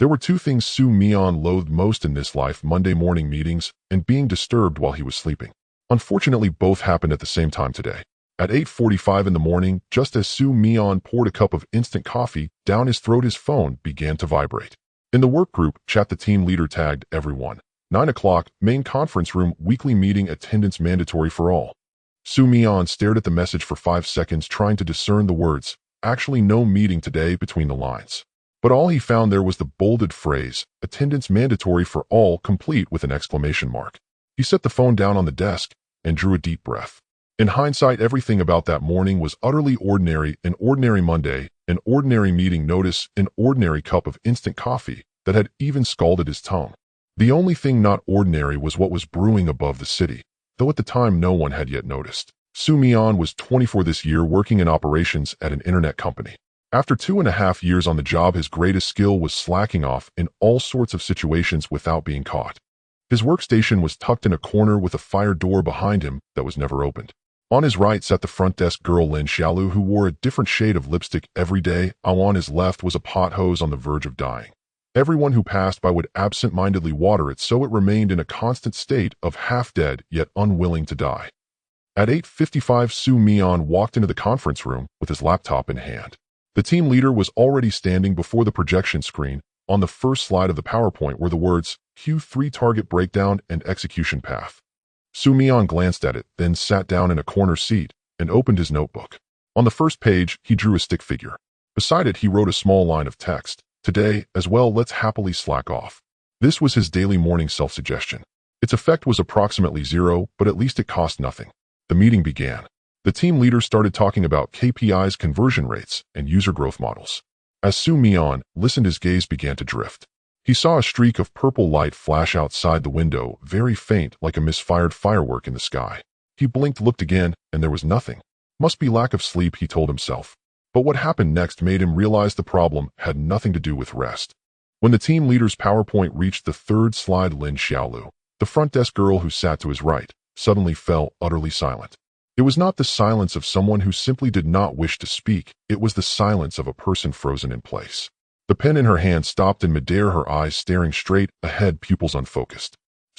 There were two things Mian loathed most in this life: Monday morning meetings and being disturbed while he was sleeping. Unfortunately, both happened at the same time today. At 8:45 in the morning, just as Mian poured a cup of instant coffee down his throat, his phone began to vibrate. In the work group chat, the team leader tagged everyone. 9 o'clock, main conference room, weekly meeting, attendance mandatory for all. Mian stared at the message for 5 seconds, trying to discern the words, "Actually no meeting today," between the lines. But all he found there was the bolded phrase, "Attendance mandatory for all," complete with an exclamation mark. He set the phone down on the desk and drew a deep breath. In hindsight, everything about that morning was utterly ordinary: an ordinary Monday, an ordinary meeting notice, an ordinary cup of instant coffee that had even scalded his tongue. The only thing not ordinary was what was brewing above the city, though at the time no one had yet noticed. Mian was 24 this year, working in operations at an internet company. After 2.5 years on the job, his greatest skill was slacking off in all sorts of situations without being caught. His workstation was tucked in a corner with a fire door behind him that was never opened. On his right sat the front desk girl Lin Xiaolu, who wore a different shade of lipstick every day. On his left was a pot hose on the verge of dying. Everyone who passed by would absent-mindedly water it, so it remained in a constant state of half-dead yet unwilling to die. At 8:55, Mian walked into the conference room with his laptop in hand. The team leader was already standing before the projection screen. On the first slide of the PowerPoint were the words, "Q3 target breakdown and execution path." Mian glanced at it, then sat down in a corner seat and opened his notebook. On the first page, he drew a stick figure. Beside it, he wrote a small line of text. "Today, as well, let's happily slack off." This was his daily morning self-suggestion. Its effect was approximately zero, but at least it cost nothing. The meeting began. The team leader started talking about KPIs, conversion rates, and user growth models. As Mian listened, his gaze began to drift. He saw a streak of purple light flash outside the window, very faint, like a misfired firework in the sky. He blinked, looked again, and there was nothing. Must be lack of sleep, he told himself. But what happened next made him realize the problem had nothing to do with rest. When the team leader's PowerPoint reached the third slide, Lin Xiaolu, the front desk girl who sat to his right, suddenly fell utterly silent. It was not the silence of someone who simply did not wish to speak. It was the silence of a person frozen in place. The pen in her hand stopped in midair, her eyes staring straight ahead, pupils unfocused.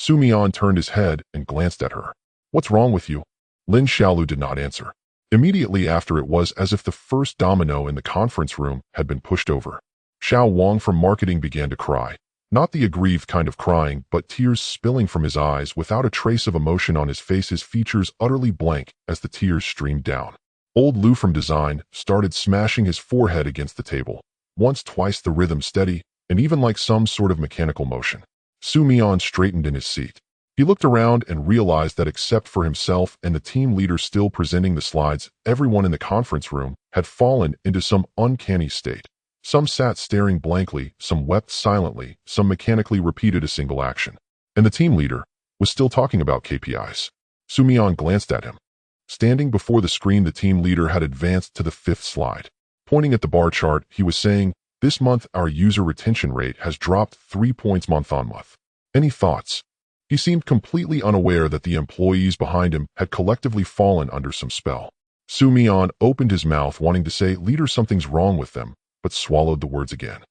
Mian turned his head and glanced at her. "What's wrong with you?" Lin Xiaolu did not answer. Immediately after, it was as if the first domino in the conference room had been pushed over. Xiao Wang from marketing began to cry. Not the aggrieved kind of crying, but tears spilling from his eyes without a trace of emotion on his face, his features utterly blank as the tears streamed down. Old Lu from design started smashing his forehead against the table. Once, twice, the rhythm steady, and even like some sort of mechanical motion. Mian straightened in his seat. He looked around and realized that except for himself and the team leader still presenting the slides, everyone in the conference room had fallen into some uncanny state. Some sat staring blankly, some wept silently, some mechanically repeated a single action. And the team leader was still talking about KPIs. Mian glanced at him. Standing before the screen, the team leader had advanced to the fifth slide. Pointing at the bar chart, he was saying, "This month, our user retention rate has dropped 3 points month on month." Any thoughts? He seemed completely unaware that the employees behind him had collectively fallen under some spell. Mian opened his mouth, wanting to say, "Leader, something's wrong with them," but swallowed the words again.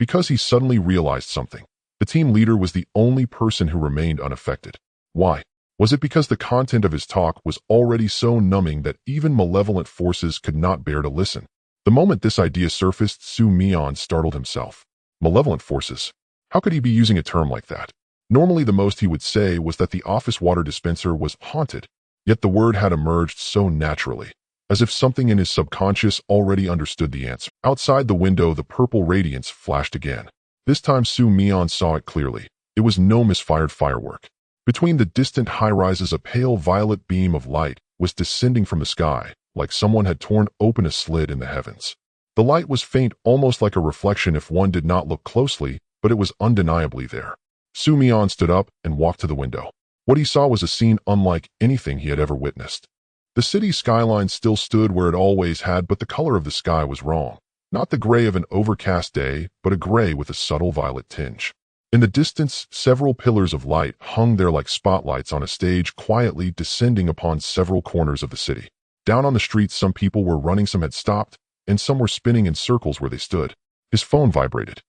Because he suddenly realized something. The team leader was the only person who remained unaffected. Why? Was it because the content of his talk was already so numbing that even malevolent forces could not bear to listen? The moment this idea surfaced, Mian startled himself. Malevolent forces? How could he be using a term like that? Normally the most he would say was that the office water dispenser was haunted, yet the word had emerged so naturally, as if something in his subconscious already understood the answer. Outside the window, the purple radiance flashed again. This time Mian saw it clearly. It was no misfired firework. Between the distant high-rises, a pale violet beam of light was descending from the sky, like someone had torn open a slit in the heavens. The light was faint, almost like a reflection if one did not look closely, but it was undeniably there. Mian stood up and walked to the window. What he saw was a scene unlike anything he had ever witnessed. The city skyline still stood where it always had, but the color of the sky was wrong. Not the gray of an overcast day, but a gray with a subtle violet tinge. In the distance, several pillars of light hung there like spotlights on a stage, quietly descending upon several corners of the city. Down on the streets, some people were running, some had stopped, and some were spinning in circles where they stood. His phone vibrated.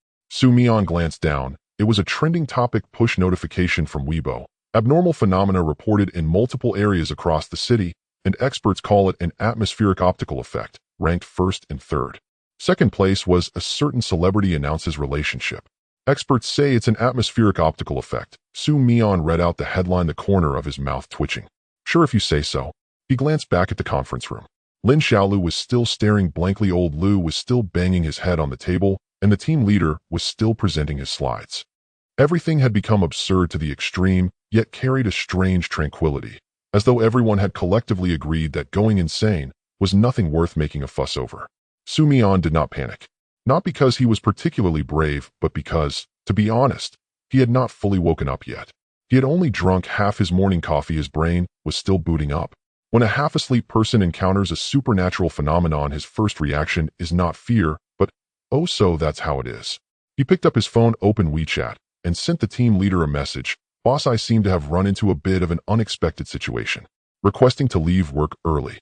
Mian glanced down. It was a trending topic push notification from Weibo. Abnormal phenomena reported in multiple areas across the city, and experts call it an atmospheric optical effect, ranked first and third. Second place was a certain celebrity announces relationship. Experts say it's an atmospheric optical effect. Mian read out the headline, the corner of his mouth twitching. Sure, if you say so. He glanced back at the conference room. Lin Xiaolu was still staring blankly. Old Lu was still banging his head on the table, and the team leader was still presenting his slides. Everything had become absurd to the extreme, yet carried a strange tranquility, as though everyone had collectively agreed that going insane was nothing worth making a fuss over. Mian did not panic. Not because he was particularly brave, but because, to be honest, he had not fully woken up yet. He had only drunk half his morning coffee. His brain was still booting up. When a half-asleep person encounters a supernatural phenomenon, his first reaction is not fear, but, oh, so that's how it is. He picked up his phone, opened WeChat, and sent the team leader a message. Boss, I seem to have run into a bit of an unexpected situation, requesting to leave work early.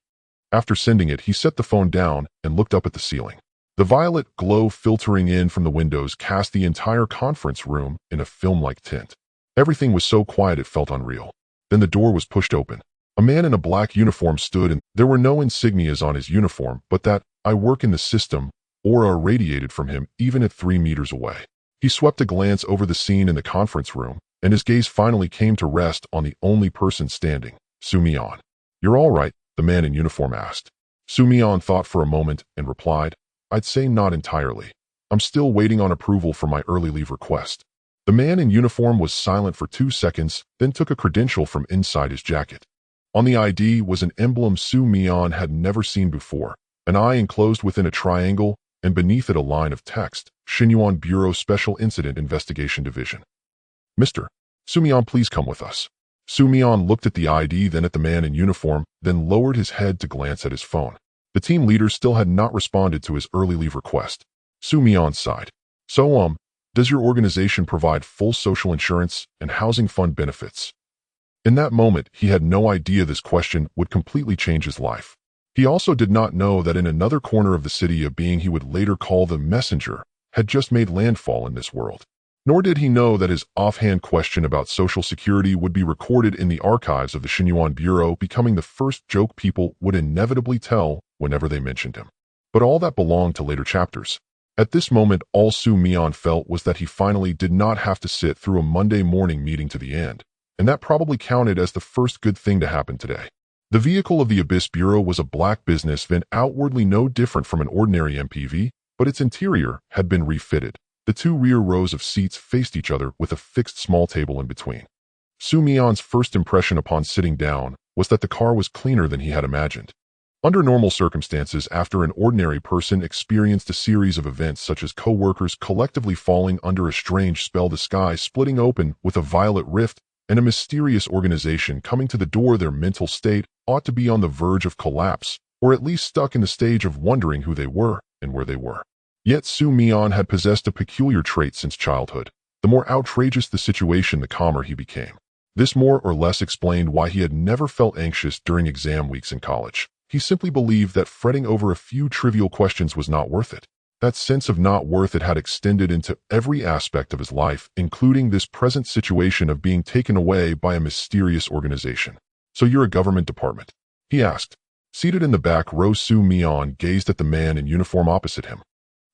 After sending it, he set the phone down and looked up at the ceiling. The violet glow filtering in from the windows cast the entire conference room in a film-like tint. Everything was so quiet it felt unreal. Then the door was pushed open. A man in a black uniform stood, and there were no insignias on his uniform, but that "I work in the system" aura radiated from him even at 3 meters away. He swept a glance over the scene in the conference room, and his gaze finally came to rest on the only person standing, Mian. "You're all right?" the man in uniform asked. Mian thought for a moment and replied, "I'd say not entirely. I'm still waiting on approval for my early leave request." The man in uniform was silent for 2 seconds, then took a credential from inside his jacket. On the ID was an emblem Mian had never seen before, an eye enclosed within a triangle, and beneath it a line of text, Xinyuan Bureau Special Incident Investigation Division. "Mr. Mian, please come with us." Mian looked at the ID, then at the man in uniform, then lowered his head to glance at his phone. The team leader still had not responded to his early leave request. Mian sighed. "So, does your organization provide full social insurance and housing fund benefits?" In that moment, he had no idea this question would completely change his life. He also did not know that in another corner of the city, a being he would later call the Messenger had just made landfall in this world. Nor did he know that his offhand question about social security would be recorded in the archives of the Xinyuan Bureau, becoming the first joke people would inevitably tell whenever they mentioned him. But all that belonged to later chapters. At this moment, all Mian felt was that he finally did not have to sit through a Monday morning meeting to the end. And that probably counted as the first good thing to happen today. The vehicle of the Abyss Bureau was a black business van, outwardly no different from an ordinary MPV, but its interior had been refitted. The 2 rear rows of seats faced each other with a fixed small table in between. Mian's first impression upon sitting down was that the car was cleaner than he had imagined. Under normal circumstances, after an ordinary person experienced a series of events such as co-workers collectively falling under a strange spell, the sky splitting open with a violet rift, and a mysterious organization coming to the door, their mental state ought to be on the verge of collapse, or at least stuck in the stage of wondering who they were and where they were. Yet Mian had possessed a peculiar trait since childhood. The more outrageous the situation, the calmer he became. This more or less explained why he had never felt anxious during exam weeks in college. He simply believed that fretting over a few trivial questions was not worth it. That sense of not worth it had extended into every aspect of his life, including this present situation of being taken away by a mysterious organization. "So you're a government department?" he asked. Seated in the back row, Mian gazed at the man in uniform opposite him.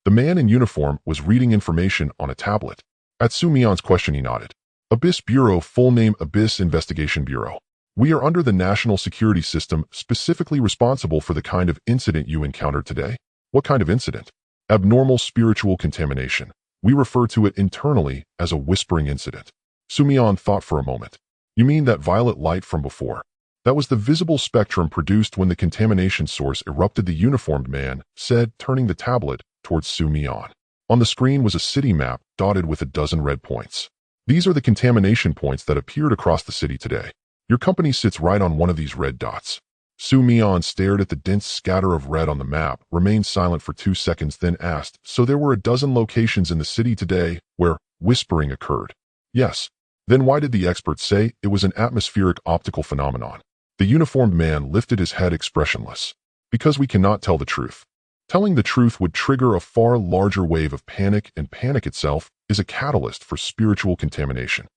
The man in uniform was reading information on a tablet. At Mian's question, he nodded. "Abyss Bureau, full name Abyss Investigation Bureau. We are under the national security system, specifically responsible for the kind of incident you encountered today." "What kind of incident?" "Abnormal spiritual contamination. We refer to it internally as a whispering incident." Mian thought for a moment. "You mean that violet light from before?" "That was the visible spectrum produced when the contamination source erupted," the uniformed man said, turning the tablet towards Mian. On the screen was a city map dotted with a dozen red points. "These are the contamination points that appeared across the city today. Your company sits right on one of these red dots." Mian stared at the dense scatter of red on the map, remained silent for 2 seconds, then asked, "So there were a dozen locations in the city today where whispering occurred?" "Yes." "Then why did the experts say it was an atmospheric optical phenomenon?" The uniformed man lifted his head expressionless. "Because we cannot tell the truth. Telling the truth would trigger a far larger wave of panic, and panic itself is a catalyst for spiritual contamination.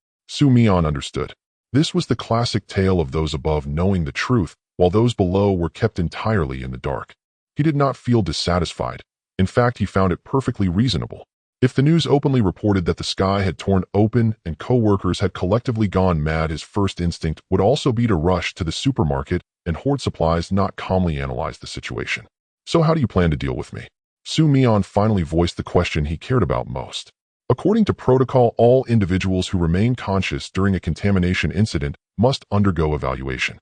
Mian understood. This was the classic tale of those above knowing the truth, while those below were kept entirely in the dark. He did not feel dissatisfied. In fact, he found it perfectly reasonable. If the news openly reported that the sky had torn open and co-workers had collectively gone mad, his first instinct would also be to rush to the supermarket and hoard supplies, not calmly analyze the situation. So how do you plan to deal with me? Mian finally voiced the question he cared about most. According to protocol, all individuals who remain conscious during a contamination incident must undergo evaluation.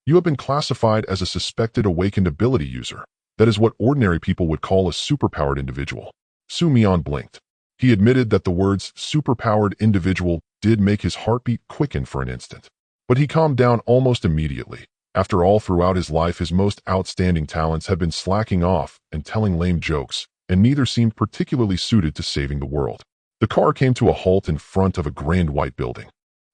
You have been classified as a suspected awakened ability user. That is what ordinary people would call a superpowered individual. Mian blinked. He admitted that the words superpowered individual did make his heartbeat quicken for an instant. But he calmed down almost immediately. After all, throughout his life, his most outstanding talents had been slacking off and telling lame jokes, and neither seemed particularly suited to saving the world. The car came to a halt in front of a grand white building.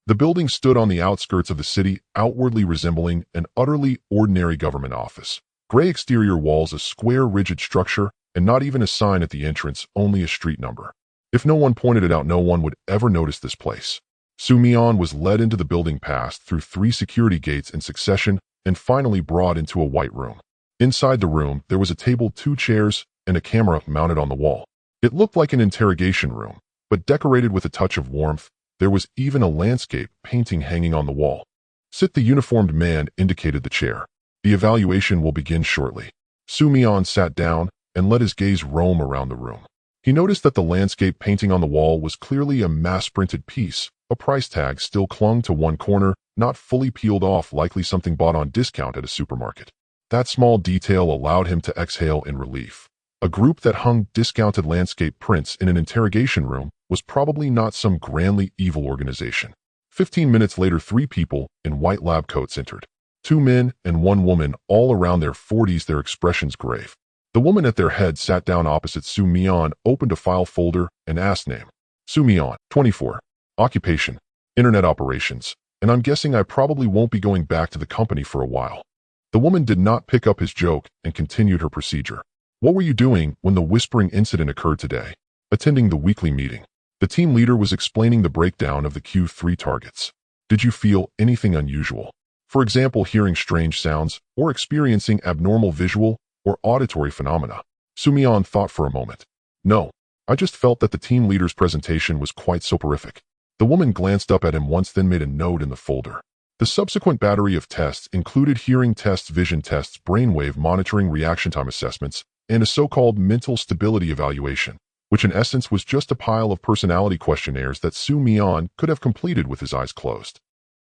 The building stood on the outskirts of the city, outwardly resembling an utterly ordinary government office. Gray exterior walls, a square, rigid structure, and not even a sign at the entrance, only a street number. If no one pointed it out, no one would ever notice this place. Mian was led into the building, passed through 3 security gates in succession, and finally brought into a white room. Inside the room, there was a table, 2 chairs, and a camera mounted on the wall. It looked like an interrogation room, but decorated with a touch of warmth. There was even a landscape painting hanging on the wall. Sit. The uniformed man indicated the chair. The evaluation will begin shortly. Mian sat down and let his gaze roam around the room. He noticed that the landscape painting on the wall was clearly a mass-printed piece. A price tag still clung to one corner, not fully peeled off, likely something bought on discount at a supermarket. That small detail allowed him to exhale in relief. A group that hung discounted landscape prints in an interrogation room was probably not some grandly evil organization. 15 minutes later, 3 people in white lab coats entered. 2 men and 1 woman, all around their 40s, their expressions grave. The woman at their head sat down opposite Mian, opened a file folder, and asked name. Mian, 24. Occupation, internet operations, and I'm guessing I probably won't be going back to the company for a while. The woman did not pick up his joke and continued her procedure. What were you doing when the whispering incident occurred today? Attending the weekly meeting. The team leader was explaining the breakdown of the Q3 targets. Did you feel anything unusual? For example, hearing strange sounds, or experiencing abnormal visual or auditory phenomena? Mian thought for a moment. No, I just felt that the team leader's presentation was quite soporific. The woman glanced up at him once, then made a note in the folder. The subsequent battery of tests included hearing tests, vision tests, brainwave monitoring, reaction time assessments, and a so-called mental stability evaluation, which in essence was just a pile of personality questionnaires that Mian could have completed with his eyes closed.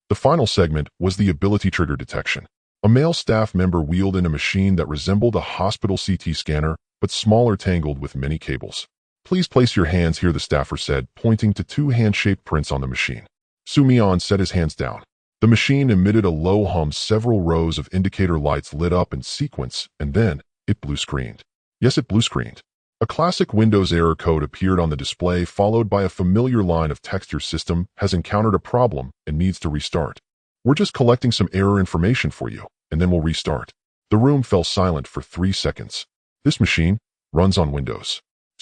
The final segment was the ability trigger detection. A male staff member wheeled in a machine that resembled a hospital CT scanner, but smaller, tangled with many cables. Please place your hands here, the staffer said, pointing to 2 hand-shaped prints on the machine. Mian set his hands down. The machine emitted a low hum. Several rows of indicator lights lit up in sequence, and then it blue-screened. Yes, it blue-screened. A classic Windows error code appeared on the display, followed by a familiar line of text. Your system has encountered a problem and needs to restart. We're just collecting some error information for you, and then we'll restart. The room fell silent for 3 seconds. This machine runs on Windows?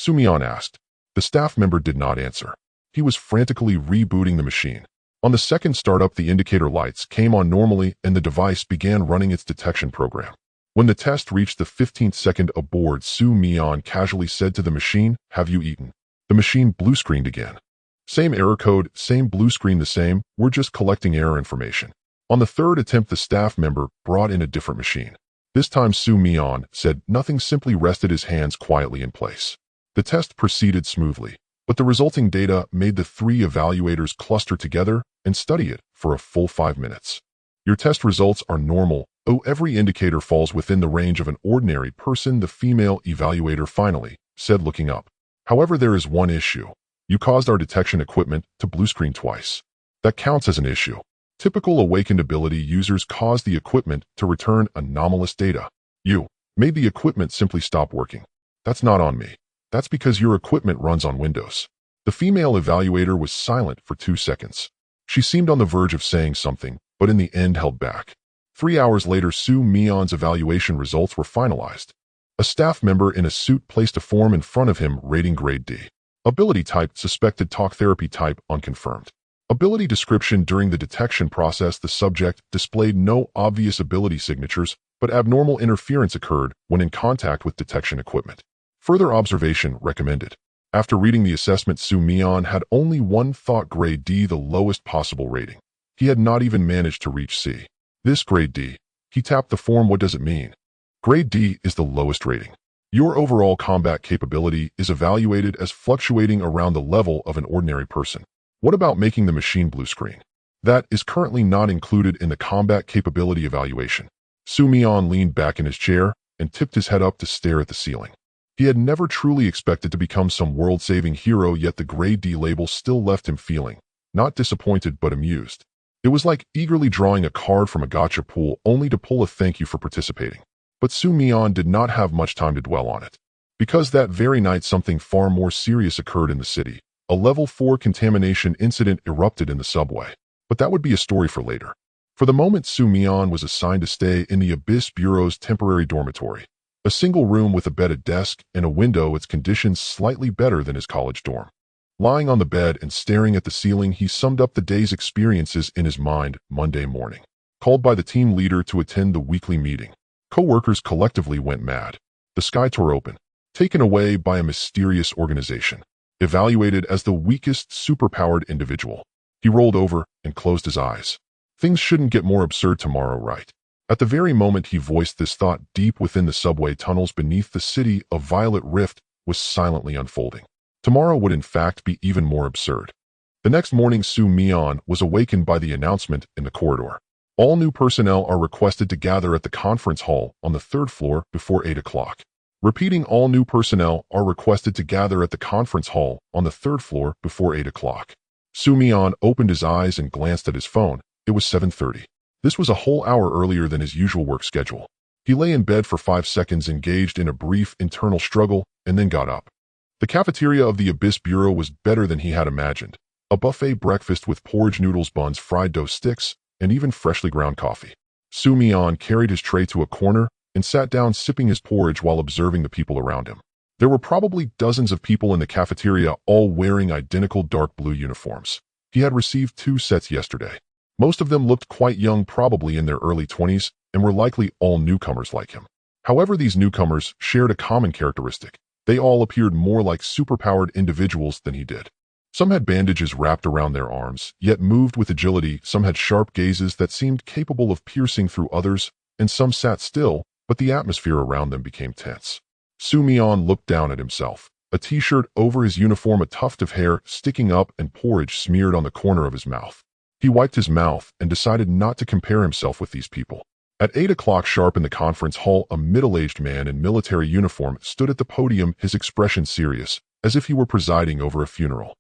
Mian asked. The staff member did not answer. He was frantically rebooting the machine. On the second startup, the indicator lights came on normally and the device began running its detection program. When the test reached the 15th second aboard, Mian casually said to the machine, "Have you eaten?" The machine blue-screened again. Same error code, same blue screen, the same, we're just collecting error information. On the 3rd attempt, the staff member brought in a different machine. This time Mian said nothing, simply rested his hands quietly in place. The test proceeded smoothly, but the resulting data made the 3 evaluators cluster together and study it for a full 5 minutes. Your test results are normal. Oh, every indicator falls within the range of an ordinary person, the female evaluator finally said, looking up. However, there is one issue. You caused our detection equipment to blue screen twice. That counts as an issue. Typical awakened ability users cause the equipment to return anomalous data. You made the equipment simply stop working. That's not on me. That's because your equipment runs on Windows. The female evaluator was silent for 2 seconds. She seemed on the verge of saying something, but in the end held back. 3 hours later, Mian's evaluation results were finalized. A staff member in a suit placed a form in front of him rating grade D. Ability type suspected talk therapy type unconfirmed. Ability description during the detection process the subject displayed no obvious ability signatures, but abnormal interference occurred when in contact with detection equipment. Further observation recommended. After reading the assessment, Mian had only one thought grade D, the lowest possible rating. He had not even managed to reach C. This grade D. He tapped the form. What does it mean? Grade D is the lowest rating. Your overall combat capability is evaluated as fluctuating around the level of an ordinary person. What about making the machine blue screen? That is currently not included in the combat capability evaluation. Mian leaned back in his chair and tipped his head up to stare at the ceiling. He had never truly expected to become some world-saving hero, yet the grade D label still left him feeling, not disappointed but amused. It was like eagerly drawing a card from a gacha pool only to pull a thank you for participating. But Mian did not have much time to dwell on it. Because that very night something far more serious occurred in the city. A level 4 contamination incident erupted in the subway. But that would be a story for later. For the moment, Mian was assigned to stay in the Abyss Bureau's temporary dormitory. A single room with a bedded desk and a window, its conditions slightly better than his college dorm. Lying on the bed and staring at the ceiling, he summed up the day's experiences in his mind. Monday morning. Called by the team leader to attend the weekly meeting. Co-workers collectively went mad. The sky tore open. Taken away by a mysterious organization. Evaluated as the weakest superpowered individual. He rolled over and closed his eyes. Things shouldn't get more absurd tomorrow, right? At the very moment he voiced this thought, deep within the subway tunnels beneath the city, a violet rift was silently unfolding. Tomorrow would in fact be even more absurd. The next morning, Mian was awakened by the announcement in the corridor. All new personnel are requested to gather at the conference hall on the 3rd floor before 8 o'clock. Repeating, all new personnel are requested to gather at the conference hall on the 3rd floor before 8 o'clock. Mian opened his eyes and glanced at his phone. It was 7:30. This was a whole hour earlier than his usual work schedule. He lay in bed for 5 seconds, engaged in a brief internal struggle, and then got up. The cafeteria of the Abyss Bureau was better than he had imagined. A buffet breakfast with porridge noodles, buns, fried dough sticks, and even freshly ground coffee. Mian carried his tray to a corner and sat down, sipping his porridge while observing the people around him. There were probably dozens of people in the cafeteria, all wearing identical dark blue uniforms. He had received 2 sets yesterday. Most of them looked quite young, probably in their early 20s, and were likely all newcomers like him. However, these newcomers shared a common characteristic. They all appeared more like superpowered individuals than he did. Some had bandages wrapped around their arms, yet moved with agility. Some had sharp gazes that seemed capable of piercing through others, and some sat still, but the atmosphere around them became tense. Mian looked down at himself. A t-shirt over his uniform, a tuft of hair sticking up, and porridge smeared on the corner of his mouth. He wiped his mouth and decided not to compare himself with these people. At 8 o'clock sharp in the conference hall, a middle-aged man in military uniform stood at the podium, his expression serious, as if he were presiding over a funeral.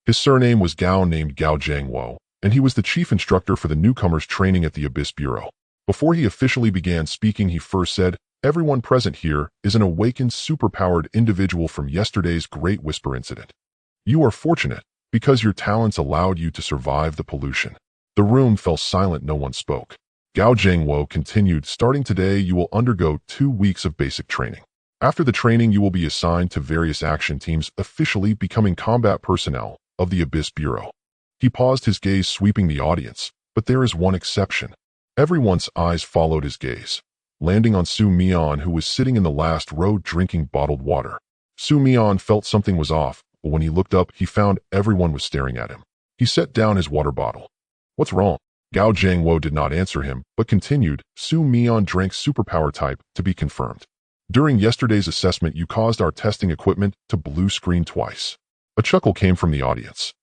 His surname was Gao, named Gao Zhangwo, and he was the chief instructor for the newcomers training at the Abyss Bureau. Before he officially began speaking, he first said, "Everyone present here is an awakened, superpowered individual from yesterday's Great Whisper incident. You are fortunate, because your talents allowed you to survive the pollution." The room fell silent, no one spoke. Gao Zhangwo continued, "Starting today, you will undergo 2 weeks of basic training. After the training, you will be assigned to various action teams, officially becoming combat personnel of the Abyss Bureau." He paused, his gaze sweeping the audience, but there is one exception. Everyone's eyes followed his gaze, landing on Mian, who was sitting in the last row drinking bottled water. Mian felt something was off, but when he looked up, he found everyone was staring at him. He set down his water bottle. "What's wrong?" Gao Zhangwo did not answer him, but continued, Mian drank superpower type to be confirmed. "During yesterday's assessment, you caused our testing equipment to blue screen twice." A chuckle came from the audience.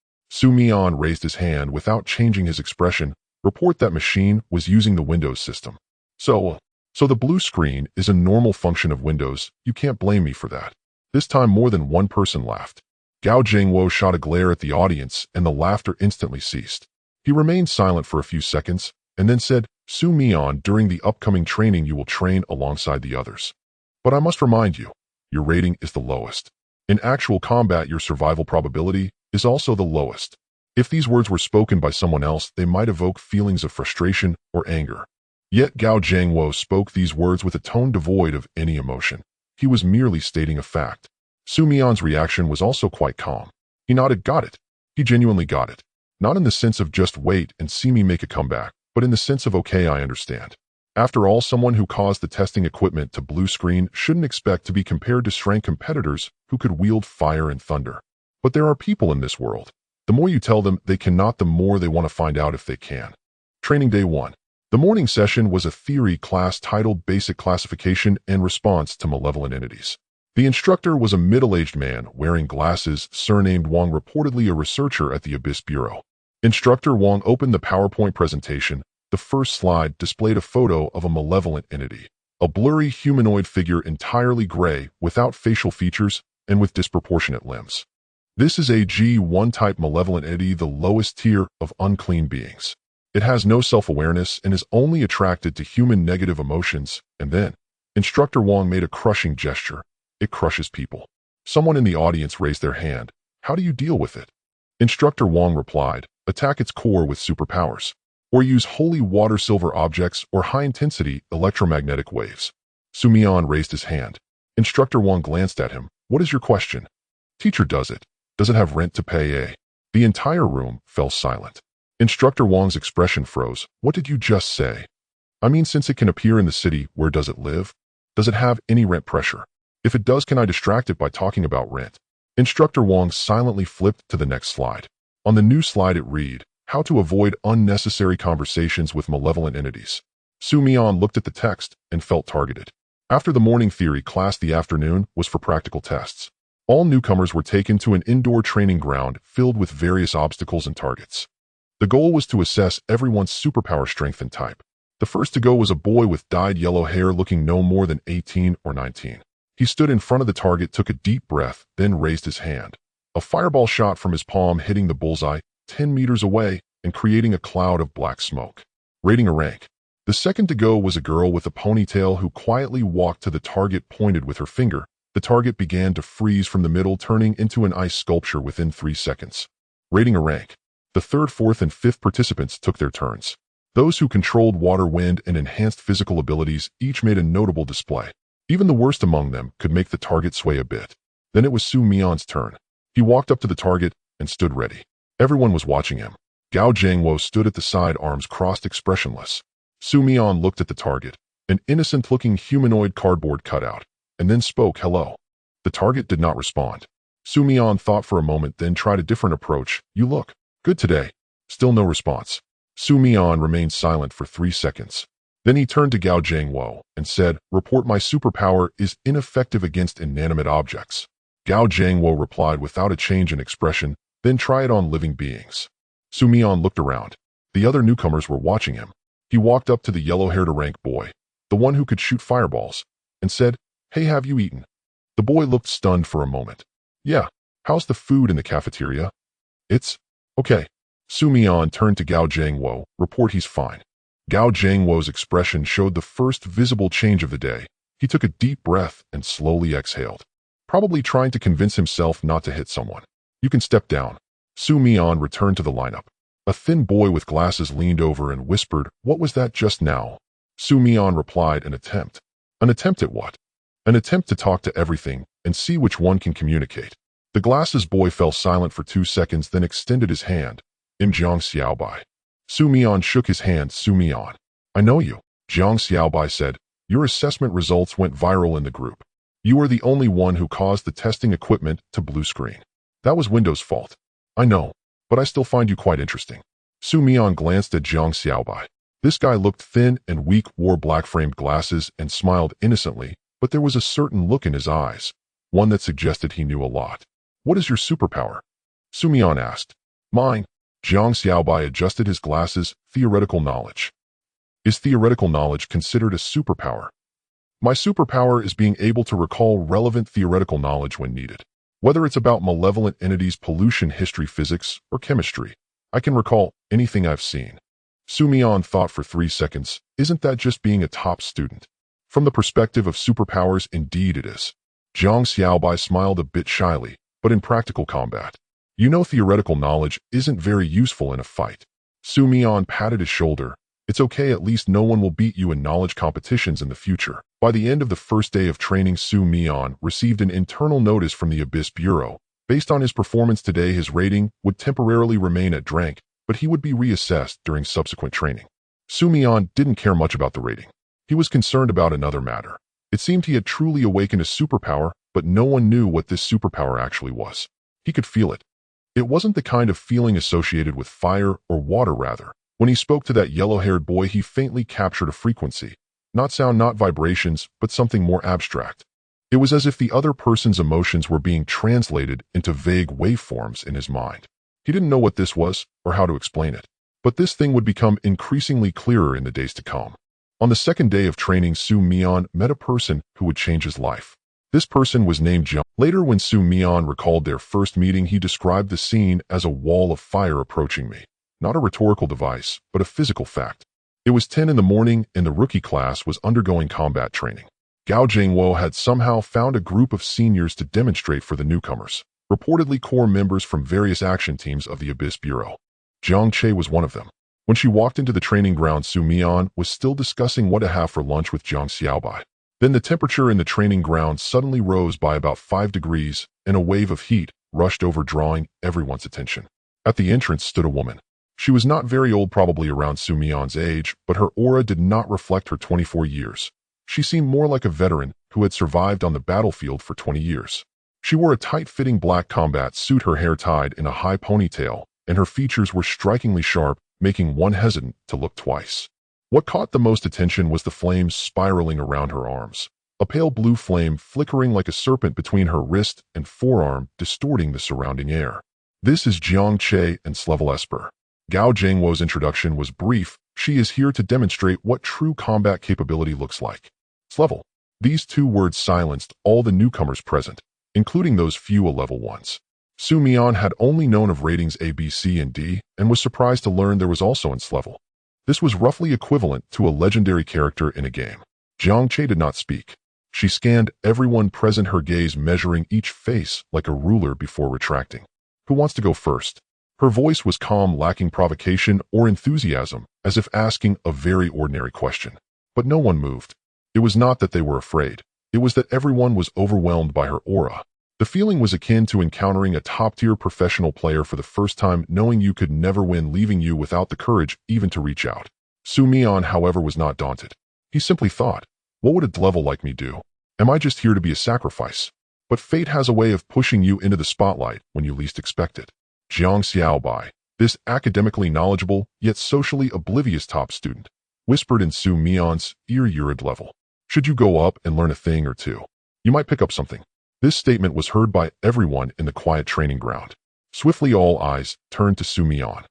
Mian raised his hand without changing his expression. "Report that machine was using the Windows system. So the blue screen is a normal function of Windows. You can't blame me for that." This time more than one person laughed. Gao Zhangwo shot a glare at the audience, and the laughter instantly ceased. He remained silent for a few seconds, and then said, "Mian, during the upcoming training you will train alongside the others. But I must remind you, your rating is the lowest. In actual combat, your survival probability is also the lowest." If these words were spoken by someone else, they might evoke feelings of frustration or anger. Yet Gao Zhangwo spoke these words with a tone devoid of any emotion. He was merely stating a fact. Su Mian's reaction was also quite calm. He nodded, got it. He genuinely got it. Not in the sense of just wait and see me make a comeback, but in the sense of okay, I understand. After all, someone who caused the testing equipment to blue screen shouldn't expect to be compared to strength competitors who could wield fire and thunder. But there are people in this world. The more you tell them they cannot, the more they want to find out if they can. Training Day 1. The morning session was a theory class titled Basic Classification and Response to Malevolent Entities. The instructor was a middle-aged man wearing glasses, surnamed Wong, reportedly a researcher at the Abyss Bureau. Instructor Wong opened the PowerPoint presentation. The first slide displayed a photo of a malevolent entity, a blurry humanoid figure entirely gray, without facial features, and with disproportionate limbs. This is a G1 type malevolent entity, the lowest tier of unclean beings. It has no self-awareness and is only attracted to human negative emotions. And then, Instructor Wong made a crushing gesture. It crushes people. Someone in the audience raised their hand. How do you deal with it? Instructor Wong replied, attack its core with superpowers, or use holy water silver objects or high-intensity electromagnetic waves. Su Mian raised his hand. Instructor Wong glanced at him. What is your question? Teacher does it. Does it have rent to pay? The entire room fell silent. Instructor Wong's expression froze. What did you just say? I mean, since it can appear in the city, where does it live? Does it have any rent pressure? If it does, can I distract it by talking about rent? Instructor Wong silently flipped to the next slide. On the new slide it read, How to Avoid Unnecessary Conversations with Malevolent Entities. Su Mian looked at the text and felt targeted. After the morning theory class, the afternoon was for practical tests. All newcomers were taken to an indoor training ground filled with various obstacles and targets. The goal was to assess everyone's superpower strength and type. The first to go was a boy with dyed yellow hair looking no more than 18 or 19. He stood in front of the target, took a deep breath, then raised his hand. A fireball shot from his palm, hitting the bullseye 10 meters away and creating a cloud of black smoke. Rating a rank. The second to go was a girl with a ponytail who quietly walked to the target, pointed with her finger. The target began to freeze from the middle, turning into an ice sculpture within 3 seconds. Rating a rank. The third, fourth, and fifth participants took their turns. Those who controlled water, wind, and enhanced physical abilities each made a notable display. Even the worst among them could make the target sway a bit. Then it was Su Mian's turn. He walked up to the target and stood ready. Everyone was watching him. Gao Jiangwo stood at the side, arms crossed, expressionless. Su Mian looked at the target, an innocent-looking humanoid cardboard cutout, and then spoke, hello. The target did not respond. Su Mian thought for a moment, then tried a different approach. You look good today. Still no response. Su Mian remained silent for 3 seconds. Then he turned to Gao Jiangwo and said, report my superpower is ineffective against inanimate objects. Gao Jiangwo replied without a change in expression, then try it on living beings. Su Mian looked around. The other newcomers were watching him. He walked up to the yellow-haired rank boy, the one who could shoot fireballs, and said, hey, have you eaten? The boy looked stunned for a moment. Yeah, how's the food in the cafeteria? It's okay. Su Mian turned to Gao Jiangwo, report he's fine. Gao Jiangwo's expression showed the first visible change of the day. He took a deep breath and slowly exhaled, probably trying to convince himself not to hit someone. You can step down. Su Mian returned to the lineup. A thin boy with glasses leaned over and whispered, what was that just now? Su Mian replied, an attempt. An attempt at what? An attempt to talk to everything and see which one can communicate. The glasses boy fell silent for 2 seconds, then extended his hand. Jiang Xiaobai. Su Mian shook his hand. Su Mian. I know you. Jiang Xiaobai said, your assessment results went viral in the group. You are the only one who caused the testing equipment to blue screen. That was Windows' fault. I know, but I still find you quite interesting. Su Mian glanced at Jiang Xiaobai. This guy looked thin and weak, wore black-framed glasses, and smiled innocently, but there was a certain look in his eyes, one that suggested he knew a lot. What is your superpower? Su Mian asked. Mine. Jiang Xiaobai adjusted his glasses. Theoretical knowledge. Is theoretical knowledge considered a superpower? My superpower is being able to recall relevant theoretical knowledge when needed. Whether it's about malevolent entities, pollution, history, physics, or chemistry, I can recall anything I've seen. Su Mian thought for 3 seconds. Isn't that just being a top student? From the perspective of superpowers, indeed it is. Jiang Xiaobai smiled a bit shyly, but in practical combat, you know, theoretical knowledge isn't very useful in a fight. Su Mian patted his shoulder. It's okay, at least no one will beat you in knowledge competitions in the future. By the end of the first day of training, Mian received an internal notice from the Abyss Bureau. Based on his performance today, his rating would temporarily remain at rank, but he would be reassessed during subsequent training. Mian didn't care much about the rating. He was concerned about another matter. It seemed he had truly awakened a superpower, but no one knew what this superpower actually was. He could feel it. It wasn't the kind of feeling associated with fire or water, rather. When he spoke to that yellow-haired boy, he faintly captured a frequency. Not sound, not vibrations, but something more abstract. It was as if the other person's emotions were being translated into vague waveforms in his mind. He didn't know what this was or how to explain it. But this thing would become increasingly clearer in the days to come. On the second day of training, Mian met a person who would change his life. This person was named Jiang. Later, when Mian recalled their first meeting, he described the scene as a wall of fire approaching me. Not a rhetorical device, but a physical fact. It was 10 in the morning and the rookie class was undergoing combat training. Gao Jingwo had somehow found a group of seniors to demonstrate for the newcomers, reportedly core members from various action teams of the Abyss Bureau. Jiang Che was one of them. When she walked into the training ground, Mian was still discussing what to have for lunch with Jiang Xiaobai. Then the temperature in the training ground suddenly rose by about 5 degrees, and a wave of heat rushed over, drawing everyone's attention. At the entrance stood a woman. She was not very old, probably around Mian's age, but her aura did not reflect her 24 years. She seemed more like a veteran who had survived on the battlefield for 20 years. She wore a tight-fitting black combat suit, her hair tied in a high ponytail, and her features were strikingly sharp, making one hesitant to look twice. What caught the most attention was the flames spiraling around her arms. A pale blue flame flickering like a serpent between her wrist and forearm, distorting the surrounding air. This is Jiang Che and Slevel Esper. Gao Jingwo's introduction was brief. She is here to demonstrate what true combat capability looks like. Slevel. These two words silenced all the newcomers present, including those few level ones. Mian had only known of ratings A, B, C, and D, and was surprised to learn there was also an Slevel. This was roughly equivalent to a legendary character in a game. Jiang Che did not speak. She scanned everyone present, her gaze measuring each face like a ruler before retracting. Who wants to go first? Her voice was calm, lacking provocation or enthusiasm, as if asking a very ordinary question. But no one moved. It was not that they were afraid. It was that everyone was overwhelmed by her aura. The feeling was akin to encountering a top-tier professional player for the first time, knowing you could never win, leaving you without the courage even to reach out. Mian, however, was not daunted. He simply thought, what would a level like me do? Am I just here to be a sacrifice? But fate has a way of pushing you into the spotlight when you least expect it. Jiang Xiaobai, this academically knowledgeable yet socially oblivious top student, whispered in Mian's ear, "You're a level. Should you go up and learn a thing or two? You might pick up something." This statement was heard by everyone in the quiet training ground. Swiftly, all eyes turned to Mian.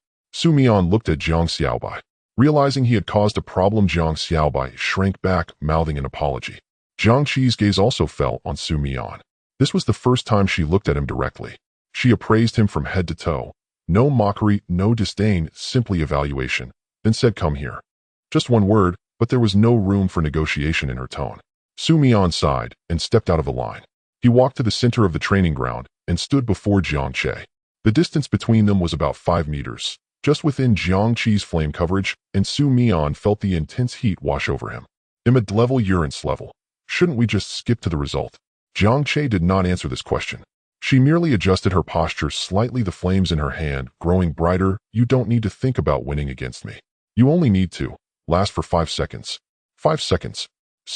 Mian looked at Jiang Xiaobai. Realizing he had caused a problem, Jiang Xiaobai shrank back, mouthing an apology. Jiang Qi's gaze also fell on Mian. This was the first time she looked at him directly. She appraised him from head to toe. No mockery, no disdain, simply evaluation. Then said, "Come here." Just one word, but there was no room for negotiation in her tone. Mian sighed and stepped out of the line. He walked to the center of the training ground and stood before Jiang Che. The distance between them was about 5 meters, just within Jiang Qi's flame coverage, and Mian felt the intense heat wash over him. Mid-level, urine level. Shouldn't we just skip to the result? Jiang Che did not answer this question. She merely adjusted her posture slightly, the flames in her hand growing brighter. "You don't need to think about winning against me. You only need to last for 5 seconds. 5 seconds.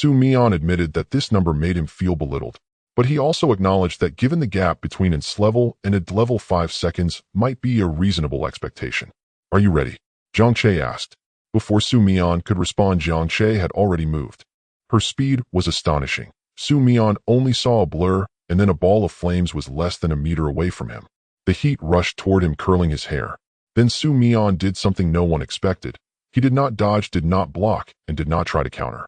Mian admitted that this number made him feel belittled. But he also acknowledged that given the gap between its level and id level, 5 seconds might be a reasonable expectation. "Are you ready?" Jiang Che asked. Before Mian could respond, Jiang Che had already moved. Her speed was astonishing. Mian only saw a blur, and then a ball of flames was less than a meter away from him. The heat rushed toward him, curling his hair. Then Mian did something no one expected. He did not dodge, did not block, and did not try to counter.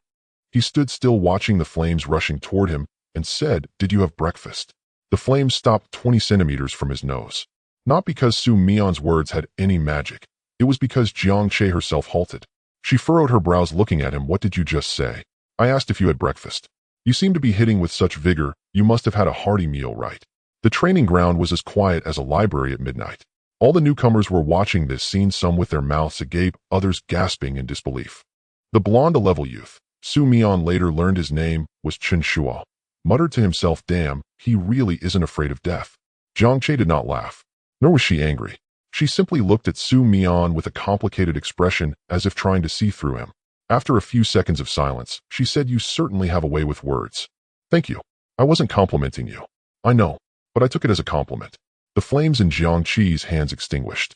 He stood still, watching the flames rushing toward him, and said, "Did you have breakfast?" The flames stopped 20 centimeters from his nose. Not because Mian's words had any magic. It was because Jiang Che herself halted. She furrowed her brows, looking at him. "What did you just say?" "I asked if you had breakfast. You seem to be hitting with such vigor. You must have had a hearty meal, right?" The training ground was as quiet as a library at midnight. All the newcomers were watching this scene, some with their mouths agape, others gasping in disbelief. The blonde A-level youth, Su Mian later learned his name, was Chen Shuo, muttered to himself, damn, he really isn't afraid of death. Jiang Che did not laugh, nor was she angry. She simply looked at Su Mian with a complicated expression as if trying to see through him. After a few seconds of silence, she said, you certainly have a way with words. Thank you. I wasn't complimenting you. I know, but I took it as a compliment. The flames in Jiang Chi's hands extinguished.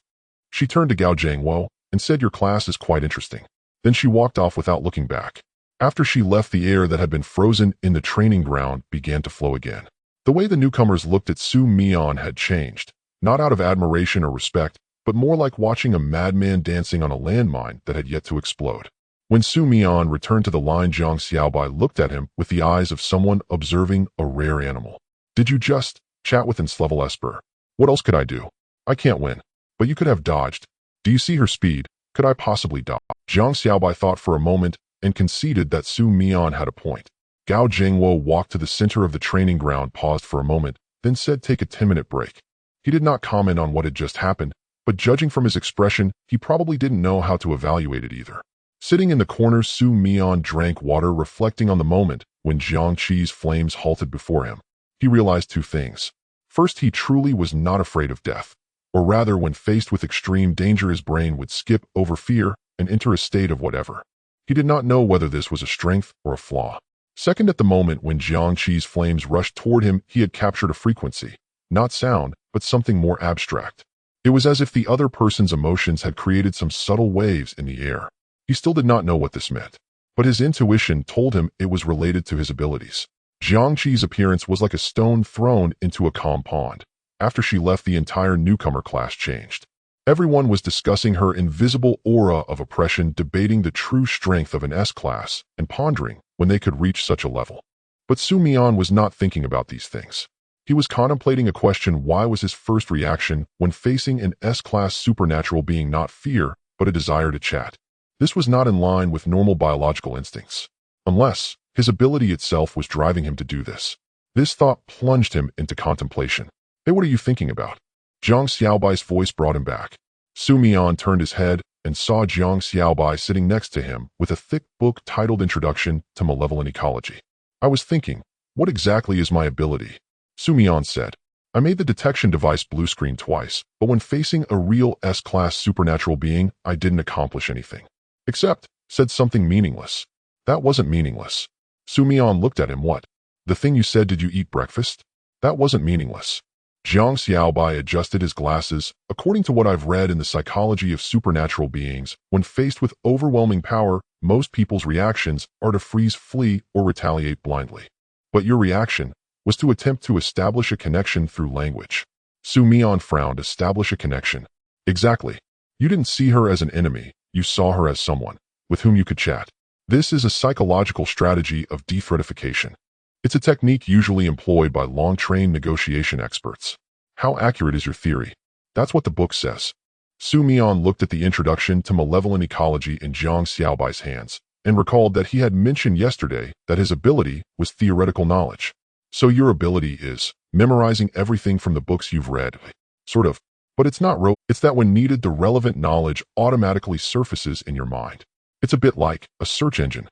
She turned to Gao Jiangwo and said, your class is quite interesting. Then she walked off without looking back. After she left, the air that had been frozen in the training ground began to flow again. The way the newcomers looked at Su Mian had changed, not out of admiration or respect, but more like watching a madman dancing on a landmine that had yet to explode. When Su Mian returned to the line, Zhang Xiaobai looked at him with the eyes of someone observing a rare animal. Did you just chat with Enslevel Esper? What else could I do? I can't win. But you could have dodged. Do you see her speed? Could I possibly dodge? Zhang Xiaobai thought for a moment and conceded that Su Mian had a point. Gao Jiangwo walked to the center of the training ground, paused for a moment, then said, take a 10-minute break. He did not comment on what had just happened, but judging from his expression, he probably didn't know how to evaluate it either. Sitting in the corner, Su Mian drank water, reflecting on the moment when Jiang Chi's flames halted before him. He realized two things. First, he truly was not afraid of death, or rather, when faced with extreme danger, his brain would skip over fear and enter a state of whatever. He did not know whether this was a strength or a flaw. Second, at the moment when Jiang Chi's flames rushed toward him, he had captured a frequency, not sound, but something more abstract. It was as if the other person's emotions had created some subtle waves in the air. He still did not know what this meant, but his intuition told him it was related to his abilities. Jiang Chi's appearance was like a stone thrown into a calm pond. After she left, the entire newcomer class changed. Everyone was discussing her invisible aura of oppression, debating the true strength of an S-class, and pondering when they could reach such a level. But Su Mian was not thinking about these things. He was contemplating a question: why was his first reaction when facing an S-class supernatural being not fear, but a desire to chat? This was not in line with normal biological instincts. Unless his ability itself was driving him to do this. This thought plunged him into contemplation. Hey, what are you thinking about? Zhang Xiaobai's voice brought him back. Su Mian turned his head and saw Zhang Xiaobai sitting next to him with a thick book titled Introduction to Malevolent Ecology. I was thinking, what exactly is my ability? Su Mian said, I made the detection device blue screen twice, but when facing a real S-class supernatural being, I didn't accomplish anything. Except, said something meaningless. That wasn't meaningless. Su Mian looked at him. What? The thing you said, did you eat breakfast? That wasn't meaningless. Zhang Xiaobai adjusted his glasses. According to what I've read in the psychology of supernatural beings, when faced with overwhelming power, most people's reactions are to freeze, flee, or retaliate blindly. But your reaction was to attempt to establish a connection through language. Su Mian frowned. Establish a connection. Exactly. You didn't see her as an enemy. You saw her as someone with whom you could chat. This is a psychological strategy of de-threatification. It's a technique usually employed by long-trained negotiation experts. How accurate is your theory? That's what the book says. Su Mian looked at the Introduction to Malevolent Ecology in Zhang Xiaobai's hands and recalled that he had mentioned yesterday that his ability was theoretical knowledge. So your ability is memorizing everything from the books you've read. Sort of. But it's not it's that when needed, the relevant knowledge automatically surfaces in your mind. It's a bit like a search engine.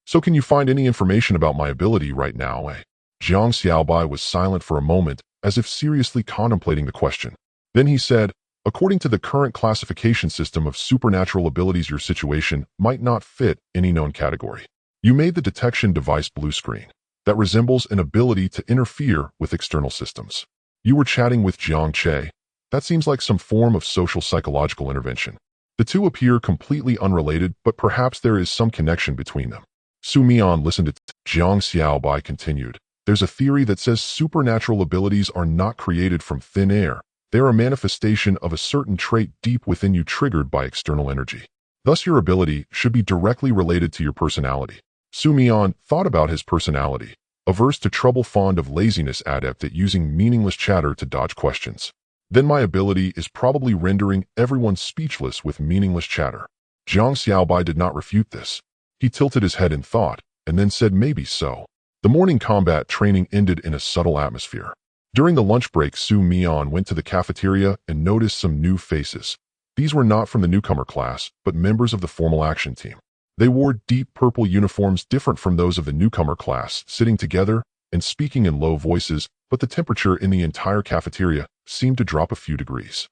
So can you find any information about my ability right now? Zhang Xiaobai was silent for a moment, as if seriously contemplating the question. Then he said, according to the current classification system of supernatural abilities, your situation might not fit any known category. You made the detection device blue screen. That resembles an ability to interfere with external systems. You were chatting with Jiang Che. That seems like some form of social psychological intervention. The two appear completely unrelated, but perhaps there is some connection between them. Su Mian listened to Zhang Xiaobai continued. There's a theory that says supernatural abilities are not created from thin air. They are a manifestation of a certain trait deep within you triggered by external energy. Thus, your ability should be directly related to your personality. Su Mian thought about his personality. Averse to trouble, fond of laziness, adept at using meaningless chatter to dodge questions. Then my ability is probably rendering everyone speechless with meaningless chatter. Zhang Xiaobai did not refute this. He tilted his head in thought, and then said, maybe so. The morning combat training ended in a subtle atmosphere. During the lunch break, Mian went to the cafeteria and noticed some new faces. These were not from the newcomer class, but members of the formal action team. They wore deep purple uniforms different from those of the newcomer class, sitting together and speaking in low voices, but the temperature in the entire cafeteria seemed to drop a few degrees.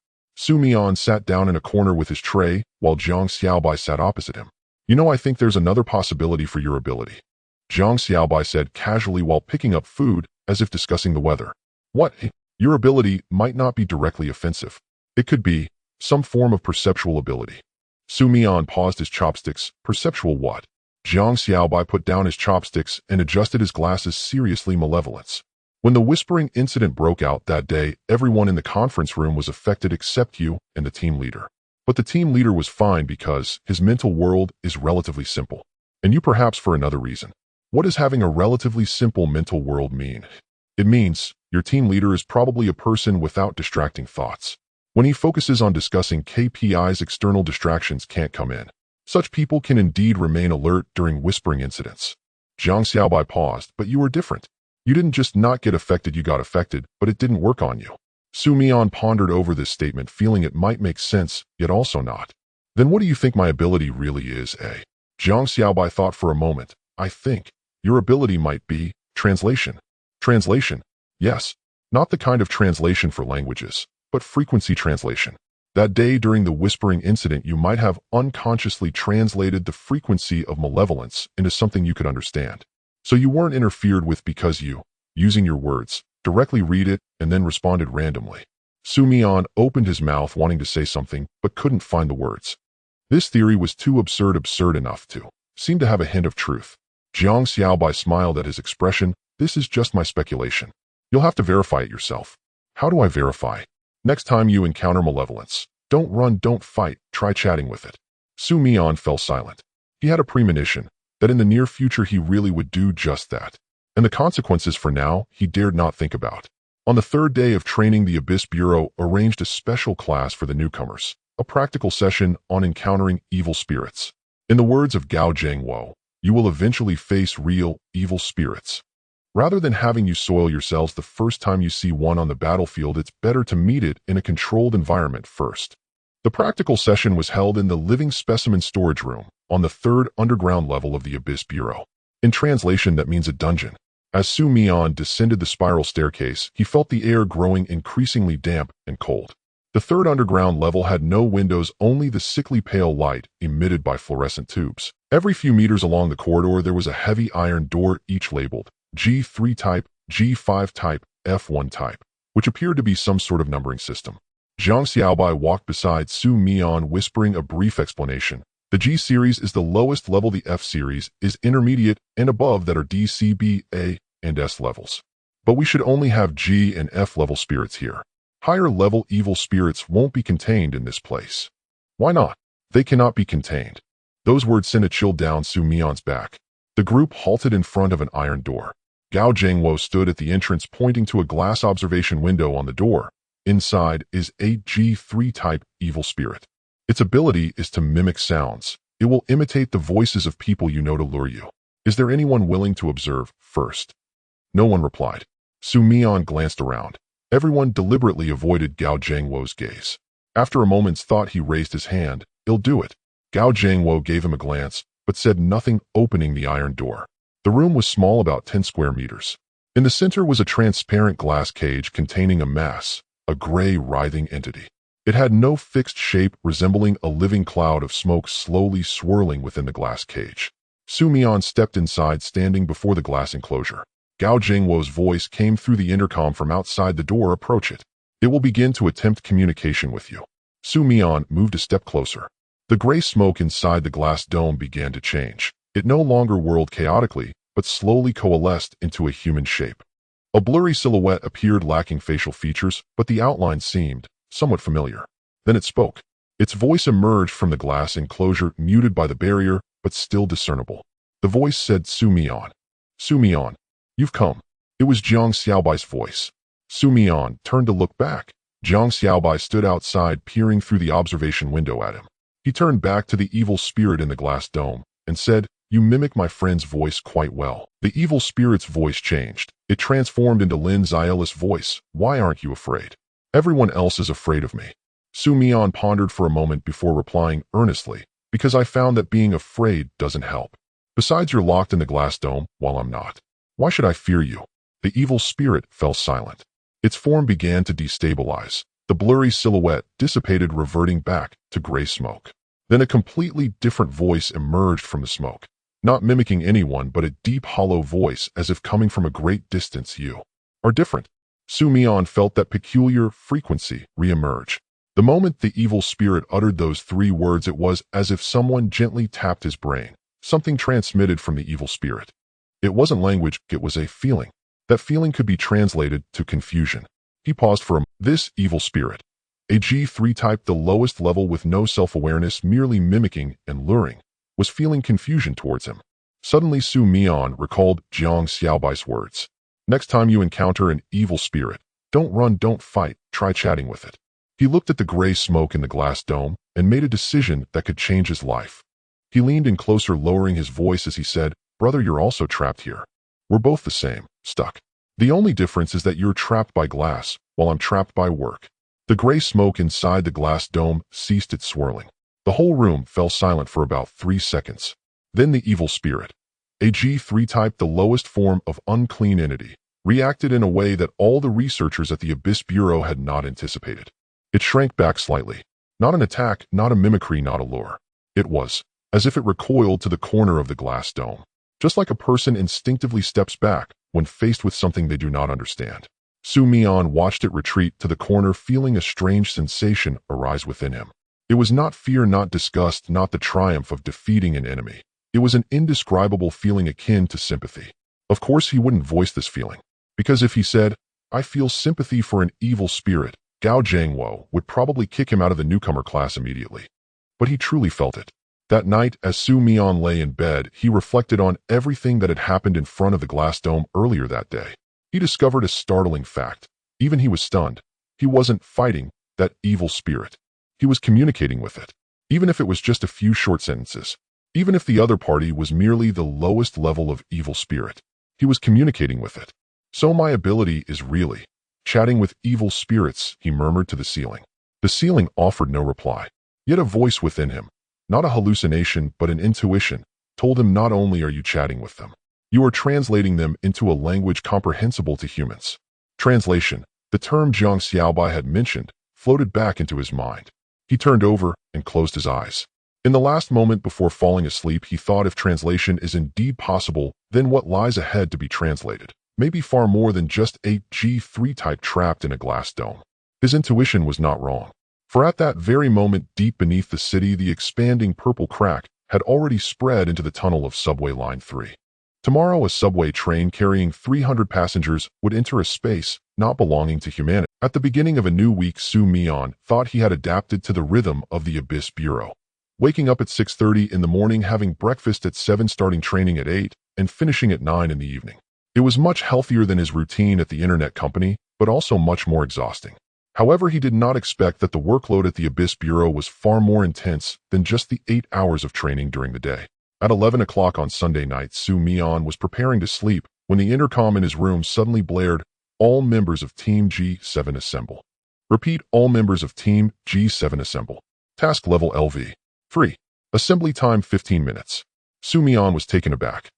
Mian sat down in a corner with his tray, while Jiang Xiaobai sat opposite him. "You know, I think there's another possibility for your ability," Jiang Xiaobai said casually while picking up food, as if discussing the weather. "What? Your ability might not be directly offensive. It could be some form of perceptual ability." Mian paused his chopsticks. "Perceptual what?" Jiang Xiaobai put down his chopsticks and adjusted his glasses. "Seriously, malevolence." When the whispering incident broke out that day, everyone in the conference room was affected except you and the team leader. But the team leader was fine because his mental world is relatively simple. And you perhaps for another reason. What does having a relatively simple mental world mean? It means your team leader is probably a person without distracting thoughts. When he focuses on discussing KPIs, external distractions can't come in. Such people can indeed remain alert during whispering incidents. Jiang Xiaobai paused. "But you were different. You didn't just not get affected, you got affected, but it didn't work on you." Mian pondered over this statement, feeling it might make sense, yet also not. "Then what do you think my ability really is, eh?" Jiang Xiaobai thought for a moment. "I think your ability might be translation." "Translation?" "Yes. Not the kind of translation for languages, but frequency translation. That day during the whispering incident, you might have unconsciously translated the frequency of malevolence into something you could understand. So you weren't interfered with because you, using your words, directly read it and then responded randomly." Mian opened his mouth wanting to say something, but couldn't find the words. This theory was too absurd enough to seem to have a hint of truth. Jiang Xiaobai smiled at his expression. "This is just my speculation. You'll have to verify it yourself." "How do I verify?" "Next time you encounter malevolence, don't run, don't fight, try chatting with it." Mian fell silent. He had a premonition that in the near future he really would do just that. And the consequences for now he dared not think about. On the third day of training, the Abyss Bureau arranged a special class for the newcomers, a practical session on encountering evil spirits. In the words of Gao Zhengwo, "You will eventually face real, evil spirits. Rather than having you soil yourselves the first time you see one on the battlefield, it's better to meet it in a controlled environment first." The practical session was held in the Living Specimen Storage Room, on the third underground level of the Abyss Bureau. In translation, that means a dungeon. As Mian descended the spiral staircase, he felt the air growing increasingly damp and cold. The third underground level had no windows, only the sickly pale light emitted by fluorescent tubes. Every few meters along the corridor there was a heavy iron door, each labeled G3 type, G5 type, F1 type, which appeared to be some sort of numbering system. Jiang Xiaobai walked beside Mian, whispering a brief explanation. The G series is the lowest level, the F series is intermediate, and above that are D, C, B, A, and S levels. But we should only have G and F level spirits here. Higher level evil spirits won't be contained in this place. Why not? They cannot be contained. Those words sent a chill down Mian's back. The group halted in front of an iron door. Gao Zhengwo stood at the entrance, pointing to a glass observation window on the door. Inside is a G3 type evil spirit. Its ability is to mimic sounds. It will imitate the voices of people you know to lure you. Is there anyone willing to observe first? No one replied. Mian glanced around. Everyone deliberately avoided Gao Zhengwo's gaze. After a moment's thought, he raised his hand. "I'll do it." Gao Zhengwo gave him a glance, but said nothing, opening the iron door. The room was small, about 10 square meters. In the center was a transparent glass cage containing a mass, a gray, writhing entity. It had no fixed shape, resembling a living cloud of smoke slowly swirling within the glass cage. Mian stepped inside, standing before the glass enclosure. Gao Zhengwo's voice came through the intercom from outside the door. "Approach it. It will begin to attempt communication with you." Mian moved a step closer. The gray smoke inside the glass dome began to change. It no longer whirled chaotically, but slowly coalesced into a human shape. A blurry silhouette appeared, lacking facial features, but the outline seemed somewhat familiar. Then it spoke. Its voice emerged from the glass enclosure, muted by the barrier, but still discernible. The voice said, Mian. Mian, you've come." It was Jiang Xiaobai's voice. Mian turned to look back. Jiang Xiaobai stood outside, peering through the observation window at him. He turned back to the evil spirit in the glass dome, and said, "You mimic my friend's voice quite well." The evil spirit's voice changed. It transformed into Lin Xiaola's voice. "Why aren't you afraid? Everyone else is afraid of me." Mian pondered for a moment before replying earnestly, "Because I found that being afraid doesn't help. Besides, you're locked in the glass dome while I'm not. Why should I fear you?" The evil spirit fell silent. Its form began to destabilize. The blurry silhouette dissipated, reverting back to gray smoke. Then a completely different voice emerged from the smoke, not mimicking anyone, but a deep, hollow voice as if coming from a great distance. "You are different." Mian felt that peculiar frequency re-emerge. The moment the evil spirit uttered those 3 words, it was as if someone gently tapped his brain. Something transmitted from the evil spirit. It wasn't language, it was a feeling. That feeling could be translated to confusion. He paused for a moment. This evil spirit, a G3 type, the lowest level with no self-awareness, merely mimicking and luring, was feeling confusion towards him. Suddenly Mian recalled Jiang Xiaobai's words. "Next time you encounter an evil spirit, don't run, don't fight, try chatting with it." He looked at the gray smoke in the glass dome and made a decision that could change his life. He leaned in closer, lowering his voice as he said, "Brother, you're also trapped here. We're both the same, stuck. The only difference is that you're trapped by glass, while I'm trapped by work." The gray smoke inside the glass dome ceased its swirling. The whole room fell silent for about 3 seconds. Then the evil spirit, a G3 type, the lowest form of unclean entity, reacted in a way that all the researchers at the Abyss Bureau had not anticipated. It shrank back slightly. Not an attack, not a mimicry, not a lure. It was as if it recoiled to the corner of the glass dome, just like a person instinctively steps back when faced with something they do not understand. Mian watched it retreat to the corner, feeling a strange sensation arise within him. It was not fear, not disgust, not the triumph of defeating an enemy. It was an indescribable feeling akin to sympathy. Of course, he wouldn't voice this feeling, because if he said, "I feel sympathy for an evil spirit," Gao Jiangwo would probably kick him out of the newcomer class immediately. But he truly felt it. That night, as Mian lay in bed, he reflected on everything that had happened in front of the glass dome earlier that day. He discovered a startling fact. Even he was stunned. He wasn't fighting that evil spirit. He was communicating with it. Even if it was just a few short sentences. Even if the other party was merely the lowest level of evil spirit. He was communicating with it. "So my ability is really chatting with evil spirits," he murmured to the ceiling. The ceiling offered no reply. Yet a voice within him, not a hallucination but an intuition, told him, "Not only are you chatting with them, you are translating them into a language comprehensible to humans." Translation, the term Jiang Xiaobai had mentioned, floated back into his mind. He turned over and closed his eyes. In the last moment before falling asleep, he thought, if translation is indeed possible, then what lies ahead to be translated may be far more than just a G3 type trapped in a glass dome. His intuition was not wrong. For at that very moment, deep beneath the city, the expanding purple crack had already spread into the tunnel of subway line 3. Tomorrow, a subway train carrying 300 passengers would enter a space not belonging to humanity. At the beginning of a new week, Mian thought he had adapted to the rhythm of the Abyss Bureau. Waking up at 6:30 in the morning, having breakfast at 7, starting training at 8, and finishing at 9 in the evening. It was much healthier than his routine at the internet company, but also much more exhausting. However, he did not expect that the workload at the Abyss Bureau was far more intense than just the 8 hours of training during the day. At 11 o'clock on Sunday night, Mian was preparing to sleep when the intercom in his room suddenly blared, "All members of Team G7 assemble." Repeat, "All members of Team G7 assemble." Task level LV 3. Assembly time 15 minutes. Mian was taken aback.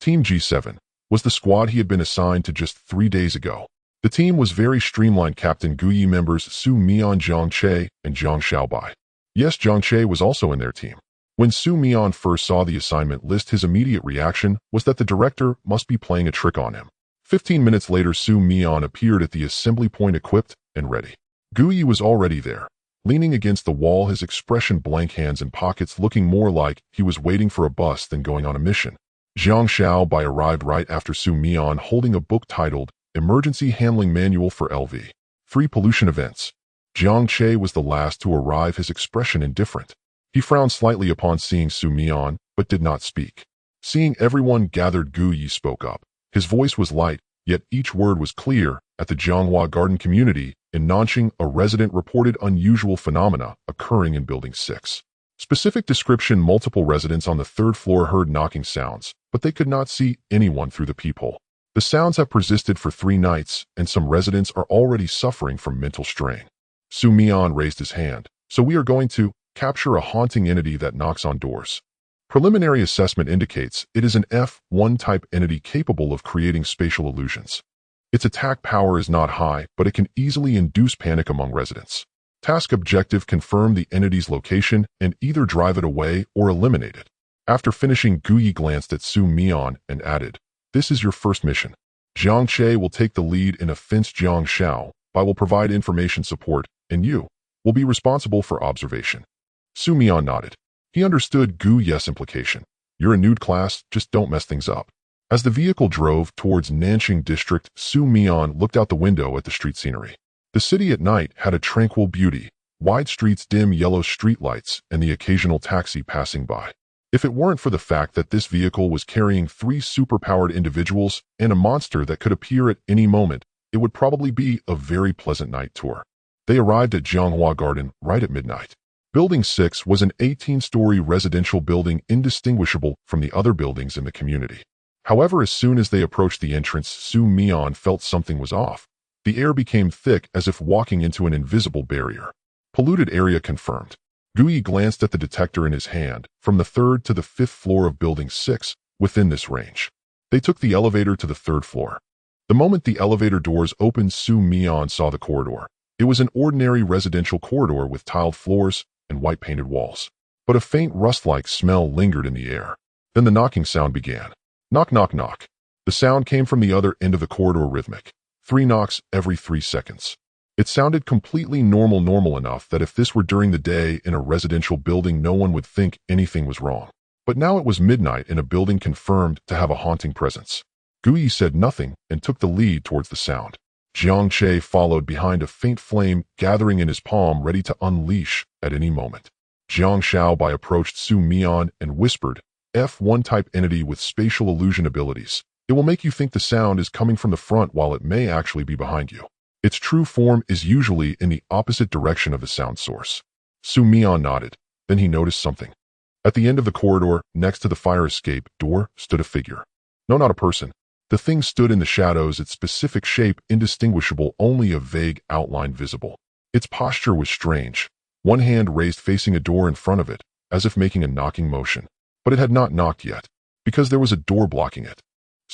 Team G7 was the squad he had been assigned to just 3 days ago. The team was very streamlined. Captain Guyi members Mian, Zhang Che, and Zhang Xiaobai. Yes, Zhang Che was also in their team. When Mian first saw the assignment list, his immediate reaction was that the director must be playing a trick on him. 15 minutes later, Mian appeared at the assembly point, equipped and ready. Guyi was already there, leaning against the wall, his expression blank, hands in pockets, looking more like he was waiting for a bus than going on a mission. Zhang Xiaobai arrived right after Mian, holding a book titled Emergency Handling Manual for LV 3 Pollution Events. Zhang Che was the last to arrive, his expression indifferent. He frowned slightly upon seeing Mian, but did not speak. Seeing everyone gathered, Guyi spoke up. His voice was light, yet each word was clear. At the Zhonghua Garden community in Nanjing, a resident reported unusual phenomena occurring in Building 6. Specific description: multiple residents on the third floor heard knocking sounds, but they could not see anyone through the peephole. The sounds have persisted for 3 nights, and some residents are already suffering from mental strain. Mian raised his hand. So we are going to capture a haunting entity that knocks on doors. Preliminary assessment indicates it is an F1 type entity capable of creating spatial illusions. Its attack power is not high, but it can easily induce panic among residents. Task objective: confirm the entity's location and either drive it away or eliminate it. After finishing, Guyi glanced at Mian and added, "This is your first mission. Jiang Che will take the lead in offense. Jiang Xiao will provide information support, and you will be responsible for observation." Mian nodded. He understood Guyi's implication. You're a nude class, just don't mess things up. As the vehicle drove towards Nanxing District, Mian looked out the window at the street scenery. The city at night had a tranquil beauty: wide streets, dim yellow streetlights, and the occasional taxi passing by. If it weren't for the fact that this vehicle was carrying 3 superpowered individuals and a monster that could appear at any moment, it would probably be a very pleasant night tour. They arrived at Jianghua Garden right at midnight. Building 6 was an 18-story residential building indistinguishable from the other buildings in the community. However, as soon as they approached the entrance, Mian felt something was off. The air became thick as if walking into an invisible barrier. Polluted area confirmed. Guyi glanced at the detector in his hand, from the 3rd to the 5th floor of Building 6, within this range. They took the elevator to the 3rd floor. The moment the elevator doors opened, Mian saw the corridor. It was an ordinary residential corridor with tiled floors and white-painted walls. But a faint rust-like smell lingered in the air. Then the knocking sound began. Knock, knock, knock. The sound came from the other end of the corridor, rhythmic. 3 knocks every 3 seconds. It sounded completely normal enough that if this were during the day in a residential building, no one would think anything was wrong. But now it was midnight in a building confirmed to have a haunting presence. Guyi said nothing and took the lead towards the sound. Jiang Che followed behind, a faint flame gathering in his palm, ready to unleash at any moment. Jiang Xiao approached Mian and whispered, F1 type entity with spatial illusion abilities. It will make you think the sound is coming from the front while it may actually be behind you. Its true form is usually in the opposite direction of the sound source. Mian nodded. Then he noticed something. At the end of the corridor, next to the fire escape door, stood a figure. No, not a person. The thing stood in the shadows, its specific shape indistinguishable, only a vague outline visible. Its posture was strange. One hand raised facing a door in front of it, as if making a knocking motion. But it had not knocked yet, because there was a door blocking it.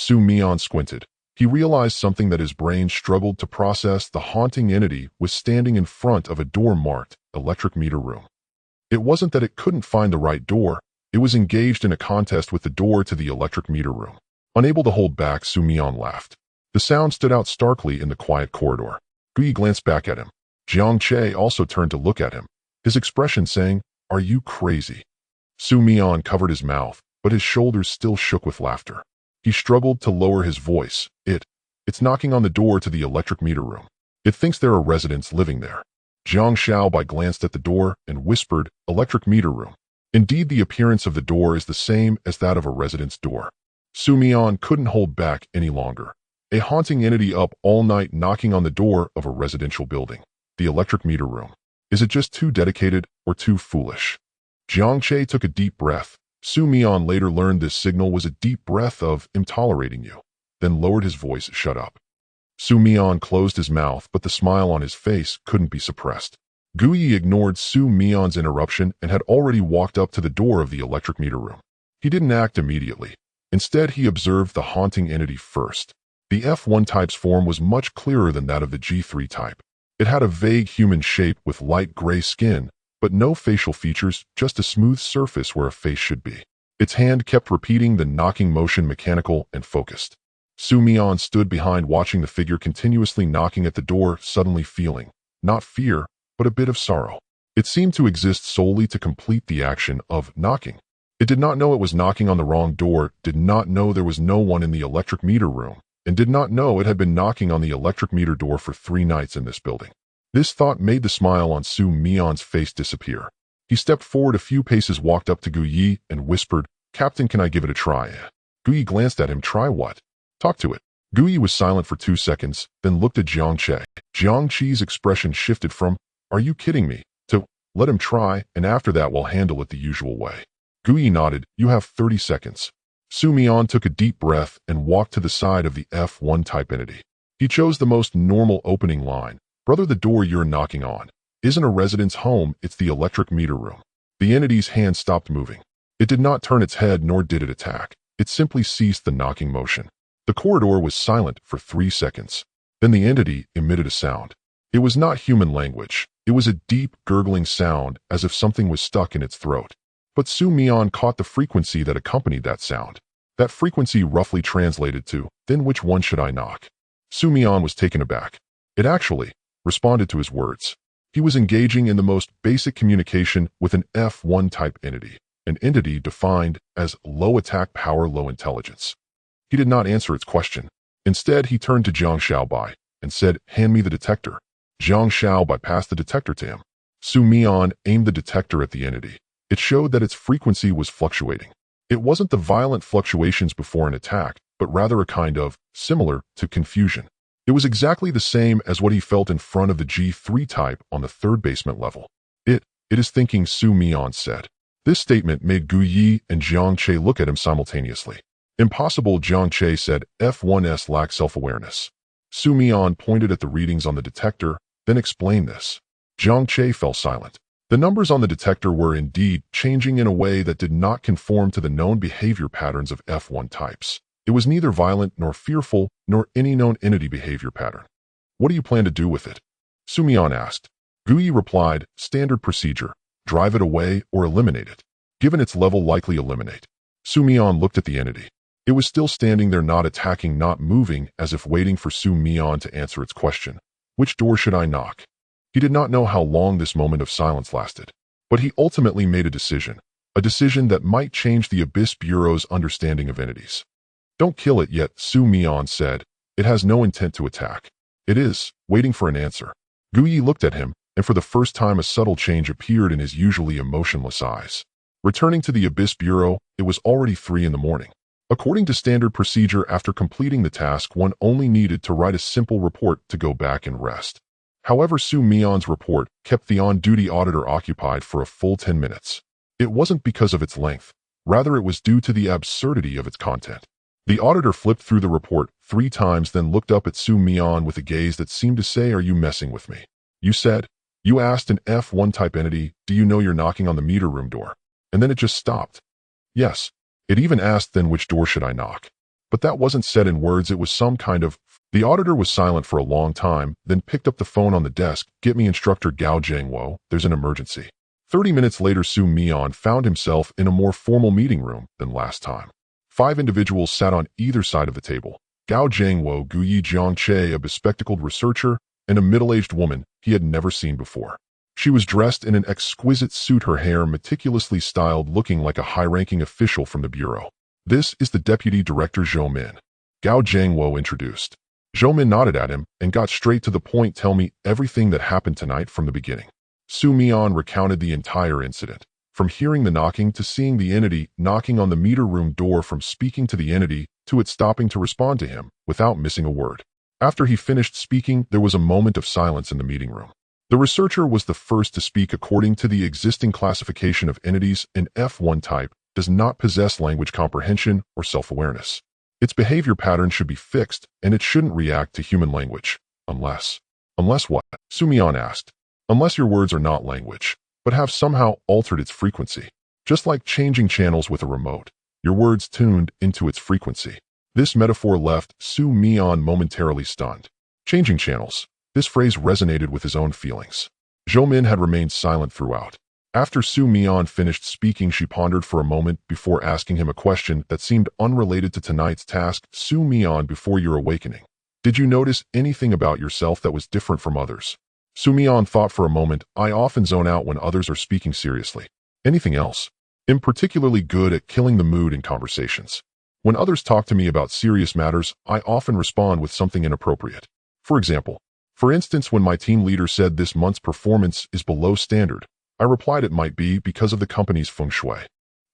Mian squinted. He realized something that his brain struggled to process. The haunting entity was standing in front of a door marked electric meter room. It wasn't that it couldn't find the right door. It was engaged in a contest with the door to the electric meter room. Unable to hold back, Mian laughed. The sound stood out starkly in the quiet corridor. Guyi glanced back at him. Jiang Che also turned to look at him, his expression saying, "Are you crazy?" Mian covered his mouth, but his shoulders still shook with laughter. He struggled to lower his voice. It's knocking on the door to the electric meter room. It thinks there are residents living there. Jiang Xiao glanced at the door and whispered, "Electric meter room." Indeed, the appearance of the door is the same as that of a resident's door. Mian couldn't hold back any longer. A haunting entity up all night knocking on the door of a residential building. The electric meter room. Is it just too dedicated or too foolish? Jiang Che took a deep breath. Mian later learned this signal was a deep breath of "I'm tolerating you," then lowered his voice, "Shut up." Mian closed his mouth, but the smile on his face couldn't be suppressed. Guyi ignored Mian's interruption and had already walked up to the door of the electric meter room. He didn't act immediately. Instead, he observed the haunting entity first. The F1 type's form was much clearer than that of the G3 type. It had a vague human shape with light gray skin, but no facial features, just a smooth surface where a face should be. Its hand kept repeating the knocking motion, mechanical and focused. Mian stood behind, watching the figure continuously knocking at the door, suddenly feeling, not fear, but a bit of sorrow. It seemed to exist solely to complete the action of knocking. It did not know it was knocking on the wrong door, did not know there was no one in the electric meter room, and did not know it had been knocking on the electric meter door for 3 nights in this building. This thought made the smile on Mian's face disappear. He stepped forward a few paces, walked up to Guyi, and whispered, "Captain, can I give it a try?" Guyi glanced at him. "Try what?" "Talk to it." Guyi was silent for 2 seconds, then looked at Jiang Che. Jiang Chi's expression shifted from, "Are you kidding me?" to, Let him try, and after that we'll handle it the usual way. Guyi nodded. You have 30 seconds. Mian took a deep breath and walked to the side of the F1 type entity. He chose the most normal opening line. Brother, the door you're knocking on isn't a resident's home, it's the electric meter room. The entity's hand stopped moving. It did not turn its head nor did it attack. It simply ceased the knocking motion. The corridor was silent for 3 seconds. Then the entity emitted a sound. It was not human language. It was a deep, gurgling sound as if something was stuck in its throat. But Mian caught the frequency that accompanied that sound. That frequency roughly translated to, then which one should I knock? Mian was taken aback. It actually responded to his words. He was engaging in the most basic communication with an F1 type entity, an entity defined as low attack power, low intelligence. He did not answer its question. Instead, he turned to Jiang Xiaobai and said, hand me the detector. Jiang Xiaobai passed the detector to him. Mian aimed the detector at the entity. It showed that its frequency was fluctuating. It wasn't the violent fluctuations before an attack, but rather a kind of, similar to confusion. It was exactly the same as what he felt in front of the G3 type on the third basement level. It is thinking, Mian said. This statement made Guyi and Jiang Che look at him simultaneously. Impossible, Jiang Che said, F1S lack self-awareness. Mian pointed at the readings on the detector, then explained this. Jiang Che fell silent. The numbers on the detector were indeed changing in a way that did not conform to the known behavior patterns of F1 types. It was neither violent nor fearful nor any known entity behavior pattern. What do you plan to do with it? Mian asked. Guyi replied, standard procedure. Drive it away or eliminate it. Given its level, likely eliminate. Mian looked at the entity. It was still standing there, not attacking, not moving, as if waiting for Mian to answer its question. Which door should I knock? He did not know how long this moment of silence lasted, but he ultimately made a decision that might change the Abyss Bureau's understanding of entities. Don't kill it yet, Mian said. It has no intent to attack. It is waiting for an answer. Guyi looked at him, and for the first time a subtle change appeared in his usually emotionless eyes. Returning to the Abyss Bureau, it was already 3 a.m. According to standard procedure, after completing the task, one only needed to write a simple report to go back and rest. However, Mian's report kept the on-duty auditor occupied for a full 10 minutes. It wasn't because of its length. Rather, it was due to the absurdity of its content. The auditor flipped through the report 3 times, then looked up at Mian with a gaze that seemed to say, are you messing with me? You said, you asked an F1 type entity, do you know you're knocking on the meter room door? And then it just stopped. Yes. It even asked, then which door should I knock? But that wasn't said in words, it was some kind of... The auditor was silent for a long time, then picked up the phone on the desk. Get me Instructor Gao Jiangwo, there's an emergency. 30 minutes later, Mian found himself in a more formal meeting room than last time. 5 individuals sat on either side of the table. Gao Jiangwo, Guyi Jiang Che, a bespectacled researcher, and a middle-aged woman he had never seen before. She was dressed in an exquisite suit, her hair meticulously styled, looking like a high-ranking official from the bureau. This is the Deputy Director Zhou Min. Gao Jiangwo introduced. Zhou Min nodded at him and got straight to the point. Tell me everything that happened tonight from the beginning. Mian recounted the entire incident, from hearing the knocking to seeing the entity knocking on the meter room door, from speaking to the entity to it stopping to respond to him without missing a word. After he finished speaking, there was a moment of silence in the meeting room. The researcher was the first to speak. According to the existing classification of entities, an F1 type does not possess language comprehension or self-awareness. Its behavior pattern should be fixed, and it shouldn't react to human language. Unless what? Mian asked. Unless your words are not language, but have somehow altered its frequency. Just like changing channels with a remote, your words tuned into its frequency. This metaphor left Mian momentarily stunned. Changing channels. This phrase resonated with his own feelings. Zhou Min had remained silent throughout. After Mian finished speaking, she pondered for a moment before asking him a question that seemed unrelated to tonight's task. Mian, before your awakening, did you notice anything about yourself that was different from others? Mian thought for a moment. I often zone out when others are speaking seriously. Anything else? I'm particularly good at killing the mood in conversations. When others talk to me about serious matters, I often respond with something inappropriate. For instance, when my team leader said this month's performance is below standard, I replied it might be because of the company's feng shui.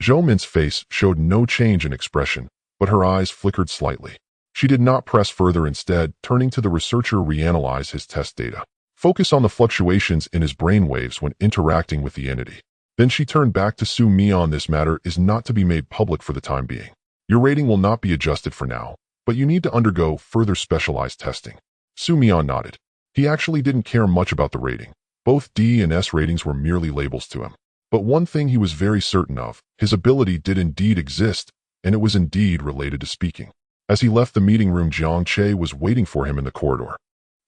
Zhou Min's face showed no change in expression, but her eyes flickered slightly. She did not press further, instead turning to the researcher reanalyze his test data. Focus on the fluctuations in his brainwaves when interacting with the entity. Then she turned back to Su Mian. This matter is not to be made public for the time being. Your rating will not be adjusted for now, but you need to undergo further specialized testing. Su Mian nodded. He actually didn't care much about the rating. Both D and S ratings were merely labels to him. But one thing he was very certain of, his ability did indeed exist, and it was indeed related to speaking. As he left the meeting room, Jiang Che was waiting for him in the corridor.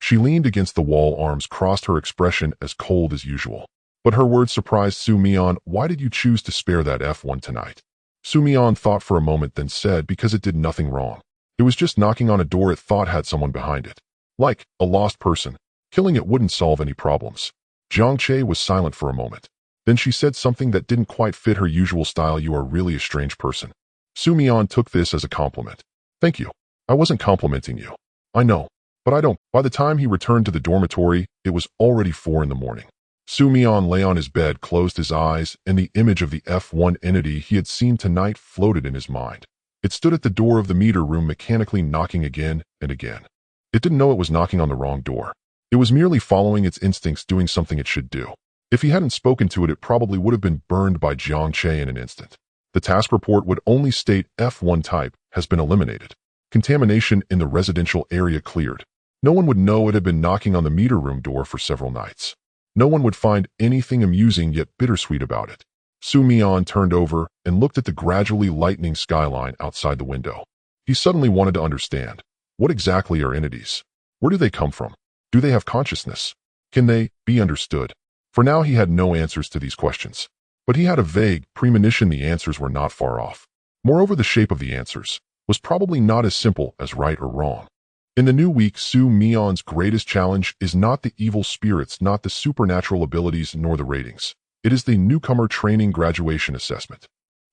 She leaned against the wall, arms crossed, her expression as cold as usual. But her words surprised Su Mian. Why did you choose to spare that F1 tonight? Su Mian thought for a moment, then said, because it did nothing wrong. It was just knocking on a door it thought had someone behind it. Like a lost person. Killing it wouldn't solve any problems. Jiang Che was silent for a moment. Then she said something that didn't quite fit her usual style. You are really a strange person. Su Mian took this as a compliment. Thank you. I wasn't complimenting you. I know. But I don't. By the time he returned to the dormitory, it was already 4 in the morning. Su Mian lay on his bed, closed his eyes, and the image of the F1 entity he had seen tonight floated in his mind. It stood at the door of the meter room, mechanically knocking again and again. It didn't know it was knocking on the wrong door. It was merely following its instincts, doing something it should do. If he hadn't spoken to it, it probably would have been burned by Jiang Che in an instant. The task report would only state F1 type has been eliminated. Contamination in the residential area cleared. No one would know it had been knocking on the meter room door for several nights. No one would find anything amusing yet bittersweet about it. Su Mian turned over and looked at the gradually lightening skyline outside the window. He suddenly wanted to understand. What exactly are entities? Where do they come from? Do they have consciousness? Can they be understood? For now, he had no answers to these questions. But he had a vague premonition the answers were not far off. Moreover, the shape of the answers was probably not as simple as right or wrong. In the new week, Su Mian's greatest challenge is not the evil spirits, not the supernatural abilities, nor the ratings. It is the newcomer training graduation assessment.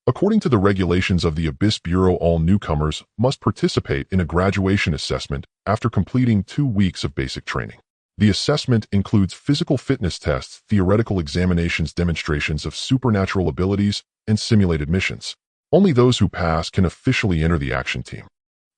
According to the regulations of the Abyss Bureau, all newcomers must participate in a graduation assessment after completing 2 weeks of basic training. The assessment includes physical fitness tests, theoretical examinations, demonstrations of supernatural abilities, and simulated missions. Only those who pass can officially enter the action team.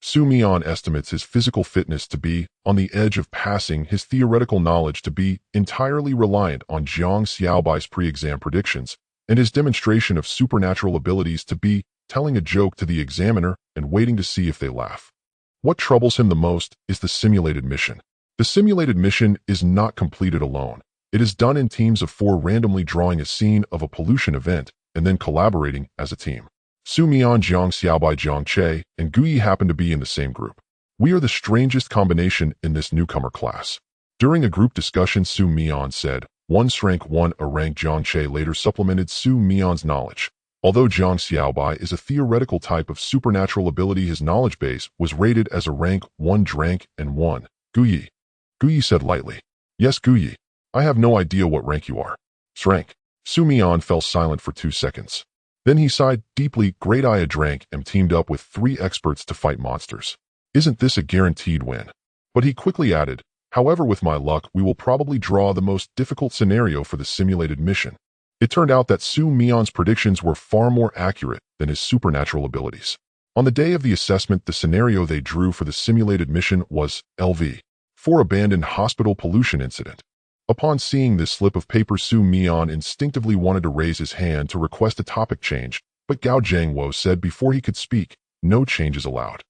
Su Mian estimates his physical fitness to be on the edge of passing, his theoretical knowledge to be entirely reliant on Jiang Xiaobai's pre-exam predictions, and his demonstration of supernatural abilities to be telling a joke to the examiner and waiting to see if they laugh. What troubles him the most is the simulated mission. The simulated mission is not completed alone. It is done in teams of 4, randomly drawing a scene of a pollution event and then collaborating as a team. Su Mian, Jiang Xiaobai, Jiang Che, and Guyi happen to be in the same group. We are the strangest combination in this newcomer class. During a group discussion, Su Mian said, 1 rank 1 a rank. Jiang Che later supplemented Su Mian's knowledge. Although Jiang Xiaobai is a theoretical type of supernatural ability, his knowledge base was rated as a rank 1 drank and 1. Guyi. Guyi said lightly. Yes, Guyi. I have no idea what rank you are. Rank. Su Mian fell silent for 2 seconds. Then he sighed deeply. Great, I drank and teamed up with 3 experts to fight monsters. Isn't this a guaranteed win? But he quickly added, however, with my luck, we will probably draw the most difficult scenario for the simulated mission. It turned out that Su Mian's predictions were far more accurate than his supernatural abilities. On the day of the assessment, the scenario they drew for the simulated mission was LV. 4 abandoned hospital pollution incident. Upon seeing this slip of paper, Su Mian instinctively wanted to raise his hand to request a topic change, but Gao Jiangwo said before he could speak, no changes allowed.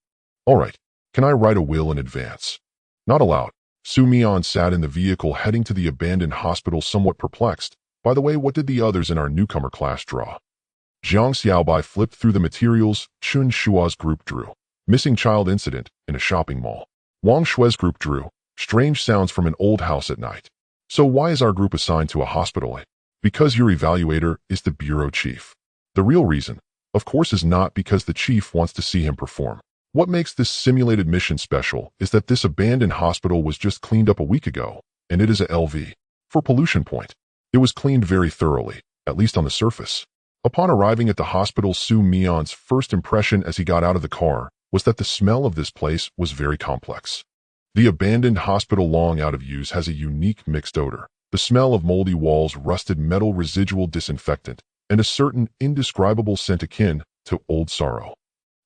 All right, can I write a will in advance? Not allowed. Su Mian sat in the vehicle heading to the abandoned hospital, somewhat perplexed. By the way, what did the others in our newcomer class draw? Jiang Xiaobai flipped through the materials. Chun Shua's group drew missing child incident in a shopping mall. Wang Shui's group drew strange sounds from an old house at night. So why is our group assigned to a hospital? Because your evaluator is the bureau chief. The real reason, of course, is not because the chief wants to see him perform. What makes this simulated mission special is that this abandoned hospital was just cleaned up a week ago, and it is a LV. For pollution point. It was cleaned very thoroughly, at least on the surface. Upon arriving at the hospital, Su Mian's first impression as he got out of the car was that the smell of this place was very complex. The abandoned hospital, long out of use, has a unique mixed odor. The smell of moldy walls, rusted metal, residual disinfectant, and a certain indescribable scent akin to old sorrow.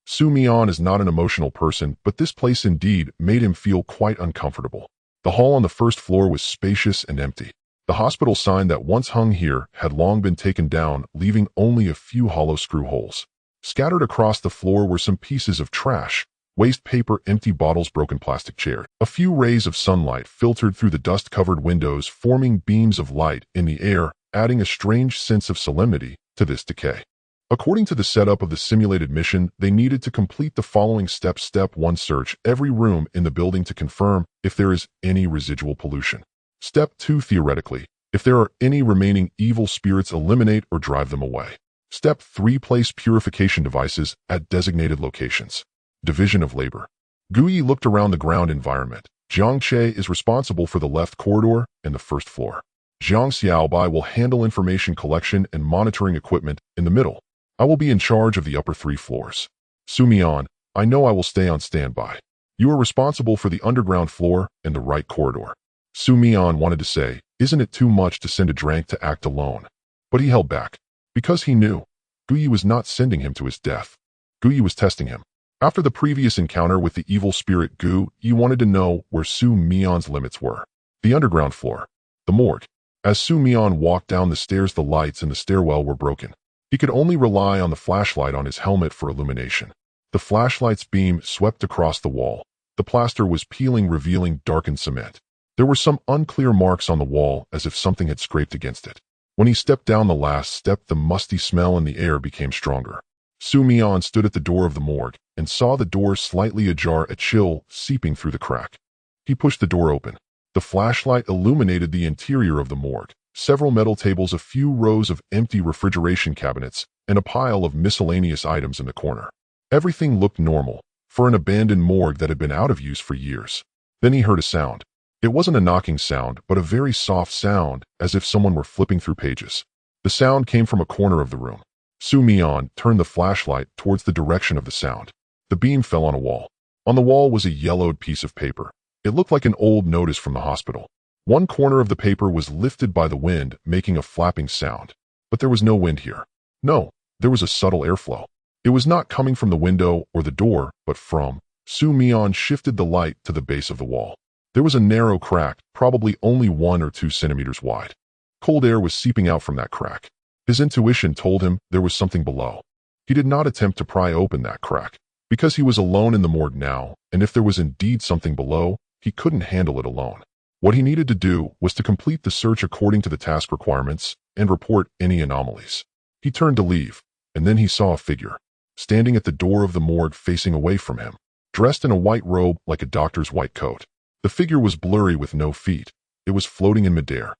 Su Mian is not an emotional person, but this place indeed made him feel quite uncomfortable. The hall on the first floor was spacious and empty. The hospital sign that once hung here had long been taken down, leaving only a few hollow screw holes. Scattered across the floor were some pieces of trash, waste paper, empty bottles, broken plastic chairs. A few rays of sunlight filtered through the dust-covered windows, forming beams of light in the air, adding a strange sense of solemnity to this decay. According to the setup of the simulated mission, they needed to complete the following steps. Step 1. Search every room in the building to confirm if there is any residual pollution. Step 2. Theoretically, if there are any remaining evil spirits, eliminate or drive them away. Step 3. Place purification devices at designated locations. Division of labor. Guyi looked around the ground environment. Jiang Che is responsible for the left corridor and the first floor. Jiang Xiaobai will handle information collection and monitoring equipment in the middle. I will be in charge of the upper 3 floors. Su Mian, I know I will stay on standby. You are responsible for the underground floor and the right corridor. Su Mian wanted to say, isn't it too much to send a drank to act alone? But he held back. Because he knew, Guyi was not sending him to his death. Guyi was testing him. After the previous encounter with the evil spirit Gu, he wanted to know where Su Mian's limits were. The underground floor. The morgue. As Su Mian walked down the stairs, the lights in the stairwell were broken. He could only rely on the flashlight on his helmet for illumination. The flashlight's beam swept across the wall. The plaster was peeling, revealing darkened cement. There were some unclear marks on the wall, as if something had scraped against it. When he stepped down the last step, the musty smell in the air became stronger. Su Mian stood at the door of the morgue and saw the door slightly ajar, a chill seeping through the crack. He pushed the door open. The flashlight illuminated the interior of the morgue. Several metal tables, a few rows of empty refrigeration cabinets, and a pile of miscellaneous items in the corner. Everything looked normal for an abandoned morgue that had been out of use for years. Then he heard a sound. It wasn't a knocking sound, but a very soft sound, as if someone were flipping through pages. The sound came from a corner of the room. Su Mian turned the flashlight towards the direction of the sound. The beam fell on a wall. On the wall was a yellowed piece of paper. It looked like an old notice from the hospital. One corner of the paper was lifted by the wind, making a flapping sound. But there was no wind here. No, there was a subtle airflow. It was not coming from the window or the door, but from. Su Mian shifted the light to the base of the wall. There was a narrow crack, probably only 1 or 2 centimeters wide. Cold air was seeping out from that crack. His intuition told him there was something below. He did not attempt to pry open that crack, because he was alone in the morgue now, and if there was indeed something below, he couldn't handle it alone. What he needed to do was to complete the search according to the task requirements and report any anomalies. He turned to leave, and then he saw a figure, standing at the door of the morgue facing away from him, dressed in a white robe like a doctor's white coat. The figure was blurry with no feet. It was floating in midair.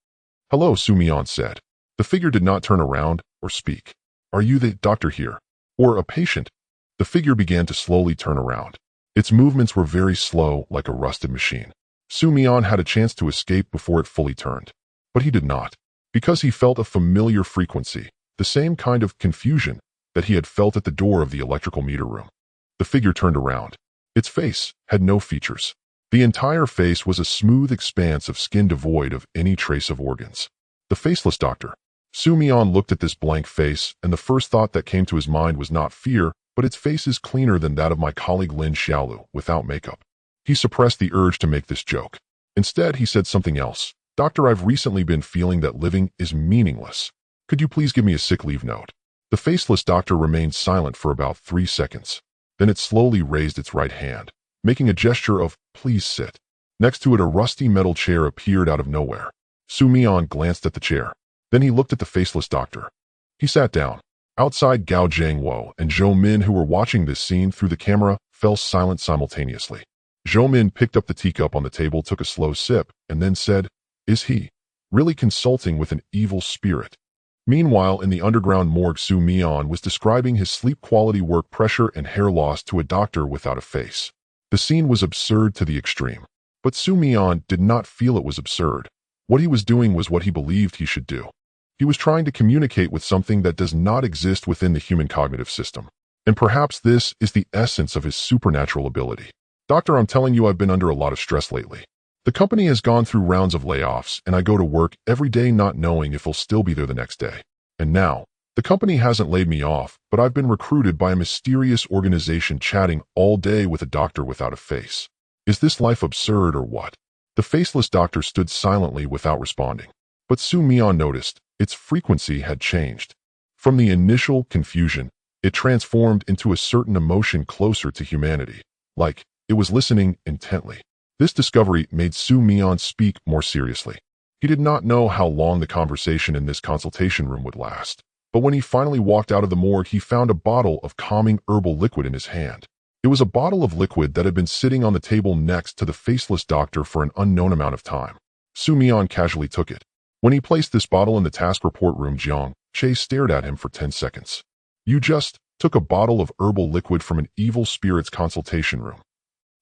Hello, Su Mian said. The figure did not turn around or speak. Are you the doctor here? Or a patient? The figure began to slowly turn around. Its movements were very slow, like a rusted machine. Su Mian had a chance to escape before it fully turned. But he did not, because he felt a familiar frequency, the same kind of confusion that he had felt at the door of the electrical meter room. The figure turned around. Its face had no features. The entire face was a smooth expanse of skin devoid of any trace of organs. The faceless doctor. Su Mian looked at this blank face, and the first thought that came to his mind was not fear, but its face is cleaner than that of my colleague Lin Xiaolu, without makeup. He suppressed the urge to make this joke. Instead, he said something else. Doctor, I've recently been feeling that living is meaningless. Could you please give me a sick leave note? The faceless doctor remained silent for about 3 seconds. Then it slowly raised its right hand, making a gesture of, please sit. Next to it, a rusty metal chair appeared out of nowhere. Su Mian glanced at the chair. Then he looked at the faceless doctor. He sat down. Outside, Gao Jiangwo and Zhou Min, who were watching this scene through the camera, fell silent simultaneously. Zhou Min picked up the teacup on the table, took a slow sip, and then said, is he really consulting with an evil spirit? Meanwhile, in the underground morgue, Su Mian was describing his sleep quality, work pressure, and hair loss to a doctor without a face. The scene was absurd to the extreme. But Su Mian did not feel it was absurd. What he was doing was what he believed he should do. He was trying to communicate with something that does not exist within the human cognitive system. And perhaps this is the essence of his supernatural ability. Doctor, I'm telling you, I've been under a lot of stress lately. The company has gone through rounds of layoffs, and I go to work every day not knowing if I'll still be there the next day. And now, the company hasn't laid me off, but I've been recruited by a mysterious organization, chatting all day with a doctor without a face. Is this life absurd or what? The faceless doctor stood silently without responding. But Su Mian noticed its frequency had changed. From the initial confusion, it transformed into a certain emotion closer to humanity, like it was listening intently. This discovery made Su Mian speak more seriously. He did not know how long the conversation in this consultation room would last, but when he finally walked out of the morgue, he found a bottle of calming herbal liquid in his hand. It was a bottle of liquid that had been sitting on the table next to the faceless doctor for an unknown amount of time. Su Mian casually took it. When he placed this bottle in the task report room, Jiang Che stared at him for 10 seconds. You just took a bottle of herbal liquid from an evil spirit's consultation room.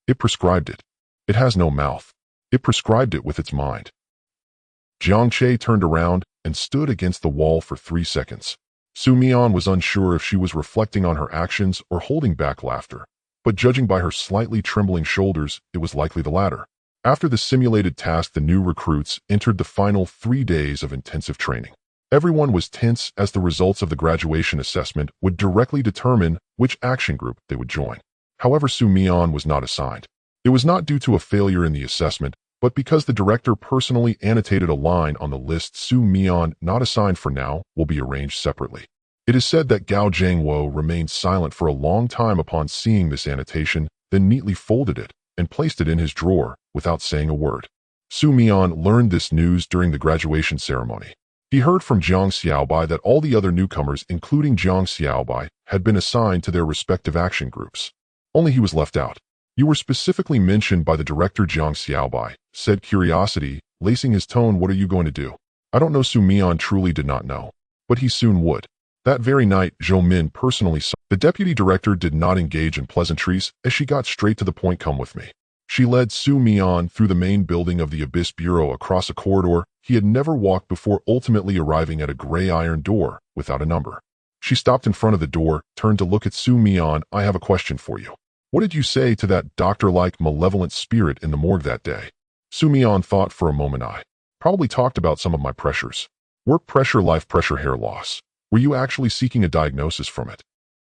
It prescribed it. It has no mouth. It prescribed it with its mind. Jiang Che turned around and stood against the wall for 3 seconds. Su Mian was unsure if she was reflecting on her actions or holding back laughter, but judging by her slightly trembling shoulders, it was likely the latter. After the simulated task, the new recruits entered the final 3 days of intensive training. Everyone was tense as the results of the graduation assessment would directly determine which action group they would join. However, Su Mian was not assigned. It was not due to a failure in the assessment, but because the director personally annotated a line on the list. Su Mian, not assigned for now, will be arranged separately. It is said that Gao Zhangwo remained silent for a long time upon seeing this annotation, then neatly folded it and placed it in his drawer without saying a word. Su Mian learned this news during the graduation ceremony. He heard from Jiang Xiaobai that all the other newcomers, including Jiang Xiaobai, had been assigned to their respective action groups. Only he was left out. You were specifically mentioned by the director, Jiang Xiaobai, said curiosity, lacing his tone. What are you going to do? I don't know. Su Mian truly did not know, but he soon would. That very night, Zhou Min personally saw. The deputy director did not engage in pleasantries, as she got straight to the point. Come with me. She led Su Mian through the main building of the Abyss Bureau across a corridor he had never walked before, ultimately arriving at a gray iron door without a number. She stopped in front of the door, turned to look at Su Mian. I have a question for you. What did you say to that doctor-like malevolent spirit in the morgue that day? Su Mian thought for a moment. I probably talked about some of my pressures. Work pressure, life pressure, hair loss. Were you actually seeking a diagnosis from it?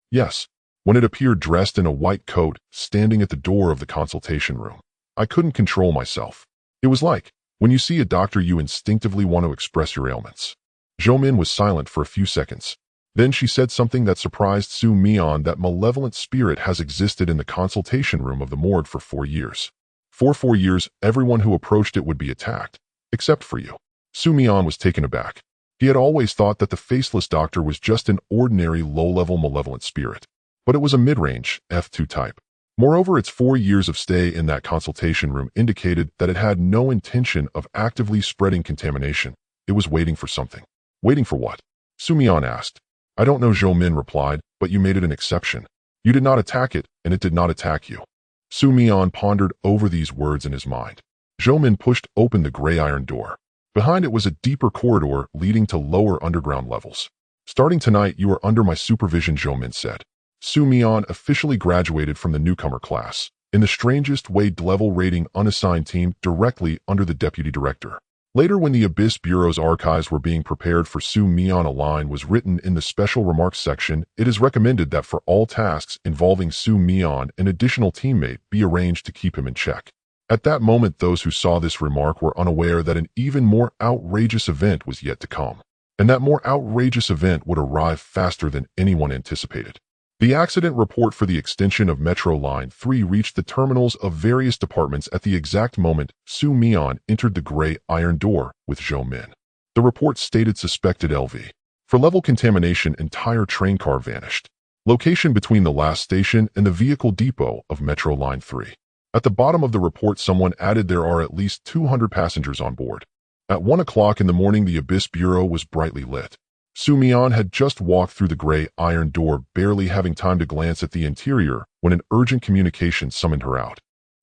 Yes. When it appeared dressed in a white coat, standing at the door of the consultation room, I couldn't control myself. It was like, when you see a doctor, you instinctively want to express your ailments. Zhou Min was silent for a few seconds. Then she said something that surprised Su Mian. That malevolent spirit has existed in the consultation room of the morgue for 4 years. For 4 years, everyone who approached it would be attacked, except for you. Su Mian was taken aback. He had always thought that the faceless doctor was just an ordinary low-level malevolent spirit, but it was a mid-range, F2 type. Moreover, its 4 years of stay in that consultation room indicated that it had no intention of actively spreading contamination. It was waiting for something. Waiting for what? Su Mian asked. I don't know, Zhou Min replied, but you made it an exception. You did not attack it, and it did not attack you. Su Mian pondered over these words in his mind. Zhou Min pushed open the gray iron door. Behind it was a deeper corridor leading to lower underground levels. Starting tonight, you are under my supervision, Zhou Min said. Su Mian officially graduated from the newcomer class, in the strangest way, level rating unassigned team, directly under the deputy director. Later, when the Abyss Bureau's archives were being prepared for Su Mian, a line was written in the special remarks section. It is recommended that for all tasks involving Su Mian, an additional teammate be arranged to keep him in check. At that moment, those who saw this remark were unaware that an even more outrageous event was yet to come, and that more outrageous event would arrive faster than anyone anticipated. The accident report for the extension of Metro Line 3 reached the terminals of various departments at the exact moment Su Mian entered the gray iron door with Zhou Min. The report stated suspected LV. For level contamination, entire train car vanished. Location between the last station and the vehicle depot of Metro Line 3. At the bottom of the report, someone added there are at least 200 passengers on board. At 1 o'clock in the morning, the Abyss Bureau was brightly lit. Su Mian had just walked through the gray iron door, barely having time to glance at the interior, when an urgent communication summoned her out.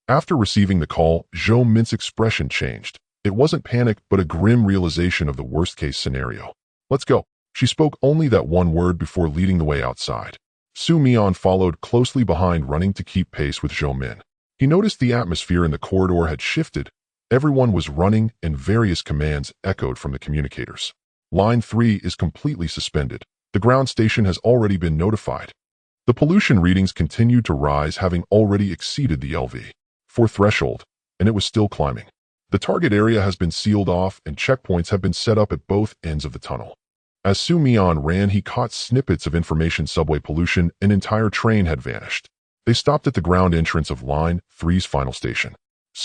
After receiving the call, Zhou Min's expression changed. It wasn't panic, but a grim realization of the worst-case scenario. Let's go. She spoke only that one word before leading the way outside. Su Mian followed closely behind, running to keep pace with Zhou Min. He noticed the atmosphere in the corridor had shifted. Everyone was running, and various commands echoed from the communicators. Line 3 is completely suspended. The ground station has already been notified. The pollution readings continued to rise, having already exceeded the LV4 threshold, and it was still climbing. The target area has been sealed off and checkpoints have been set up at both ends of the tunnel. As Mian ran, he caught snippets of information. Subway pollution, an entire train had vanished. They stopped at the ground entrance of Line 3's final station.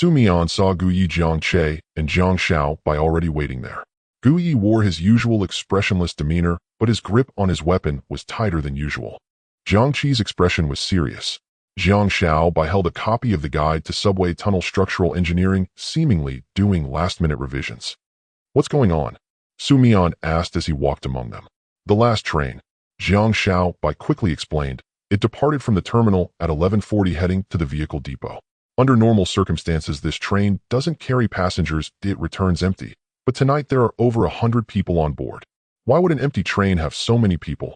Mian saw Guyi Jiangche and Jiang Xiao by already waiting there. Guyi wore his usual expressionless demeanor, but his grip on his weapon was tighter than usual. Jiang Qi's expression was serious. Jiang Xiao by held a copy of the guide to subway tunnel structural engineering, seemingly doing last-minute revisions. "What's going on?" Mian asked as he walked among them. "The last train," Jiang Xiao by quickly explained. "It departed from the terminal at 11:40 heading to the vehicle depot. Under normal circumstances, this train doesn't carry passengers, it returns empty. But tonight there are over 100 people on board. Why would an empty train have so many people?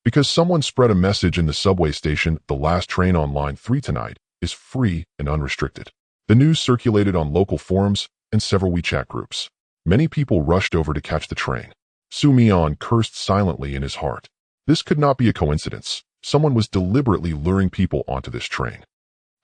Because someone spread a message in the subway station, the last train on Line 3 tonight is free and unrestricted. The news circulated on local forums and several WeChat groups. Many people rushed over to catch the train." Mian cursed silently in his heart. This could not be a coincidence. Someone was deliberately luring people onto this train.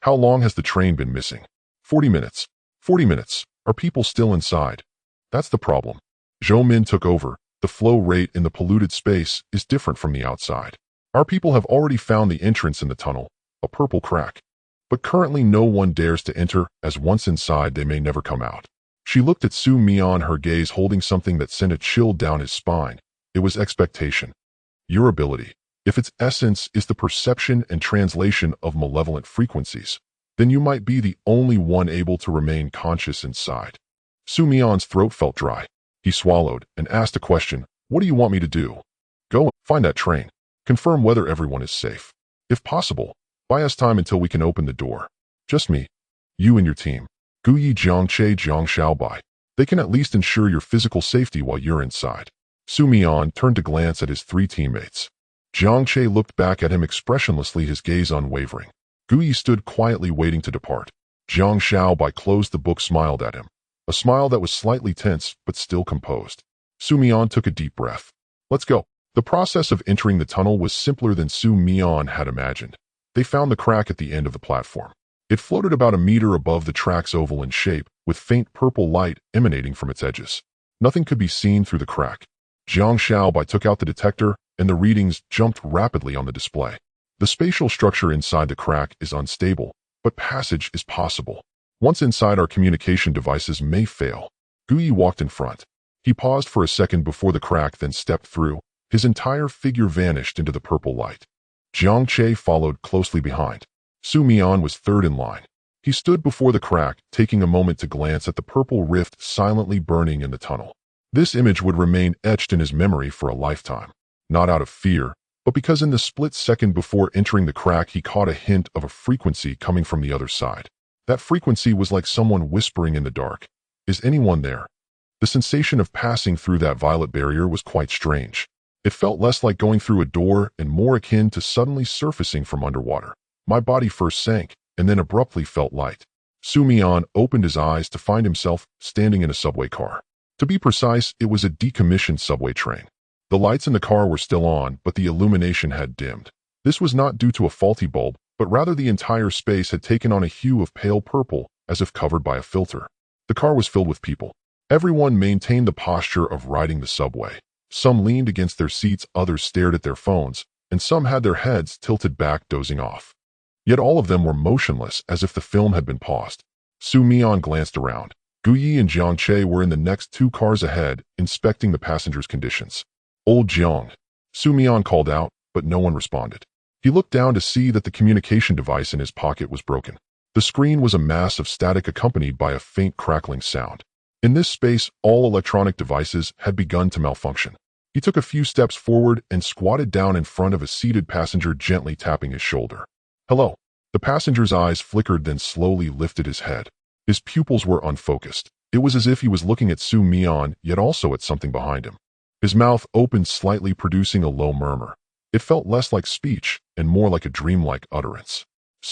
"How long has the train been missing?" 40 minutes. 40 minutes. Are people still inside? That's the problem. Zhou Min took over. The flow rate in the polluted space is different from the outside. Our people have already found the entrance in the tunnel, a purple crack. But currently no one dares to enter, as once inside they may never come out. She looked at Mian, her gaze holding something that sent a chill down his spine. It was expectation. Your ability. If its essence is the perception and translation of malevolent frequencies, then you might be the only one able to remain conscious inside. Mian's throat felt dry. He swallowed and asked a question. "What do you want me to do?" "Go and find that train. Confirm whether everyone is safe. If possible, buy us time until we can open the door. Just me. You and your team. Guyi Jiangche Jiang Xiaobai. They can at least ensure your physical safety while you're inside." Mian turned to glance at his three teammates. Jiangche looked back at him expressionlessly, his gaze unwavering. Guyi stood quietly waiting to depart. Jiang Xiaobai closed the book, smiled at him. A smile that was slightly tense, but still composed. Mian took a deep breath. "Let's go." The process of entering the tunnel was simpler than Mian had imagined. They found the crack at the end of the platform. It floated about a meter above the track's oval in shape, with faint purple light emanating from its edges. Nothing could be seen through the crack. Jiang Xiaobai took out the detector, and the readings jumped rapidly on the display. The spatial structure inside the crack is unstable, but passage is possible. Once inside, our communication devices may fail. Guyi walked in front. He paused for a second before the crack, then stepped through. His entire figure vanished into the purple light. Jiang Che followed closely behind. Mian was third in line. He stood before the crack, taking a moment to glance at the purple rift silently burning in the tunnel. This image would remain etched in his memory for a lifetime. Not out of fear, but because in the split second before entering the crack he caught a hint of a frequency coming from the other side. That frequency was like someone whispering in the dark. "Is anyone there?" The sensation of passing through that violet barrier was quite strange. It felt less like going through a door and more akin to suddenly surfacing from underwater. My body first sank, and then abruptly felt light. Mian opened his eyes to find himself standing in a subway car. To be precise, it was a decommissioned subway train. The lights in the car were still on, but the illumination had dimmed. This was not due to a faulty bulb, but rather the entire space had taken on a hue of pale purple, as if covered by a filter. The car was filled with people. Everyone maintained the posture of riding the subway. Some leaned against their seats, others stared at their phones, and some had their heads tilted back, dozing off. Yet all of them were motionless, as if the film had been paused. Mian glanced around. Guyi and Jiang Che were in the next two cars ahead, inspecting the passengers' conditions. "Old Jiang," Mian called out, but no one responded. He looked down to see that the communication device in his pocket was broken. The screen was a mass of static accompanied by a faint crackling sound. In this space, all electronic devices had begun to malfunction. He took a few steps forward and squatted down in front of a seated passenger, gently tapping his shoulder. "Hello." The passenger's eyes flickered, then slowly lifted his head. His pupils were unfocused. It was as if he was looking at Mian, yet also at something behind him. His mouth opened slightly, producing a low murmur. It felt less like speech and more like a dreamlike utterance.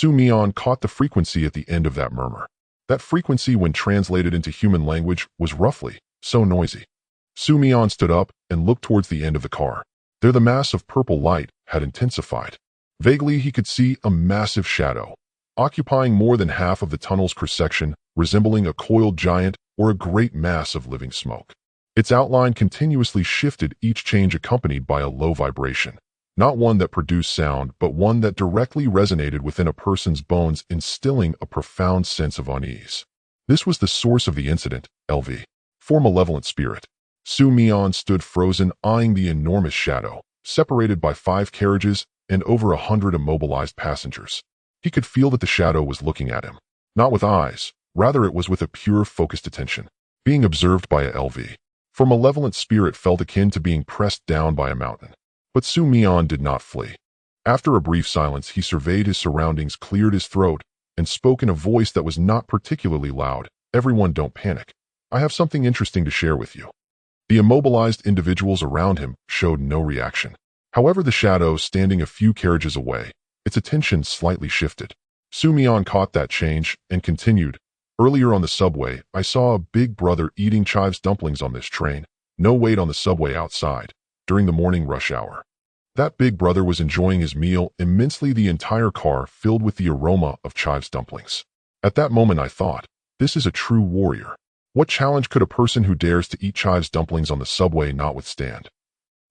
Mian caught the frequency at the end of that murmur. That frequency, when translated into human language, was roughly so noisy. Mian stood up and looked towards the end of the car. There the mass of purple light had intensified. Vaguely he could see a massive shadow, occupying more than half of the tunnel's cross-section, resembling a coiled giant or a great mass of living smoke. Its outline continuously shifted, each change accompanied by a low vibration. Not one that produced sound, but one that directly resonated within a person's bones, instilling a profound sense of unease. This was the source of the incident, LV. For malevolent spirit. Mian stood frozen, eyeing the enormous shadow, separated by 5 carriages and over 100 immobilized passengers. He could feel that the shadow was looking at him. Not with eyes, rather it was with a pure, focused attention. Being observed by a LV. For malevolent spirit felt akin to being pressed down by a mountain. But Mian did not flee. After a brief silence, he surveyed his surroundings, cleared his throat, and spoke in a voice that was not particularly loud. Everyone, don't panic. I have something interesting to share with you. The immobilized individuals around him showed no reaction. However, the shadow, standing a few carriages away, its attention slightly shifted. Mian caught that change and continued. Earlier on the subway, I saw a big brother eating chives dumplings on this train. No wait on the subway outside. During the morning rush hour. That big brother was enjoying his meal immensely, the entire car filled with the aroma of chives dumplings. At that moment I thought, this is a true warrior. What challenge could a person who dares to eat chives dumplings on the subway not withstand?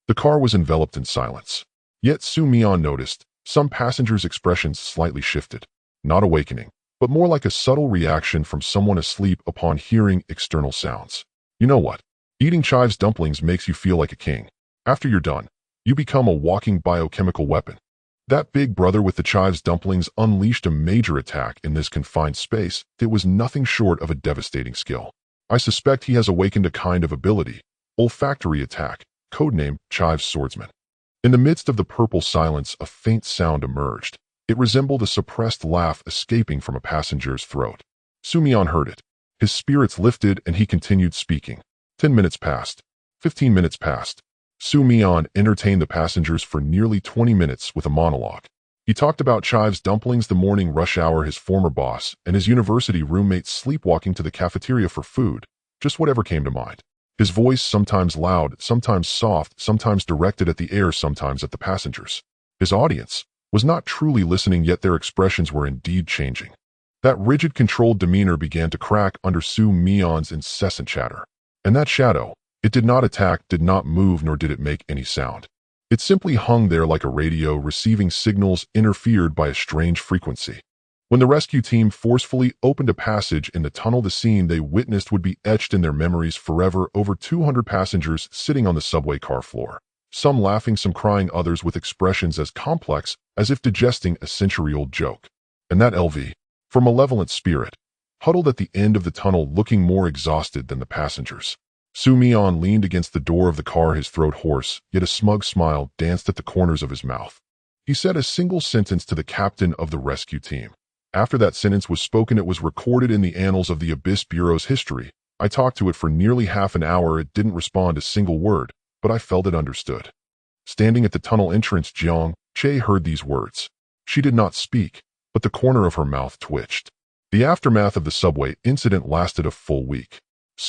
The car was enveloped in silence. Yet Mian noticed, some passengers' expressions slightly shifted. Not awakening, but more like a subtle reaction from someone asleep upon hearing external sounds. You know what? Eating chives dumplings makes you feel like a king. After you're done, you become a walking biochemical weapon. That big brother with the chives dumplings unleashed a major attack in this confined space. It was nothing short of a devastating skill. I suspect he has awakened a kind of ability, olfactory attack, codenamed Chives Swordsman. In the midst of the purple silence, a faint sound emerged. It resembled a suppressed laugh escaping from a passenger's throat. Mian heard it. His spirits lifted and he continued speaking. 10 minutes passed. 15 minutes passed. Mian entertained the passengers for nearly 20 minutes with a monologue. He talked about chives dumplings, the morning rush hour, his former boss, and his university roommates sleepwalking to the cafeteria for food, just whatever came to mind. His voice, sometimes loud, sometimes soft, sometimes directed at the air, sometimes at the passengers. His audience was not truly listening, yet their expressions were indeed changing. That rigid, controlled demeanor began to crack under Mian's incessant chatter. And that shadow, it did not attack, did not move, nor did it make any sound. It simply hung there like a radio receiving signals interfered by a strange frequency. When the rescue team forcefully opened a passage in the tunnel, the scene they witnessed would be etched in their memories forever. Over 200 passengers sitting on the subway car floor. Some laughing, some crying, others with expressions as complex as if digesting a century-old joke. And that LV, for malevolent spirit, huddled at the end of the tunnel looking more exhausted than the passengers. Mian leaned against the door of the car, his throat hoarse, yet a smug smile danced at the corners of his mouth. He said a single sentence to the captain of the rescue team. After that sentence was spoken, it was recorded in the annals of the Abyss Bureau's history. I talked to it for nearly half an hour. It didn't respond a single word, but I felt it understood. Standing at the tunnel entrance, Jiang Che heard these words. She did not speak, but the corner of her mouth twitched. The aftermath of the subway incident lasted a full week.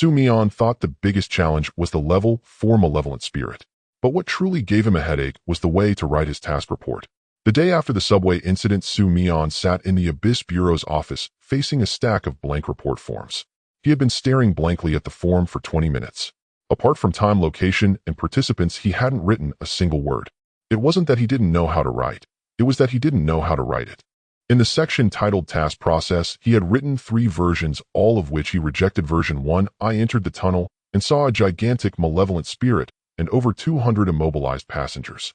Mian thought the biggest challenge was the level 4 malevolent spirit. But what truly gave him a headache was the way to write his task report. The day after the subway incident, Mian sat in the Abyss Bureau's office, facing a stack of blank report forms. He had been staring blankly at the form for 20 minutes. Apart from time, location, and participants, he hadn't written a single word. It wasn't that he didn't know how to write. It was that he didn't know how to write it. In the section titled Task Process, he had written 3 versions, all of which he rejected. Version 1, I entered the tunnel and saw a gigantic malevolent spirit and over 200 immobilized passengers.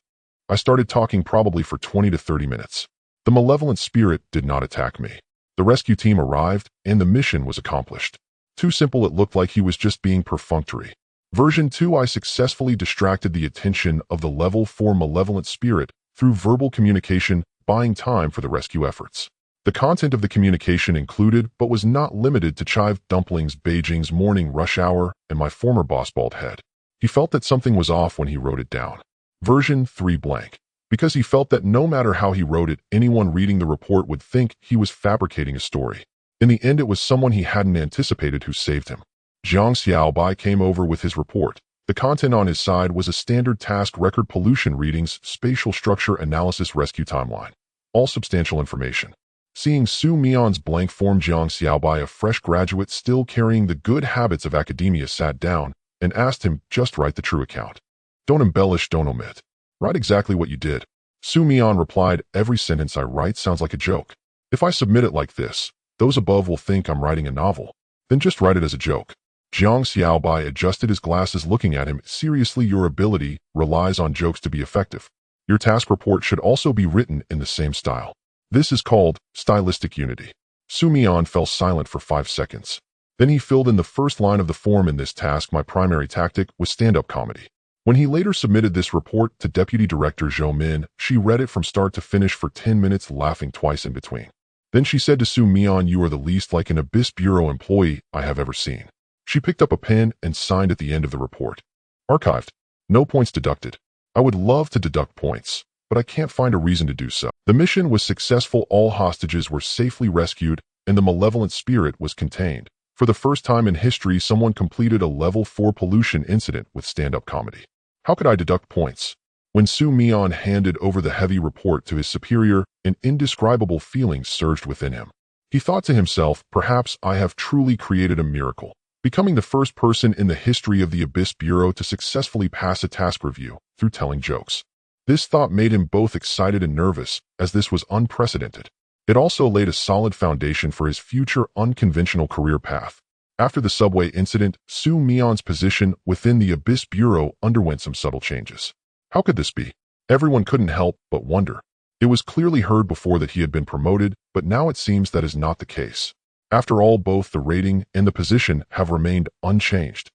I started talking probably for 20 to 30 minutes. The malevolent spirit did not attack me. The rescue team arrived, and the mission was accomplished. Too simple, it looked like he was just being perfunctory. Version 2, I successfully distracted the attention of the level 4 malevolent spirit through verbal communication, buying time for the rescue efforts. The content of the communication included, but was not limited to chive dumplings, Beijing's morning rush hour, and my former boss' bald head. He felt that something was off when he wrote it down. Version 3 blank. Because he felt that no matter how he wrote it, anyone reading the report would think he was fabricating a story. In the end, it was someone he hadn't anticipated who saved him. Jiang Xiaobai came over with his report. The content on his side was a standard task record: pollution readings, spatial structure analysis, rescue timeline. All substantial information. Seeing Su Mian's blank form, Jiang Xiaobai, a fresh graduate still carrying the good habits of academia, sat down and asked him, just write the true account. Don't embellish, don't omit. Write exactly what you did. Su Mian replied, every sentence I write sounds like a joke. If I submit it like this, those above will think I'm writing a novel. Then just write it as a joke. Jiang Xiaobai adjusted his glasses, looking at him. Seriously, your ability relies on jokes to be effective. Your task report should also be written in the same style. This is called stylistic unity. Su Mian fell silent for 5 seconds. Then he filled in the first line of the form. In this task, my primary tactic was stand-up comedy. When he later submitted this report to Deputy Director Zhou Min, she read it from start to finish for 10 minutes, laughing twice in between. Then she said to Su Mian, you are the least like an Abyss Bureau employee I have ever seen. She picked up a pen and signed at the end of the report. Archived. No points deducted. I would love to deduct points, but I can't find a reason to do so. The mission was successful. All hostages were safely rescued, and the malevolent spirit was contained. For the first time in history, someone completed a level 4 pollution incident with stand-up comedy. How could I deduct points? When Su Mian handed over the heavy report to his superior, an indescribable feeling surged within him. He thought to himself, perhaps I have truly created a miracle, becoming the first person in the history of the Abyss Bureau to successfully pass a task review through telling jokes. This thought made him both excited and nervous, as this was unprecedented. It also laid a solid foundation for his future unconventional career path. After the subway incident, Su Mian's position within the Abyss Bureau underwent some subtle changes. How could this be? Everyone couldn't help but wonder. It was clearly heard before that he had been promoted, but now it seems that is not the case. After all, both the rating and the position have remained unchanged.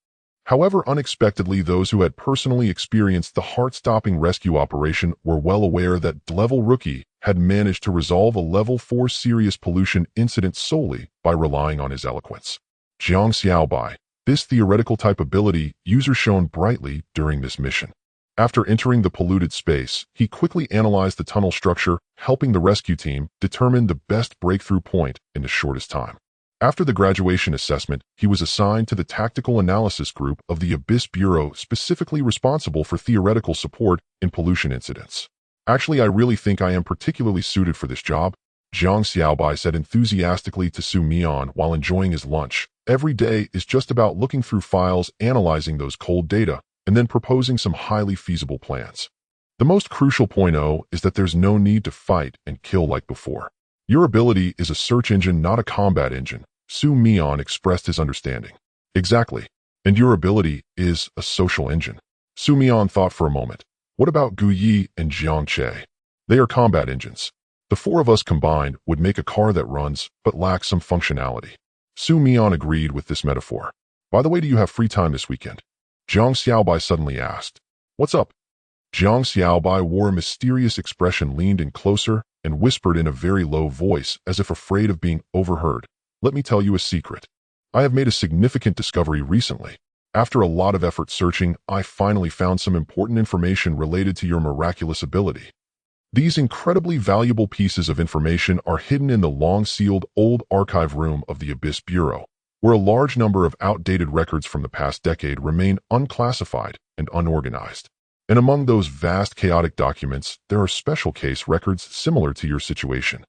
However, unexpectedly, those who had personally experienced the heart-stopping rescue operation were well aware that level rookie had managed to resolve a level 4 serious pollution incident solely by relying on his eloquence. Jiang Xiaobai, this theoretical type ability user shone brightly during this mission. After entering the polluted space, he quickly analyzed the tunnel structure, helping the rescue team determine the best breakthrough point in the shortest time. After the graduation assessment, he was assigned to the Tactical Analysis Group of the Abyss Bureau, specifically responsible for theoretical support in pollution incidents. Actually, I really think I am particularly suited for this job, Jiang Xiaobai said enthusiastically to Su Mian while enjoying his lunch. Every day is just about looking through files, analyzing those cold data, and then proposing some highly feasible plans. The most crucial point is that there's no need to fight and kill like before. Your ability is a search engine, not a combat engine, Su Mian expressed his understanding. Exactly. And your ability is a social engine. Su Mian thought for a moment. What about Gu Yi and Jiang Che? They are combat engines. The 4 of us combined would make a car that runs, but lacks some functionality. Su Mian agreed with this metaphor. By the way, do you have free time this weekend? Jiang Xiaobai suddenly asked. What's up? Jiang Xiaobai wore a mysterious expression, leaned in closer, and whispered in a very low voice as if afraid of being overheard. Let me tell you a secret. I have made a significant discovery recently. After a lot of effort searching, I finally found some important information related to your miraculous ability. These incredibly valuable pieces of information are hidden in the long-sealed old archive room of the Abyss Bureau, where a large number of outdated records from the past decade remain unclassified and unorganized. And among those vast chaotic documents, there are special case records similar to your situation.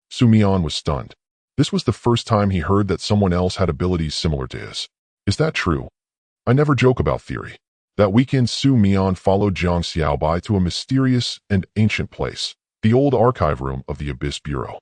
Su Mian was stunned. This was the first time he heard that someone else had abilities similar to his. Is that true? I never joke about theory. That weekend, Su Mian followed Jiang Xiaobai to a mysterious and ancient place, the old archive room of the Abyss Bureau.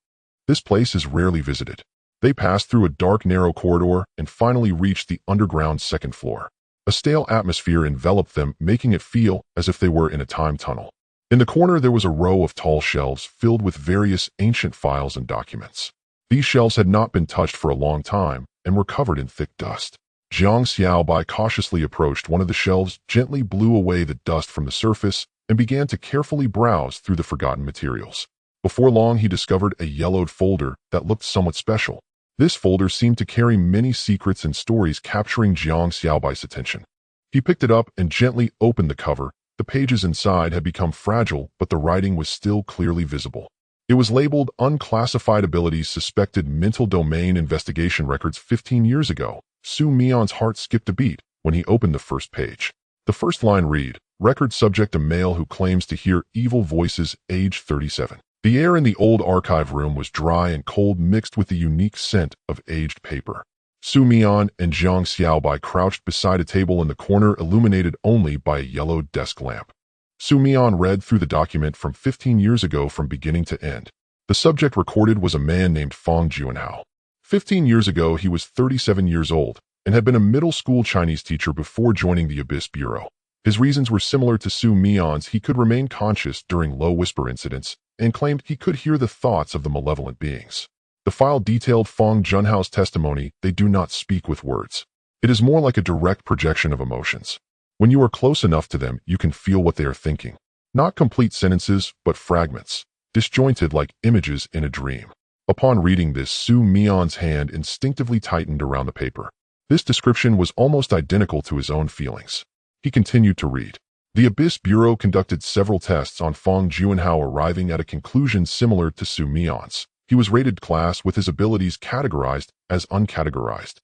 This place is rarely visited. They passed through a dark, narrow corridor and finally reached the underground second floor. A stale atmosphere enveloped them, making it feel as if they were in a time tunnel. In the corner, there was a row of tall shelves filled with various ancient files and documents. These shelves had not been touched for a long time and were covered in thick dust. Jiang Xiaobai cautiously approached one of the shelves, gently blew away the dust from the surface, and began to carefully browse through the forgotten materials. Before long, he discovered a yellowed folder that looked somewhat special. This folder seemed to carry many secrets and stories, capturing Jiang Xiaobai's attention. He picked it up and gently opened the cover. The pages inside had become fragile, but the writing was still clearly visible. It was labeled Unclassified Abilities, Suspected Mental Domain Investigation Records 15 years ago. Su Mian's heart skipped a beat when he opened the first page. The first line read, Record subject, a male who claims to hear evil voices, age 37. The air in the old archive room was dry and cold, mixed with the unique scent of aged paper. Su Mian and Zhang Xiaobai crouched beside a table in the corner, illuminated only by a yellow desk lamp. Su Mian read through the document from 15 years ago from beginning to end. The subject recorded was a man named Fang Juanhao. 15 years ago, he was 37 years old and had been a middle school Chinese teacher before joining the Abyss Bureau. His reasons were similar to Su Mian's. He could remain conscious during low whisper incidents and claimed he could hear the thoughts of the malevolent beings. The file detailed Fang Junhao's testimony. They do not speak with words. It is more like a direct projection of emotions. When you are close enough to them, you can feel what they are thinking. Not complete sentences, but fragments, disjointed like images in a dream. Upon reading this, Su Mian's hand instinctively tightened around the paper. This description was almost identical to his own feelings. He continued to read. The Abyss Bureau conducted several tests on Fang Junhao, arriving at a conclusion similar to Su Mian's. He was rated class with his abilities categorized as uncategorized.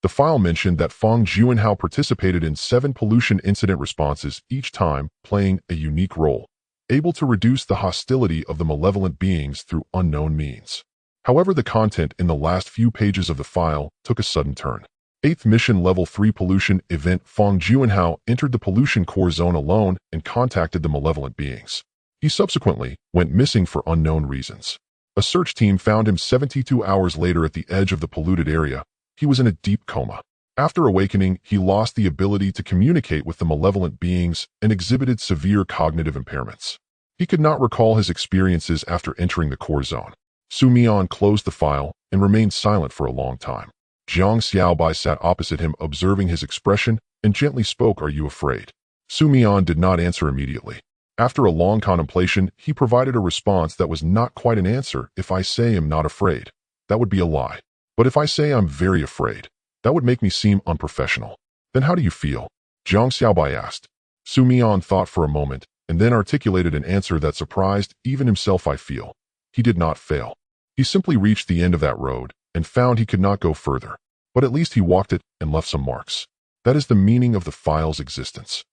The file mentioned that Fang Junhao participated in 7 pollution incident responses, each time playing a unique role, able to reduce the hostility of the malevolent beings through unknown means. However, the content in the last few pages of the file took a sudden turn. 8th Mission Level 3 Pollution Event. Fang Junhao entered the pollution core zone alone and contacted the malevolent beings. He subsequently went missing for unknown reasons. A search team found him 72 hours later at the edge of the polluted area. He was in a deep coma. After awakening, he lost the ability to communicate with the malevolent beings and exhibited severe cognitive impairments. He could not recall his experiences after entering the core zone. Su Mian closed the file and remained silent for a long time. Zhang Xiaobai sat opposite him, observing his expression, and gently spoke, "Are you afraid?" Su Mian did not answer immediately. After a long contemplation, he provided a response that was not quite an answer. "If I say I'm not afraid, that would be a lie. But if I say I'm very afraid, that would make me seem unprofessional. Then how do you feel?" Zhang Xiaobai asked. Su Mian thought for a moment, and then articulated an answer that surprised even himself. "I feel." He did not fail. He simply reached the end of that road and found he could not go further. But at least he walked it and left some marks. That is the meaning of the file's existence.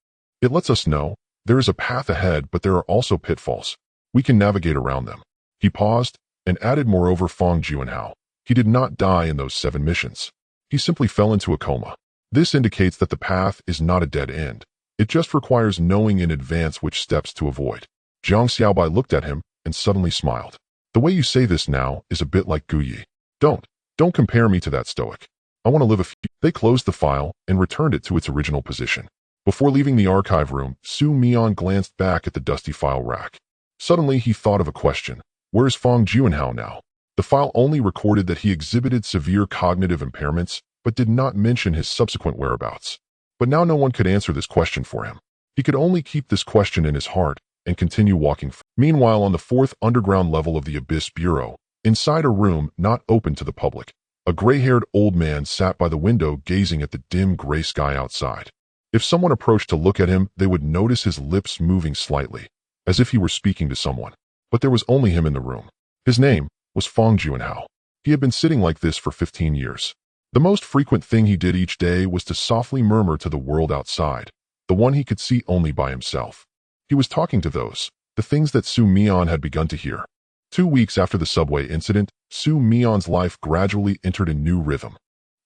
It lets us know there is a path ahead, but there are also pitfalls. We can navigate around them. He paused and added, "Moreover, Fang Junhao, he did not die in those 7 missions. He simply fell into a coma. This indicates that the path is not a dead end. It just requires knowing in advance which steps to avoid." Zhang Xiaobai looked at him and suddenly smiled. "The way you say this now is a bit like Guyi. Don't compare me to that stoic. I want to live a few." They closed the file and returned it to its original position. Before leaving the archive room, Su Mian glanced back at the dusty file rack. Suddenly, he thought of a question. Where is Fang Junhao now? The file only recorded that he exhibited severe cognitive impairments, but did not mention his subsequent whereabouts. But now no one could answer this question for him. He could only keep this question in his heart and continue walking. Meanwhile, on the 4th underground level of the Abyss Bureau, inside a room not open to the public, a gray-haired old man sat by the window gazing at the dim gray sky outside. If someone approached to look at him, they would notice his lips moving slightly, as if he were speaking to someone. But there was only him in the room. His name was Fang Junhao. He had been sitting like this for 15 years. The most frequent thing he did each day was to softly murmur to the world outside, the one he could see only by himself. He was talking to the things that Su Mian had begun to hear. 2 weeks after the subway incident, Su Mian's life gradually entered a new rhythm.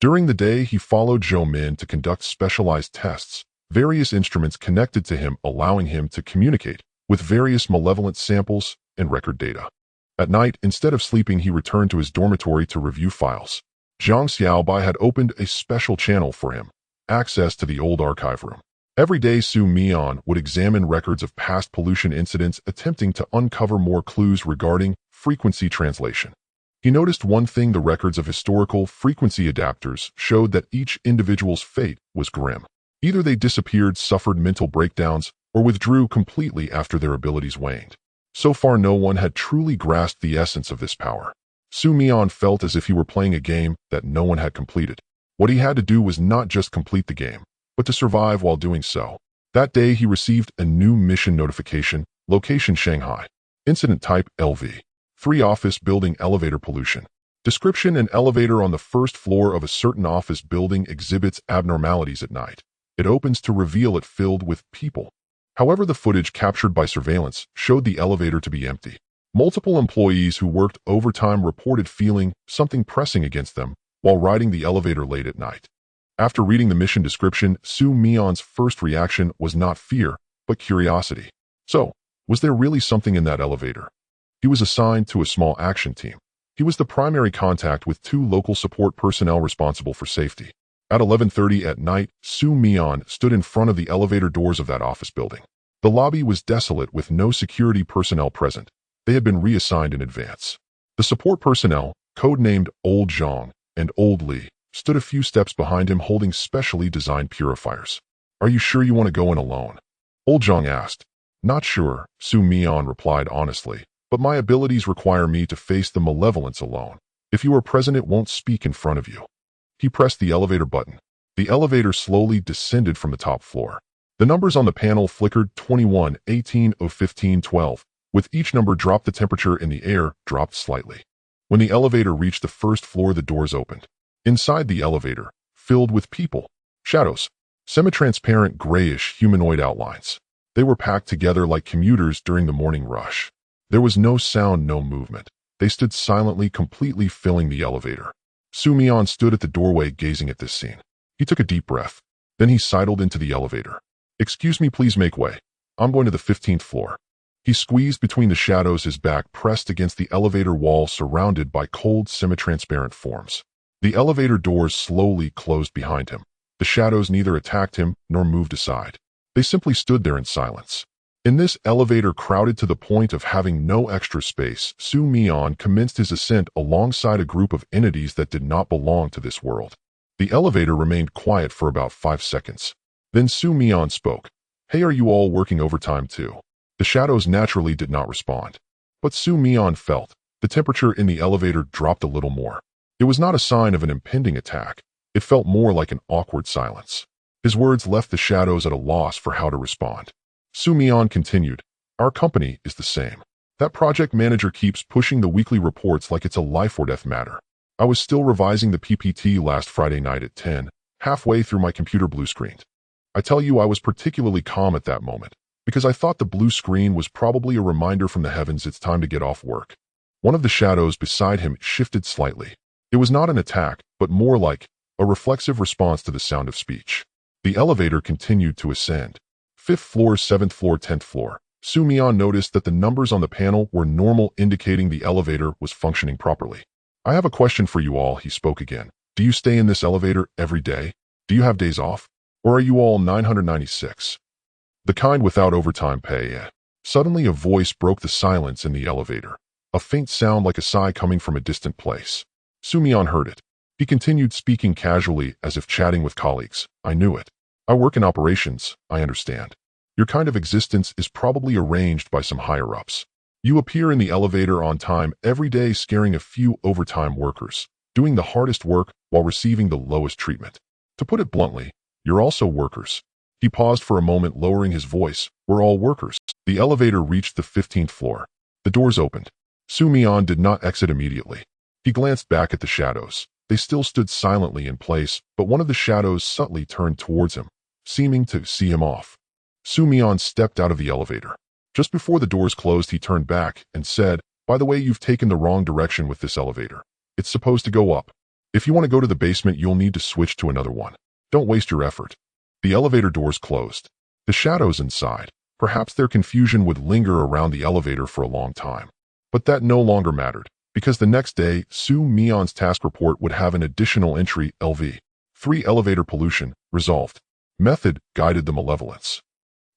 During the day, he followed Zhou Min to conduct specialized tests, various instruments connected to him allowing him to communicate with various malevolent samples and record data. At night, instead of sleeping, he returned to his dormitory to review files. Zhang Xiaobai had opened a special channel for him, access to the old archive room. Every day, Su Mian would examine records of past pollution incidents, attempting to uncover more clues regarding frequency translation. He noticed one thing: the records of historical frequency adapters showed that each individual's fate was grim. Either they disappeared, suffered mental breakdowns, or withdrew completely after their abilities waned. So far, no one had truly grasped the essence of this power. Su Mian felt as if he were playing a game that no one had completed. What he had to do was not just complete the game, but to survive while doing so. That day, he received a new mission notification: location Shanghai. Incident type LV. 3 office building elevator pollution. Description: an elevator on the first floor of a certain office building exhibits abnormalities at night. It opens to reveal it filled with people. However, the footage captured by surveillance showed the elevator to be empty. Multiple employees who worked overtime reported feeling something pressing against them while riding the elevator late at night. After reading the mission description, Mian's first reaction was not fear, but curiosity. So, was there really something in that elevator? He was assigned to a small action team. He was the primary contact with 2 local support personnel responsible for safety. At 11:30 at night, Mian stood in front of the elevator doors of that office building. The lobby was desolate with no security personnel present. They had been reassigned in advance. The support personnel, codenamed Old Zhang and Old Li, stood a few steps behind him holding specially designed purifiers. "Are you sure you want to go in alone?" Old Zhang asked. "Not sure," Mian replied honestly, "but my abilities require me to face the malevolence alone. If you are present, it won't speak in front of you." He pressed the elevator button. The elevator slowly descended from the top floor. The numbers on the panel flickered: 21, 18, 015, 12. With each number dropped, the temperature in the air dropped slightly. When the elevator reached the first floor, the doors opened. Inside the elevator, filled with people, shadows, semi-transparent grayish humanoid outlines. They were packed together like commuters during the morning rush. There was no sound, no movement. They stood silently, completely filling the elevator. Mian stood at the doorway gazing at this scene. He took a deep breath. Then he sidled into the elevator. "Excuse me, please make way. I'm going to the 15th floor." He squeezed between the shadows, his back pressed against the elevator wall, surrounded by cold, semi-transparent forms. The elevator doors slowly closed behind him. The shadows neither attacked him nor moved aside. They simply stood there in silence. In this elevator crowded to the point of having no extra space, Mian commenced his ascent alongside a group of entities that did not belong to this world. The elevator remained quiet for about 5 seconds. Then Mian spoke. "Hey, are you all working overtime too?" The shadows naturally did not respond. But Mian felt the temperature in the elevator dropped a little more. It was not a sign of an impending attack. It felt more like an awkward silence. His words left the shadows at a loss for how to respond. Mian continued, "Our company is the same. That project manager keeps pushing the weekly reports like it's a life or death matter. I was still revising the PPT last Friday night at 10, halfway through my computer blue screened. I tell you, I was particularly calm at that moment, because I thought the blue screen was probably a reminder from the heavens it's time to get off work." One of the shadows beside him shifted slightly. It was not an attack, but more like a reflexive response to the sound of speech. The elevator continued to ascend. 5th floor, 7th floor, 10th floor. Mian noticed that the numbers on the panel were normal, indicating the elevator was functioning properly. "I have a question for you all," he spoke again. "Do you stay in this elevator every day? Do you have days off? Or are you all 996? The kind without overtime pay?" Suddenly a voice broke the silence in the elevator. A faint sound like a sigh coming from a distant place. Mian heard it. He continued speaking casually as if chatting with colleagues. "I knew it. I work in operations, I understand. Your kind of existence is probably arranged by some higher-ups. You appear in the elevator on time every day, scaring a few overtime workers, doing the hardest work while receiving the lowest treatment. To put it bluntly, you're also workers." He paused for a moment, lowering his voice. "We're all workers." The elevator reached the 15th floor. The doors opened. Mian did not exit immediately. He glanced back at the shadows. They still stood silently in place, but one of the shadows subtly turned towards him, seeming to see him off. Mian stepped out of the elevator. Just before the doors closed, he turned back and said, "By the way, you've taken the wrong direction with this elevator. It's supposed to go up. If you want to go to the basement, you'll need to switch to another one. Don't waste your effort." The elevator doors closed. The shadows inside, perhaps their confusion, would linger around the elevator for a long time. But that no longer mattered, because the next day, Mian's task report would have an additional entry: LV. 3 elevator pollution, resolved. Method, guided the malevolence.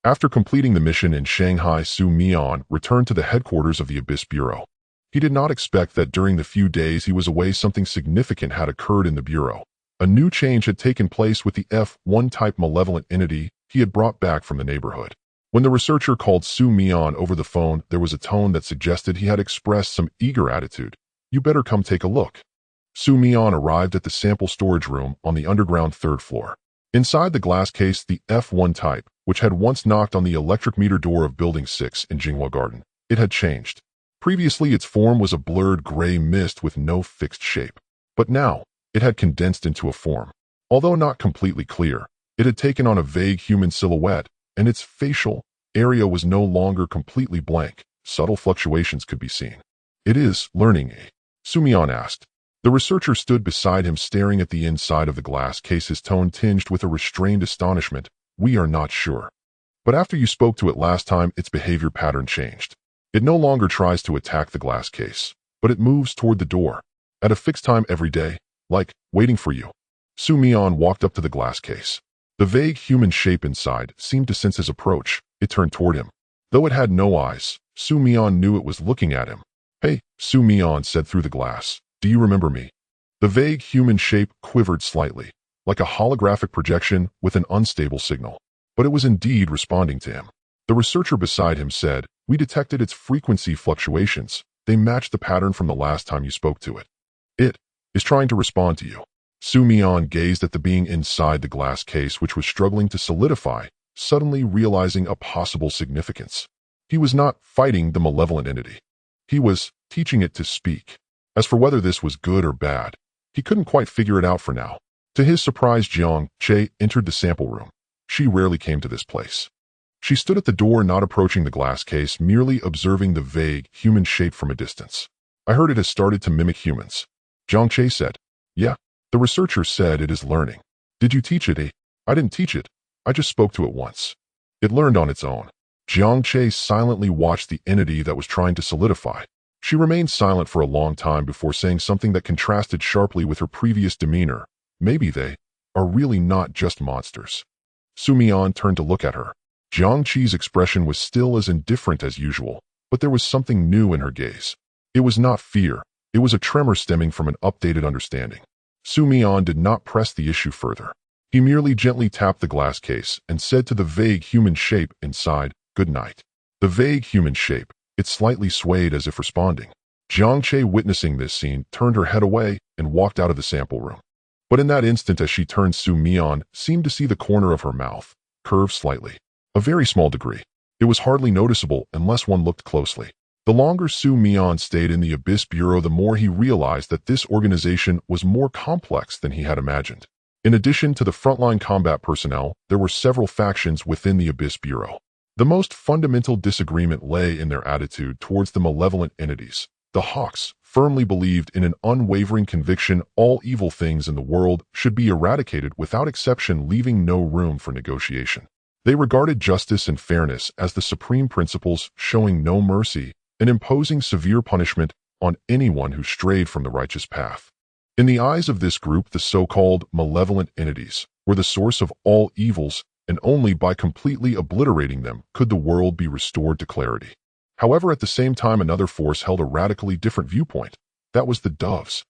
After completing the mission in Shanghai, Mian returned to the headquarters of the Abyss Bureau. He did not expect that during the few days he was away, something significant had occurred in the Bureau. A new change had taken place with the F1 type malevolent entity he had brought back from the neighborhood. When the researcher called Mian over the phone, there was a tone that suggested he had expressed some eager attitude. "You better come take a look." Mian arrived at the sample storage room on the underground 3rd floor. Inside the glass case, the F1 type, which had once knocked on the electric meter door of Building 6 in Jinghua Garden, it had changed. Previously, its form was a blurred gray mist with no fixed shape. But now, it had condensed into a form. Although not completely clear, it had taken on a vague human silhouette, and its facial area was no longer completely blank. subtle fluctuations could be seen. It is learning, eh? Mian asked. The researcher stood beside him staring at the inside of the glass case, his tone tinged with a restrained astonishment. We are not sure. But after you spoke to it last time, its behavior pattern changed. It no longer tries to attack the glass case, but it moves toward the door, at a fixed time every day, like waiting for you. Mian walked up to the glass case. The vague human shape inside seemed to sense his approach. It turned toward him. Though it had no eyes, Mian knew it was looking at him. Hey, Mian said through the glass. Do you remember me? The vague human shape quivered slightly, like a holographic projection with an unstable signal. But it was indeed responding to him. The researcher beside him said, we detected its frequency fluctuations. They matched the pattern from the last time you spoke to it. It is trying to respond to you. Mian gazed at the being inside the glass case, which was struggling to solidify, suddenly realizing a possible significance. He was not fighting the malevolent entity. He was teaching it to speak. As for whether this was good or bad, he couldn't quite figure it out for now. To his surprise, Jiang Che entered the sample room. She rarely came to this place. She stood at the door, not approaching the glass case, merely observing the vague human shape from a distance. I heard it has started to mimic humans. Jiang Che said. Yeah. The researcher said it is learning. Did you teach it, eh? I didn't teach it. I just spoke to it once. It learned on its own. Jiang Che silently watched the entity that was trying to solidify. She remained silent for a long time before saying something that contrasted sharply with her previous demeanor. Maybe they are really not just monsters. Mian turned to look at her. Jiang Che's expression was still as indifferent as usual, but there was something new in her gaze. It was not fear. It was a tremor stemming from an updated understanding. Mian did not press the issue further. He merely gently tapped the glass case and said to the vague human shape inside, good night. The vague human shape, it slightly swayed as if responding. Jiang Che, witnessing this scene, turned her head away and walked out of the sample room. But in that instant, as she turned, Mian seemed to see the corner of her mouth curve slightly. A very small degree. It was hardly noticeable unless one looked closely. The longer Mian stayed in the Abyss Bureau, the more he realized that this organization was more complex than he had imagined. In addition to the frontline combat personnel, there were several factions within the Abyss Bureau. The most fundamental disagreement lay in their attitude towards the malevolent entities. The Hawks firmly believed in an unwavering conviction all evil things in the world should be eradicated without exception, leaving no room for negotiation. They regarded justice and fairness as the supreme principles, showing no mercy and imposing severe punishment on anyone who strayed from the righteous path. In the eyes of this group, the so-called malevolent entities were the source of all evils, and only by completely obliterating them could the world be restored to clarity. However, at the same time, another force held a radically different viewpoint. That was the Doves.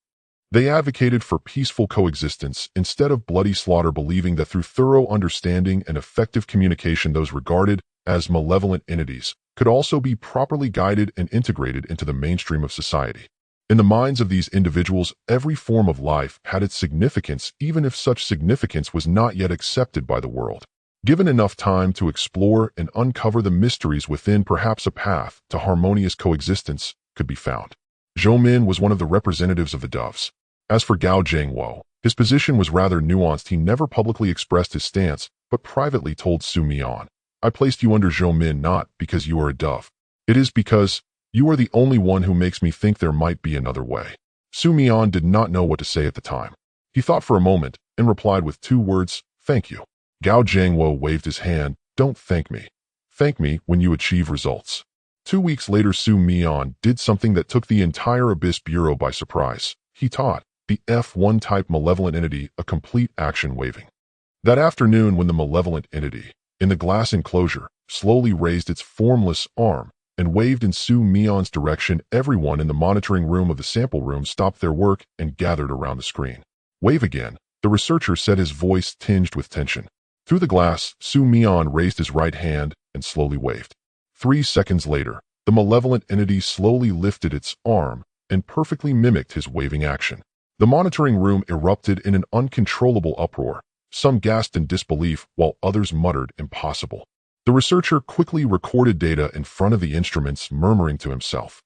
They advocated for peaceful coexistence instead of bloody slaughter, believing that through thorough understanding and effective communication, those regarded as malevolent entities could also be properly guided and integrated into the mainstream of society. In the minds of these individuals, every form of life had its significance, even if such significance was not yet accepted by the world. Given enough time to explore and uncover the mysteries within, perhaps a path to harmonious coexistence could be found. Zhou Min was one of the representatives of the Doves. As for Gao Zhengwo, his position was rather nuanced. He never publicly expressed his stance, but privately told Mian, I placed you under Zhou Min not because you are a Dove. It is because you are the only one who makes me think there might be another way. Mian did not know what to say at the time. He thought for a moment and replied with two words, thank you. Gao Zhengwo waved his hand, don't thank me. Thank me when you achieve results. 2 weeks later, Mian did something that took the entire Abyss Bureau by surprise. He taught the F1 type malevolent entity a complete action waving. That afternoon, when the malevolent entity, in the glass enclosure, slowly raised its formless arm and waved in Mian's direction, everyone in the monitoring room of the sample room stopped their work and gathered around the screen. Wave again, the researcher said, his voice tinged with tension. Through the glass, Mian raised his right hand and slowly waved. 3 seconds later, the malevolent entity slowly lifted its arm and perfectly mimicked his waving action. The monitoring room erupted in an uncontrollable uproar. Some gasped in disbelief, while others muttered, impossible. The researcher quickly recorded data in front of the instruments, murmuring to himself.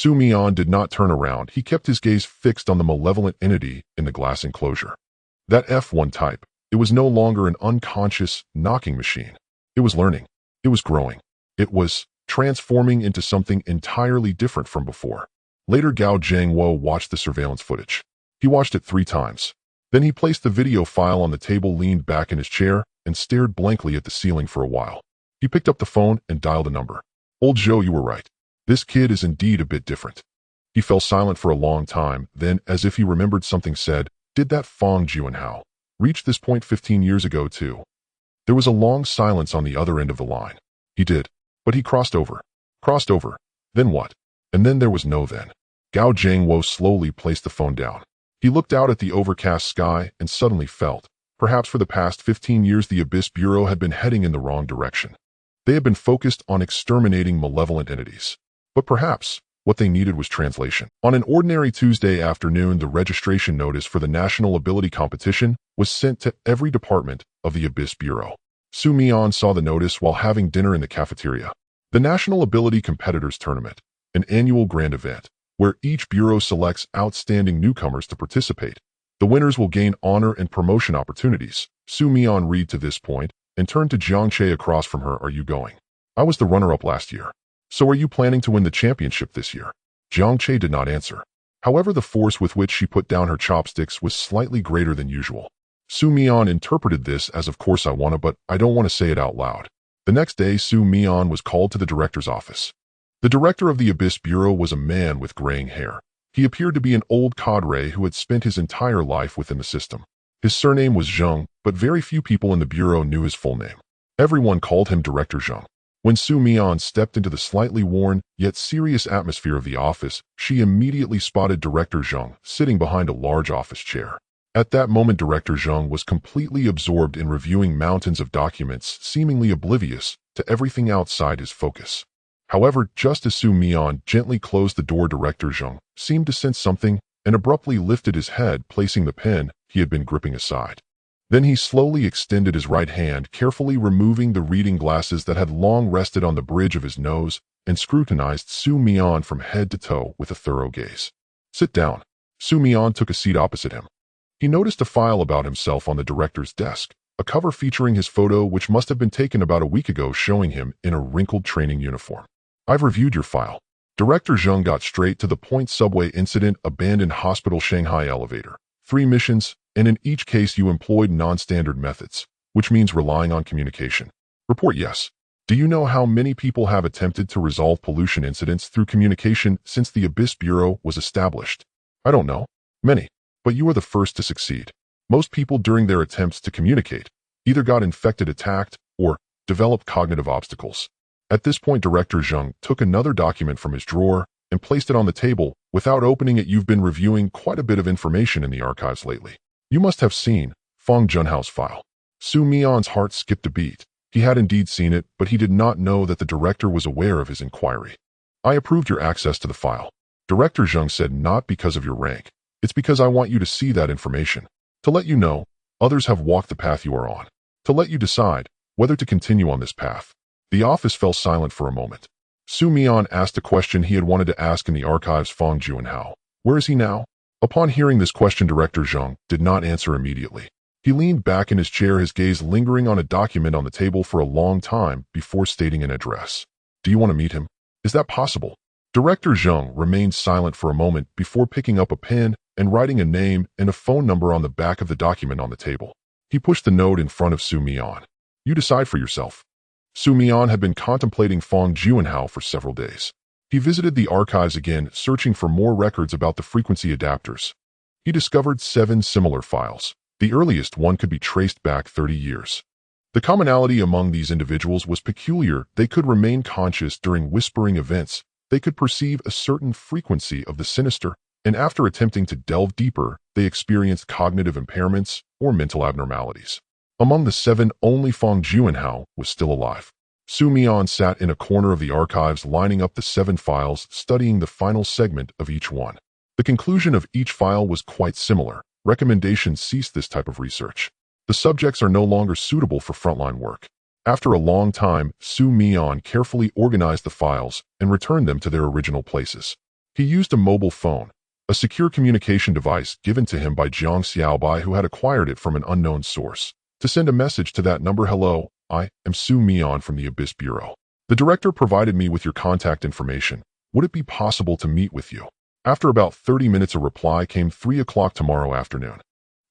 Mian did not turn around. He kept his gaze fixed on the malevolent entity in the glass enclosure. That F1 type, it was no longer an unconscious knocking machine. It was learning. It was growing. It was transforming into something entirely different from before. Later, Gao Jiangwo watched the surveillance footage. He watched it 3 times. Then he placed the video file on the table, leaned back in his chair, and stared blankly at the ceiling for a while. He picked up the phone and dialed a number. "Old Joe, you were right. This kid is indeed a bit different." He fell silent for a long time, then, as if he remembered something, said, "Did that Fong Juanhao reach this point 15 years ago too?" There was a long silence on the other end of the line. "He did. But he crossed over." "Crossed over? Then what?" "And then there was no then." Gao Jiangwo slowly placed the phone down. He looked out at the overcast sky and suddenly felt, perhaps for the past 15 years the Abyss Bureau had been heading in the wrong direction. They had been focused on exterminating malevolent entities. But perhaps what they needed was translation. On an ordinary Tuesday afternoon, the registration notice for the National Ability Competition was sent to every department of the Abyss Bureau. Mian saw the notice while having dinner in the cafeteria. The National Ability Competitors Tournament, an annual grand event, where each bureau selects outstanding newcomers to participate. The winners will gain honor and promotion opportunities. Mian read to this point and turned to Jiang Che across from her. "Are you going?" "I was the runner-up last year." "So are you planning to win the championship this year?" Jiang Che did not answer. However, the force with which she put down her chopsticks was slightly greater than usual. Mian interpreted this as, "Of course I wanna, but I don't want to say it out loud." The next day, Mian was called to the director's office. The director of the Abyss Bureau was a man with graying hair. He appeared to be an old cadre who had spent his entire life within the system. His surname was Zheng, but very few people in the bureau knew his full name. Everyone called him Director Zheng. When Mian stepped into the slightly worn, yet serious atmosphere of the office, she immediately spotted Director Zheng sitting behind a large office chair. At that moment, Director Zheng was completely absorbed in reviewing mountains of documents, seemingly oblivious to everything outside his focus. However, just as Mian gently closed the door, Director Zheng seemed to sense something and abruptly lifted his head, placing the pen he had been gripping aside. Then he slowly extended his right hand, carefully removing the reading glasses that had long rested on the bridge of his nose, and scrutinized Mian from head to toe with a thorough gaze. "Sit down." Mian took a seat opposite him. He noticed a file about himself on the director's desk, a cover featuring his photo which must have been taken about a week ago, showing him in a wrinkled training uniform. "I've reviewed your file." Director Zheng got straight to the point. "Subway incident, abandoned hospital, Shanghai elevator. 3 missions, and in each case you employed non-standard methods, which means relying on communication." "Report, yes." "Do you know how many people have attempted to resolve pollution incidents through communication since the Abyss Bureau was established?" "I don't know. Many. But you are the first to succeed. Most people during their attempts to communicate either got infected, attacked, or developed cognitive obstacles." At this point, Director Zheng took another document from his drawer and placed it on the table without opening it. "You've been reviewing quite a bit of information in the archives lately. You must have seen Fong Junhao's file." Mian's heart skipped a beat. He had indeed seen it, but he did not know that the director was aware of his inquiry. "I approved your access to the file." Director Zheng said, "Not because of your rank. It's because I want you to see that information. To let you know, others have walked the path you are on. To let you decide whether to continue on this path." The office fell silent for a moment. Mian asked a question he had wanted to ask in the archives. "Fong Junhao, where is he now?" Upon hearing this question, Director Zheng did not answer immediately. He leaned back in his chair, his gaze lingering on a document on the table for a long time before stating an address. "Do you want to meet him? Is that possible?" Director Zheng remained silent for a moment before picking up a pen and writing a name and a phone number on the back of the document on the table. He pushed the note in front of Mian. "You decide for yourself." Mian had been contemplating Fong Junhao for several days. He visited the archives again, searching for more records about the frequency adapters. He discovered 7 similar files. The earliest one could be traced back 30 years. The commonality among these individuals was peculiar. They could remain conscious during whispering events. They could perceive a certain frequency of the sinister, and after attempting to delve deeper, they experienced cognitive impairments or mental abnormalities. Among the 7, only Fong Junhao was still alive. Mian sat in a corner of the archives, lining up the 7 files, studying the final segment of each one. The conclusion of each file was quite similar. Recommendations: cease this type of research. The subjects are no longer suitable for frontline work. After a long time, Mian carefully organized the files and returned them to their original places. He used a mobile phone, a secure communication device given to him by Jiang Xiaobai, who had acquired it from an unknown source, to send a message to that number. "Hello, I am Mian from the Abyss Bureau. The director provided me with your contact information. Would it be possible to meet with you? After about 30 minutes a reply came 3 o'clock tomorrow afternoon.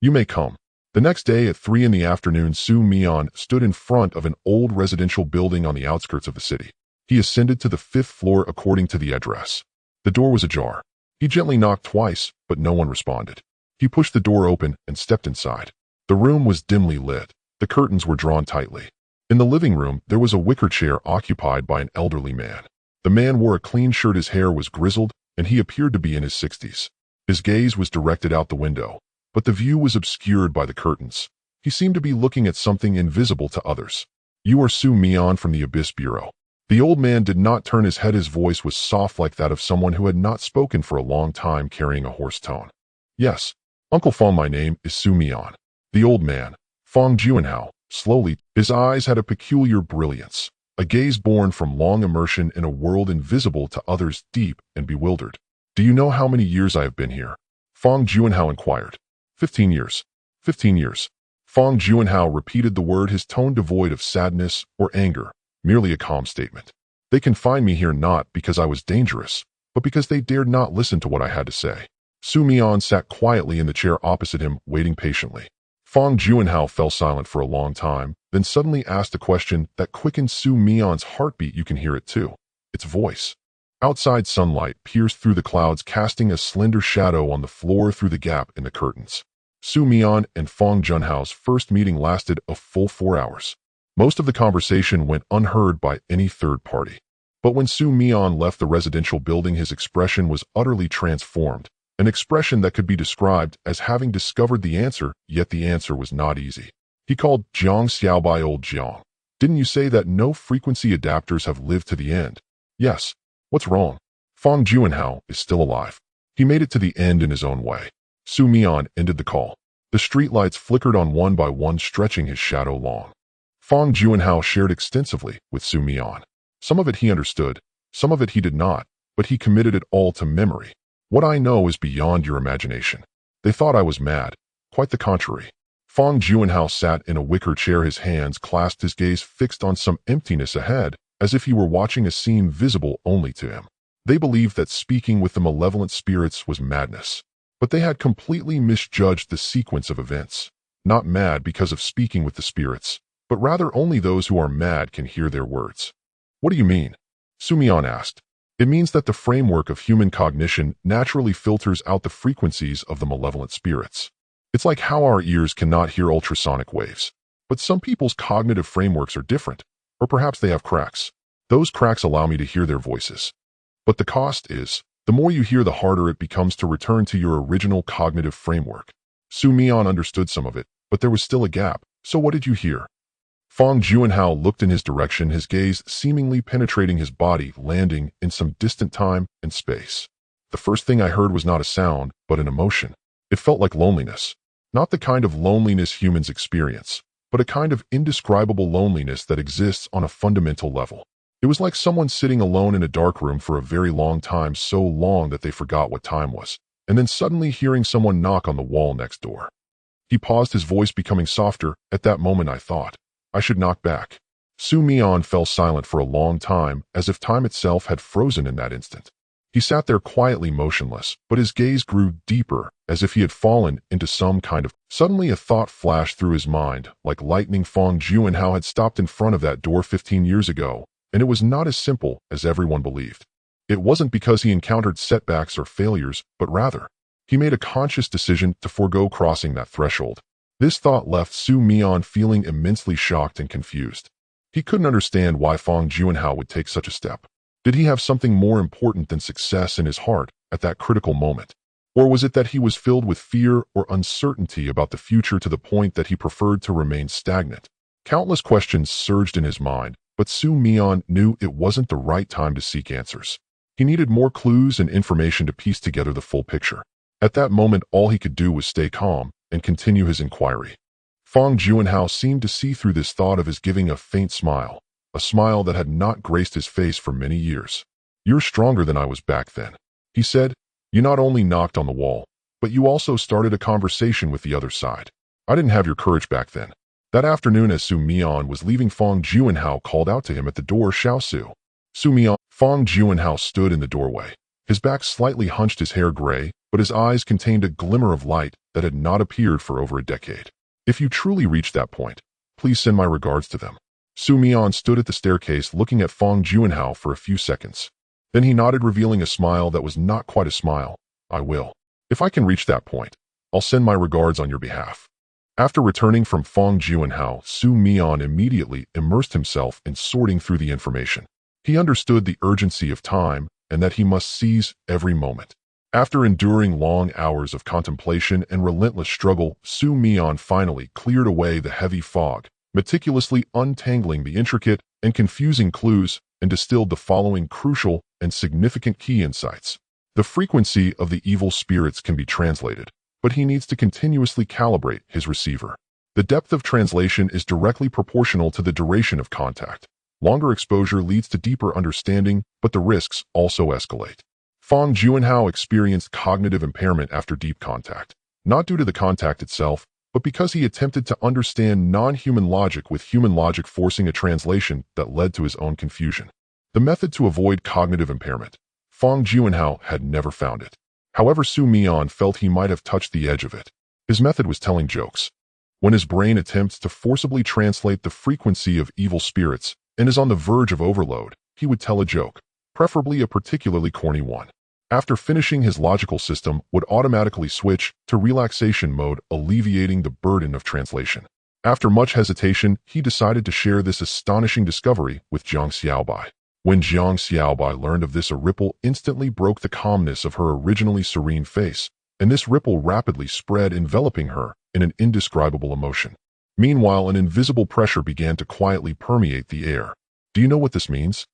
You may come. The next day at 3 in the afternoon, Mian stood in front of an old residential building on the outskirts of the city. He ascended to the 5th floor according to the address. The door was ajar. He gently knocked twice, but no one responded. He pushed the door open and stepped inside. The room was dimly lit. The curtains were drawn tightly. In the living room, there was a wicker chair occupied by an elderly man. The man wore a clean shirt, his hair was grizzled, and he appeared to be in his 60s. His gaze was directed out the window, but the view was obscured by the curtains. He seemed to be looking at something invisible to others. You are Mian from the Abyss Bureau. The old man did not turn his head. His voice was soft like that of someone who had not spoken for a long time, carrying a hoarse tone. Yes, Uncle Fong, my name is Mian. The old man, Fong Juanhao, slowly, his eyes had a peculiar brilliance, a gaze born from long immersion in a world invisible to others, deep and bewildered. Do you know how many years I have been here? Fong Juanhao inquired. 15 years. 15 years. Fong Juanhao repeated the word, his tone devoid of sadness or anger, merely a calm statement. They confined me here not because I was dangerous, but because they dared not listen to what I had to say. Mian sat quietly in the chair opposite him, waiting patiently. Fong Juanhao fell silent for a long time, then suddenly asked a question that quickened Mian's heartbeat. You can hear it too. Its voice. Outside sunlight pierced through the clouds, casting a slender shadow on the floor through the gap in the curtains. Mian and Fong Junhao's first meeting lasted a full 4 hours. Most of the conversation went unheard by any third party. But when Mian left the residential building, his expression was utterly transformed, an expression that could be described as having discovered the answer, yet the answer was not easy. He called Jiang Xiaobai old Jiang. Didn't you say that no frequency adapters have lived to the end? Yes. What's wrong? Fong Juanhao is still alive. He made it to the end in his own way. Mian ended the call. The streetlights flickered on one by one, stretching his shadow long. Fong Juanhao shared extensively with Mian. Some of it he understood, some of it he did not, but he committed it all to memory. What I know is beyond your imagination. They thought I was mad. Quite the contrary. Fong Juanhao sat in a wicker chair, his hands clasped, his gaze fixed on some emptiness ahead, as if he were watching a scene visible only to him. They believed that speaking with the malevolent spirits was madness. But they had completely misjudged the sequence of events. Not mad because of speaking with the spirits, but rather only those who are mad can hear their words. What do you mean? Mian asked. It means that the framework of human cognition naturally filters out the frequencies of the malevolent spirits. It's like how our ears cannot hear ultrasonic waves. But some people's cognitive frameworks are different, or perhaps they have cracks. Those cracks allow me to hear their voices. But the cost is, the more you hear, the harder it becomes to return to your original cognitive framework. Mian understood some of it, but there was still a gap. So what did you hear? Fong Juanhao looked in his direction, his gaze seemingly penetrating his body, landing in some distant time and space. The first thing I heard was not a sound, but an emotion. It felt like loneliness. Not the kind of loneliness humans experience, but a kind of indescribable loneliness that exists on a fundamental level. It was like someone sitting alone in a dark room for a very long time, so long that they forgot what time was, and then suddenly hearing someone knock on the wall next door. He paused, his voice becoming softer. At that moment I thought, I should knock back. Mian fell silent for a long time, as if time itself had frozen in that instant. He sat there quietly motionless, but his gaze grew deeper, as if he had fallen into some kind of... Suddenly a thought flashed through his mind, like lightning. Fong Juanhao had stopped in front of that door 15 years ago, and it was not as simple as everyone believed. It wasn't because he encountered setbacks or failures, but rather, he made a conscious decision to forego crossing that threshold. This thought left Mian feeling immensely shocked and confused. He couldn't understand why Fong Juanhao would take such a step. Did he have something more important than success in his heart at that critical moment? Or was it that he was filled with fear or uncertainty about the future to the point that he preferred to remain stagnant? Countless questions surged in his mind, but Mian knew it wasn't the right time to seek answers. He needed more clues and information to piece together the full picture. At that moment, all he could do was stay calm and continue his inquiry. Fong Juanhao seemed to see through this thought of his, giving a faint smile, a smile that had not graced his face for many years. You're stronger than I was back then, he said. You not only knocked on the wall, but you also started a conversation with the other side. I didn't have your courage back then. That afternoon as Su Mian was leaving, Fong Juanhao called out to him at the door, "Xiao Su." Su Mian. Fong Juanhao stood in the doorway. His back slightly hunched, his hair gray, but his eyes contained a glimmer of light that had not appeared for over a decade. "If you truly reach that point, please send my regards to them." Su Mian stood at the staircase looking at Fong Juanhao for a few seconds. Then he nodded, revealing a smile that was not quite a smile. "I will. If I can reach that point, I'll send my regards on your behalf." After returning from Fong Juanhao, Su Mian immediately immersed himself in sorting through the information. He understood the urgency of time and that he must seize every moment. After enduring long hours of contemplation and relentless struggle, Su Mian finally cleared away the heavy fog, meticulously untangling the intricate and confusing clues, and distilled the following crucial and significant key insights. The frequency of the evil spirits can be translated, but he needs to continuously calibrate his receiver. The depth of translation is directly proportional to the duration of contact. Longer exposure leads to deeper understanding, but the risks also escalate. Fong Juanhao experienced cognitive impairment after deep contact, not due to the contact itself, but because he attempted to understand non-human logic with human logic, forcing a translation that led to his own confusion. The method to avoid cognitive impairment. Fong Juanhao had never found it. However, Su Mian felt he might have touched the edge of it. His method was telling jokes. When his brain attempts to forcibly translate the frequency of evil spirits and is on the verge of overload, he would tell a joke, preferably a particularly corny one. After finishing, his logical system would automatically switch to relaxation mode, alleviating the burden of translation. After much hesitation, he decided to share this astonishing discovery with Jiang Xiaobai. When Jiang Xiaobai learned of this, a ripple instantly broke the calmness of her originally serene face, and this ripple rapidly spread, enveloping her in an indescribable emotion. Meanwhile, an invisible pressure began to quietly permeate the air. Do you know what this means?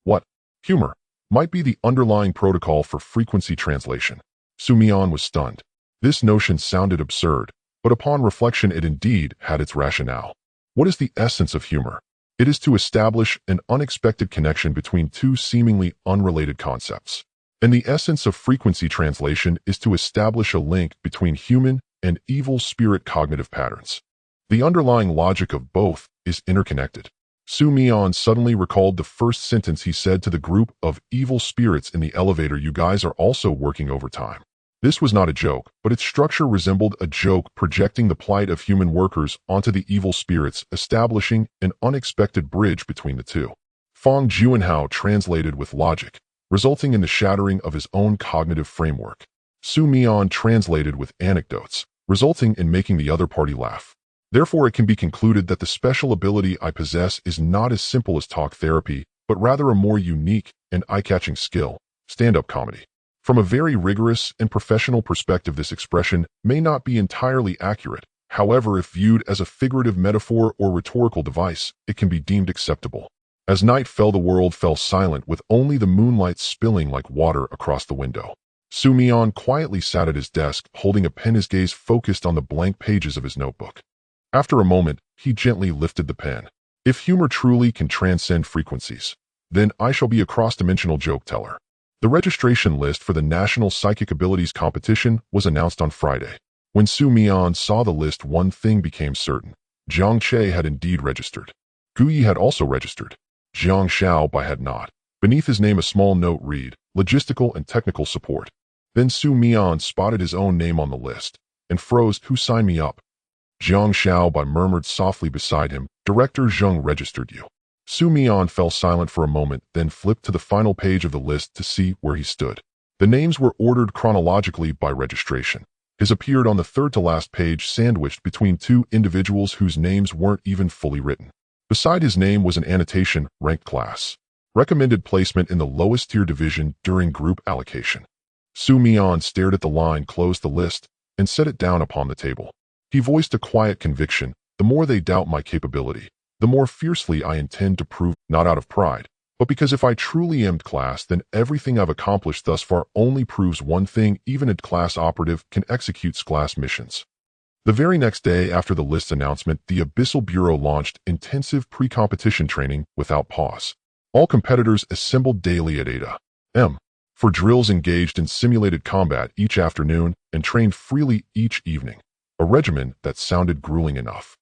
What? Humor might be the underlying protocol for frequency translation. Su Mian was stunned. This notion sounded absurd, but upon reflection it indeed had its rationale. What is the essence of humor? It is to establish an unexpected connection between two seemingly unrelated concepts. And the essence of frequency translation is to establish a link between human and evil spirit cognitive patterns. The underlying logic of both is interconnected. Su Mian suddenly recalled the first sentence he said to the group of evil spirits in the elevator: "You guys are also working overtime." This was not a joke, but its structure resembled a joke, projecting the plight of human workers onto the evil spirits, establishing an unexpected bridge between the two. Fong Juanhao translated with logic, resulting in the shattering of his own cognitive framework. Su Mian translated with anecdotes, resulting in making the other party laugh. Therefore, it can be concluded that the special ability I possess is not as simple as talk therapy, but rather a more unique and eye-catching skill: stand-up comedy. From a very rigorous and professional perspective, this expression may not be entirely accurate. However, if viewed as a figurative metaphor or rhetorical device, it can be deemed acceptable. As night fell, the world fell silent, with only the moonlight spilling like water across the window. Su Mian quietly sat at his desk, holding a pen, his gaze focused on the blank pages of his notebook. After a moment, he gently lifted the pen. If humor truly can transcend frequencies, then I shall be a cross-dimensional joke teller. The registration list for the National Psychic Abilities Competition was announced on Friday. When Su Mian saw the list, one thing became certain. Zhang Che had indeed registered. Gu Yi had also registered. Jiang Xiaobai had not. Beneath his name, a small note read, "Logistical and Technical Support." Then Su Mian spotted his own name on the list and froze. "Who signed me up?" Jiang Xiaobai murmured softly beside him, "Director Zheng registered you." Su Mian fell silent for a moment, then flipped to the final page of the list to see where he stood. The names were ordered chronologically by registration. His appeared on the third-to-last page, sandwiched between two individuals whose names weren't even fully written. Beside his name was an annotation: ranked class. Recommended placement in the lowest tier division during group allocation. Su Mian stared at the line, closed the list, and set it down upon the table. He voiced a quiet conviction: the more they doubt my capability, the more fiercely I intend to prove, not out of pride, but because if I truly am class, then everything I've accomplished thus far only proves one thing: even a class operative can execute class missions. The very next day after the list's announcement, the Abyssal Bureau launched intensive pre-competition training without pause. All competitors assembled daily at 8 a.m. for drills, engaged in simulated combat each afternoon, and trained freely each evening. A regimen that sounded grueling enough.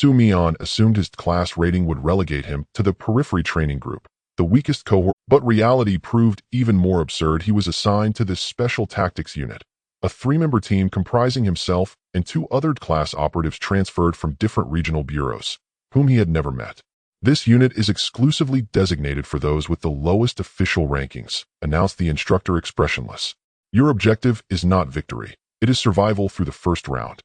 Mian assumed his class rating would relegate him to the periphery training group, the weakest cohort, but reality proved even more absurd. He was assigned to this special tactics unit, a three-member team comprising himself and two other class operatives transferred from different regional bureaus, whom he had never met. This unit is exclusively designated for those with the lowest official rankings, announced the instructor expressionless. Your objective is not victory, it is survival through the first round.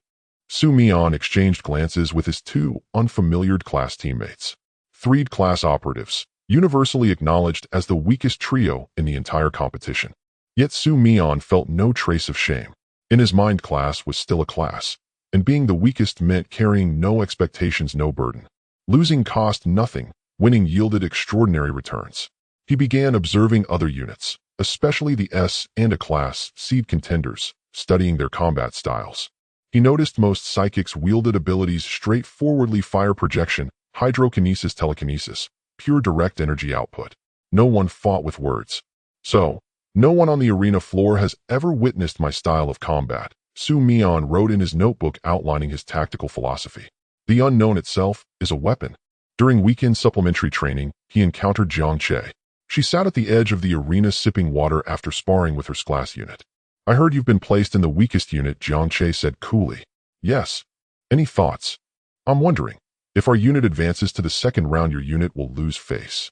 Mian exchanged glances with his two unfamiliar class teammates. Three class operatives, universally acknowledged as the weakest trio in the entire competition. Yet Mian felt no trace of shame. In his mind, class was still a class, and being the weakest meant carrying no expectations, no burden. Losing cost nothing, winning yielded extraordinary returns. He began observing other units, especially the S and A class seed contenders, studying their combat styles. He noticed most psychics wielded abilities straightforwardly: fire projection, hydrokinesis, telekinesis, pure direct energy output. No one fought with words. So, no one on the arena floor has ever witnessed my style of combat, Mian wrote in his notebook outlining his tactical philosophy. The unknown itself is a weapon. During weekend supplementary training, he encountered Jiang Che. She sat at the edge of the arena sipping water after sparring with her class unit. I heard you've been placed in the weakest unit, Jiang Che said coolly. Yes. Any thoughts? I'm wondering, if our unit advances to the second round, your unit will lose face.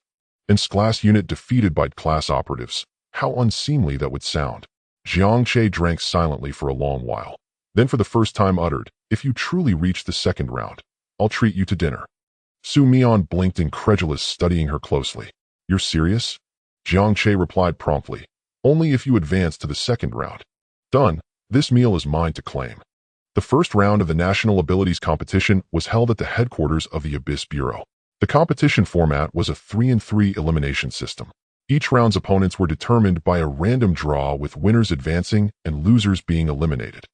And class unit defeated by class operatives. How unseemly that would sound. Jiang Che drank silently for a long while. Then for the first time uttered, if you truly reach the second round, I'll treat you to dinner. Mian blinked, incredulous, studying her closely. You're serious? Jiang Che replied promptly. Only if you advance to the second round. Done. This meal is mine to claim. The first round of the National Abilities Competition was held at the headquarters of the Abyss Bureau. The competition format was a 3-3 elimination system. Each round's opponents were determined by a random draw, with winners advancing and losers being eliminated.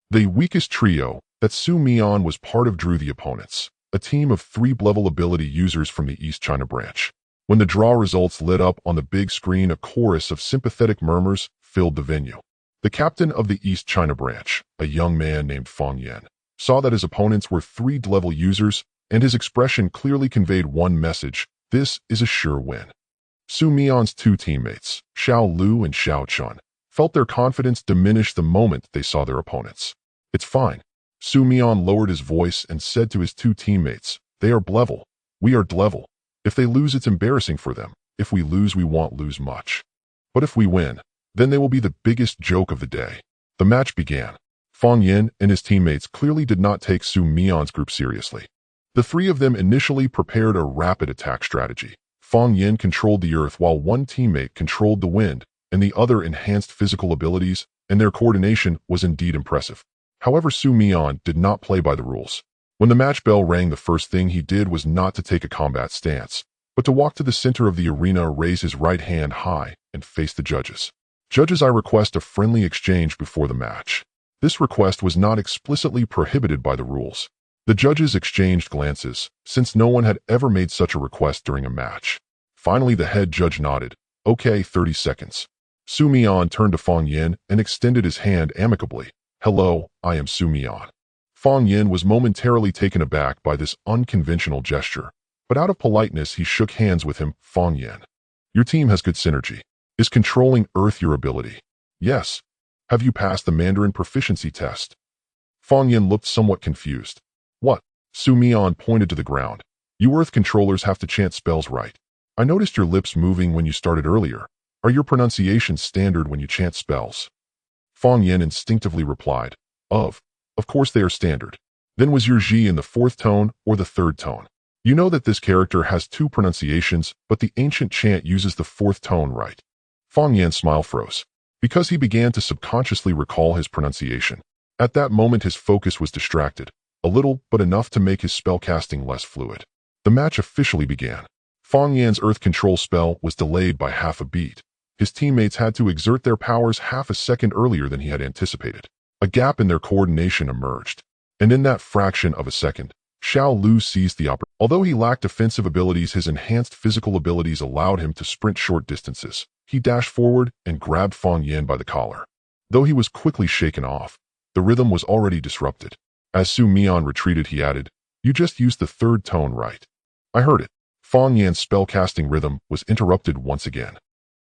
The weakest trio that Mian was part of drew the opponents, a team of 3-level ability users from the East China branch. When the draw results lit up on the big screen, a chorus of sympathetic murmurs filled the venue. The captain of the East China branch, a young man named Fang Yan, saw that his opponents were 3-level users, and his expression clearly conveyed one message: this is a sure win. Mian's two teammates, Xiao Lu and Xiao Chun, felt their confidence diminish the moment they saw their opponents. It's fine. Mian lowered his voice and said to his two teammates, they are level. We are level. If they lose, it's embarrassing for them. If we lose, we won't lose much. But if we win, then they will be the biggest joke of the day. The match began. Fang Yan and his teammates clearly did not take Mian's group seriously. The three of them initially prepared a rapid attack strategy. Fang Yan controlled the earth while one teammate controlled the wind, and the other enhanced physical abilities, and their coordination was indeed impressive. However, Mian did not play by the rules. When the match bell rang, the first thing he did was not to take a combat stance, but to walk to the center of the arena, raise his right hand high, and face the judges. Judges, I request a friendly exchange before the match. This request was not explicitly prohibited by the rules. The judges exchanged glances, since no one had ever made such a request during a match. Finally, the head judge nodded. Okay, 30 seconds. Mian turned to Fang Yan and extended his hand amicably. Hello, I am Mian. Fang Yan was momentarily taken aback by this unconventional gesture, but out of politeness he shook hands with him. Fang Yan. Your team has good synergy. Is controlling Earth your ability? Yes. Have you passed the Mandarin proficiency test? Fang Yan looked somewhat confused. What? Mian pointed to the ground. You Earth controllers have to chant spells right. I noticed your lips moving when you started earlier. Are your pronunciations standard when you chant spells? Fang Yan instinctively replied. Of course they are standard. Then was your Ji in the 4th tone or the 3rd tone? You know that this character has 2 pronunciations, but the ancient chant uses the 4th tone, right? Fang Yan's smile froze, because he began to subconsciously recall his pronunciation. At that moment his focus was distracted, a little but enough to make his spellcasting less fluid. The match officially began. Fang Yan's earth control spell was delayed by half a beat. His teammates had to exert their powers half a second earlier than he had anticipated. A gap in their coordination emerged, and in that fraction of a second, Xiao Lu seized the opportunity. Although he lacked offensive abilities, his enhanced physical abilities allowed him to sprint short distances. He dashed forward and grabbed Fang Yan by the collar. Though he was quickly shaken off, the rhythm was already disrupted. As Mian retreated, he added, You just used the third tone right. I heard it. Fang Yan's spellcasting rhythm was interrupted once again.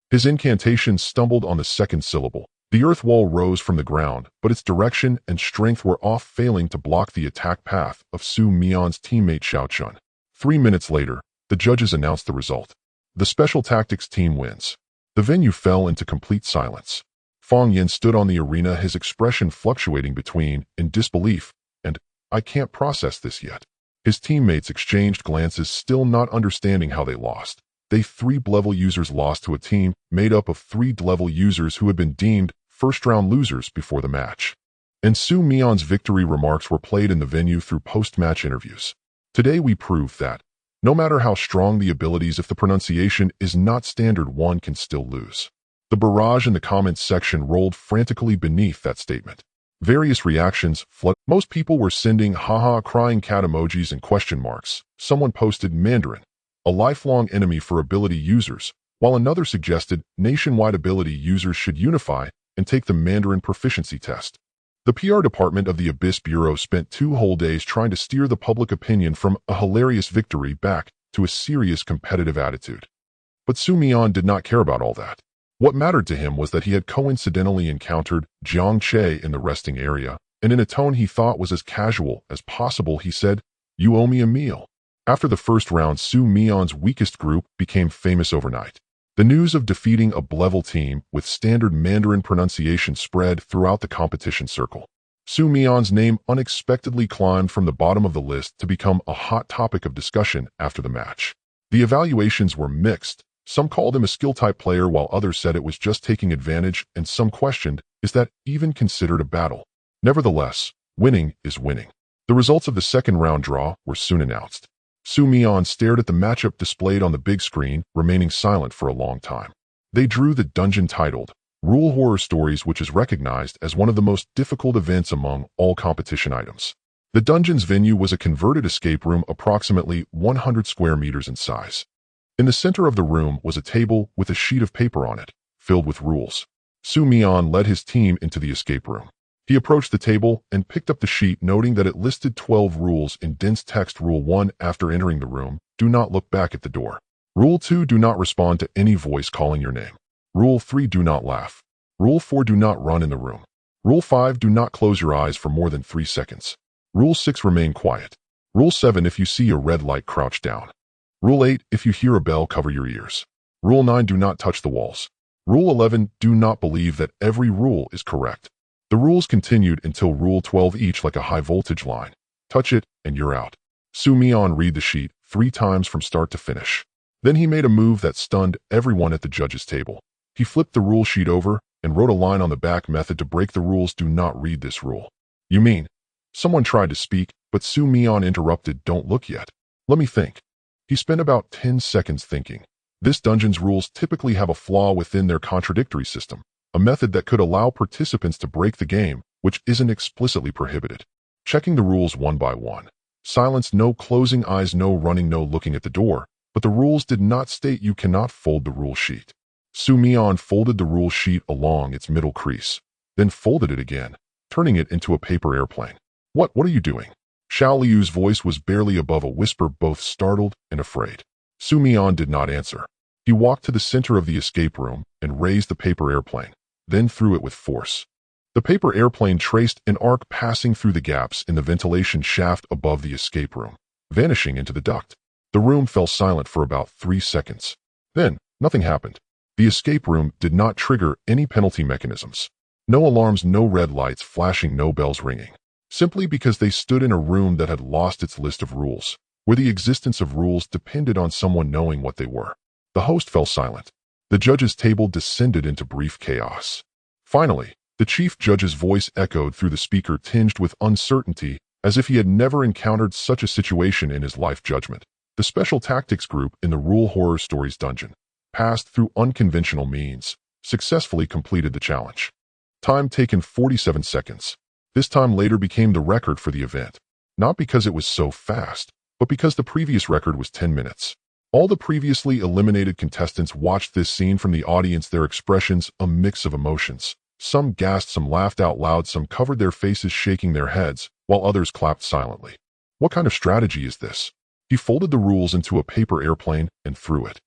His incantation stumbled on the second syllable. The earth wall rose from the ground, but its direction and strength were off, failing to block the attack path of Su Mian's teammate Xiao Chun. 3 minutes later, the judges announced the result. The Special Tactics team wins. The venue fell into complete silence. Fang Yan stood on the arena, his expression fluctuating between in disbelief and "I can't process this yet." His teammates exchanged glances, still not understanding how they lost. They 3-level users lost to a team made up of 3-level users who had been deemed first-round losers before the match. And Su Mian's victory remarks were played in the venue through post-match interviews. Today we proved that, no matter how strong the abilities, if the pronunciation is not standard, one can still lose. The barrage in the comments section rolled frantically beneath that statement. Various reactions flooded. Most people were sending haha, crying cat emojis and question marks. Someone posted Mandarin, a lifelong enemy for ability users, while another suggested nationwide ability users should unify and take the Mandarin proficiency test. The PR department of the Abyss Bureau spent 2 whole days trying to steer the public opinion from a hilarious victory back to a serious competitive attitude. But Su Mian did not care about all that. What mattered to him was that he had coincidentally encountered Jiang Che in the resting area, and in a tone he thought was as casual as possible, he said, "You owe me a meal." After the first round, Su Mian's weakest group became famous overnight. The news of defeating a level team with standard Mandarin pronunciation spread throughout the competition circle. Su Mian's name unexpectedly climbed from the bottom of the list to become a hot topic of discussion after the match. The evaluations were mixed. Some called him a skill-type player, while others said it was just taking advantage, and some questioned, is that even considered a battle? Nevertheless, winning is winning. The results of the second round draw were soon announced. Su Mian stared at the matchup displayed on the big screen, remaining silent for a long time. They drew the dungeon titled Rule Horror Stories, which is recognized as one of the most difficult events among all competition items. The dungeon's venue was a converted escape room approximately 100 square meters in size. In the center of the room was a table with a sheet of paper on it, filled with rules. Su Mian led his team into the escape room. He approached the table and picked up the sheet, noting that it listed 12 rules in dense text. Rule 1, after entering the room, do not look back at the door. Rule 2, do not respond to any voice calling your name. Rule 3, do not laugh. Rule 4, do not run in the room. Rule 5, do not close your eyes for more than 3 seconds. Rule 6, remain quiet. Rule 7, if you see a red light, crouch down. Rule 8, if you hear a bell, cover your ears. Rule 9, do not touch the walls. Rule 11, do not believe that every rule is correct. The rules continued until Rule 12, each like a high-voltage line. Touch it, and you're out. Su Mian read the sheet 3 times from start to finish. Then he made a move that stunned everyone at the judges' table. He flipped the rule sheet over and wrote a line on the back: method to break the rules, do not read this rule. You mean? Someone tried to speak, but Su Mian interrupted, don't look yet. Let me think. He spent about 10 seconds thinking. This dungeon's rules typically have a flaw within their contradictory system, a method that could allow participants to break the game, which isn't explicitly prohibited. Checking the rules one by one. Silence, no closing eyes, no running, no looking at the door, but the rules did not state you cannot fold the rule sheet. Su Mian folded the rule sheet along its middle crease, then folded it again, turning it into a paper airplane. What are you doing? Xiao Liu's voice was barely above a whisper, both startled and afraid. Su Mian did not answer. He walked to the center of the escape room and raised the paper airplane, then threw it with force. The paper airplane traced an arc passing through the gaps in the ventilation shaft above the escape room, vanishing into the duct. The room fell silent for about 3 seconds. Then, nothing happened. The escape room did not trigger any penalty mechanisms. No alarms, no red lights flashing, no bells ringing. Simply because they stood in a room that had lost its list of rules, where the existence of rules depended on someone knowing what they were. The host fell silent. The judges' table descended into brief chaos. Finally, the chief judge's voice echoed through the speaker, tinged with uncertainty, as if he had never encountered such a situation in his life. Judgment. The Special Tactics Group in the Rule Horror Stories dungeon passed through unconventional means, successfully completed the challenge. Time taken 47 seconds. This time later became the record for the event, not because it was so fast, but because the previous record was 10 minutes. All the previously eliminated contestants watched this scene from the audience, their expressions a mix of emotions. Some gasped, some laughed out loud, some covered their faces shaking their heads, while others clapped silently. What kind of strategy is this? He folded the rules into a paper airplane and threw it.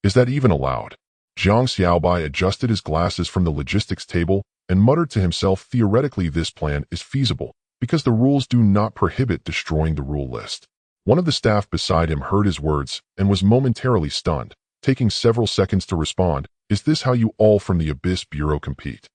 Is that even allowed? Zhang Xiaobai adjusted his glasses from the logistics table and muttered to himself, theoretically this plan is feasible, because the rules do not prohibit destroying the rule list. One of the staff beside him heard his words and was momentarily stunned, taking several seconds to respond. Is this how you all from the Abyss Bureau compete?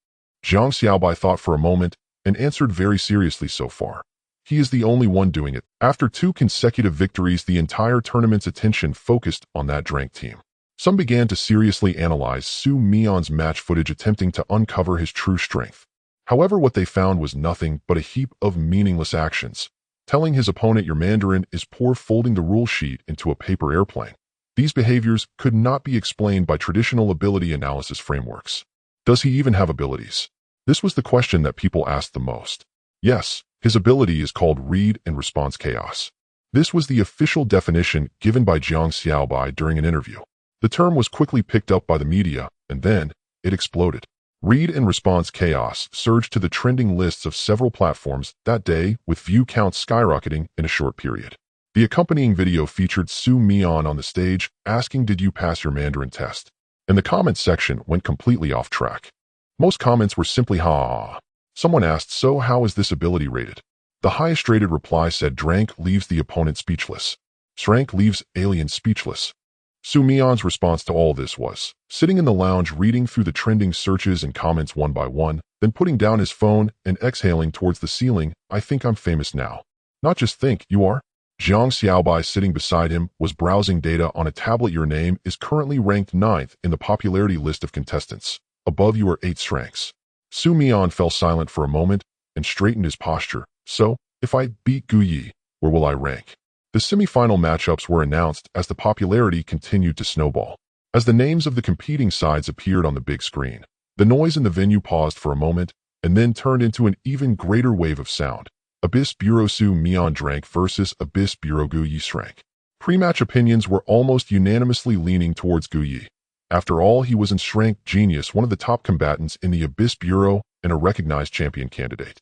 Zhang Xiaobai thought for a moment and answered very seriously, so far. He is the only one doing it. After 2 consecutive victories, the entire tournament's attention focused on that Drank team. Some began to seriously analyze Su Mian's match footage, attempting to uncover his true strength. However, what they found was nothing but a heap of meaningless actions, telling his opponent your Mandarin is poor, folding the rule sheet into a paper airplane. These behaviors could not be explained by traditional ability analysis frameworks. Does he even have abilities? This was the question that people asked the most. Yes, his ability is called read and response chaos. This was the official definition given by Zhang Xiaobai during an interview. The term was quickly picked up by the media, and then it exploded. Read and response chaos surged to the trending lists of several platforms that day, with view counts skyrocketing in a short period. The accompanying video featured Su Mian on the stage asking, "Did you pass your Mandarin test?" And the comments section went completely off track. Most comments were simply "ha ha ha." Someone asked, "So how is this ability rated?" The highest rated reply said, "Drank leaves the opponent speechless. Shrank leaves alien speechless." Su Mian's response to all this was, sitting in the lounge reading through the trending searches and comments one by one, then putting down his phone and exhaling towards the ceiling, "I think I'm famous now." Not just think, you are? Zhang Xiaobai, sitting beside him, was browsing data on a tablet. Your name is currently ranked 9th in the popularity list of contestants. Above you are 8 ranks. Su Mian fell silent for a moment and straightened his posture. So, if I beat Gu Yi, where will I rank? The semi-final matchups were announced as the popularity continued to snowball. As the names of the competing sides appeared on the big screen, the noise in the venue paused for a moment and then turned into an even greater wave of sound. Abyss Bureau Su Mian Drank versus Abyss Bureau Gu Yi Shrank. Pre-match opinions were almost unanimously leaning towards Gu Yi. After all, he was in Shrank Genius, one of the top combatants in the Abyss Bureau and a recognized champion candidate.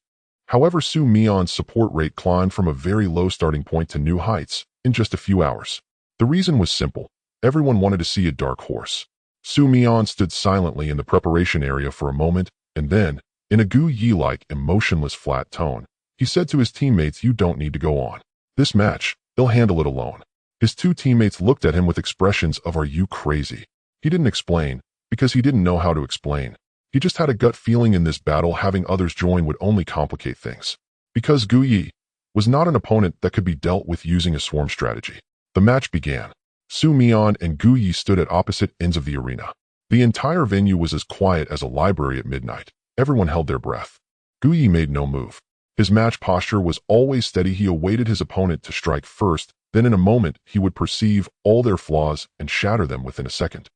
However, Su Mian's support rate climbed from a very low starting point to new heights in just a few hours. The reason was simple. Everyone wanted to see a dark horse. Su Mian stood silently in the preparation area for a moment, and then, in a Gu Yi-like emotionless flat tone, he said to his teammates, "You don't need to go on. This match, they'll handle it alone." His 2 teammates looked at him with expressions of "Are you crazy?" He didn't explain, because he didn't know how to explain. He just had a gut feeling in this battle having others join would only complicate things. Because Gu Yi was not an opponent that could be dealt with using a swarm strategy. The match began. Su Mian and Gu Yi stood at opposite ends of the arena. The entire venue was as quiet as a library at midnight. Everyone held their breath. Gu Yi made no move. His match posture was always steady. He awaited his opponent to strike first, then in a moment he would perceive all their flaws and shatter them within a second.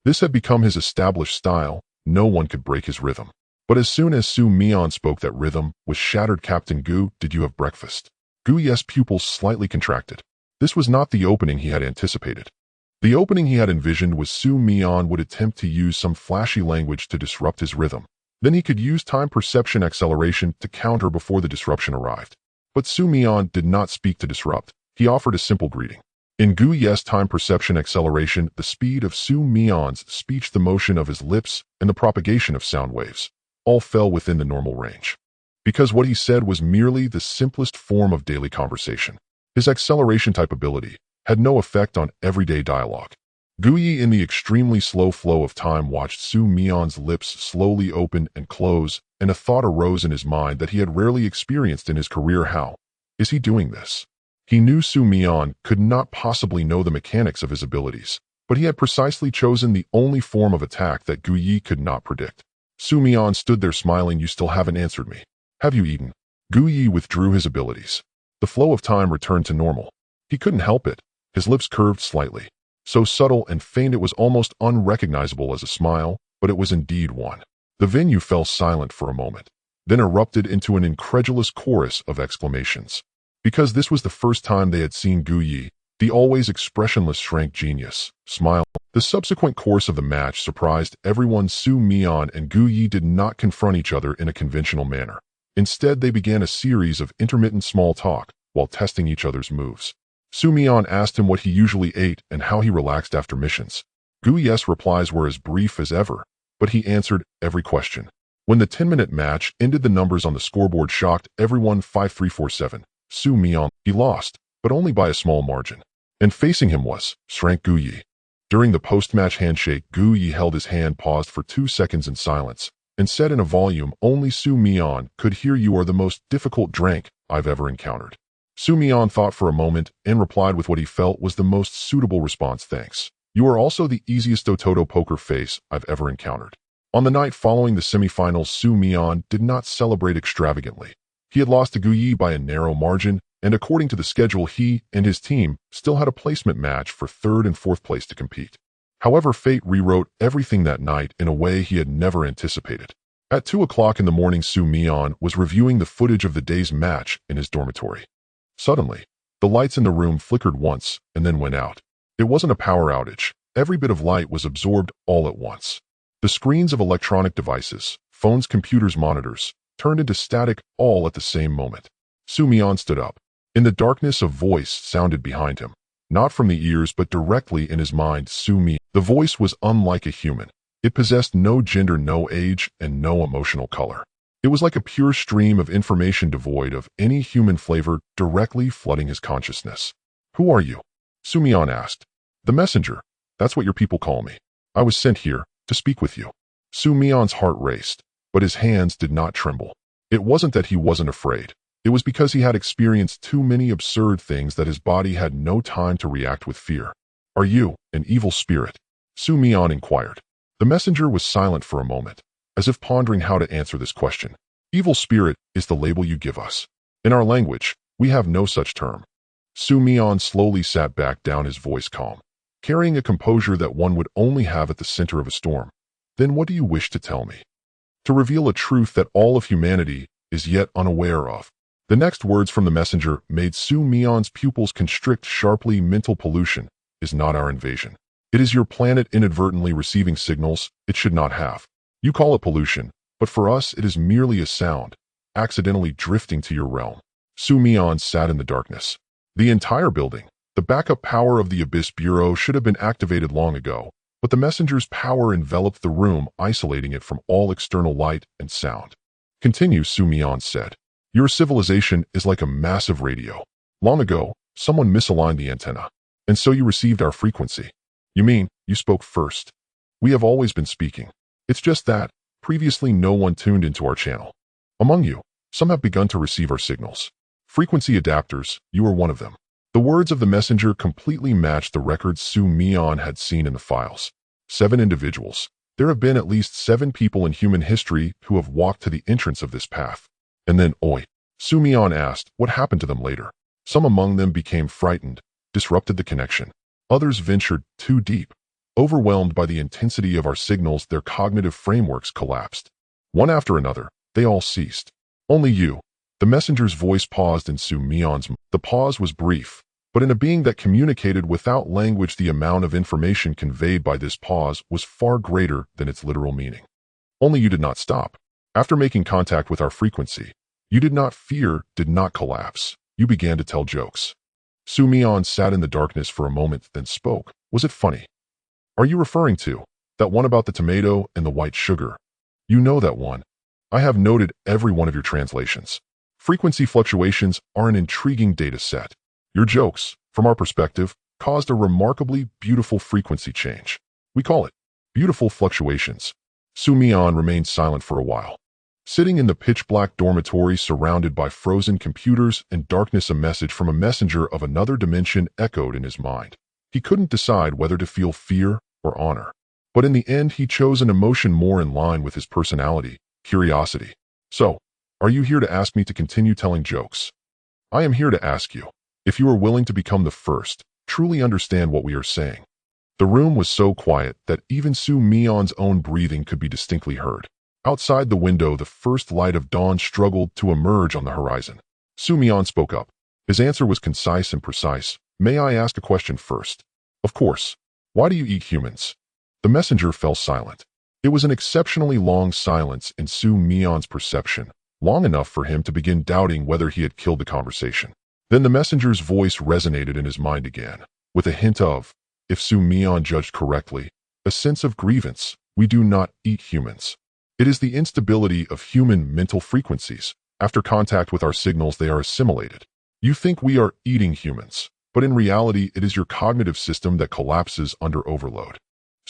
This had become his established style. No one could break his rhythm. But as soon as Su Mian spoke, that rhythm was shattered. "Captain Gu, did you have breakfast?" Gu Yi's pupils slightly contracted. This was not the opening he had anticipated. The opening he had envisioned was Su Mian would attempt to use some flashy language to disrupt his rhythm. Then he could use time perception acceleration to counter before the disruption arrived. But Su Mian did not speak to disrupt. He offered a simple greeting. In Gu Yi's time perception acceleration, the speed of Su Mian's speech, the motion of his lips, and the propagation of sound waves all fell within the normal range. Because what he said was merely the simplest form of daily conversation. His acceleration type ability had no effect on everyday dialogue. Gu Yi, in the extremely slow flow of time, watched Su Mian's lips slowly open and close, and a thought arose in his mind that he had rarely experienced in his career. How is he doing this? He knew Su Mian could not possibly know the mechanics of his abilities, but he had precisely chosen the only form of attack that Gu Yi could not predict. Su Mian stood there smiling. "You still haven't answered me. Have you eaten?" Gu Yi withdrew his abilities. The flow of time returned to normal. He couldn't help it. His lips curved slightly. So subtle and faint it was almost unrecognizable as a smile, but it was indeed one. The venue fell silent for a moment, then erupted into an incredulous chorus of exclamations. Because this was the first time they had seen Gu Yi, the always expressionless Shrank Genius, smile. The subsequent course of the match surprised everyone. Su Mian and Gu Yi did not confront each other in a conventional manner. Instead, they began a series of intermittent small talk, while testing each other's moves. Mian asked him what he usually ate and how he relaxed after missions. Gu's replies were as brief as ever, but he answered every question. When the 10-minute match ended, the numbers on the scoreboard shocked everyone. 5-3-4-7. Mian, he lost, but only by a small margin. And facing him was shrank Guyi. During the post-match handshake, Guyi held his hand, paused for 2 seconds in silence, and said in a volume only Mian could hear, "You are the most difficult drink I've ever encountered." Mian thought for a moment and replied with what he felt was the most suitable response: "Thanks. You are also the easiest Ototo poker face I've ever encountered." On the night following the semifinals, Mian did not celebrate extravagantly. He had lost to Guyi by a narrow margin, and according to the schedule, he and his team still had a placement match for 3rd and 4th place to compete. However, fate rewrote everything that night in a way he had never anticipated. At 2 o'clock in the morning, Mian was reviewing the footage of the day's match in his dormitory. Suddenly, the lights in the room flickered once and then went out. It wasn't a power outage. Every bit of light was absorbed all at once. The screens of electronic devices, phones, computers, monitors, turned into static all at the same moment. Mian stood up. In the darkness, a voice sounded behind him, not from the ears but directly in his mind. Mian. The voice was unlike a human. It possessed no gender, no age, and no emotional color. It was like a pure stream of information devoid of any human flavor, directly flooding his consciousness. "Who are you?" Mian asked. "The messenger. That's what your people call me. I was sent here to speak with you." Mian's heart raced, but his hands did not tremble. It wasn't that he wasn't afraid. It was because he had experienced too many absurd things that his body had no time to react with fear. "Are you an evil spirit?" Mian inquired. The messenger was silent for a moment, as if pondering how to answer this question. "Evil spirit is the label you give us. In our language, we have no such term." Mian slowly sat back down, his voice calm, carrying a composure that one would only have at the center of a storm. "Then what do you wish to tell me?" "To reveal a truth that all of humanity is yet unaware of." The next words from the messenger made Mian's pupils constrict sharply. "Mental pollution is not our invasion. It is your planet inadvertently receiving signals it should not have. You call it pollution, but for us it is merely a sound, accidentally drifting to your realm." Mian sat in the darkness. The entire building, the backup power of the Abyss Bureau, should have been activated long ago, but the messenger's power enveloped the room, isolating it from all external light and sound. "Continue," Mian said. "Your civilization is like a massive radio. Long ago, someone misaligned the antenna, and so you received our frequency." "You mean, you spoke first?" "We have always been speaking. It's just that, previously no one tuned into our channel. Among you, some have begun to receive our signals. Frequency adapters, you are one of them." The words of the messenger completely matched the records Mian had seen in the files. 7 individuals. There have been at least 7 people in human history who have walked to the entrance of this path. And then, oi. Mian asked, what happened to them later? Some among them became frightened, disrupted the connection. Others ventured too deep. Overwhelmed by the intensity of our signals, their cognitive frameworks collapsed. One after another, they all ceased. Only you. The messenger's voice paused in Mian's mind. The pause was brief, but in a being that communicated without language, the amount of information conveyed by this pause was far greater than its literal meaning. Only you did not stop. After making contact with our frequency, you did not fear, did not collapse. You began to tell jokes. Mian sat in the darkness for a moment, then spoke. Was it funny? Are you referring to that one about the tomato and the white sugar? You know that one. I have noted every one of your translations. Frequency fluctuations are an intriguing data set. Your jokes, from our perspective, caused a remarkably beautiful frequency change. We call it beautiful fluctuations. Mian remained silent for a while. Sitting in the pitch-black dormitory surrounded by frozen computers and darkness, a message from a messenger of another dimension echoed in his mind. He couldn't decide whether to feel fear or honor. But in the end, he chose an emotion more in line with his personality, curiosity. So, are you here to ask me to continue telling jokes? I am here to ask you if you are willing to become the first, truly understand what we are saying. The room was so quiet that even Mian's own breathing could be distinctly heard. Outside the window, the first light of dawn struggled to emerge on the horizon. Mian spoke up. His answer was concise and precise. May I ask a question first? Of course. Why do you eat humans? The messenger fell silent. It was an exceptionally long silence in Mian's perception, long enough for him to begin doubting whether he had killed the conversation. Then the messenger's voice resonated in his mind again, with a hint of, if Mian judged correctly, a sense of grievance. We do not eat humans. It is the instability of human mental frequencies. After contact with our signals, they are assimilated. You think we are eating humans, but in reality, it is your cognitive system that collapses under overload.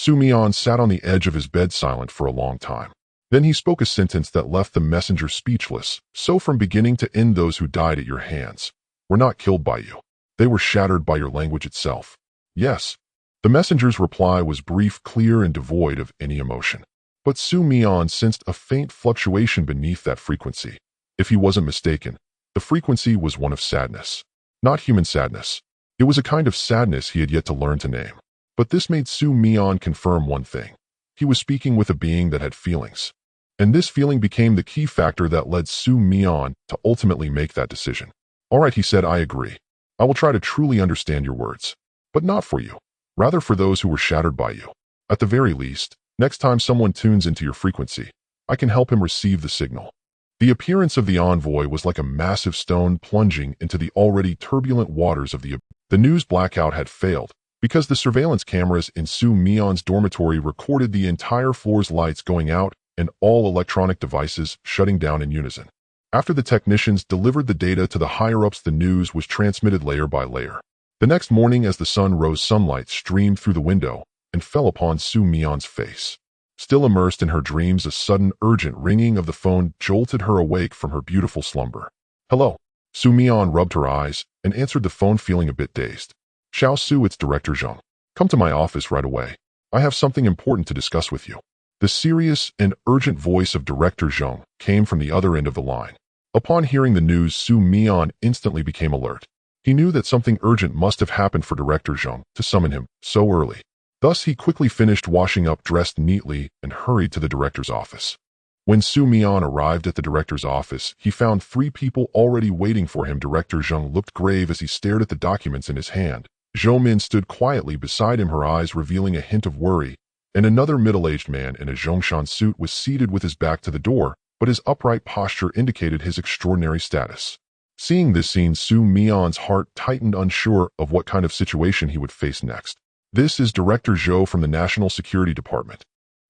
Mian sat on the edge of his bed silent for a long time. Then he spoke a sentence that left the messenger speechless. So from beginning to end, those who died at your hands were not killed by you. They were shattered by your language itself. Yes. The messenger's reply was brief, clear, and devoid of any emotion. But Mian sensed a faint fluctuation beneath that frequency. If he wasn't mistaken, the frequency was one of sadness. Not human sadness. It was a kind of sadness he had yet to learn to name. But this made Mian confirm one thing. He was speaking with a being that had feelings. And this feeling became the key factor that led Mian to ultimately make that decision. All right, he said, I agree. I will try to truly understand your words. But not for you. Rather for those who were shattered by you. At the very least, next time someone tunes into your frequency, I can help him receive the signal. The appearance of the envoy was like a massive stone plunging into the already turbulent waters of the abyss. The news blackout had failed, because the surveillance cameras in Mian's dormitory recorded the entire floor's lights going out and all electronic devices shutting down in unison. After the technicians delivered the data to the higher-ups, the news was transmitted layer by layer. The next morning, as the sun rose, sunlight streamed through the window and fell upon Mian's face. Still immersed in her dreams, a sudden, urgent ringing of the phone jolted her awake from her beautiful slumber. Hello. Mian rubbed her eyes and answered the phone, feeling a bit dazed. Xiao Su, it's Director Zheng. Come to my office right away. I have something important to discuss with you. The serious and urgent voice of Director Zheng came from the other end of the line. Upon hearing the news, Mian instantly became alert. He knew that something urgent must have happened for Director Zheng to summon him so early. Thus, he quickly finished washing up, dressed neatly, and hurried to the director's office. When Mian arrived at the director's office, he found 3 people already waiting for him. Director Zheng looked grave as he stared at the documents in his hand. Zhou Min stood quietly beside him, her eyes revealing a hint of worry, and another middle-aged man in a Zhongshan suit was seated with his back to the door, but his upright posture indicated his extraordinary status. Seeing this scene, Mian's heart tightened, unsure of what kind of situation he would face next. This is Director Zhou from the National Security Department.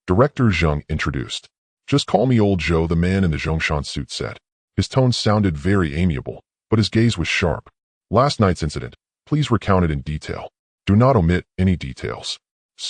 Director Zheng introduced. Just call me Old Zhou, the man in the Zhongshan suit said. His tone sounded very amiable, but his gaze was sharp. Last night's incident, please recount it in detail. Do not omit any details.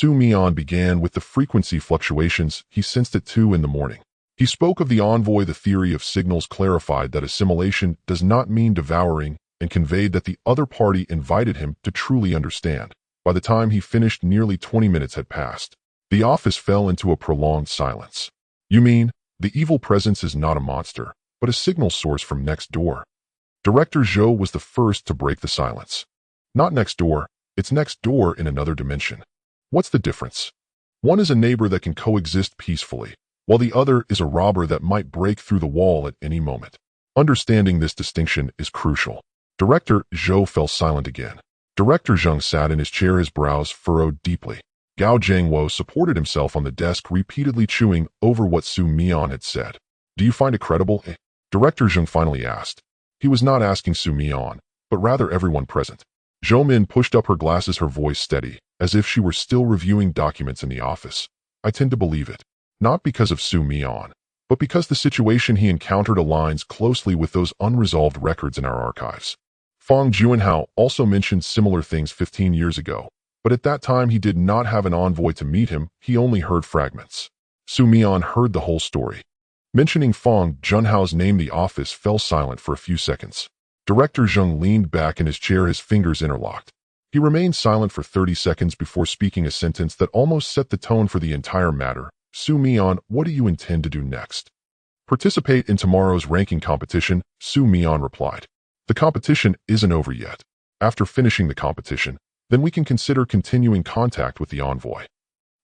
Mian began with the frequency fluctuations he sensed at 2 in the morning. He spoke of the envoy, the theory of signals, clarified that assimilation does not mean devouring, and conveyed that the other party invited him to truly understand. By the time he finished, nearly 20 minutes had passed. The office fell into a prolonged silence. You mean, the evil presence is not a monster, but a signal source from next door? Director Zhou was the first to break the silence. Not next door, it's next door in another dimension. What's the difference? One is a neighbor that can coexist peacefully, while the other is a robber that might break through the wall at any moment. Understanding this distinction is crucial. Director Zhou fell silent again. Director Zheng sat in his chair, his brows furrowed deeply. Gao Zhengwo supported himself on the desk, repeatedly chewing over what Mian had said. Do you find it credible? Director Zheng finally asked. He was not asking Mian, but rather everyone present. Zhou Min pushed up her glasses, her voice steady, as if she were still reviewing documents in the office. I tend to believe it. Not because of Mian, but because the situation he encountered aligns closely with those unresolved records in our archives. Fang Juanhao also mentioned similar things 15 years ago, but at that time he did not have an envoy to meet him, he only heard fragments. Mian heard the whole story. Mentioning Fang Junhao's name, the office fell silent for a few seconds. Director Zheng leaned back in his chair, his fingers interlocked. He remained silent for 30 seconds before speaking a sentence that almost set the tone for the entire matter. Mian, what do you intend to do next? Participate in tomorrow's ranking competition, Mian replied. The competition isn't over yet. After finishing the competition, then we can consider continuing contact with the envoy.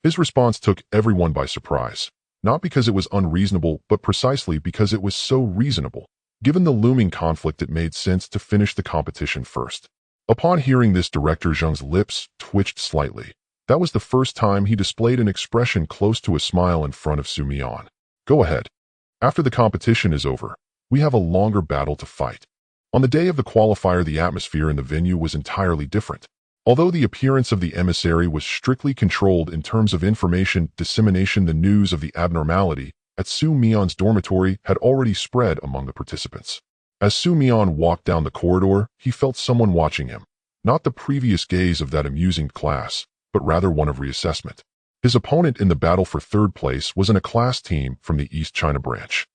His response took everyone by surprise, not because it was unreasonable, but precisely because it was so reasonable. Given the looming conflict, it made sense to finish the competition first. Upon hearing this, Director Zheng's lips twitched slightly. That was the first time he displayed an expression close to a smile in front of Mian. Go ahead. After the competition is over, we have a longer battle to fight. On the day of the qualifier, the atmosphere in the venue was entirely different. Although the appearance of the emissary was strictly controlled in terms of information dissemination, the news of the abnormality at Su Mian's dormitory had already spread among the participants. As Su Mian walked down the corridor, he felt someone watching him, not the previous gaze of that amusing class, but rather one of reassessment. His opponent in the battle for third place was in a class team from the East China branch.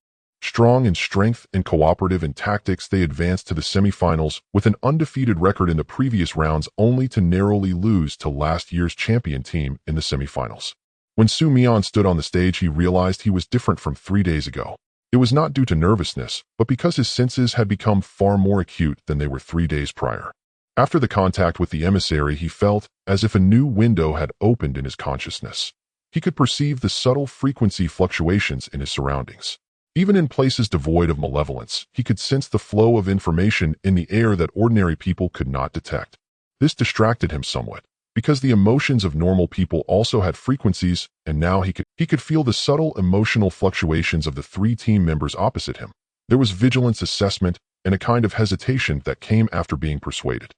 Strong in strength and cooperative in tactics, they advanced to the semifinals with an undefeated record in the previous rounds, only to narrowly lose to last year's champion team in the semifinals. When Su Mian stood on the stage, he realized he was different from 3 days ago. It was not due to nervousness, but because his senses had become far more acute than they were 3 days prior. After the contact with the emissary, he felt as if a new window had opened in his consciousness. He could perceive the subtle frequency fluctuations in his surroundings. Even in places devoid of malevolence, he could sense the flow of information in the air that ordinary people could not detect. This distracted him somewhat, because the emotions of normal people also had frequencies, and now he could feel the subtle emotional fluctuations of the 3 team members opposite him. There was vigilance, assessment, and a kind of hesitation that came after being persuaded.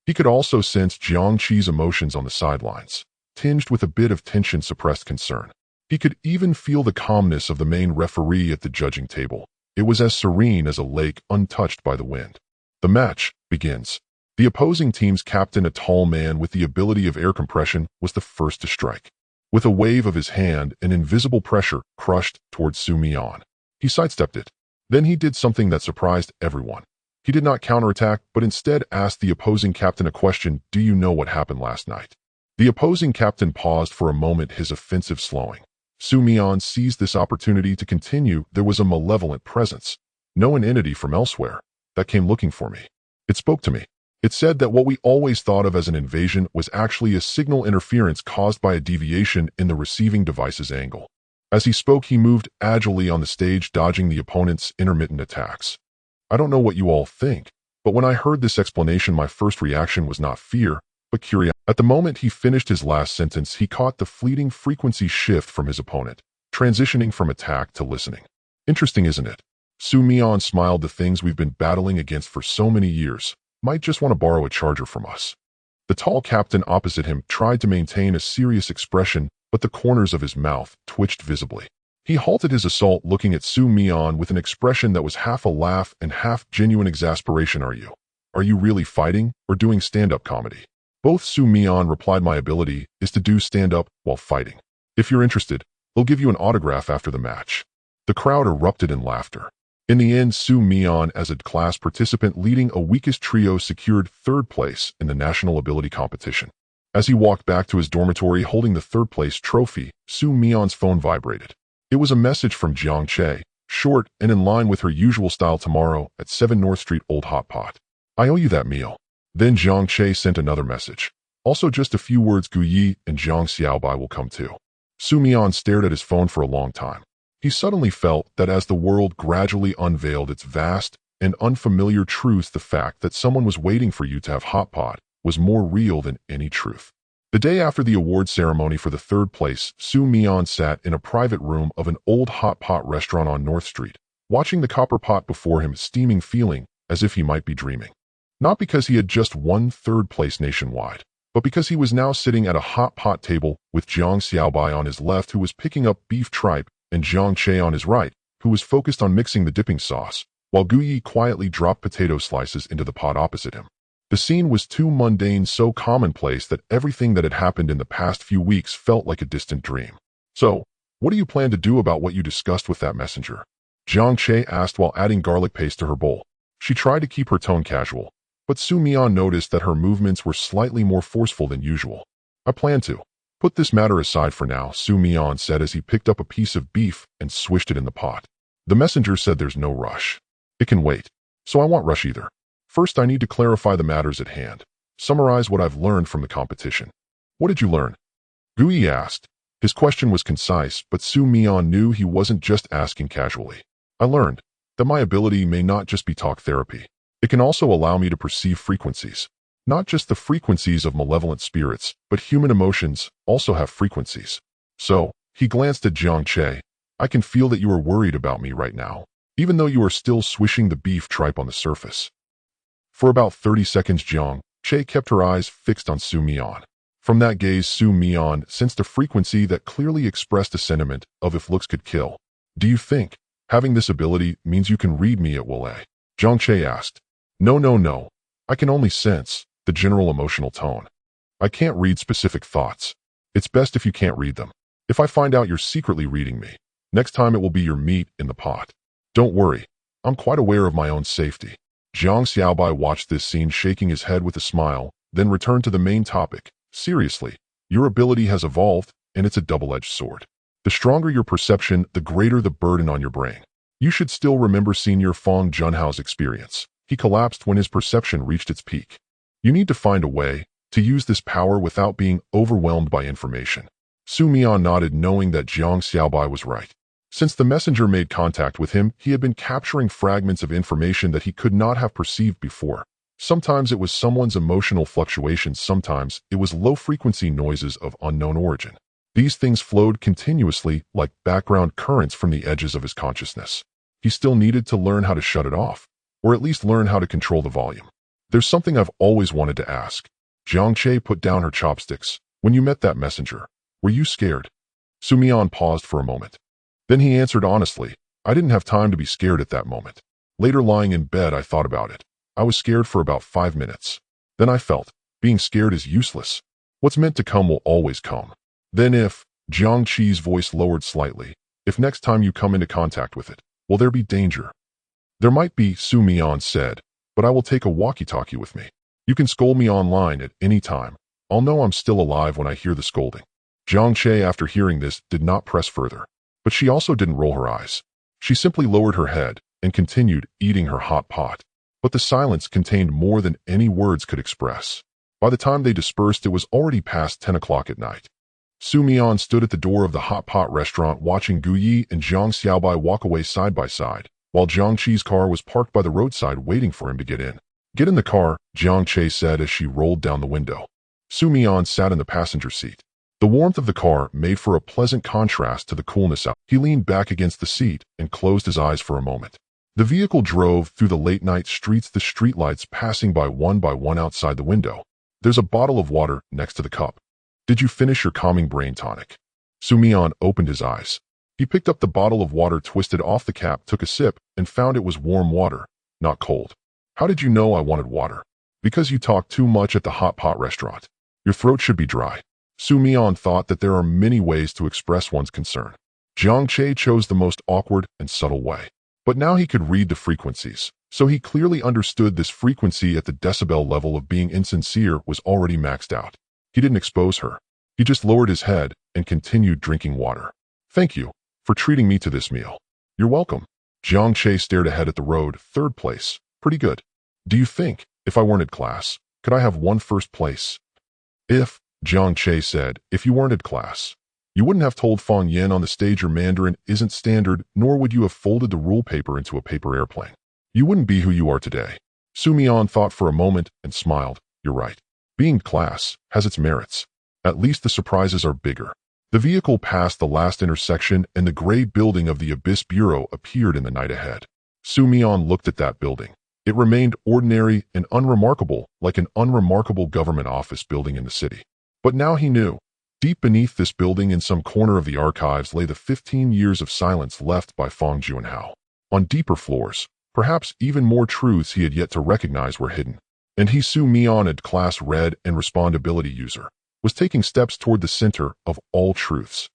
He could also sense Jiang Qi's emotions on the sidelines, tinged with a bit of tension, suppressed concern. He could even feel the calmness of the main referee at the judging table. It was as serene as a lake untouched by the wind. The match begins. The opposing team's captain, a tall man with the ability of air compression, was the first to strike. With a wave of his hand, an invisible pressure crushed towards Su Mian. He sidestepped it. Then he did something that surprised everyone. He did not counterattack, but instead asked the opposing captain a question: "Do you know what happened last night?" The opposing captain paused for a moment, his offensive slowing. Su Mian seized this opportunity to continue. "There was a malevolent presence, no an entity from elsewhere, that came looking for me. It spoke to me. It said that what we always thought of as an invasion was actually a signal interference caused by a deviation in the receiving device's angle." As he spoke, he moved agilely on the stage, dodging the opponent's intermittent attacks. "I don't know what you all think, but when I heard this explanation, my first reaction was not fear, but curiosity." At the moment he finished his last sentence, he caught the fleeting frequency shift from his opponent, transitioning from attack to listening. "Interesting, isn't it?" Su Mian smiled. "The things we've been battling against for so many years might just want to borrow a charger from us." The tall captain opposite him tried to maintain a serious expression, but the corners of his mouth twitched visibly. He halted his assault, looking at Su Mian with an expression that was half a laugh and half genuine exasperation. Are you really fighting, or doing stand-up comedy?" "Both," Su Mian replied. "My ability is to do stand-up while fighting. If you're interested, they'll give you an autograph after the match." The crowd erupted in laughter. In the end, Su Mian, as a class participant leading a weakest trio, secured third place in the national ability competition. As he walked back to his dormitory holding the third-place trophy, Su Mian's phone vibrated. It was a message from Jiang Che, short and in line with her usual style: "Tomorrow at 7 North Street, Old Hot Pot. I owe you that meal." Then Jiang Che sent another message. "Also just a few words, Gu Yi and Jiang Xiaobai will come too." Su Mian stared at his phone for a long time. He suddenly felt that as the world gradually unveiled its vast and unfamiliar truths, the fact that someone was waiting for you to have hot pot was more real than any truth. The day after the award ceremony for the third place, Su Mian sat in a private room of an old hot pot restaurant on North Street, watching the copper pot before him steaming, feeling as if he might be dreaming. Not because he had just won third place nationwide, but because he was now sitting at a hot pot table with Jiang Xiaobai on his left, who was picking up beef tripe, and Jiang Che on his right, who was focused on mixing the dipping sauce, while Gu Yi quietly dropped potato slices into the pot opposite him. The scene was too mundane, so commonplace, that everything that had happened in the past few weeks felt like a distant dream. "So, what do you plan to do about what you discussed with that messenger?" Jiang Che asked while adding garlic paste to her bowl. She tried to keep her tone casual, but Su Mian noticed that her movements were slightly more forceful than usual. "I plan to put this matter aside for now," Su Mian said as he picked up a piece of beef and swished it in the pot. "The messenger said there's no rush. It can wait. So I won't rush either. First, I need to clarify the matters at hand, summarize what I've learned from the competition." "What did you learn?" Gu Yi asked. His question was concise, but Su Mian knew he wasn't just asking casually. "I learned that my ability may not just be talk therapy. It can also allow me to perceive frequencies. Not just the frequencies of malevolent spirits, but human emotions also have frequencies. So," he glanced at Jiang Che, "I can feel that you are worried about me right now, even though you are still swishing the beef tripe on the surface." For about 30 seconds, Jiang Che kept her eyes fixed on Su Mian. From that gaze, Su Mian sensed a frequency that clearly expressed a sentiment of if looks could kill. Do you think having this ability means you can read me at will? Jiang Che asked. No, no, no. I can only sense the general emotional tone. I can't read specific thoughts. It's best if you can't read them. If I find out you're secretly reading me, next time it will be your meat in the pot. Don't worry. I'm quite aware of my own safety. Jiang Xiaobai watched this scene, shaking his head with a smile, then returned to the main topic. Seriously, your ability has evolved, and it's a double-edged sword. The stronger your perception, the greater the burden on your brain. You should still remember Senior Fong Junhao's experience. He collapsed when his perception reached its peak. You need to find a way to use this power without being overwhelmed by information. Su Mian nodded, knowing that Jiang Xiaobai was right. Since the messenger made contact with him, he had been capturing fragments of information that he could not have perceived before. Sometimes it was someone's emotional fluctuations, sometimes it was low-frequency noises of unknown origin. These things flowed continuously like background currents from the edges of his consciousness. He still needed to learn how to shut it off, or at least learn how to control the volume. There's something I've always wanted to ask. Jiang Che put down her chopsticks. When you met that messenger, were you scared? Su Mian paused for a moment. Then he answered honestly, I didn't have time to be scared at that moment. Later, lying in bed, I thought about it. I was scared for about 5 minutes. Then I felt, being scared is useless. What's meant to come will always come. Then Jiang Chi's voice lowered slightly, if next time you come into contact with it, will there be danger? There might be, Su Mian said, but I will take a walkie-talkie with me. You can scold me online at any time. I'll know I'm still alive when I hear the scolding. Jiang Che, after hearing this, did not press further. But she also didn't roll her eyes. She simply lowered her head and continued eating her hot pot. But the silence contained more than any words could express. By the time they dispersed, it was already past 10 o'clock at night. Su Mian stood at the door of the hot pot restaurant watching Gu Yi and Jiang Xiaobai walk away side by side, while Jiang Chi's car was parked by the roadside waiting for him to get in. Get in the car, Jiang Che said as she rolled down the window. Su Mian sat in the passenger seat. The warmth of the car made for a pleasant contrast to the coolness out. He leaned back against the seat and closed his eyes for a moment. The vehicle drove through the late-night streets, the streetlights passing by one outside the window. There's a bottle of water next to the cup. Did you finish your calming brain tonic? Su Mian opened his eyes. He picked up the bottle of water, twisted off the cap, took a sip, and found it was warm water, not cold. How did you know I wanted water? Because you talked too much at the hot pot restaurant. Your throat should be dry. Su Mian thought that there are many ways to express one's concern. Jiang Che chose the most awkward and subtle way. But now he could read the frequencies, so he clearly understood this frequency at the decibel level of being insincere was already maxed out. He didn't expose her. He just lowered his head and continued drinking water. Thank you for treating me to this meal. You're welcome. Jiang Che stared ahead at the road. Third place. Pretty good. Do you think, if I weren't at class, could I have won first place? Jiang Che said, if you weren't at class, you wouldn't have told Fong Yen on the stage your Mandarin isn't standard, nor would you have folded the rule paper into a paper airplane. You wouldn't be who you are today. Su Mian thought for a moment and smiled. You're right. Being class has its merits. At least the surprises are bigger. The vehicle passed the last intersection and the gray building of the Abyss Bureau appeared in the night ahead. Su Mian looked at that building. It remained ordinary and unremarkable, like an unremarkable government office building in the city. But now he knew. Deep beneath this building in some corner of the archives lay the 15 years of silence left by Fong Junhao. On deeper floors, perhaps even more truths he had yet to recognize were hidden. And he, Su Mian, a class read and respondability user, was taking steps toward the center of all truths.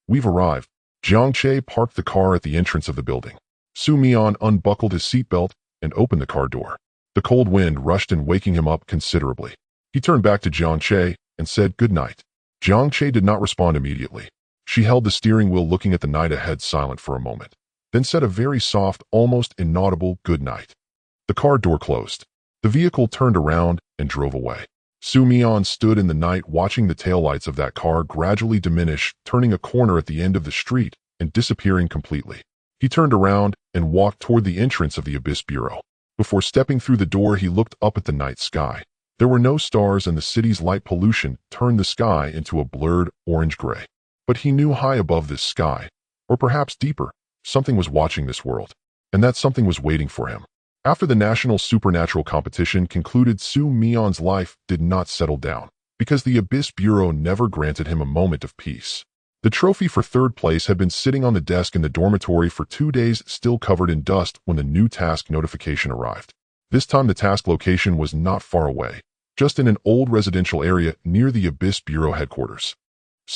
We've arrived. Jiang Che parked the car at the entrance of the building. Su Mian unbuckled his seatbelt and opened the car door. The cold wind rushed in, waking him up considerably. He turned back to Jiang Che and said good night. Jiang Che did not respond immediately. She held the steering wheel, looking at the night ahead, silent for a moment, then said a very soft, almost inaudible good night. The car door closed. The vehicle turned around and drove away. Su Mian stood in the night watching the taillights of that car gradually diminish, turning a corner at the end of the street and disappearing completely. He turned around and walked toward the entrance of the Abyss Bureau. Before stepping through the door, he looked up at the night sky. There were no stars, and the city's light pollution turned the sky into a blurred orange-gray. But he knew high above this sky, or perhaps deeper, something was watching this world, and that something was waiting for him. After the national supernatural competition concluded, Mian's life did not settle down, because the Abyss Bureau never granted him a moment of peace. The trophy for third place had been sitting on the desk in the dormitory for 2 days, still covered in dust, when the new task notification arrived. This time the task location was not far away, just in an old residential area near the Abyss Bureau headquarters.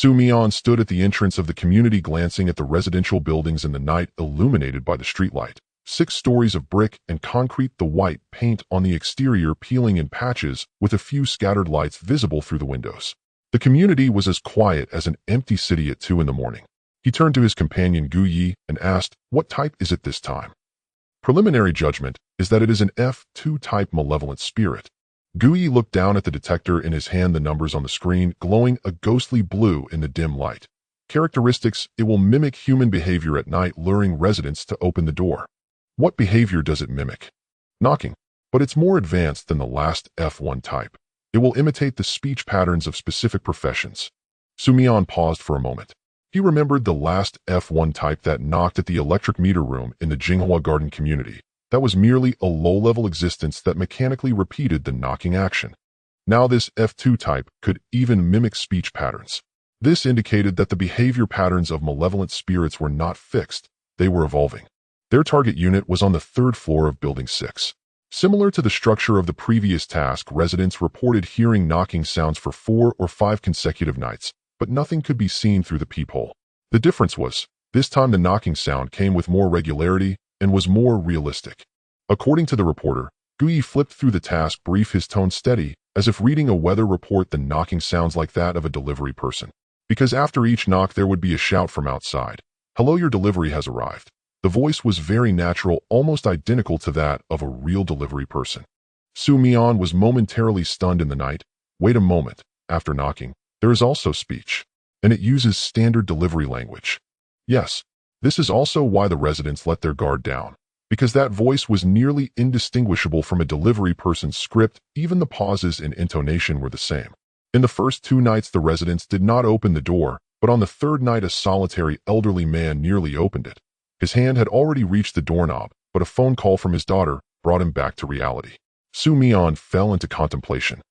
Mian stood at the entrance of the community, glancing at the residential buildings in the night, illuminated by the streetlight. 6 stories of brick and concrete, the white paint on the exterior peeling in patches, with a few scattered lights visible through the windows. The community was as quiet as an empty city at 2 in the morning. He turned to his companion Gu Yi and asked, "What type is it this time?" "Preliminary judgment is that it is an F2 type malevolent spirit." Gu Yi looked down at the detector in his hand, the numbers on the screen glowing a ghostly blue in the dim light. Characteristics: it will mimic human behavior at night, luring residents to open the door. What behavior does it mimic? Knocking. But it's more advanced than the last F1 type. It will imitate the speech patterns of specific professions. Mian paused for a moment. He remembered the last F1 type that knocked at the electric meter room in the Jinghua Garden community. That was merely a low-level existence that mechanically repeated the knocking action. Now this F2 type could even mimic speech patterns. This indicated that the behavior patterns of malevolent spirits were not fixed, they were evolving. Their target unit was on the 3rd floor of Building 6. Similar to the structure of the previous task, residents reported hearing knocking sounds for 4 or 5 consecutive nights, but nothing could be seen through the peephole. The difference was, this time the knocking sound came with more regularity and was more realistic. According to the reporter, Gu Yi flipped through the task brief, his tone steady, as if reading a weather report. The knocking sounds like that of a delivery person. Because after each knock there would be a shout from outside. "Hello, your delivery has arrived." The voice was very natural, almost identical to that of a real delivery person. Mian was momentarily stunned in the night. Wait a moment, after knocking, there is also speech. And it uses standard delivery language. Yes, this is also why the residents let their guard down. Because that voice was nearly indistinguishable from a delivery person's script, even the pauses and intonation were the same. In the first 2 nights the residents did not open the door, but on the 3rd night a solitary elderly man nearly opened it. His hand had already reached the doorknob, but a phone call from his daughter brought him back to reality. Mian fell into contemplation.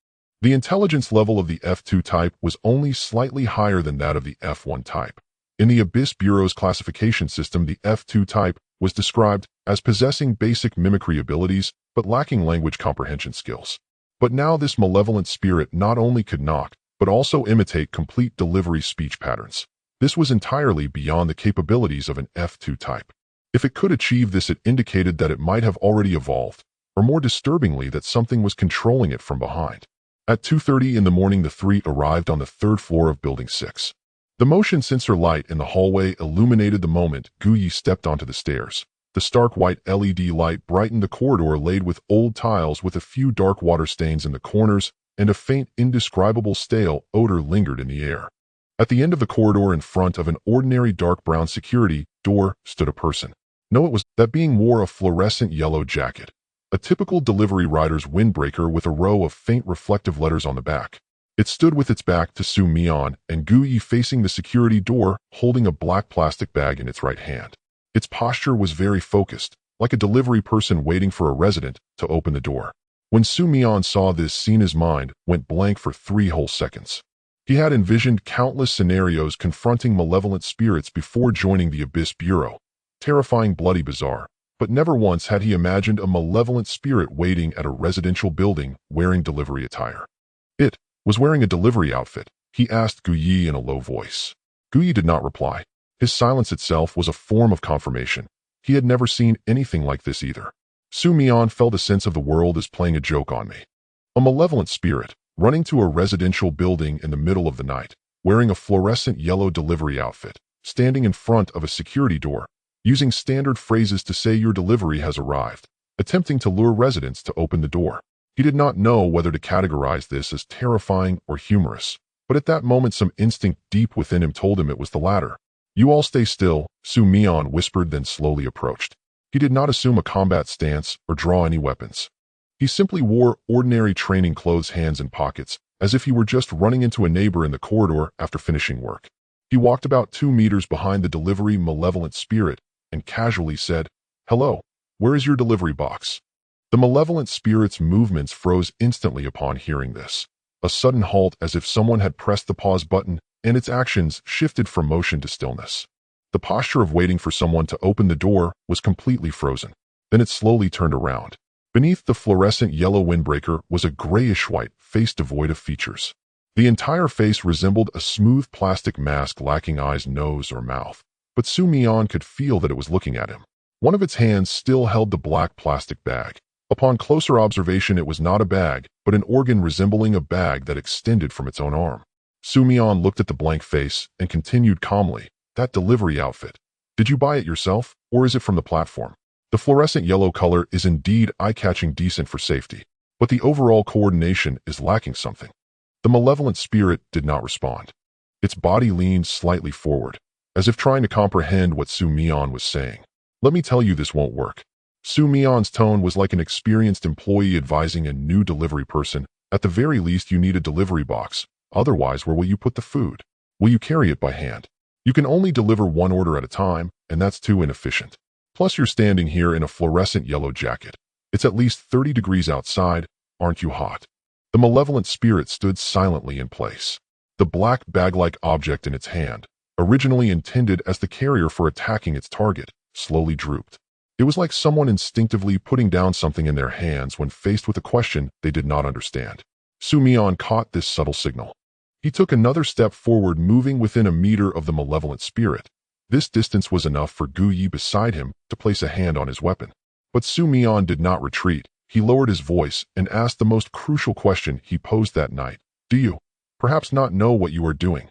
The intelligence level of the F2 type was only slightly higher than that of the F1 type. In the Abyss Bureau's classification system, the F2 type was described as possessing basic mimicry abilities, but lacking language comprehension skills. But now this malevolent spirit not only could knock, but also imitate complete delivery speech patterns. This was entirely beyond the capabilities of an F2 type. If it could achieve this, it indicated that it might have already evolved, or more disturbingly, that something was controlling it from behind. At 2:30 in the morning, the 3 arrived on the 3rd floor of Building 6. The motion sensor light in the hallway illuminated the moment Gu Yi stepped onto the stairs. The stark white LED light brightened the corridor laid with old tiles, with a few dark water stains in the corners, and a faint, indescribable stale odor lingered in the air. At the end of the corridor, in front of an ordinary dark brown security door, stood a person. No, it was that being wore a fluorescent yellow jacket, a typical delivery rider's windbreaker with a row of faint reflective letters on the back. It stood with its back to Mian and Gu Yi, facing the security door, holding a black plastic bag in its right hand. Its posture was very focused, like a delivery person waiting for a resident to open the door. When Mian saw this scene, his mind went blank for 3 whole seconds. He had envisioned countless scenarios confronting malevolent spirits before joining the Abyss Bureau. Terrifying, bloody, bizarre. But never once had he imagined a malevolent spirit waiting at a residential building wearing delivery attire. It was wearing a delivery outfit. He asked Gu Yi in a low voice. Gu Yi did not reply. His silence itself was a form of confirmation. He had never seen anything like this either. Mian felt a sense of the world is playing a joke on me. A malevolent spirit, running to a residential building in the middle of the night, wearing a fluorescent yellow delivery outfit, standing in front of a security door, using standard phrases to say your delivery has arrived, attempting to lure residents to open the door. He did not know whether to categorize this as terrifying or humorous, but at that moment some instinct deep within him told him it was the latter. "You all stay still," Mian whispered, then slowly approached. He did not assume a combat stance or draw any weapons. He simply wore ordinary training clothes, hands in pockets, as if he were just running into a neighbor in the corridor after finishing work. He walked about 2 meters behind the delivery malevolent spirit and casually said, "Hello, where is your delivery box?" The malevolent spirit's movements froze instantly upon hearing this. A sudden halt as if someone had pressed the pause button, and its actions shifted from motion to stillness. The posture of waiting for someone to open the door was completely frozen. Then it slowly turned around. Beneath the fluorescent yellow windbreaker was a grayish-white face devoid of features. The entire face resembled a smooth plastic mask lacking eyes, nose, or mouth. But Mian could feel that it was looking at him. One of its hands still held the black plastic bag. Upon closer observation, it was not a bag, but an organ resembling a bag that extended from its own arm. Mian looked at the blank face and continued calmly, "That delivery outfit. Did you buy it yourself, or is it from the platform? The fluorescent yellow color is indeed eye-catching, decent for safety, but the overall coordination is lacking something." The malevolent spirit did not respond. Its body leaned slightly forward, as if trying to comprehend what Mian was saying. "Let me tell you, this won't work." Mian's tone was like an experienced employee advising a new delivery person. "At the very least, you need a delivery box. Otherwise, where will you put the food? Will you carry it by hand? You can only deliver one order at a time, and that's too inefficient. Plus, you're standing here in a fluorescent yellow jacket. It's at least 30 degrees outside. Aren't you hot?" The malevolent spirit stood silently in place. The black bag-like object in its hand, originally intended as the carrier for attacking its target, slowly drooped. It was like someone instinctively putting down something in their hands when faced with a question they did not understand. Mian caught this subtle signal. He took another step forward, moving within a meter of the malevolent spirit. This distance was enough for Guyi beside him to place a hand on his weapon. But Mian did not retreat. He lowered his voice and asked the most crucial question he posed that night. "Do you perhaps not know what you are doing?"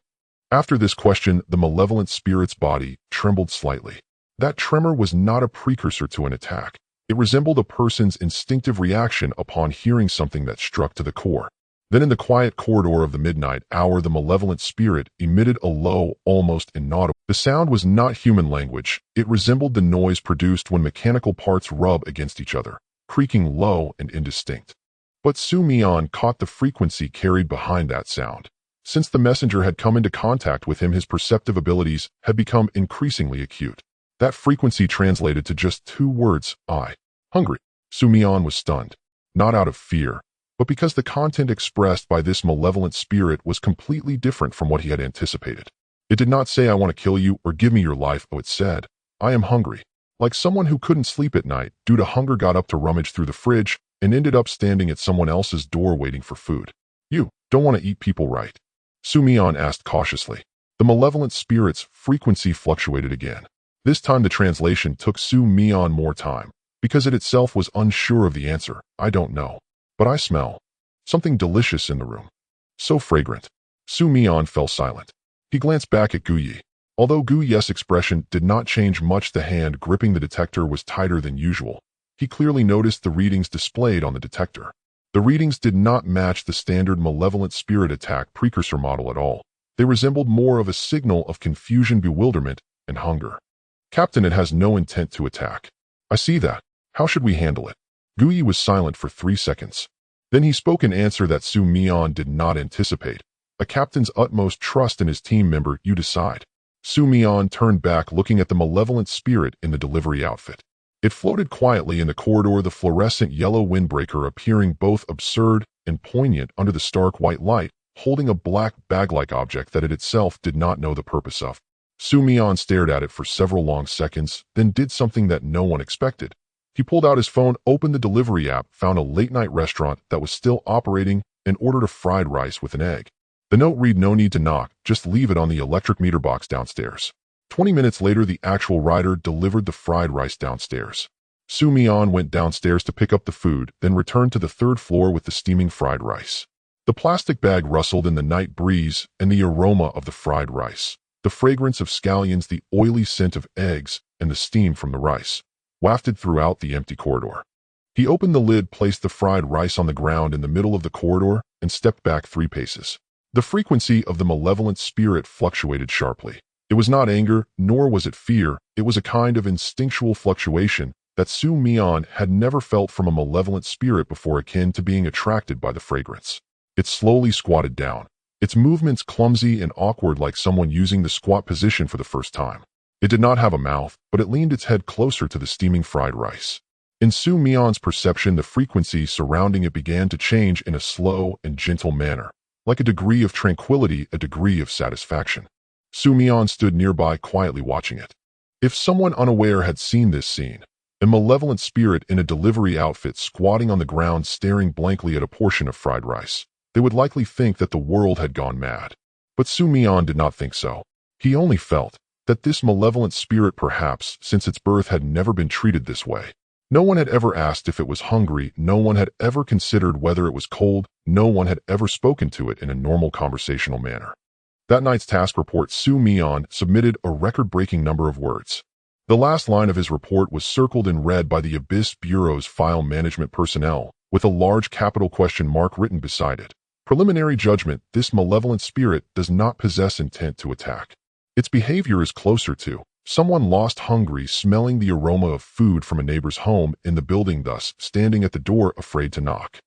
After this question, the malevolent spirit's body trembled slightly. That tremor was not a precursor to an attack. It resembled a person's instinctive reaction upon hearing something that struck to the core. Then in the quiet corridor of the midnight hour, the malevolent spirit emitted a low, almost inaudible. The sound was not human language. It resembled the noise produced when mechanical parts rub against each other, creaking low and indistinct. But Mian caught the frequency carried behind that sound. Since the messenger had come into contact with him, his perceptive abilities had become increasingly acute. That frequency translated to just 2 words, "I. Hungry." Mian was stunned, not out of fear, but because the content expressed by this malevolent spirit was completely different from what he had anticipated. It did not say, "I want to kill you" or "give me your life." Oh, it said, "I am hungry." Like someone who couldn't sleep at night due to hunger got up to rummage through the fridge and ended up standing at someone else's door waiting for food. "You don't want to eat people, right?" Mian asked cautiously. The malevolent spirit's frequency fluctuated again. This time the translation took Mian more time, because it itself was unsure of the answer. "I don't know. But I smell something delicious in the room. So fragrant." Mian fell silent. He glanced back at Guyi. Although Guyi's expression did not change much, the hand gripping the detector was tighter than usual. He clearly noticed the readings displayed on the detector. The readings did not match the standard malevolent spirit attack precursor model at all. They resembled more of a signal of confusion, bewilderment, and hunger. "Captain, it has no intent to attack." "I see that. How should we handle it?" Guyi was silent for 3 seconds. Then he spoke an answer that Mian did not anticipate. "A captain's utmost trust in his team member. You decide." Mian turned back, looking at the malevolent spirit in the delivery outfit. It floated quietly in the corridor, the fluorescent yellow windbreaker appearing both absurd and poignant under the stark white light, holding a black bag-like object that it itself did not know the purpose of. Mian stared at it for several long seconds, then did something that no one expected. He pulled out his phone, opened the delivery app, found a late-night restaurant that was still operating, and ordered a fried rice with an egg. The note read, "No need to knock, just leave it on the electric meter box downstairs." 20 minutes later, the actual rider delivered the fried rice downstairs. Mian went downstairs to pick up the food, then returned to the 3rd floor with the steaming fried rice. The plastic bag rustled in the night breeze, and the aroma of the fried rice, the fragrance of scallions, the oily scent of eggs, and the steam from the rice, wafted throughout the empty corridor. He opened the lid, placed the fried rice on the ground in the middle of the corridor, and stepped back 3 paces. The frequency of the malevolent spirit fluctuated sharply. It was not anger, nor was it fear. It was a kind of instinctual fluctuation that Mian had never felt from a malevolent spirit before, akin to being attracted by the fragrance. It slowly squatted down, its movements clumsy and awkward, like someone using the squat position for the first time. It did not have a mouth, but it leaned its head closer to the steaming fried rice. In Su Mian's perception, the frequency surrounding it began to change in a slow and gentle manner, like a degree of tranquility, a degree of satisfaction. Su Mian stood nearby, quietly watching it. If someone unaware had seen this scene, a malevolent spirit in a delivery outfit squatting on the ground staring blankly at a portion of fried rice, they would likely think that the world had gone mad. But Su Mian did not think so. He only felt that this malevolent spirit, perhaps since its birth, had never been treated this way. No one had ever asked if it was hungry, no one had ever considered whether it was cold, no one had ever spoken to it in a normal conversational manner. That night's task report, Su Mian submitted a record-breaking number of words. The last line of his report was circled in red by the Abyss Bureau's file management personnel, with a large capital question mark written beside it. Preliminary judgment: this malevolent spirit does not possess intent to attack. Its behavior is closer to someone lost hungry, smelling the aroma of food from a neighbor's home in the building, thus standing at the door afraid to knock.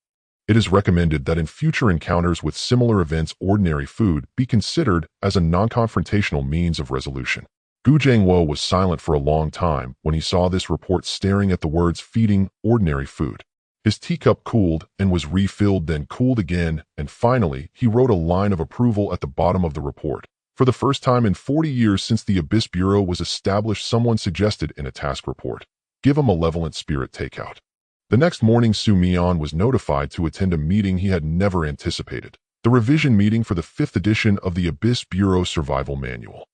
It is recommended that in future encounters with similar events, ordinary food be considered as a non-confrontational means of resolution. Gu Jiangwo was silent for a long time when he saw this report, staring at the words feeding ordinary food. His teacup cooled and was refilled, then cooled again, and finally he wrote a line of approval at the bottom of the report. For the first time in 40 years since the Abyss Bureau was established, someone suggested in a task report, give a malevolent spirit takeout. The next morning, Su Mian was notified to attend a meeting he had never anticipated, the revision meeting for the 5th edition of the Abyss Bureau Survival Manual.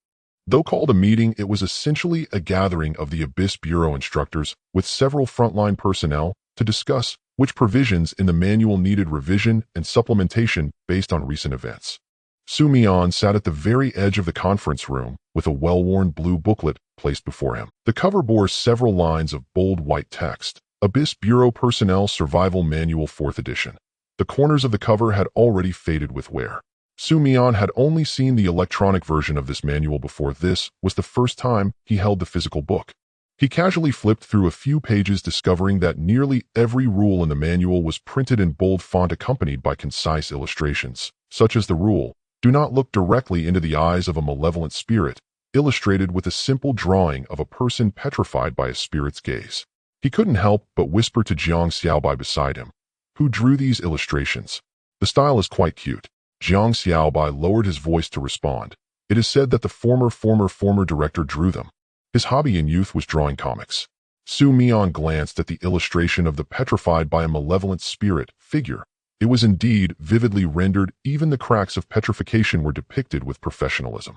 Though called a meeting, it was essentially a gathering of the Abyss Bureau instructors with several frontline personnel to discuss which provisions in the manual needed revision and supplementation based on recent events. Su Mian sat at the very edge of the conference room with a well-worn blue booklet placed before him. The cover bore several lines of bold white text: Abyss Bureau Personnel Survival Manual 4th Edition. The corners of the cover had already faded with wear. Su Mian had only seen the electronic version of this manual before. This was the first time he held the physical book. He casually flipped through a few pages, discovering that nearly every rule in the manual was printed in bold font, accompanied by concise illustrations, such as the rule, do not look directly into the eyes of a malevolent spirit, illustrated with a simple drawing of a person petrified by a spirit's gaze. He couldn't help but whisper to Jiang Xiaobai beside him, who drew these illustrations. The style is quite cute. Jiang Xiaobai lowered his voice to respond. It is said that the former director drew them. His hobby in youth was drawing comics. Su Mian glanced at the illustration of the petrified by a malevolent spirit figure. It was indeed vividly rendered. Even the cracks of petrification were depicted with professionalism.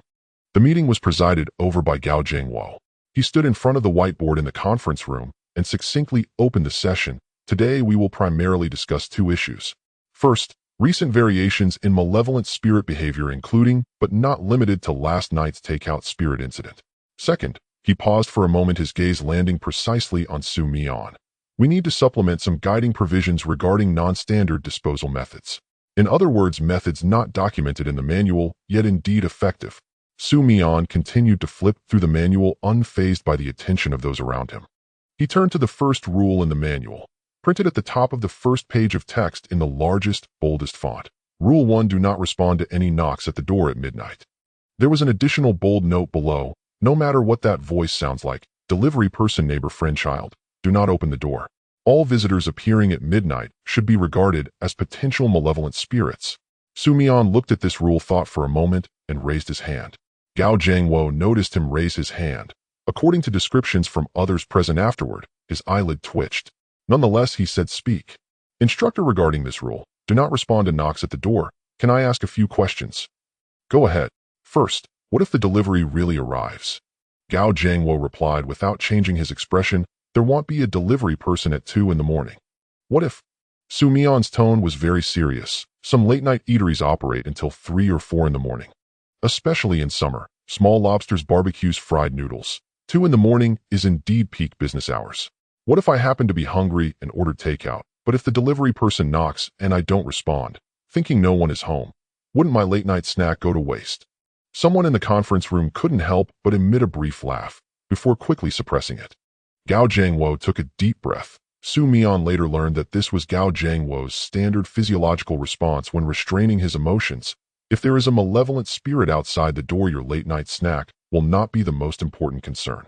The meeting was presided over by Gao Jiangwo. He stood in front of the whiteboard in the conference room and succinctly opened the session. Today we will primarily discuss 2 issues. First, recent variations in malevolent spirit behavior, including, but not limited to, last night's takeout spirit incident. Second, he paused for a moment, his gaze landing precisely on Su Mian. We need to supplement some guiding provisions regarding non-standard disposal methods. In other words, methods not documented in the manual, yet indeed effective. Su Mian continued to flip through the manual, unfazed by the attention of those around him. He turned to the first rule in the manual, printed at the top of the first page of text in the largest, boldest font. Rule 1: do not respond to any knocks at the door at midnight. There was an additional bold note below: no matter what that voice sounds like, delivery person, neighbor, friend, child, do not open the door. All visitors appearing at midnight should be regarded as potential malevolent spirits. Su Mian looked at this rule, thought for a moment, and raised his hand. Gao Jiangwo noticed him raise his hand. According to descriptions from others present afterward, his eyelid twitched. Nonetheless, he said, speak. Instructor, regarding this rule, do not respond to knocks at the door. Can I ask a few questions? Go ahead. First, what if the delivery really arrives? Gao Jiangwo replied without changing his expression, there won't be a delivery person at 2 in the morning. What if? Su Mian's tone was very serious. Some late-night eateries operate until 3 or 4 in the morning. Especially in summer, small lobsters, barbecues, fried noodles. 2 in the morning is indeed peak business hours. What if I happen to be hungry and ordered takeout, but if the delivery person knocks and I don't respond, thinking no one is home, wouldn't my late-night snack go to waste? Someone in the conference room couldn't help but emit a brief laugh, before quickly suppressing it. Gao Jiangwo took a deep breath. Su Mian later learned that this was Gao Jiangwo's standard physiological response when restraining his emotions. If there is a malevolent spirit outside the door, your late-night snack will not be the most important concern.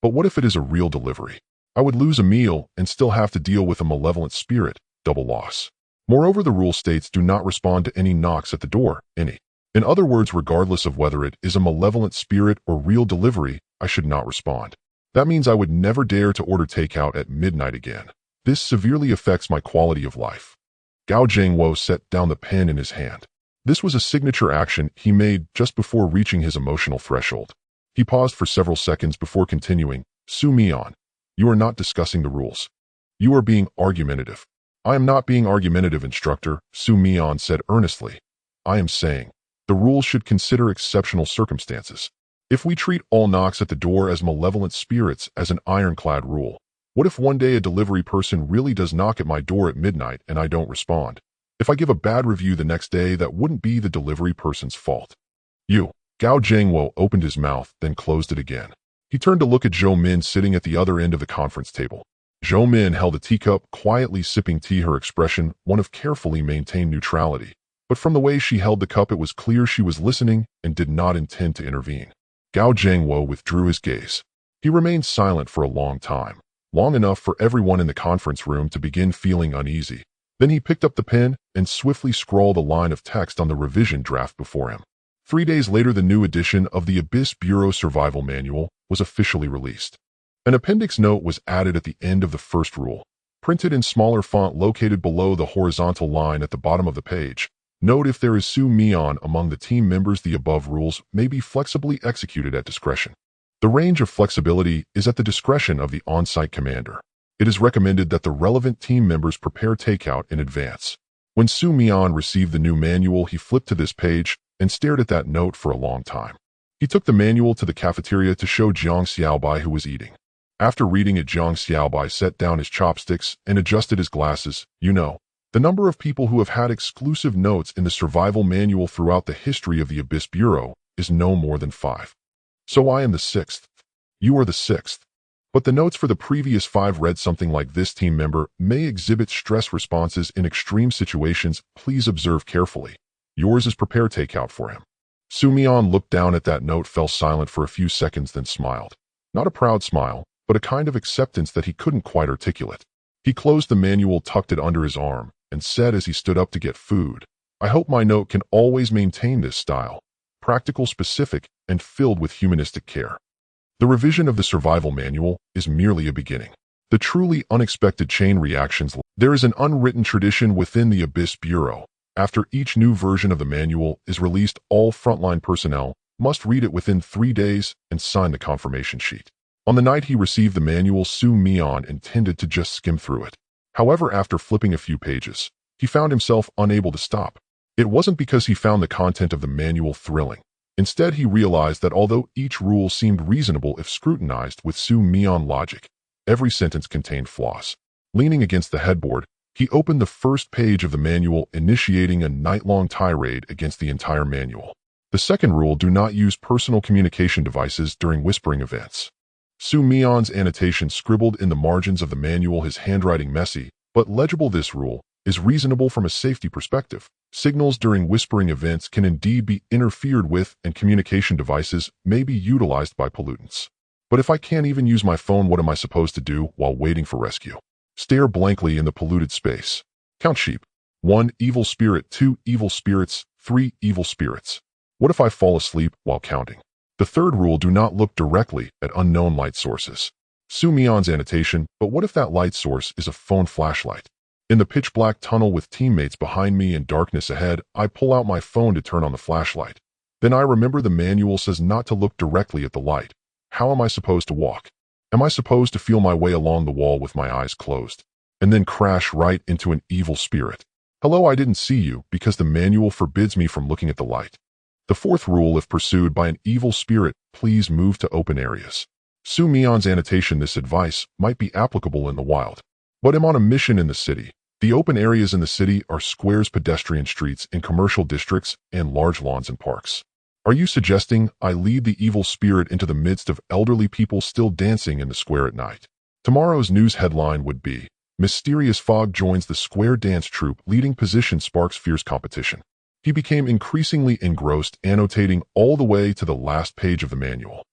But what if it is a real delivery? I would lose a meal and still have to deal with a malevolent spirit, double loss. Moreover, the rule states do not respond to any knocks at the door, any. In other words, regardless of whether it is a malevolent spirit or real delivery, I should not respond. That means I would never dare to order takeout at midnight again. This severely affects my quality of life. Gao Zhengwo set down the pen in his hand. This was a signature action he made just before reaching his emotional threshold. He paused for several seconds before continuing, Su Mian, you are not discussing the rules. You are being argumentative. I am not being argumentative, instructor, Su Mian said earnestly. I am saying, the rules should consider exceptional circumstances. If we treat all knocks at the door as malevolent spirits as an ironclad rule, what if one day a delivery person really does knock at my door at midnight and I don't respond? If I give a bad review the next day, that wouldn't be the delivery person's fault. You. Gao Zhengwo opened his mouth, then closed it again. He turned to look at Zhou Min sitting at the other end of the conference table. Zhou Min held a teacup, quietly sipping tea, her expression one of carefully maintained neutrality. But from the way she held the cup, it was clear she was listening and did not intend to intervene. Gao Zhengwo withdrew his gaze. He remained silent for a long time, long enough for everyone in the conference room to begin feeling uneasy. Then he picked up the pen and swiftly scrawled a line of text on the revision draft before him. 3 days later, the new edition of the Abyss Bureau Survival Manual was officially released. An appendix note was added at the end of the first rule, printed in smaller font located below the horizontal line at the bottom of the page. Note: if there is Su Mian among the team members, the above rules may be flexibly executed at discretion. The range of flexibility is at the discretion of the on-site commander. It is recommended that the relevant team members prepare takeout in advance. When Su Mian received the new manual, he flipped to this page and stared at that note for a long time. He took the manual to the cafeteria to show Jiang Xiaobai, who was eating. After reading it, Jiang Xiaobai set down his chopsticks and adjusted his glasses. You know, the number of people who have had exclusive notes in the survival manual throughout the history of the Abyss Bureau is no more than 5. So I am the 6th. You are the 6th. But the notes for the previous 5 read something like this: team member may exhibit stress responses in extreme situations. Please observe carefully. Yours is prepare takeout for him. Su Mian looked down at that note, fell silent for a few seconds, then smiled. Not a proud smile, but a kind of acceptance that he couldn't quite articulate. He closed the manual, tucked it under his arm, and said as he stood up to get food, I hope my note can always maintain this style. Practical, specific, and filled with humanistic care. The revision of the survival manual is merely a beginning. The truly unexpected chain reactions. There is an unwritten tradition within the Abyss Bureau. After each new version of the manual is released, all frontline personnel must read it within 3 days and sign the confirmation sheet. On the night he received the manual, Su Mian intended to just skim through it. However, after flipping a few pages, he found himself unable to stop. It wasn't because he found the content of the manual thrilling. Instead, he realized that although each rule seemed reasonable if scrutinized with Su Mian logic, every sentence contained flaws. Leaning against the headboard, he opened the first page of the manual, initiating a night-long tirade against the entire manual. The second rule: do not use personal communication devices during whispering events. Su Mian's annotation scribbled in the margins of the manual, his handwriting messy but legible. This rule is reasonable from a safety perspective. Signals during whispering events can indeed be interfered with, and communication devices may be utilized by pollutants. But if I can't even use my phone, what am I supposed to do while waiting for rescue? Stare blankly in the polluted space. Count sheep. 1 evil spirit, 2 evil spirits, 3 evil spirits. What if I fall asleep while counting? The third rule: do not look directly at unknown light sources. Su Mian's annotation: but what if that light source is a phone flashlight? In the pitch-black tunnel with teammates behind me and darkness ahead, I pull out my phone to turn on the flashlight. Then I remember the manual says not to look directly at the light. How am I supposed to walk? Am I supposed to feel my way along the wall with my eyes closed, and then crash right into an evil spirit? Hello, I didn't see you, because the manual forbids me from looking at the light. The fourth rule: if pursued by an evil spirit, please move to open areas. Su Mian's annotation: this advice might be applicable in the wild, but I'm on a mission in the city. The open areas in the city are squares, pedestrian streets in commercial districts, and large lawns and parks. Are you suggesting I lead the evil spirit into the midst of elderly people still dancing in the square at night? Tomorrow's news headline would be, Mysterious Fog joins the square dance troupe, leading position sparks fierce competition. He became increasingly engrossed, annotating all the way to the last page of the manual.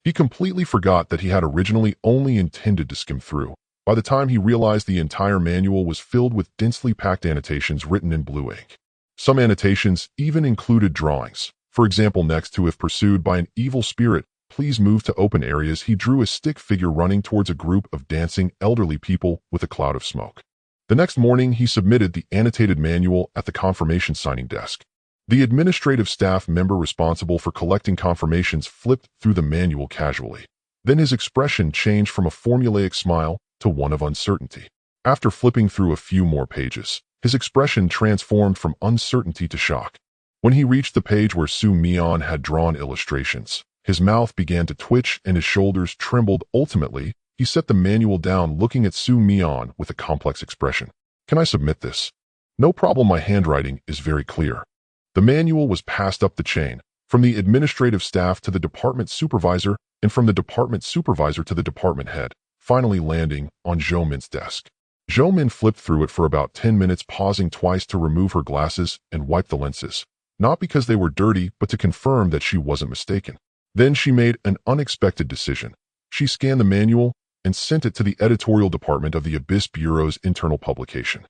He completely forgot that he had originally only intended to skim through. By the time he realized the entire manual was filled with densely packed annotations written in blue ink. Some annotations even included drawings. For example, next to "If pursued by an evil spirit, please move to open areas," he drew a stick figure running towards a group of dancing elderly people with a cloud of smoke. The next morning, he submitted the annotated manual at the confirmation signing desk. The administrative staff member responsible for collecting confirmations flipped through the manual casually. Then his expression changed from a formulaic smile to one of uncertainty. After flipping through a few more pages, his expression transformed from uncertainty to shock. When he reached the page where Mian had drawn illustrations, his mouth began to twitch and his shoulders trembled. Ultimately, he set the manual down, looking at Mian with a complex expression. "Can I submit this?" "No problem, my handwriting is very clear." The manual was passed up the chain, from the administrative staff to the department supervisor, and from the department supervisor to the department head, finally landing on Zhou Min's desk. Zhou Min flipped through it for about 10 minutes, pausing twice to remove her glasses and wipe the lenses, not because they were dirty, but to confirm that she wasn't mistaken. Then she made an unexpected decision. She scanned the manual and sent it to the editorial department of the Abyss Bureau's internal publication.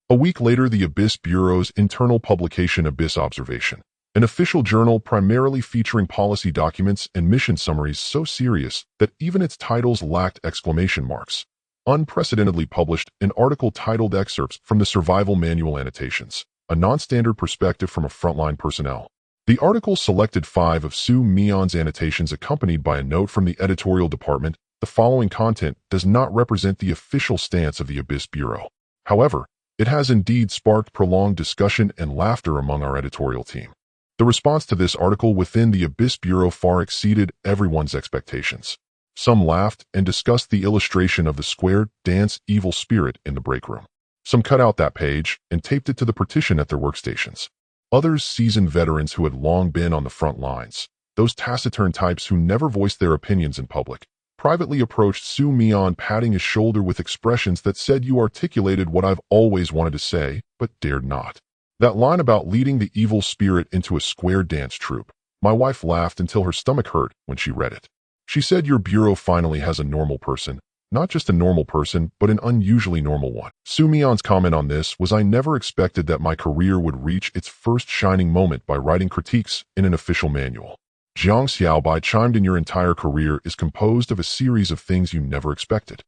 A week later, the Abyss Bureau's internal publication, Abyss Observation, an official journal primarily featuring policy documents and mission summaries so serious that even its titles lacked exclamation marks, unprecedentedly published an article titled "Excerpts from the Survival Manual Annotations, a non-standard perspective from a frontline personnel." The article selected 5 of Mian's annotations accompanied by a note from the editorial department. The following content does not represent the official stance of the Abyss Bureau. However, it has indeed sparked prolonged discussion and laughter among our editorial team. The response to this article within the Abyss Bureau far exceeded everyone's expectations. Some laughed and discussed the illustration of the square dance evil spirit in the break room. Some cut out that page and taped it to the partition at their workstations. Others, seasoned veterans who had long been on the front lines, those taciturn types who never voiced their opinions in public, privately approached Mian, patting his shoulder with expressions that said, "You articulated what I've always wanted to say, but dared not." That line about leading the evil spirit into a square dance troupe, my wife laughed until her stomach hurt when she read it. She said, "Your bureau finally has a normal person, not just a normal person, but an unusually normal one." Mian's comment on this was, "I never expected that my career would reach its first shining moment by writing critiques in an official manual." Jiang Xiaobai chimed in, "Your entire career is composed of a series of things you never expected."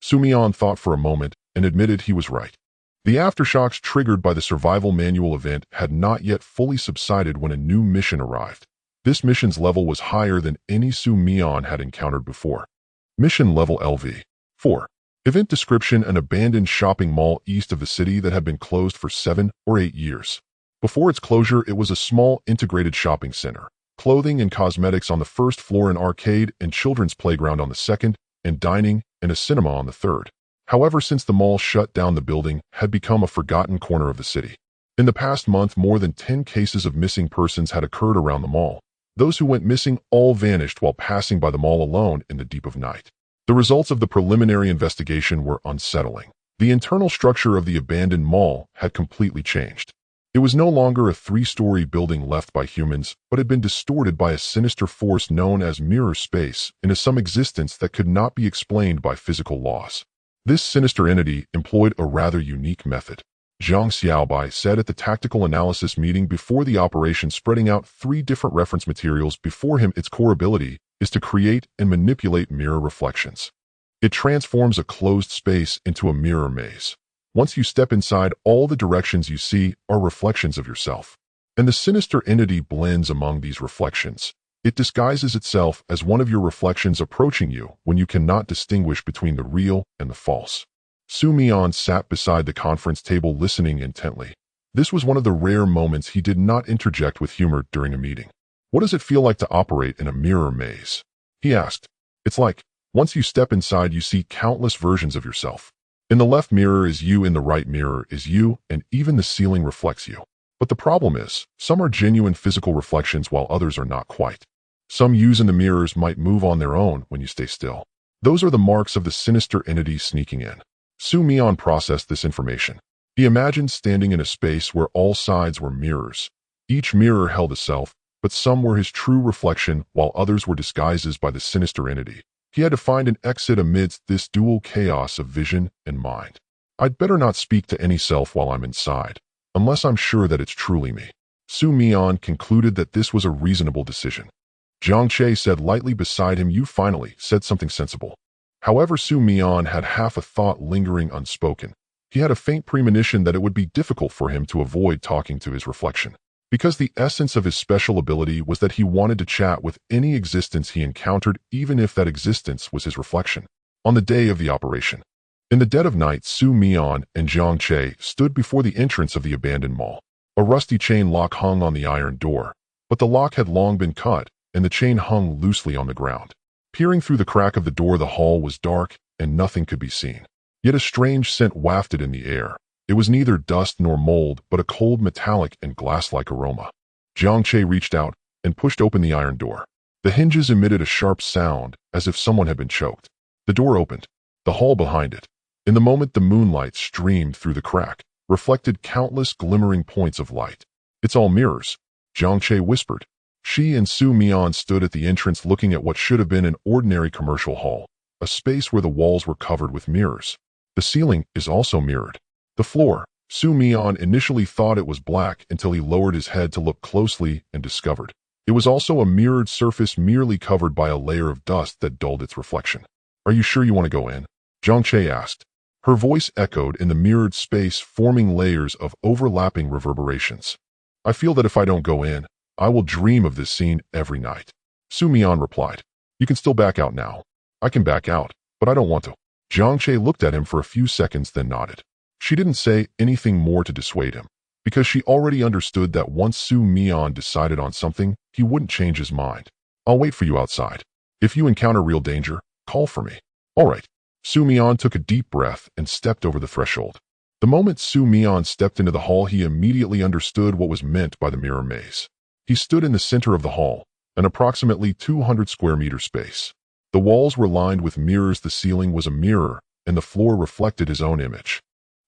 Mian thought for a moment and admitted he was right. The aftershocks triggered by the survival manual event had not yet fully subsided when a new mission arrived. This mission's level was higher than any Mian had encountered before. Mission Level LV 4. Event description: an abandoned shopping mall east of the city that had been closed for 7 or 8 years. Before its closure, it was a small integrated shopping center. Clothing and cosmetics on the first floor, an arcade and children's playground on the second, and dining and a cinema on the third. However, since the mall shut down, the building had become a forgotten corner of the city. In the past month, more than 10 cases of missing persons had occurred around the mall. Those who went missing all vanished while passing by the mall alone in the deep of night. The results of the preliminary investigation were unsettling. The internal structure of the abandoned mall had completely changed. It was no longer a 3-story building left by humans, but had been distorted by a sinister force known as mirror space into some existence that could not be explained by physical laws. This sinister entity employed a rather unique method. Jiang Xiaobai said at the tactical analysis meeting before the operation, spreading out 3 different reference materials before him. Its core ability is to create and manipulate mirror reflections. It transforms a closed space into a mirror maze. Once you step inside, all the directions you see are reflections of yourself. And the sinister entity blends among these reflections. It disguises itself as one of your reflections, approaching you when you cannot distinguish between the real and the false. Mian sat beside the conference table, listening intently. This was one of the rare moments he did not interject with humor during a meeting. "What does it feel like to operate in a mirror maze?" he asked. "It's like, once you step inside, you see countless versions of yourself. In the left mirror is you, in the right mirror is you, and even the ceiling reflects you. But the problem is, some are genuine physical reflections while others are not quite. Some yous in the mirrors might move on their own when you stay still. Those are the marks of the sinister entity sneaking in." Mian processed this information. He imagined standing in a space where all sides were mirrors. Each mirror held a self, but some were his true reflection while others were disguises by the sinister entity. He had to find an exit amidst this dual chaos of vision and mind. I'd better not speak to any self while I'm inside, unless I'm sure that it's truly me. Su Mian concluded that this was a reasonable decision. Jiang Che said lightly beside him, "You finally said something sensible." However, Su Mian had half a thought lingering unspoken. He had a faint premonition that it would be difficult for him to avoid talking to his reflection, because the essence of his special ability was that he wanted to chat with any existence he encountered, even if that existence was his reflection. On the day of the operation, in the dead of night, Su Mian and Jiang Che stood before the entrance of the abandoned mall. A rusty chain lock hung on the iron door, but the lock had long been cut, and the chain hung loosely on the ground. Peering through the crack of the door, the hall was dark, and nothing could be seen. Yet a strange scent wafted in the air. It was neither dust nor mold, but a cold metallic and glass-like aroma. Jiang Che reached out and pushed open the iron door. The hinges emitted a sharp sound, as if someone had been choked. The door opened, the hall behind it. In the moment, the moonlight streamed through the crack, reflected countless glimmering points of light. "It's all mirrors," Jiang Che whispered. She and Su Mian stood at the entrance looking at what should have been an ordinary commercial hall, a space where the walls were covered with mirrors. The ceiling is also mirrored. The floor, Su Mian initially thought it was black until he lowered his head to look closely and discovered it was also a mirrored surface merely covered by a layer of dust that dulled its reflection. "Are you sure you want to go in?" Jiang Che asked. Her voice echoed in the mirrored space, forming layers of overlapping reverberations. "I feel that if I don't go in, I will dream of this scene every night." Su Mian replied. "You can still back out now." "I can back out, but I don't want to." Jiang Che looked at him for a few seconds, then nodded. She didn't say anything more to dissuade him, because she already understood that once Su Mian decided on something, he wouldn't change his mind. "I'll wait for you outside. If you encounter real danger, call for me." "All right." Su Mian took a deep breath and stepped over the threshold. The moment Su Mian stepped into the hall, he immediately understood what was meant by the mirror maze. He stood in the center of the hall, an approximately 200 square meter space. The walls were lined with mirrors, the ceiling was a mirror, and the floor reflected his own image.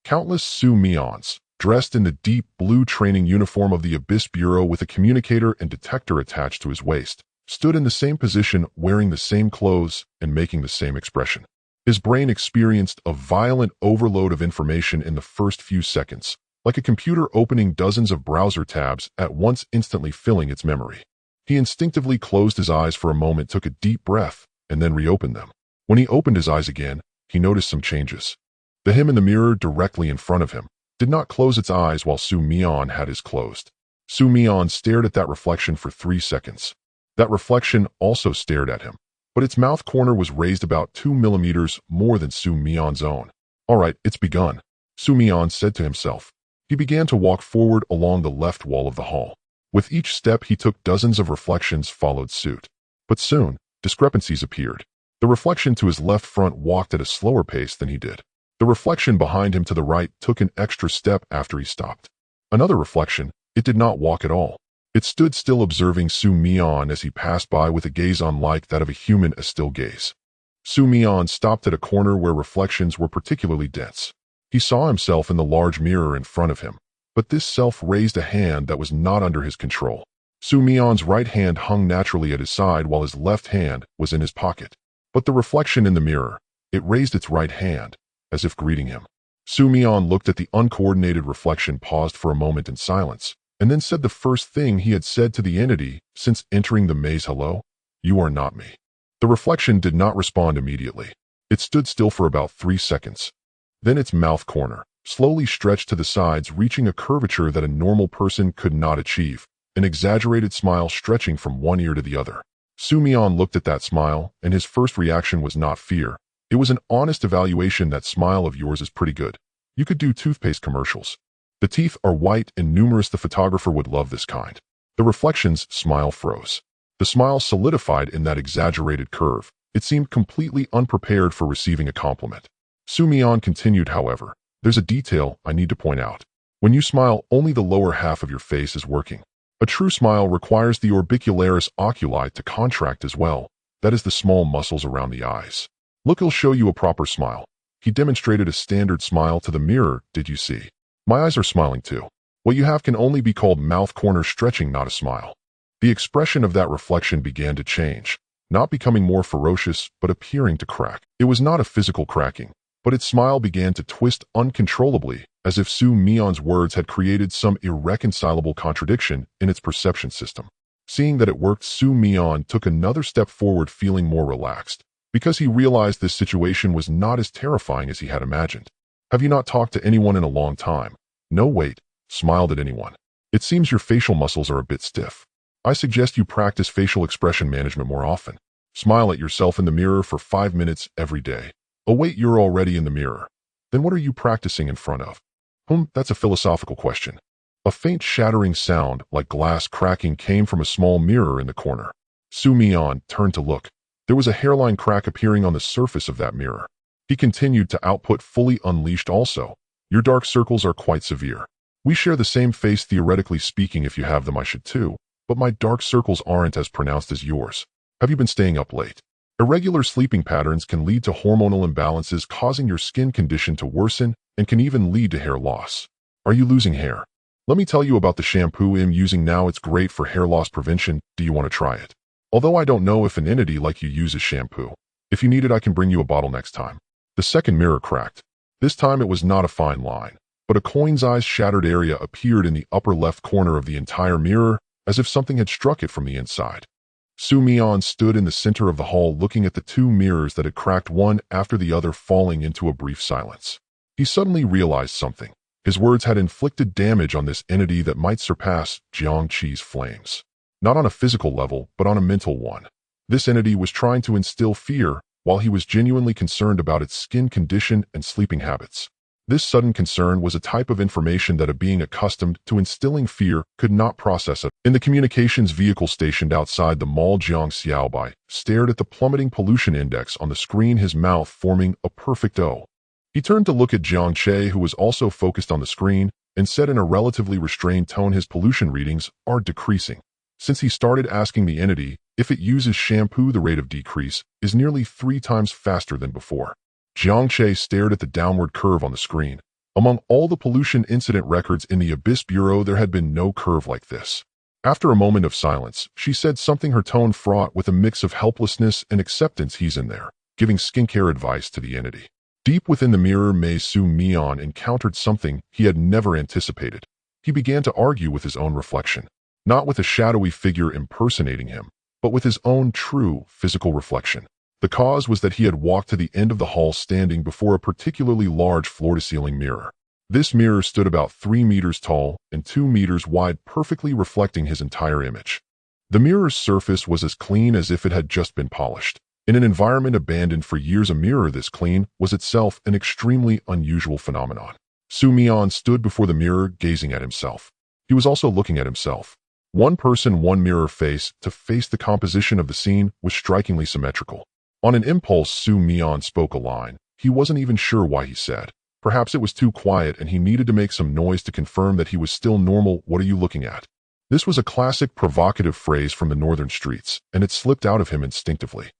Countless Su Mians, dressed in the deep blue training uniform of the Abyss Bureau with a communicator and detector attached to his waist, stood in the same position, wearing the same clothes and making the same expression. His brain experienced a violent overload of information in the first few seconds, like a computer opening dozens of browser tabs at once, instantly filling its memory. He instinctively closed his eyes for a moment, took a deep breath, and then reopened them. When he opened his eyes again, he noticed some changes. The him in the mirror directly in front of him did not close its eyes while Su Mian had his closed. Su Mian stared at that reflection for 3 seconds. That reflection also stared at him, but its mouth corner was raised about 2 millimeters more than Su Mian's own. "All right, it's begun," Su Mian said to himself. He began to walk forward along the left wall of the hall. With each step he took, dozens of reflections followed suit. But soon, discrepancies appeared. The reflection to his left front walked at a slower pace than he did. The reflection behind him to the right took an extra step after he stopped. Another reflection, it did not walk at all. It stood still, observing Su Mian as he passed by with a gaze unlike that of a human, a still gaze. Su Mian stopped at a corner where reflections were particularly dense. He saw himself in the large mirror in front of him, but this self raised a hand that was not under his control. Su Mian's right hand hung naturally at his side while his left hand was in his pocket. But the reflection in the mirror, it raised its right hand, as if greeting him. Su Mian looked at the uncoordinated reflection, paused for a moment in silence, and then said the first thing he had said to the entity since entering the maze: "Hello? You are not me." The reflection did not respond immediately. It stood still for about 3 seconds. Then its mouth corner slowly stretched to the sides, reaching a curvature that a normal person could not achieve, an exaggerated smile stretching from one ear to the other. Su Mian looked at that smile, and his first reaction was not fear. It was an honest evaluation. "That smile of yours is pretty good. You could do toothpaste commercials. The teeth are white and numerous. The photographer would love this kind." The reflection's smile froze. The smile solidified in that exaggerated curve. It seemed completely unprepared for receiving a compliment. Su Mian continued, "However, there's a detail I need to point out. When you smile, only the lower half of your face is working. A true smile requires the orbicularis oculi to contract as well. That is the small muscles around the eyes. Look, he'll show you a proper smile." He demonstrated a standard smile to the mirror. "Did you see? My eyes are smiling too. What you have can only be called mouth corner stretching, not a smile." The expression of that reflection began to change, not becoming more ferocious, but appearing to crack. It was not a physical cracking, but its smile began to twist uncontrollably, as if Mian's words had created some irreconcilable contradiction in its perception system. Seeing that it worked, Mian took another step forward, feeling more relaxed, because he realized this situation was not as terrifying as he had imagined. Have you not talked to anyone in a long time? No, wait, smiled at anyone. It seems your facial muscles are a bit stiff. I suggest you practice facial expression management more often. Smile at yourself in the mirror for 5 minutes every day. Oh wait, you're already in the mirror. Then what are you practicing in front of? That's a philosophical question. A faint shattering sound, like glass cracking, came from a small mirror in the corner. Mian turned to look. There was a hairline crack appearing on the surface of that mirror. He continued to output, fully unleashed also. Your dark circles are quite severe. We share the same face, theoretically speaking. If you have them, I should too. But my dark circles aren't as pronounced as yours. Have you been staying up late? Irregular sleeping patterns can lead to hormonal imbalances, causing your skin condition to worsen and can even lead to hair loss. Are you losing hair? Let me tell you about the shampoo I'm using now. It's great for hair loss prevention. Do you want to try it? Although I don't know if an entity like you uses shampoo. If you need it, I can bring you a bottle next time. The second mirror cracked. This time it was not a fine line, but a coin-sized shattered area appeared in the upper left corner of the entire mirror, as if something had struck it from the inside. Mian stood in the center of the hall, looking at the two mirrors that had cracked, one after the other, falling into a brief silence. He suddenly realized something. His words had inflicted damage on this entity that might surpass Jiangqi's flames. Not on a physical level, but on a mental one. This entity was trying to instill fear, while he was genuinely concerned about its skin condition and sleeping habits. This sudden concern was a type of information that a being accustomed to instilling fear could not process it. In the communications vehicle stationed outside the mall, Jiang Xiaobai stared at the plummeting pollution index on the screen, his mouth forming a perfect O. He turned to look at Jiang Che, who was also focused on the screen, and said in a relatively restrained tone, his pollution readings are decreasing. Since he started asking the entity if it uses shampoo, the rate of decrease is nearly 3 times faster than before. Jiang Che stared at the downward curve on the screen. Among all the pollution incident records in the Abyss Bureau, there had been no curve like this. After a moment of silence, she said something, her tone fraught with a mix of helplessness and acceptance. He's in there, giving skincare advice to the entity. Deep within the mirror, Mian encountered something he had never anticipated. He began to argue with his own reflection, not with a shadowy figure impersonating him, but with his own true physical reflection. The cause was that he had walked to the end of the hall, standing before a particularly large floor-to-ceiling mirror. This mirror stood about 3 meters tall and 2 meters wide, perfectly reflecting his entire image. The mirror's surface was as clean as if it had just been polished. In an environment abandoned for years, a mirror this clean was itself an extremely unusual phenomenon. Mian stood before the mirror, gazing at himself. He was also looking at himself. One person, one mirror, face to face. The composition of the scene was strikingly symmetrical. On an impulse, Mian spoke a line. He wasn't even sure why he said. Perhaps it was too quiet and he needed to make some noise to confirm that he was still normal. What are you looking at? This was a classic provocative phrase from the northern streets, and it slipped out of him instinctively.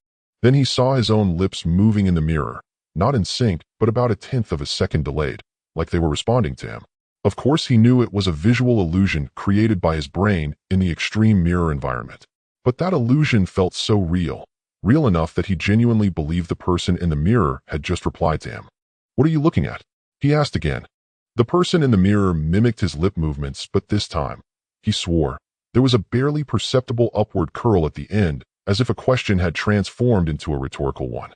Then he saw his own lips moving in the mirror, not in sync, but about 1/10 of a second delayed, like they were responding to him. Of course, he knew it was a visual illusion created by his brain in the extreme mirror environment. But that illusion felt so real enough that he genuinely believed the person in the mirror had just replied to him. What are you looking at? He asked again. The person in the mirror mimicked his lip movements, but this time, he swore. There was a barely perceptible upward curl at the end, as if a question had transformed into a rhetorical one.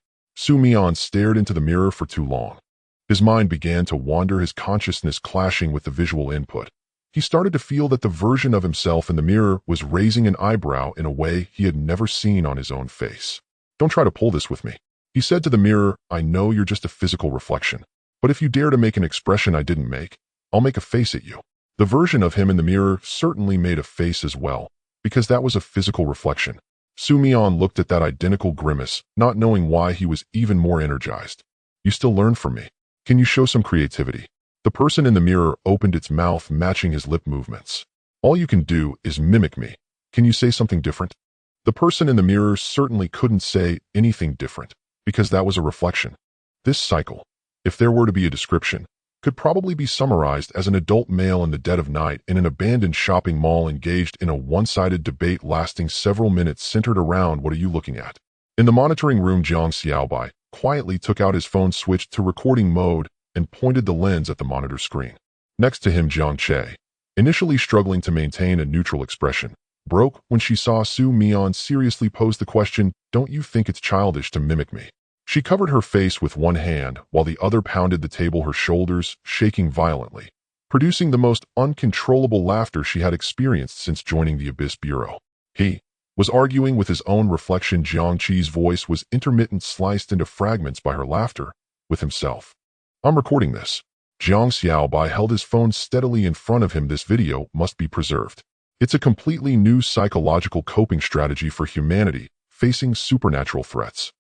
Mian stared into the mirror for too long. His mind began to wander, his consciousness clashing with the visual input. He started to feel that the version of himself in the mirror was raising an eyebrow in a way he had never seen on his own face. Don't try to pull this with me. He said to the mirror, I know you're just a physical reflection, but if you dare to make an expression I didn't make, I'll make a face at you. The version of him in the mirror certainly made a face as well, because that was a physical reflection. Mian looked at that identical grimace, not knowing why he was even more energized. You still learn from me. Can you show some creativity? The person in the mirror opened its mouth, matching his lip movements. All you can do is mimic me. Can you say something different? The person in the mirror certainly couldn't say anything different, because that was a reflection. This cycle, if there were to be a description, could probably be summarized as an adult male in the dead of night in an abandoned shopping mall engaged in a one-sided debate lasting several minutes centered around "What are you looking at?" In the monitoring room, Jiang Xiaobai quietly took out his phone, switched to recording mode, and pointed the lens at the monitor screen. Next to him, Jiang Che, initially struggling to maintain a neutral expression, broke when she saw Mian seriously pose the question, "Don't you think it's childish to mimic me?" She covered her face with one hand while the other pounded the table, her shoulders shaking violently, producing the most uncontrollable laughter she had experienced since joining the Abyss Bureau. He was arguing with his own reflection. Jiang Chi's voice was intermittent, sliced into fragments by her laughter with himself. "I'm recording this." Jiang Xiaobai held his phone steadily in front of him. "This video must be preserved. It's a completely new psychological coping strategy for humanity facing supernatural threats."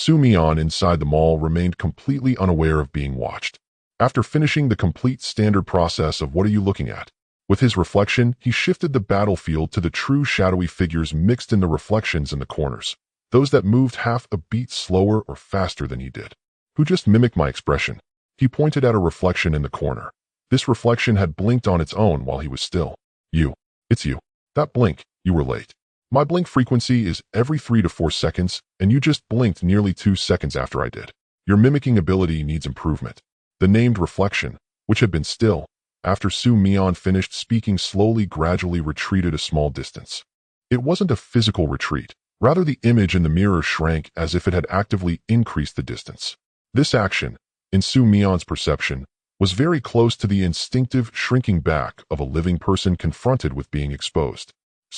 Mian inside the mall remained completely unaware of being watched. After finishing the complete standard process of "What are you looking at?" with his reflection, he shifted the battlefield to the true shadowy figures mixed in the reflections in the corners, those that moved half a beat slower or faster than he did. "Who just mimicked my expression?" He pointed at a reflection in the corner. This reflection had blinked on its own while he was still. "You. It's you. That blink, you were late. My blink frequency is every 3 to 4 seconds, and you just blinked nearly 2 seconds after I did. Your mimicking ability needs improvement." The named reflection, which had been still, after Mian finished speaking, slowly, gradually retreated a small distance. It wasn't a physical retreat. Rather, the image in the mirror shrank as if it had actively increased the distance. This action, in Mian's perception, was very close to the instinctive shrinking back of a living person confronted with being exposed.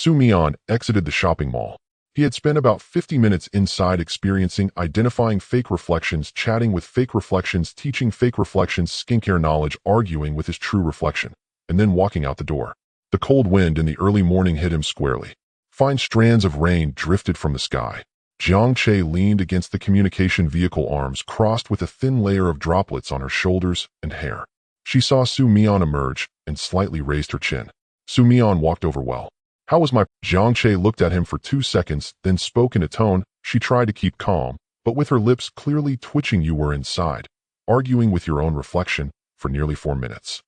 Mian exited the shopping mall. He had spent about 50 minutes inside experiencing, identifying fake reflections, chatting with fake reflections, teaching fake reflections skincare knowledge, arguing with his true reflection, and then walking out the door. The cold wind in the early morning hit him squarely. Fine strands of rain drifted from the sky. Jiang Che leaned against the communication vehicle, arms crossed with a thin layer of droplets on her shoulders and hair. She saw Mian emerge and slightly raised her chin. Mian walked over. "Well, how was my—" Jiang Che looked at him for 2 seconds, then spoke in a tone she tried to keep calm, but with her lips clearly twitching. "You were inside, arguing with your own reflection, for nearly 4 minutes.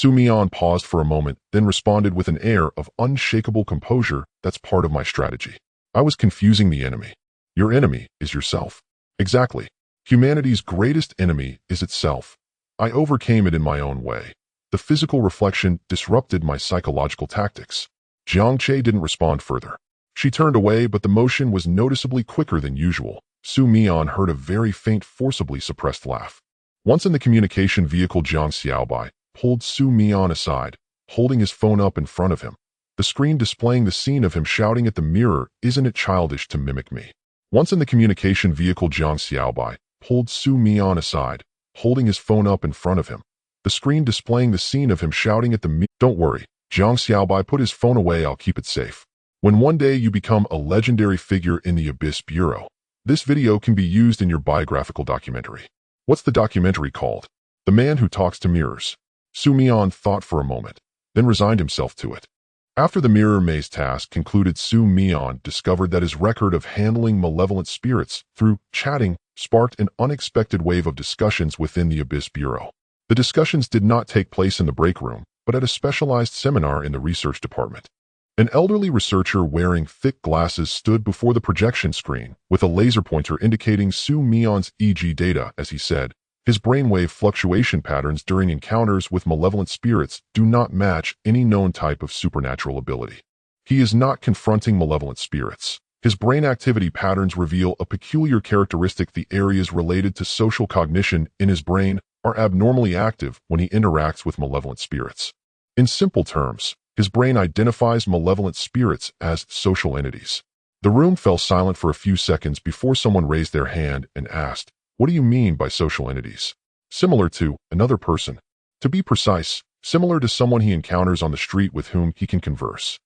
Mian paused for a moment, then responded with an air of unshakable composure, "That's part of my strategy. I was confusing the enemy. Your enemy is yourself." "Exactly. Humanity's greatest enemy is itself. I overcame it in my own way. The physical reflection disrupted my psychological tactics." Jiang Che didn't respond further. She turned away, but the motion was noticeably quicker than usual. Mian heard a very faint, forcibly suppressed laugh. Once in the communication vehicle, Jiang Xiaobai pulled Mian aside, holding his phone up in front of him, the screen displaying the scene of him shouting at the mirror, "Isn't it childish to mimic me?" Once in the communication vehicle, Jiang Xiaobai pulled Mian aside, holding his phone up in front of him, the screen displaying the scene of him shouting at the mirror. "Don't worry." Jiang Xiaobai put his phone away. "I'll keep it safe. When one day you become a legendary figure in the Abyss Bureau, this video can be used in your biographical documentary." "What's the documentary called?" "The Man Who Talks to Mirrors." Mian thought for a moment, then resigned himself to it. After the mirror maze task concluded, Mian discovered that his record of handling malevolent spirits through chatting sparked an unexpected wave of discussions within the Abyss Bureau. The discussions did not take place in the break room, but at a specialized seminar in the research department. An elderly researcher wearing thick glasses stood before the projection screen with a laser pointer indicating Mian's EEG data as he said, "His brainwave fluctuation patterns during encounters with malevolent spirits do not match any known type of supernatural ability. He is not confronting malevolent spirits. His brain activity patterns reveal a peculiar characteristic: the areas related to social cognition in his brain are abnormally active when he interacts with malevolent spirits. In simple terms, his brain identifies malevolent spirits as social entities." The room fell silent for a few seconds before someone raised their hand and asked, "What do you mean by social entities?" "Similar to another person. To be precise, similar to someone he encounters on the street with whom he can converse."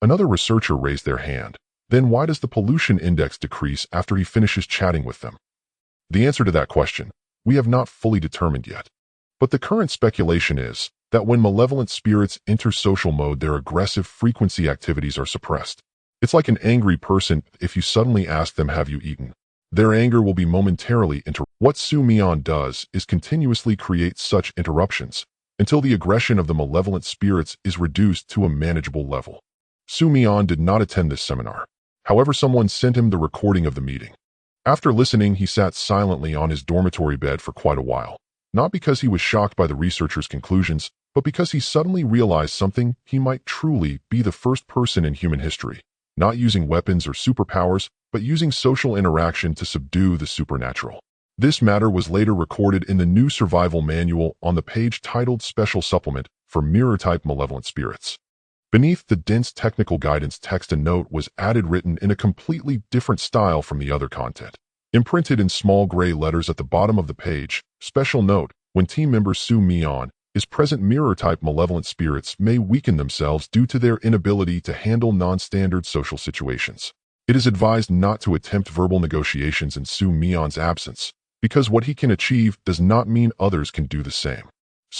Another researcher raised their hand. "Then why does the pollution index decrease after he finishes chatting with them?" The answer to that question we have not fully determined yet. But the current speculation is that when malevolent spirits enter social mode, their aggressive frequency activities are suppressed. It's like an angry person if you suddenly ask them, "Have you eaten?" Their anger will be momentarily interrupted. What Mian does is continuously create such interruptions until the aggression of the malevolent spirits is reduced to a manageable level. Mian did not attend this seminar. However, someone sent him the recording of the meeting. After listening, he sat silently on his dormitory bed for quite a while, not because he was shocked by the researchers' conclusions, but because he suddenly realized something: he might truly be the first person in human history, not using weapons or superpowers, but using social interaction to subdue the supernatural. This matter was later recorded in the new survival manual on the page titled Special Supplement for Mirror-Type Malevolent Spirits. Beneath the dense technical guidance text, a note was added written in a completely different style from the other content. Imprinted in small gray letters at the bottom of the page, special note: when team member Mian is present, mirror-type malevolent spirits may weaken themselves due to their inability to handle non-standard social situations. It is advised not to attempt verbal negotiations in Mian's absence, because what he can achieve does not mean others can do the same.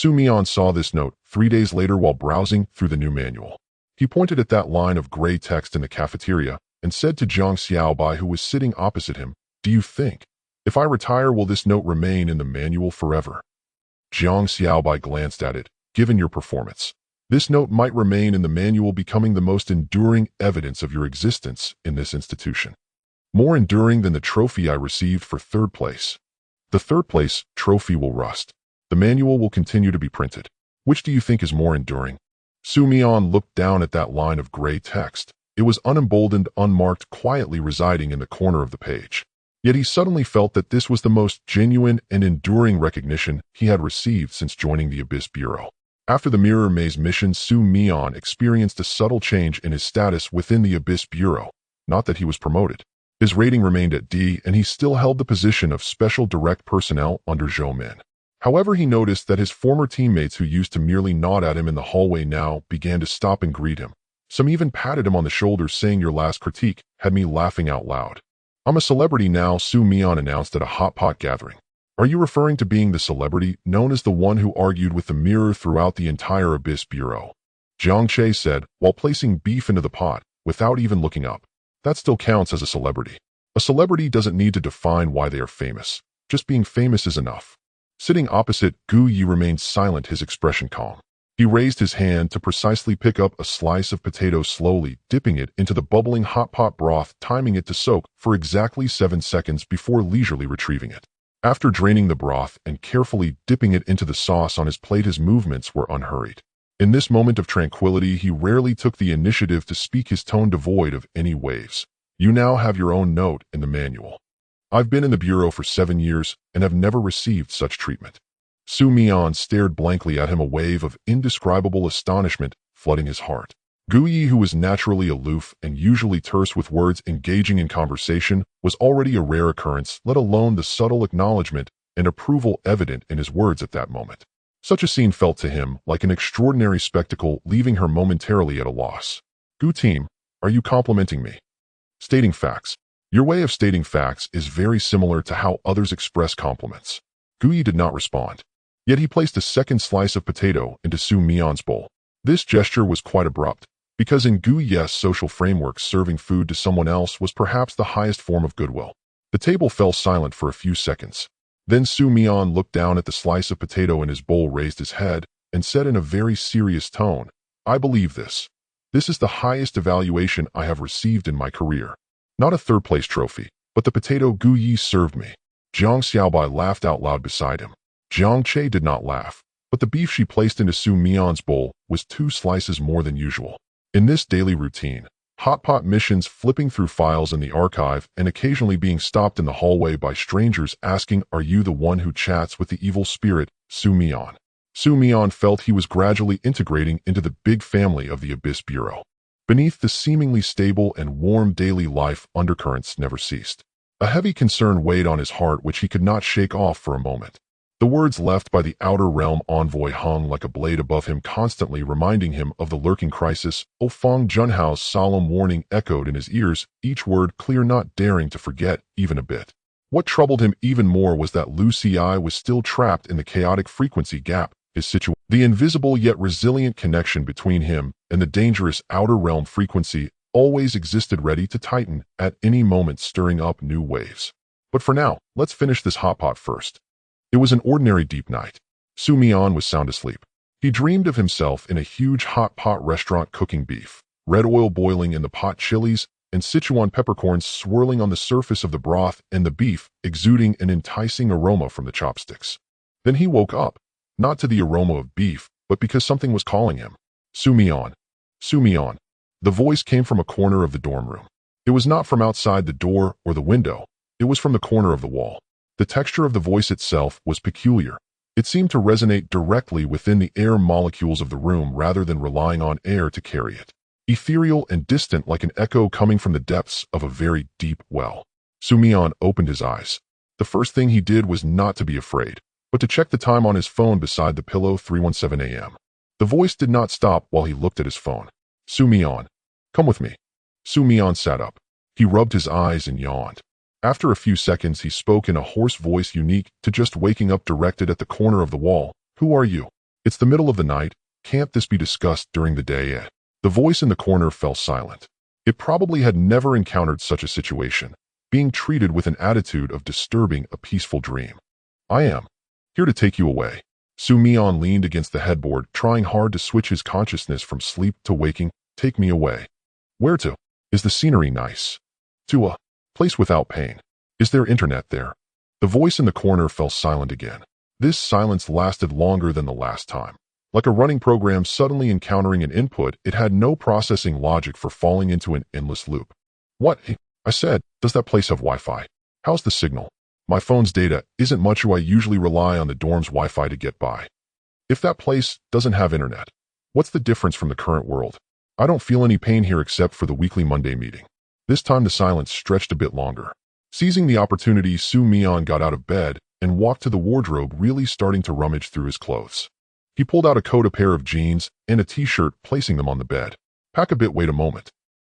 Mian saw this note 3 days later while browsing through the new manual. He pointed at that line of gray text in the cafeteria and said to Zhang Xiaobai, who was sitting opposite him, "Do you think, if I retire, will this note remain in the manual forever?" Zhang Xiaobai glanced at it. "Given your performance, this note might remain in the manual, becoming the most enduring evidence of your existence in this institution. More enduring than the trophy I received for 3rd place. The 3rd place trophy will rust. The manual will continue to be printed. Which do you think is more enduring?" Mian looked down at that line of gray text. It was unemboldened, unmarked, quietly residing in the corner of the page. Yet he suddenly felt that this was the most genuine and enduring recognition he had received since joining the Abyss Bureau. After the Mirror Maze mission, Mian experienced a subtle change in his status within the Abyss Bureau. Not that he was promoted. His rating remained at D, and he still held the position of Special Direct Personnel under Zhou Min. However, he noticed that his former teammates who used to merely nod at him in the hallway now began to stop and greet him. Some even patted him on the shoulder, saying, "Your last critique had me laughing out loud." "I'm a celebrity now," Mian announced at a hot pot gathering. "Are you referring to being the celebrity known as the one who argued with the mirror throughout the entire Abyss Bureau?" Zhang Che said, while placing beef into the pot, without even looking up. "That still counts as a celebrity. A celebrity doesn't need to define why they are famous. Just being famous is enough." Sitting opposite, Gu Yi remained silent, his expression calm. He raised his hand to precisely pick up a slice of potato, slowly dipping it into the bubbling hot pot broth, timing it to soak for exactly 7 seconds before leisurely retrieving it. After draining the broth and carefully dipping it into the sauce on his plate, his movements were unhurried. In this moment of tranquility, he rarely took the initiative to speak, his tone devoid of any waves. "You now have your own note in the manual. I've been in the Bureau for 7 years and have never received such treatment." Mian stared blankly at him, a wave of indescribable astonishment flooding his heart. Gu Yi, who was naturally aloof and usually terse with words, engaging in conversation was already a rare occurrence, let alone the subtle acknowledgement and approval evident in his words at that moment. Such a scene felt to him like an extraordinary spectacle, leaving her momentarily at a loss. "Gu team, are you complimenting me?" "Stating facts. Your way of stating facts is very similar to how others express compliments." Gu Yi did not respond. Yet he placed a second slice of potato into Mian's bowl. This gesture was quite abrupt, because in Gu Yi's social framework, serving food to someone else was perhaps the highest form of goodwill. The table fell silent for a few seconds. Then Mian looked down at the slice of potato in his bowl, raised his head, and said in a very serious tone, "I believe this. This is the highest evaluation I have received in my career. Not a 3rd place trophy, but the potato Gu Yi served me." Zhang Xiaobai laughed out loud beside him. Zhang Che did not laugh, but the beef she placed into Mian's bowl was 2 slices more than usual. In this daily routine, hot pot missions, flipping through files in the archive, and occasionally being stopped in the hallway by strangers asking, "Are you the one who chats with the evil spirit, Mian?" Mian felt he was gradually integrating into the big family of the Abyss Bureau. Beneath the seemingly stable and warm daily life, undercurrents never ceased. A heavy concern weighed on his heart, which he could not shake off for a moment. The words left by the Outer Realm envoy hung like a blade above him, constantly reminding him of the lurking crisis. Feng Junhao's solemn warning echoed in his ears, each word clear, not daring to forget even a bit. What troubled him even more was that Lu Ci was still trapped in the chaotic frequency gap, his situation. The invisible yet resilient connection between him and the dangerous Outer Realm frequency always existed, ready to tighten at any moment, stirring up new waves. But for now, let's finish this hot pot first. It was an ordinary deep night. Mian was sound asleep. He dreamed of himself in a huge hot pot restaurant cooking beef, red oil boiling in the pot chilies, and Sichuan peppercorns swirling on the surface of the broth and the beef exuding an enticing aroma from the chopsticks. Then he woke up, not to the aroma of beef, but because something was calling him. Mian. Mian. The voice came from a corner of the dorm room. It was not from outside the door or the window. It was from the corner of the wall. The texture of the voice itself was peculiar. It seemed to resonate directly within the air molecules of the room rather than relying on air to carry it. Ethereal and distant like an echo coming from the depths of a very deep well. Mian opened his eyes. The first thing he did was not to be afraid, but to check the time on his phone beside the pillow. 3:17 a.m. The voice did not stop while he looked at his phone. Mian, come with me. Mian sat up. He rubbed his eyes and yawned. After a few seconds, he spoke in a hoarse voice unique to just waking up, directed at the corner of the wall. Who are you? It's the middle of the night. Can't this be discussed during the day? The voice in the corner fell silent. It probably had never encountered such a situation, being treated with an attitude of disturbing a peaceful dream. I am here to take you away. Mian leaned against the headboard, trying hard to switch his consciousness from sleep to waking. Take me away. Where to? Is the scenery nice? To a place without pain. Is there internet there? The voice in the corner fell silent again. This silence lasted longer than the last time. Like a running program suddenly encountering an input, it had no processing logic for falling into an endless loop. What? I said, does that place have Wi-Fi? How's the signal? My phone's data isn't much. I usually rely on the dorm's Wi-Fi to get by. If that place doesn't have internet, what's the difference from the current world? I don't feel any pain here except for the weekly Monday meeting. This time the silence stretched a bit longer. Seizing the opportunity, Mian got out of bed and walked to the wardrobe, really starting to rummage through his clothes. He pulled out a coat, a pair of jeans, and a t-shirt, placing them on the bed. Pack a bit, wait a moment,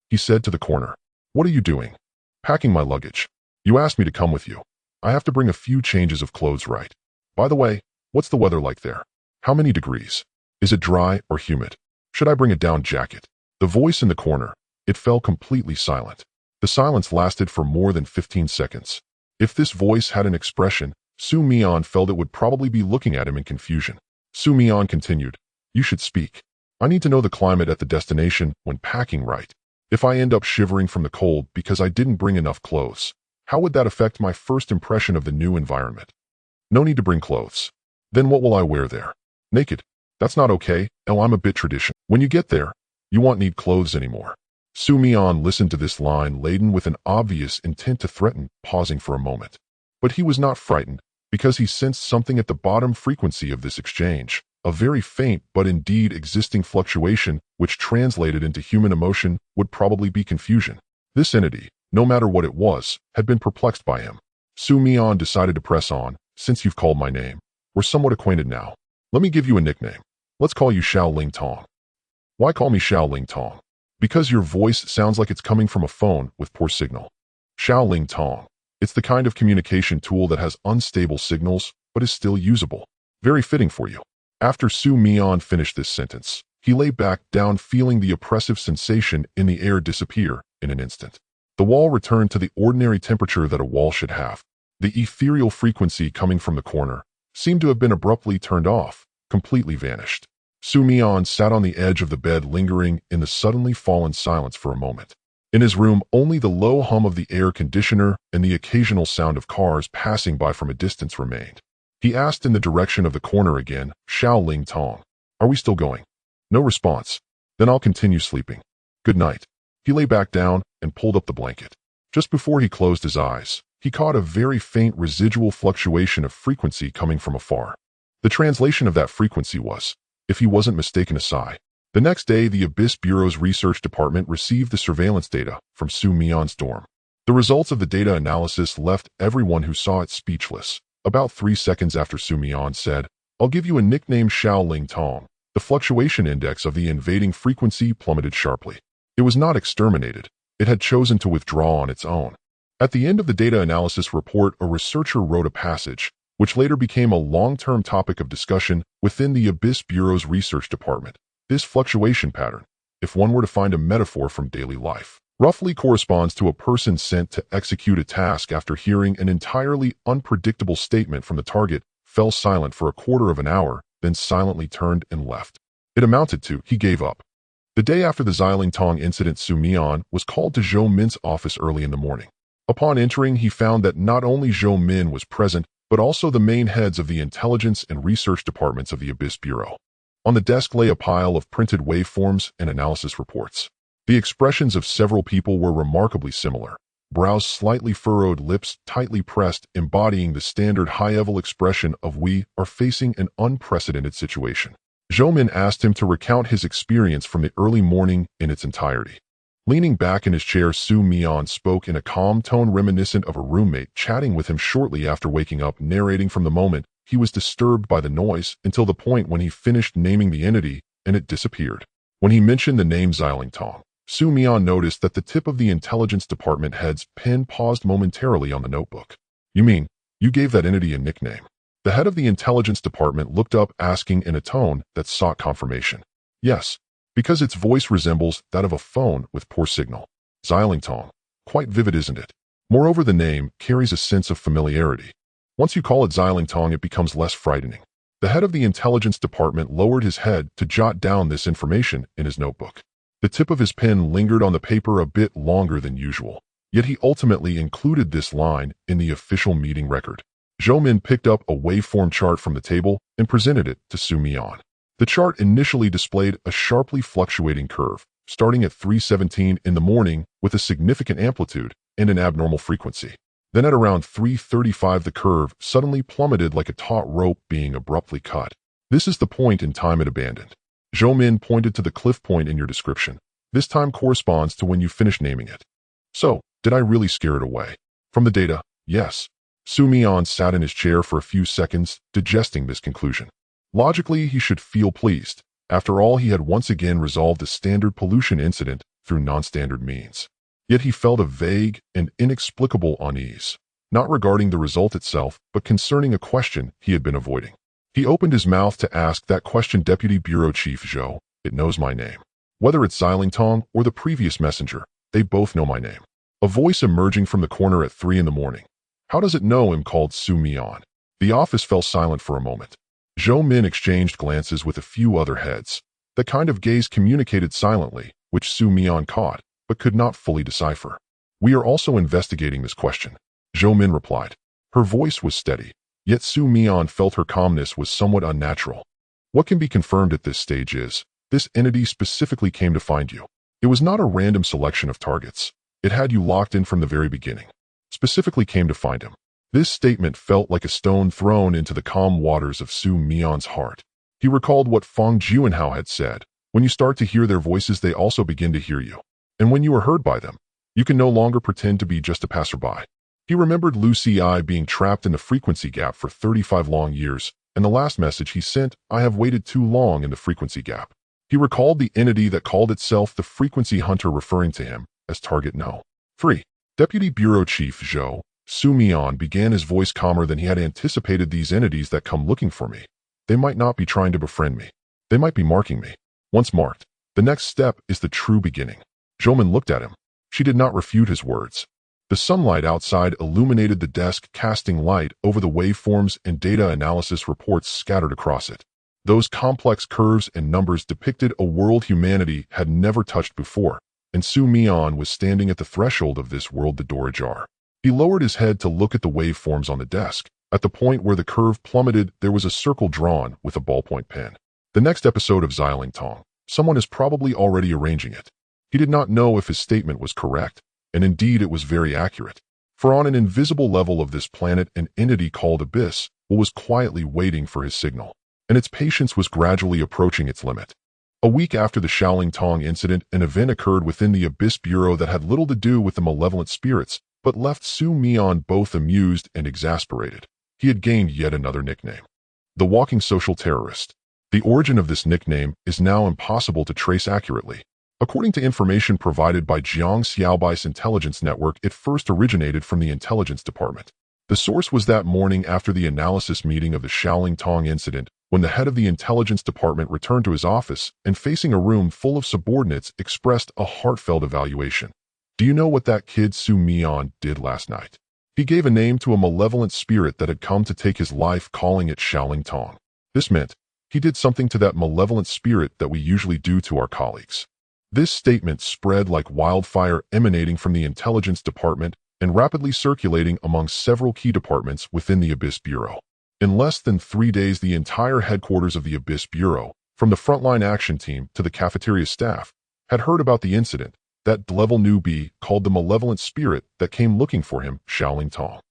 he said to the corner. What are you doing? Packing my luggage. You asked me to come with you. I have to bring a few changes of clothes, right? By the way, what's the weather like there? How many degrees? Is it dry or humid? Should I bring a down jacket? The voice in the corner, it fell completely silent. The silence lasted for more than 15 seconds. If this voice had an expression, Mian felt it would probably be looking at him in confusion. Mian continued, you should speak. I need to know the climate at the destination when packing, right? If I end up shivering from the cold because I didn't bring enough clothes, how would that affect my first impression of the new environment? No need to bring clothes. Then what will I wear there? Naked. That's not okay. I'm a bit traditional. When you get there, you won't need clothes anymore. Mian listened to this line laden with an obvious intent to threaten, pausing for a moment. But he was not frightened, because he sensed something at the bottom frequency of this exchange, a very faint but indeed existing fluctuation which translated into human emotion would probably be confusion. This entity, no matter what it was, had been perplexed by him. Mian decided to press on. Since you've called my name, we're somewhat acquainted now. Let me give you a nickname. Let's call you Xiao Ling Tong. Why call me Xiao Ling Tong? Because your voice sounds like it's coming from a phone with poor signal. Xiao Ling Tong. It's the kind of communication tool that has unstable signals, but is still usable. Very fitting for you. After Mian finished this sentence, he lay back down, feeling the oppressive sensation in the air disappear in an instant. The wall returned to the ordinary temperature that a wall should have. The ethereal frequency coming from the corner seemed to have been abruptly turned off, completely vanished. Mian sat on the edge of the bed, lingering in the suddenly fallen silence for a moment. In his room, only the low hum of the air conditioner and the occasional sound of cars passing by from a distance remained. He asked in the direction of the corner again, Xiao Ling Tong, are we still going? No response. Then I'll continue sleeping. Good night. He lay back down and pulled up the blanket. Just before he closed his eyes, he caught a very faint residual fluctuation of frequency coming from afar. The translation of that frequency was, if he wasn't mistaken, a sigh. The next day, the Abyss Bureau's research department received the surveillance data from Mian's dorm. The results of the data analysis left everyone who saw it speechless. About 3 seconds after Mian said, I'll give you a nickname, Xiao Ling Tong, the fluctuation index of the invading frequency plummeted sharply. It was not exterminated. It had chosen to withdraw on its own. At the end of the data analysis report, a researcher wrote a passage, which later became a long-term topic of discussion within the Abyss Bureau's research department. This fluctuation pattern, if one were to find a metaphor from daily life, Roughly corresponds to a person sent to execute a task after hearing an entirely unpredictable statement from the target, fell silent for a quarter of an hour, then silently turned and left. It amounted to, he gave up. The day after the Xiaolingtong incident, Mian was called to Zhou Min's office early in the morning. Upon entering, he found that not only Zhou Min was present, but also the main heads of the intelligence and research departments of the Abyss Bureau. On the desk lay a pile of printed waveforms and analysis reports. The expressions of several people were remarkably similar. Brows slightly furrowed, lips tightly pressed, embodying the standard high-level expression of "we are facing an unprecedented situation." Zhou Min asked him to recount his experience from the early morning in its entirety. Leaning back in his chair, Mian spoke in a calm tone reminiscent of a roommate chatting with him shortly after waking up, narrating from the moment he was disturbed by the noise until the point when he finished naming the entity and it disappeared. When he mentioned the name Xiaolingtong, Mian noticed that the tip of the intelligence department head's pen paused momentarily on the notebook. "You mean, you gave that entity a nickname?" The head of the intelligence department looked up, asking in a tone that sought confirmation. "Yes, because its voice resembles that of a phone with poor signal. Xiaolingtong. Quite vivid, isn't it? Moreover, the name carries a sense of familiarity. Once you call it Xiaolingtong, it becomes less frightening." The head of the intelligence department lowered his head to jot down this information in his notebook. The tip of his pen lingered on the paper a bit longer than usual, yet he ultimately included this line in the official meeting record. Zhou Min picked up a waveform chart from the table and presented it to Mian. The chart initially displayed a sharply fluctuating curve, starting at 3:17 in the morning with a significant amplitude and an abnormal frequency. Then at around 3:35 the curve suddenly plummeted like a taut rope being abruptly cut. "This is the point in time it abandoned." Zhou Min pointed to the cliff point in your description. "This time corresponds to when you finished naming it." "So, did I really scare it away?" "From the data, yes." Mian sat in his chair for a few seconds, digesting this conclusion. Logically, he should feel pleased. After all, he had once again resolved a standard pollution incident through non-standard means. Yet he felt a vague and inexplicable unease, not regarding the result itself, but concerning a question he had been avoiding. He opened his mouth to ask that question. "Deputy Bureau Chief Zhou, it knows my name. Whether it's Xiaolingtong or the previous messenger, they both know my name." A voice emerging from the corner at 3 in the morning. "How does it know him?" called Mian. The office fell silent for a moment. Zhou Min exchanged glances with a few other heads. The kind of gaze communicated silently, which Mian caught, but could not fully decipher. "We are also investigating this question," Zhou Min replied. Her voice was steady, yet Mian felt her calmness was somewhat unnatural. "What can be confirmed at this stage is, this entity specifically came to find you. It was not a random selection of targets. It had you locked in from the very beginning. Specifically came to find him." This statement felt like a stone thrown into the calm waters of Mian's heart. He recalled what Feng Juanhao had said. When you start to hear their voices, they also begin to hear you. And when you are heard by them, you can no longer pretend to be just a passerby. He remembered Lu Ci being trapped in the frequency gap for 35 long years, and the last message he sent, "I have waited too long in the frequency gap." He recalled the entity that called itself the Frequency Hunter, referring to him as Target No. 3. Deputy Bureau Chief Zhou, Mian began, his voice calmer than he had anticipated. "These entities that come looking for me, they might not be trying to befriend me. They might be marking me. Once marked, the next step is the true beginning." Zhou Min looked at him. She did not refute his words. The sunlight outside illuminated the desk, casting light over the waveforms and data analysis reports scattered across it. Those complex curves and numbers depicted a world humanity had never touched before, and Mian was standing at the threshold of this world, the door ajar. He lowered his head to look at the waveforms on the desk. At the point where the curve plummeted, there was a circle drawn with a ballpoint pen. "The next episode of Xiaolingtong. Someone is probably already arranging it." He did not know if his statement was correct, and indeed it was very accurate. For on an invisible level of this planet, an entity called Abyss was quietly waiting for his signal, and its patience was gradually approaching its limit. A week after the Xiaolingtong incident, an event occurred within the Abyss Bureau that had little to do with the malevolent spirits, but left Mian both amused and exasperated. He had gained yet another nickname. The Walking Social Terrorist. The origin of this nickname is now impossible to trace accurately. According to information provided by Jiang Xiaobai's intelligence network, it first originated from the intelligence department. The source was that morning after the analysis meeting of the Xiaolingtong incident, when the head of the intelligence department returned to his office and, facing a room full of subordinates, expressed a heartfelt evaluation. Do you know what that kid Mian did last night? He gave a name to a malevolent spirit that had come to take his life, calling it Xiaoling Tong. This meant he did something to that malevolent spirit that we usually do to our colleagues. This statement spread like wildfire, emanating from the intelligence department and rapidly circulating among several key departments within the Abyss Bureau. In less than 3 days, the entire headquarters of the Abyss Bureau, from the frontline action team to the cafeteria staff, had heard about the incident, that level newbie called the malevolent spirit that came looking for him, Xiaoling Tong.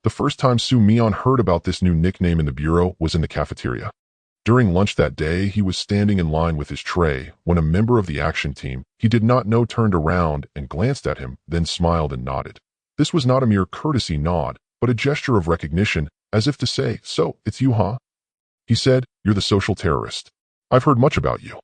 The first time Mian heard about this new nickname in the Bureau was in the cafeteria. During lunch that day, he was standing in line with his tray when a member of the action team he did not know turned around and glanced at him, then smiled and nodded. This was not a mere courtesy nod, but a gesture of recognition, as if to say, "So, it's you, huh?" He said, "You're the social terrorist. I've heard much about you."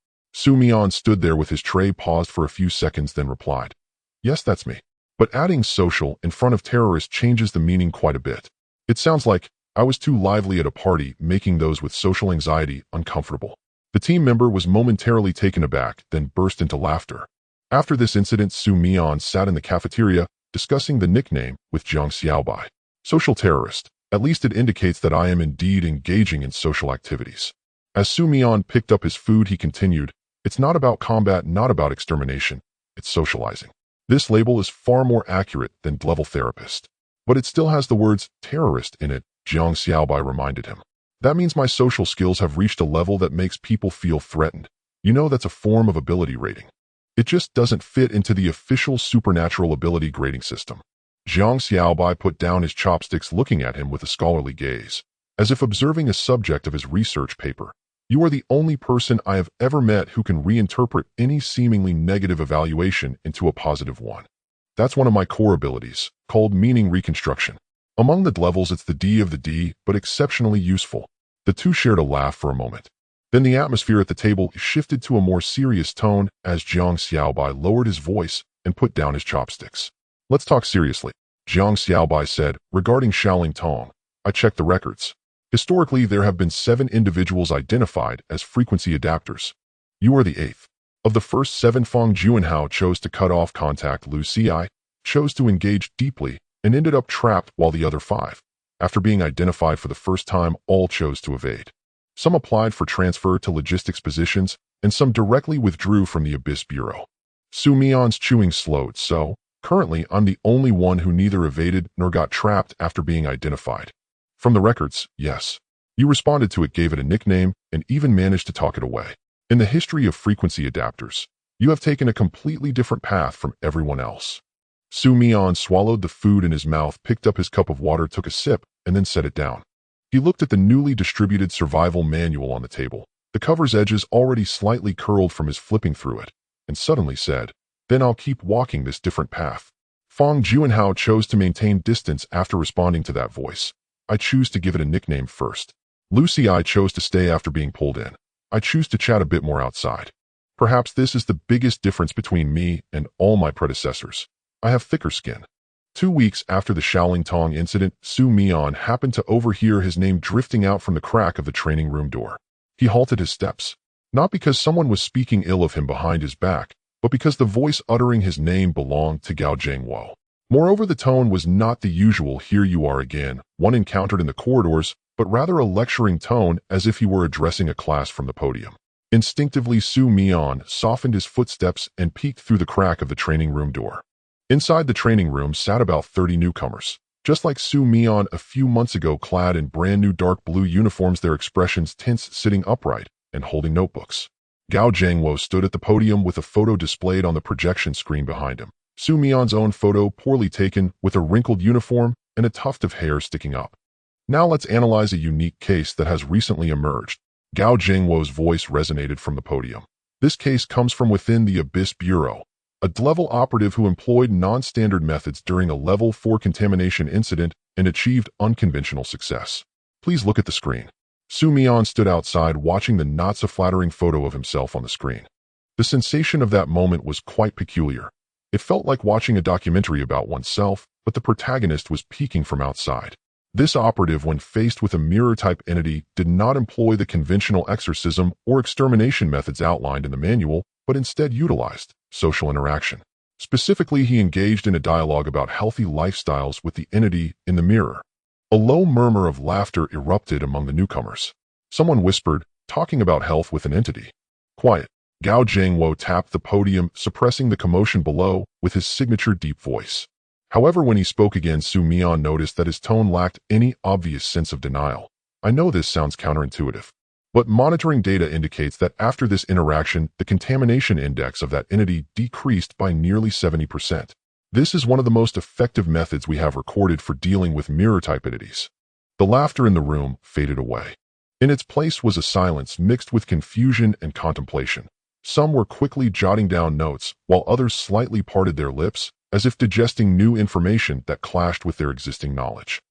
Mian stood there with his tray, paused for a few seconds, then replied, "Yes, that's me." But adding social in front of terrorist changes the meaning quite a bit. It sounds like I was too lively at a party, making those with social anxiety uncomfortable. The team member was momentarily taken aback, then burst into laughter. After this incident, Mian sat in the cafeteria, discussing the nickname with Jiang Xiaobai. Social terrorist. At least it indicates that I am indeed engaging in social activities. As Mian picked up his food, he continued, "It's not about combat, not about extermination. It's socializing. This label is far more accurate than level therapist. But it still has the words terrorist in it," Jiang Xiaobai reminded him. "That means my social skills have reached a level that makes people feel threatened. You know, that's a form of ability rating. It just doesn't fit into the official supernatural ability grading system." Jiang Xiaobai put down his chopsticks, looking at him with a scholarly gaze, as if observing a subject of his research paper. "You are the only person I have ever met who can reinterpret any seemingly negative evaluation into a positive one. That's one of my core abilities, called meaning reconstruction. Among the levels, it's the D of the D, but exceptionally useful." The two shared a laugh for a moment. Then the atmosphere at the table shifted to a more serious tone as Jiang Xiaobai lowered his voice and put down his chopsticks. "Let's talk seriously," Jiang Xiaobai said. "Regarding Xiaoling Tong, I checked the records. Historically, there have been 7 individuals identified as frequency adapters. You are the 8th. Of the first 7, Feng Juanhao chose to cut off contact. Lu Xi chose to engage deeply and ended up trapped, while the other 5, after being identified for the first time, all chose to evade. Some applied for transfer to logistics positions, and some directly withdrew from the Abyss Bureau." Mian's chewing slowed. "So, currently I'm the only one who neither evaded nor got trapped after being identified." "From the records, yes. You responded to it, gave it a nickname, and even managed to talk it away. In the history of frequency adapters, you have taken a completely different path from everyone else." Mian swallowed the food in his mouth, picked up his cup of water, took a sip, and then set it down. He looked at the newly distributed survival manual on the table, the cover's edges already slightly curled from his flipping through it, and suddenly said, "Then I'll keep walking this different path." Feng Juanhao chose to maintain distance after responding to that voice. "I choose to give it a nickname first." Lu Xi chose to stay after being pulled in. "I choose to chat a bit more outside. Perhaps this is the biggest difference between me and all my predecessors. I have thicker skin." 2 weeks after the Xiaoling Tong incident, Mian happened to overhear his name drifting out from the crack of the training room door. He halted his steps, not because someone was speaking ill of him behind his back, but because the voice uttering his name belonged to Gao Zhengwo. Moreover, the tone was not the usual "here you are again" one encountered in the corridors, but rather a lecturing tone, as if he were addressing a class from the podium. Instinctively, Mian softened his footsteps and peeked through the crack of the training room door. Inside the training room sat about 30 newcomers, just like Mian a few months ago, clad in brand new dark blue uniforms, their expressions tense, sitting upright and holding notebooks. Gao Zhengwo stood at the podium with a photo displayed on the projection screen behind him. Mian's own photo, poorly taken, with a wrinkled uniform and a tuft of hair sticking up. "Now let's analyze a unique case that has recently emerged." Gao Zhengwo's voice resonated from the podium. "This case comes from within the Abyss Bureau. A level operative who employed non-standard methods during a level 4 contamination incident and achieved unconventional success. Please look at the screen." Mian stood outside, watching the not-so-flattering photo of himself on the screen. The sensation of that moment was quite peculiar. It felt like watching a documentary about oneself, but the protagonist was peeking from outside. This operative, when faced with a mirror-type entity, did not employ the conventional exorcism or extermination methods outlined in the manual, but instead utilized social interaction. Specifically, he engaged in a dialogue about healthy lifestyles with the entity in the mirror. A low murmur of laughter erupted among the newcomers. Someone whispered, talking about health with an entity. Quiet. Gao Zhengwo tapped the podium, suppressing the commotion below with his signature deep voice. However, when he spoke again, Mian noticed that his tone lacked any obvious sense of denial. I know this sounds counterintuitive, but monitoring data indicates that after this interaction, the contamination index of that entity decreased by nearly 70%. This is one of the most effective methods we have recorded for dealing with mirror-type entities. The laughter in the room faded away. In its place was a silence mixed with confusion and contemplation. Some were quickly jotting down notes, while others slightly parted their lips, as if digesting new information that clashed with their existing knowledge.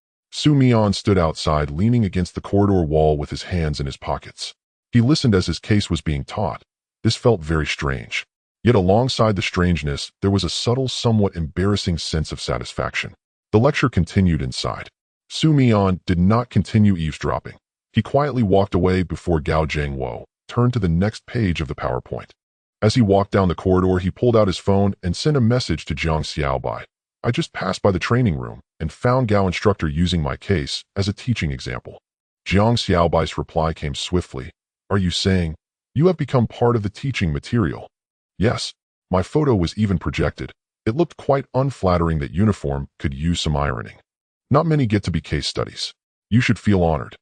Mian stood outside, leaning against the corridor wall with his hands in his pockets. He listened as his case was being taught. This felt very strange. Yet alongside the strangeness, there was a subtle, somewhat embarrassing sense of satisfaction. The lecture continued inside. Mian did not continue eavesdropping. He quietly walked away before Gao Zhengwo turned to the next page of the PowerPoint. As he walked down the corridor, he pulled out his phone and sent a message to Jiang Xiaobai. I just passed by the training room and found Gao instructor using my case as a teaching example. Jiang Xiaobai's reply came swiftly. Are you saying you have become part of the teaching material? Yes. My photo was even projected. It looked quite unflattering that uniform could use some ironing. Not many get to be case studies. You should feel honored.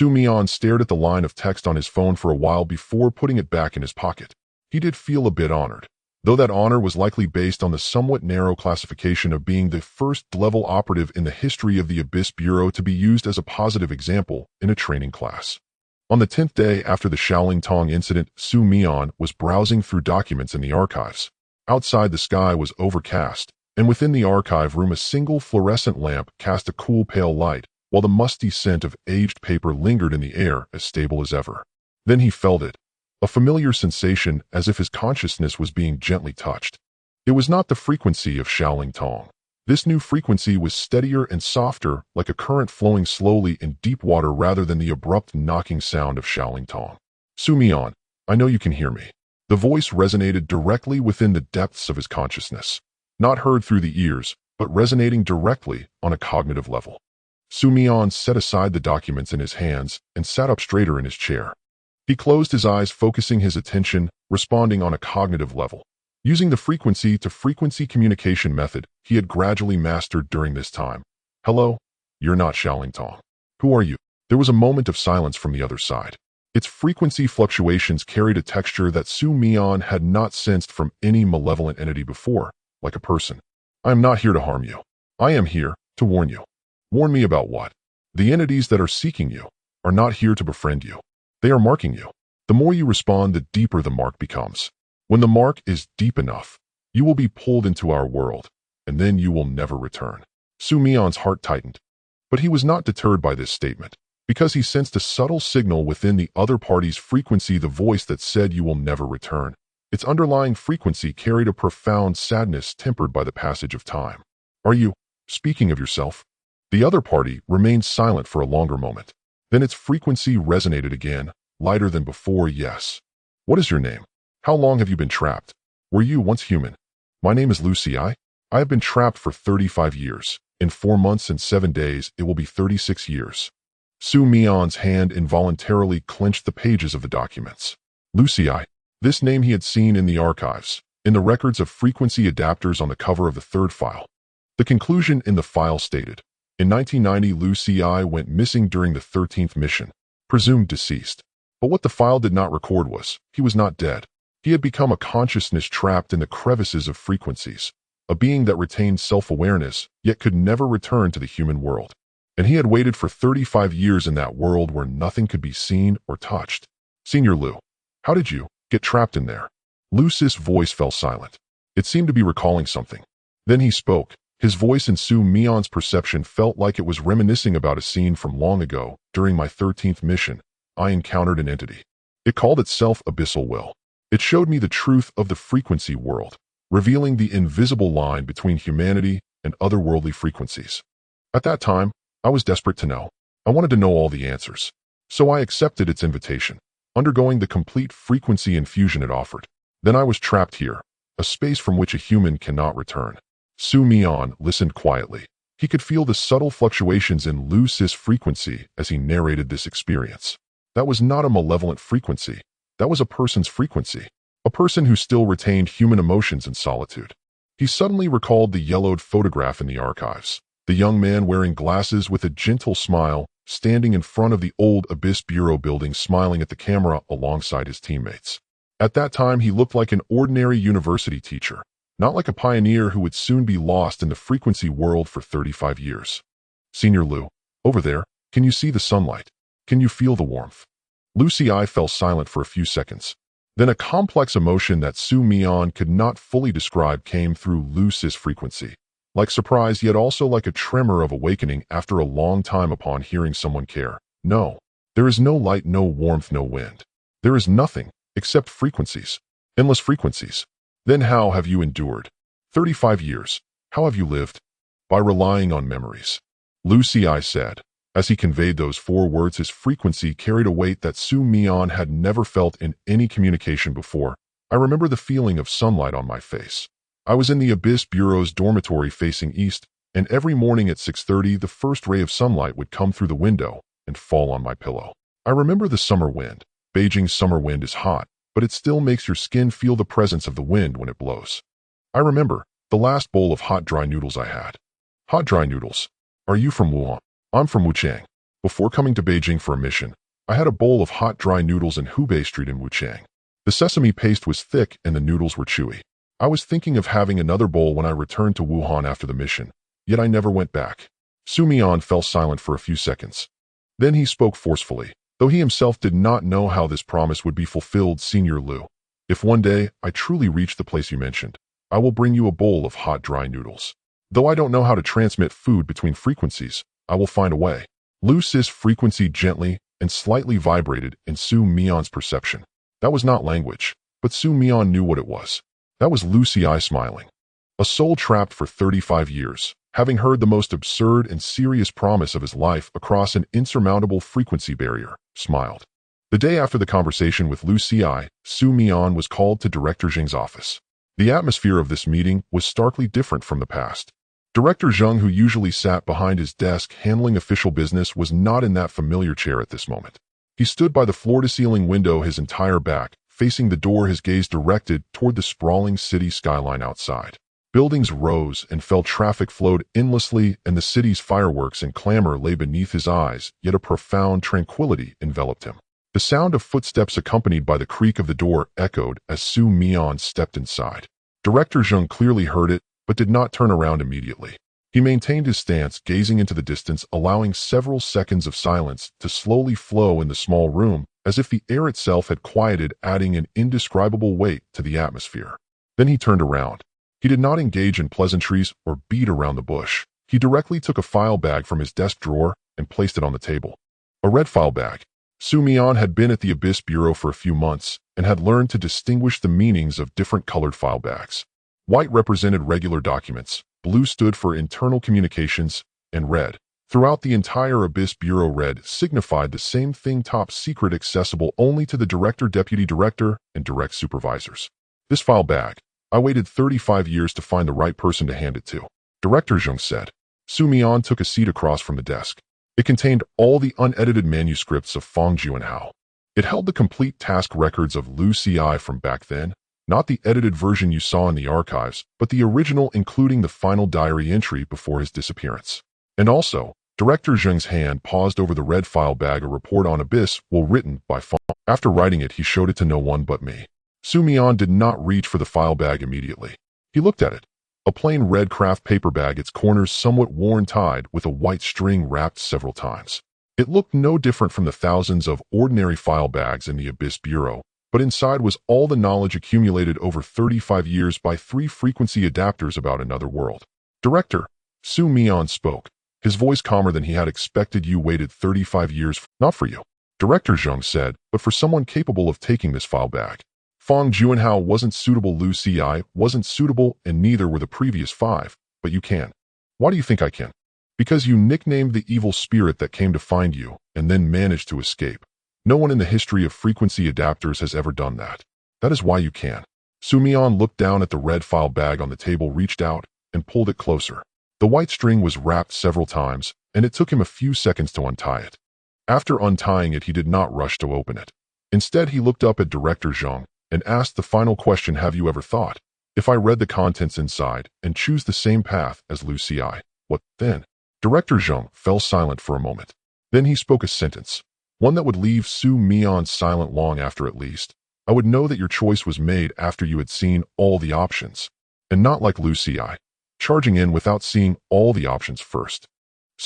Mian stared at the line of text on his phone for a while before putting it back in his pocket. He did feel a bit honored, though that honor was likely based on the somewhat narrow classification of being the first-level operative in the history of the Abyss Bureau to be used as a positive example in a training class. On the 10th day after the Shaoling Tong incident, Mian was browsing through documents in the archives. Outside, the sky was overcast, and within the archive room a single fluorescent lamp cast a cool pale light, while the musty scent of aged paper lingered in the air as stable as ever. Then he felt it. A familiar sensation, as if his consciousness was being gently touched. It was not the frequency of Shaoling Tong. This new frequency was steadier and softer, like a current flowing slowly in deep water rather than the abrupt knocking sound of Shaoling Tong. Mian, I know you can hear me. The voice resonated directly within the depths of his consciousness, not heard through the ears, but resonating directly on a cognitive level. Mian set aside the documents in his hands and sat up straighter in his chair. He closed his eyes, focusing his attention, responding on a cognitive level. Using the frequency-to-frequency communication method he had gradually mastered during this time. Hello? You're not Shaoling Tong. Who are you? There was a moment of silence from the other side. Its frequency fluctuations carried a texture that Mian had not sensed from any malevolent entity before, like a person. I am not here to harm you. I am here to warn you. Warn me about what? The entities that are seeking you are not here to befriend you. They are marking you. The more you respond, the deeper the mark becomes. When the mark is deep enough, you will be pulled into our world, and then you will never return. Mian's heart tightened. But he was not deterred by this statement, because he sensed a subtle signal within the other party's frequency, the voice that said you will never return. Its underlying frequency carried a profound sadness tempered by the passage of time. Are you speaking of yourself? The other party remained silent for a longer moment. Then its frequency resonated again, lighter than before. Yes. What is your name? How long have you been trapped? Were you once human? My name is Lucy. I have been trapped for 35 years. In 4 months and 7 days, it will be 36 years. Mian's hand involuntarily clenched the pages of the documents. Lucy. This name he had seen in the archives, in the records of frequency adapters on the cover of the 3rd file. The conclusion in the file stated, in 1990, Lucy went missing during the 13th mission, presumed deceased. But what the file did not record was, he was not dead. He had become a consciousness trapped in the crevices of frequencies, a being that retained self-awareness, yet could never return to the human world. And he had waited for 35 years in that world where nothing could be seen or touched. Senior Lu, how did you get trapped in there? Lucy's voice fell silent. It seemed to be recalling something. Then he spoke. His voice in Mian's perception felt like it was reminiscing about a scene from long ago. During my 13th mission, I encountered an entity. It called itself Abyssal Will. It showed me the truth of the frequency world, revealing the invisible line between humanity and otherworldly frequencies. At that time, I was desperate to know. I wanted to know all the answers. So I accepted its invitation, undergoing the complete frequency infusion it offered. Then I was trapped here, a space from which a human cannot return. Mian listened quietly. He could feel the subtle fluctuations in Lu's frequency as he narrated this experience. That was not a malevolent frequency. That was a person's frequency. A person who still retained human emotions in solitude. He suddenly recalled the yellowed photograph in the archives. The young man wearing glasses with a gentle smile, standing in front of the old Abyss Bureau building smiling at the camera alongside his teammates. At that time, he looked like an ordinary university teacher, not like a pioneer who would soon be lost in the frequency world for 35 years. Senior Lu, over there, can you see the sunlight? Can you feel the warmth? Lu's eye fell silent for a few seconds. Then a complex emotion that Mian could not fully describe came through Lu's frequency, like surprise yet also like a tremor of awakening after a long time upon hearing someone care. No, there is no light, no warmth, no wind. There is nothing, except frequencies. Endless frequencies. Then how have you endured? 35 years. How have you lived? By relying on memories. Lu's said. As he conveyed those 4 words, his frequency carried a weight that Mian had never felt in any communication before. I remember the feeling of sunlight on my face. I was in the Abyss Bureau's dormitory facing east, and every morning at 6:30 the first ray of sunlight would come through the window and fall on my pillow. I remember the summer wind. Beijing's summer wind is hot, but it still makes your skin feel the presence of the wind when it blows. I remember the last bowl of hot dry noodles I had. Hot dry noodles. Are you from Wuhan? I'm from Wuchang. Before coming to Beijing for a mission, I had a bowl of hot dry noodles in Hubei Street in Wuchang. The sesame paste was thick and the noodles were chewy. I was thinking of having another bowl when I returned to Wuhan after the mission, yet I never went back. Mian fell silent for a few seconds. Then he spoke forcefully, though he himself did not know how this promise would be fulfilled. Senior Lu, if one day I truly reach the place you mentioned, I will bring you a bowl of hot dry noodles. Though I don't know how to transmit food between frequencies, I will find a way. Lu's frequency gently and slightly vibrated in Mian's perception. That was not language, but Mian knew what it was. That was Lu's smiling. A soul trapped for 35 years, having heard the most absurd and serious promise of his life across an insurmountable frequency barrier, smiled. The day after the conversation with Mian was called to Director Zheng's office. The atmosphere of this meeting was starkly different from the past. Director Zheng, who usually sat behind his desk handling official business, was not in that familiar chair at this moment. He stood by the floor-to-ceiling window, his entire back facing the door, his gaze directed toward the sprawling city skyline outside. Buildings rose and fell, traffic flowed endlessly, and the city's fireworks and clamor lay beneath his eyes, yet a profound tranquility enveloped him. The sound of footsteps accompanied by the creak of the door echoed as Mian stepped inside. Director Zheng clearly heard it, but did not turn around immediately. He maintained his stance, gazing into the distance, allowing several seconds of silence to slowly flow in the small room, as if the air itself had quieted, adding an indescribable weight to the atmosphere. Then he turned around. He did not engage in pleasantries or beat around the bush. He directly took a file bag from his desk drawer and placed it on the table. A red file bag. Mian had been at the Abyss Bureau for a few months and had learned to distinguish the meanings of different colored file bags. White represented regular documents, blue stood for internal communications, and red, throughout the entire Abyss Bureau, red signified the same thing: top secret, accessible only to the director, deputy director, and direct supervisors. This file bag. I waited 35 years to find the right person to hand it to. Director Zheng said. Mian took a seat across from the desk. It contained all the unedited manuscripts of Fang Juanhao. It held the complete task records of Lu's from back then, not the edited version you saw in the archives, but the original, including the final diary entry before his disappearance. And also, Director Zheng's hand paused over the red file bag. A report on Abyss, well, written by Fang. After writing it, he showed it to no one but me. Mian did not reach for the file bag immediately. He looked at it. A plain red craft paper bag, its corners somewhat worn, tied with a white string wrapped several times. It looked no different from the thousands of ordinary file bags in the Abyss Bureau, but inside was all the knowledge accumulated over 35 years by 3 frequency adapters about another world. Director, Mian spoke, his voice calmer than he had expected. You waited 35 years, not for you, Director Zheng said, but for someone capable of taking this file bag. Fang Juanhao wasn't suitable, Lu's wasn't suitable, and neither were the previous 5, but you can. Why do you think I can? Because you nicknamed the evil spirit that came to find you, and then managed to escape. No one in the history of frequency adapters has ever done that. That is why you can. Mian looked down at the red file bag on the table, reached out, and pulled it closer. The white string was wrapped several times, and it took him a few seconds to untie it. After untying it, he did not rush to open it. Instead, he looked up at Director Zhang and asked the final question: have you ever thought, if I read the contents inside and choose the same path as Lu Ci, what then? Director Zhang fell silent for a moment. Then he spoke a sentence, one that would leave Mian silent long after. At least, I would know that your choice was made after you had seen all the options, and not like Lu Ci, charging in without seeing all the options first.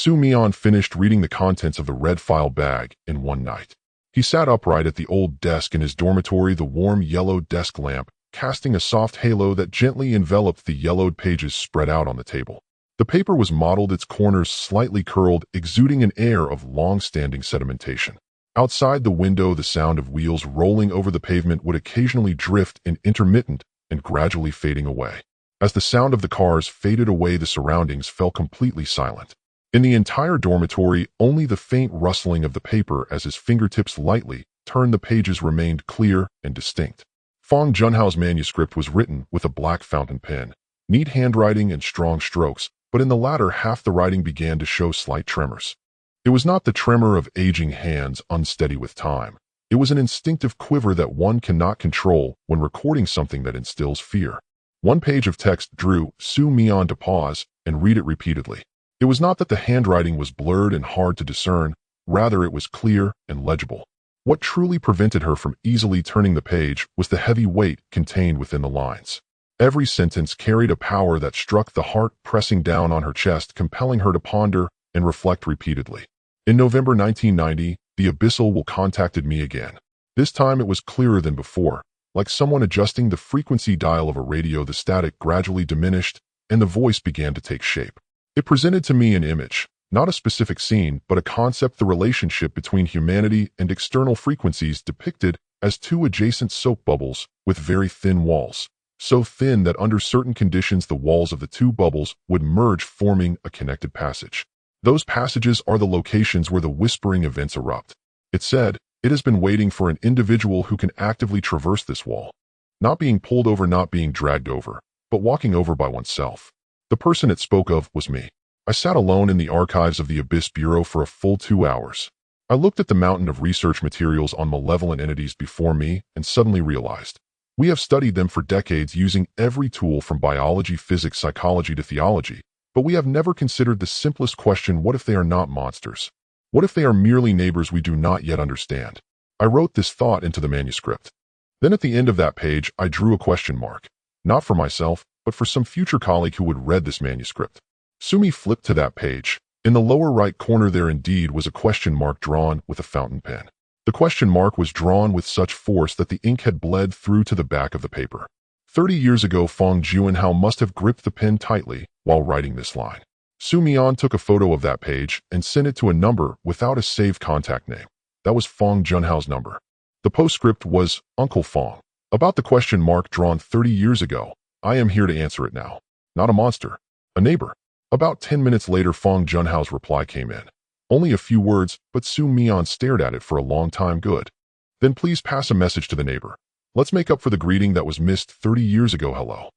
Mian finished reading the contents of the red file bag in one night. He sat upright at the old desk in his dormitory, the warm yellow desk lamp casting a soft halo that gently enveloped the yellowed pages spread out on the table. The paper was mottled, its corners slightly curled, exuding an air of long-standing sedimentation. Outside the window, the sound of wheels rolling over the pavement would occasionally drift in intermittent and gradually fading away. As the sound of the cars faded away, the surroundings fell completely silent. In the entire dormitory, only the faint rustling of the paper as his fingertips lightly turned the pages remained clear and distinct. Fang Junhao's manuscript was written with a black fountain pen, neat handwriting and strong strokes, but in the latter half the writing began to show slight tremors. It was not the tremor of aging hands unsteady with time. It was an instinctive quiver that one cannot control when recording something that instills fear. One page of text drew Mian to pause and read it repeatedly. It was not that the handwriting was blurred and hard to discern, rather it was clear and legible. What truly prevented her from easily turning the page was the heavy weight contained within the lines. Every sentence carried a power that struck the heart, pressing down on her chest, compelling her to ponder and reflect repeatedly. In November 1990, the Abyssal will contacted me again. This time it was clearer than before. Like someone adjusting the frequency dial of a radio, the static gradually diminished and the voice began to take shape. It presented to me an image, not a specific scene, but a concept: the relationship between humanity and external frequencies depicted as two adjacent soap bubbles with very thin walls, so thin that under certain conditions the walls of the two bubbles would merge, forming a connected passage. Those passages are the locations where the whispering events erupt. It said, it has been waiting for an individual who can actively traverse this wall. Not being pulled over, not being dragged over, but walking over by oneself. The person it spoke of was me. I sat alone in the archives of the Abyss Bureau for a full 2 hours. I looked at the mountain of research materials on malevolent entities before me and suddenly realized, we have studied them for decades using every tool from biology, physics, psychology to theology, but we have never considered the simplest question: what if they are not monsters? What if they are merely neighbors we do not yet understand? I wrote this thought into the manuscript. Then at the end of that page, I drew a question mark. Not for myself, but for some future colleague who would read this manuscript. Sumi flipped to that page. In the lower right corner there indeed was a question mark drawn with a fountain pen. The question mark was drawn with such force that the ink had bled through to the back of the paper. 30 years ago, Fang Junhao must have gripped the pen tightly while writing this line. Mian took a photo of that page and sent it to a number without a saved contact name. That was Fang Junhao's number. The postscript was, Uncle Fang. About the question mark drawn 30 years ago, I am here to answer it now. Not a monster. A neighbor. About 10 minutes later, Fang Junhao's reply came in. Only a few words, but Mian stared at it for a long time. Good. Then please pass a message to the neighbor. Let's make up for the greeting that was missed 30 years ago. Hello.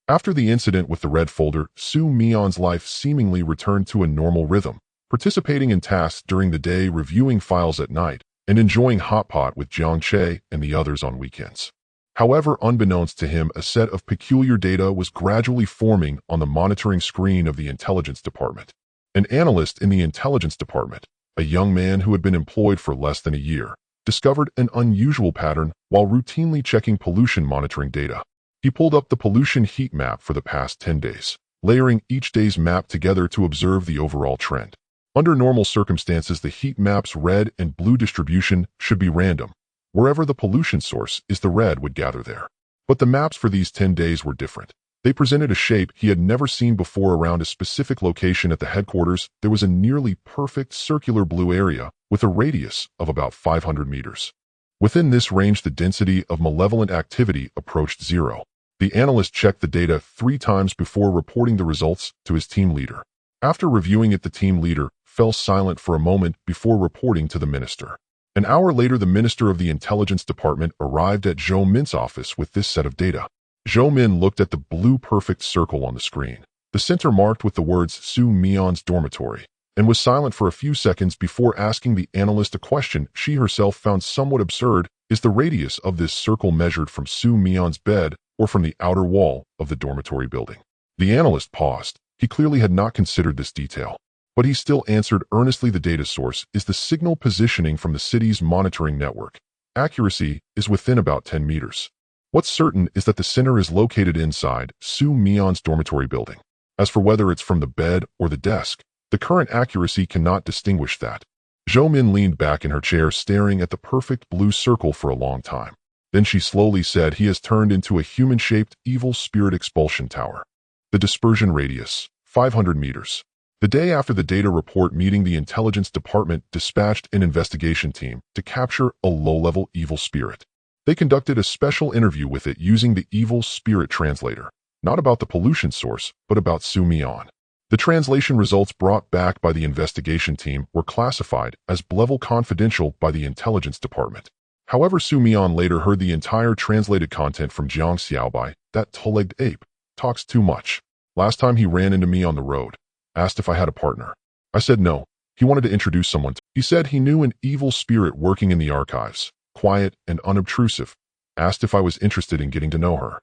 After the incident with the red folder, Mian's life seemingly returned to a normal rhythm, participating in tasks during the day, reviewing files at night, and enjoying hot pot with Jiang Che and the others on weekends. However, unbeknownst to him, a set of peculiar data was gradually forming on the monitoring screen of the intelligence department. An analyst in the intelligence department, a young man who had been employed for less than a year, discovered an unusual pattern while routinely checking pollution monitoring data. He pulled up the pollution heat map for the past 10 days, layering each day's map together to observe the overall trend. Under normal circumstances, the heat map's red and blue distribution should be random. Wherever the pollution source is, the red would gather there. But the maps for these 10 days were different. They presented a shape he had never seen before. Around a specific location at the headquarters, there was a nearly perfect circular blue area with a radius of about 500 meters. Within this range, the density of malevolent activity approached zero. The analyst checked the data 3 times before reporting the results to his team leader. After reviewing it, the team leader fell silent for a moment before reporting to the minister. An hour later, the minister of the intelligence department arrived at Zhou Min's office with this set of data. Zhou Min looked at the blue perfect circle on the screen, the center marked with the words Su Mian's dormitory, and was silent for a few seconds before asking the analyst a question she herself found somewhat absurd. Is the radius of this circle measured from Su Mian's bed or from the outer wall of the dormitory building? The analyst paused. He clearly had not considered this detail, but he still answered earnestly. The data source is the signal positioning from the city's monitoring network. Accuracy is within about 10 meters. What's certain is that the center is located inside Su Mian's dormitory building. As for whether it's from the bed or the desk, the current accuracy cannot distinguish that. Zhou Min leaned back in her chair, staring at the perfect blue circle for a long time. Then she slowly said, he has turned into a human-shaped evil spirit expulsion tower. The dispersion radius, 500 meters. The day after the data report meeting, the intelligence department dispatched an investigation team to capture a low-level evil spirit. They conducted a special interview with it using the evil spirit translator, not about the pollution source, but about Su Mian. The translation results brought back by the investigation team were classified as level confidential by the intelligence department. However, Su Mian later heard the entire translated content from Jiang Xiaobai. That two-legged ape talks too much. Last time he ran into me on the road, asked if I had a partner. I said no. He wanted to introduce someone. He said he knew an evil spirit working in the archives, quiet and unobtrusive. Asked if I was interested in getting to know her.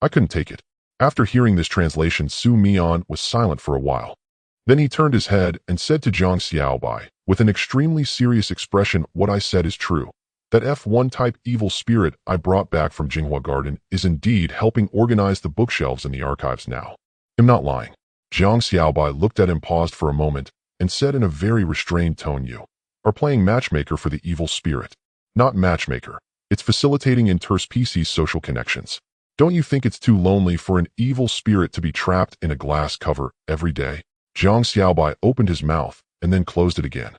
I couldn't take it. After hearing this translation, Su Mian was silent for a while. Then he turned his head and said to Jiang Xiaobai, with an extremely serious expression, what I said is true. That F1 type evil spirit I brought back from Jinghua Garden is indeed helping organize the bookshelves in the archives now. I'm not lying. Jiang Xiaobai looked at him, paused for a moment, and said in a very restrained tone, you are playing matchmaker for the evil spirit. Not matchmaker. It's facilitating interspecies social connections. Don't you think it's too lonely for an evil spirit to be trapped in a glass cover every day? Jiang Xiaobai opened his mouth and then closed it again.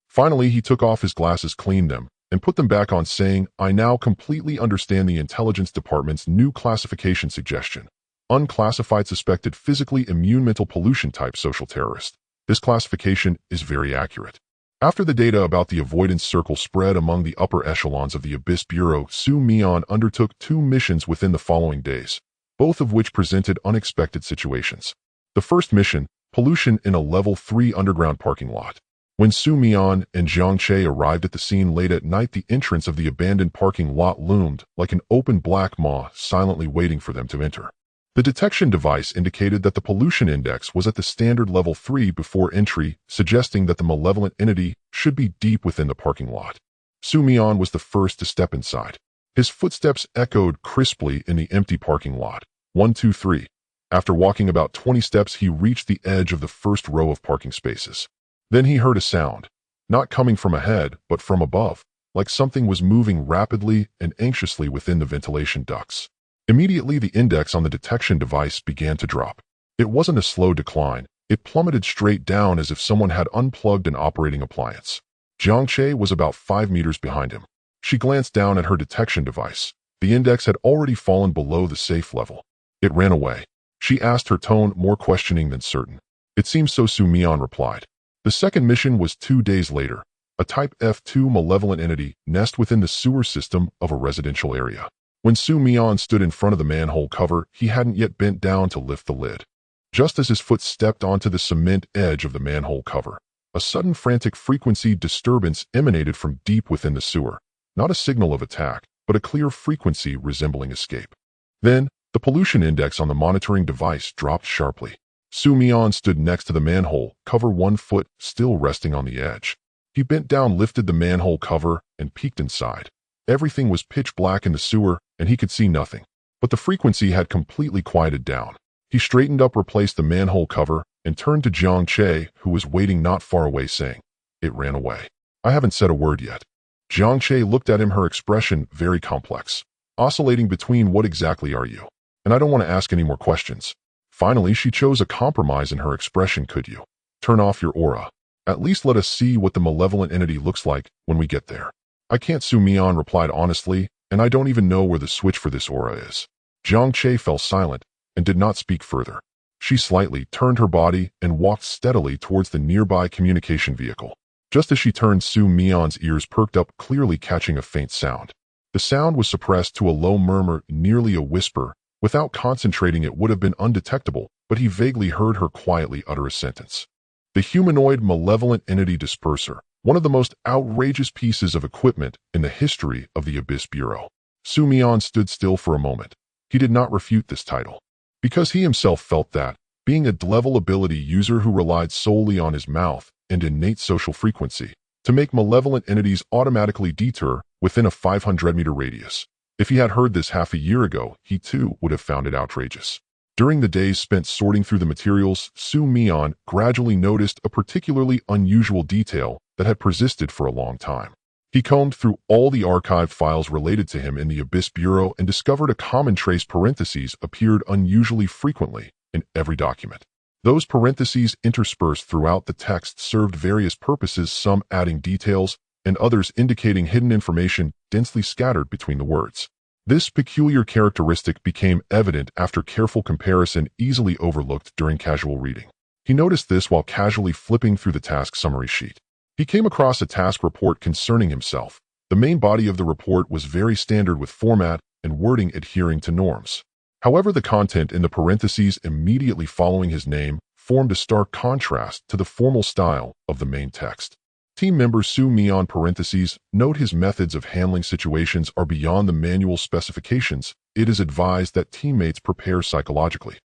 Finally, he took off his glasses, cleaned them, and put them back on, saying, I now completely understand the intelligence department's new classification suggestion. Unclassified suspected physically immune mental pollution type social terrorist. This classification is very accurate. After the data about the avoidance circle spread among the upper echelons of the Abyss Bureau, Su Mian undertook 2 missions within the following days, both of which presented unexpected situations. The first mission, pollution in a level 3 underground parking lot. When Su Mian and Zhang Che arrived at the scene late at night, the entrance of the abandoned parking lot loomed like an open black maw, silently waiting for them to enter. The detection device indicated that the pollution index was at the standard level 3 before entry, suggesting that the malevolent entity should be deep within the parking lot. Su Mian was the first to step inside. His footsteps echoed crisply in the empty parking lot. 1, 2, 3. After walking about 20 steps, he reached the edge of the first row of parking spaces. Then he heard a sound, not coming from ahead, but from above, like something was moving rapidly and anxiously within the ventilation ducts. Immediately, the index on the detection device began to drop. It wasn't a slow decline. It plummeted straight down as if someone had unplugged an operating appliance. Zhang Che was about 5 meters behind him. She glanced down at her detection device. The index had already fallen below the safe level. It ran away. She asked, her tone more questioning than certain. It seems so, Su Mian replied. The second mission was 2 days later. A Type F2 malevolent entity nest within the sewer system of a residential area. When Su Mian stood in front of the manhole cover, he hadn't yet bent down to lift the lid. Just as his foot stepped onto the cement edge of the manhole cover, a sudden frantic frequency disturbance emanated from deep within the sewer. Not a signal of attack, but a clear frequency resembling escape. Then, the pollution index on the monitoring device dropped sharply. Su Mian stood next to the manhole cover, 1 foot still resting on the edge. He bent down, lifted the manhole cover, and peeked inside. Everything was pitch black in the sewer, and he could see nothing. But the frequency had completely quieted down. He straightened up, replaced the manhole cover, and turned to Zhang Che, who was waiting not far away, saying, It ran away. I haven't said a word yet. Zhang Che looked at him, her expression very complex, oscillating between what exactly are you? And I don't want to ask any more questions. Finally, she chose a compromise in her expression. Could you turn off your aura? At least let us see what the malevolent entity looks like when we get there. I can't, Su Mian replied honestly, and I don't even know where the switch for this aura is. Zhang Che fell silent and did not speak further. She slightly turned her body and walked steadily towards the nearby communication vehicle. Just as she turned, Su Mian's ears perked up, clearly catching a faint sound. The sound was suppressed to a low murmur, nearly a whisper, Without concentrating, it would have been undetectable, but he vaguely heard her quietly utter a sentence. The humanoid malevolent entity disperser, one of the most outrageous pieces of equipment in the history of the Abyss Bureau. Mian stood still for a moment. He did not refute this title, because he himself felt that, being a level ability user who relied solely on his mouth and innate social frequency, to make malevolent entities automatically deter within a 500-meter radius. If he had heard this half a year ago, he too would have found it outrageous. During the days spent sorting through the materials, Mian gradually noticed a particularly unusual detail that had persisted for a long time. He combed through all the archived files related to him in the Abyss Bureau and discovered a common trace parentheses appeared unusually frequently in every document. Those parentheses interspersed throughout the text served various purposes, some adding details and others indicating hidden information densely scattered between the words. This peculiar characteristic became evident after careful comparison, easily overlooked during casual reading. He noticed this while casually flipping through the task summary sheet. He came across a task report concerning himself. The main body of the report was very standard with format and wording adhering to norms. However, the content in the parentheses immediately following his name formed a stark contrast to the formal style of the main text. Team member Mian parentheses, note his methods of handling situations are beyond the manual specifications. It is advised that teammates prepare psychologically.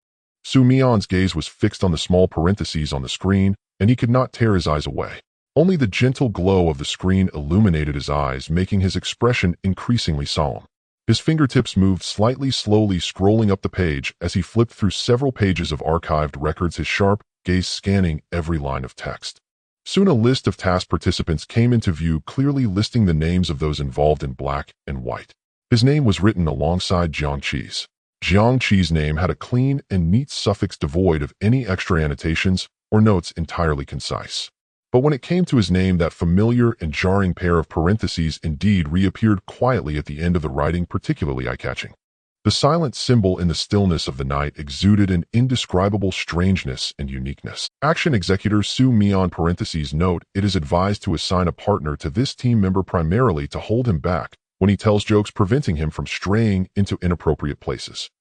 Mian's gaze was fixed on the small parentheses on the screen, and he could not tear his eyes away. Only the gentle glow of the screen illuminated his eyes, making his expression increasingly solemn. His fingertips moved slowly scrolling up the page as he flipped through several pages of archived records, his sharp gaze scanning every line of text. Soon a list of task participants came into view, clearly listing the names of those involved in black and white. His name was written alongside Jiang Qi's. Jiang Qi's name had a clean and neat suffix devoid of any extra annotations or notes, entirely concise. But when it came to his name, that familiar and jarring pair of parentheses indeed reappeared quietly at the end of the writing, particularly eye-catching. The silent symbol in the stillness of the night exuded an indescribable strangeness and uniqueness. Action Executor Mian parentheses note, it is advised to assign a partner to this team member primarily to hold him back when he tells jokes, preventing him from straying into inappropriate places.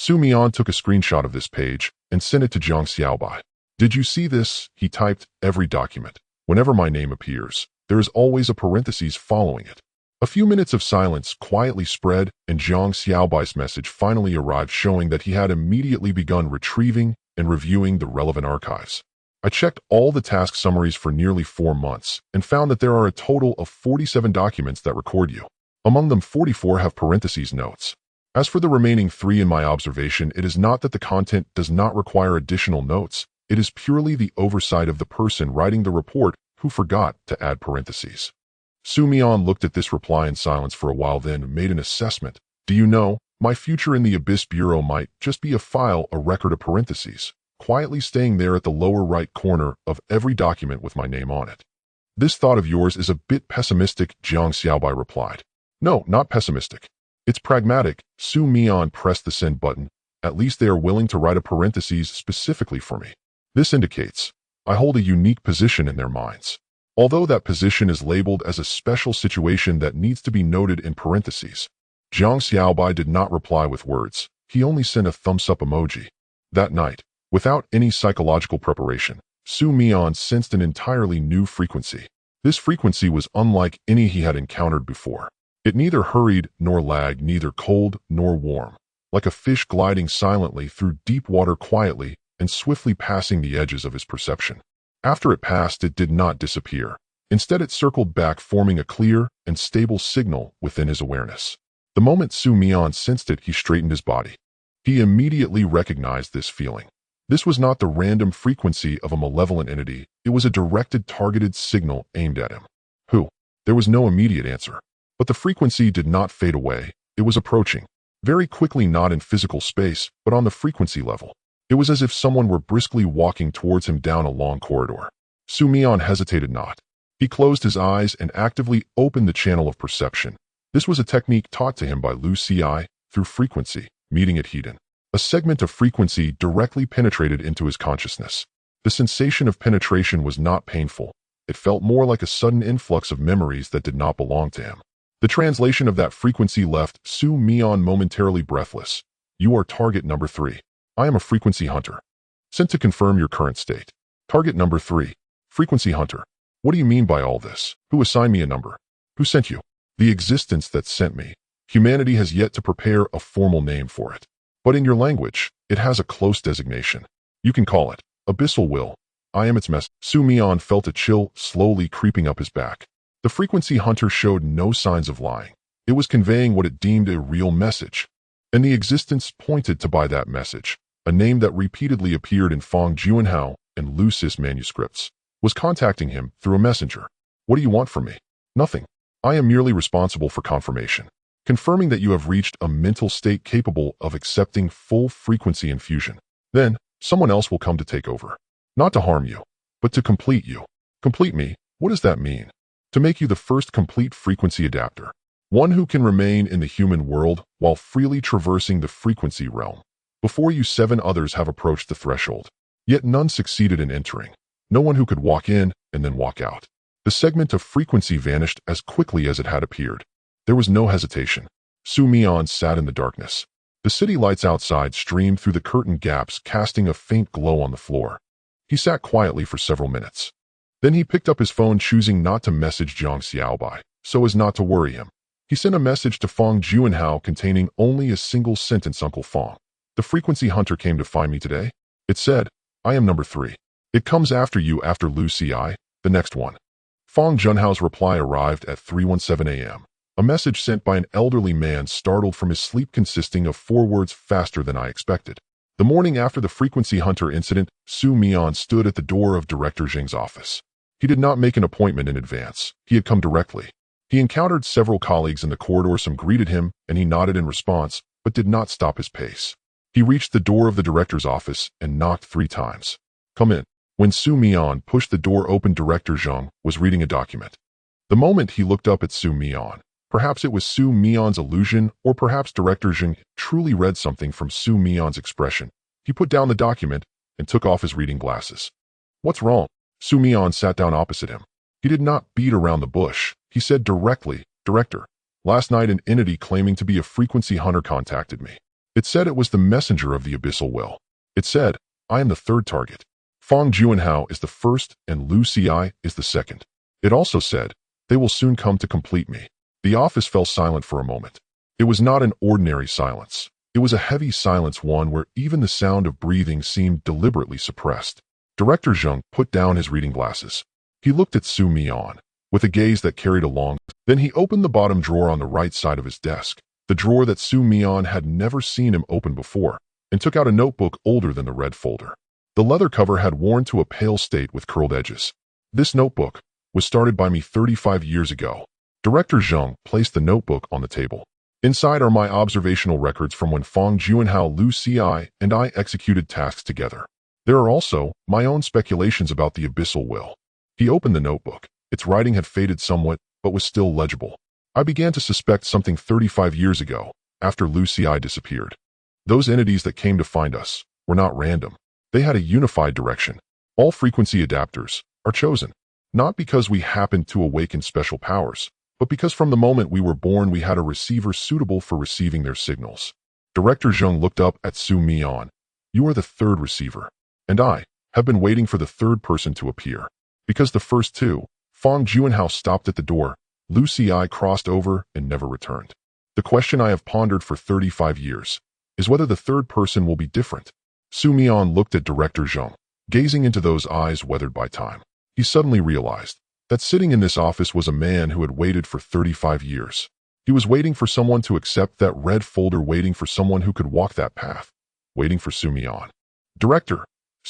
Mian took a screenshot of this page and sent it to Jiang Xiaobai. Did you see this? He typed, every document. Whenever my name appears, there is always a parentheses following it. A few minutes of silence quietly spread, and Jiang Xiaobai's message finally arrived, showing that he had immediately begun retrieving and reviewing the relevant archives. I checked all the task summaries for nearly 4 months and found that there are a total of 47 documents that record you. Among them, 44 have parentheses notes. As for the remaining 3, in my observation, it is not that the content does not require additional notes. It is purely the oversight of the person writing the report who forgot to add parentheses. Mian looked at this reply in silence for a while, then made an assessment. Do you know, my future in the Abyss Bureau might just be a file, a record of parentheses, quietly staying there at the lower right corner of every document with my name on it. This thought of yours is a bit pessimistic, Jiang Xiaobai replied. No, not pessimistic. It's pragmatic. Mian pressed the send button. At least they are willing to write a parentheses specifically for me. This indicates I hold a unique position in their minds. Although that position is labeled as a special situation that needs to be noted in parentheses. Jiang Xiaobai did not reply with words. He only sent a thumbs-up emoji. That night, without any psychological preparation, Mian sensed an entirely new frequency. This frequency was unlike any he had encountered before. It neither hurried nor lagged, neither cold nor warm. Like a fish gliding silently through deep water, quietly and swiftly passing the edges of his perception. After it passed, it did not disappear. Instead, it circled back, forming a clear and stable signal within his awareness. The moment Mian sensed it, he straightened his body. He immediately recognized this feeling. This was not the random frequency of a malevolent entity. It was a directed, targeted signal aimed at him. Who? There was no immediate answer. But the frequency did not fade away. It was approaching. Very quickly, not in physical space, but on the frequency level. It was as if someone were briskly walking towards him down a long corridor. Mian hesitated not. He closed his eyes and actively opened the channel of perception. This was a technique taught to him by Lu Ci through frequency, meeting at Hedon. A segment of frequency directly penetrated into his consciousness. The sensation of penetration was not painful. It felt more like a sudden influx of memories that did not belong to him. The translation of that frequency left Mian momentarily breathless. You are target number 3. I am a frequency hunter. Sent to confirm your current state. Target number 3. Frequency hunter. What do you mean by all this? Who assigned me a number? Who sent you? The existence that sent me. Humanity has yet to prepare a formal name for it. But in your language, it has a close designation. You can call it abyssal will. I am its mess. Mian felt a chill slowly creeping up his back. The frequency hunter showed no signs of lying. It was conveying what it deemed a real message. And the existence pointed to by that message, a name that repeatedly appeared in Fong Juanhao and Lucis manuscripts, was contacting him through a messenger. What do you want from me? Nothing. I am merely responsible for confirmation, confirming that you have reached a mental state capable of accepting full frequency infusion. Then, someone else will come to take over. Not to harm you, but to complete you. Complete me, what does that mean? To make you the first complete frequency adapter. One who can remain in the human world while freely traversing the frequency realm. Before you, 7 others have approached the threshold. Yet none succeeded in entering. No one who could walk in and then walk out. The segment of frequency vanished as quickly as it had appeared. There was no hesitation. Mian sat in the darkness. The city lights outside streamed through the curtain gaps, casting a faint glow on the floor. He sat quietly for several minutes. Then he picked up his phone, choosing not to message Zhang Xiaobai, so as not to worry him. He sent a message to Fong Juanhao containing only a single sentence. Uncle Fong, the frequency hunter came to find me today. It said, I am number 3. It comes after you after Lu Ci, the next one. Fong Junhao's reply arrived at 3:17 a.m. A message sent by an elderly man startled from his sleep, consisting of 4 words faster than I expected. The morning after the frequency hunter incident, Mian stood at the door of Director Zheng's office. He did not make an appointment in advance. He had come directly. He encountered several colleagues in the corridor. Some greeted him, and he nodded in response, but did not stop his pace. He reached the door of the director's office and knocked 3 times. Come in. When Mian pushed the door open, Director Zheng was reading a document. The moment he looked up at Mian, perhaps it was Mian's illusion, or perhaps Director Zheng truly read something from Mian's expression. He put down the document and took off his reading glasses. What's wrong? Mian sat down opposite him. He did not beat around the bush. He said directly, Director, last night an entity claiming to be a frequency hunter contacted me. It said it was the messenger of the abyssal will. It said, I am the 3rd target. Fong Juanhao is the 1st and Lu Ci is the 2nd. It also said, they will soon come to complete me. The office fell silent for a moment. It was not an ordinary silence. It was a heavy silence, one where even the sound of breathing seemed deliberately suppressed. Director Zheng put down his reading glasses. He looked at Mian with a gaze that carried along. Then he opened the bottom drawer on the right side of his desk, the drawer that Mian had never seen him open before, and took out a notebook older than the red folder. The leather cover had worn to a pale state with curled edges. This notebook was started by me 35 years ago. Director Zheng placed the notebook on the table. Inside are my observational records from when Fong Juanhao, Lu Ci, and I executed tasks together. There are also my own speculations about the abyssal will. He opened the notebook. Its writing had faded somewhat, but was still legible. I began to suspect something 35 years ago, after Lu Ci disappeared. Those entities that came to find us were not random. They had a unified direction. All frequency adapters are chosen, not because we happened to awaken special powers, but because from the moment we were born we had a receiver suitable for receiving their signals. Director Zheng looked up at Mian. You are the 3rd receiver, and I have been waiting for the 3rd person to appear. Because the first 2, Fong Juanhao stopped at the door, Lu Ci crossed over and never returned. The question I have pondered for 35 years is whether the 3rd person will be different. Mian looked at Director Zheng, gazing into those eyes weathered by time. He suddenly realized that sitting in this office was a man who had waited for 35 years. He was waiting for someone to accept that red folder, waiting for someone who could walk that path, waiting for Mian. Director,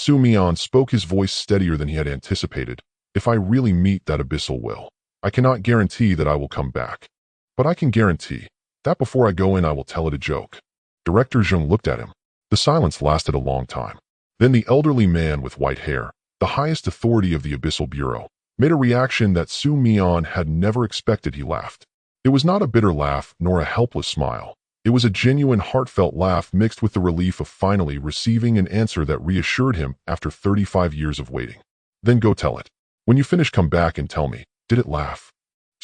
Mian spoke, his voice steadier than he had anticipated. If I really meet that abyssal will, I cannot guarantee that I will come back. But I can guarantee that before I go in I will tell it a joke. Director Zheng looked at him. The silence lasted a long time. Then the elderly man with white hair, the highest authority of the Abyssal Bureau, made a reaction that Mian had never expected. He laughed. It was not a bitter laugh nor a helpless smile. It was a genuine, heartfelt laugh mixed with the relief of finally receiving an answer that reassured him after 35 years of waiting. Then go tell it. When you finish, come back and tell me, did it laugh?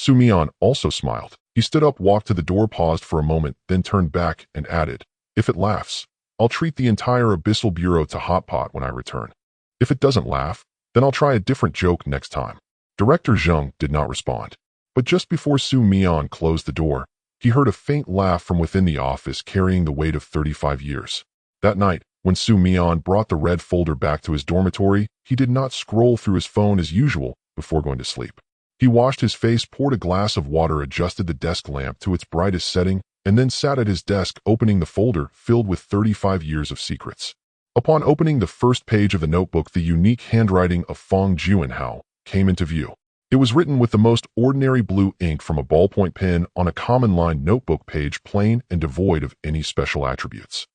Mian also smiled. He stood up, walked to the door, paused for a moment, then turned back and added, If it laughs, I'll treat the entire Abyssal Bureau to hot pot when I return. If it doesn't laugh, then I'll try a different joke next time." Director Zheng did not respond. But just before Su Mian closed the door, he heard a faint laugh from within the office carrying the weight of 35 years. That night, when Su Mian brought the red folder back to his dormitory, he did not scroll through his phone as usual before going to sleep. He washed his face, poured a glass of water, adjusted the desk lamp to its brightest setting, and then sat at his desk opening the folder filled with 35 years of secrets. Upon opening the first page of the notebook, the unique handwriting of Fong Juanhao came into view. It was written with the most ordinary blue ink from a ballpoint pen on a common-line notebook page, plain and devoid of any special attributes.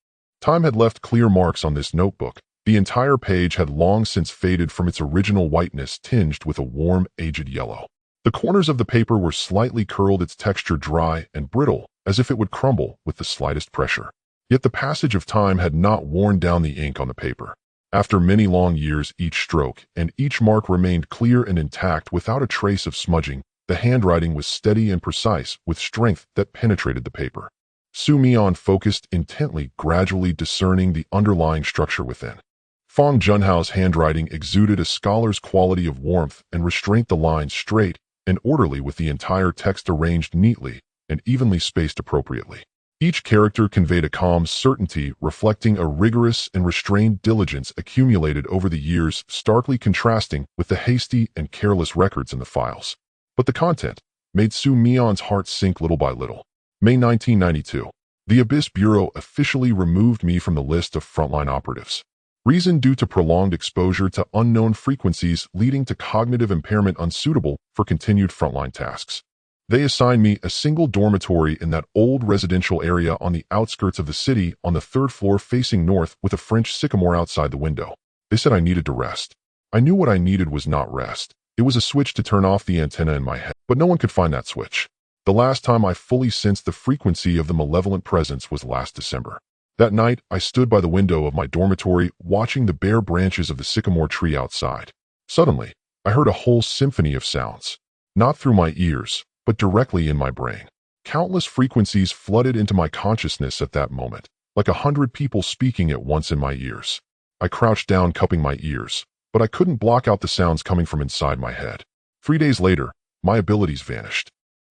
Time had left clear marks on this notebook. The entire page had long since faded from its original whiteness, tinged with a warm, aged yellow. The corners of the paper were slightly curled, its texture dry and brittle, as if it would crumble with the slightest pressure. Yet the passage of time had not worn down the ink on the paper. After many long years, each stroke and each mark remained clear and intact without a trace of smudging. The handwriting was steady and precise, with strength that penetrated the paper. Su Mian focused intently, gradually discerning the underlying structure within. Fong Junhao's handwriting exuded a scholar's quality of warmth and restraint, the lines straight and orderly, with the entire text arranged neatly and evenly spaced appropriately. Each character conveyed a calm certainty, reflecting a rigorous and restrained diligence accumulated over the years, starkly contrasting with the hasty and careless records in the files. But the content made Su Mian's heart sink little by little. May 1992. The Abyss Bureau officially removed me from the list of frontline operatives. Reason: due to prolonged exposure to unknown frequencies leading to cognitive impairment, unsuitable for continued frontline tasks. They assigned me a single dormitory in that old residential area on the outskirts of the city, on the 3rd floor facing north, with a French sycamore outside the window. They said I needed to rest. I knew what I needed was not rest. It was a switch to turn off the antenna in my head, but no one could find that switch. The last time I fully sensed the frequency of the malevolent presence was last December. That night, I stood by the window of my dormitory, watching the bare branches of the sycamore tree outside. Suddenly, I heard a whole symphony of sounds. Not through my ears, but directly in my brain. Countless frequencies flooded into my consciousness at that moment, like 100 people speaking at once in my ears. I crouched down, cupping my ears, but I couldn't block out the sounds coming from inside my head. 3 days later, my abilities vanished.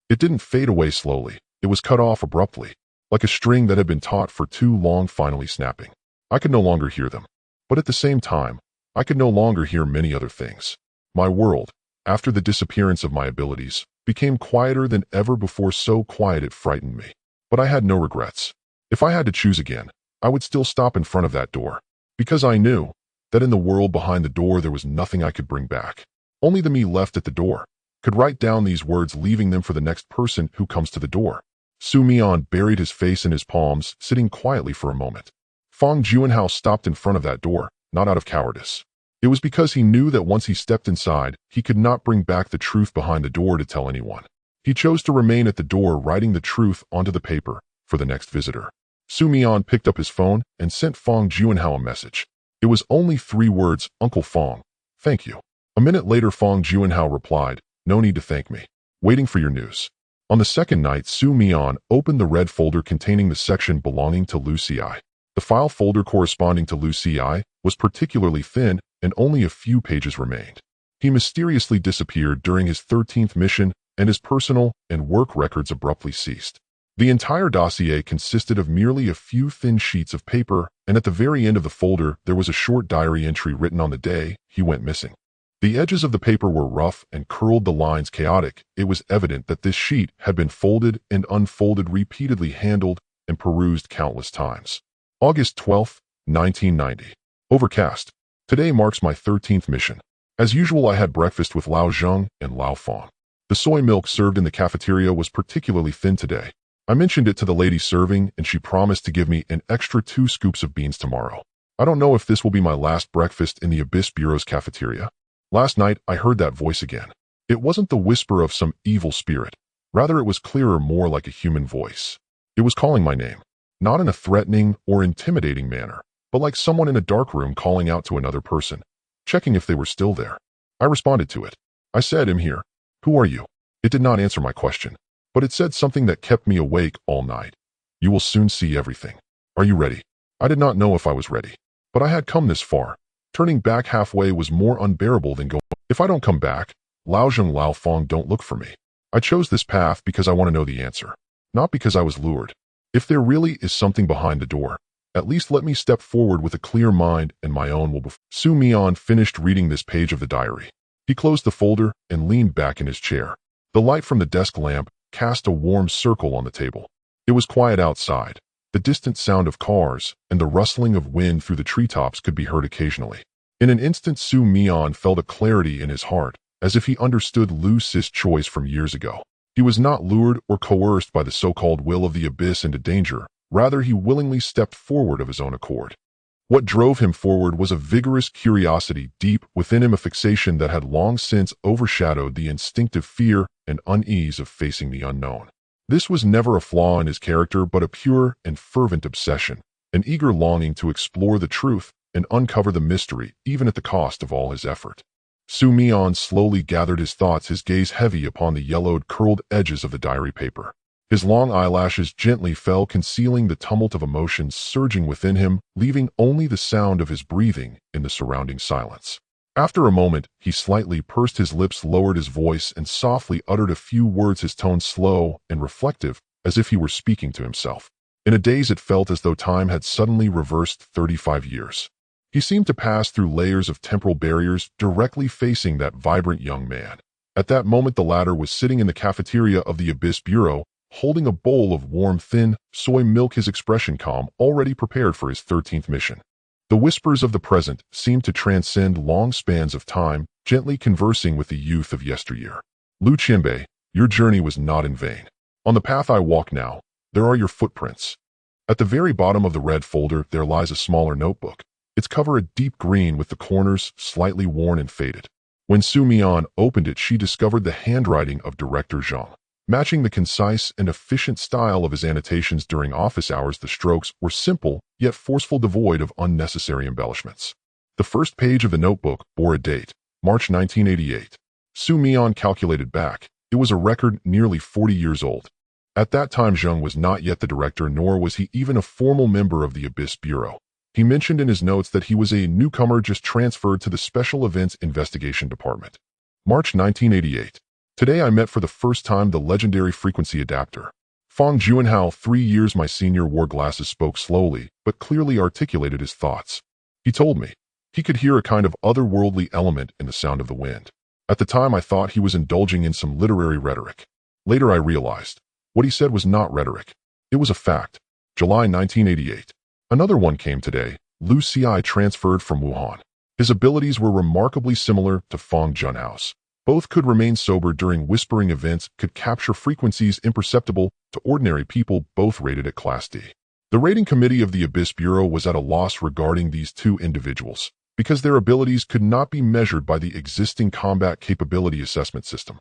It didn't fade away slowly. It was cut off abruptly, like a string that had been taut for too long finally snapping. I could no longer hear them. But at the same time, I could no longer hear many other things. My world, after the disappearance of my abilities, became quieter than ever before, so quiet it frightened me. But I had no regrets. If I had to choose again, I would still stop in front of that door, because I knew that in the world behind the door there was nothing I could bring back. Only the me left at the door could write down these words, leaving them for the next person who comes to the door. Su Mian buried his face in his palms, sitting quietly for a moment. Fong Juanhao stopped in front of that door, not out of cowardice. It was because he knew that once he stepped inside, he could not bring back the truth behind the door to tell anyone. He chose to remain at the door, writing the truth onto the paper for the next visitor. Su Mian picked up his phone and sent Fong Juanhao a message. It was only 3 words: "Uncle Fong, thank you." A minute later, Fong Juanhao replied, "No need to thank me. Waiting for your news." On the second night, Su Mian opened the red folder containing the section belonging to Lu Ci. The file folder corresponding to Lu Ci was particularly thin, and only a few pages remained. He mysteriously disappeared during his 13th mission, and his personal and work records abruptly ceased. The entire dossier consisted of merely a few thin sheets of paper, and at the very end of the folder there was a short diary entry written on the day he went missing. The edges of the paper were rough and curled, the lines chaotic. It was evident that this sheet had been folded and unfolded, repeatedly handled and perused countless times. August 12, 1990. Overcast. Today marks my 13th mission. As usual, I had breakfast with Lao Zheng and Lao Fong. The soy milk served in the cafeteria was particularly thin today. I mentioned it to the lady serving, and she promised to give me an extra 2 scoops of beans tomorrow. I don't know if this will be my last breakfast in the Abyss Bureau's cafeteria. Last night, I heard that voice again. It wasn't the whisper of some evil spirit. Rather, it was clearer, more like a human voice. It was calling my name, not in a threatening or intimidating manner, but like someone in a dark room calling out to another person, checking if they were still there. I responded to it. I said, "I'm here. Who are you?" It did not answer my question, but it said something that kept me awake all night. "You will soon see everything." Are you ready? I did not know if I was ready. But I had come this far. Turning back halfway was more unbearable than going. If I don't come back, Lao Zheng Lao Fong don't look for me. I chose this path because I want to know the answer. Not because I was lured. If there really is something behind the door, at least let me step forward with a clear mind and my own will be. Su Mian finished reading this page of the diary. He closed the folder and leaned back in his chair. The light from the desk lamp cast a warm circle on the table. It was quiet outside. The distant sound of cars and the rustling of wind through the treetops could be heard occasionally. In an instant, Su Mian felt a clarity in his heart, as if he understood Lu Sis' choice from years ago. He was not lured or coerced by the so-called will of the abyss into danger. Rather, he willingly stepped forward of his own accord. What drove him forward was a vigorous curiosity deep within him, a fixation that had long since overshadowed the instinctive fear and unease of facing the unknown. This was never a flaw in his character, but a pure and fervent obsession, an eager longing to explore the truth and uncover the mystery, even at the cost of all his effort. Su Mian slowly gathered his thoughts, his gaze heavy upon the yellowed, curled edges of the diary paper. His long eyelashes gently fell, concealing the tumult of emotions surging within him, leaving only the sound of his breathing in the surrounding silence. After a moment, he slightly pursed his lips, lowered his voice, and softly uttered a few words, his tone slow and reflective, as if he were speaking to himself. In a daze, it felt as though time had suddenly reversed 35 years. He seemed to pass through layers of temporal barriers, directly facing that vibrant young man. At that moment, the latter was sitting in the cafeteria of the Abyss Bureau, holding a bowl of warm, thin soy milk, his expression calm, already prepared for his 13th mission. The whispers of the present seemed to transcend long spans of time, gently conversing with the youth of yesteryear. Lu Qianbei, your journey was not in vain. On the path I walk now, there are your footprints. At the very bottom of the red folder, there lies a smaller notebook, its cover a deep green with the corners slightly worn and faded. When Su Mian opened it, she discovered the handwriting of Director Zhang. Matching the concise and efficient style of his annotations during office hours, the strokes were simple, yet forceful, devoid of unnecessary embellishments. The first page of the notebook bore a date, March 1988. Su Mian calculated back. It was a record nearly 40 years old. At that time, Zhang was not yet the director, nor was he even a formal member of the Abyss Bureau. He mentioned in his notes that he was a newcomer just transferred to the Special Events Investigation Department. March 1988. Today I met for the first time the legendary frequency adapter. Fong Juanhao, 3 years my senior, wore glasses, spoke slowly, but clearly articulated his thoughts. He told me he could hear a kind of otherworldly element in the sound of the wind. At the time I thought he was indulging in some literary rhetoric. Later I realized what he said was not rhetoric. It was a fact. July 1988. Another one came today. Lu Ci transferred from Wuhan. His abilities were remarkably similar to Fong Junhao's. Both could remain sober during whispering events, could capture frequencies imperceptible to ordinary people, both rated at Class D. The rating committee of the Abyss Bureau was at a loss regarding these two individuals, because their abilities could not be measured by the existing combat capability assessment system.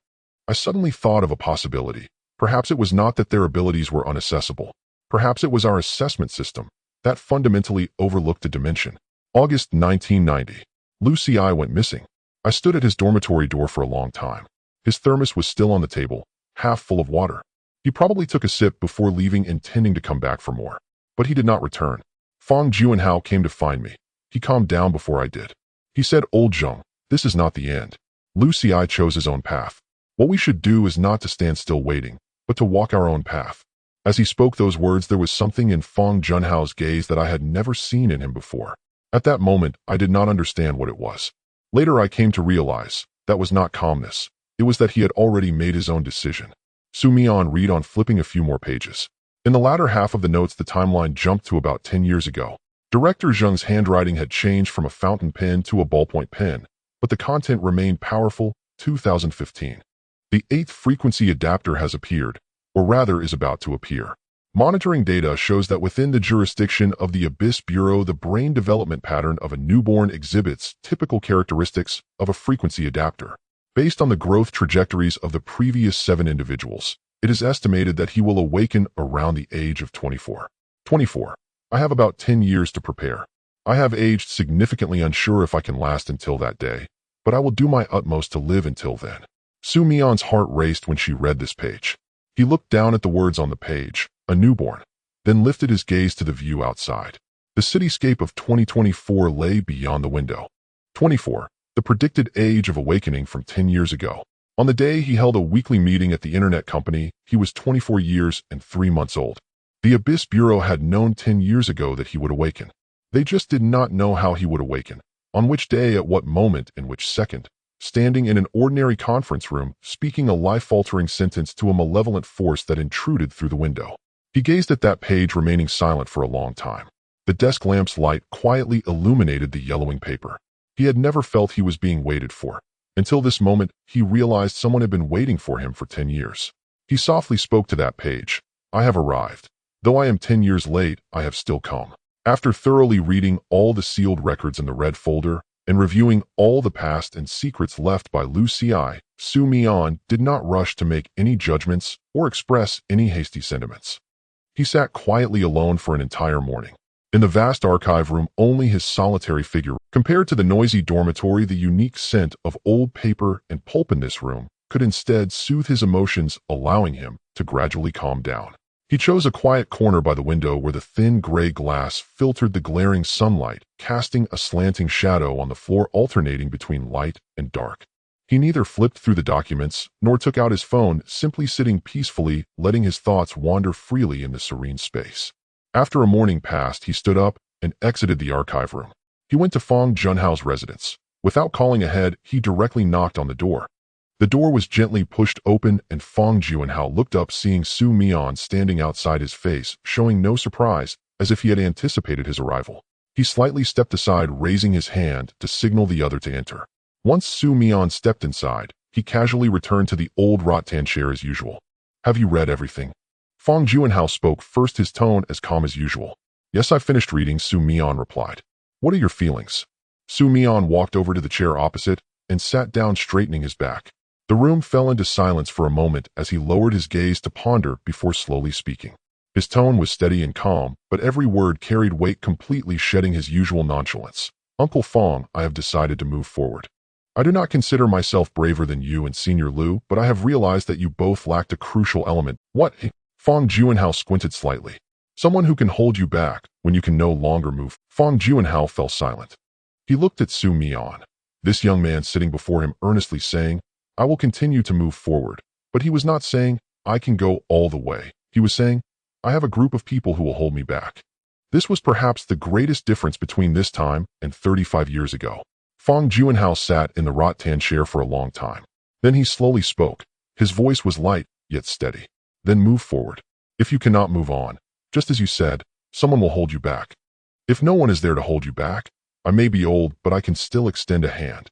I suddenly thought of a possibility. Perhaps it was not that their abilities were unaccessible. Perhaps it was our assessment system that fundamentally overlooked a dimension. August 1990. Lu Ci went missing. I stood at his dormitory door for a long time. His thermos was still on the table, half full of water. He probably took a sip before leaving, intending to come back for more. But he did not return. Fong Juanhao came to find me. He calmed down before I did. He said, "Old Zheng, this is not the end." Lu Ci chose his own path. What we should do is not to stand still waiting, but to walk our own path. As he spoke those words, there was something in Fong Junhao's gaze that I had never seen in him before. At that moment, I did not understand what it was. Later I came to realize that was not calmness. It was that he had already made his own decision. Su Mian read on, flipping a few more pages. In the latter half of the notes, the timeline jumped to about 10 years ago. Director Zheng's handwriting had changed from a fountain pen to a ballpoint pen, but the content remained powerful. 2015. The 8th frequency adapter has appeared, or rather is about to appear. Monitoring data shows that within the jurisdiction of the Abyss Bureau, the brain development pattern of a newborn exhibits typical characteristics of a frequency adapter. Based on the growth trajectories of the previous 7 individuals, it is estimated that he will awaken around the age of 24. 24. I have about 10 years to prepare. I have aged significantly, unsure if I can last until that day, but I will do my utmost to live until then. Su Mian's heart raced when she read this page. He looked down at the words on the page. A newborn. then lifted his gaze to the view outside. The cityscape of 2024 lay beyond the window. 24, the predicted age of awakening from 10 years ago. On the day he held a weekly meeting at the internet company, he was 24 years and 3 months old. The Abyss Bureau had known 10 years ago that he would awaken. They just did not know how he would awaken, on which day, at what moment, in which second. Standing in an ordinary conference room, speaking a life-altering sentence to a malevolent force that intruded through the window. He gazed at that page, remaining silent for a long time. The desk lamp's light quietly illuminated the yellowing paper. He had never felt he was being waited for. Until this moment, he realized someone had been waiting for him for 10 years. He softly spoke to that page. I have arrived. Though I am 10 years late, I have still come. After thoroughly reading all the sealed records in the red folder and reviewing all the past and secrets left by Lucy, Mian did not rush to make any judgments or express any hasty sentiments. He sat quietly alone for an entire morning. In the vast archive room, only his solitary figure. Compared to the noisy dormitory, the unique scent of old paper and pulp in this room could instead soothe his emotions, allowing him to gradually calm down. He chose a quiet corner by the window where the thin gray glass filtered the glaring sunlight, casting a slanting shadow on the floor, alternating between light and dark. He neither flipped through the documents nor took out his phone, simply sitting peacefully, letting his thoughts wander freely in the serene space. After a morning passed, he stood up and exited the archive room. He went to Fong Junhao's residence. Without calling ahead, he directly knocked on the door. The door was gently pushed open, and Fong Junhao looked up, seeing Mian standing outside his face, showing no surprise, as if he had anticipated his arrival. He slightly stepped aside, raising his hand to signal the other to enter. Once Mian stepped inside, he casually returned to the old rattan chair as usual. Have you read everything? Fong Junhao spoke first, his tone as calm as usual. Yes, I finished reading, Mian replied. What are your feelings? Mian walked over to the chair opposite and sat down, straightening his back. The room fell into silence for a moment as he lowered his gaze to ponder before slowly speaking. His tone was steady and calm, but every word carried weight, completely shedding his usual nonchalance. Uncle Fong, I have decided to move forward. I do not consider myself braver than you and Senior Liu, but I have realized that you both lacked a crucial element. What? Fong Junhao squinted slightly. Someone who can hold you back when you can no longer move. Fong Junhao fell silent. He looked at Mian. This young man sitting before him, earnestly saying, I will continue to move forward. But he was not saying, I can go all the way. He was saying, I have a group of people who will hold me back. This was perhaps the greatest difference between this time and 35 years ago. Fong Junhao sat in the rattan chair for a long time. Then he slowly spoke. His voice was light, yet steady. Then move forward. If you cannot move on, just as you said, someone will hold you back. If no one is there to hold you back, I may be old, but I can still extend a hand.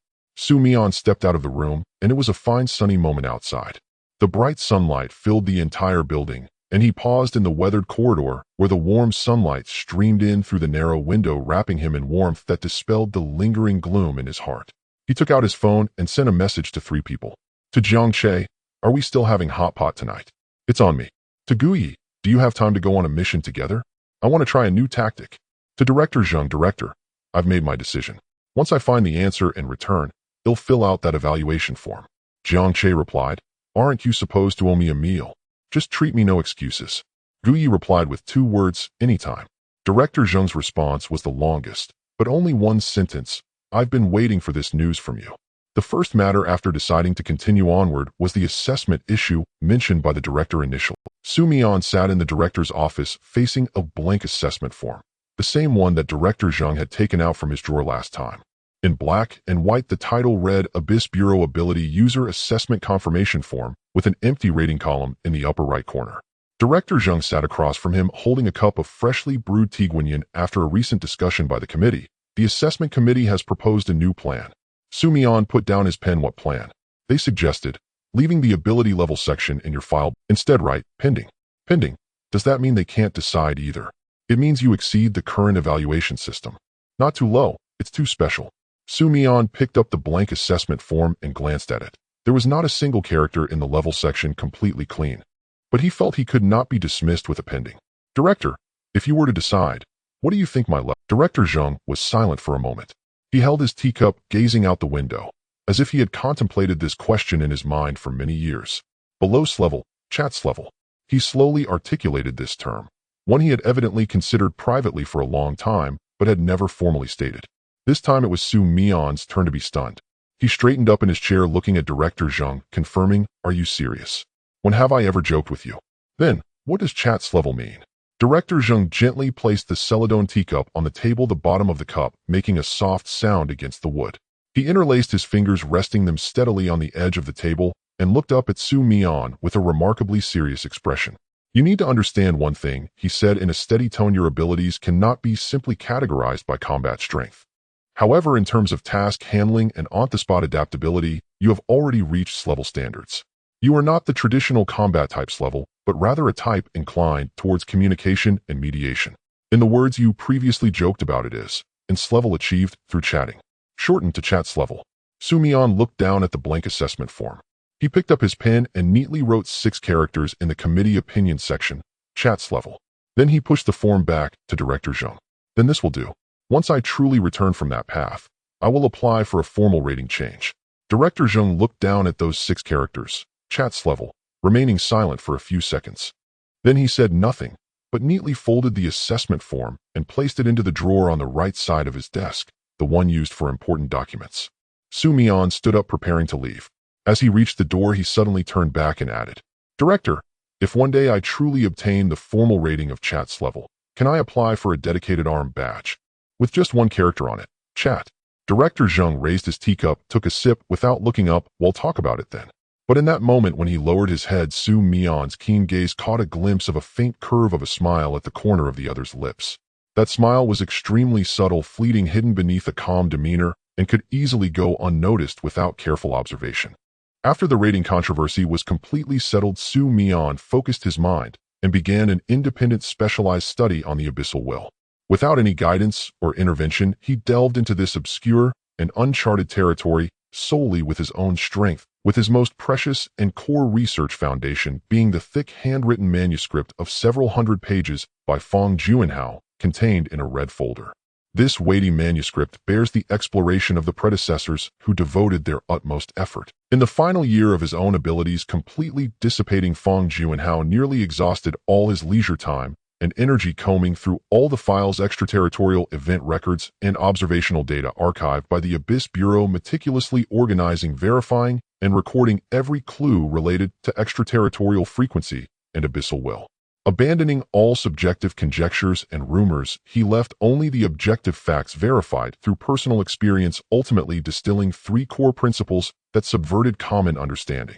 Mian stepped out of the room, and it was a fine sunny moment outside. The bright sunlight filled the entire building, and he paused in the weathered corridor where the warm sunlight streamed in through the narrow window, wrapping him in warmth that dispelled the lingering gloom in his heart. He took out his phone and sent a message to 3 people. To Jiang Che, are we still having hot pot tonight? It's on me. To Guyi, do you have time to go on a mission together? I want to try a new tactic. To Director Zheng, Director, I've made my decision. Once I find the answer and return, he'll fill out that evaluation form. Jiang Che replied, aren't you supposed to owe me a meal? Just treat me, no excuses. Guyi replied with 2 words, anytime. Director Zheng's response was the longest, but only one sentence. I've been waiting for this news from you. The first matter after deciding to continue onward was the assessment issue mentioned by the director initially. Mian sat in the director's office facing a blank assessment form, the same one that Director Zheng had taken out from his drawer last time. In black and white, the title read Abyss Bureau Ability User Assessment Confirmation Form, with an empty rating column in the upper right corner. Director Zheng sat across from him, holding a cup of freshly brewed tea. After a recent discussion by the committee, the assessment committee has proposed a new plan. Mian put down his pen. What plan? They suggested, leaving the ability level section in your file. Instead write, pending. Pending. Does that mean they can't decide either? It means you exceed the current evaluation system. Not too low, it's too special. Mian picked up the blank assessment form and glanced at it. There was not a single character in the level section completely clean. But he felt he could not be dismissed with a pending. Director, if you were to decide, what do you think my level? Director Zheng was silent for a moment. He held his teacup, gazing out the window, as if he had contemplated this question in his mind for many years. Below level, chats level. He slowly articulated this term. one he had evidently considered privately for a long time, but had never formally stated. This time it was Su Mian's turn to be stunned. He straightened up in his chair looking at Director Zheng, confirming, "Are you serious? When have I ever joked with you? Then, what does chat's level mean?" Director Zheng gently placed the celadone teacup on the table, the bottom of the cup making a soft sound against the wood. He interlaced his fingers, resting them steadily on the edge of the table, and looked up at Su Mian with a remarkably serious expression. "You need to understand one thing," he said in a steady tone. "Your abilities cannot be simply categorized by combat strength. However, in terms of task handling and on-the-spot adaptability, you have already reached S-level standards. You are not the traditional combat types level, but rather a type inclined towards communication and mediation. In the words you previously joked about, it is S-level achieved through chatting. Shortened to chat's level." Su Mian looked down at the blank assessment form. He picked up his pen and neatly wrote 6 characters in the committee opinion section, chat's level. Then he pushed the form back to Director Zheng. "Then this will do. Once I truly return from that path, I will apply for a formal rating change." Director Zheng looked down at those 6 characters, chat's level, remaining silent for a few seconds. Then he said nothing, but neatly folded the assessment form and placed it into the drawer on the right side of his desk, the one used for important documents. Su Mian stood up, preparing to leave. As he reached the door, he suddenly turned back and added, "Director, if one day I truly obtain the formal rating of chat's level, can I apply for a dedicated arm badge with just one character on it, chat?" Director Zheng raised his teacup, took a sip without looking up. "We'll talk about it then." But in that moment when he lowered his head, Su Mian's keen gaze caught a glimpse of a faint curve of a smile at the corner of the other's lips. That smile was extremely subtle, fleeting, hidden beneath a calm demeanor, and could easily go unnoticed without careful observation. After the rating controversy was completely settled, Su Mian focused his mind and began an independent specialized study on the abyssal will. Without any guidance or intervention, he delved into this obscure and uncharted territory solely with his own strength, with his most precious and core research foundation being the thick handwritten manuscript of several hundred pages by Feng Juanhao, contained in a red folder. This weighty manuscript bears the exploration of the predecessors who devoted their utmost effort. In the final year of his own abilities completely dissipating, Feng Juanhao nearly exhausted all his leisure time and energy combing through all the files, extraterritorial event records, and observational data archived by the Abyss Bureau, meticulously organizing, verifying, and recording every clue related to extraterritorial frequency and abyssal will. Abandoning all subjective conjectures and rumors, he left only the objective facts verified through personal experience, ultimately distilling 3 core principles that subverted common understanding.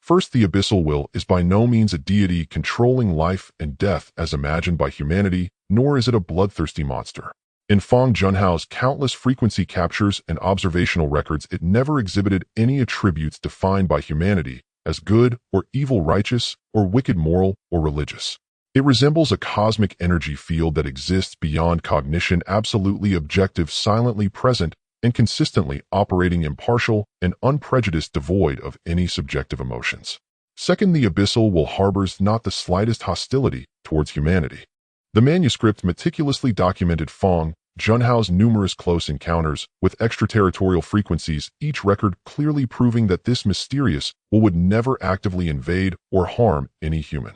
First, the abyssal will is by no means a deity controlling life and death as imagined by humanity, nor is it a bloodthirsty monster. In Feng Juanhao's countless frequency captures and observational records, it never exhibited any attributes defined by humanity as good or evil, righteous or wicked, moral or religious. It resembles a cosmic energy field that exists beyond cognition, absolutely objective, silently present, and consistently operating, impartial and unprejudiced, devoid of any subjective emotions. Second, the abyssal will harbors not the slightest hostility towards humanity. The manuscript meticulously documented Feng Juanhao's numerous close encounters with extraterritorial frequencies, each record clearly proving that this mysterious will would never actively invade or harm any human.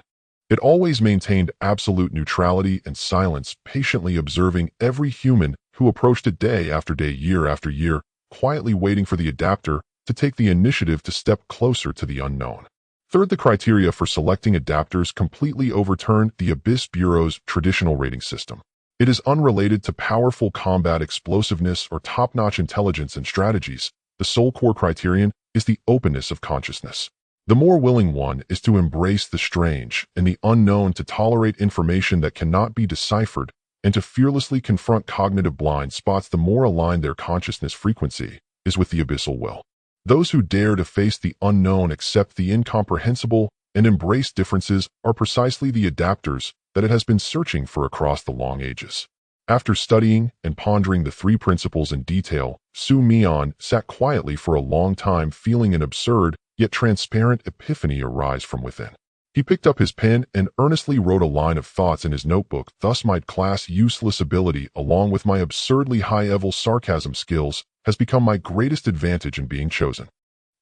It always maintained absolute neutrality and silence, patiently observing every human who approached it day after day, year after year, quietly waiting for the adapter to take the initiative to step closer to the unknown. Third, the criteria for selecting adapters completely overturned the Abyss Bureau's traditional rating system. It is unrelated to powerful combat explosiveness or top-notch intelligence and strategies. The sole core criterion is the openness of consciousness. The more willing one is to embrace the strange and the unknown, to tolerate information that cannot be deciphered, and to fearlessly confront cognitive blind spots. The more aligned their consciousness frequency is with the abyssal will. Those who dare to face the unknown, accept the incomprehensible, and embrace differences are precisely the adapters that it has been searching for across the long ages. After studying and pondering the 3 principles in detail, Su Mian sat quietly for a long time, feeling an absurd yet transparent epiphany arise from within. He picked up his pen and earnestly wrote a line of thoughts in his notebook. Thus my class useless ability, along with my absurdly high-level sarcasm skills, has become my greatest advantage in being chosen.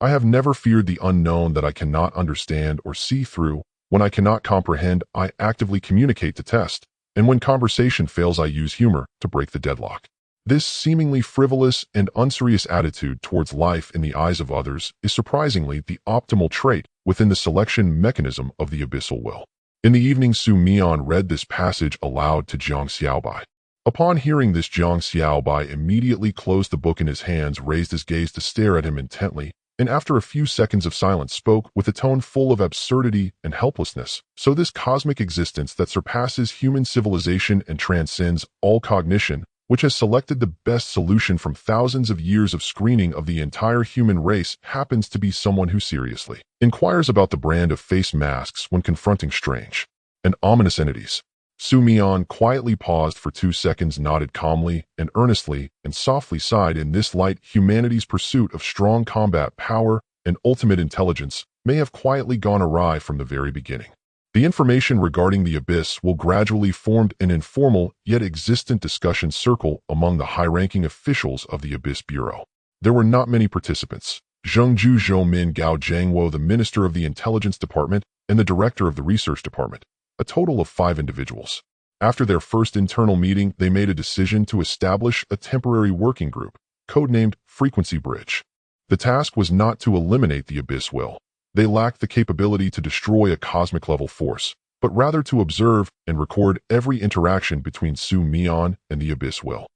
I have never feared the unknown that I cannot understand or see through. When I cannot comprehend, I actively communicate to test And when conversation fails, I use humor to break the deadlock. This seemingly frivolous and unserious attitude towards life in the eyes of others is surprisingly the optimal trait within the selection mechanism of the abyssal will. In the evening, Mian read this passage aloud to Jiang Xiaobai. Upon hearing this, Jiang Xiaobai immediately closed the book in his hands, raised his gaze to stare at him intently, and after a few seconds of silence spoke with a tone full of absurdity and helplessness. So this cosmic existence that surpasses human civilization and transcends all cognition, which has selected the best solution from thousands of years of screening of the entire human race, happens to be someone who seriously inquires about the brand of face masks when confronting strange and ominous entities. Mian quietly paused for 2 seconds, nodded calmly and earnestly, and softly sighed. In this light, humanity's pursuit of strong combat power and ultimate intelligence may have quietly gone awry from the very beginning. The information regarding the abyss will gradually form an informal yet existent discussion circle among the high-ranking officials of the Abyss Bureau. There were not many participants. Zhengzhu Zhoumin Gao Zhangwo, the Minister of the Intelligence Department, and the Director of the Research Department, a total of 5 individuals. After their first internal meeting, they made a decision to establish a temporary working group, codenamed Frequency Bridge. The task was not to eliminate the Abyss will. They lacked the capability to destroy a cosmic-level force, but rather to observe and record every interaction between Mian and the Abyss will.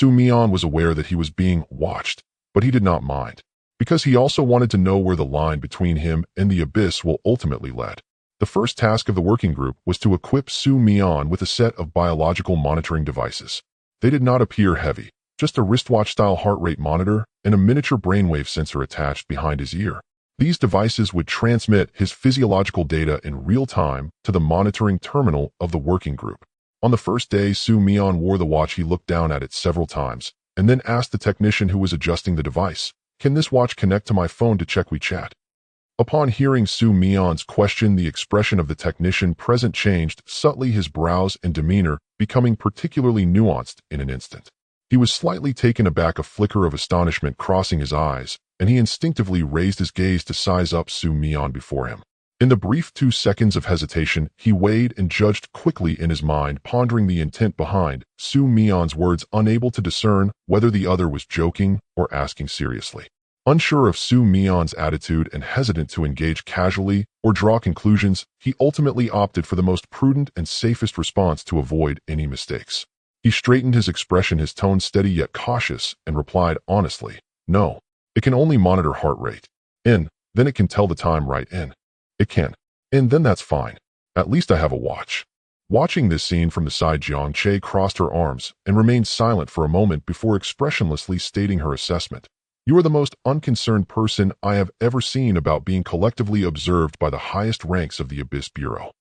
Mian was aware that he was being watched, but he did not mind, because he also wanted to know where the line between him and the Abyss will ultimately lead. The first task of the working group was to equip Mian with a set of biological monitoring devices. They did not appear heavy, just a wristwatch-style heart rate monitor and a miniature brainwave sensor attached behind his ear. These devices would transmit his physiological data in real time to the monitoring terminal of the working group. On the first day, Mian wore the watch. He looked down at it several times and then asked the technician who was adjusting the device, "Can this watch connect to my phone to check WeChat?" Upon hearing Mian's question, the expression of the technician present changed subtly, his brows and demeanor becoming particularly nuanced in an instant. He was slightly taken aback, a flicker of astonishment crossing his eyes, and he instinctively raised his gaze to size up Mian before him. In the brief 2 seconds of hesitation, he weighed and judged quickly in his mind, pondering the intent behind Mian's words, unable to discern whether the other was joking or asking seriously. Unsure of Mian's attitude and hesitant to engage casually or draw conclusions, he ultimately opted for the most prudent and safest response to avoid any mistakes. He straightened his expression, his tone steady yet cautious, and replied honestly, "No. It can only monitor heart rate. Then it can tell the time, right? It can. And then that's fine. At least I have a watch." Watching this scene from the side, Jiang Che crossed her arms and remained silent for a moment before expressionlessly stating her assessment. "You are the most unconcerned person I have ever seen about being collectively observed by the highest ranks of the Abyss Bureau."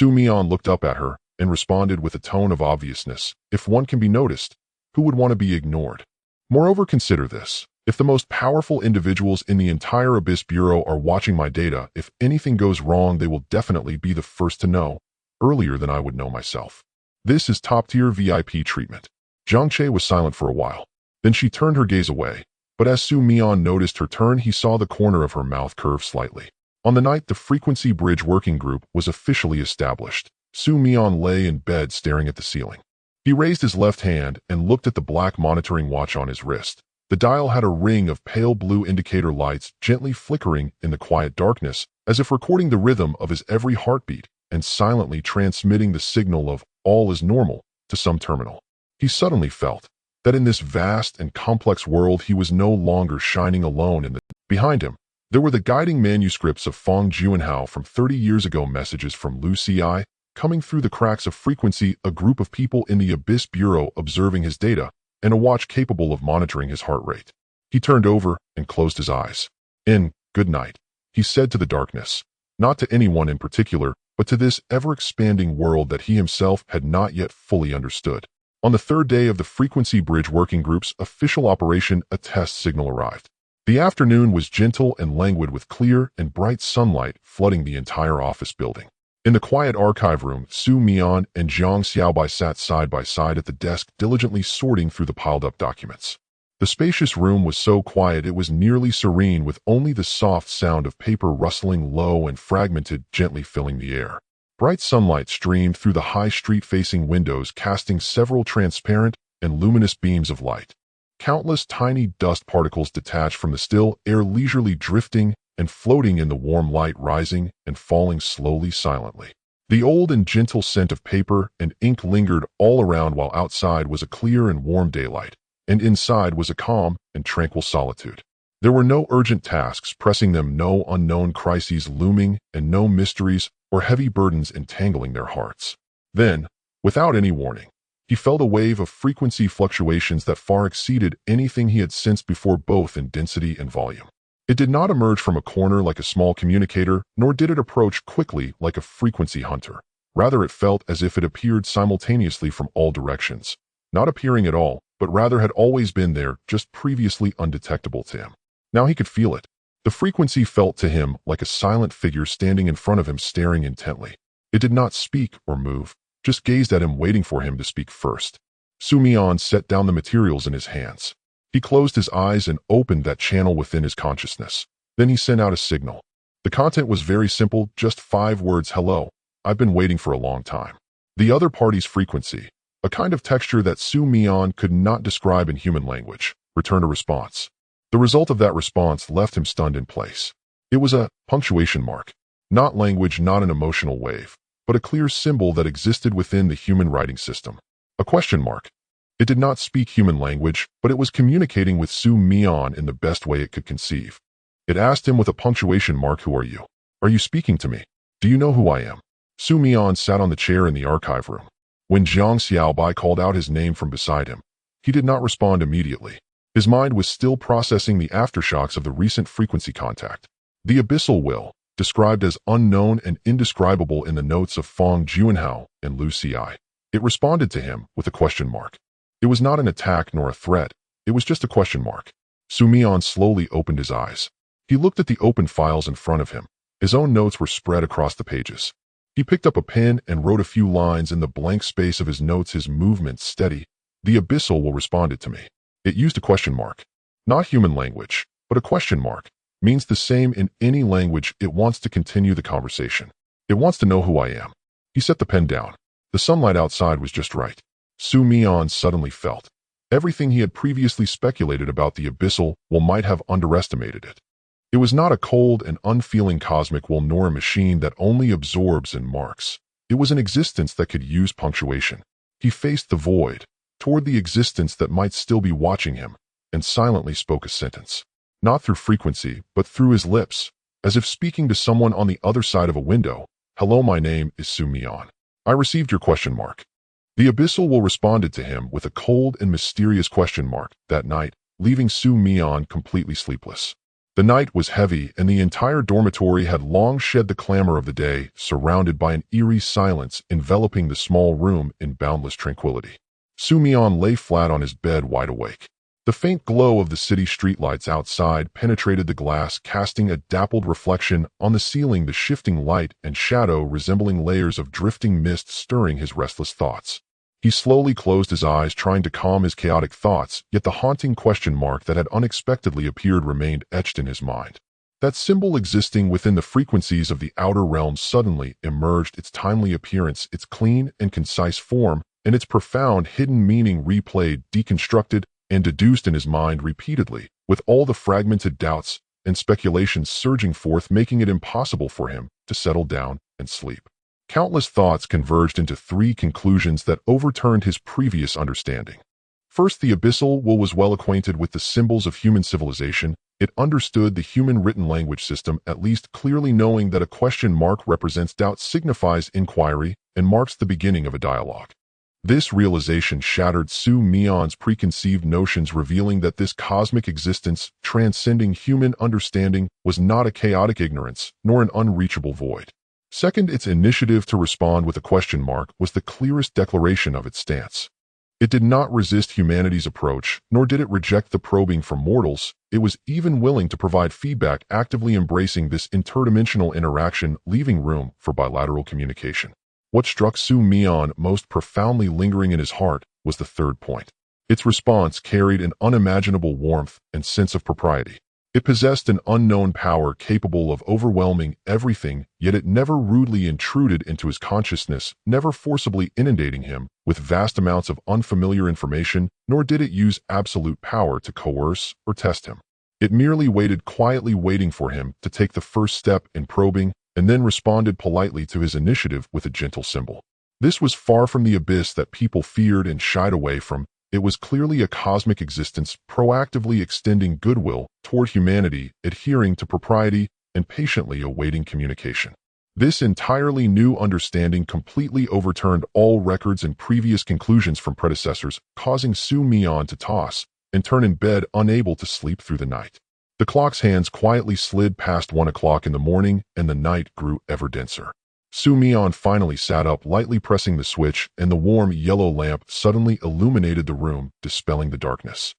Mian looked up at her and responded with a tone of obviousness. "If one can be noticed, who would want to be ignored? Moreover, consider this. If the most powerful individuals in the entire Abyss Bureau are watching my data, if anything goes wrong, they will definitely be the first to know, earlier than I would know myself. This is top-tier VIP treatment." Jiang Che was silent for a while. Then she turned her gaze away. But as Mian noticed her turn, he saw the corner of her mouth curve slightly. On the night the Frequency Bridge Working Group was officially established, Mian lay in bed staring at the ceiling. He raised his left hand and looked at the black monitoring watch on his wrist. The dial had a ring of pale blue indicator lights gently flickering in the quiet darkness, as if recording the rhythm of his every heartbeat and silently transmitting the signal of "all is normal" to some terminal. He suddenly felt that in this vast and complex world he was no longer shining alone. Behind him, there were the guiding manuscripts of Feng Juanhao from 30 years ago, messages from Lu Ci, coming through the cracks of frequency, a group of people in the Abyss Bureau observing his data, and a watch capable of monitoring his heart rate. He turned over and closed his eyes. "Good night," he said to the darkness, not to anyone in particular, but to this ever-expanding world that he himself had not yet fully understood. On the third day of the Frequency Bridge Working Group's official operation, a test signal arrived. The afternoon was gentle and languid, with clear and bright sunlight flooding the entire office building. In the quiet archive room, Mian and Jiang Xiaobai sat side by side at the desk, diligently sorting through the piled-up documents. The spacious room was so quiet it was nearly serene, with only the soft sound of paper rustling low and fragmented gently filling the air. Bright sunlight streamed through the high street-facing windows, casting several transparent and luminous beams of light. Countless tiny dust particles detached from the still air, leisurely drifting and floating in the warm light, rising and falling slowly, silently. The old and gentle scent of paper and ink lingered all around, while outside was a clear and warm daylight, and inside was a calm and tranquil solitude. There were no urgent tasks pressing them, no unknown crises looming, and no mysteries or heavy burdens entangling their hearts. Then, without any warning, he felt a wave of frequency fluctuations that far exceeded anything he had sensed before, both in density and volume. It did not emerge from a corner like a small communicator, nor did it approach quickly like a frequency hunter. Rather, it felt as if it appeared simultaneously from all directions, not appearing at all, but rather had always been there, just previously undetectable to him. Now he could feel it. The frequency felt to him like a silent figure standing in front of him, staring intently. It did not speak or move, just gazed at him, waiting for him to speak first. Mian set down the materials in his hands. He closed his eyes and opened that channel within his consciousness. Then he sent out a signal. The content was very simple, just 5 words: "Hello, I've been waiting for a long time." The other party's frequency, a kind of texture that Mian could not describe in human language, returned a response. The result of that response left him stunned in place. It was a punctuation mark. Not language, not an emotional wave, but a clear symbol that existed within the human writing system. A question mark. It did not speak human language, but it was communicating with Mian in the best way it could conceive. It asked him with a punctuation mark, "Who are you? Are you speaking to me? Do you know who I am?" Mian sat on the chair in the archive room. When Jiang Xiaobai called out his name from beside him, he did not respond immediately. His mind was still processing the aftershocks of the recent frequency contact. The abyssal will, described as unknown and indescribable in the notes of Feng Juanhao and Lu Xi. It responded to him with a question mark. It was not an attack nor a threat. It was just a question mark. Mian slowly opened his eyes. He looked at the open files in front of him. His own notes were spread across the pages. He picked up a pen and wrote a few lines in the blank space of his notes, his movements steady. The abyssal will responded to me. It used a question mark. Not human language, but a question mark. Means the same in any language. It wants to continue the conversation. It wants to know who I am. He set the pen down. The sunlight outside was just right. Mian suddenly felt everything he had previously speculated about the abyssal will might have underestimated it. It was not a cold and unfeeling cosmic will, nor a machine that only absorbs and marks. It was an existence that could use punctuation. He faced the void, toward the existence that might still be watching him, and silently spoke a sentence. Not through frequency, but through his lips, as if speaking to someone on the other side of a window. "Hello, my name is Mian. I received your question mark." The abyssal will responded to him with a cold and mysterious question mark that night, leaving Mian completely sleepless. The night was heavy, and the entire dormitory had long shed the clamor of the day, surrounded by an eerie silence enveloping the small room in boundless tranquility. Mian lay flat on his bed, wide awake. The faint glow of the city streetlights outside penetrated the glass, casting a dappled reflection on the ceiling, the shifting light and shadow resembling layers of drifting mist stirring his restless thoughts. He slowly closed his eyes, trying to calm his chaotic thoughts, yet the haunting question mark that had unexpectedly appeared remained etched in his mind. That symbol existing within the frequencies of the outer realms suddenly emerged, its timely appearance, its clean and concise form, and its profound hidden meaning replayed, deconstructed, and deduced in his mind repeatedly, with all the fragmented doubts and speculations surging forth, making it impossible for him to settle down and sleep. Countless thoughts converged into 3 conclusions that overturned his previous understanding. First, the abyssal will was well acquainted with the symbols of human civilization. It understood the human written language system, at least clearly, knowing that a question mark represents doubt, signifies inquiry, and marks the beginning of a dialogue. This realization shattered Mian's preconceived notions, revealing that this cosmic existence, transcending human understanding, was not a chaotic ignorance, nor an unreachable void. Second, its initiative to respond with a question mark was the clearest declaration of its stance. It did not resist humanity's approach, nor did it reject the probing from mortals. It was even willing to provide feedback, actively embracing this interdimensional interaction, leaving room for bilateral communication. What struck Mian most profoundly, lingering in his heart, was the third point. Its response carried an unimaginable warmth and sense of propriety. It possessed an unknown power capable of overwhelming everything, yet it never rudely intruded into his consciousness, never forcibly inundating him with vast amounts of unfamiliar information, nor did it use absolute power to coerce or test him. It merely waited quietly, waiting for him to take the first step in probing, and then responded politely to his initiative with a gentle symbol. This was far from the abyss that people feared and shied away from. It was clearly a cosmic existence, proactively extending goodwill toward humanity, adhering to propriety, and patiently awaiting communication. This entirely new understanding completely overturned all records and previous conclusions from predecessors, causing Mian to toss and turn in bed, unable to sleep through the night. The clock's hands quietly slid past 1 o'clock in the morning, and the night grew ever denser. Mian finally sat up, lightly pressing the switch, and the warm yellow lamp suddenly illuminated the room, dispelling the darkness.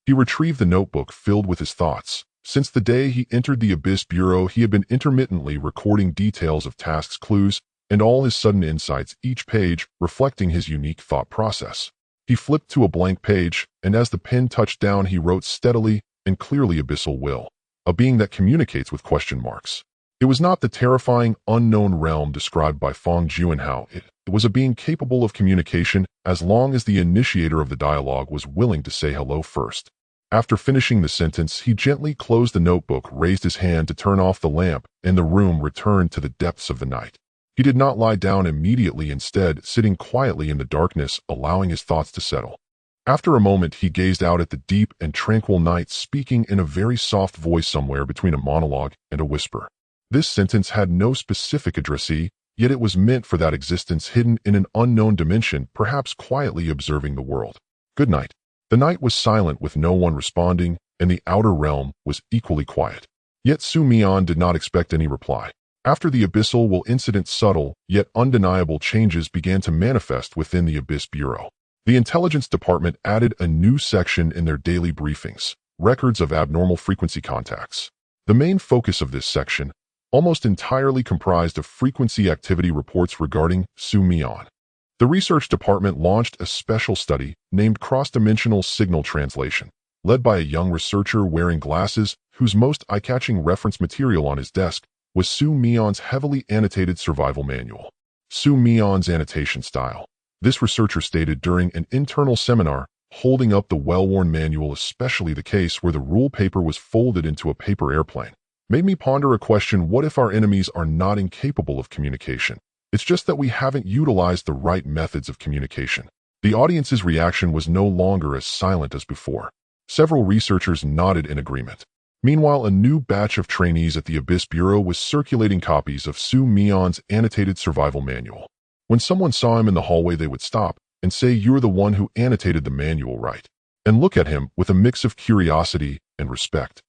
He retrieved the notebook filled with his thoughts. Since the day he entered the Abyss Bureau, he had been intermittently recording details of tasks, clues, and all his sudden insights, each page reflecting his unique thought process. He flipped to a blank page, and as the pen touched down, he wrote steadily and clearly, "Abyssal will, a being that communicates with question marks." It was not the terrifying, unknown realm described by Feng Juanhao. It was a being capable of communication as long as the initiator of the dialogue was willing to say hello first. After finishing the sentence, he gently closed the notebook, raised his hand to turn off the lamp, and the room returned to the depths of the night. He did not lie down immediately, instead sitting quietly in the darkness, allowing his thoughts to settle. After a moment, he gazed out at the deep and tranquil night, speaking in a very soft voice, somewhere between a monologue and a whisper. This sentence had no specific addressee, yet it was meant for that existence hidden in an unknown dimension, perhaps quietly observing the world. Good night. The night was silent, with no one responding, and the outer realm was equally quiet. Yet Mian did not expect any reply. After the Abyssal will incident, subtle yet undeniable changes began to manifest within the Abyss Bureau. The Intelligence Department added a new section in their daily briefings: records of abnormal frequency contacts. The main focus of this section almost entirely comprised of frequency activity reports regarding Mian. The research department launched a special study named Cross-Dimensional Signal Translation, led by a young researcher wearing glasses whose most eye-catching reference material on his desk was Mian's heavily annotated survival manual. Mian's annotation style. This researcher stated during an internal seminar, holding up the well-worn manual, especially the case where the rule paper was folded into a paper airplane, made me ponder a question: what if our enemies are not incapable of communication? It's just that we haven't utilized the right methods of communication. The audience's reaction was no longer as silent as before. Several researchers nodded in agreement. Meanwhile, a new batch of trainees at the Abyss Bureau was circulating copies of Mian's annotated survival manual. When someone saw him in the hallway, they would stop and say, "You're the one who annotated the manual, right?" and look at him with a mix of curiosity and respect.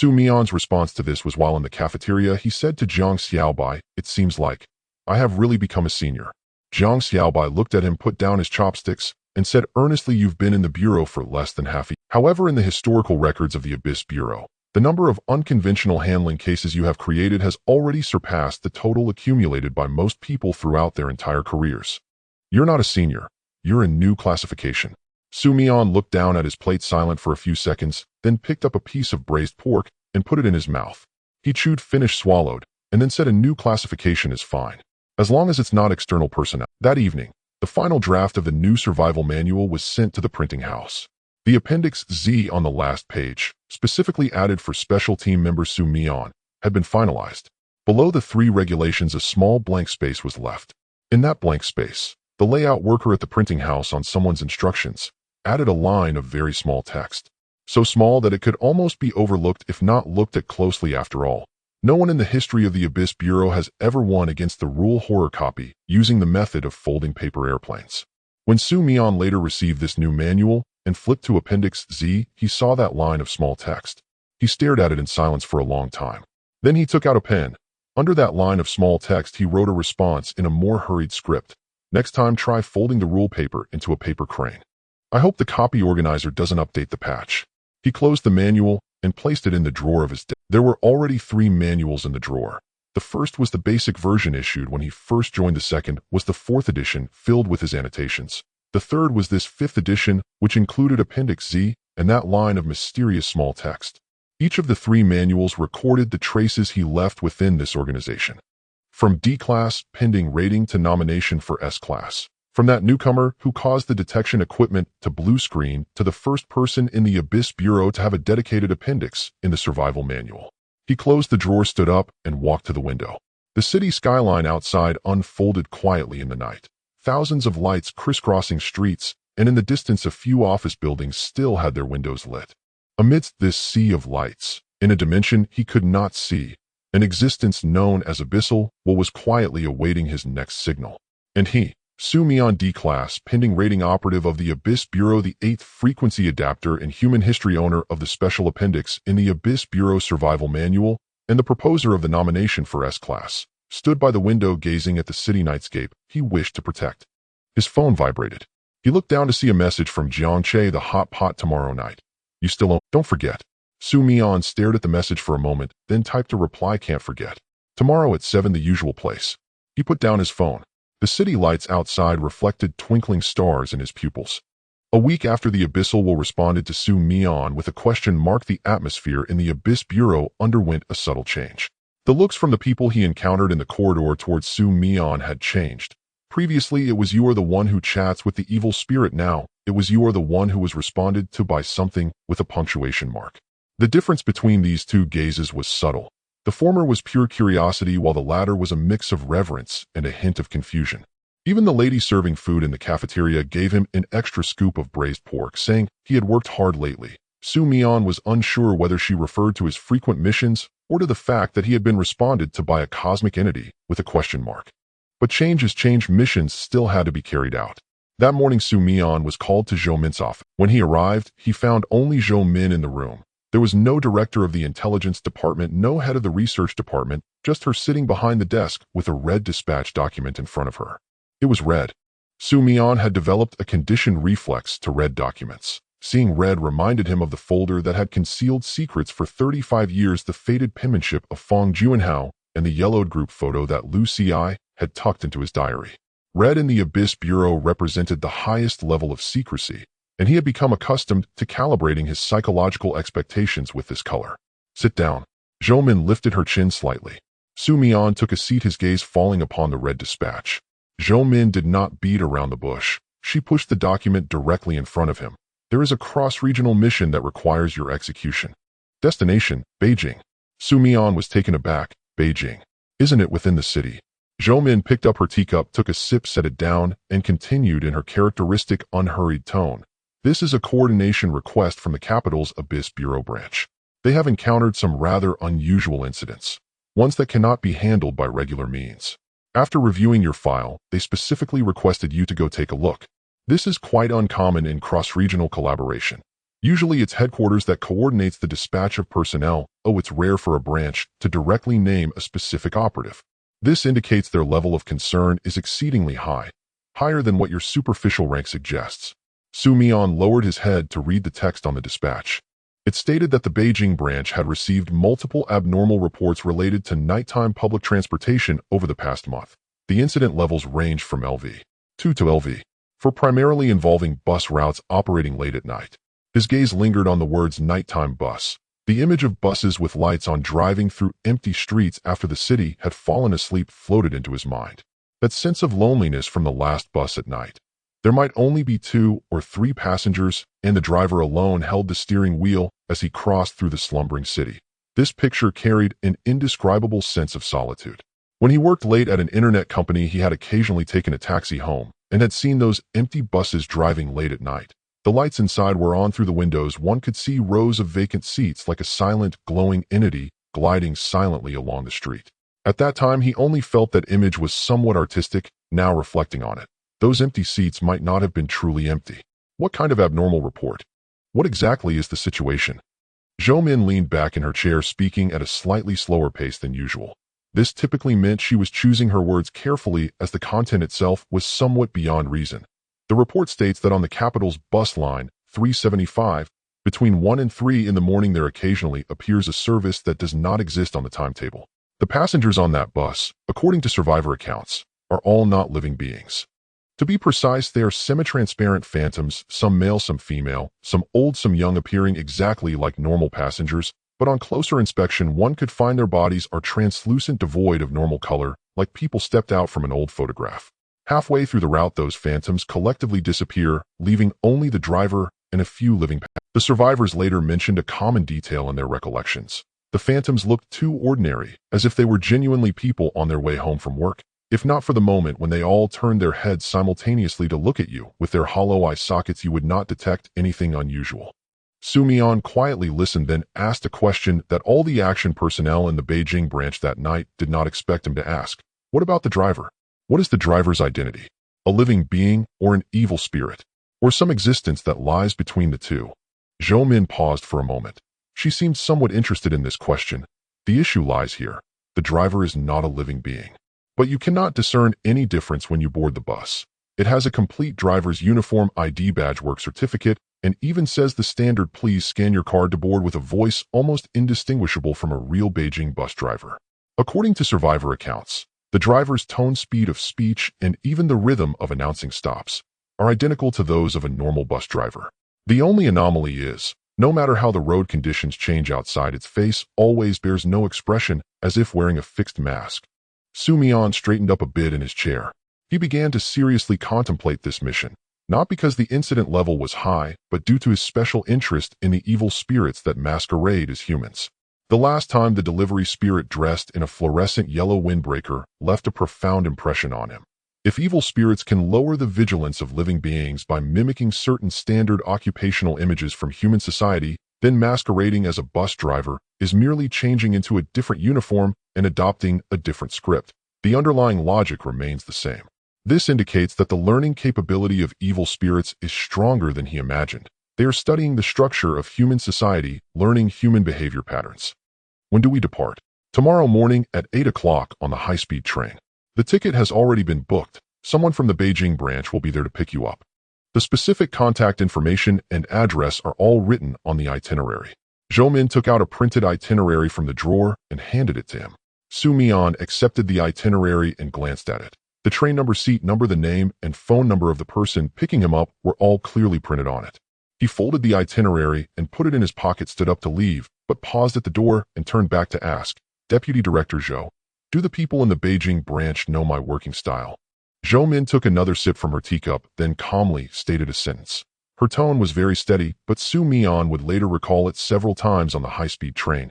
Mian's response to this was, while in the cafeteria, he said to Jiang Xiaobai, "It seems like I have really become a senior." Jiang Xiaobai looked at him, put down his chopsticks, and said earnestly, "You've been in the Bureau for less than half a year. However, in the historical records of the Abyss Bureau, the number of unconventional handling cases you have created has already surpassed the total accumulated by most people throughout their entire careers. You're not a senior. You're a new classification." Mian looked down at his plate, silent for a few seconds, then picked up a piece of braised pork and put it in his mouth. He chewed, finished, swallowed, and then said, "A new classification is fine, as long as it's not external personnel." That evening, the final draft of the new survival manual was sent to the printing house. The Appendix Z on the last page, specifically added for special team member Mian, had been finalized. Below the 3 regulations, a small blank space was left. In that blank space, the layout worker at the printing house, on someone's instructions, added a line of very small text. So small that it could almost be overlooked if not looked at closely. After all, no one in the history of the Abyss Bureau has ever won against the rule horror copy using the method of folding paper airplanes. When Mian later received this new manual and flipped to Appendix Z, he saw that line of small text. He stared at it in silence for a long time. Then he took out a pen. Under that line of small text, he wrote a response in a more hurried script: "Next time, try folding the rule paper into a paper crane. I hope the copy organizer doesn't update the patch." He closed the manual and placed it in the drawer of his desk. There were already 3 manuals in the drawer. The first was the basic version issued when he first joined. The second was the 4th edition, filled with his annotations. The third was this 5th edition, which included Appendix Z and that line of mysterious small text. Each of the three manuals recorded the traces he left within this organization. From D-Class, pending rating to nomination for S-Class. From that newcomer who caused the detection equipment to blue screen to the first person in the Abyss Bureau to have a dedicated appendix in the survival manual. He closed the drawer, stood up, and walked to the window. The city skyline outside unfolded quietly in the night. Thousands of lights crisscrossing streets, and in the distance a few office buildings still had their windows lit. Amidst this sea of lights, in a dimension he could not see, an existence known as Abyssal, what was quietly awaiting his next signal. And he, Mian D-Class, pending rating operative of the Abyss Bureau, the 8th frequency adapter and human history owner of the special appendix in the Abyss Bureau survival manual, and the proposer of the nomination for S-Class, stood by the window gazing at the city nightscape he wished to protect. His phone vibrated. He looked down to see a message from Jiang Che, the hot pot tomorrow night. You still don't forget. Mian stared at the message for a moment, then typed a reply, can't forget. Tomorrow at 7, the usual place. He put down his phone. The city lights outside reflected twinkling stars in his pupils. A week after the Abyssal will responded to Mian with a question mark, the atmosphere in the Abyss Bureau underwent a subtle change. The looks from the people he encountered in the corridor towards Mian had changed. Previously, it was you are the one who chats with the evil spirit. Now, it was you are the one who was responded to by something with a punctuation mark. The difference between these two gazes was subtle. The former was pure curiosity, while the latter was a mix of reverence and a hint of confusion. Even the lady serving food in the cafeteria gave him an extra scoop of braised pork, saying he had worked hard lately. Mian was unsure whether she referred to his frequent missions or to the fact that he had been responded to by a cosmic entity with a question mark. But change is change. Missions still had to be carried out. That morning, Mian was called to Zhou Min's office. When he arrived, he found only Zhou Min in the room. There was no director of the intelligence department, no head of the research department, just her sitting behind the desk with a red dispatch document in front of her. It was red. Mian had developed a conditioned reflex to red documents. Seeing red reminded him of the folder that had concealed secrets for 35 years, the faded penmanship of Fong Juanhao, and the yellowed group photo that Lu Ci had tucked into his diary. Red in the Abyss Bureau represented the highest level of secrecy, and he had become accustomed to calibrating his psychological expectations with this color. Sit down. Zhou Min lifted her chin slightly. Mian took a seat, his gaze falling upon the red dispatch. Zhou Min did not beat around the bush. She pushed the document directly in front of him. There is a cross-regional mission that requires your execution. Destination, Beijing. Mian was taken aback. Beijing. Isn't it within the city? Zhou Min picked up her teacup, took a sip, set it down, and continued in her characteristic unhurried tone. This is a coordination request from the capital's Abyss Bureau branch. They have encountered some rather unusual incidents, ones that cannot be handled by regular means. After reviewing your file, they specifically requested you to go take a look. This is quite uncommon in cross-regional collaboration. Usually it's headquarters that coordinates the dispatch of personnel. It's rare for a branch to directly name a specific operative. This indicates their level of concern is exceedingly high, higher than what your superficial rank suggests. Mian lowered his head to read the text on the dispatch. It stated that the Beijing branch had received multiple abnormal reports related to nighttime public transportation over the past month. The incident levels ranged from LV2 to LV4, primarily involving bus routes operating late at night. His gaze lingered on the words nighttime bus. The image of buses with lights on driving through empty streets after the city had fallen asleep floated into his mind. That sense of loneliness from the last bus at night. There might only be 2 or 3 passengers, and the driver alone held the steering wheel as he crossed through the slumbering city. This picture carried an indescribable sense of solitude. When he worked late at an internet company, he had occasionally taken a taxi home and had seen those empty buses driving late at night. The lights inside were on. Through the windows, one could see rows of vacant seats like a silent, glowing entity gliding silently along the street. At that time, he only felt that image was somewhat artistic. Now reflecting on it, those empty seats might not have been truly empty. What kind of abnormal report? What exactly is the situation? Zhou Min leaned back in her chair, speaking at a slightly slower pace than usual. This typically meant she was choosing her words carefully, as the content itself was somewhat beyond reason. The report states that on the capital's bus line 375, between 1 and 3 in the morning, there occasionally appears a service that does not exist on the timetable. The passengers on that bus, according to survivor accounts, are all not living beings. To be precise, they are semi-transparent phantoms, some male, some female, some old, some young, appearing exactly like normal passengers, But on closer inspection, one could find their bodies are translucent, devoid of normal color, like people stepped out from an old photograph. Halfway through the route, those phantoms collectively disappear, leaving only the driver and a few living passengers. The survivors later mentioned a common detail in their recollections. The phantoms looked too ordinary, as if they were genuinely people on their way home from work, if not for the moment when they all turned their heads simultaneously to look at you. With their hollow eye sockets, you would not detect anything unusual. Mian quietly listened, then asked a question that all the action personnel in the Beijing branch that night did not expect him to ask. What about the driver? What is the driver's identity? A living being or an evil spirit? Or some existence that lies between the two? Min paused for a moment. She seemed somewhat interested in this question. The issue lies here. The driver is not a living being. But you cannot discern any difference when you board the bus. It has a complete driver's uniform, ID badge, work certificate, and even says the standard "please scan your card to board" with a voice almost indistinguishable from a real Beijing bus driver. According to survivor accounts, the driver's tone, speed of speech, and even the rhythm of announcing stops are identical to those of a normal bus driver. The only anomaly is, no matter how the road conditions change outside, its face always bears no expression, as if wearing a fixed mask. Mian straightened up a bit in his chair. He began to seriously contemplate this mission, not because the incident level was high, but due to his special interest in the evil spirits that masquerade as humans. The last time the delivery spirit dressed in a fluorescent yellow windbreaker left a profound impression on him. If evil spirits can lower the vigilance of living beings by mimicking certain standard occupational images from human society, then masquerading as a bus driver is merely changing into a different uniform and adopting a different script. The underlying logic remains the same. This indicates that the learning capability of evil spirits is stronger than he imagined. They are studying the structure of human society, learning human behavior patterns. When do we depart? Tomorrow morning at 8 o'clock on the high-speed train. The ticket has already been booked. Someone from the Beijing branch will be there to pick you up. The specific contact information and address are all written on the itinerary. Min took out a printed itinerary from the drawer and handed it to him. Mian accepted the itinerary and glanced at it. The train number, seat number, the name and phone number of the person picking him up were all clearly printed on it. He folded the itinerary and put it in his pocket, stood up to leave, but paused at the door and turned back to ask, "Deputy Director Zhou, do the people in the Beijing branch know my working style?" Min took another sip from her teacup, then calmly stated a sentence. Her tone was very steady, but Mian would later recall it several times on the high-speed train.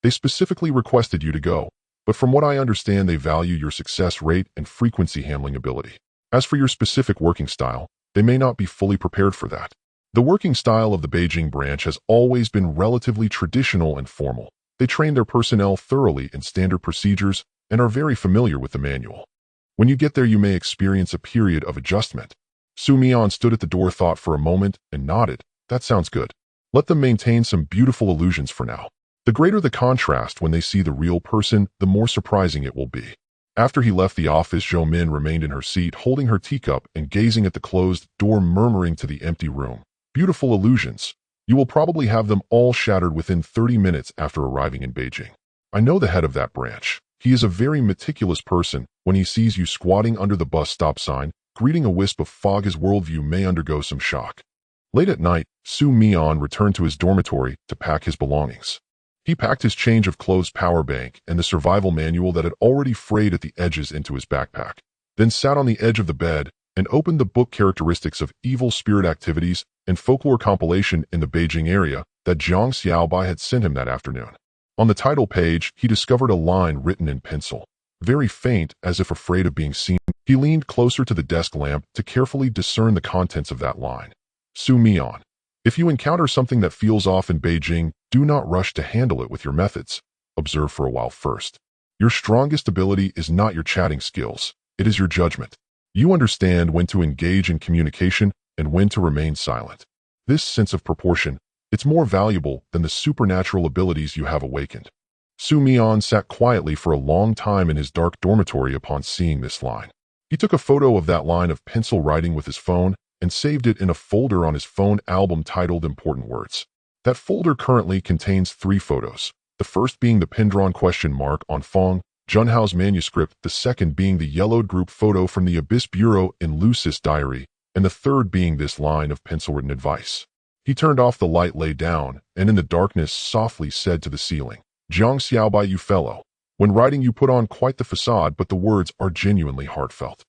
"They specifically requested you to go, but from what I understand, they value your success rate and frequency handling ability. As for your specific working style, they may not be fully prepared for that." The working style of the Beijing branch has always been relatively traditional and formal. They train their personnel thoroughly in standard procedures and are very familiar with the manual. When you get there, you may experience a period of adjustment. Mian stood at the door, thought for a moment, and nodded. "That sounds good. Let them maintain some beautiful illusions for now. The greater the contrast when they see the real person, the more surprising it will be." After he left the office, Min remained in her seat, holding her teacup and gazing at the closed door, murmuring to the empty room, "Beautiful illusions. You will probably have them all shattered within 30 minutes after arriving in Beijing. I know the head of that branch. He is a very meticulous person. When he sees you squatting under the bus stop sign, greeting a wisp of fog, his worldview may undergo some shock." Late at night, Mian returned to his dormitory to pack his belongings. He packed his change of clothes, power bank, and the survival manual that had already frayed at the edges into his backpack, then sat on the edge of the bed and opened the book Characteristics of Evil Spirit Activities and Folklore compilation in the Beijing area that Jiang Xiaobai had sent him that afternoon. On the title page, he discovered a line written in pencil. Very faint, as if afraid of being seen, he leaned closer to the desk lamp to carefully discern the contents of that line. Mian, if you encounter something that feels off in Beijing, do not rush to handle it with your methods. Observe for a while first. Your strongest ability is not your chatting skills. It is your judgment. You understand when to engage in communication and when to remain silent. This sense of proportion, it's more valuable than the supernatural abilities you have awakened. Mian sat quietly for a long time in his dark dormitory upon seeing this line. He took a photo of that line of pencil writing with his phone and saved it in a folder on his phone album titled Important Words. That folder currently contains 3 photos, the first being the pen-drawn question mark on Fong Junhao's manuscript, the second being the yellowed group photo from the Abyss Bureau in Lucis' diary, and the third being this line of pencil-written advice. He turned off the light, lay down, and in the darkness softly said to the ceiling, "Jiang Xiaobai, you fellow. When writing you put on quite the facade, but the words are genuinely heartfelt."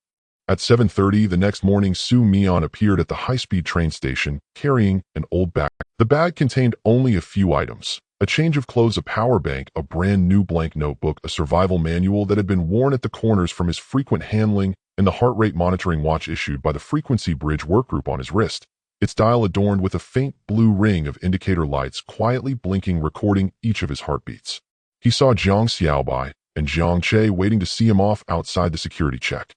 At 7:30 the next morning, Mian appeared at the high-speed train station, carrying an old bag. The bag contained only a few items: a change of clothes, a power bank, a brand new blank notebook, a survival manual that had been worn at the corners from his frequent handling, and the heart rate monitoring watch issued by the Frequency Bridge Workgroup on his wrist, its dial adorned with a faint blue ring of indicator lights quietly blinking, recording each of his heartbeats. He saw Jiang Xiaobai and Jiang Che waiting to see him off outside the security check.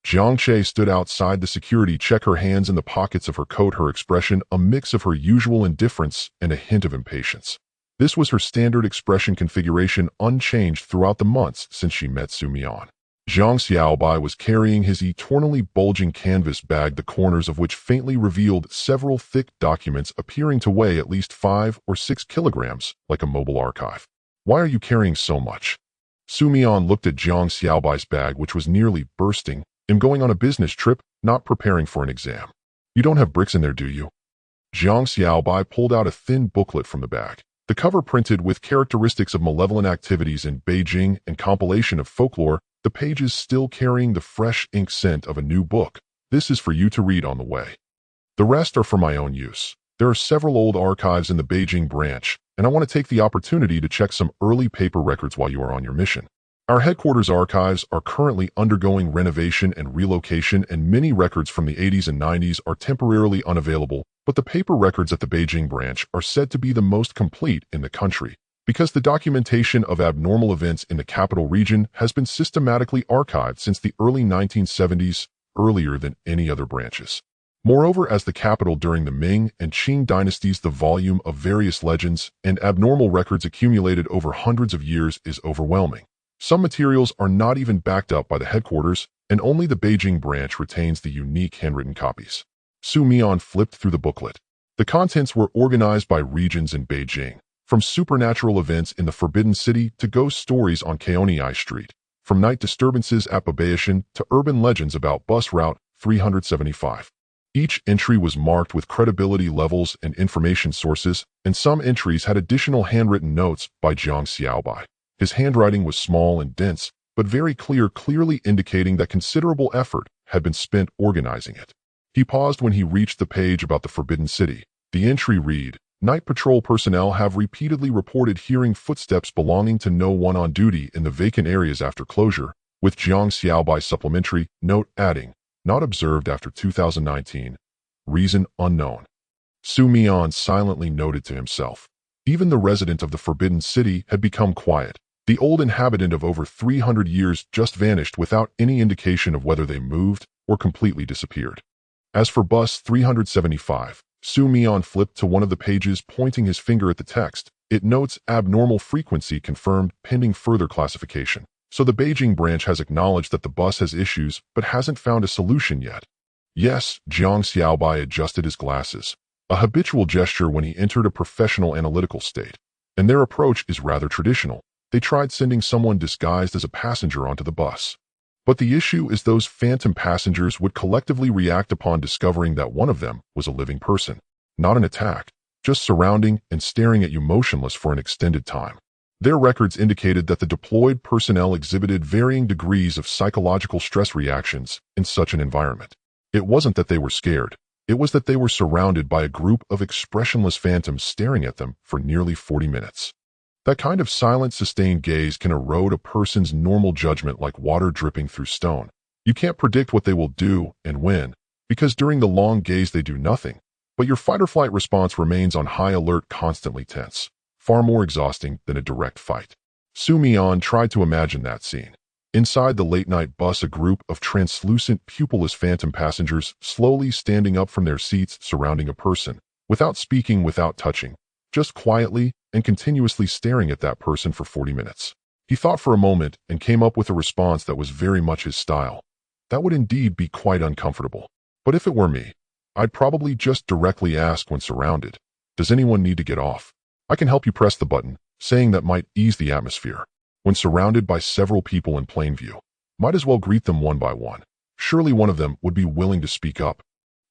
Jiang Che stood outside the security check, her hands in the pockets of her coat, her expression a mix of her usual indifference and a hint of impatience. This was her standard expression configuration, unchanged throughout the months since she met Mian. Jiang Xiaobai was carrying his eternally bulging canvas bag, the corners of which faintly revealed several thick documents appearing to weigh at least 5 or 6 kilograms, like a mobile archive. "Why are you carrying so much?" Mian looked at Jiang Xiaobai's bag, which was nearly bursting. "I'm going on a business trip, not preparing for an exam." "You don't have bricks in there, do you?" Jiang Xiaobai pulled out a thin booklet from the bag. The cover printed with characteristics of malevolent activities in Beijing and compilation of folklore, the pages still carrying the fresh ink scent of a new book. "This is for you to read on the way. The rest are for my own use. There are several old archives in the Beijing branch, and I want to take the opportunity to check some early paper records while you are on your mission. Our headquarters archives are currently undergoing renovation and relocation, and many records from the 80s and 90s are temporarily unavailable, but the paper records at the Beijing branch are said to be the most complete in the country, because the documentation of abnormal events in the capital region has been systematically archived since the early 1970s, earlier than any other branches. Moreover, as the capital during the Ming and Qing dynasties, the volume of various legends and abnormal records accumulated over hundreds of years is overwhelming. Some materials are not even backed up by the headquarters, and only the Beijing branch retains the unique handwritten copies. Mian flipped through the booklet. The contents were organized by regions in Beijing, from supernatural events in the Forbidden City to ghost stories on Kaoniai Street, from night disturbances at Babaishan to urban legends about bus route 375. Each entry was marked with credibility levels and information sources, and some entries had additional handwritten notes by Jiang Xiaobai. His handwriting was small and dense, but very clear, clearly indicating that considerable effort had been spent organizing it. He paused when he reached the page about the Forbidden City. The entry read, "Night patrol personnel have repeatedly reported hearing footsteps belonging to no one on duty in the vacant areas after closure," with Jiang Xiaobai's supplementary note adding, "Not observed after 2019. Reason unknown." Mian silently noted to himself. Even the resident of the Forbidden City had become quiet. The old inhabitant of over 300 years just vanished without any indication of whether they moved or completely disappeared. As for bus 375, Mian flipped to one of the pages, pointing his finger at the text. It notes abnormal frequency confirmed pending further classification. So the Beijing branch has acknowledged that the bus has issues but hasn't found a solution yet. Yes, Jiang Xiaobai adjusted his glasses, a habitual gesture when he entered a professional analytical state. And their approach is rather traditional. They tried sending someone disguised as a passenger onto the bus. But the issue is those phantom passengers would collectively react upon discovering that one of them was a living person. Not an attack, just surrounding and staring at you motionless for an extended time. Their records indicated that the deployed personnel exhibited varying degrees of psychological stress reactions in such an environment. It wasn't that they were scared. It was that they were surrounded by a group of expressionless phantoms staring at them for nearly 40 minutes. That kind of silent, sustained gaze can erode a person's normal judgment like water dripping through stone. You can't predict what they will do and when, because during the long gaze they do nothing, but your fight-or-flight response remains on high alert, constantly tense, far more exhausting than a direct fight. Mian tried to imagine that scene. Inside the late-night bus, a group of translucent, pupilless phantom passengers slowly standing up from their seats surrounding a person, without speaking, without touching, just quietly and continuously staring at that person for 40 minutes. He thought for a moment and came up with a response that was very much his style. That would indeed be quite uncomfortable. But if it were me, I'd probably just directly ask when surrounded, "Does anyone need to get off? I can help you press the button," saying that might ease the atmosphere. When surrounded by several people in plain view, might as well greet them one by one. Surely one of them would be willing to speak up.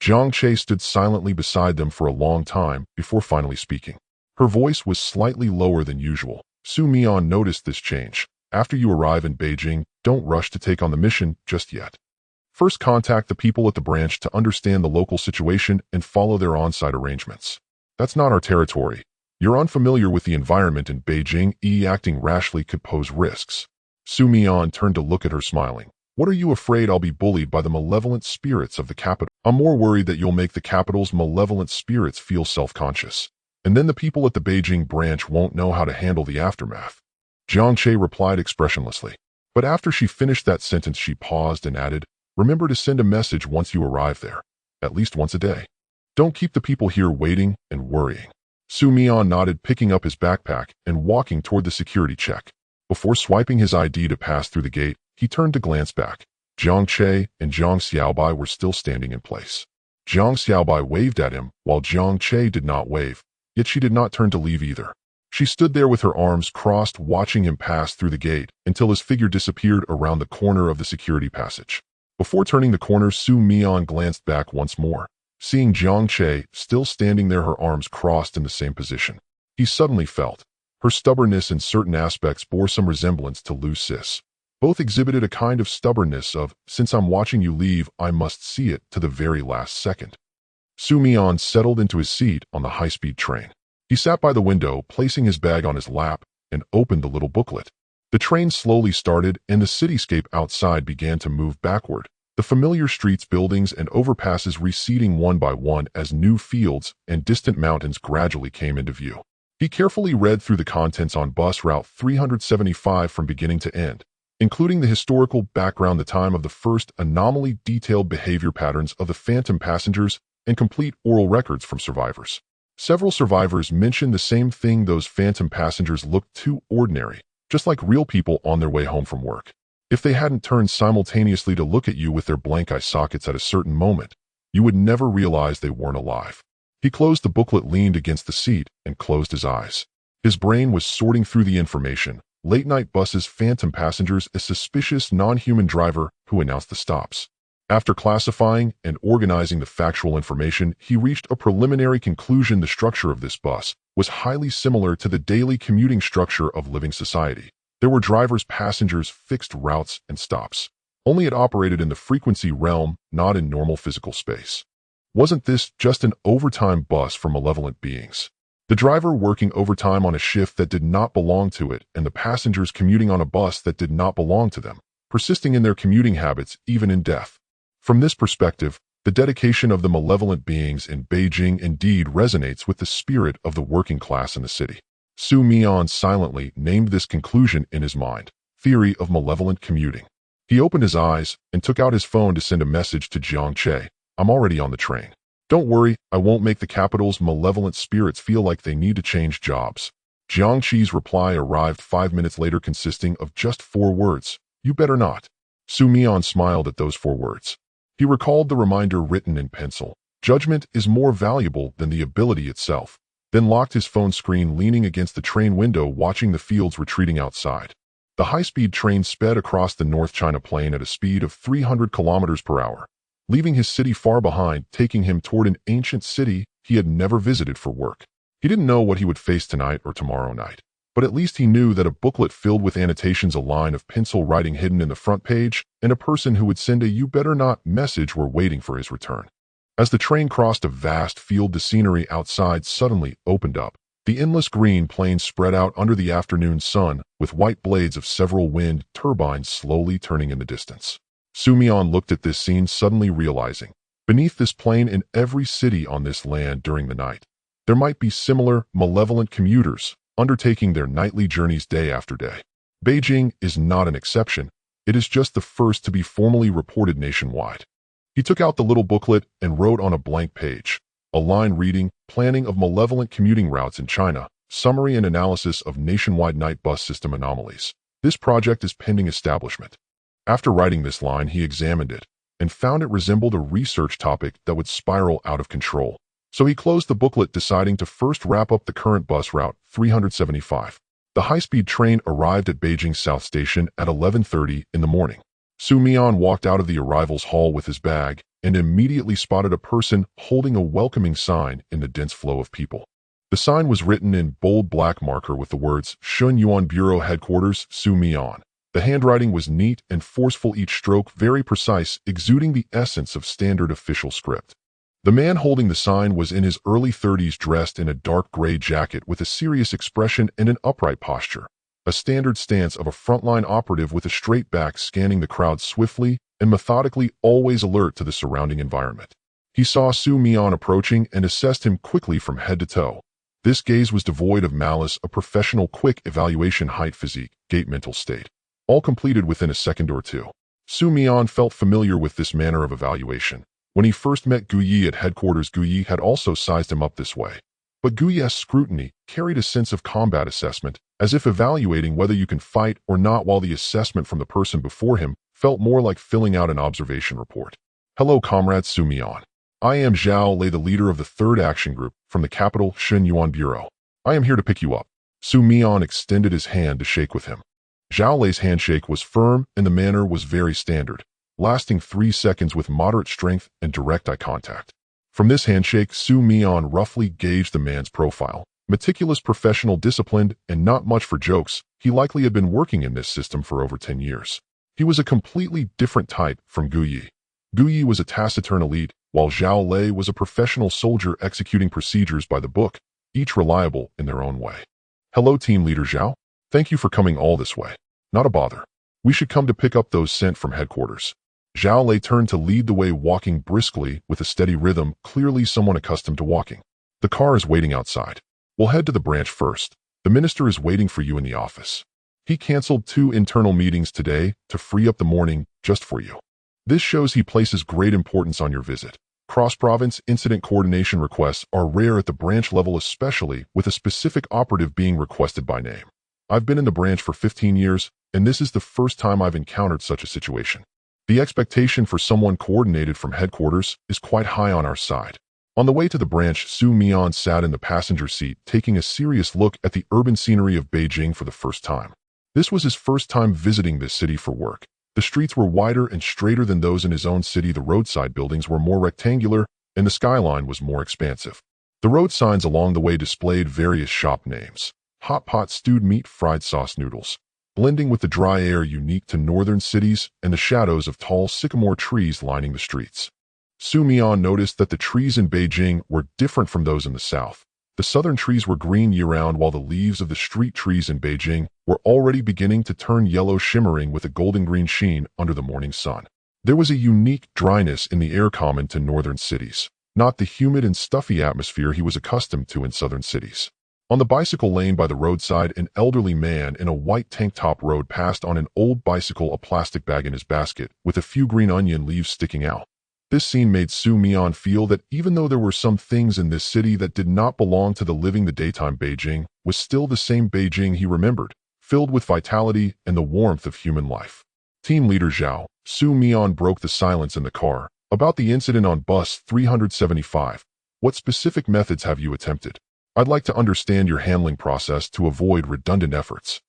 Jiang Che stood silently beside them for a long time before finally speaking. Her voice was slightly lower than usual. Su Mian noticed this change. After you arrive in Beijing, don't rush to take on the mission just yet. First, contact the people at the branch to understand the local situation and follow their on-site arrangements. That's not our territory. You're unfamiliar with the environment in Beijing. Acting rashly could pose risks. Su Mian turned to look at her, smiling. What are you afraid I'll be bullied by the malevolent spirits of the capital? I'm more worried that you'll make the capital's malevolent spirits feel self-conscious. And then the people at the Beijing branch won't know how to handle the aftermath. Jiang Che replied expressionlessly. But after she finished that sentence, she paused and added, remember to send a message once you arrive there, at least once a day. Don't keep the people here waiting and worrying. Su Mian nodded, picking up his backpack and walking toward the security check. Before swiping his ID to pass through the gate, he turned to glance back. Jiang Che and Zhang Xiaobai were still standing in place. Zhang Xiaobai waved at him, while Jiang Che did not wave, yet she did not turn to leave either. She stood there with her arms crossed, watching him pass through the gate until his figure disappeared around the corner of the security passage. Before turning the corner, Su Mian glanced back once more, seeing Jiang Che still standing there, her arms crossed in the same position. He suddenly felt her stubbornness in certain aspects bore some resemblance to Lu Sis. Both exhibited a kind of stubbornness of, since I'm watching you leave, I must see it to the very last second. Su Mian settled into his seat on the high-speed train. He sat by the window, placing his bag on his lap, and opened the little booklet. The train slowly started, and the cityscape outside began to move backward, the familiar streets, buildings, and overpasses receding one by one as new fields and distant mountains gradually came into view. He carefully read through the contents on bus route 375 from beginning to end, including the historical background, the time of the first anomaly, detailed behavior patterns of the phantom passengers, and complete oral records from survivors. Several survivors mentioned the same thing: those phantom passengers looked too ordinary, just like real people on their way home from work. If they hadn't turned simultaneously to look at you with their blank eye sockets at a certain moment, you would never realize they weren't alive. He closed the booklet, leaned against the seat, and closed his eyes. His brain was sorting through the information. Late-night buses, phantom passengers, a suspicious non-human driver who announced the stops. After classifying and organizing the factual information, he reached a preliminary conclusion: the structure of this bus was highly similar to the daily commuting structure of living society. There were drivers, passengers, fixed routes, and stops. Only it operated in the frequency realm, not in normal physical space. Wasn't this just an overtime bus for malevolent beings? The driver working overtime on a shift that did not belong to it, and the passengers commuting on a bus that did not belong to them, persisting in their commuting habits even in death. From this perspective, the dedication of the malevolent beings in Beijing indeed resonates with the spirit of the working class in the city. Su Mian silently named this conclusion in his mind: theory of malevolent commuting. He opened his eyes and took out his phone to send a message to Jiang Che. I'm already on the train. Don't worry, I won't make the capital's malevolent spirits feel like they need to change jobs. Jiang Che's reply arrived 5 minutes later, consisting of just 4 words: you better not. Su Mian smiled at those 4 words. He recalled the reminder written in pencil: judgment is more valuable than the ability itself, then locked his phone screen, leaning against the train window, watching the fields retreating outside. The high-speed train sped across the North China Plain at a speed of 300 kilometers per hour, leaving his city far behind, taking him toward an ancient city he had never visited for work. He didn't know what he would face tonight or tomorrow night, but at least he knew that a booklet filled with annotations, a line of pencil writing hidden in the front page, and a person who would send a "you better not" message were waiting for his return. As the train crossed a vast field, the scenery outside suddenly opened up. The endless green plains spread out under the afternoon sun, with white blades of several wind turbines slowly turning in the distance. Su Mian looked at this scene, suddenly realizing, beneath this plain, in every city on this land during the night, there might be similar malevolent commuters, undertaking their nightly journeys day after day. Beijing is not an exception. It is just the first to be formally reported nationwide. He took out the little booklet and wrote on a blank page a line reading: Planning of Malevolent Commuting Routes in China, Summary and Analysis of Nationwide Night Bus System Anomalies. This project is pending establishment. After writing this line, he examined it and found it resembled a research topic that would spiral out of control. So he closed the booklet, deciding to first wrap up the current bus route 375. The high-speed train arrived at Beijing South Station at 11:30 in the morning. Su Mian walked out of the arrivals hall with his bag and immediately spotted a person holding a welcoming sign in the dense flow of people. The sign was written in bold black marker with the words, Shun Yuan Bureau Headquarters, Su Mian. The handwriting was neat and forceful, each stroke very precise, exuding the essence of standard official script. The man holding the sign was in his early 30s, dressed in a dark gray jacket with a serious expression and an upright posture, a standard stance of a frontline operative with a straight back, scanning the crowd swiftly and methodically, always alert to the surrounding environment. He saw Su Mian approaching and assessed him quickly from head to toe. This gaze was devoid of malice, a professional quick evaluation, height, physique, gait, mental state, all completed within a second or two. Su Mian felt familiar with this manner of evaluation. When he first met Guyi at headquarters, Guyi had also sized him up this way. But Guyi's scrutiny carried a sense of combat assessment, as if evaluating whether you can fight or not, while the assessment from the person before him felt more like filling out an observation report. Hello, Comrade Su Mian. I am Zhao Lei, the leader of the 3rd Action Group from the capital Shun Yuan Bureau. I am here to pick you up. Su Mian extended his hand to shake with him. Zhao Lei's handshake was firm and the manner was very standard, lasting 3 seconds with moderate strength and direct eye contact. From this handshake, Su Mian roughly gauged the man's profile. Meticulous, professional, disciplined, and not much for jokes. He likely had been working in this system for over 10 years. He was a completely different type from Guyi. Guyi was a taciturn elite, while Zhao Lei was a professional soldier executing procedures by the book, each reliable in their own way. Hello, Team Leader Zhao. Thank you for coming all this way. Not a bother. We should come to pick up those sent from headquarters. Zhao Lei turned to lead the way, walking briskly with a steady rhythm, clearly someone accustomed to walking. The car is waiting outside. We'll head to the branch first. The minister is waiting for you in the office. He canceled 2 internal meetings today to free up the morning just for you. This shows he places great importance on your visit. Cross-province incident coordination requests are rare at the branch level, especially with a specific operative being requested by name. I've been in the branch for 15 years, and this is the first time I've encountered such a situation. The expectation for someone coordinated from headquarters is quite high on our side. On the way to the branch, Su Mian sat in the passenger seat, taking a serious look at the urban scenery of Beijing for the first time. This was his first time visiting this city for work. The streets were wider and straighter than those in his own city. The roadside buildings were more rectangular, and the skyline was more expansive. The road signs along the way displayed various shop names: hot pot, stewed meat, fried sauce, noodles, blending with the dry air unique to northern cities and the shadows of tall sycamore trees lining the streets. Su Mian noticed that the trees in Beijing were different from those in the south. The southern trees were green year-round, while the leaves of the street trees in Beijing were already beginning to turn yellow, shimmering with a golden-green sheen under the morning sun. There was a unique dryness in the air common to northern cities, not the humid and stuffy atmosphere he was accustomed to in southern cities. On the bicycle lane by the roadside, an elderly man in a white tank top rode past on an old bicycle, a plastic bag in his basket, with a few green onion leaves sticking out. This scene made Su Mian feel that even though there were some things in this city that did not belong to the living, the daytime Beijing was still the same Beijing he remembered, filled with vitality and the warmth of human life. Team Leader Zhao, Su Mian broke the silence in the car. About the incident on bus 375, what specific methods have you attempted? I'd like to understand your handling process to avoid redundant efforts.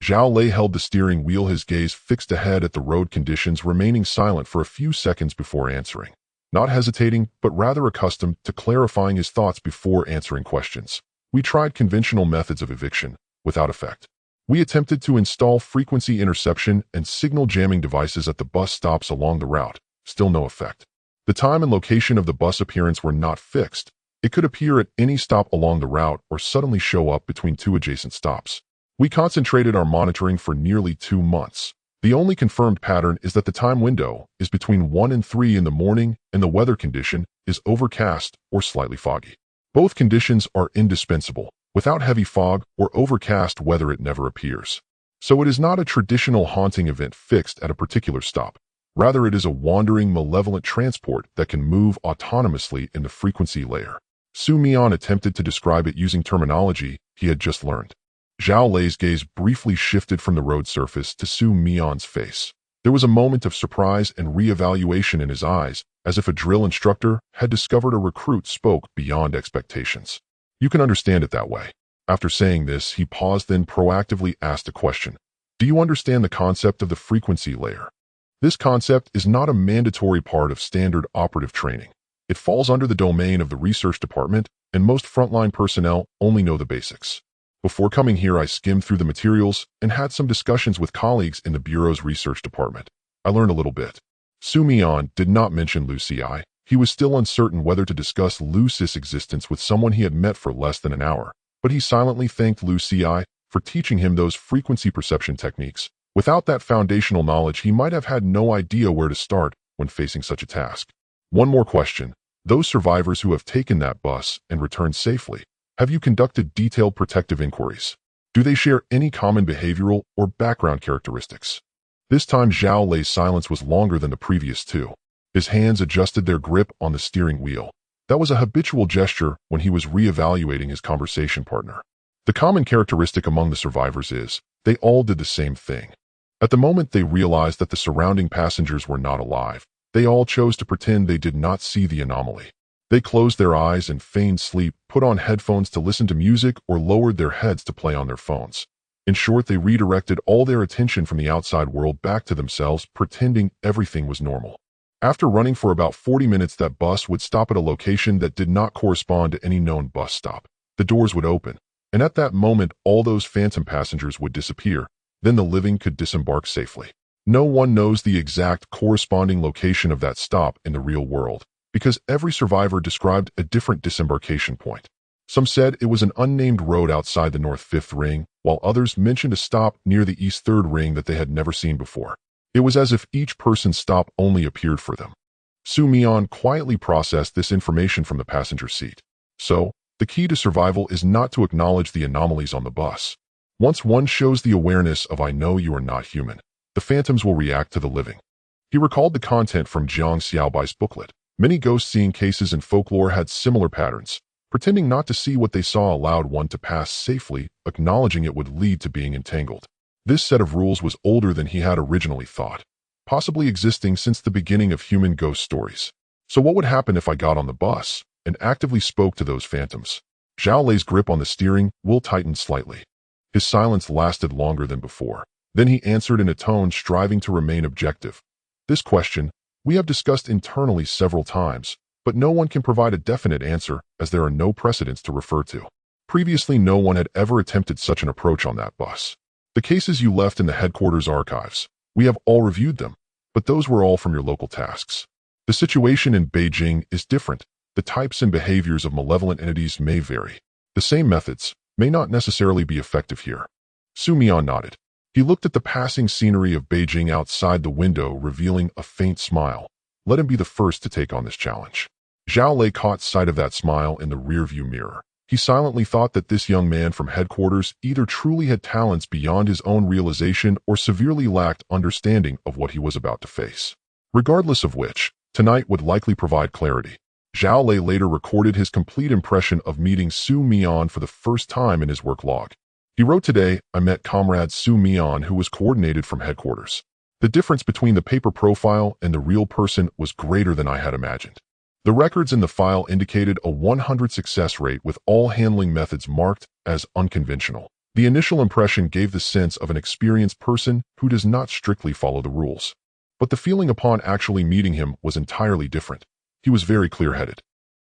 Zhao Lei held the steering wheel, his gaze fixed ahead at the road conditions, remaining silent for a few seconds before answering. Not hesitating, but rather accustomed to clarifying his thoughts before answering questions. We tried conventional methods of eviction, without effect. We attempted to install frequency interception and signal jamming devices at the bus stops along the route, still no effect. The time and location of the bus appearance were not fixed. It could appear at any stop along the route or suddenly show up between 2 adjacent stops. We concentrated our monitoring for nearly 2 months. The only confirmed pattern is that the time window is between 1 and 3 in the morning and the weather condition is overcast or slightly foggy. Both conditions are indispensable. Without heavy fog or overcast weather, it never appears. So it is not a traditional haunting event fixed at a particular stop. Rather, it is a wandering, malevolent transport that can move autonomously in the frequency layer. Su Mian attempted to describe it using terminology he had just learned. Zhao Lei's gaze briefly shifted from the road surface to Su Mian's face. There was a moment of surprise and re-evaluation in his eyes, as if a drill instructor had discovered a recruit spoke beyond expectations. You can understand it that way. After saying this, he paused, then proactively asked a question. Do you understand the concept of the frequency layer? This concept is not a mandatory part of standard operative training. It falls under the domain of the research department, and most frontline personnel only know the basics. Before coming here, I skimmed through the materials and had some discussions with colleagues in the Bureau's research department. I learned a little bit. Mian did not mention Lucy. He was still uncertain whether to discuss Lucy's existence with someone he had met for less than an hour, but he silently thanked Lucy for teaching him those frequency perception techniques. Without that foundational knowledge, he might have had no idea where to start when facing such a task. One more question. Those survivors who have taken that bus and returned safely, have you conducted detailed protective inquiries? Do they share any common behavioral or background characteristics? This time Zhao Lei's silence was longer than the previous two. His hands adjusted their grip on the steering wheel. That was a habitual gesture when he was re-evaluating his conversation partner. The common characteristic among the survivors is, they all did the same thing. At the moment they realized that the surrounding passengers were not alive, they all chose to pretend they did not see the anomaly. They closed their eyes and feigned sleep, put on headphones to listen to music, or lowered their heads to play on their phones. In short, they redirected all their attention from the outside world back to themselves, pretending everything was normal. After running for about 40 minutes, that bus would stop at a location that did not correspond to any known bus stop. The doors would open, and at that moment, all those phantom passengers would disappear. Then the living could disembark safely. No one knows the exact corresponding location of that stop in the real world, because every survivor described a different disembarkation point. Some said it was an unnamed road outside the North 5th Ring, while others mentioned a stop near the East 3rd Ring that they had never seen before. It was as if each person's stop only appeared for them. Mian quietly processed this information from the passenger seat. So, the key to survival is not to acknowledge the anomalies on the bus. Once one shows the awareness of "I know you are not human," the phantoms will react to the living. He recalled the content from Jiang Xiaobai's booklet. Many ghost-seeing cases in folklore had similar patterns. Pretending not to see what they saw allowed one to pass safely, acknowledging it would lead to being entangled. This set of rules was older than he had originally thought, possibly existing since the beginning of human ghost stories. So what would happen if I got on the bus and actively spoke to those phantoms? Zhao Lei's grip on the steering wheel tightened slightly. His silence lasted longer than before. Then he answered in a tone striving to remain objective. This question, we have discussed internally several times, but no one can provide a definite answer as there are no precedents to refer to. Previously, no one had ever attempted such an approach on that bus. The cases you left in the headquarters archives, we have all reviewed them, but those were all from your local tasks. The situation in Beijing is different. The types and behaviors of malevolent entities may vary. The same methods may not necessarily be effective here. Mian nodded. He looked at the passing scenery of Beijing outside the window, revealing a faint smile. Let him be the first to take on this challenge. Zhao Lei caught sight of that smile in the rearview mirror. He silently thought that this young man from headquarters either truly had talents beyond his own realization or severely lacked understanding of what he was about to face. Regardless of which, tonight would likely provide clarity. Zhao Lei later recorded his complete impression of meeting Mian for the first time in his work log. He wrote, "Today, I met comrade Mian, who was coordinated from headquarters. The difference between the paper profile and the real person was greater than I had imagined. The records in the file indicated a 100 success rate with all handling methods marked as unconventional. The initial impression gave the sense of an experienced person who does not strictly follow the rules. But the feeling upon actually meeting him was entirely different. He was very clear-headed.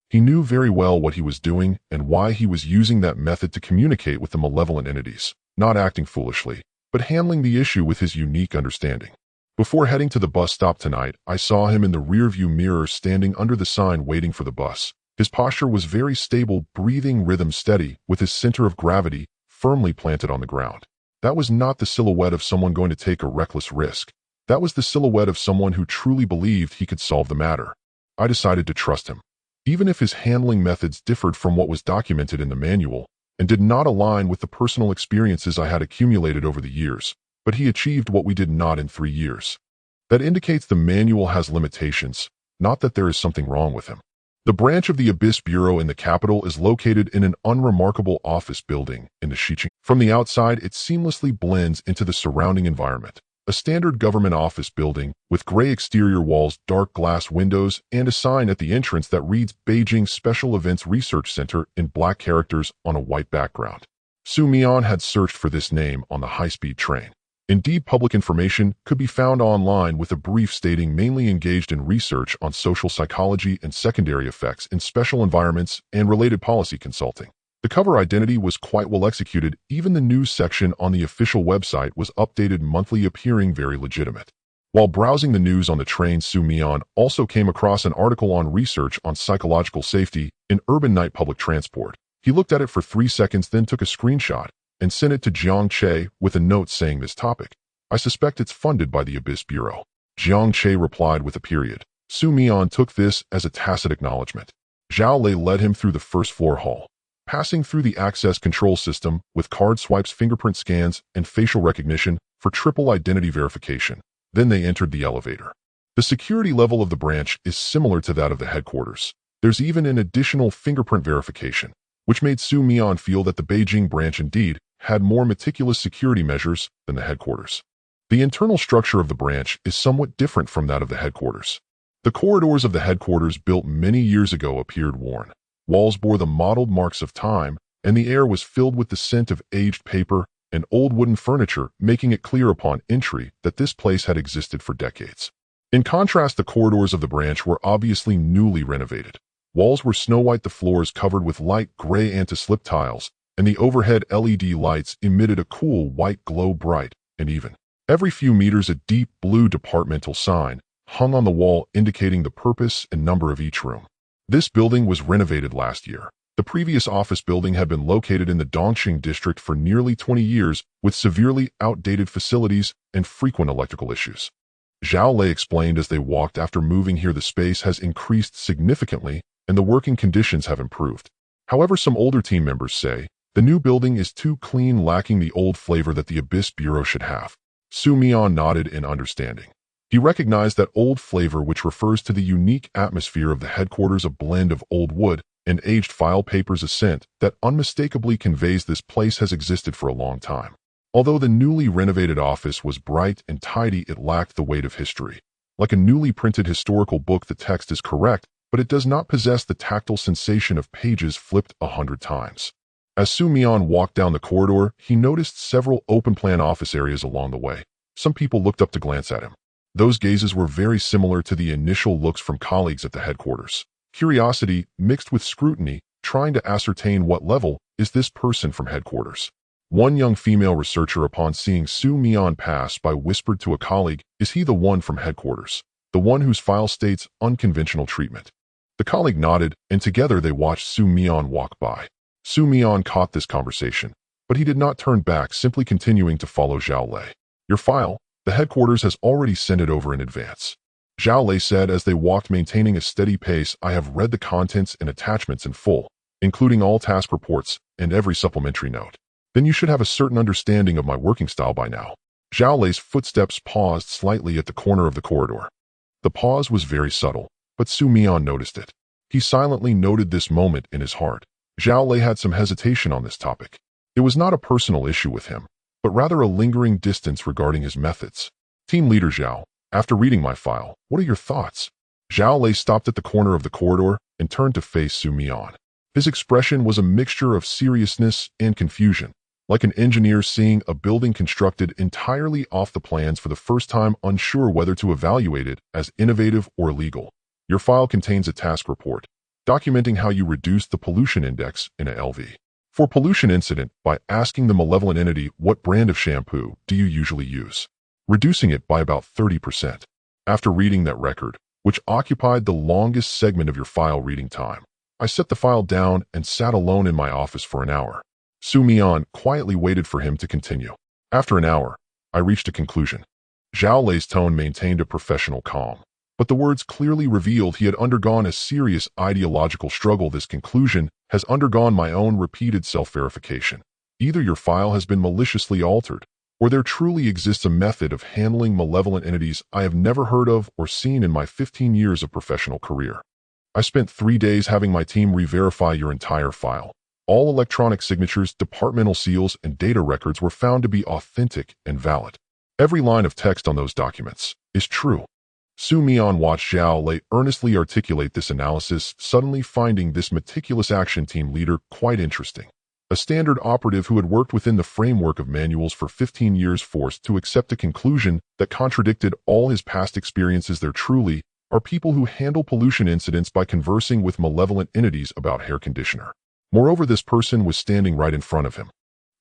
He knew very well what he was doing and why he was using that method to communicate with the malevolent entities, not acting foolishly, but handling the issue with his unique understanding. Before heading to the bus stop tonight, I saw him in the rearview mirror standing under the sign waiting for the bus. His posture was very stable, breathing rhythm steady, with his center of gravity firmly planted on the ground. That was not the silhouette of someone going to take a reckless risk. That was the silhouette of someone who truly believed he could solve the matter. I decided to trust him. Even if his handling methods differed from what was documented in the manual and did not align with the personal experiences I had accumulated over the years, but he achieved what we did not in 3 years. That indicates the manual has limitations, not that there is something wrong with him. The branch of the Abyss Bureau in the capital is located in an unremarkable office building in the Xiqing. From the outside, it seamlessly blends into the surrounding environment. A standard government office building with gray exterior walls, dark glass windows, and a sign at the entrance that reads Beijing Special Events Research Center in black characters on a white background. Mian had searched for this name on the high-speed train. Indeed, public information could be found online with a brief stating mainly engaged in research on social psychology and secondary effects in special environments and related policy consulting. The cover identity was quite well executed. Even the news section on the official website was updated monthly, appearing very legitimate. While browsing the news on the train, Mian also came across an article on research on psychological safety in urban night public transport. He looked at it for 3 seconds, then took a screenshot and sent it to Jiang Che with a note saying this topic. I suspect it's funded by the Abyss Bureau. Jiang Che replied with a period. Mian took this as a tacit acknowledgement. Zhao Lei led him through the first floor hall, passing through the access control system with card swipes, fingerprint scans, and facial recognition for triple identity verification. Then they entered the elevator. The security level of the branch is similar to that of the headquarters. There's even an additional fingerprint verification, which made Mian feel that the Beijing branch indeed had more meticulous security measures than the headquarters. The internal structure of the branch is somewhat different from that of the headquarters. The corridors of the headquarters, built many years ago, appeared worn. Walls bore the mottled marks of time, and the air was filled with the scent of aged paper and old wooden furniture, making it clear upon entry that this place had existed for decades. In contrast, the corridors of the branch were obviously newly renovated. Walls were snow white, the floors covered with light gray anti-slip tiles, and the overhead LED lights emitted a cool white glow, bright and even. Every few meters, a deep blue departmental sign hung on the wall indicating the purpose and number of each room. This building was renovated last year. The previous office building had been located in the Dongqing district for nearly 20 years with severely outdated facilities and frequent electrical issues. Zhao Lei explained as they walked. After moving here, the space has increased significantly and the working conditions have improved. However, some older team members say the new building is too clean, lacking the old flavor that the Abyss Bureau should have. Mian nodded in understanding. He recognized that old flavor, which refers to the unique atmosphere of the headquarters, a blend of old wood and aged file papers, a scent that unmistakably conveys this place has existed for a long time. Although the newly renovated office was bright and tidy, it lacked the weight of history. Like a newly printed historical book, the text is correct, but it does not possess the tactile sensation of pages flipped 100 times. As Mian walked down the corridor, he noticed several open-plan office areas along the way. Some people looked up to glance at him. Those gazes were very similar to the initial looks from colleagues at the headquarters. Curiosity mixed with scrutiny, trying to ascertain what level is this person from headquarters. One young female researcher, upon seeing Mian pass by, whispered to a colleague, "Is he the one from headquarters? The one whose file states unconventional treatment?" The colleague nodded, and together they watched Mian walk by. Mian caught this conversation, but he did not turn back, simply continuing to follow Zhao Lei. "Your file? The headquarters has already sent it over in advance," Zhao Lei said as they walked, maintaining a steady pace. "I have read the contents and attachments in full, including all task reports and every supplementary note." "Then you should have a certain understanding of my working style by now." Zhao Lei's footsteps paused slightly at the corner of the corridor. The pause was very subtle, but Mian noticed it. He silently noted this moment in his heart. Zhao Lei had some hesitation on this topic. It was not a personal issue with him, but rather a lingering distance regarding his methods. "Team Leader Zhao, after reading my file, what are your thoughts?" Zhao Lei stopped at the corner of the corridor and turned to face Mian. His expression was a mixture of seriousness and confusion, like an engineer seeing a building constructed entirely off the plans for the first time, unsure whether to evaluate it as innovative or illegal. "Your file contains a task report, documenting how you reduced the pollution index in a LV4 pollution incident by asking the malevolent entity, what brand of shampoo do you usually use, reducing it by about 30%. After reading that record, which occupied the longest segment of your file reading time, I set the file down and sat alone in my office for an hour." Mian quietly waited for him to continue. "After an hour, I reached a conclusion." Zhao Lei's tone maintained a professional calm, but the words clearly revealed he had undergone a serious ideological struggle. "This conclusion has undergone my own repeated self-verification. Either your file has been maliciously altered, or there truly exists a method of handling malevolent entities I have never heard of or seen in my 15 years of professional career. I spent 3 days having my team re-verify your entire file. All electronic signatures, departmental seals, and data records were found to be authentic and valid. Every line of text on those documents is true." Mian watched Zhao Lei earnestly articulate this analysis, suddenly finding this meticulous action team leader quite interesting. A standard operative who had worked within the framework of manuals for 15 years forced to accept a conclusion that contradicted all his past experiences. There truly are people who handle pollution incidents by conversing with malevolent entities about hair conditioner. Moreover, this person was standing right in front of him.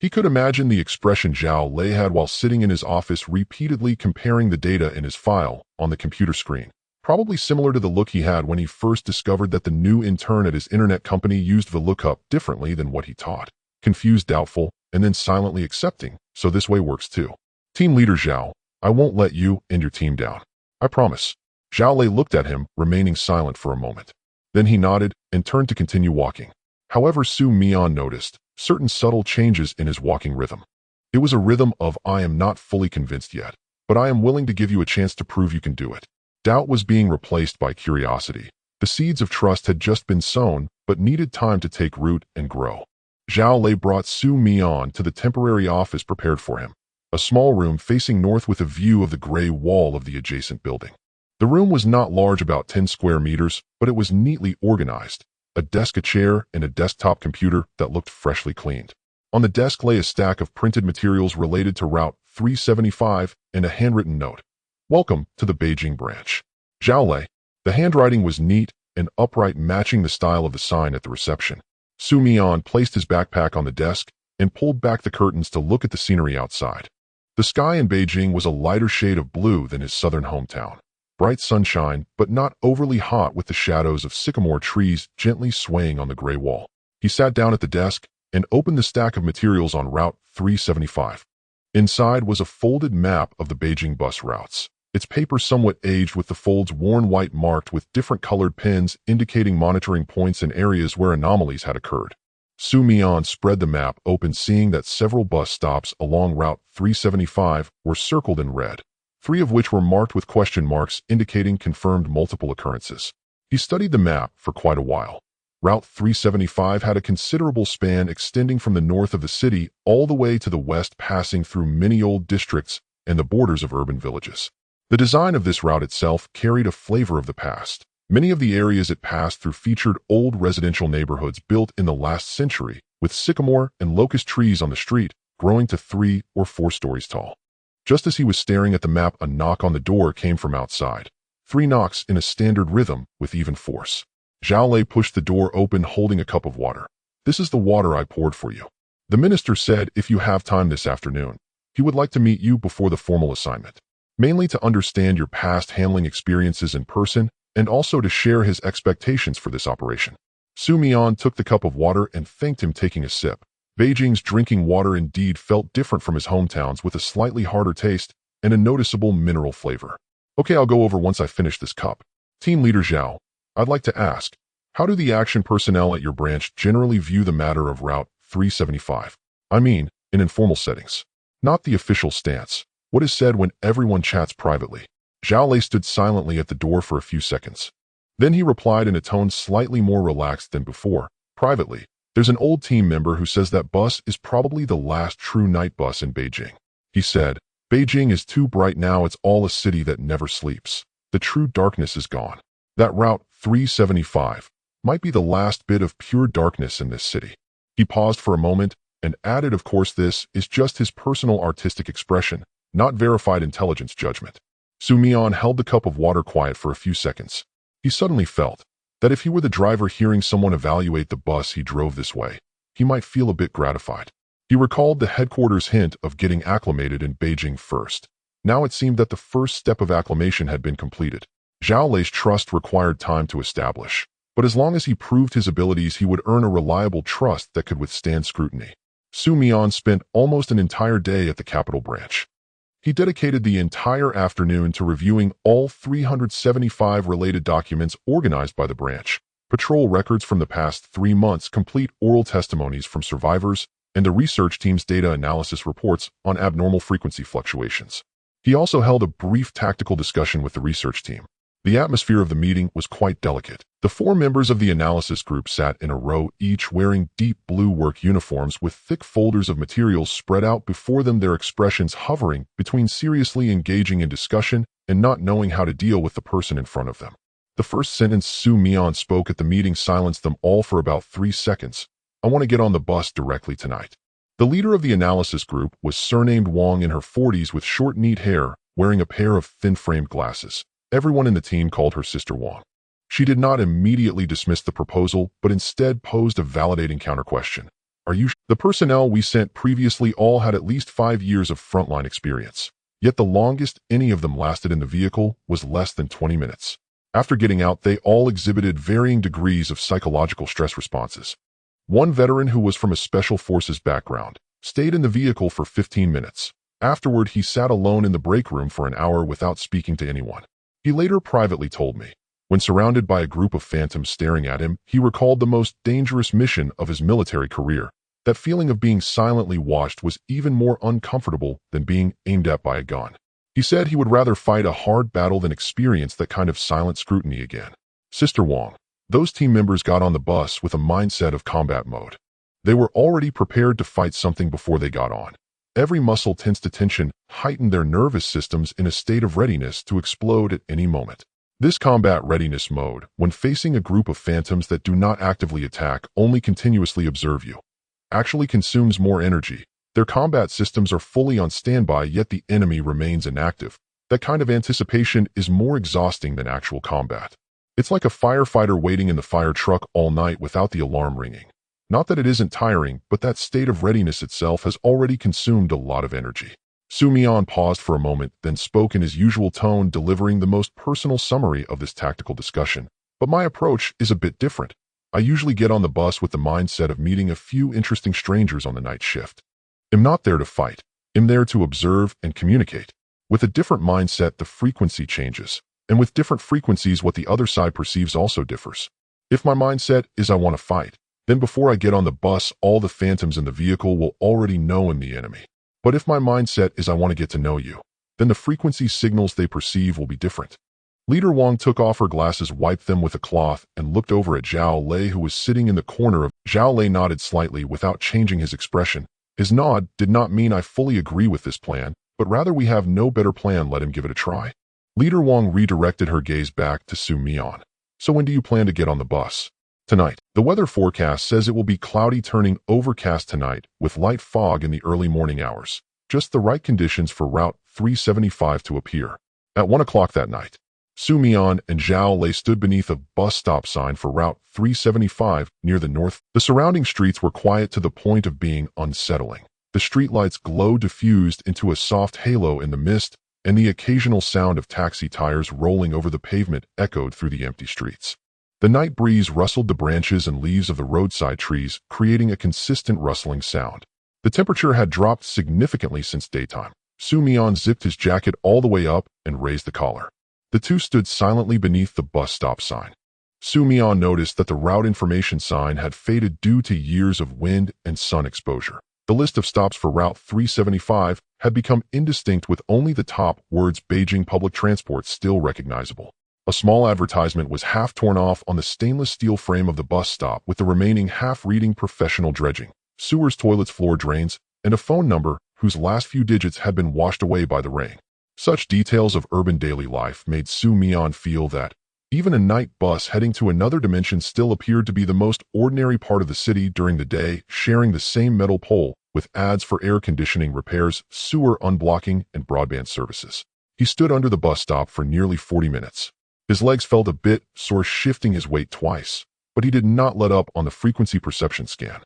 He could imagine the expression Zhao Lei had while sitting in his office repeatedly comparing the data in his file on the computer screen. Probably similar to the look he had when he first discovered that the new intern at his internet company used VLOOKUP differently than what he taught. Confused, doubtful, and then silently accepting. So this way works too. Team leader Zhao, I won't let you and your team down. I promise. Zhao Lei looked at him, remaining silent for a moment. Then he nodded and turned to continue walking. However, Mian noticed certain subtle changes in his walking rhythm. It was a rhythm of I am not fully convinced yet, but I am willing to give you a chance to prove you can do it. Doubt was being replaced by curiosity. The seeds of trust had just been sown, but needed time to take root and grow. Zhao Lei brought Mian to the temporary office prepared for him, a small room facing north with a view of the gray wall of the adjacent building. The room was not large, about 10 square meters, but it was neatly organized. A desk, a chair, and a desktop computer that looked freshly cleaned. On the desk lay a stack of printed materials related to Route 375 and a handwritten note. Welcome to the Beijing branch. Zhao Lei. The handwriting was neat and upright, matching the style of the sign at the reception. Mian placed his backpack on the desk and pulled back the curtains to look at the scenery outside. The sky in Beijing was a lighter shade of blue than his southern hometown. Bright sunshine, but not overly hot, with the shadows of sycamore trees gently swaying on the gray wall. He sat down at the desk and opened the stack of materials on Route 375. Inside was a folded map of the Beijing bus routes. Its paper somewhat aged, with the folds worn white, marked with different colored pins indicating monitoring points and areas where anomalies had occurred. Mian spread the map open, seeing that several bus stops along Route 375 were circled in red, 3 of which were marked with question marks indicating confirmed multiple occurrences. He studied the map for quite a while. Route 375 had a considerable span extending from the north of the city all the way to the west, passing through many old districts and the borders of urban villages. The design of this route itself carried a flavor of the past. Many of the areas it passed through featured old residential neighborhoods built in the last century, with sycamore and locust trees on the street growing to 3 or 4 stories tall. Just as he was staring at the map, a knock on the door came from outside. 3 knocks in a standard rhythm with even force. Zhao Lei pushed the door open, holding a cup of water. This is the water I poured for you. The minister said if you have time this afternoon, he would like to meet you before the formal assignment, mainly to understand your past handling experiences in person and also to share his expectations for this operation. Mian took the cup of water and thanked him, taking a sip. Beijing's drinking water indeed felt different from his hometowns, with a slightly harder taste and a noticeable mineral flavor. Okay, I'll go over once I finish this cup. Team leader Zhao, I'd like to ask, how do the action personnel at your branch generally view the matter of Route 375? I mean, in informal settings. Not the official stance. What is said when everyone chats privately. Zhao Lei stood silently at the door for a few seconds. Then he replied in a tone slightly more relaxed than before. Privately, there's an old team member who says that bus is probably the last true night bus in Beijing. He said, Beijing is too bright now, it's all a city that never sleeps. The true darkness is gone. That Route 375 might be the last bit of pure darkness in this city. He paused for a moment and added, of course, this is just his personal artistic expression, not verified intelligence judgment. Mian held the cup of water quiet for a few seconds. He suddenly felt that if he were the driver hearing someone evaluate the bus he drove this way, he might feel a bit gratified. He recalled the headquarters hint of getting acclimated in Beijing first. Now it seemed that the first step of acclimation had been completed. Zhao Lei's trust required time to establish, but as long as he proved his abilities, he would earn a reliable trust that could withstand scrutiny. Mian spent almost an entire day at the capital branch. He dedicated the entire afternoon to reviewing all 375 related documents organized by the branch, patrol records from the past 3 months, complete oral testimonies from survivors, and the research team's data analysis reports on abnormal frequency fluctuations. He also held a brief tactical discussion with the research team. The atmosphere of the meeting was quite delicate. The 4 members of the analysis group sat in a row, each wearing deep blue work uniforms with thick folders of materials spread out before them, their expressions hovering between seriously engaging in discussion and not knowing how to deal with the person in front of them. The first sentence Mian spoke at the meeting silenced them all for about 3 seconds. I want to get on the bus directly tonight. The leader of the analysis group was surnamed Wong, in her 40s with short, neat hair, wearing a pair of thin-framed glasses. Everyone in the team called her Sister Wong. She did not immediately dismiss the proposal, but instead posed a validating counter-question. Are you sure? The personnel we sent previously all had at least 5 years of frontline experience. Yet the longest any of them lasted in the vehicle was less than 20 minutes. After getting out, they all exhibited varying degrees of psychological stress responses. One veteran, who was from a special forces background, stayed in the vehicle for 15 minutes. Afterward, he sat alone in the break room for an hour without speaking to anyone. He later privately told me, when surrounded by a group of phantoms staring at him, he recalled the most dangerous mission of his military career. That feeling of being silently watched was even more uncomfortable than being aimed at by a gun. He said he would rather fight a hard battle than experience that kind of silent scrutiny again. Sister Wong. Those team members got on the bus with a mindset of combat mode. They were already prepared to fight something before they got on. Every muscle tensed to tension, heightened their nervous systems in a state of readiness to explode at any moment. This combat readiness mode, when facing a group of phantoms that do not actively attack, only continuously observe you, actually consumes more energy. Their combat systems are fully on standby, yet the enemy remains inactive. That kind of anticipation is more exhausting than actual combat. It's like a firefighter waiting in the fire truck all night without the alarm ringing. Not that it isn't tiring, but that state of readiness itself has already consumed a lot of energy. Mian paused for a moment, then spoke in his usual tone, delivering the most personal summary of this tactical discussion. But my approach is a bit different. I usually get on the bus with the mindset of meeting a few interesting strangers on the night shift. I'm not there to fight. I'm there to observe and communicate. With a different mindset, the frequency changes. And with different frequencies, what the other side perceives also differs. If my mindset is I want to fight, then before I get on the bus, all the phantoms in the vehicle will already know I'm the enemy. But if my mindset is I want to get to know you, then the frequency signals they perceive will be different. Leader Wong took off her glasses, wiped them with a cloth, and looked over at Zhao Lei, who was sitting in the corner of. Zhao Lei nodded slightly without changing his expression. His nod did not mean I fully agree with this plan, but rather we have no better plan, let him give it a try. Leader Wong redirected her gaze back to Mian. So when do you plan to get on the bus? Tonight. The weather forecast says it will be cloudy turning overcast tonight, with light fog in the early morning hours. Just the right conditions for Route 375 to appear. At 1 o'clock that night, Mian and Zhao Lei stood beneath a bus stop sign for Route 375 near the north. The surrounding streets were quiet to the point of being unsettling. The streetlights glowed, diffused into a soft halo in the mist, and the occasional sound of taxi tires rolling over the pavement echoed through the empty streets. The night breeze rustled the branches and leaves of the roadside trees, creating a consistent rustling sound. The temperature had dropped significantly since daytime. Mian zipped his jacket all the way up and raised the collar. The two stood silently beneath the bus stop sign. Mian noticed that the route information sign had faded due to years of wind and sun exposure. The list of stops for Route 375 had become indistinct, with only the top words Beijing Public Transport still recognizable. A small advertisement was half torn off on the stainless steel frame of the bus stop, with the remaining half reading professional dredging, sewers, toilets, floor drains, and a phone number whose last few digits had been washed away by the rain. Such details of urban daily life made Mian feel that even a night bus heading to another dimension still appeared to be the most ordinary part of the city during the day, sharing the same metal pole with ads for air conditioning repairs, sewer unblocking, and broadband services. He stood under the bus stop for nearly 40 minutes. His legs felt a bit sore, shifting his weight twice, but he did not let up on the frequency perception scan.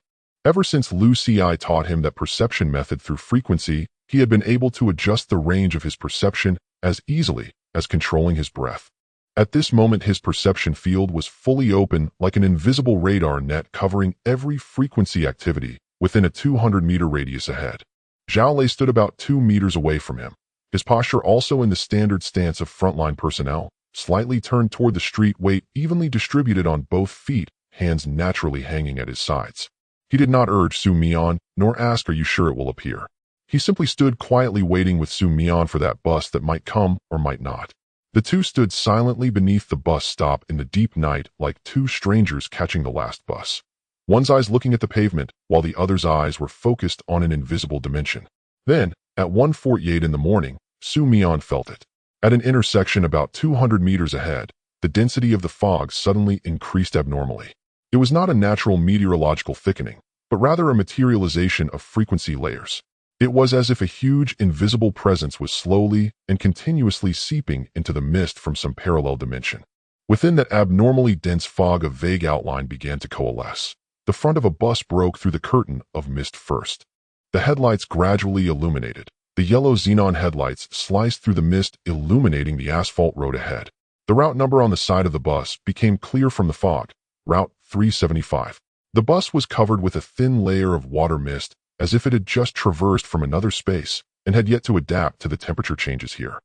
Ever since Lu Ci taught him that perception method through frequency, he had been able to adjust the range of his perception as easily as controlling his breath. At this moment, his perception field was fully open, like an invisible radar net covering every frequency activity within a 200-meter radius ahead. Zhao Lei stood about 2 meters away from him, his posture also in the standard stance of frontline personnel, slightly turned toward the street, weight evenly distributed on both feet, hands naturally hanging at his sides. He did not urge Mian, nor ask, "Are you sure it will appear?" He simply stood quietly waiting with Mian for that bus that might come or might not. The two stood silently beneath the bus stop in the deep night, like two strangers catching the last bus. One's eyes looking at the pavement, while the other's eyes were focused on an invisible dimension. Then, at 1:48 in the morning, Mian felt it. At an intersection about 200 meters ahead, the density of the fog suddenly increased abnormally. It was not a natural meteorological thickening, but rather a materialization of frequency layers. It was as if a huge, invisible presence was slowly and continuously seeping into the mist from some parallel dimension. Within that abnormally dense fog, a vague outline began to coalesce. The front of a bus broke through the curtain of mist first. The headlights gradually illuminated. The yellow xenon headlights sliced through the mist, illuminating the asphalt road ahead. The route number on the side of the bus became clear from the fog. Route 375. The bus was covered with a thin layer of water mist, as if it had just traversed from another space and had yet to adapt to the temperature changes here.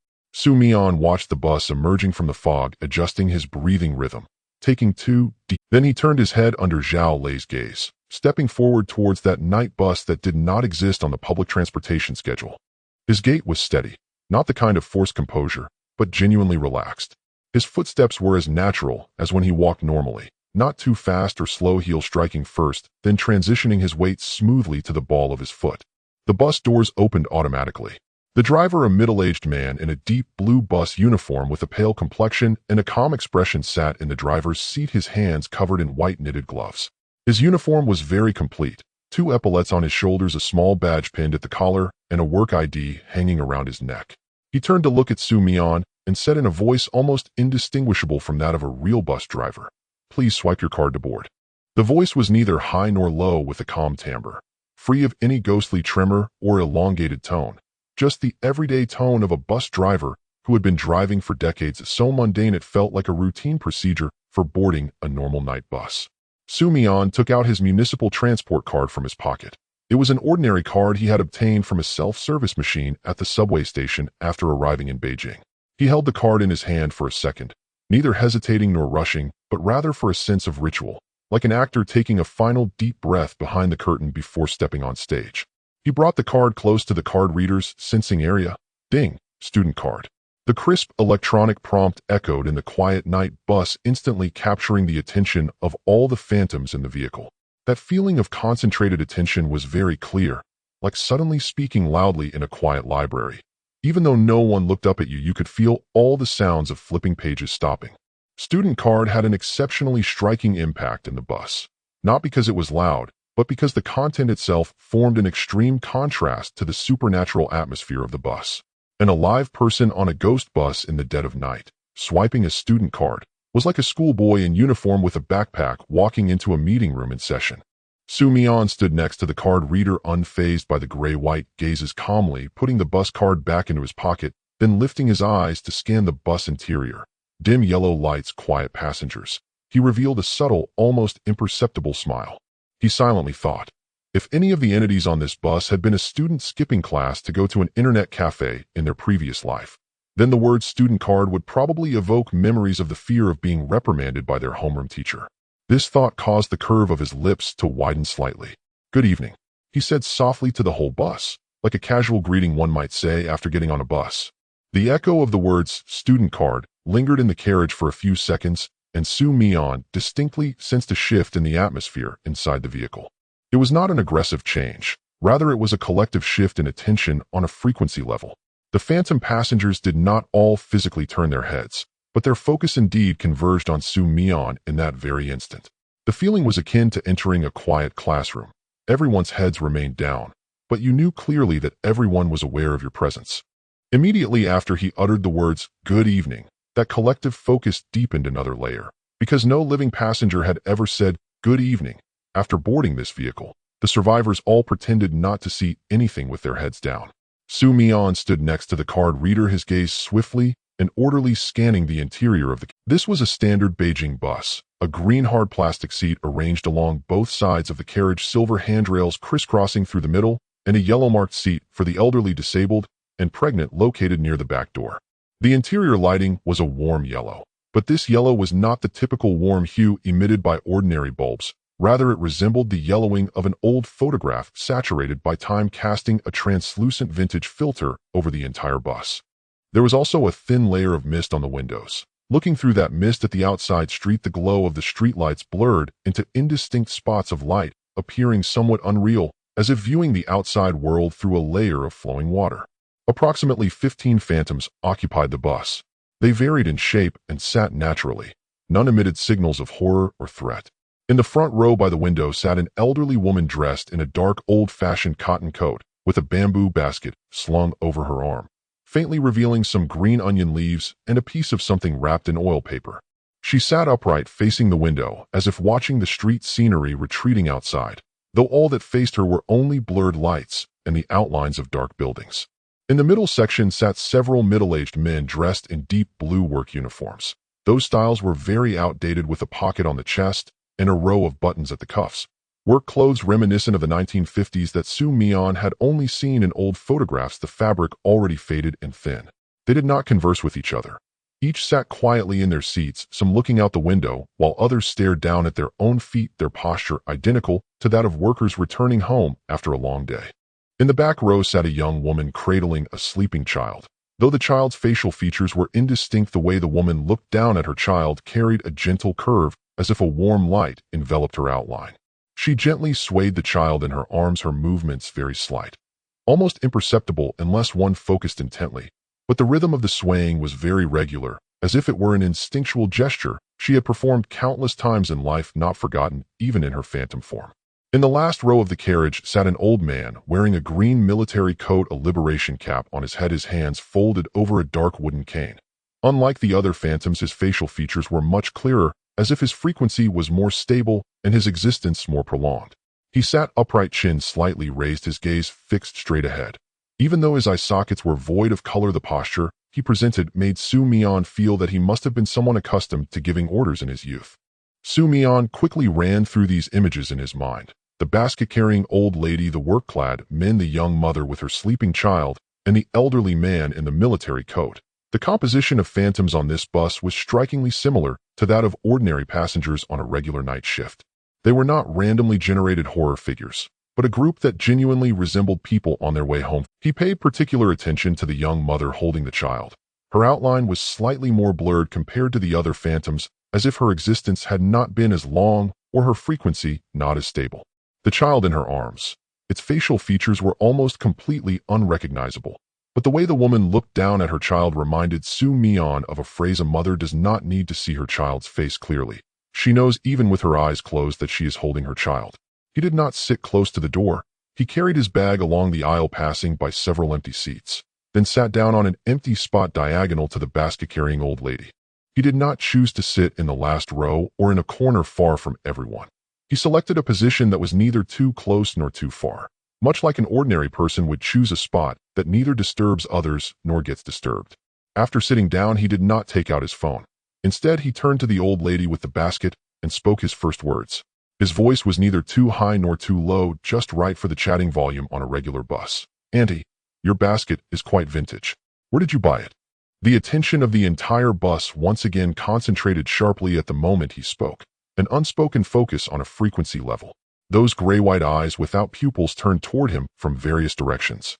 Mian watched the bus emerging from the fog, adjusting his breathing rhythm, taking 2 deep. Then he turned his head under Zhao Lei's gaze, stepping forward towards that night bus that did not exist on the public transportation schedule. His gait was steady, not the kind of forced composure, but genuinely relaxed. His footsteps were as natural as when he walked normally, not too fast or slow, heel striking first, then transitioning his weight smoothly to the ball of his foot. The bus doors opened automatically. The driver, a middle-aged man in a deep blue bus uniform with a pale complexion and a calm expression, sat in the driver's seat, his hands covered in white knitted gloves. His uniform was very complete, 2 epaulets on his shoulders, a small badge pinned at the collar, and a work ID hanging around his neck. He turned to look at Mian and said in a voice almost indistinguishable from that of a real bus driver, "Please swipe your card to board." The voice was neither high nor low, with a calm timbre, free of any ghostly tremor or elongated tone, just the everyday tone of a bus driver who had been driving for decades, so mundane it felt like a routine procedure for boarding a normal night bus. Mian took out his municipal transport card from his pocket. It was an ordinary card he had obtained from a self-service machine at the subway station after arriving in Beijing. He held the card in his hand for a second, neither hesitating nor rushing, but rather for a sense of ritual, like an actor taking a final deep breath behind the curtain before stepping on stage. He brought the card close to the card reader's sensing area. Ding, student card. The crisp electronic prompt echoed in the quiet night bus, instantly capturing the attention of all the phantoms in the vehicle. That feeling of concentrated attention was very clear, like suddenly speaking loudly in a quiet library. Even though no one looked up at you, you could feel all the sounds of flipping pages stopping. Student card had an exceptionally striking impact in the bus, not because it was loud, but because the content itself formed an extreme contrast to the supernatural atmosphere of the bus. An alive person on a ghost bus in the dead of night, swiping a student card, was like a schoolboy in uniform with a backpack walking into a meeting room in session. Mian stood next to the card reader, unfazed by the gray-white gazes, calmly putting the bus card back into his pocket, then lifting his eyes to scan the bus interior. Dim yellow lights, quiet passengers. He revealed a subtle, almost imperceptible smile. He silently thought, if any of the entities on this bus had been a student skipping class to go to an internet cafe in their previous life, then the word student card would probably evoke memories of the fear of being reprimanded by their homeroom teacher. This thought caused the curve of his lips to widen slightly. "Good evening," he said softly to the whole bus, like a casual greeting one might say after getting on a bus. The echo of the words student card lingered in the carriage for a few seconds, and Mian distinctly sensed a shift in the atmosphere inside the vehicle. It was not an aggressive change. Rather, it was a collective shift in attention on a frequency level. The phantom passengers did not all physically turn their heads, but their focus indeed converged on Mian in that very instant. The feeling was akin to entering a quiet classroom. Everyone's heads remained down, but you knew clearly that everyone was aware of your presence. Immediately after he uttered the words, "Good evening," that collective focus deepened another layer, because no living passenger had ever said, "Good evening." After boarding this vehicle, the survivors all pretended not to see anything with their heads down. Mian stood next to the card reader, his gaze swiftly and orderly scanning the interior of the. This was a standard Beijing bus, a green hard plastic seat arranged along both sides of the carriage, silver handrails crisscrossing through the middle, and a yellow marked seat for the elderly, disabled, and pregnant located near the back door. The interior lighting was a warm yellow, but this yellow was not the typical warm hue emitted by ordinary bulbs. Rather, it resembled the yellowing of an old photograph saturated by time, casting a translucent vintage filter over the entire bus. There was also a thin layer of mist on the windows. Looking through that mist at the outside street, the glow of the streetlights blurred into indistinct spots of light, appearing somewhat unreal, as if viewing the outside world through a layer of flowing water. Approximately 15 phantoms occupied the bus. They varied in shape and sat naturally. None emitted signals of horror or threat. In the front row by the window sat an elderly woman dressed in a dark, old-fashioned cotton coat with a bamboo basket slung over her arm, faintly revealing some green onion leaves and a piece of something wrapped in oil paper. She sat upright facing the window as if watching the street scenery retreating outside, though all that faced her were only blurred lights and the outlines of dark buildings. In the middle section sat several middle-aged men dressed in deep blue work uniforms. Those styles were very outdated, with a pocket on the chest and a row of buttons at the cuffs. Work clothes reminiscent of the 1950s that Mian had only seen in old photographs, the fabric already faded and thin. They did not converse with each other. Each sat quietly in their seats, some looking out the window, while others stared down at their own feet, their posture identical to that of workers returning home after a long day. In the back row sat a young woman cradling a sleeping child. Though the child's facial features were indistinct, the way the woman looked down at her child carried a gentle curve, as if a warm light enveloped her outline. She gently swayed the child in her arms, her movements very slight, almost imperceptible unless one focused intently. But the rhythm of the swaying was very regular, as if it were an instinctual gesture she had performed countless times in life, not forgotten even in her phantom form. In the last row of the carriage sat an old man wearing a green military coat, a liberation cap on his head, his hands folded over a dark wooden cane. Unlike the other phantoms, his facial features were much clearer, as if his frequency was more stable and his existence more prolonged. He sat upright, chin slightly raised, his gaze fixed straight ahead. Even though his eye sockets were void of color, the posture he presented made Mian feel that he must have been someone accustomed to giving orders in his youth. Mian quickly ran through these images in his mind. The basket-carrying old lady, the work-clad men, the young mother with her sleeping child, and the elderly man in the military coat. The composition of phantoms on this bus was strikingly similar to that of ordinary passengers on a regular night shift. They were not randomly generated horror figures, but a group that genuinely resembled people on their way home. He paid particular attention to the young mother holding the child. Her outline was slightly more blurred compared to the other phantoms, as if her existence had not been as long or her frequency not as stable. The child in her arms. Its facial features were almost completely unrecognizable, but the way the woman looked down at her child reminded Mian of a phrase: a mother does not need to see her child's face clearly. She knows even with her eyes closed that she is holding her child. He did not sit close to the door. He carried his bag along the aisle, passing by several empty seats, then sat down on an empty spot diagonal to the basket-carrying old lady. He did not choose to sit in the last row or in a corner far from everyone. He selected a position that was neither too close nor too far, much like an ordinary person would choose a spot that neither disturbs others nor gets disturbed. After sitting down, he did not take out his phone. Instead, he turned to the old lady with the basket and spoke his first words. His voice was neither too high nor too low, just right for the chatting volume on a regular bus. "Auntie, your basket is quite vintage. Where did you buy it?" The attention of the entire bus once again concentrated sharply at the moment he spoke, an unspoken focus on a frequency level. Those gray-white eyes without pupils turned toward him from various directions.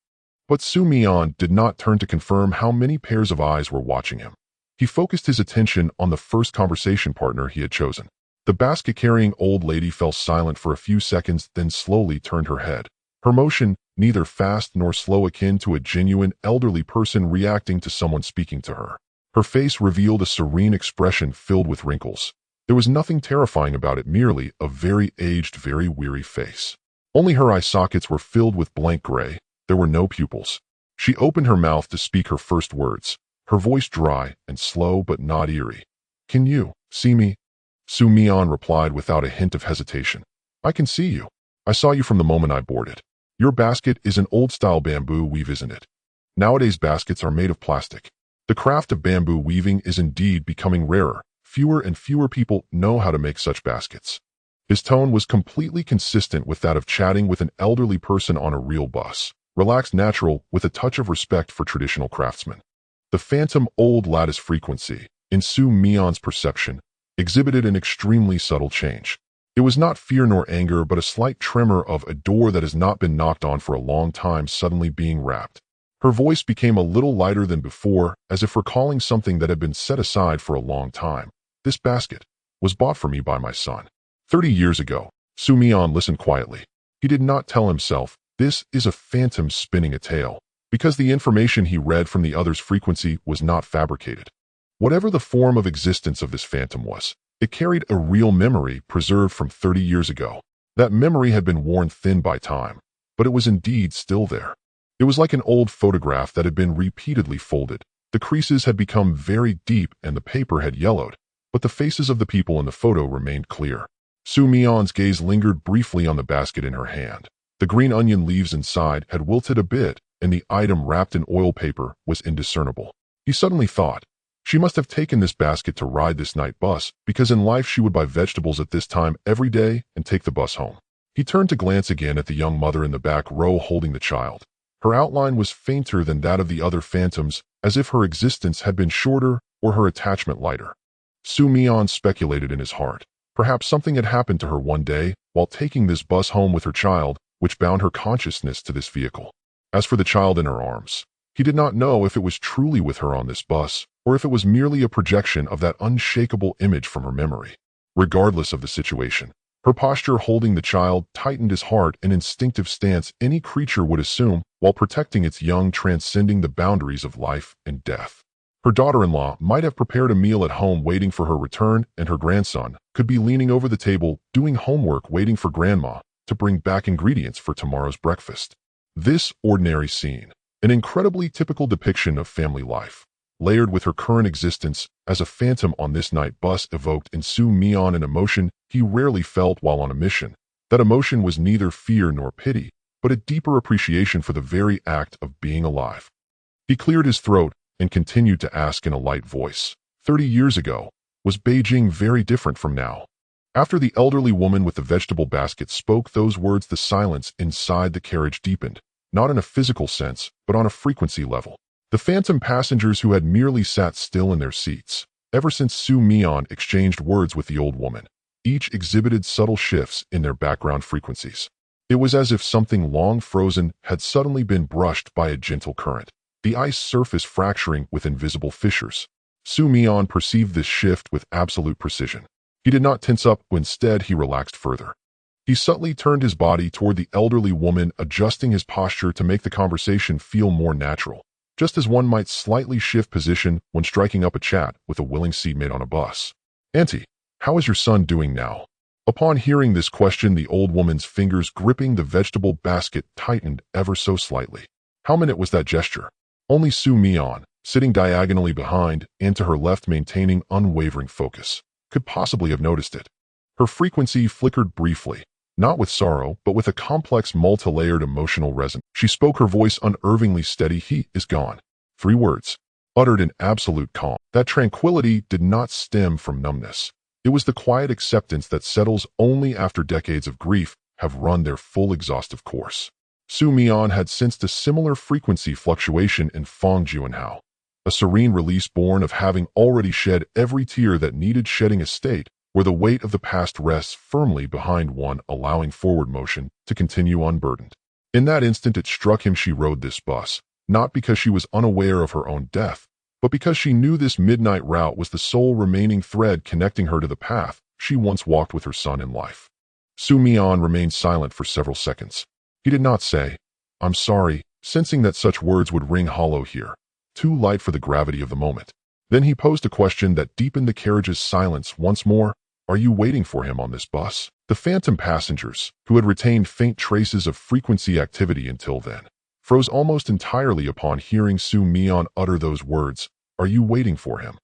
But Mian did not turn to confirm how many pairs of eyes were watching him. He focused his attention on the first conversation partner he had chosen. The basket-carrying old lady fell silent for a few seconds, then slowly turned her head. Her motion, neither fast nor slow, akin to a genuine elderly person reacting to someone speaking to her. Her face revealed a serene expression filled with wrinkles. There was nothing terrifying about it, merely a very aged, very weary face. Only her eye sockets were filled with blank gray. There were no pupils. She opened her mouth to speak her first words, her voice dry and slow but not eerie. "Can you see me?" Mian replied without a hint of hesitation. "I can see you. I saw you from the moment I boarded. Your basket is an old-style bamboo weave, isn't it? Nowadays baskets are made of plastic. The craft of bamboo weaving is indeed becoming rarer. Fewer and fewer people know how to make such baskets." His tone was completely consistent with that of chatting with an elderly person on a real bus, relaxed, natural, with a touch of respect for traditional craftsmen. The phantom old lattice frequency, in Mian's perception, exhibited an extremely subtle change. It was not fear nor anger, but a slight tremor of a door that has not been knocked on for a long time suddenly being rapped. Her voice became a little lighter than before, as if recalling something that had been set aside for a long time. "This basket was bought for me by my son 30 years ago." Mian listened quietly. He did not tell himself, "This is a phantom spinning a tale," because the information he read from the other's frequency was not fabricated. Whatever the form of existence of this phantom was, It carried a real memory preserved from 30 years ago. That memory had been worn thin by time, but it was indeed still there. It was like an old photograph that had been repeatedly folded. The creases had become very deep and the paper had yellowed, but the faces of the people in the photo remained clear. Mian's gaze lingered briefly on the basket in her hand. The green onion leaves inside had wilted a bit, and the item wrapped in oil paper was indiscernible. He suddenly thought, she must have taken this basket to ride this night bus, because in life she would buy vegetables at this time every day and take the bus home. He turned to glance again at the young mother in the back row holding the child. Her outline was fainter than that of the other phantoms, as if her existence had been shorter or her attachment lighter. Mian speculated in his heart. Perhaps something had happened to her one day while taking this bus home with her child, which bound her consciousness to this vehicle. As for the child in her arms, he did not know if it was truly with her on this bus, or if it was merely a projection of that unshakable image from her memory. Regardless of the situation, her posture holding the child tightened his heart, an instinctive stance any creature would assume while protecting its young, transcending the boundaries of life and death. Her daughter-in-law might have prepared a meal at home waiting for her return, and her grandson could be leaning over the table doing homework waiting for grandma to bring back ingredients for tomorrow's breakfast. This ordinary scene, an incredibly typical depiction of family life, layered with her current existence as a phantom on this night bus, evoked in Mian an emotion he rarely felt while on a mission. That emotion was neither fear nor pity, but a deeper appreciation for the very act of being alive. He cleared his throat and continued to ask in a light voice, 30 years ago, was Beijing very different from now? After the elderly woman with the vegetable basket spoke those words, the silence inside the carriage deepened, not in a physical sense, but on a frequency level. The phantom passengers who had merely sat still in their seats, ever since Mian exchanged words with the old woman, each exhibited subtle shifts in their background frequencies. It was as if something long frozen had suddenly been brushed by a gentle current, the ice surface fracturing with invisible fissures. Mian perceived this shift with absolute precision. He did not tense up, instead he relaxed further. He subtly turned his body toward the elderly woman, adjusting his posture to make the conversation feel more natural, just as one might slightly shift position when striking up a chat with a willing seatmate on a bus. "Auntie, how is your son doing now?" Upon hearing this question, the old woman's fingers gripping the vegetable basket tightened ever so slightly. How minute was that gesture? Only Mian, sitting diagonally behind and to her left maintaining unwavering focus, could possibly have noticed it. Her frequency flickered briefly, not with sorrow, but with a complex multi-layered emotional resonance. She spoke, her voice unervingly steady. "He is gone." 3 words, uttered in absolute calm. That tranquility did not stem from numbness. It was the quiet acceptance that settles only after decades of grief have run their full exhaustive course. Mian had sensed a similar frequency fluctuation in Feng Juanhao, a serene release born of having already shed every tear that needed shedding, a state where the weight of the past rests firmly behind one, allowing forward motion to continue unburdened. In that instant it struck him she rode this bus, not because she was unaware of her own death, but because she knew this midnight route was the sole remaining thread connecting her to the path she once walked with her son in life. Mian remained silent for several seconds. He did not say, "I'm sorry," sensing that such words would ring hollow here, too light for the gravity of the moment. Then he posed a question that deepened the carriage's silence once more. "Are you waiting for him on this bus?" The phantom passengers, who had retained faint traces of frequency activity until then, froze almost entirely upon hearing Mian utter those words, "Are you waiting for him?"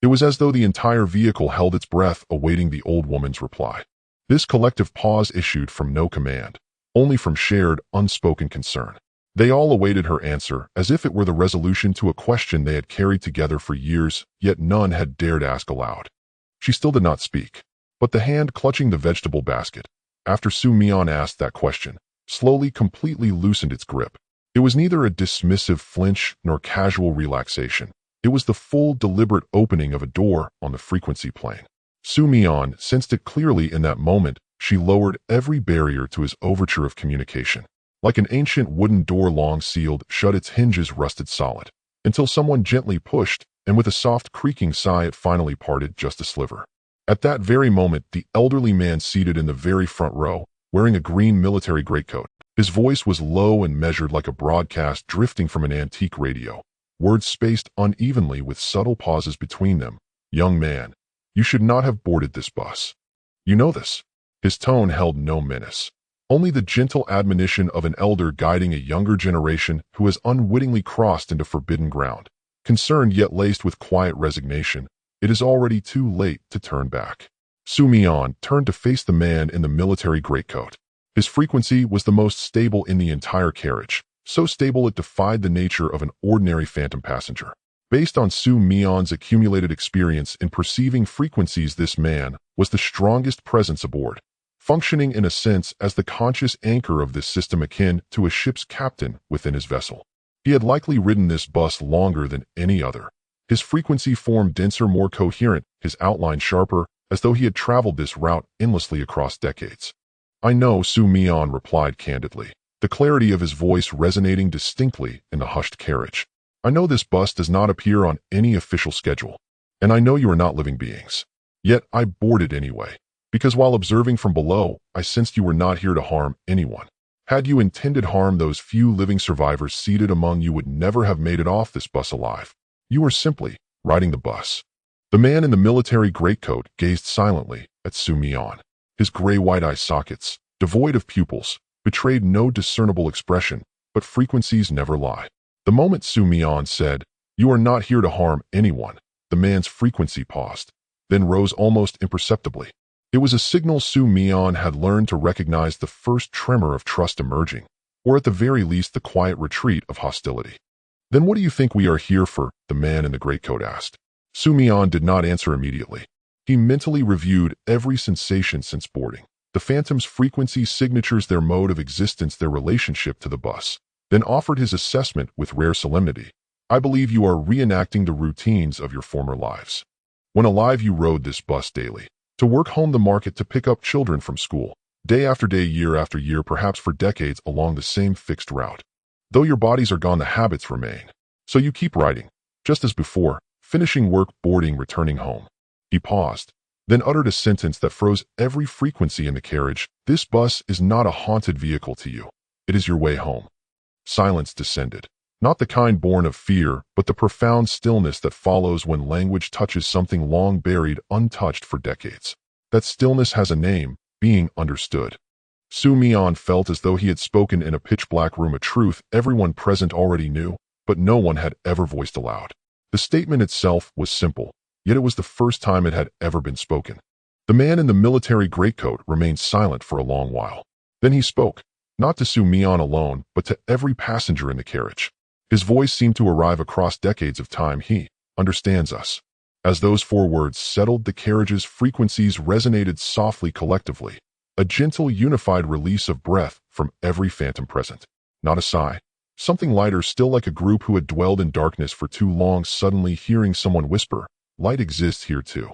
It was as though the entire vehicle held its breath, awaiting the old woman's reply. This collective pause issued from no command, only from shared, unspoken concern. They all awaited her answer, as if it were the resolution to a question they had carried together for years, yet none had dared ask aloud. She still did not speak, but the hand clutching the vegetable basket, after Mian asked that question, slowly completely loosened its grip. It was neither a dismissive flinch nor casual relaxation. It was the full, deliberate opening of a door on the frequency plane. Mian sensed it clearly in that moment. She lowered every barrier to his overture of communication. Like an ancient wooden door long sealed shut, its hinges rusted solid, until someone gently pushed, and with a soft creaking sigh it finally parted just a sliver. At that very moment, the elderly man seated in the very front row, wearing a green military greatcoat. His voice was low and measured, like a broadcast drifting from an antique radio, words spaced unevenly with subtle pauses between them. "Young man, You should not have boarded this bus. You know this." His tone held no menace, only the gentle admonition of an elder guiding a younger generation who has unwittingly crossed into forbidden ground. Concerned yet laced with quiet resignation, it is already too late to turn back. Mian turned to face the man in the military greatcoat. His frequency was the most stable in the entire carriage, so stable it defied the nature of an ordinary phantom passenger. Based on Mian's accumulated experience in perceiving frequencies, this man was the strongest presence aboard, functioning in a sense as the conscious anchor of this system akin to a ship's captain within his vessel. He had likely ridden this bus longer than any other. His frequency formed denser, more coherent, his outline sharper, as though he had traveled this route endlessly across decades. "I know," Mian replied candidly, the clarity of his voice resonating distinctly in the hushed carriage. "I know this bus does not appear on any official schedule, and I know you are not living beings. Yet I boarded anyway, because while observing from below, I sensed you were not here to harm anyone. Had you intended harm, those few living survivors seated among you would never have made it off this bus alive. You were simply riding the bus." The man in the military greatcoat gazed silently at Mian. His gray-white eye sockets, devoid of pupils, betrayed no discernible expression, but frequencies never lie. The moment Mian said, "You are not here to harm anyone," the man's frequency paused, then rose almost imperceptibly. It was a signal Mian had learned to recognize the first tremor of trust emerging, or at the very least the quiet retreat of hostility. "Then what do you think we are here for?" the man in the greatcoat asked. Mian did not answer immediately. He mentally reviewed every sensation since boarding, the phantom's frequency signatures, their mode of existence, their relationship to the bus, then offered his assessment with rare solemnity. "I believe you are reenacting the routines of your former lives. When alive, you rode this bus daily, to work, home, the market, to pick up children from school, day after day, year after year, perhaps for decades along the same fixed route. Though your bodies are gone, the habits remain. So you keep riding, just as before, finishing work, boarding, returning home." He paused, then uttered a sentence that froze every frequency in the carriage. "This bus is not a haunted vehicle to you. It is your way home." Silence descended, not the kind born of fear, but the profound stillness that follows when language touches something long buried, untouched for decades. That stillness has a name: being understood. Mian felt as though he had spoken in a pitch-black room, a truth everyone present already knew, but no one had ever voiced aloud. The statement itself was simple, yet it was the first time it had ever been spoken. The man in the military greatcoat remained silent for a long while. Then he spoke, not to Mian alone, but to every passenger in the carriage. His voice seemed to arrive across decades of time. "He understands us." As those 4 words settled, the carriage's frequencies resonated softly collectively, a gentle, unified release of breath from every phantom present. Not a sigh. Something lighter, still, like a group who had dwelled in darkness for too long, suddenly hearing someone whisper, "Light exists here too."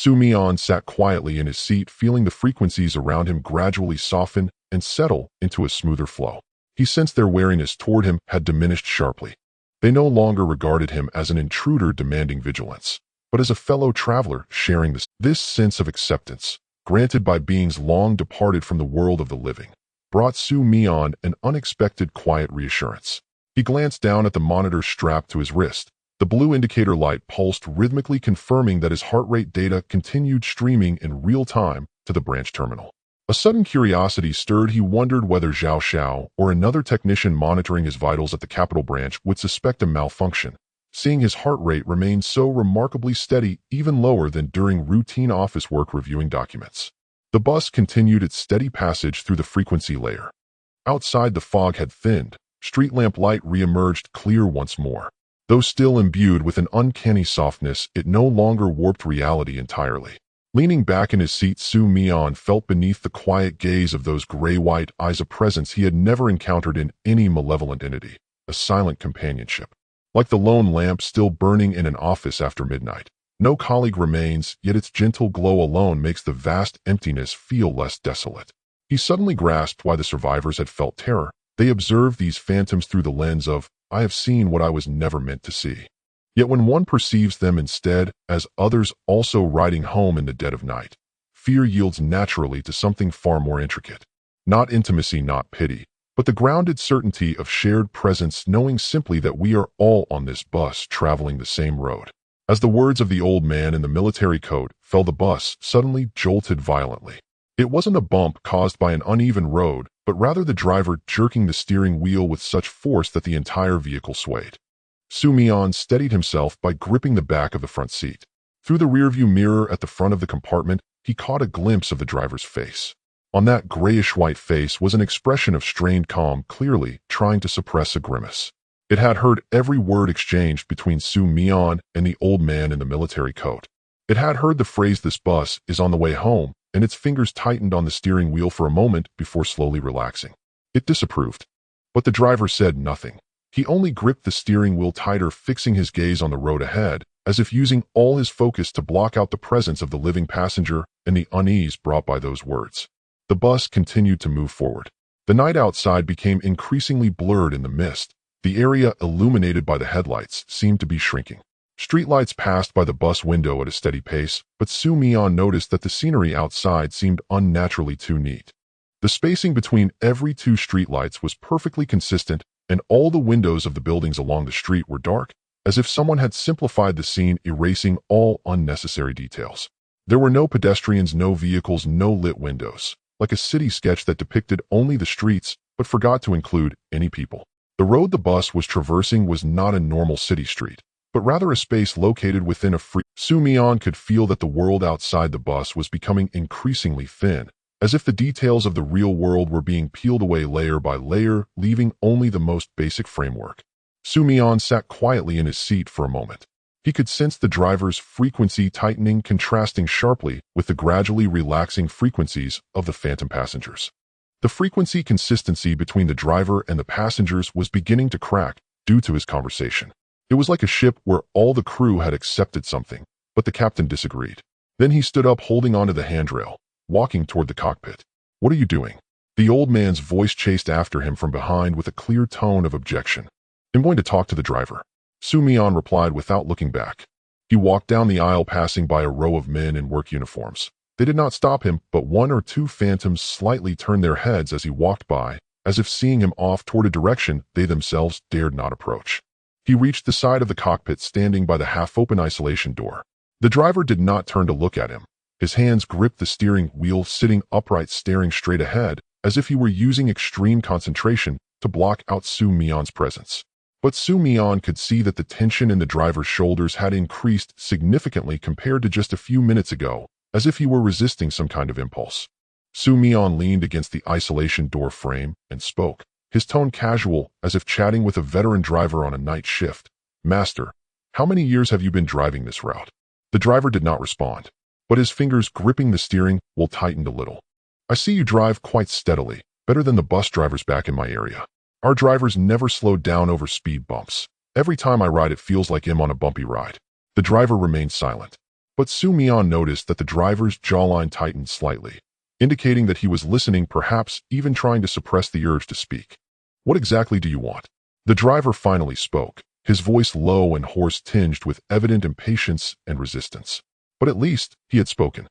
Mian sat quietly in his seat, feeling the frequencies around him gradually soften and settle into a smoother flow. He sensed their wariness toward him had diminished sharply. They no longer regarded him as an intruder demanding vigilance, but as a fellow traveler sharing this sense of acceptance, granted by beings long departed from the world of the living, brought Mian an unexpected quiet reassurance. He glanced down at the monitor strapped to his wrist. The blue indicator light pulsed rhythmically, confirming that his heart rate data continued streaming in real time to the branch terminal. A sudden curiosity stirred. He wondered whether Zhao Xiao or another technician monitoring his vitals at the capital branch would suspect a malfunction, seeing his heart rate remain so remarkably steady, even lower than during routine office work reviewing documents. The bus continued its steady passage through the frequency layer. Outside, the fog had thinned. Street lamp light re-emerged clear once more. Though still imbued with an uncanny softness, it no longer warped reality entirely. Leaning back in his seat, Mian felt beneath the quiet gaze of those gray-white eyes a presence he had never encountered in any malevolent entity, a silent companionship. Like the lone lamp still burning in an office after midnight. No colleague remains, yet its gentle glow alone makes the vast emptiness feel less desolate. He suddenly grasped why the survivors had felt terror. They observed these phantoms through the lens of, "I have seen what I was never meant to see." Yet when one perceives them instead as others also riding home in the dead of night, fear yields naturally to something far more intricate. Not intimacy, not pity, but the grounded certainty of shared presence, knowing simply that we are all on this bus traveling the same road. As the words of the old man in the military coat fell, the bus suddenly jolted violently. It wasn't a bump caused by an uneven road, but rather the driver jerking the steering wheel with such force that the entire vehicle swayed. Mian steadied himself by gripping the back of the front seat. Through the rearview mirror at the front of the compartment, he caught a glimpse of the driver's face. On that grayish-white face was an expression of strained calm, clearly trying to suppress a grimace. It had heard every word exchanged between Mian and the old man in the military coat. It had heard the phrase, "This bus is on the way home," and its fingers tightened on the steering wheel for a moment before slowly relaxing. It disapproved. But the driver said nothing. He only gripped the steering wheel tighter, fixing his gaze on the road ahead, as if using all his focus to block out the presence of the living passenger and the unease brought by those words. The bus continued to move forward. The night outside became increasingly blurred in the mist. The area illuminated by the headlights seemed to be shrinking. Streetlights passed by the bus window at a steady pace, but Mian noticed that the scenery outside seemed unnaturally too neat. The spacing between every two streetlights was perfectly consistent, and all the windows of the buildings along the street were dark, as if someone had simplified the scene, erasing all unnecessary details. There were no pedestrians, no vehicles, no lit windows, like a city sketch that depicted only the streets but forgot to include any people. The road the bus was traversing was not a normal city street, but rather a space located within a free. Mian could feel that the world outside the bus was becoming increasingly thin, as if the details of the real world were being peeled away layer by layer, leaving only the most basic framework. Mian sat quietly in his seat for a moment. He could sense the driver's frequency tightening, contrasting sharply with the gradually relaxing frequencies of the phantom passengers. The frequency consistency between the driver and the passengers was beginning to crack due to his conversation. It was like a ship where all the crew had accepted something, but the captain disagreed. Then he stood up, holding onto the handrail, walking toward the cockpit. "What are you doing?" The old man's voice chased after him from behind with a clear tone of objection. "I'm going to talk to the driver," Mian replied without looking back. He walked down the aisle, passing by a row of men in work uniforms. They did not stop him, but one or two phantoms slightly turned their heads as he walked by, as if seeing him off toward a direction they themselves dared not approach. He reached the side of the cockpit, standing by the half-open isolation door. The driver did not turn to look at him. His hands gripped the steering wheel, sitting upright, staring straight ahead, as if he were using extreme concentration to block out Mian's presence. But Mian could see that the tension in the driver's shoulders had increased significantly compared to just a few minutes ago, as if he were resisting some kind of impulse. Mian leaned against the isolation door frame and spoke, his tone casual, as if chatting with a veteran driver on a night shift. "Master, how many years have you been driving this route?" The driver did not respond, but his fingers gripping the steering wheel tightened a little. "I see you drive quite steadily, better than the bus drivers back in my area. Our drivers never slowed down over speed bumps. Every time I ride, it feels like I'm on a bumpy ride." The driver remained silent, but Mian noticed that the driver's jawline tightened slightly, indicating that he was listening, perhaps even trying to suppress the urge to speak. "What exactly do you want?" The driver finally spoke, his voice low and hoarse, tinged with evident impatience and resistance. But at least he had spoken.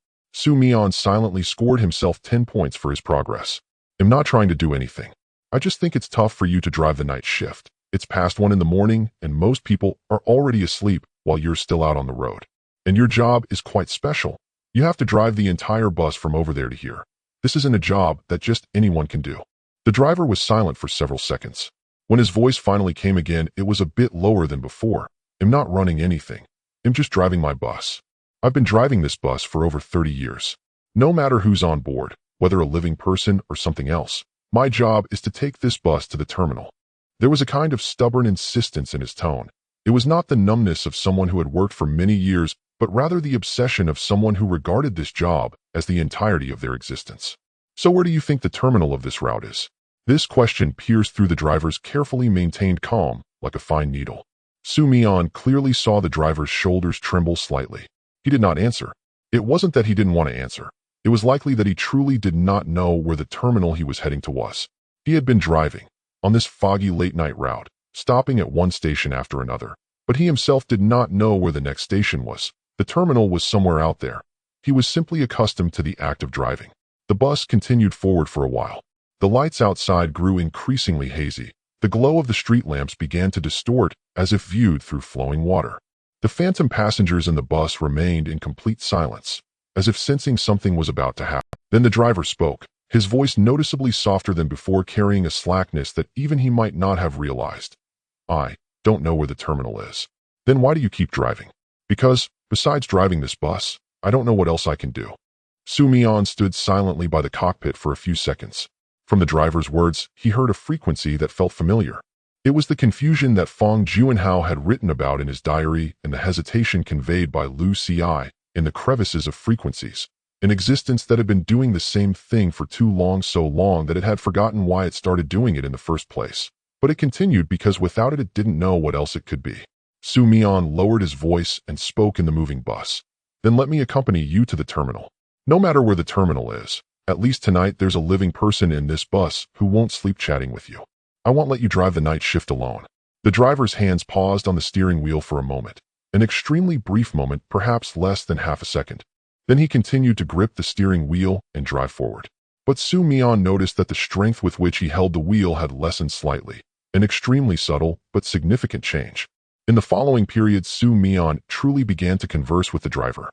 Mian silently scored himself 10 points for his progress. "I'm not trying to do anything. I just think it's tough for you to drive the night shift. It's past 1 in the morning, and most people are already asleep while you're still out on the road. And your job is quite special. You have to drive the entire bus from over there to here. This isn't a job that just anyone can do." The driver was silent for several seconds. When his voice finally came again, it was a bit lower than before. "I'm not running anything. I'm just driving my bus. I've been driving this bus for over 30 years. No matter who's on board, whether a living person or something else, my job is to take this bus to the terminal." There was a kind of stubborn insistence in his tone. It was not the numbness of someone who had worked for many years, but rather the obsession of someone who regarded this job as the entirety of their existence. "So where do you think the terminal of this route is?" This question pierced through the driver's carefully maintained calm like a fine needle. Mian clearly saw the driver's shoulders tremble slightly. He did not answer. It wasn't that he didn't want to answer. It was likely that he truly did not know where the terminal he was heading to was. He had been driving on this foggy late-night route, stopping at one station after another, but he himself did not know where the next station was. The terminal was somewhere out there. He was simply accustomed to the act of driving. The bus continued forward for a while. The lights outside grew increasingly hazy. The glow of the street lamps began to distort as if viewed through flowing water. The phantom passengers in the bus remained in complete silence, as if sensing something was about to happen. Then the driver spoke, his voice noticeably softer than before, carrying a slackness that even he might not have realized. "I don't know where the terminal is." "Then why do you keep driving?" "Because, besides driving this bus, I don't know what else I can do." Mian stood silently by the cockpit for a few seconds. From the driver's words, he heard a frequency that felt familiar. It was the confusion that Feng Juanhao had written about in his diary and the hesitation conveyed by Lu Ci in the crevices of frequencies. An existence that had been doing the same thing for too long, so long that it had forgotten why it started doing it in the first place. But it continued because without it, it didn't know what else it could be. Mian lowered his voice and spoke in the moving bus. "Then let me accompany you to the terminal. No matter where the terminal is, at least tonight there's a living person in this bus who won't sleep chatting with you. I won't let you drive the night shift alone." The driver's hands paused on the steering wheel for a moment, an extremely brief moment, perhaps less than half a second. Then he continued to grip the steering wheel and drive forward. But Mian noticed that the strength with which he held the wheel had lessened slightly, an extremely subtle but significant change. In the following period, Mian truly began to converse with the driver.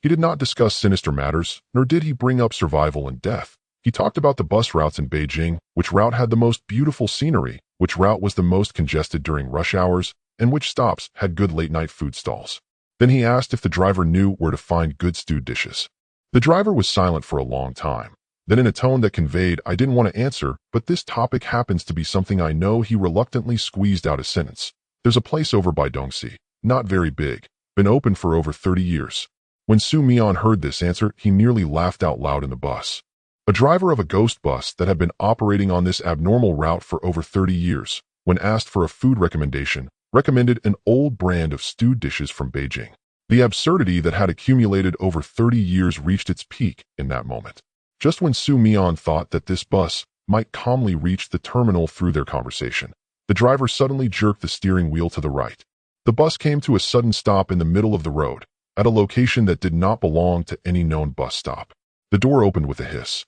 He did not discuss sinister matters, nor did he bring up survival and death. He talked about the bus routes in Beijing, which route had the most beautiful scenery, which route was the most congested during rush hours, and which stops had good late-night food stalls. Then he asked if the driver knew where to find good stewed dishes. The driver was silent for a long time. Then in a tone that conveyed, "I didn't want to answer, but this topic happens to be something I know," he reluctantly squeezed out a sentence. "There's a place over by Dongxi, not very big, been open for over 30 years. When Mian heard this answer, he nearly laughed out loud in the bus. A driver of a ghost bus that had been operating on this abnormal route for over 30 years, when asked for a food recommendation, recommended an old brand of stewed dishes from Beijing. The absurdity that had accumulated over 30 years reached its peak in that moment. Just when Mian thought that this bus might calmly reach the terminal through their conversation, the driver suddenly jerked the steering wheel to the right. The bus came to a sudden stop in the middle of the road, at a location that did not belong to any known bus stop. The door opened with a hiss.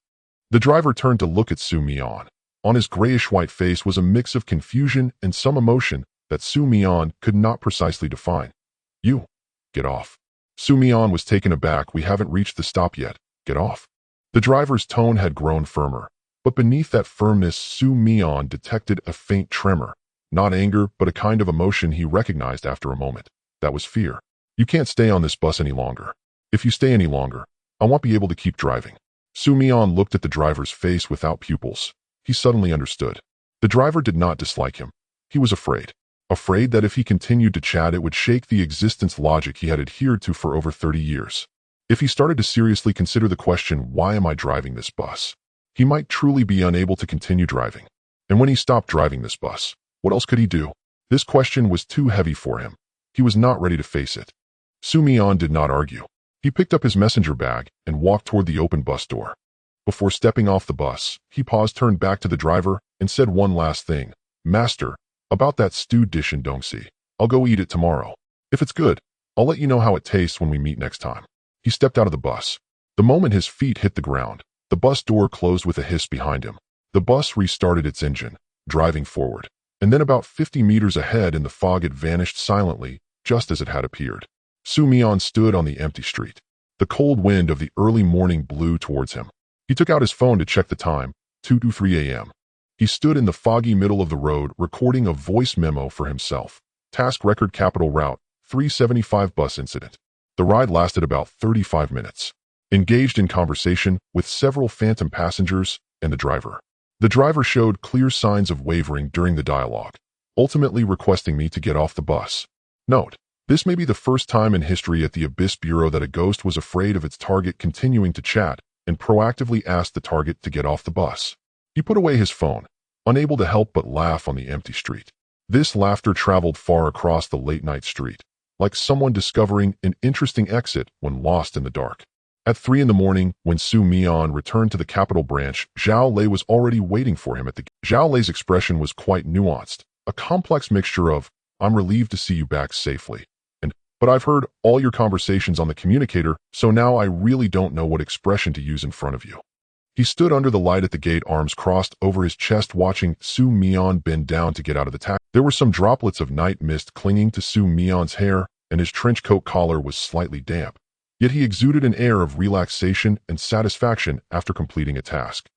The driver turned to look at Mian. On his grayish-white face was a mix of confusion and some emotion that Mian could not precisely define. "You, get off." Mian was taken aback. "We haven't reached the stop yet. Get off." The driver's tone had grown firmer, but beneath that firmness Mian detected a faint tremor, not anger but a kind of emotion he recognized after a moment. That was fear. "You can't stay on this bus any longer. If you stay any longer, I won't be able to keep driving." Mian looked at the driver's face without pupils. He suddenly understood. The driver did not dislike him. He was afraid. Afraid that if he continued to chat, it would shake the existence logic he had adhered to for over 30 years. If he started to seriously consider the question, "Why am I driving this bus?" he might truly be unable to continue driving. And when he stopped driving this bus, what else could he do? This question was too heavy for him. He was not ready to face it. Mian did not argue. He picked up his messenger bag and walked toward the open bus door. Before stepping off the bus, he paused, turned back to the driver, and said one last thing. "Master, about that stewed dish in Dongxi. I'll go eat it tomorrow. If it's good, I'll let you know how it tastes when we meet next time." He stepped out of the bus. The moment his feet hit the ground, the bus door closed with a hiss behind him. The bus restarted its engine, driving forward. And then about 50 meters ahead in the fog it vanished silently, just as it had appeared. Mian stood on the empty street. The cold wind of the early morning blew towards him. He took out his phone to check the time, 2:03 a.m. He stood in the foggy middle of the road, recording a voice memo for himself. Task record: Capital Route 375 bus incident. The ride lasted about 35 minutes. Engaged in conversation with several phantom passengers and the driver. The driver showed clear signs of wavering during the dialogue, ultimately requesting me to get off the bus. Note: this may be the first time in history at the Abyss Bureau that a ghost was afraid of its target continuing to chat and proactively asked the target to get off the bus. He put away his phone, unable to help but laugh on the empty street. This laughter traveled far across the late-night street, like someone discovering an interesting exit when lost in the dark. At 3 in the morning, when Mian returned to the capital branch, Zhao Lei was already waiting for him at the gate. Zhao Lei's expression was quite nuanced, a complex mixture of, "I'm relieved to see you back safely," and, "But I've heard all your conversations on the communicator, so now I really don't know what expression to use in front of you." He stood under the light at the gate, arms crossed over his chest, watching Mian bend down to get out of the taxi. There were some droplets of night mist clinging to Mian's hair, and his trench coat collar was slightly damp. Yet he exuded an air of relaxation and satisfaction after completing a task.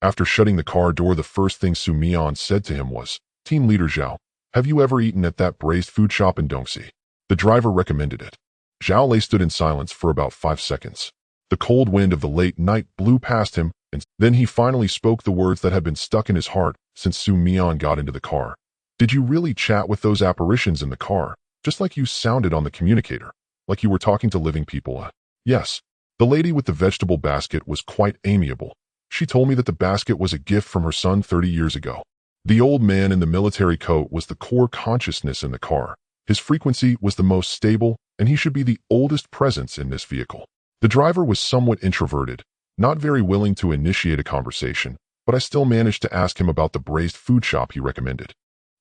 After shutting the car door, the first thing Mian said to him was, "Team Leader Zhao, have you ever eaten at that braised food shop in Dongxi?" The driver recommended it. Zhao Lei stood in silence for about 5 seconds. The cold wind of the late night blew past him, and then he finally spoke the words that had been stuck in his heart since Mian got into the car. "Did you really chat with those apparitions in the car, just like you sounded on the communicator, like you were talking to living people?" "Yes." The lady with the vegetable basket was quite amiable. She told me that the basket was a gift from her son 30 years ago. The old man in the military coat was the core consciousness in the car. His frequency was the most stable, and he should be the oldest presence in this vehicle. The driver was somewhat introverted, not very willing to initiate a conversation, but I still managed to ask him about the braised food shop he recommended.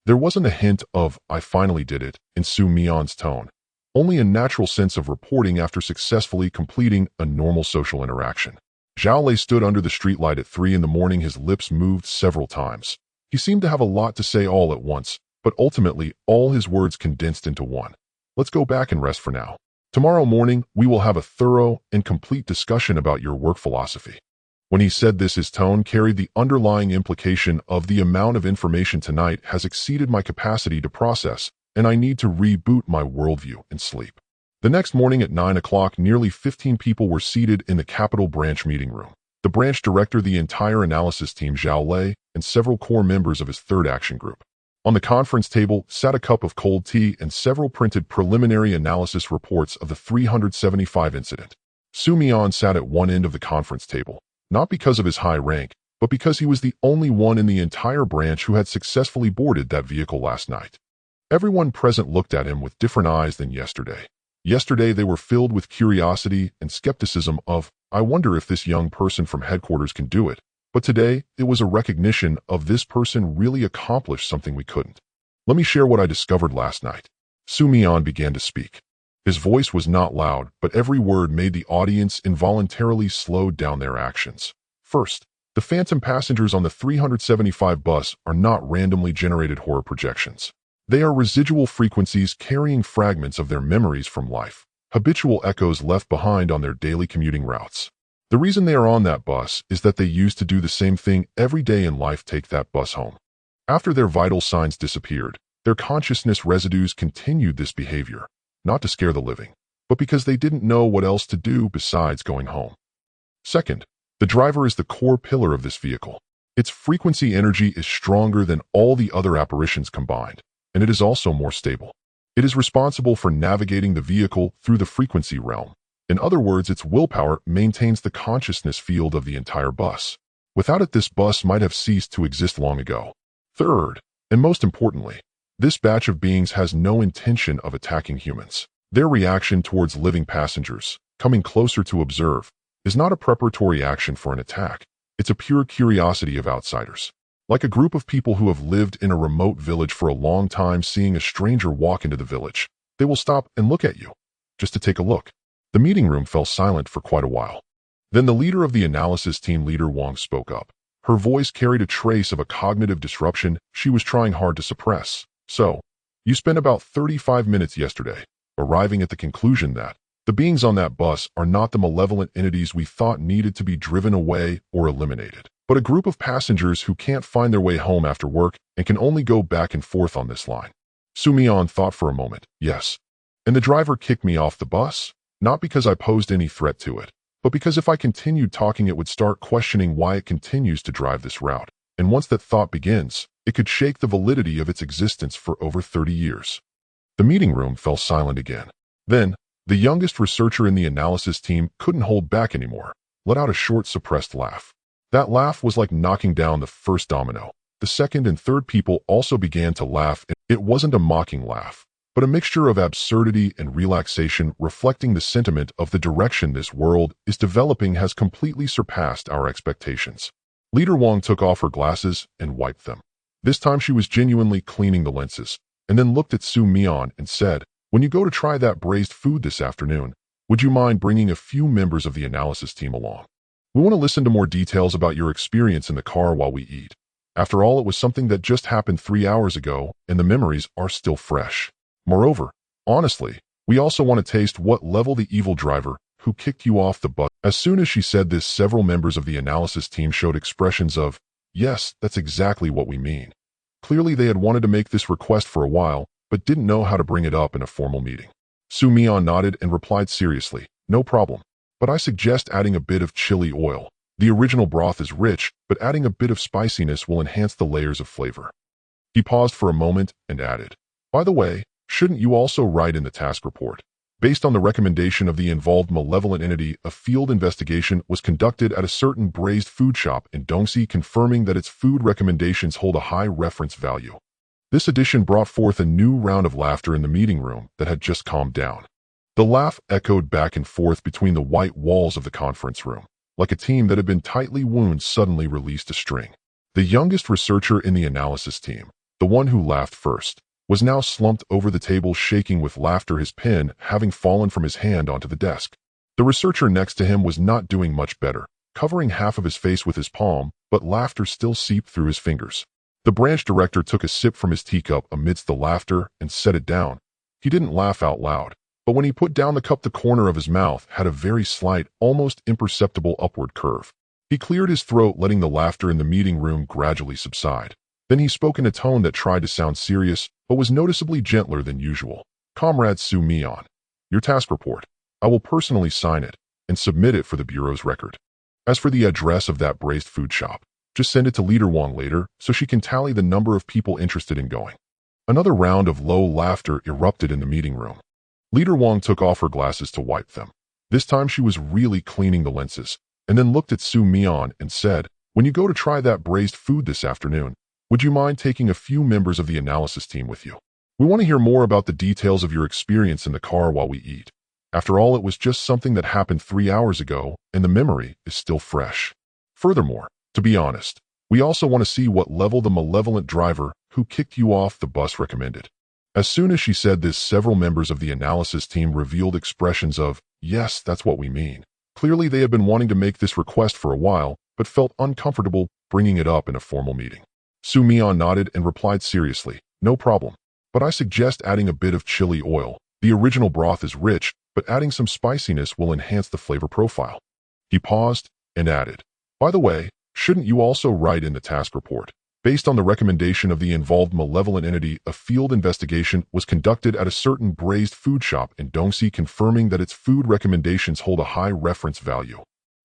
There wasn't a hint of, "I finally did it," in Mian's tone, only a natural sense of reporting after successfully completing a normal social interaction. Zhao Lei stood under the streetlight at 3 in the morning. His lips moved several times. He seemed to have a lot to say all at once, but ultimately all his words condensed into one. "Let's go back and rest for now. Tomorrow morning, we will have a thorough and complete discussion about your work philosophy." When he said this, his tone carried the underlying implication of the amount of information tonight has exceeded my capacity to process, and I need to reboot my worldview and sleep. The next morning at 9 o'clock, nearly 15 people were seated in the Capital Branch meeting room. The branch director, the entire analysis team, Zhao Lei, and several core members of his third action group. On the conference table sat a cup of cold tea and several printed preliminary analysis reports of the 375 incident. Mian sat at one end of the conference table, not because of his high rank, but because he was the only one in the entire branch who had successfully boarded that vehicle last night. Everyone present looked at him with different eyes than yesterday. Yesterday they were filled with curiosity and skepticism of, "I wonder if this young person from headquarters can do it." But today, it was a recognition of this person really accomplished something we couldn't. "Let me share what I discovered last night." Mian began to speak. His voice was not loud, but every word made the audience involuntarily slow down their actions. First, the phantom passengers on the 375 bus are not randomly generated horror projections. They are residual frequencies carrying fragments of their memories from life, habitual echoes left behind on their daily commuting routes. The reason they are on that bus is that they used to do the same thing every day in life, take that bus home. After their vital signs disappeared, their consciousness residues continued this behavior, not to scare the living, but because they didn't know what else to do besides going home. Second, the driver is the core pillar of this vehicle. Its frequency energy is stronger than all the other apparitions combined, and it is also more stable. It is responsible for navigating the vehicle through the frequency realm. In other words, its willpower maintains the consciousness field of the entire bus. Without it, this bus might have ceased to exist long ago. Third, and most importantly, this batch of beings has no intention of attacking humans. Their reaction towards living passengers, coming closer to observe, is not a preparatory action for an attack. It's a pure curiosity of outsiders. Like a group of people who have lived in a remote village for a long time, seeing a stranger walk into the village, they will stop and look at you, just to take a look. The meeting room fell silent for quite a while. Then the leader of the analysis team, Leader Wang, spoke up. Her voice carried a trace of a cognitive disruption she was trying hard to suppress. "So, you spent about 35 minutes yesterday, arriving at the conclusion that the beings on that bus are not the malevolent entities we thought needed to be driven away or eliminated, but a group of passengers who can't find their way home after work and can only go back and forth on this line." Mian thought for a moment. "Yes. And the driver kicked me off the bus, not because I posed any threat to it, but because if I continued talking, it would start questioning why it continues to drive this route. And once that thought begins, it could shake the validity of its existence for over 30 years. The meeting room fell silent again. Then, the youngest researcher in the analysis team couldn't hold back anymore, let out a short, suppressed laugh. That laugh was like knocking down the first domino. The second and third people also began to laugh, and it wasn't a mocking laugh, but a mixture of absurdity and relaxation, reflecting the sentiment of the direction this world is developing has completely surpassed our expectations. Leader Wang took off her glasses and wiped them. This time she was genuinely cleaning the lenses, and then looked at Mian and said, "When you go to try that braised food this afternoon, would you mind bringing a few members of the analysis team along? We want to listen to more details about your experience in the car while we eat. After all, it was something that just happened 3 hours ago, and the memories are still fresh. Moreover, honestly, We also want to taste what level the evil driver who kicked you off the bus. As soon as she said this, several members of the analysis team showed expressions of, yes, that's exactly what we mean. Clearly they had wanted to make this request for a while, but didn't know how to bring it up in a formal meeting. Mian nodded and replied seriously, no problem. But I suggest adding a bit of chili oil. The original broth is rich, but adding a bit of spiciness will enhance the layers of flavor. He paused for a moment and added, by the way, shouldn't you also write in the task report? Based on the recommendation of the involved malevolent entity, a field investigation was conducted at a certain braised food shop in Dongsi, confirming that its food recommendations hold a high reference value. This addition brought forth a new round of laughter in the meeting room that had just calmed down. The laugh echoed back and forth between the white walls of the conference room, like a team that had been tightly wounded suddenly released a string. The youngest researcher in the analysis team, the one who laughed first, was now slumped over the table shaking with laughter, his pen having fallen from his hand onto the desk. The researcher next to him was not doing much better, covering half of his face with his palm, but laughter still seeped through his fingers. The branch director took a sip from his teacup amidst the laughter and set it down. He didn't laugh out loud, but when he put down the cup, the corner of his mouth had a very slight, almost imperceptible upward curve. He cleared his throat, letting the laughter in the meeting room gradually subside. Then he spoke in a tone that tried to sound serious, but was noticeably gentler than usual. Comrade Mian, your task report. I will personally sign it and submit it for the Bureau's record. As for the address of that braised food shop, just send it to Leader Wang later so she can tally the number of people interested in going. Another round of low laughter erupted in the meeting room. Leader Wang took off her glasses to wipe them. This time she was really cleaning the lenses, and then looked at Mian and said, when you go to try that braised food this afternoon, would you mind taking a few members of the analysis team with you? We want to hear more about the details of your experience in the car while we eat. After all, it was just something that happened 3 hours ago, and the memory is still fresh. Furthermore, to be honest, we also want to see what level the malevolent driver who kicked you off the bus recommended. As soon as she said this, several members of the analysis team revealed expressions of, yes, that's what we mean. Clearly they had been wanting to make this request for a while, but felt uncomfortable bringing it up in a formal meeting. Mian nodded and replied seriously, no problem. But I suggest adding a bit of chili oil. The original broth is rich, but adding some spiciness will enhance the flavor profile. He paused and added, by the way, shouldn't you also write in the task report? Based on the recommendation of the involved malevolent entity, a field investigation was conducted at a certain braised food shop in Dongsi, confirming that its food recommendations hold a high reference value.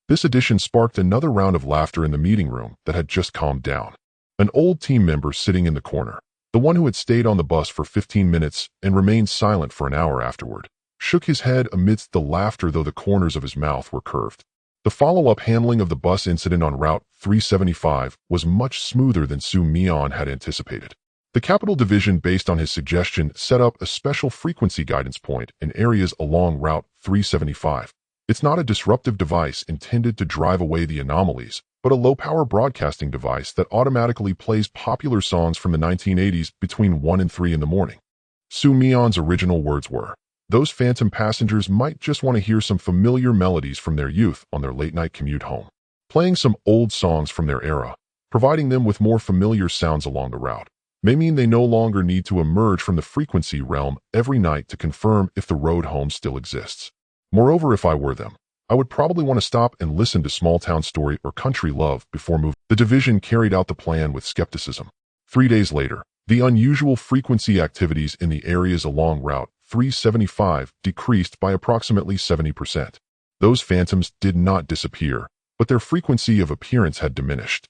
This addition sparked another round of laughter in the meeting room that had just calmed down. An old team member sitting in the corner, the one who had stayed on the bus for 15 minutes and remained silent for an hour afterward, shook his head amidst the laughter, though the corners of his mouth were curved. The follow-up handling of the bus incident on Route 375 was much smoother than Mian had anticipated. The Capital Division, based on his suggestion, set up a special frequency guidance point in areas along Route 375. It's not a disruptive device intended to drive away the anomalies, but a low-power broadcasting device that automatically plays popular songs from the 1980s between 1 and 3 in the morning. Mian's original words were, those phantom passengers might just want to hear some familiar melodies from their youth on their late-night commute home. Playing some old songs from their era, providing them with more familiar sounds along the route, may mean they no longer need to emerge from the frequency realm every night to confirm if the road home still exists. Moreover, if I were them, I would probably want to stop and listen to Small Town Story or Country Love before moving. The division carried out the plan with skepticism. 3 days later, the unusual frequency activities in the areas along Route 375 decreased by approximately 70%. Those phantoms did not disappear, but their frequency of appearance had diminished.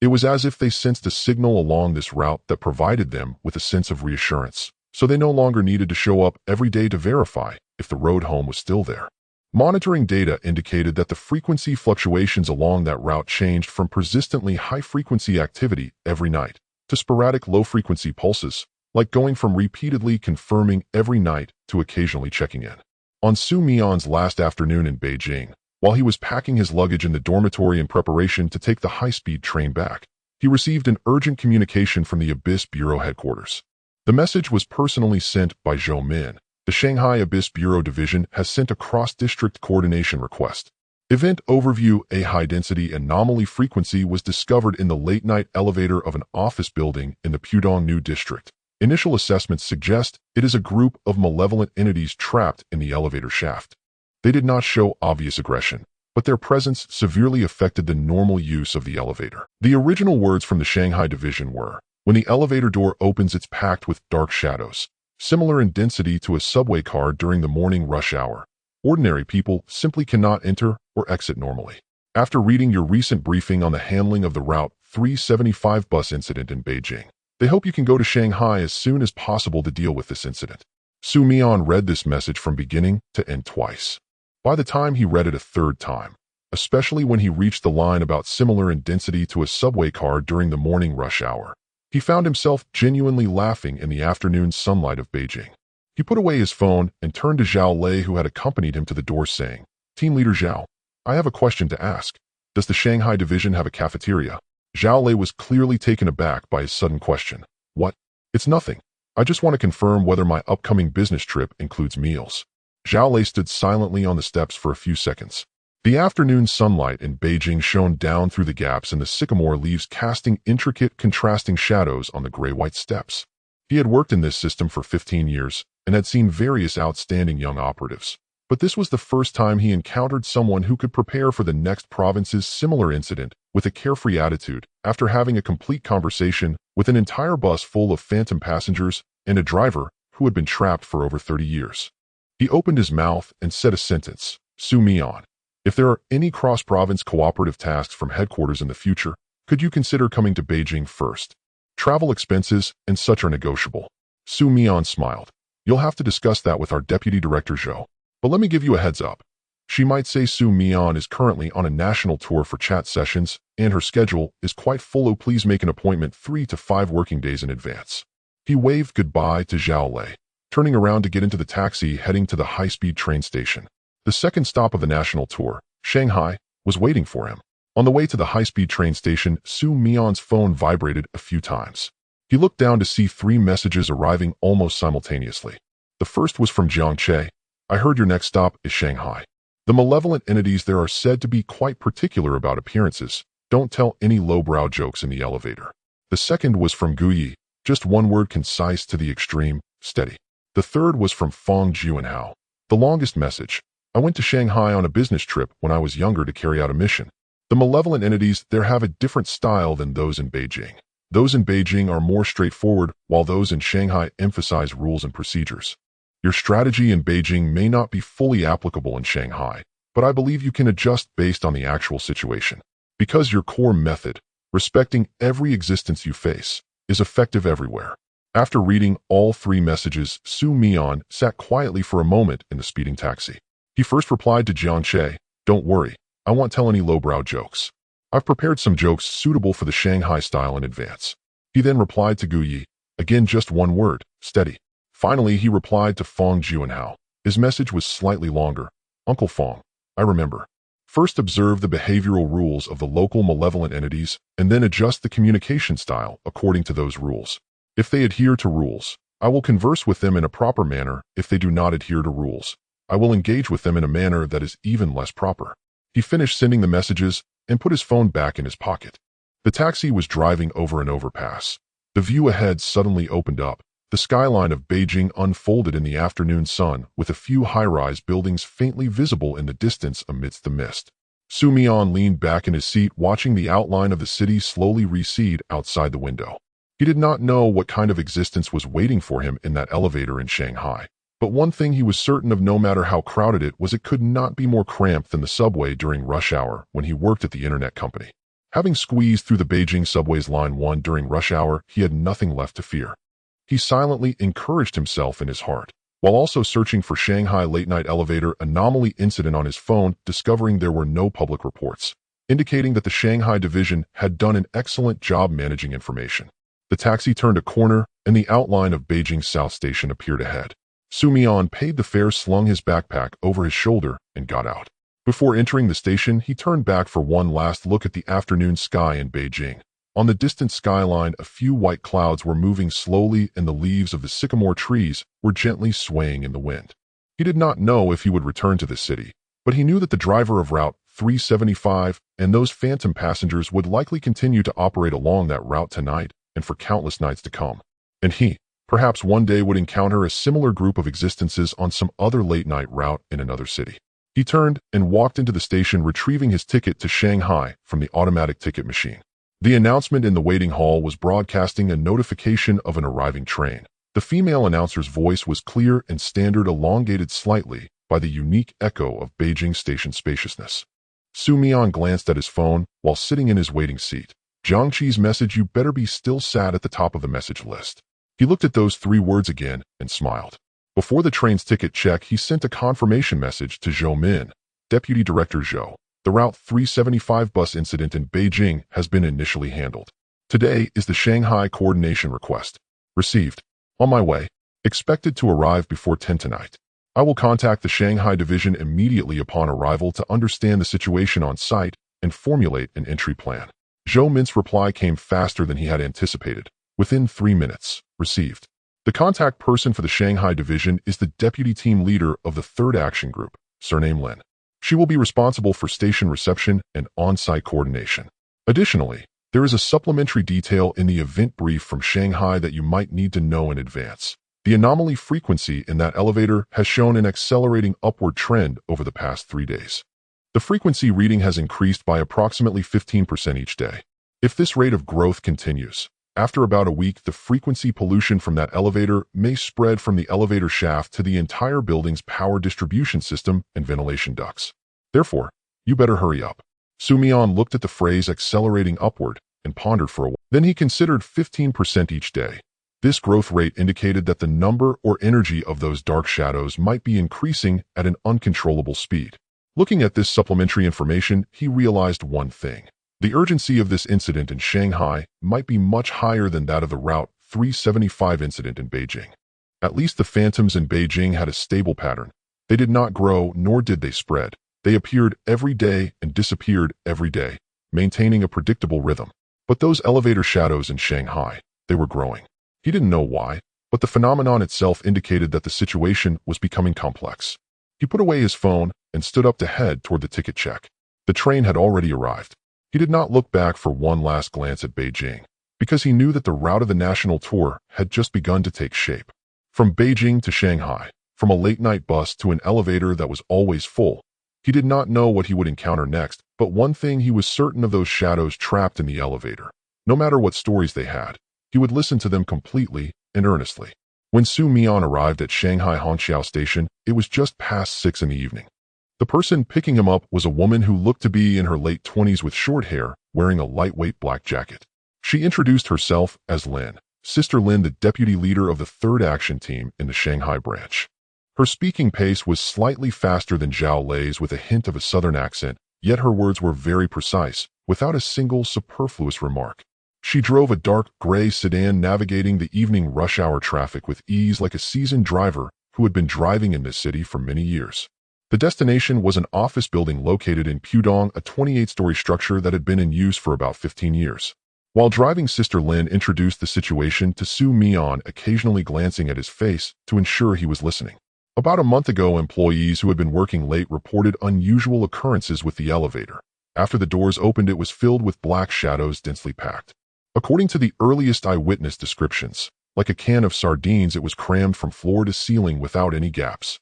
It was as if they sensed a signal along this route that provided them with a sense of reassurance, so they no longer needed to show up every day to verify if the road home was still there. Monitoring data indicated that the frequency fluctuations along that route changed from persistently high-frequency activity every night to sporadic low-frequency pulses, like going from repeatedly confirming every night to occasionally checking in. On Mian's last afternoon in Beijing, while he was packing his luggage in the dormitory in preparation to take the high-speed train back, he received an urgent communication from the Abyss Bureau headquarters. The message was personally sent by Zhou Min. The Shanghai Abyss Bureau Division has sent a cross-district coordination request. Event overview: a high-density anomaly frequency was discovered in the late-night elevator of an office building in the Pudong New District. Initial assessments suggest it is a group of malevolent entities trapped in the elevator shaft. They did not show obvious aggression, but their presence severely affected the normal use of the elevator. The original words from the Shanghai division were, "When the elevator door opens, it's packed with dark shadows, similar in density to a subway car during the morning rush hour. Ordinary people simply cannot enter or exit normally." After reading your recent briefing on the handling of the Route 375 bus incident in Beijing, they hope you can go to Shanghai as soon as possible to deal with this incident. Mian read this message from beginning to end twice. By the time he read it a third time, especially when he reached the line about similar in density to a subway car during the morning rush hour, he found himself genuinely laughing in the afternoon sunlight of Beijing. He put away his phone and turned to Zhao Lei, who had accompanied him to the door, saying, "Team Leader Zhao, I have a question to ask. Does the Shanghai division have a cafeteria?" Zhao Lei was clearly taken aback by his sudden question. "What? It's nothing. I just want to confirm whether my upcoming business trip includes meals." Zhao Lei stood silently on the steps for a few seconds. The afternoon sunlight in Beijing shone down through the gaps in the sycamore leaves, casting intricate, contrasting shadows on the gray-white steps. He had worked in this system for 15 years and had seen various outstanding young operatives. But this was the first time he encountered someone who could prepare for the next province's similar incident with a carefree attitude after having a complete conversation with an entire bus full of phantom passengers and a driver who had been trapped for over 30 years. He opened his mouth and said a sentence, "Mian, if there are any cross-province cooperative tasks from headquarters in the future, could you consider coming to Beijing first? Travel expenses and such are negotiable." Mian smiled. "You'll have to discuss that with our deputy director Zhou. But let me give you a heads up. She might say Mian is currently on a national tour for chat sessions, and her schedule is quite full. Please make an appointment 3 to 5 working days in advance." He waved goodbye to Zhao Lei, turning around to get into the taxi heading to the high-speed train station. The second stop of the national tour, Shanghai, was waiting for him. On the way to the high-speed train station, Mian's phone vibrated a few times. He looked down to see 3 messages arriving almost simultaneously. The first was from Jiang Che. "I heard your next stop is Shanghai. The malevolent entities there are said to be quite particular about appearances. Don't tell any lowbrow jokes in the elevator." The second was from Guyi. Just one word, concise to the extreme, "steady." The third was from Fong Juanhao. The longest message: "I went to Shanghai on a business trip when I was younger to carry out a mission. The malevolent entities there have a different style than those in Beijing. Those in Beijing are more straightforward, while those in Shanghai emphasize rules and procedures. Your strategy in Beijing may not be fully applicable in Shanghai, but I believe you can adjust based on the actual situation. Because your core method, respecting every existence you face, is effective everywhere." After reading all 3 messages, Mian sat quietly for a moment in the speeding taxi. He first replied to Jiang Che, "Don't worry, I won't tell any lowbrow jokes. I've prepared some jokes suitable for the Shanghai style in advance." He then replied to Guyi, again just one word, "steady." Finally, he replied to Fong Juanhao. His message was slightly longer. "Uncle Fong, I remember. First observe the behavioral rules of the local malevolent entities and then adjust the communication style according to those rules. If they adhere to rules, I will converse with them in a proper manner. If they do not adhere to rules, I will engage with them in a manner that is even less proper." He finished sending the messages and put his phone back in his pocket. The taxi was driving over an overpass. The view ahead suddenly opened up. The skyline of Beijing unfolded in the afternoon sun, with a few high-rise buildings faintly visible in the distance amidst the mist. Mian leaned back in his seat, watching the outline of the city slowly recede outside the window. He did not know what kind of existence was waiting for him in that elevator in Shanghai. But one thing he was certain of, no matter how crowded it was, it could not be more cramped than the subway during rush hour when he worked at the internet company. Having squeezed through the Beijing subway's Line 1 during rush hour, he had nothing left to fear. He silently encouraged himself in his heart, while also searching for Shanghai late-night elevator anomaly incident on his phone, discovering there were no public reports, indicating that the Shanghai division had done an excellent job managing information. The taxi turned a corner, and the outline of Beijing South Station appeared ahead. Mian paid the fare, slung his backpack over his shoulder, and got out. Before entering the station, he turned back for one last look at the afternoon sky in Beijing. On the distant skyline, a few white clouds were moving slowly, and the leaves of the sycamore trees were gently swaying in the wind. He did not know if he would return to the city, but he knew that the driver of Route 375 and those phantom passengers would likely continue to operate along that route tonight and for countless nights to come. And he, Perhaps one day would encounter a similar group of existences on some other late-night route in another city. He turned and walked into the station, retrieving his ticket to Shanghai from the automatic ticket machine. The announcement in the waiting hall was broadcasting a notification of an arriving train. The female announcer's voice was clear and standard, elongated slightly by the unique echo of Beijing station spaciousness. Mian glanced at his phone while sitting in his waiting seat. Jiangqi's message, "You better be still," sat at the top of the message list. He looked at those 3 words again and smiled. Before the train's ticket check, he sent a confirmation message to Zhou Min. "Deputy Director Zhou, the Route 375 bus incident in Beijing has been initially handled. Today is the Shanghai coordination request. Received. On my way. Expected to arrive before 10 tonight. I will contact the Shanghai division immediately upon arrival to understand the situation on site and formulate an entry plan." Zhou Min's reply came faster than he had anticipated. Within 3 minutes. Received. The contact person for the Shanghai division is the deputy team leader of the 3rd Action Group, surname Lin. She will be responsible for station reception and on-site coordination. Additionally, there is a supplementary detail in the event brief from Shanghai that you might need to know in advance. The anomaly frequency in that elevator has shown an accelerating upward trend over the past 3 days. The frequency reading has increased by approximately 15% each day. If this rate of growth continues, after about a week, the frequency pollution from that elevator may spread from the elevator shaft to the entire building's power distribution system and ventilation ducts. Therefore, you better hurry up. Mian looked at the phrase "accelerating upward" and pondered for a while. Then he considered 15% each day. This growth rate indicated that the number or energy of those dark shadows might be increasing at an uncontrollable speed. Looking at this supplementary information, he realized one thing. The urgency of this incident in Shanghai might be much higher than that of the Route 375 incident in Beijing. At least the phantoms in Beijing had a stable pattern. They did not grow, nor did they spread. They appeared every day and disappeared every day, maintaining a predictable rhythm. But those elevator shadows in Shanghai, they were growing. He didn't know why, but the phenomenon itself indicated that the situation was becoming complex. He put away his phone and stood up to head toward the ticket check. The train had already arrived. He did not look back for one last glance at Beijing, because he knew that the route of the national tour had just begun to take shape. From Beijing to Shanghai, from a late-night bus to an elevator that was always full, he did not know what he would encounter next, but one thing he was certain of: those shadows trapped in the elevator. No matter what stories they had, he would listen to them completely and earnestly. When Mian arrived at Shanghai Hongqiao Station, it was just past 6 in the evening. The person picking him up was a woman who looked to be in her late 20s with short hair, wearing a lightweight black jacket. She introduced herself as Lin, Sister Lin, the deputy leader of the 3rd Action Team in the Shanghai branch. Her speaking pace was slightly faster than Zhao Lei's, with a hint of a southern accent, yet her words were very precise, without a single superfluous remark. She drove a dark gray sedan, navigating the evening rush hour traffic with ease, like a seasoned driver who had been driving in this city for many years. The destination was an office building located in Pudong, a 28-story structure that had been in use for about 15 years. While driving, Sister Lin introduced the situation to Mian, occasionally glancing at his face to ensure he was listening. About a month ago, employees who had been working late reported unusual occurrences with the elevator. After the doors opened, it was filled with black shadows densely packed. According to the earliest eyewitness descriptions, like a can of sardines, it was crammed from floor to ceiling without any gaps.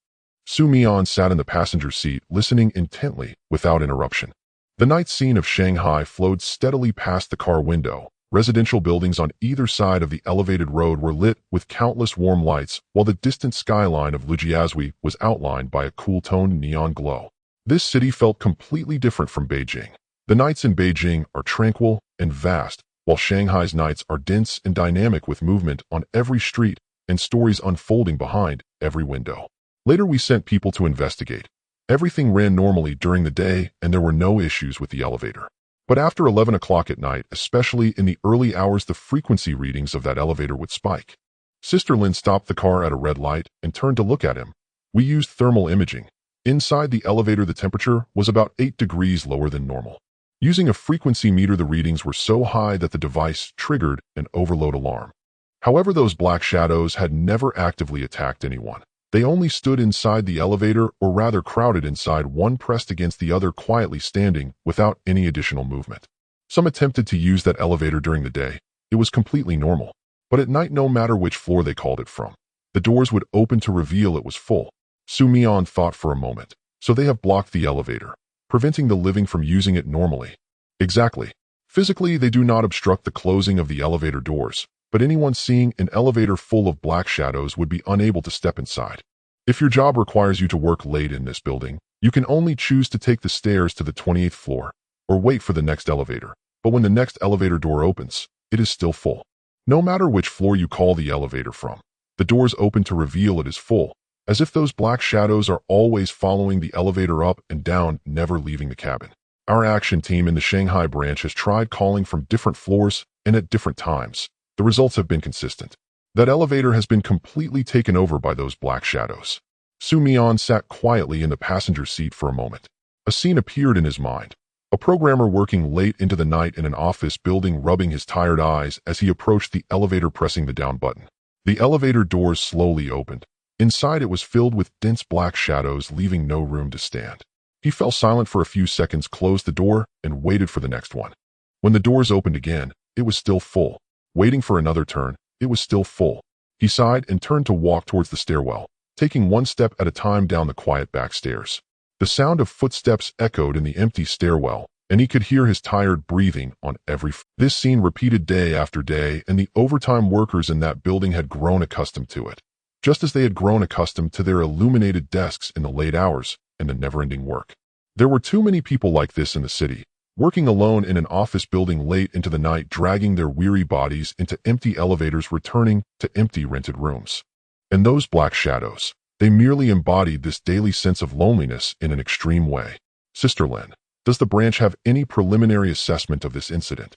Mian sat in the passenger seat, listening intently, without interruption. The night scene of Shanghai flowed steadily past the car window. Residential buildings on either side of the elevated road were lit with countless warm lights, while the distant skyline of Lujiazui was outlined by a cool-toned neon glow. This city felt completely different from Beijing. The nights in Beijing are tranquil and vast, while Shanghai's nights are dense and dynamic, with movement on every street and stories unfolding behind every window. Later, we sent people to investigate. Everything ran normally during the day, and there were no issues with the elevator. But after 11 o'clock at night, especially in the early hours, the frequency readings of that elevator would spike. Sister Lin stopped the car at a red light and turned to look at him. We used thermal imaging. Inside the elevator, the temperature was about 8 degrees lower than normal. Using a frequency meter, the readings were so high that the device triggered an overload alarm. However, those black shadows had never actively attacked anyone. They only stood inside the elevator, or rather crowded inside, one pressed against the other, quietly standing without any additional movement. Some attempted to use that elevator during the day. It was completely normal. But at night, no matter which floor they called it from, the doors would open to reveal it was full. Mian thought for a moment. So they have blocked the elevator, preventing the living from using it normally. Exactly. Physically, they do not obstruct the closing of the elevator doors, but anyone seeing an elevator full of black shadows would be unable to step inside. If your job requires you to work late in this building, you can only choose to take the stairs to the 28th floor, or wait for the next elevator. But when the next elevator door opens, it is still full. No matter which floor you call the elevator from, the doors open to reveal it is full, as if those black shadows are always following the elevator up and down, never leaving the cabin. Our action team in the Shanghai branch has tried calling from different floors and at different times. The results have been consistent. That elevator has been completely taken over by those black shadows. Mian sat quietly in the passenger seat for a moment. A scene appeared in his mind. A programmer working late into the night in an office building, rubbing his tired eyes as he approached the elevator, pressing the down button. The elevator doors slowly opened. Inside, it was filled with dense black shadows, leaving no room to stand. He fell silent for a few seconds, closed the door, and waited for the next one. When the doors opened again, it was still full. Waiting for another turn, it was still full. He sighed and turned to walk towards the stairwell, taking one step at a time down the quiet back stairs. The sound of footsteps echoed in the empty stairwell, and he could hear his tired breathing on every This scene repeated day after day, and the overtime workers in that building had grown accustomed to it, just as they had grown accustomed to their illuminated desks in the late hours and the never-ending work. There were too many people like this in the city, working alone in an office building late into the night, dragging their weary bodies into empty elevators, returning to empty rented rooms. And those black shadows, they merely embodied this daily sense of loneliness in an extreme way. Sister Lin, does the branch have any preliminary assessment of this incident?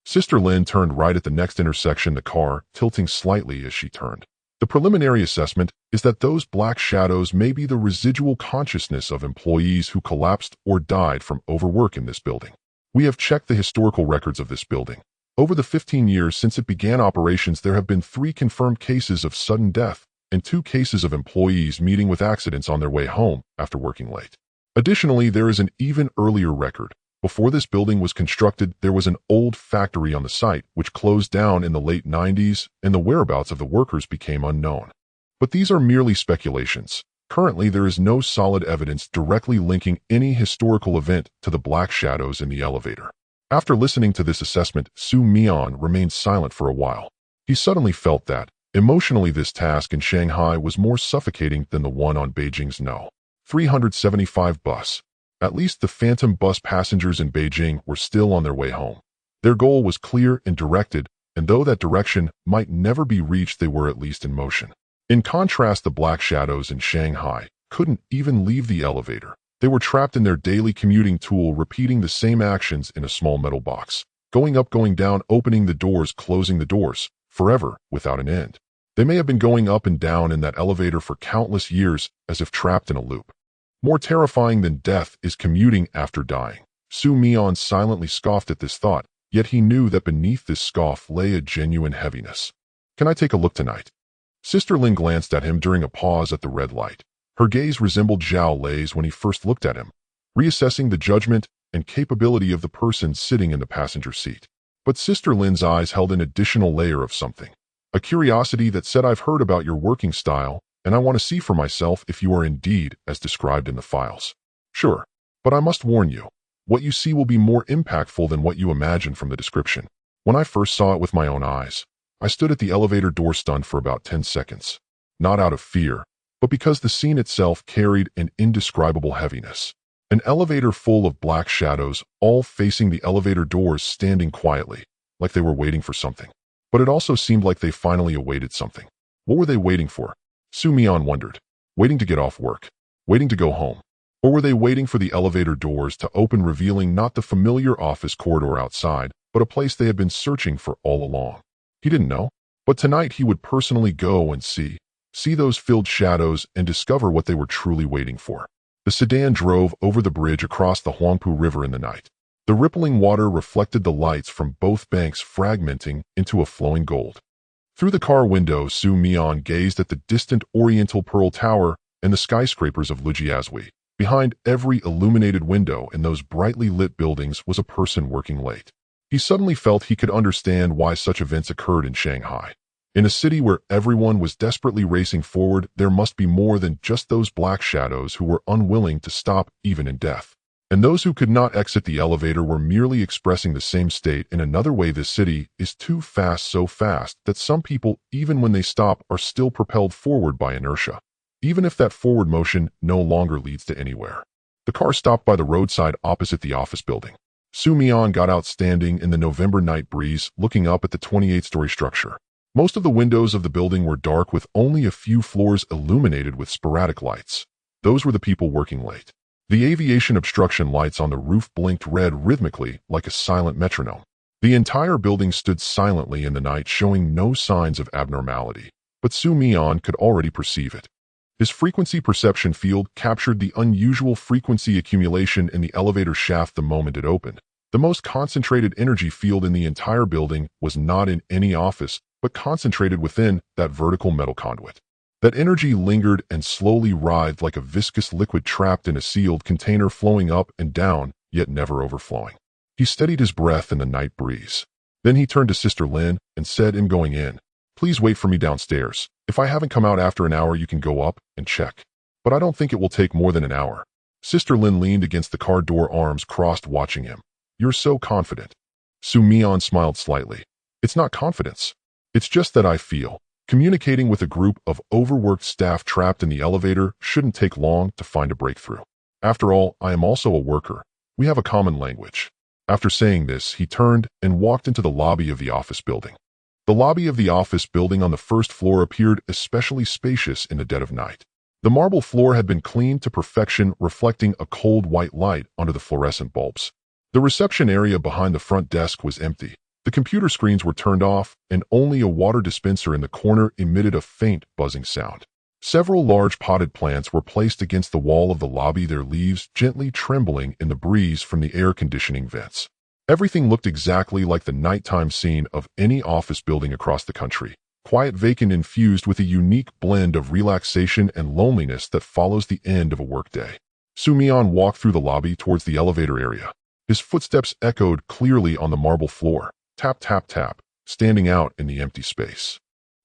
Sister Lin turned right at the next intersection, the car tilting slightly as she turned. The preliminary assessment is that those black shadows may be the residual consciousness of employees who collapsed or died from overwork in this building. We have checked the historical records of this building. Over the 15 years since it began operations, there have been 3 confirmed cases of sudden death and 2 cases of employees meeting with accidents on their way home after working late. Additionally, there is an even earlier record. Before this building was constructed, there was an old factory on the site which closed down in the late 90s, and the whereabouts of the workers became unknown. But these are merely speculations. Currently, there is no solid evidence directly linking any historical event to the black shadows in the elevator. After listening to this assessment, Mian remained silent for a while. He suddenly felt that, emotionally, this task in Shanghai was more suffocating than the one on Beijing's No. 375 bus. At least the phantom bus passengers in Beijing were still on their way home. Their goal was clear and directed, and though that direction might never be reached, they were at least in motion. In contrast, the black shadows in Shanghai couldn't even leave the elevator. They were trapped in their daily commuting tool, repeating the same actions in a small metal box. Going up, going down, opening the doors, closing the doors, forever, without an end. They may have been going up and down in that elevator for countless years, as if trapped in a loop. More terrifying than death is commuting after dying. Mian silently scoffed at this thought, yet he knew that beneath this scoff lay a genuine heaviness. Can I take a look tonight? Sister Lin glanced at him during a pause at the red light. Her gaze resembled Zhao Lei's when he first looked at him, reassessing the judgment and capability of the person sitting in the passenger seat. But Sister Lin's eyes held an additional layer of something. A curiosity that said, I've heard about your working style, and I want to see for myself if you are indeed as described in the files. Sure, but I must warn you, what you see will be more impactful than what you imagine from the description. When I first saw it with my own eyes, I stood at the elevator door stunned for about 10 seconds. Not out of fear, but because the scene itself carried an indescribable heaviness. An elevator full of black shadows, all facing the elevator doors, standing quietly, like they were waiting for something. But it also seemed like they finally awaited something. What were they waiting for? Mian wondered. Waiting to get off work? Waiting to go home? Or were they waiting for the elevator doors to open, revealing not the familiar office corridor outside, but a place they had been searching for all along? He didn't know, but tonight he would personally go and see those filled shadows and discover what they were truly waiting for. The sedan drove over the bridge across the Huangpu River in the night. The rippling water reflected the lights from both banks, fragmenting into a flowing gold. Through the car window, Mian gazed at the distant Oriental Pearl Tower and the skyscrapers of Lijiazui. Behind every illuminated window in those brightly lit buildings was a person working late. He suddenly felt he could understand why such events occurred in Shanghai. In a city where everyone was desperately racing forward, there must be more than just those black shadows who were unwilling to stop even in death. And those who could not exit the elevator were merely expressing the same state in another way. This city is too fast, so fast that some people, even when they stop, are still propelled forward by inertia, even if that forward motion no longer leads to anywhere. The car stopped by the roadside opposite the office building. Mian got out standing in the November night breeze, looking up at the 28-story structure. Most of the windows of the building were dark, with only a few floors illuminated with sporadic lights. Those were the people working late. The aviation obstruction lights on the roof blinked red rhythmically like a silent metronome. The entire building stood silently in the night, showing no signs of abnormality. But Mian could already perceive it. His frequency perception field captured the unusual frequency accumulation in the elevator shaft the moment it opened. The most concentrated energy field in the entire building was not in any office, but concentrated within that vertical metal conduit. That energy lingered and slowly writhed like a viscous liquid trapped in a sealed container, flowing up and down, yet never overflowing. He steadied his breath in the night breeze. Then he turned to Sister Lin and said, "I'm going in. Please wait for me downstairs. If I haven't come out after an hour, you can go up and check. But I don't think it will take more than an hour." Sister Lin leaned against the car door, arms crossed, watching him. "You're so confident." Mian smiled slightly. "It's not confidence. It's just that I feel. Communicating with a group of overworked staff trapped in the elevator shouldn't take long to find a breakthrough. After all, I am also a worker. We have a common language." After saying this, he turned and walked into the lobby of the office building. The lobby of the office building on the first floor appeared especially spacious in the dead of night. The marble floor had been cleaned to perfection, reflecting a cold white light under the fluorescent bulbs. The reception area behind the front desk was empty. The computer screens were turned off, and only a water dispenser in the corner emitted a faint buzzing sound. Several large potted plants were placed against the wall of the lobby, their leaves gently trembling in the breeze from the air conditioning vents. Everything looked exactly like the nighttime scene of any office building across the country. Quiet, vacant, infused with a unique blend of relaxation and loneliness that follows the end of a workday. Mian walked through the lobby towards the elevator area. His footsteps echoed clearly on the marble floor. Tap, tap, tap, standing out in the empty space.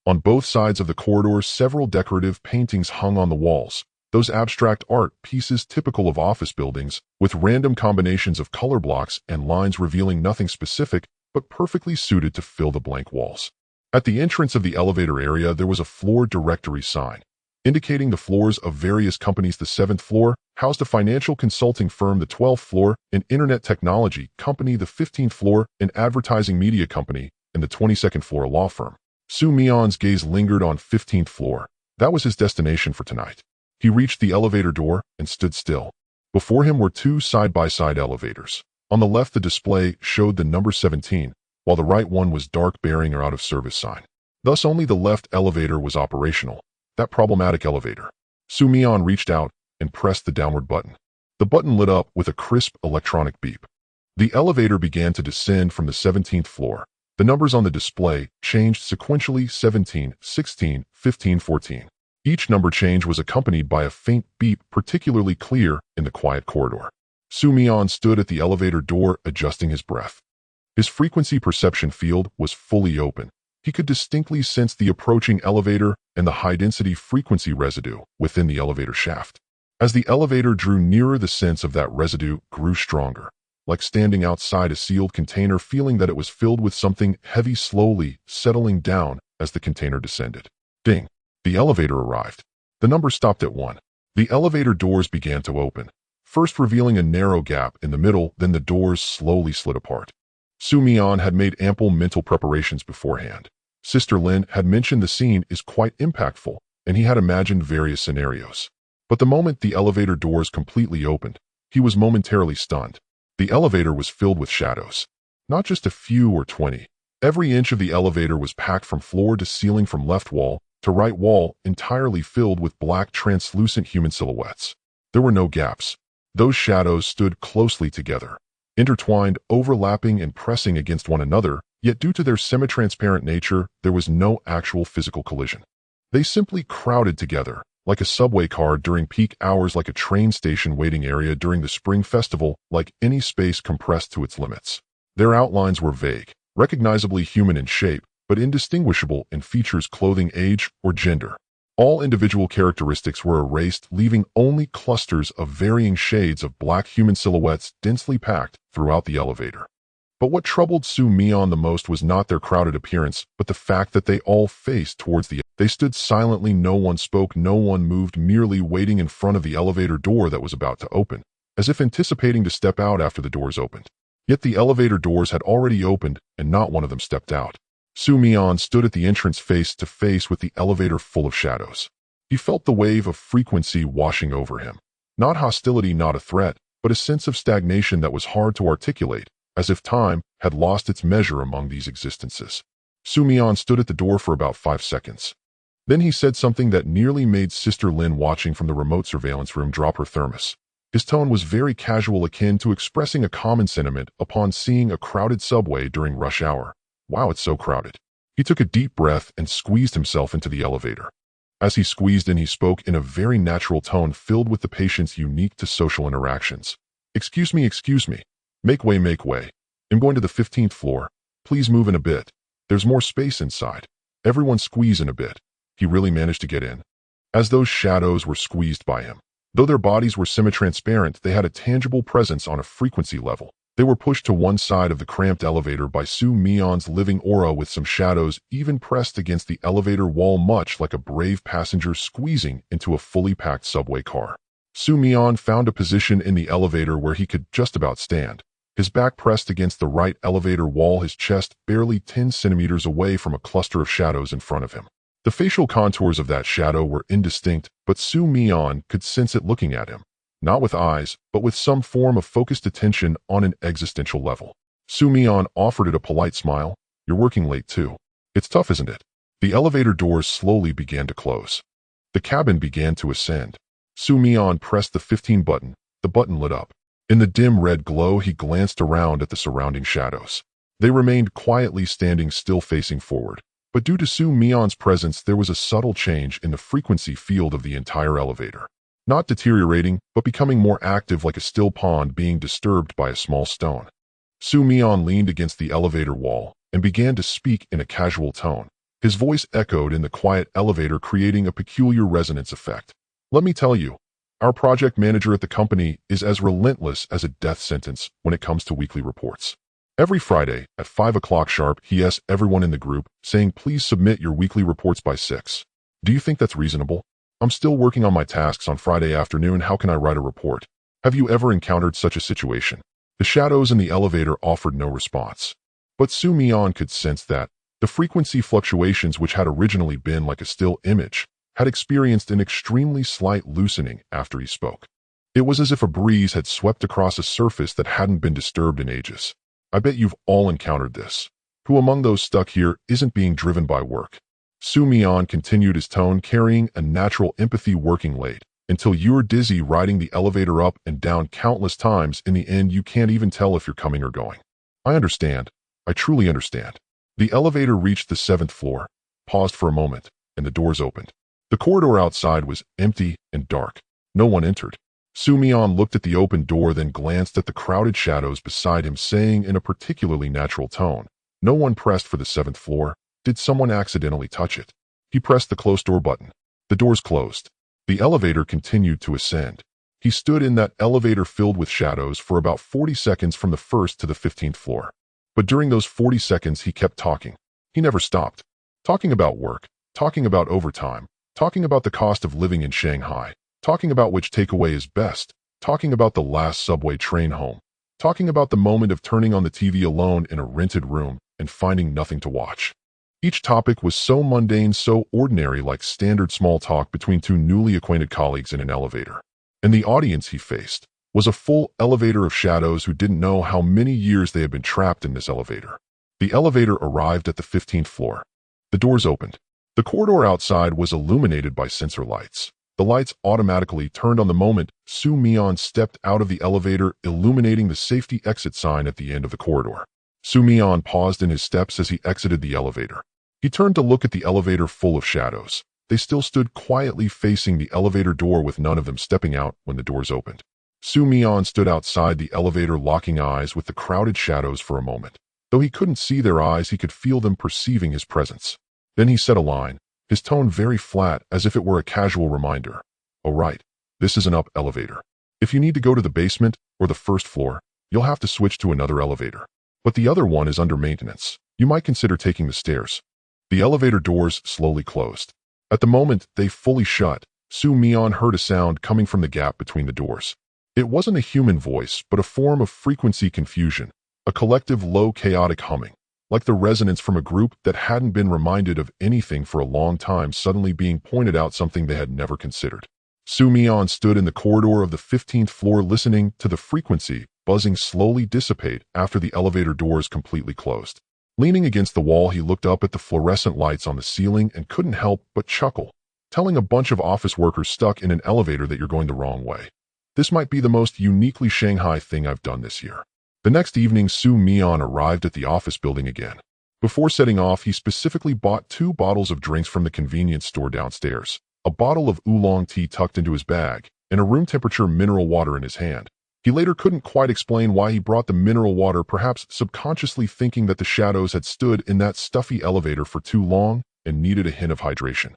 On both sides of the corridor, several decorative paintings hung on the walls, those abstract art pieces typical of office buildings, with random combinations of color blocks and lines revealing nothing specific, but perfectly suited to fill the blank walls. At the entrance of the elevator area, there was a floor directory sign, indicating the floors of various companies. The 7th floor housed a financial consulting firm, the 12th floor an internet technology company, the 15th floor an advertising media company, and the 22nd floor a law firm. Mian's gaze lingered on 15th floor. That was his destination for tonight. He reached the elevator door and stood still. Before him were two side-by-side elevators. On the left, the display showed the number 17, while the right one was dark, bearing an out-of-service sign. Thus, only the left elevator was operational. That problematic elevator. Mian reached out and pressed the downward button. The button lit up with a crisp electronic beep. The elevator began to descend from the 17th floor. The numbers on the display changed sequentially: 17, 16, 15, 14. Each number change was accompanied by a faint beep, particularly clear in the quiet corridor. Mian stood at the elevator door, adjusting his breath. His frequency perception field was fully open. He could distinctly sense the approaching elevator and the high-density frequency residue within the elevator shaft. As the elevator drew nearer, the sense of that residue grew stronger, like standing outside a sealed container, feeling that it was filled with something heavy, slowly settling down as the container descended. Ding! The elevator arrived. The number stopped at 1. The elevator doors began to open, first revealing a narrow gap in the middle, then the doors slowly slid apart. Mian had made ample mental preparations beforehand. Sister Lin had mentioned the scene is quite impactful, and he had imagined various scenarios. But the moment the elevator doors completely opened, he was momentarily stunned. The elevator was filled with shadows. Not just a few or 20. Every inch of the elevator was packed from floor to ceiling, from left wall to right wall, entirely filled with black, translucent human silhouettes. There were no gaps. Those shadows stood closely together, intertwined, overlapping and pressing against one another, yet due to their semi-transparent nature, there was no actual physical collision. They simply crowded together, like a subway car during peak hours, like a train station waiting area during the spring festival, like any space compressed to its limits. Their outlines were vague, recognizably human in shape, but indistinguishable in features, clothing, age, or gender. All individual characteristics were erased, leaving only clusters of varying shades of black human silhouettes densely packed throughout the elevator. But what troubled Mian the most was not their crowded appearance, but the fact that they all faced towards the. They stood silently, no one spoke, no one moved, merely waiting in front of the elevator door that was about to open, as if anticipating to step out after the doors opened. Yet the elevator doors had already opened, and not one of them stepped out. Mian stood at the entrance face to face with the elevator full of shadows. He felt the wave of frequency washing over him. Not hostility, not a threat, but a sense of stagnation that was hard to articulate, as if time had lost its measure among these existences. Mian stood at the door for about 5 seconds. Then he said something that nearly made Sister Lin, watching from the remote surveillance room, drop her thermos. His tone was very casual, akin to expressing a common sentiment upon seeing a crowded subway during rush hour. Wow, it's so crowded. He took a deep breath and squeezed himself into the elevator. As he squeezed in, he spoke in a very natural tone filled with the patience unique to social interactions. Excuse me. Make way. I'm going to the 15th floor. Please move in a bit. There's more space inside. Everyone squeeze in a bit. He really managed to get in. As those shadows were squeezed by him, though their bodies were semi-transparent, they had a tangible presence on a frequency level. They were pushed to one side of the cramped elevator by Mian's living aura, with some shadows even pressed against the elevator wall, much like a brave passenger squeezing into a fully packed subway car. Mian found a position in the elevator where he could just about stand, his back pressed against the right elevator wall, his chest barely 10 centimeters away from a cluster of shadows in front of him. The facial contours of that shadow were indistinct, but Mian could sense it looking at him. Not with eyes, but with some form of focused attention on an existential level. Mian offered it a polite smile. You're working late too. It's tough, isn't it? The elevator doors slowly began to close. The cabin began to ascend. Mian pressed the 15 button. The button lit up. In the dim red glow, he glanced around at the surrounding shadows. They remained quietly standing still, facing forward. But due to Mian's presence, there was a subtle change in the frequency field of the entire elevator. Not deteriorating, but becoming more active, like a still pond being disturbed by a small stone. Mian leaned against the elevator wall and began to speak in a casual tone. His voice echoed in the quiet elevator, creating a peculiar resonance effect. Let me tell you, our project manager at the company is as relentless as a death sentence when it comes to weekly reports. Every Friday at 5 o'clock sharp, he asks everyone in the group, saying, please submit your weekly reports by 6. Do you think that's reasonable? I'm still working on my tasks on Friday afternoon. How can I write a report? Have you ever encountered such a situation? The shadows in the elevator offered no response. But Mian could sense that the frequency fluctuations, which had originally been like a still image, had experienced an extremely slight loosening after he spoke. It was as if a breeze had swept across a surface that hadn't been disturbed in ages. I bet you've all encountered this. Who among those stuck here isn't being driven by work? Mian continued, his tone carrying a natural empathy. Working late, until you're dizzy, riding the elevator up and down countless times. In the end, you can't even tell if you're coming or going. I understand. I truly understand. The elevator reached the 7th floor, paused for a moment, and the doors opened. The corridor outside was empty and dark. No one entered. Mian looked at the open door, then glanced at the crowded shadows beside him, saying in a particularly natural tone, no one pressed for the 7th floor. Did someone accidentally touch it? He pressed the close door button. The doors closed. The elevator continued to ascend. He stood in that elevator filled with shadows for about 40 seconds, from the 1st to the 15th floor. But during those 40 seconds, he kept talking. He never stopped. Talking about work, talking about overtime, talking about the cost of living in Shanghai, talking about which takeaway is best, talking about the last subway train home, talking about the moment of turning on the TV alone in a rented room and finding nothing to watch. Each topic was so mundane, so ordinary, like standard small talk between two newly acquainted colleagues in an elevator. And the audience he faced was a full elevator of shadows who didn't know how many years they had been trapped in this elevator. The elevator arrived at the 15th floor. The doors opened. The corridor outside was illuminated by sensor lights. The lights automatically turned on the moment Mian stepped out of the elevator, illuminating the safety exit sign at the end of the corridor. Mian paused in his steps as he exited the elevator. He turned to look at the elevator full of shadows. They still stood quietly facing the elevator door, with none of them stepping out when the doors opened. Mian stood outside the elevator, locking eyes with the crowded shadows for a moment. Though he couldn't see their eyes, he could feel them perceiving his presence. Then he said a line, his tone very flat, as if it were a casual reminder. "Oh right, this is an up elevator. If you need to go to the basement or the first floor, you'll have to switch to another elevator. But the other one is under maintenance. You might consider taking the stairs." The elevator doors slowly closed. At the moment they fully shut, Mian heard a sound coming from the gap between the doors. It wasn't a human voice, but a form of frequency confusion, a collective low chaotic humming, like the resonance from a group that hadn't been reminded of anything for a long time suddenly being pointed out something they had never considered. Mian stood in the corridor of the 15th floor listening to the frequency buzzing slowly dissipate after the elevator doors completely closed. Leaning against the wall, he looked up at the fluorescent lights on the ceiling and couldn't help but chuckle, telling a bunch of office workers stuck in an elevator that you're going the wrong way. This might be the most uniquely Shanghai thing I've done this year. The next evening, Mian arrived at the office building again. Before setting off, he specifically bought 2 bottles of drinks from the convenience store downstairs, a bottle of oolong tea tucked into his bag, and a room-temperature mineral water in his hand. He later couldn't quite explain why he brought the mineral water, perhaps subconsciously thinking that the shadows had stood in that stuffy elevator for too long and needed a hint of hydration.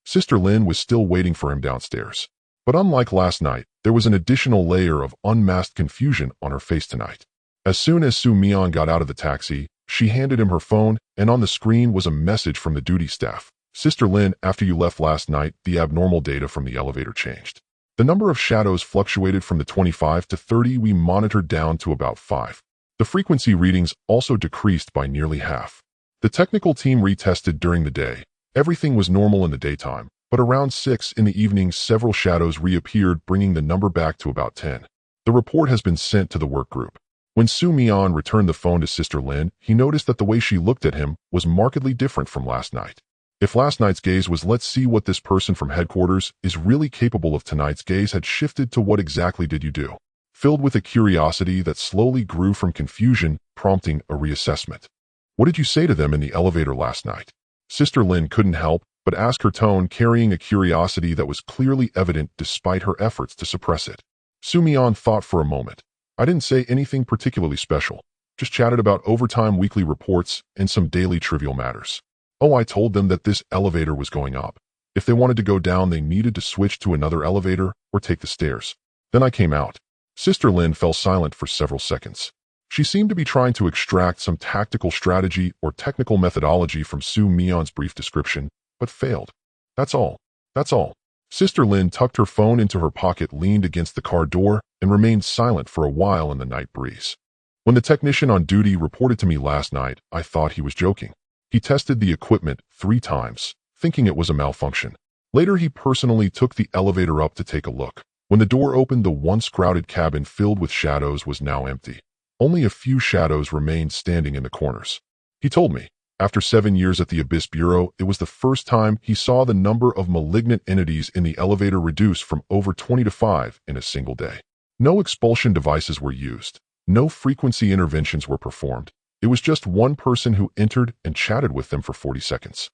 Sister Lin was still waiting for him downstairs. But unlike last night, there was an additional layer of unmasked confusion on her face tonight. As soon as Mian got out of the taxi, she handed him her phone, and on the screen was a message from the duty staff. "Sister Lin, after you left last night, the abnormal data from the elevator changed. The number of shadows fluctuated from the 25 to 30 we monitored down to about 5. The frequency readings also decreased by nearly half. The technical team retested during the day. Everything was normal in the daytime, but around 6 in the evening several shadows reappeared, bringing the number back to about 10. The report has been sent to the work group." When Mian returned the phone to Sister Lin, he noticed that the way she looked at him was markedly different from last night. If last night's gaze was "let's see what this person from headquarters is really capable of," tonight's gaze had shifted to "what exactly did you do?" filled with a curiosity that slowly grew from confusion, prompting a reassessment. "What did you say to them in the elevator last night?" Sister Lin couldn't help but ask, her tone carrying a curiosity that was clearly evident despite her efforts to suppress it. Mian thought for a moment. "I didn't say anything particularly special. Just chatted about overtime, weekly reports, and some daily trivial matters. Oh, I told them that this elevator was going up. If they wanted to go down, they needed to switch to another elevator or take the stairs. Then I came out." Sister Lin fell silent for several seconds. She seemed to be trying to extract some tactical strategy or technical methodology from Mian's brief description, but failed. That's all. Sister Lin tucked her phone into her pocket, leaned against the car door, and remained silent for a while in the night breeze. "When the technician on duty reported to me last night, I thought he was joking. He tested the equipment 3 times, thinking it was a malfunction. Later he personally took the elevator up to take a look. When the door opened, the once crowded cabin filled with shadows was now empty. Only a few shadows remained standing in the corners. He told me, after 7 years at the Abyss Bureau, it was the first time he saw the number of malignant entities in the elevator reduce from over 20 to 5 in a single day. No expulsion devices were used. No frequency interventions were performed. It was just one person who entered and chatted with them for 40 seconds.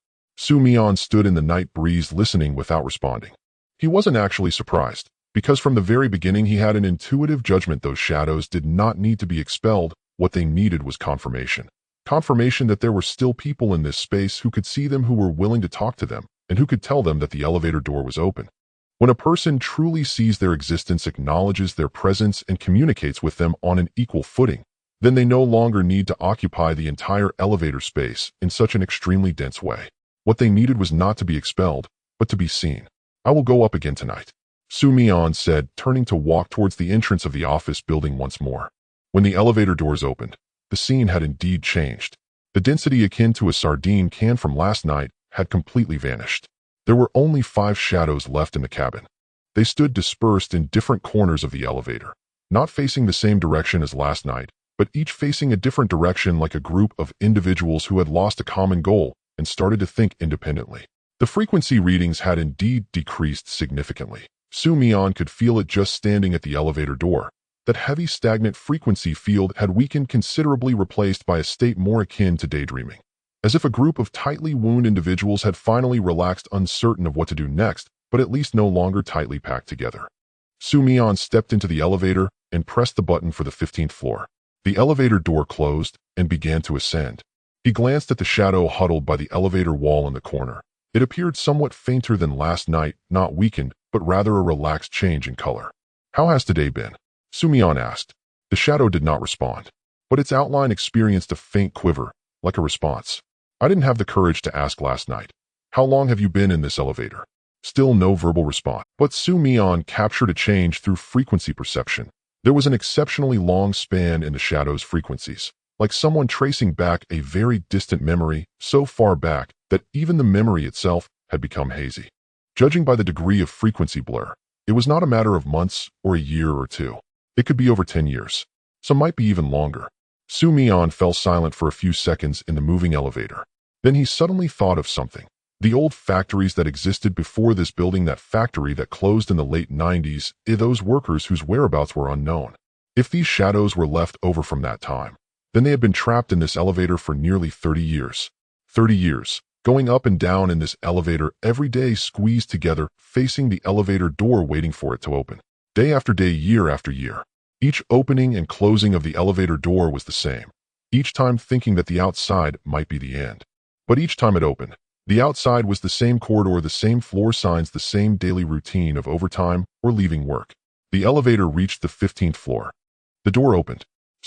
Mian stood in the night breeze listening without responding. He wasn't actually surprised, because from the very beginning he had an intuitive judgment those shadows did not need to be expelled. What they needed was confirmation. Confirmation that there were still people in this space who could see them, who were willing to talk to them, and who could tell them that the elevator door was open. When a person truly sees their existence, acknowledges their presence, and communicates with them on an equal footing, then they no longer need to occupy the entire elevator space in such an extremely dense way. What they needed was not to be expelled, but to be seen. "I will go up again tonight," Mian said, turning to walk towards the entrance of the office building once more. When the elevator doors opened, the scene had indeed changed. The density akin to a sardine can from last night had completely vanished. There were only 5 shadows left in the cabin. They stood dispersed in different corners of the elevator, not facing the same direction as last night, but each facing a different direction, like a group of individuals who had lost a common goal and started to think independently. The frequency readings had indeed decreased significantly. Mian could feel it just standing at the elevator door. That heavy, stagnant frequency field had weakened considerably, replaced by a state more akin to daydreaming. As if a group of tightly wound individuals had finally relaxed, uncertain of what to do next, but at least no longer tightly packed together. Mian stepped into the elevator and pressed the button for the 15th floor. The elevator door closed and began to ascend. He glanced at the shadow huddled by the elevator wall in the corner. It appeared somewhat fainter than last night, not weakened, but rather a relaxed change in color. "How has today been?" Mian asked. The shadow did not respond, but its outline experienced a faint quiver, like a response. "I didn't have the courage to ask last night. How long have you been in this elevator?" Still no verbal response, but Mian captured a change through frequency perception. There was an exceptionally long span in the shadow's frequencies, like someone tracing back a very distant memory, so far back that even the memory itself had become hazy. Judging by the degree of frequency blur, it was not a matter of months or a year or two. It could be over 10 years. Some might be even longer. Mian fell silent for a few seconds in the moving elevator. Then he suddenly thought of something. The old factories that existed before this building, that factory that closed in the late 90s, those workers whose whereabouts were unknown. If these shadows were left over from that time, then they had been trapped in this elevator for nearly 30 years. 30 years, going up and down in this elevator every day, squeezed together, facing the elevator door waiting for it to open. Day after day, year after year. Each opening and closing of the elevator door was the same, each time thinking that the outside might be the end. But each time it opened, the outside was the same corridor, the same floor signs, the same daily routine of overtime or leaving work. The elevator reached the 15th floor. The door opened.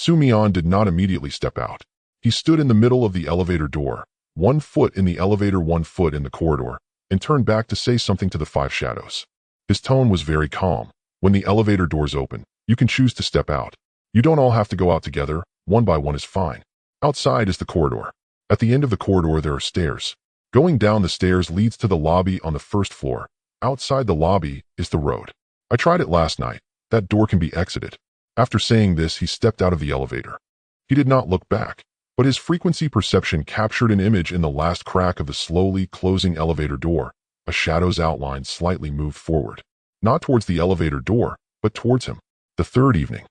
Mian did not immediately step out. He stood in the middle of the elevator door, 1 foot in the elevator, 1 foot in the corridor, and turned back to say something to the 5 shadows. His tone was very calm. "When the elevator doors open, you can choose to step out. You don't all have to go out together. One by one is fine. Outside is the corridor. At the end of the corridor there are stairs. Going down the stairs leads to the lobby on the 1st floor. Outside the lobby is the road. I tried it last night. That door can be exited." After saying this, he stepped out of the elevator. He did not look back, but his frequency perception captured an image in the last crack of the slowly closing elevator door. A shadow's outline slightly moved forward, not towards the elevator door, but towards him. The 3rd evening,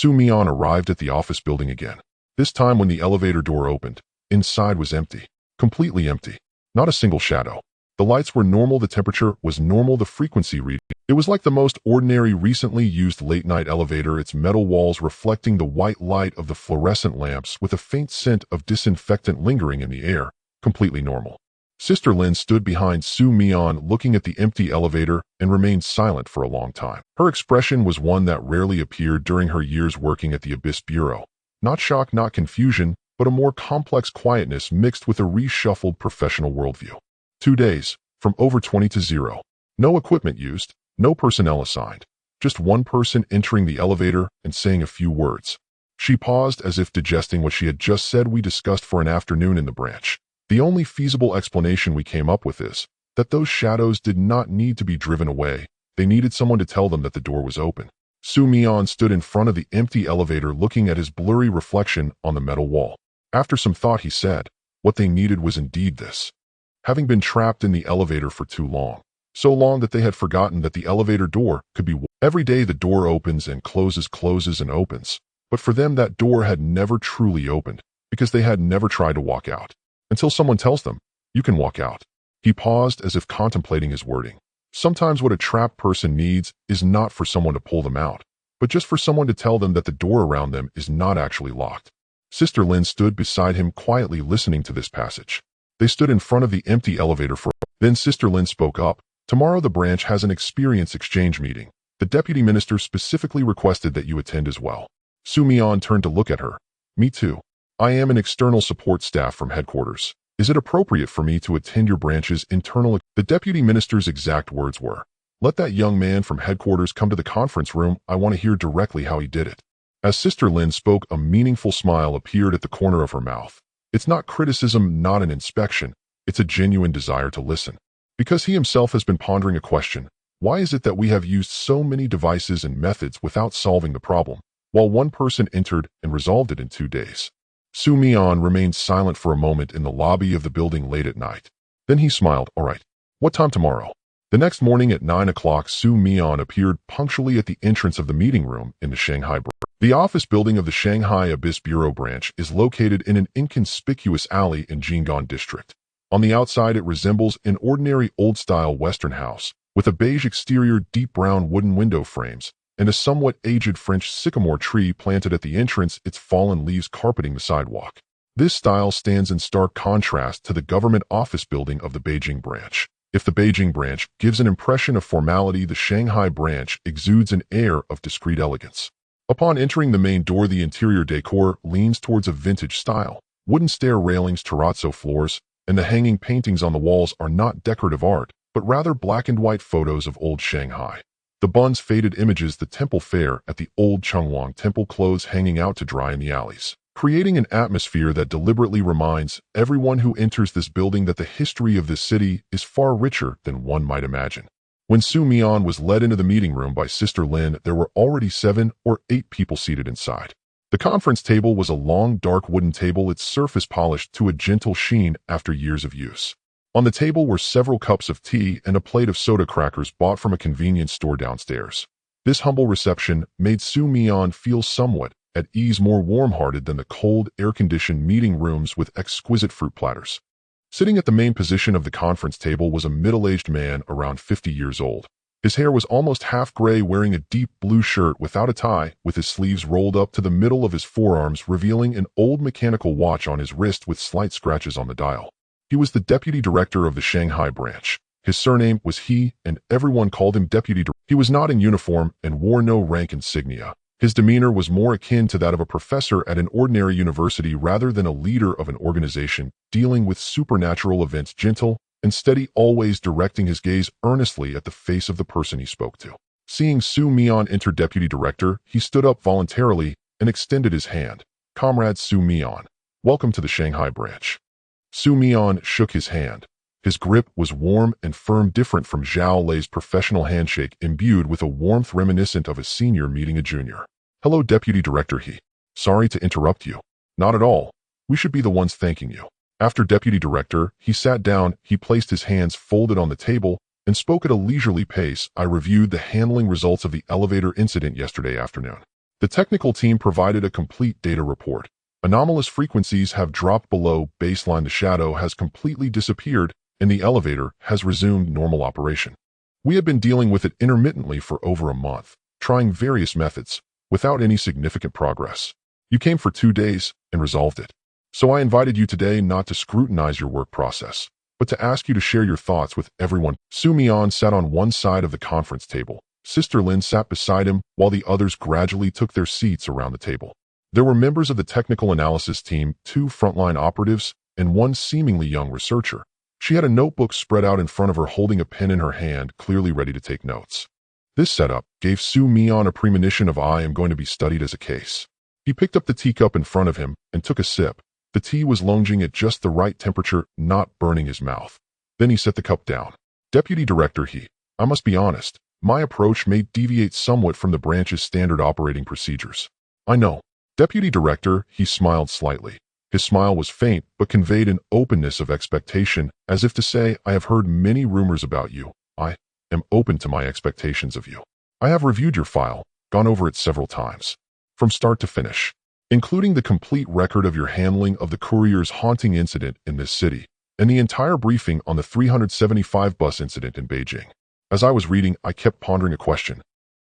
Mian arrived at the office building again. This time when the elevator door opened, inside was empty, completely empty. Not a single shadow. The lights were normal, the temperature was normal, the frequency reading. It was like the most ordinary recently used late-night elevator, its metal walls reflecting the white light of the fluorescent lamps with a faint scent of disinfectant lingering in the air, completely normal. Sister Lin stood behind Mian looking at the empty elevator and remained silent for a long time. Her expression was one that rarely appeared during her years working at the Abyss Bureau. Not shock, not confusion, but a more complex quietness mixed with a reshuffled professional worldview. 2 days, from over 20 to 0. No equipment used, no personnel assigned. Just one person entering the elevator and saying a few words. She paused as if digesting what she had just said. "We discussed for an afternoon in the branch. The only feasible explanation we came up with is that those shadows did not need to be driven away. They needed someone to tell them that the door was open." Mian stood in front of the empty elevator looking at his blurry reflection on the metal wall. After some thought he said, what they needed was indeed this. Having been trapped in the elevator for too long, so long that they had forgotten that the elevator door could be. Every day the door opens and closes, closes and opens. But for them that door had never truly opened, because they had never tried to walk out. Until someone tells them, "You can walk out." He paused as if contemplating his wording. Sometimes what a trapped person needs is not for someone to pull them out, but just for someone to tell them that the door around them is not actually locked. Sister Lin stood beside him quietly listening to this passage. They stood in front of the empty elevator for. Then Sister Lin spoke up. "Tomorrow the branch has an experience exchange meeting. The deputy minister specifically requested that you attend as well." Mian turned to look at her. "Me too. I am an external support staff from headquarters. Is it appropriate for me to attend your branch's internal..." The deputy minister's exact words were, "Let that young man from headquarters come to the conference room. I want to hear directly how he did it." As Sister Lin spoke, a meaningful smile appeared at the corner of her mouth. It's not criticism, not an inspection. It's a genuine desire to listen. Because he himself has been pondering a question. Why is it that we have used so many devices and methods without solving the problem, while one person entered and resolved it in 2 days? Mian remained silent for a moment in the lobby of the building late at night. Then he smiled. "All right. What time tomorrow?" The next morning at 9 o'clock, Mian appeared punctually at the entrance of the meeting room in the Shanghai branch. The office building of the Shanghai Abyss Bureau branch is located in an inconspicuous alley in Jing'an district. On the outside it resembles an ordinary old-style Western house, with a beige exterior, deep brown wooden window frames, and a somewhat aged French sycamore tree planted at the entrance, its fallen leaves carpeting the sidewalk. This style stands in stark contrast to the government office building of the Beijing branch. If the Beijing branch gives an impression of formality, the Shanghai branch exudes an air of discreet elegance. Upon entering the main door, the interior decor leans towards a vintage style. Wooden stair railings, terrazzo floors, and the hanging paintings on the walls are not decorative art, but rather black and white photos of old Shanghai. The buns faded images the temple fair at the old Chengwang temple, clothes hanging out to dry in the alleys, creating an atmosphere that deliberately reminds everyone who enters this building that the history of this city is far richer than one might imagine. When Mian was led into the meeting room by Sister Lin, there were already 7 or 8 people seated inside. The conference table was a long, dark wooden table, its surface polished to a gentle sheen after years of use. On the table were several cups of tea and a plate of soda crackers bought from a convenience store downstairs. This humble reception made Mian feel somewhat at ease, more warm-hearted than the cold, air-conditioned meeting rooms with exquisite fruit platters. Sitting at the main position of the conference table was a middle-aged man around 50 years old. His hair was almost half gray, wearing a deep blue shirt without a tie, with his sleeves rolled up to the middle of his forearms, revealing an old mechanical watch on his wrist with slight scratches on the dial. He was the deputy director of the Shanghai branch. His surname was He, and everyone called him deputy director. He was not in uniform and wore no rank insignia. His demeanor was more akin to that of a professor at an ordinary university rather than a leader of an organization dealing with supernatural events, gentle and steady, always directing his gaze earnestly at the face of the person he spoke to. Seeing Mian enter deputy director, he stood up voluntarily and extended his hand. "Comrade Mian, welcome to the Shanghai branch." Mian shook his hand. His grip was warm and firm, different from Zhao Lei's professional handshake, imbued with a warmth reminiscent of a senior meeting a junior. "Hello, Deputy Director He. Sorry to interrupt you." "Not at all. We should be the ones thanking you." After Deputy Director, he sat down, he placed his hands folded on the table and spoke at a leisurely pace. "I reviewed the handling results of the elevator incident yesterday afternoon. The technical team provided a complete data report. Anomalous frequencies have dropped below baseline, the shadow has completely disappeared, and the elevator has resumed normal operation. We have been dealing with it intermittently for over a month, trying various methods, without any significant progress. You came for 2 days and resolved it. So I invited you today not to scrutinize your work process, but to ask you to share your thoughts with everyone." Mian sat on one side of the conference table. Sister Lin sat beside him, while the others gradually took their seats around the table. There were members of the technical analysis team, 2 frontline operatives, and 1 seemingly young researcher. She had a notebook spread out in front of her, holding a pen in her hand, clearly ready to take notes. This setup gave Mian a premonition of "I am going to be studied as a case." He picked up the teacup in front of him and took a sip. The tea was lunging at just the right temperature, not burning his mouth. Then he set the cup down. "Deputy Director He, I must be honest, my approach may deviate somewhat from the branch's standard operating procedures." "I know." Deputy Director He smiled slightly. His smile was faint, but conveyed an openness of expectation, as if to say, "I have heard many rumors about you. I am open to my expectations of you. I have reviewed your file, gone over it several times, from start to finish, including the complete record of your handling of the courier's haunting incident in this city, and the entire briefing on the 375 bus incident in Beijing. As I was reading, I kept pondering a question."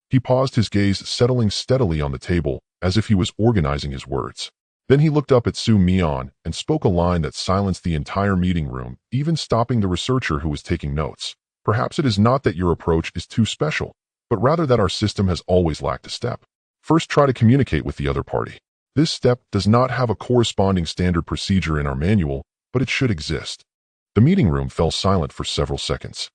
He paused, his gaze settling steadily on the table, as if he was organizing his words. Then he looked up at Mian and spoke a line that silenced the entire meeting room, even stopping the researcher who was taking notes. "Perhaps it is not that your approach is too special, but rather that our system has always lacked a step. First, try to communicate with the other party. This step does not have a corresponding standard procedure in our manual, but it should exist." The meeting room fell silent for several seconds.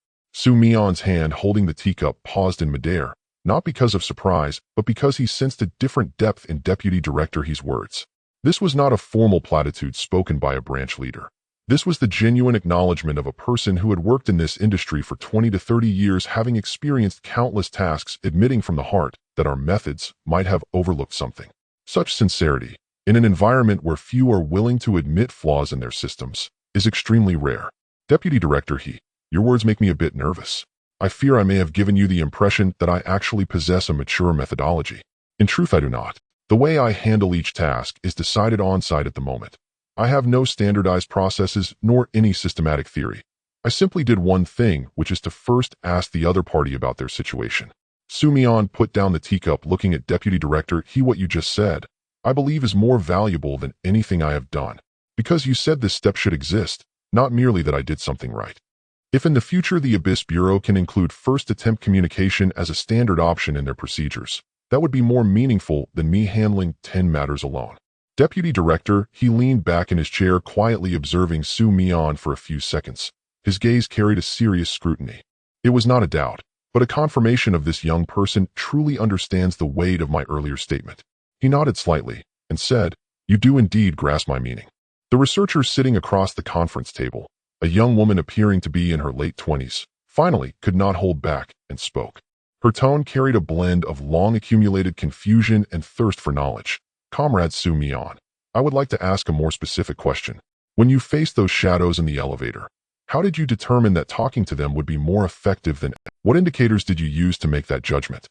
Mian's hand holding the teacup paused in midair, not because of surprise, but because he sensed a different depth in Deputy Director He's words. This was not a formal platitude spoken by a branch leader. This was the genuine acknowledgement of a person who had worked in this industry for 20 to 30 years, having experienced countless tasks, admitting from the heart that our methods might have overlooked something. Such sincerity, in an environment where few are willing to admit flaws in their systems, is extremely rare. "Deputy Director He, your words make me a bit nervous. I fear I may have given you the impression that I actually possess a mature methodology. In truth, I do not. The way I handle each task is decided on-site at the moment. I have no standardized processes nor any systematic theory. I simply did one thing, which is to first ask the other party about their situation. Mian put down the teacup, looking at Deputy Director. What you just said, I believe, is more valuable than anything I have done. Because you said this step should exist, not merely that I did something right. If in the future the Abyss Bureau can include first attempt communication as a standard option in their procedures, that would be more meaningful than me handling 10 matters alone. Deputy Director, he leaned back in his chair, quietly observing Mian for a few seconds. His gaze carried a serious scrutiny. It was not a doubt, but a confirmation of this young person truly understands the weight of my earlier statement. He nodded slightly and said, "You do indeed grasp my meaning." The researcher sitting across the conference table, a young woman appearing to be in her late 20s, finally could not hold back and spoke. Her tone carried a blend of long-accumulated confusion and thirst for knowledge. "Comrade Mian, I would like to ask a more specific question. When you faced those shadows in the elevator, how did you determine that talking to them would be more effective than... What indicators did you use to make that judgment?"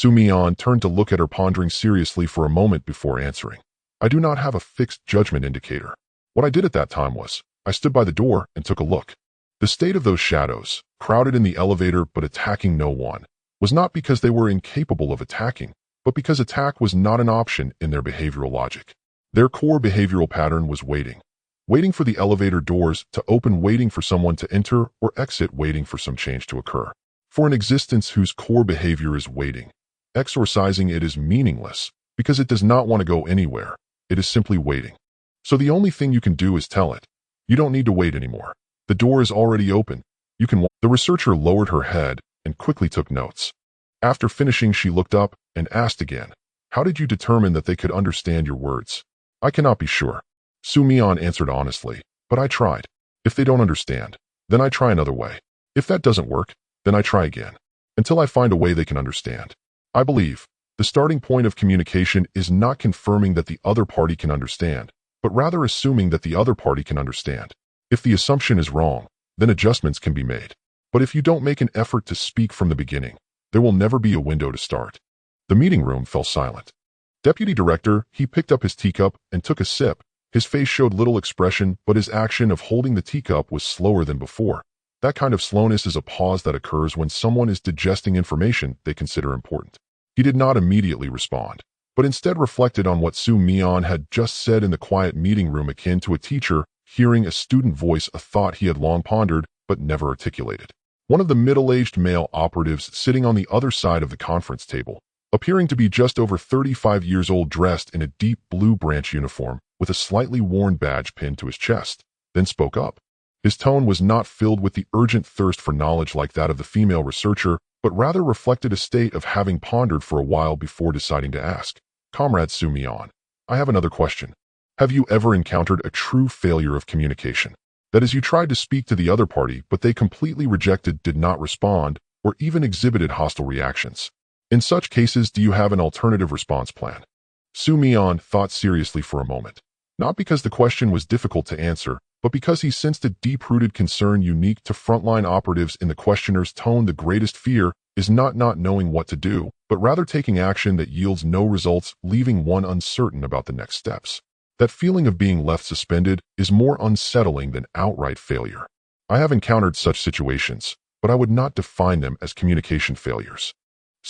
Mian turned to look at her, pondering seriously for a moment before answering. "I do not have a fixed judgment indicator. What I did at that time was, I stood by the door and took a look. The state of those shadows, crowded in the elevator but attacking no one, was not because they were incapable of attacking, but because attack was not an option in their behavioral logic. Their core behavioral pattern was waiting. Waiting for the elevator doors to open, waiting for someone to enter or exit, waiting for some change to occur. For an existence whose core behavior is waiting, exorcising it is meaningless because it does not want to go anywhere. It is simply waiting. So the only thing you can do is tell it, you don't need to wait anymore. The door is already open. You can walk." The researcher lowered her head and quickly took notes. After finishing, she looked up and asked again, "How did you determine that they could understand your words?" "I cannot be sure," Mian answered honestly, "but I tried. If they don't understand, then I try another way. If that doesn't work, then I try again, until I find a way they can understand. I believe the starting point of communication is not confirming that the other party can understand, but rather assuming that the other party can understand. If the assumption is wrong, then adjustments can be made. But if you don't make an effort to speak from the beginning, there will never be a window to start." The meeting room fell silent. Deputy Director, he picked up his teacup and took a sip. His face showed little expression, but his action of holding the teacup was slower than before. That kind of slowness is a pause that occurs when someone is digesting information they consider important. He did not immediately respond, but instead reflected on what Mian had just said in the quiet meeting room, akin to a teacher hearing a student voice a thought he had long pondered but never articulated. One of the middle-aged male operatives sitting on the other side of the conference table, appearing to be just over 35 years old, dressed in a deep blue branch uniform with a slightly worn badge pinned to his chest, then spoke up. His tone was not filled with the urgent thirst for knowledge like that of the female researcher, but rather reflected a state of having pondered for a while before deciding to ask. "Comrade Mian, I have another question. Have you ever encountered a true failure of communication? That is, you tried to speak to the other party, but they completely rejected, did not respond, or even exhibited hostile reactions. In such cases, do you have an alternative response plan?" Mian thought seriously for a moment, not because the question was difficult to answer, but because he sensed a deep-rooted concern unique to frontline operatives in the questioner's tone. The greatest fear is not knowing what to do, but rather taking action that yields no results, leaving one uncertain about the next steps. That feeling of being left suspended is more unsettling than outright failure. I have encountered such situations, but I would not define them as communication failures.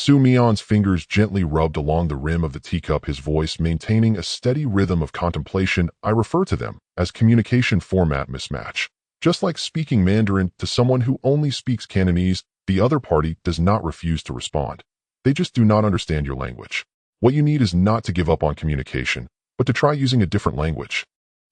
Mian's fingers gently rubbed along the rim of the teacup, his voice maintaining a steady rhythm of contemplation. I refer to them as communication format mismatch. Just like speaking Mandarin to someone who only speaks Cantonese, the other party does not refuse to respond. They just do not understand your language. What you need is not to give up on communication, but to try using a different language.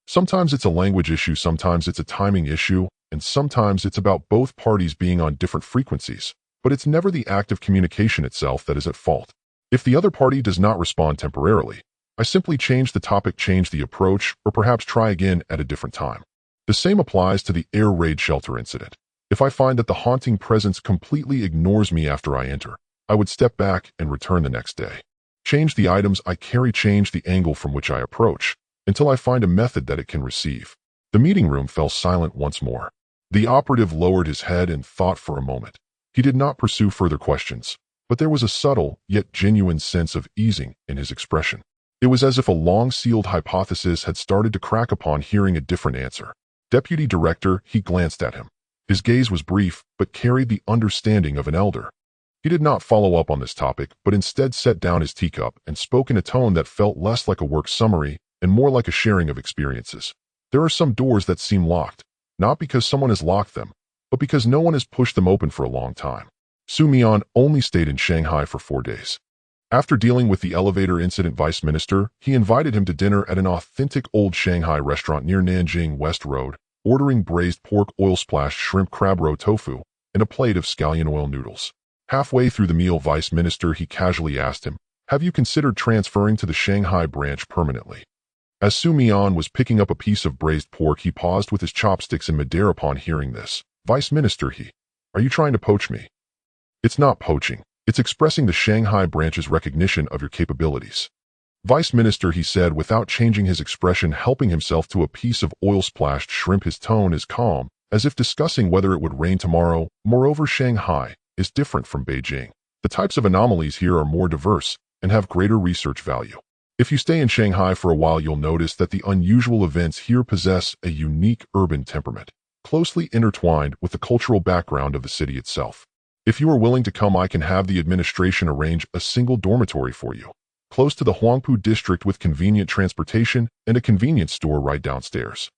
Sometimes it's a language issue, sometimes it's a timing issue, and sometimes it's about both parties being on different frequencies. But it's never the act of communication itself that is at fault. If the other party does not respond temporarily, I simply change the topic, change the approach, or perhaps try again at a different time. The same applies to the air raid shelter incident. If I find that the haunting presence completely ignores me after I enter, I would step back and return the next day. Change the items I carry, change the angle from which I approach, until I find a method that it can receive. The meeting room fell silent once more. The operative lowered his head and thought for a moment. He did not pursue further questions, but there was a subtle, yet genuine sense of easing in his expression. It was as if a long-sealed hypothesis had started to crack upon hearing a different answer. Deputy Director, he glanced at him. His gaze was brief, but carried the understanding of an elder. He did not follow up on this topic, but instead set down his teacup and spoke in a tone that felt less like a work summary and more like a sharing of experiences. There are some doors that seem locked, not because someone has locked them, but because no one has pushed them open for a long time. Mian only stayed in Shanghai for 4 days. After dealing with the elevator incident vice minister, he invited him to dinner at an authentic old Shanghai restaurant near Nanjing West Road, ordering braised pork oil-splashed shrimp crab roe tofu and a plate of scallion oil noodles. Halfway through the meal, vice minister he casually asked him, "Have you considered transferring to the Shanghai branch permanently?" As Mian was picking up a piece of braised pork, he paused with his chopsticks in midair upon hearing this. "Vice minister, are you trying to poach me?" "It's not poaching. It's expressing the Shanghai branch's recognition of your capabilities." "Vice minister," he said without changing his expression, helping himself to a piece of oil-splashed shrimp. His tone is calm, as if discussing whether it would rain tomorrow. Moreover, Shanghai is different from Beijing. The types of anomalies here are more diverse and have greater research value. If you stay in Shanghai for a while, you'll notice that the unusual events here possess a unique urban temperament, closely intertwined with the cultural background of the city itself. If you are willing to come, I can have the administration arrange a single dormitory for you, close to the Huangpu district with convenient transportation and a convenience store right downstairs.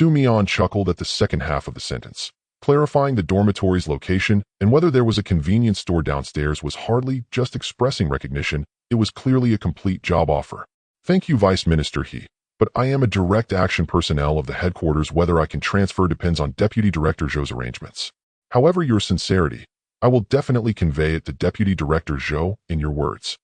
Mian chuckled at the second half of the sentence. Clarifying the dormitory's location and whether there was a convenience store downstairs was hardly just expressing recognition, it was clearly a complete job offer. "Thank you, Vice Minister but I am a direct action personnel of the headquarters. Whether I can transfer depends on Deputy Director Zhou's arrangements. However, your sincerity, I will definitely convey it to Deputy Director Zhou in your words."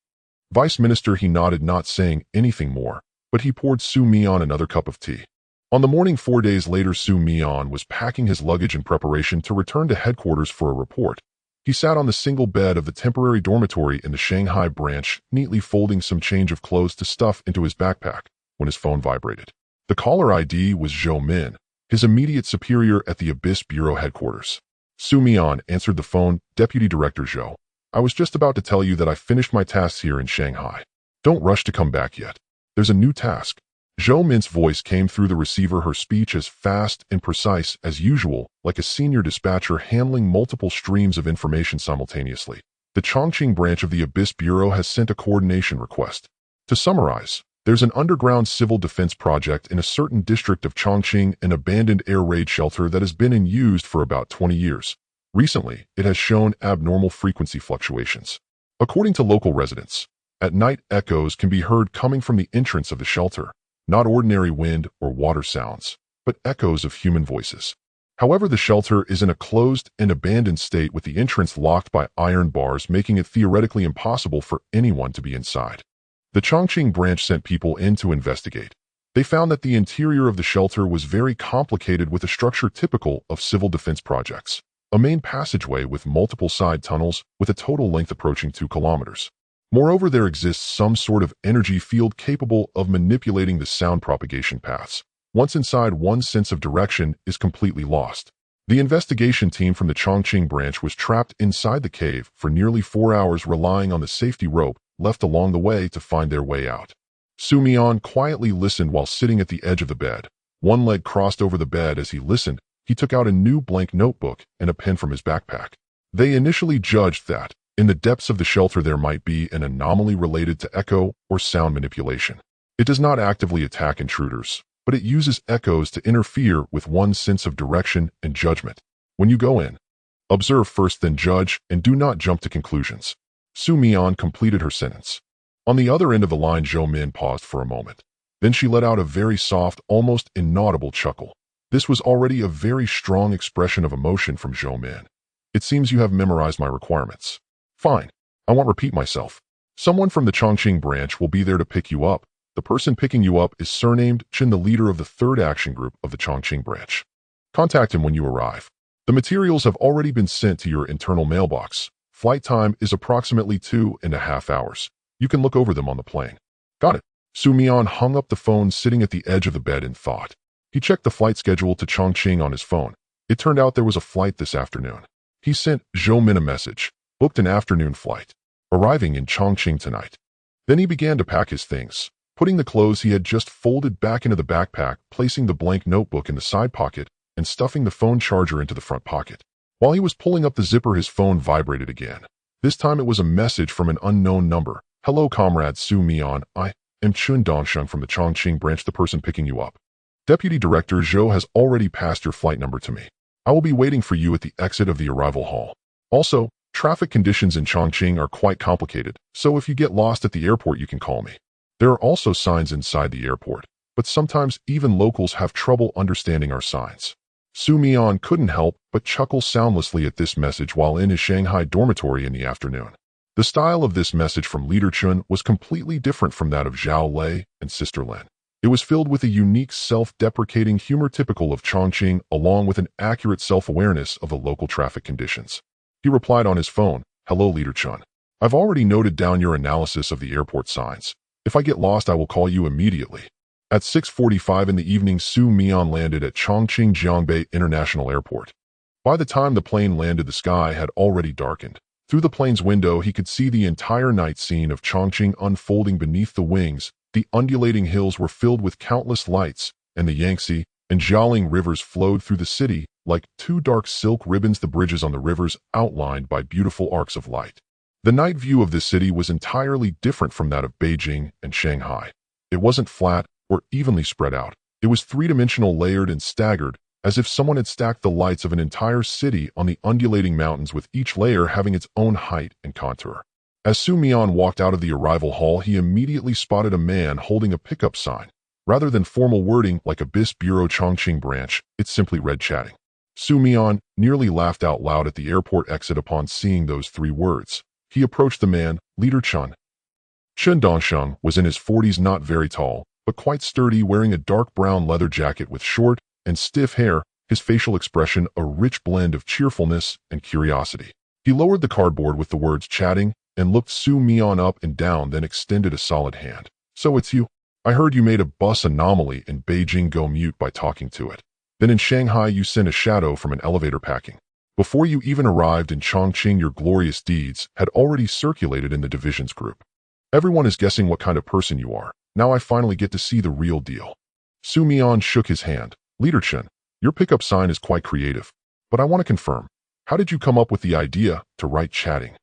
Vice Minister he nodded, not saying anything more, but he poured Mian another cup of tea. On the morning 4 days later, Mian was packing his luggage in preparation to return to headquarters for a report. He sat on the single bed of the temporary dormitory in the Shanghai branch, neatly folding some change of clothes to stuff into his backpack, when his phone vibrated. The caller ID was Zhou Min, his immediate superior at the Abyss Bureau headquarters. Mian answered the phone. "Deputy Director Zhou, I was just about to tell you that I finished my tasks here in Shanghai. Don't rush to come back yet. There's a new task." Zhou Min's voice came through the receiver, her speech as fast and precise as usual, like a senior dispatcher handling multiple streams of information simultaneously. "The Chongqing branch of the Abyss Bureau has sent a coordination request. To summarize, there's an underground civil defense project in a certain district of Chongqing, an abandoned air raid shelter that has been in use for about 20 years. Recently, it has shown abnormal frequency fluctuations. According to local residents, at night echoes can be heard coming from the entrance of the shelter, not ordinary wind or water sounds, but echoes of human voices. However, the shelter is in a closed and abandoned state with the entrance locked by iron bars, making it theoretically impossible for anyone to be inside. The Chongqing branch sent people in to investigate. They found that the interior of the shelter was very complicated, with a structure typical of civil defense projects. A main passageway with multiple side tunnels with a total length approaching 2 kilometers. Moreover, there exists some sort of energy field capable of manipulating the sound propagation paths. Once inside, one's sense of direction is completely lost. The investigation team from the Chongqing branch was trapped inside the cave for nearly 4 hours, relying on the safety rope left along the way to find their way out. Mian quietly listened while sitting at the edge of the bed. One leg crossed over the bed. As he listened, he took out a new blank notebook and a pen from his backpack. They initially judged that, in the depths of the shelter, there might be an anomaly related to echo or sound manipulation. It does not actively attack intruders, but it uses echoes to interfere with one's sense of direction and judgment. When you go in, observe first, then judge, and do not jump to conclusions. Mian completed her sentence. On the other end of the line, Zhou Min paused for a moment. Then she let out a very soft, almost inaudible chuckle. This was already a very strong expression of emotion from Zhou Min. "It seems you have memorized my requirements. Fine. I won't repeat myself. Someone from the Chongqing branch will be there to pick you up. The person picking you up is surnamed Chen, the leader of the 3rd Action Group of the Chongqing branch. Contact him when you arrive. The materials have already been sent to your internal mailbox. Flight time is approximately 2.5 hours. You can look over them on the plane." "Got it." Mian hung up the phone, sitting at the edge of the bed in thought. He checked the flight schedule to Chongqing on his phone. It turned out there was a flight this afternoon. He sent Zhou Min a message. Booked an afternoon flight. Arriving in Chongqing tonight. Then he began to pack his things, putting the clothes he had just folded back into the backpack, placing the blank notebook in the side pocket, and stuffing the phone charger into the front pocket. While he was pulling up the zipper, his phone vibrated again. This time it was a message from an unknown number. "Hello, Comrade Su Mian. I am Chun Dongsheng from the Chongqing branch, the person picking you up. Deputy Director Zhou has already passed your flight number to me. I will be waiting for you at the exit of the arrival hall. Also, traffic conditions in Chongqing are quite complicated, so if you get lost at the airport, you can call me. There are also signs inside the airport, but sometimes even locals have trouble understanding our signs." Su Mian couldn't help but chuckle soundlessly at this message while in his Shanghai dormitory in the afternoon. The style of this message from Leader Chun was completely different from that of Zhao Lei and Sister Lin. It was filled with a unique self-deprecating humor typical of Chongqing, along with an accurate self-awareness of the local traffic conditions. He replied on his phone, "Hello, Leader Chun. I've already noted down your analysis of the airport signs. If I get lost, I will call you immediately." At 6:45 in the evening, Su Mian landed at Chongqing Jiangbei International Airport. By the time the plane landed, the sky had already darkened. Through the plane's window, he could see the entire night scene of Chongqing unfolding beneath the wings. The undulating hills were filled with countless lights, and the Yangtze and Jialing rivers flowed through the city like two dark silk ribbons, the bridges on the rivers outlined by beautiful arcs of light. The night view of the city was entirely different from that of Beijing and Shanghai. It wasn't flat or evenly spread out. It was three-dimensional, layered and staggered, as if someone had stacked the lights of an entire city on the undulating mountains, with each layer having its own height and contour. As Su Mian walked out of the arrival hall, he immediately spotted a man holding a pickup sign. Rather than formal wording like Abyss Bureau Chongqing branch, it simply read "chatting." Su Mian nearly laughed out loud at the airport exit upon seeing those three words. He approached the man, Leader Chun. Chun Dongsheng was in his 40s, not very tall, but quite sturdy, wearing a dark brown leather jacket with short and stiff hair, his facial expression a rich blend of cheerfulness and curiosity. He lowered the cardboard with the words "chatting" and looked Su Mian up and down, then extended a solid hand. "So it's you. I heard you made a bus anomaly in Beijing go mute by talking to it. Then in Shanghai you sent a shadow from an elevator packing. Before you even arrived in Chongqing, your glorious deeds had already circulated in the divisions group. Everyone is guessing what kind of person you are. Now I finally get to see the real deal." Su Mian shook his hand. "Leader Chun, your pickup sign is quite creative, but I want to confirm, how did you come up with the idea to write chatting?"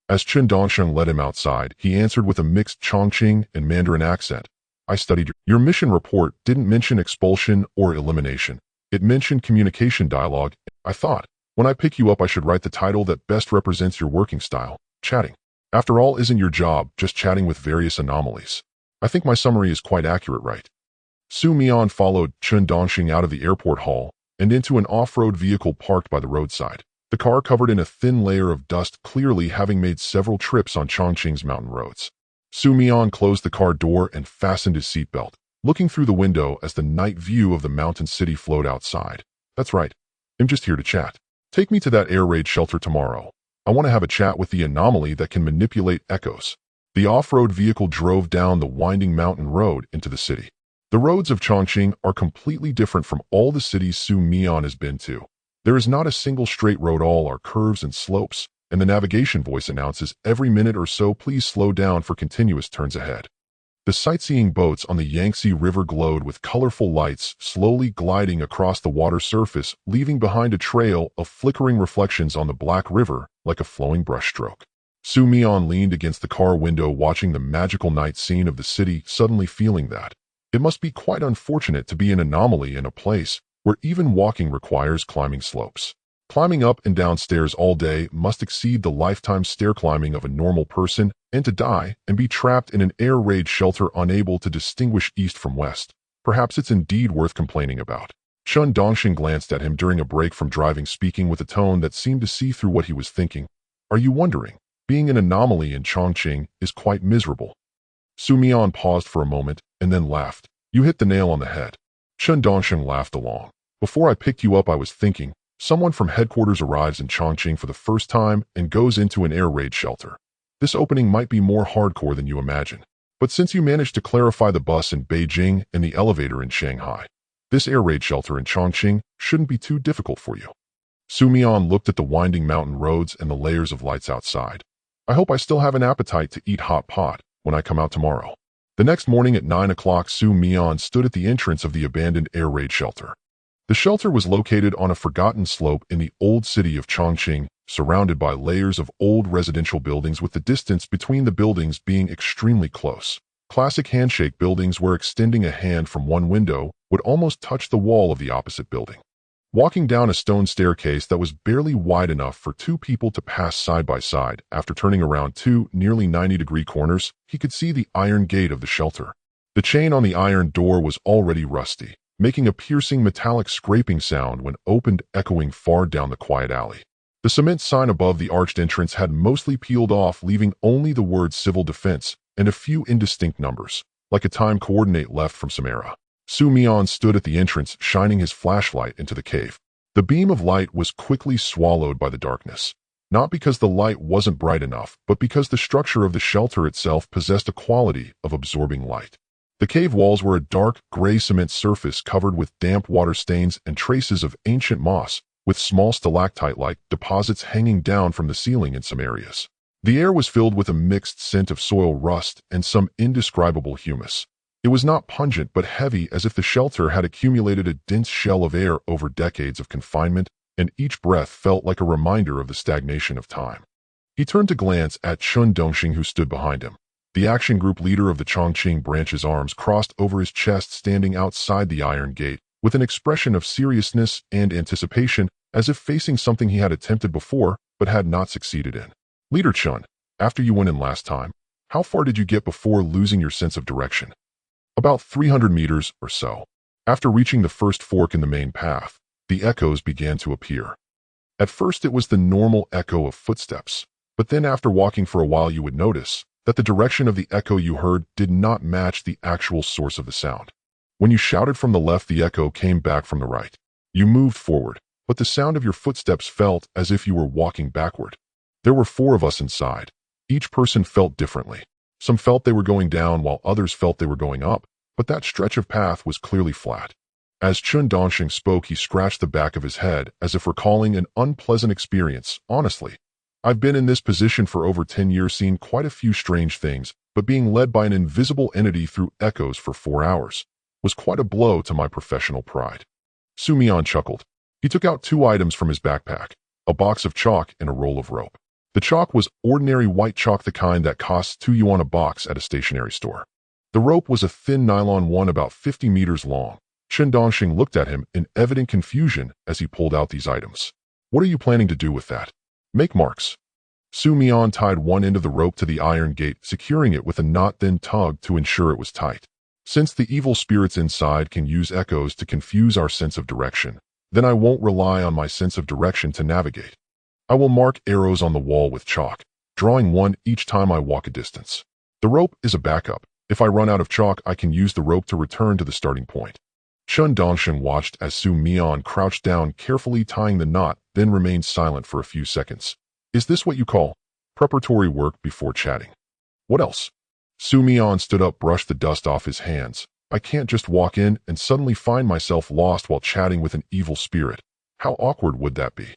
As Chun Dongsheng led him outside, he answered with a mixed Chongqing and Mandarin accent. "I studied your mission report didn't mention expulsion or elimination. It mentioned communication dialogue. I thought, when I pick you up, I should write the title that best represents your working style, chatting. After all, isn't your job just chatting with various anomalies? I think my summary is quite accurate, right?" Su Mian followed Chun Dongsheng out of the airport hall and into an off-road vehicle parked by the roadside. The car covered in a thin layer of dust, clearly having made several trips on Chongqing's mountain roads. Su Mian closed the car door and fastened his seatbelt, looking through the window as the night view of the mountain city flowed outside. "That's right. I'm just here to chat. Take me to that air raid shelter tomorrow. I want to have a chat with the anomaly that can manipulate echoes." The off-road vehicle drove down the winding mountain road into the city. The roads of Chongqing are completely different from all the cities Su Mian has been to. There is not a single straight road, all are curves and slopes, and the navigation voice announces every minute or so, "Please slow down for continuous turns ahead." The sightseeing boats on the Yangtze River glowed with colorful lights, slowly gliding across the water surface, leaving behind a trail of flickering reflections on the black river like a flowing brushstroke. Su Mian leaned against the car window, watching the magical night scene of the city, suddenly feeling that it must be quite unfortunate to be an anomaly in a place where even walking requires climbing slopes. Climbing up and down stairs all day must exceed the lifetime stair climbing of a normal person, and to die and be trapped in an air raid shelter unable to distinguish east from west. Perhaps it's indeed worth complaining about. Chun Dongsheng glanced at him during a break from driving, speaking with a tone that seemed to see through what he was thinking. "Are you wondering? Being an anomaly in Chongqing is quite miserable." Su Mian paused for a moment and then laughed. "You hit the nail on the head." Chun Dongsheng laughed along. "Before I picked you up, I was thinking, someone from headquarters arrives in Chongqing for the first time and goes into an air raid shelter. This opening might be more hardcore than you imagine. But since you managed to clarify the bus in Beijing and the elevator in Shanghai, this air raid shelter in Chongqing shouldn't be too difficult for you." Su Mian looked at the winding mountain roads and the layers of lights outside. "I hope I still have an appetite to eat hot pot when I come out tomorrow." The next morning at 9 o'clock, Su Mian stood at the entrance of the abandoned air raid shelter. The shelter was located on a forgotten slope in the old city of Chongqing, surrounded by layers of old residential buildings with the distance between the buildings being extremely close. Classic handshake buildings where extending a hand from one window would almost touch the wall of the opposite building. Walking down a stone staircase that was barely wide enough for two people to pass side by side, after turning around two nearly 90-degree corners, he could see the iron gate of the shelter. The chain on the iron door was already rusty, making a piercing metallic scraping sound when opened, echoing far down the quiet alley. The cement sign above the arched entrance had mostly peeled off, leaving only the word Civil Defense and a few indistinct numbers, like a time coordinate left from some era. Mian stood at the entrance, shining his flashlight into the cave. The beam of light was quickly swallowed by the darkness, not because the light wasn't bright enough, but because the structure of the shelter itself possessed a quality of absorbing light. The cave walls were a dark, gray cement surface covered with damp water stains and traces of ancient moss, with small stalactite-like deposits hanging down from the ceiling in some areas. The air was filled with a mixed scent of soil rust and some indescribable humus. It was not pungent but heavy, as if the shelter had accumulated a dense shell of air over decades of confinement, and each breath felt like a reminder of the stagnation of time. He turned to glance at Chun Dongxing, who stood behind him. The action group leader of the Chongqing branch's arms crossed over his chest, standing outside the iron gate, with an expression of seriousness and anticipation, as if facing something he had attempted before but had not succeeded in. Leader Chun, after you went in last time, how far did you get before losing your sense of direction? About 300 meters or so. After reaching the first fork in the main path, the echoes began to appear. At first it was the normal echo of footsteps, but then after walking for a while you would notice that the direction of the echo you heard did not match the actual source of the sound. When you shouted from the left, the echo came back from the right. You moved forward, but the sound of your footsteps felt as if you were walking backward. There were 4 of us inside. Each person felt differently. Some felt they were going down while others felt they were going up, but that stretch of path was clearly flat. As Chun Dongxing spoke, he scratched the back of his head as if recalling an unpleasant experience. Honestly, I've been in this position for over 10 years, seen quite a few strange things, but being led by an invisible entity through echoes for 4 hours was quite a blow to my professional pride. Mian chuckled. He took out 2 items from his backpack, a box of chalk and a roll of rope. The chalk was ordinary white chalk, the kind that costs 2 yuan a box at a stationery store. The rope was a thin nylon one about 50 meters long. Chun Dongxing looked at him in evident confusion as he pulled out these items. What are you planning to do with that? Make marks. Mian tied one end of the rope to the iron gate, securing it with a knot, then tugged to ensure it was tight. Since the evil spirits inside can use echoes to confuse our sense of direction, then I won't rely on my sense of direction to navigate. I will mark arrows on the wall with chalk, drawing one each time I walk a distance. The rope is a backup. If I run out of chalk, I can use the rope to return to the starting point. Chun Dongxing watched as Mian crouched down, carefully tying the knot, then remained silent for a few seconds. Is this what you call preparatory work before chatting? What else? Mian stood up, brushed the dust off his hands. I can't just walk in and suddenly find myself lost while chatting with an evil spirit. How awkward would that be?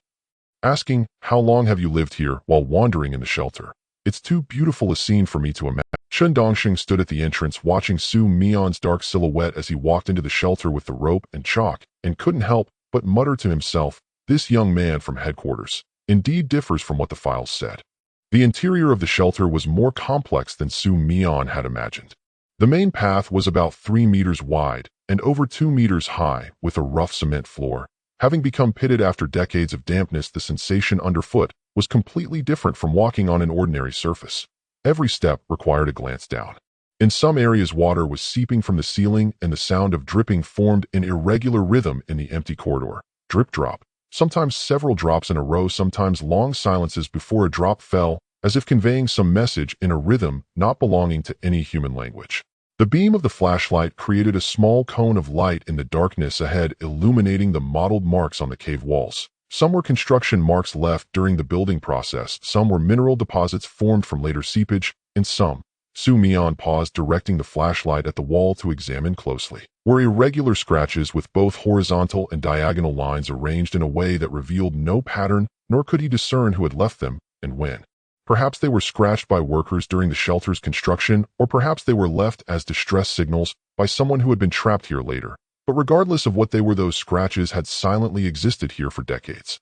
Asking, how long have you lived here, while wandering in the shelter? It's too beautiful a scene for me to imagine. Chun Dongxing stood at the entrance, watching Mian's dark silhouette as he walked into the shelter with the rope and chalk, and couldn't help but mutter to himself, this young man from headquarters indeed differs from what the files said. The interior of the shelter was more complex than Mian had imagined. The main path was about 3 meters wide and over 2 meters high, with a rough cement floor. Having become pitted after decades of dampness, the sensation underfoot was completely different from walking on an ordinary surface. Every step required a glance down. In some areas, water was seeping from the ceiling, and the sound of dripping formed in irregular rhythm in the empty corridor. Drip drop. Sometimes several drops in a row, sometimes long silences before a drop fell, as if conveying some message in a rhythm not belonging to any human language. The beam of the flashlight created a small cone of light in the darkness ahead, illuminating the mottled marks on the cave walls. Some were construction marks left during the building process, some were mineral deposits formed from later seepage, and some, Mian paused, directing the flashlight at the wall to examine closely, were irregular scratches with both horizontal and diagonal lines arranged in a way that revealed no pattern, nor could he discern who had left them and when. Perhaps they were scratched by workers during the shelter's construction, or perhaps they were left as distress signals by someone who had been trapped here later. But regardless of what they were, those scratches had silently existed here for decades.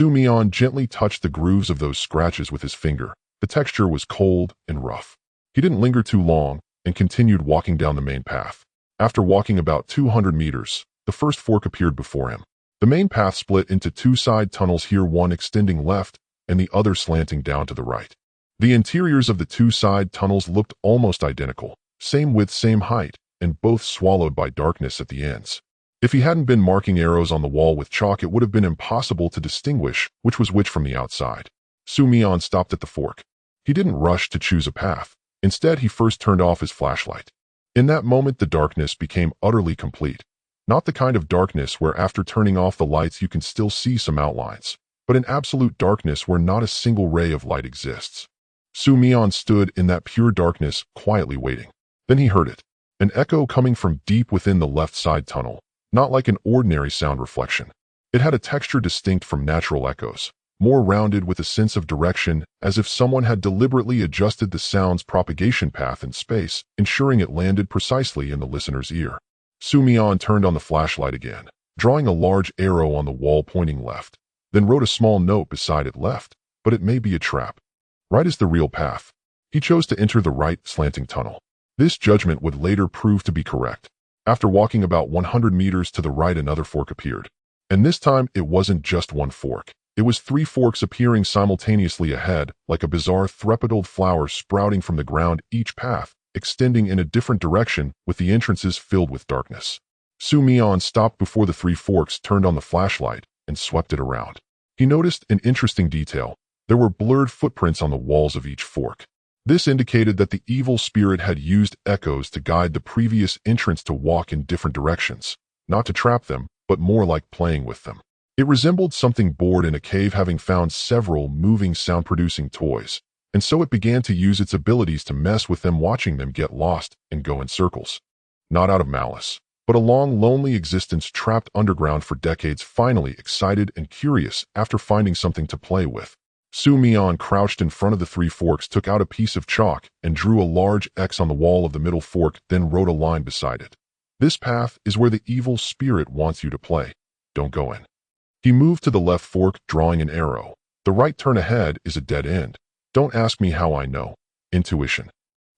Mian gently touched the grooves of those scratches with his finger. The texture was cold and rough. He didn't linger too long and continued walking down the main path. After walking about 200 meters, the first fork appeared before him. The main path split into two side tunnels here, one extending left and the other slanting down to the right. The interiors of the two side tunnels looked almost identical, same width, same height, and both swallowed by darkness at the ends. If he hadn't been marking arrows on the wall with chalk, it would have been impossible to distinguish which was which from the outside. Mian stopped at the fork. He didn't rush to choose a path. Instead, he first turned off his flashlight. In that moment, the darkness became utterly complete. Not the kind of darkness where after turning off the lights you can still see some outlines, but an absolute darkness where not a single ray of light exists. Mian stood in that pure darkness, quietly waiting. Then he heard it. An echo coming from deep within the left side tunnel. Not like an ordinary sound reflection. It had a texture distinct from natural echoes, more rounded with a sense of direction, as if someone had deliberately adjusted the sound's propagation path in space, ensuring it landed precisely in the listener's ear. Mian turned on the flashlight again, drawing a large arrow on the wall pointing left, then wrote a small note beside it: left, but it may be a trap. Right is the real path. He chose to enter the right slanting tunnel. This judgment would later prove to be correct. After walking about 100 meters to the right, another fork appeared. And this time, it wasn't just one fork. It was three forks appearing simultaneously ahead, like a bizarre threepedaled flower sprouting from the ground, each path extending in a different direction, with the entrances filled with darkness. Mian stopped before the three forks, turned on the flashlight, and swept it around. He noticed an interesting detail. There were blurred footprints on the walls of each fork. This indicated that the evil spirit had used echoes to guide the previous entrants to walk in different directions, not to trap them, but more like playing with them. It resembled something bored in a cave having found several moving sound-producing toys, and so it began to use its abilities to mess with them, watching them get lost and go in circles. Not out of malice, but a long, lonely existence trapped underground for decades, finally excited and curious after finding something to play with. Mian crouched in front of the three forks, took out a piece of chalk, and drew a large X on the wall of the middle fork, then wrote a line beside it. This path is where the evil spirit wants you to play. Don't go in. He moved to the left fork, drawing an arrow. The right turn ahead is a dead end. Don't ask me how I know. Intuition.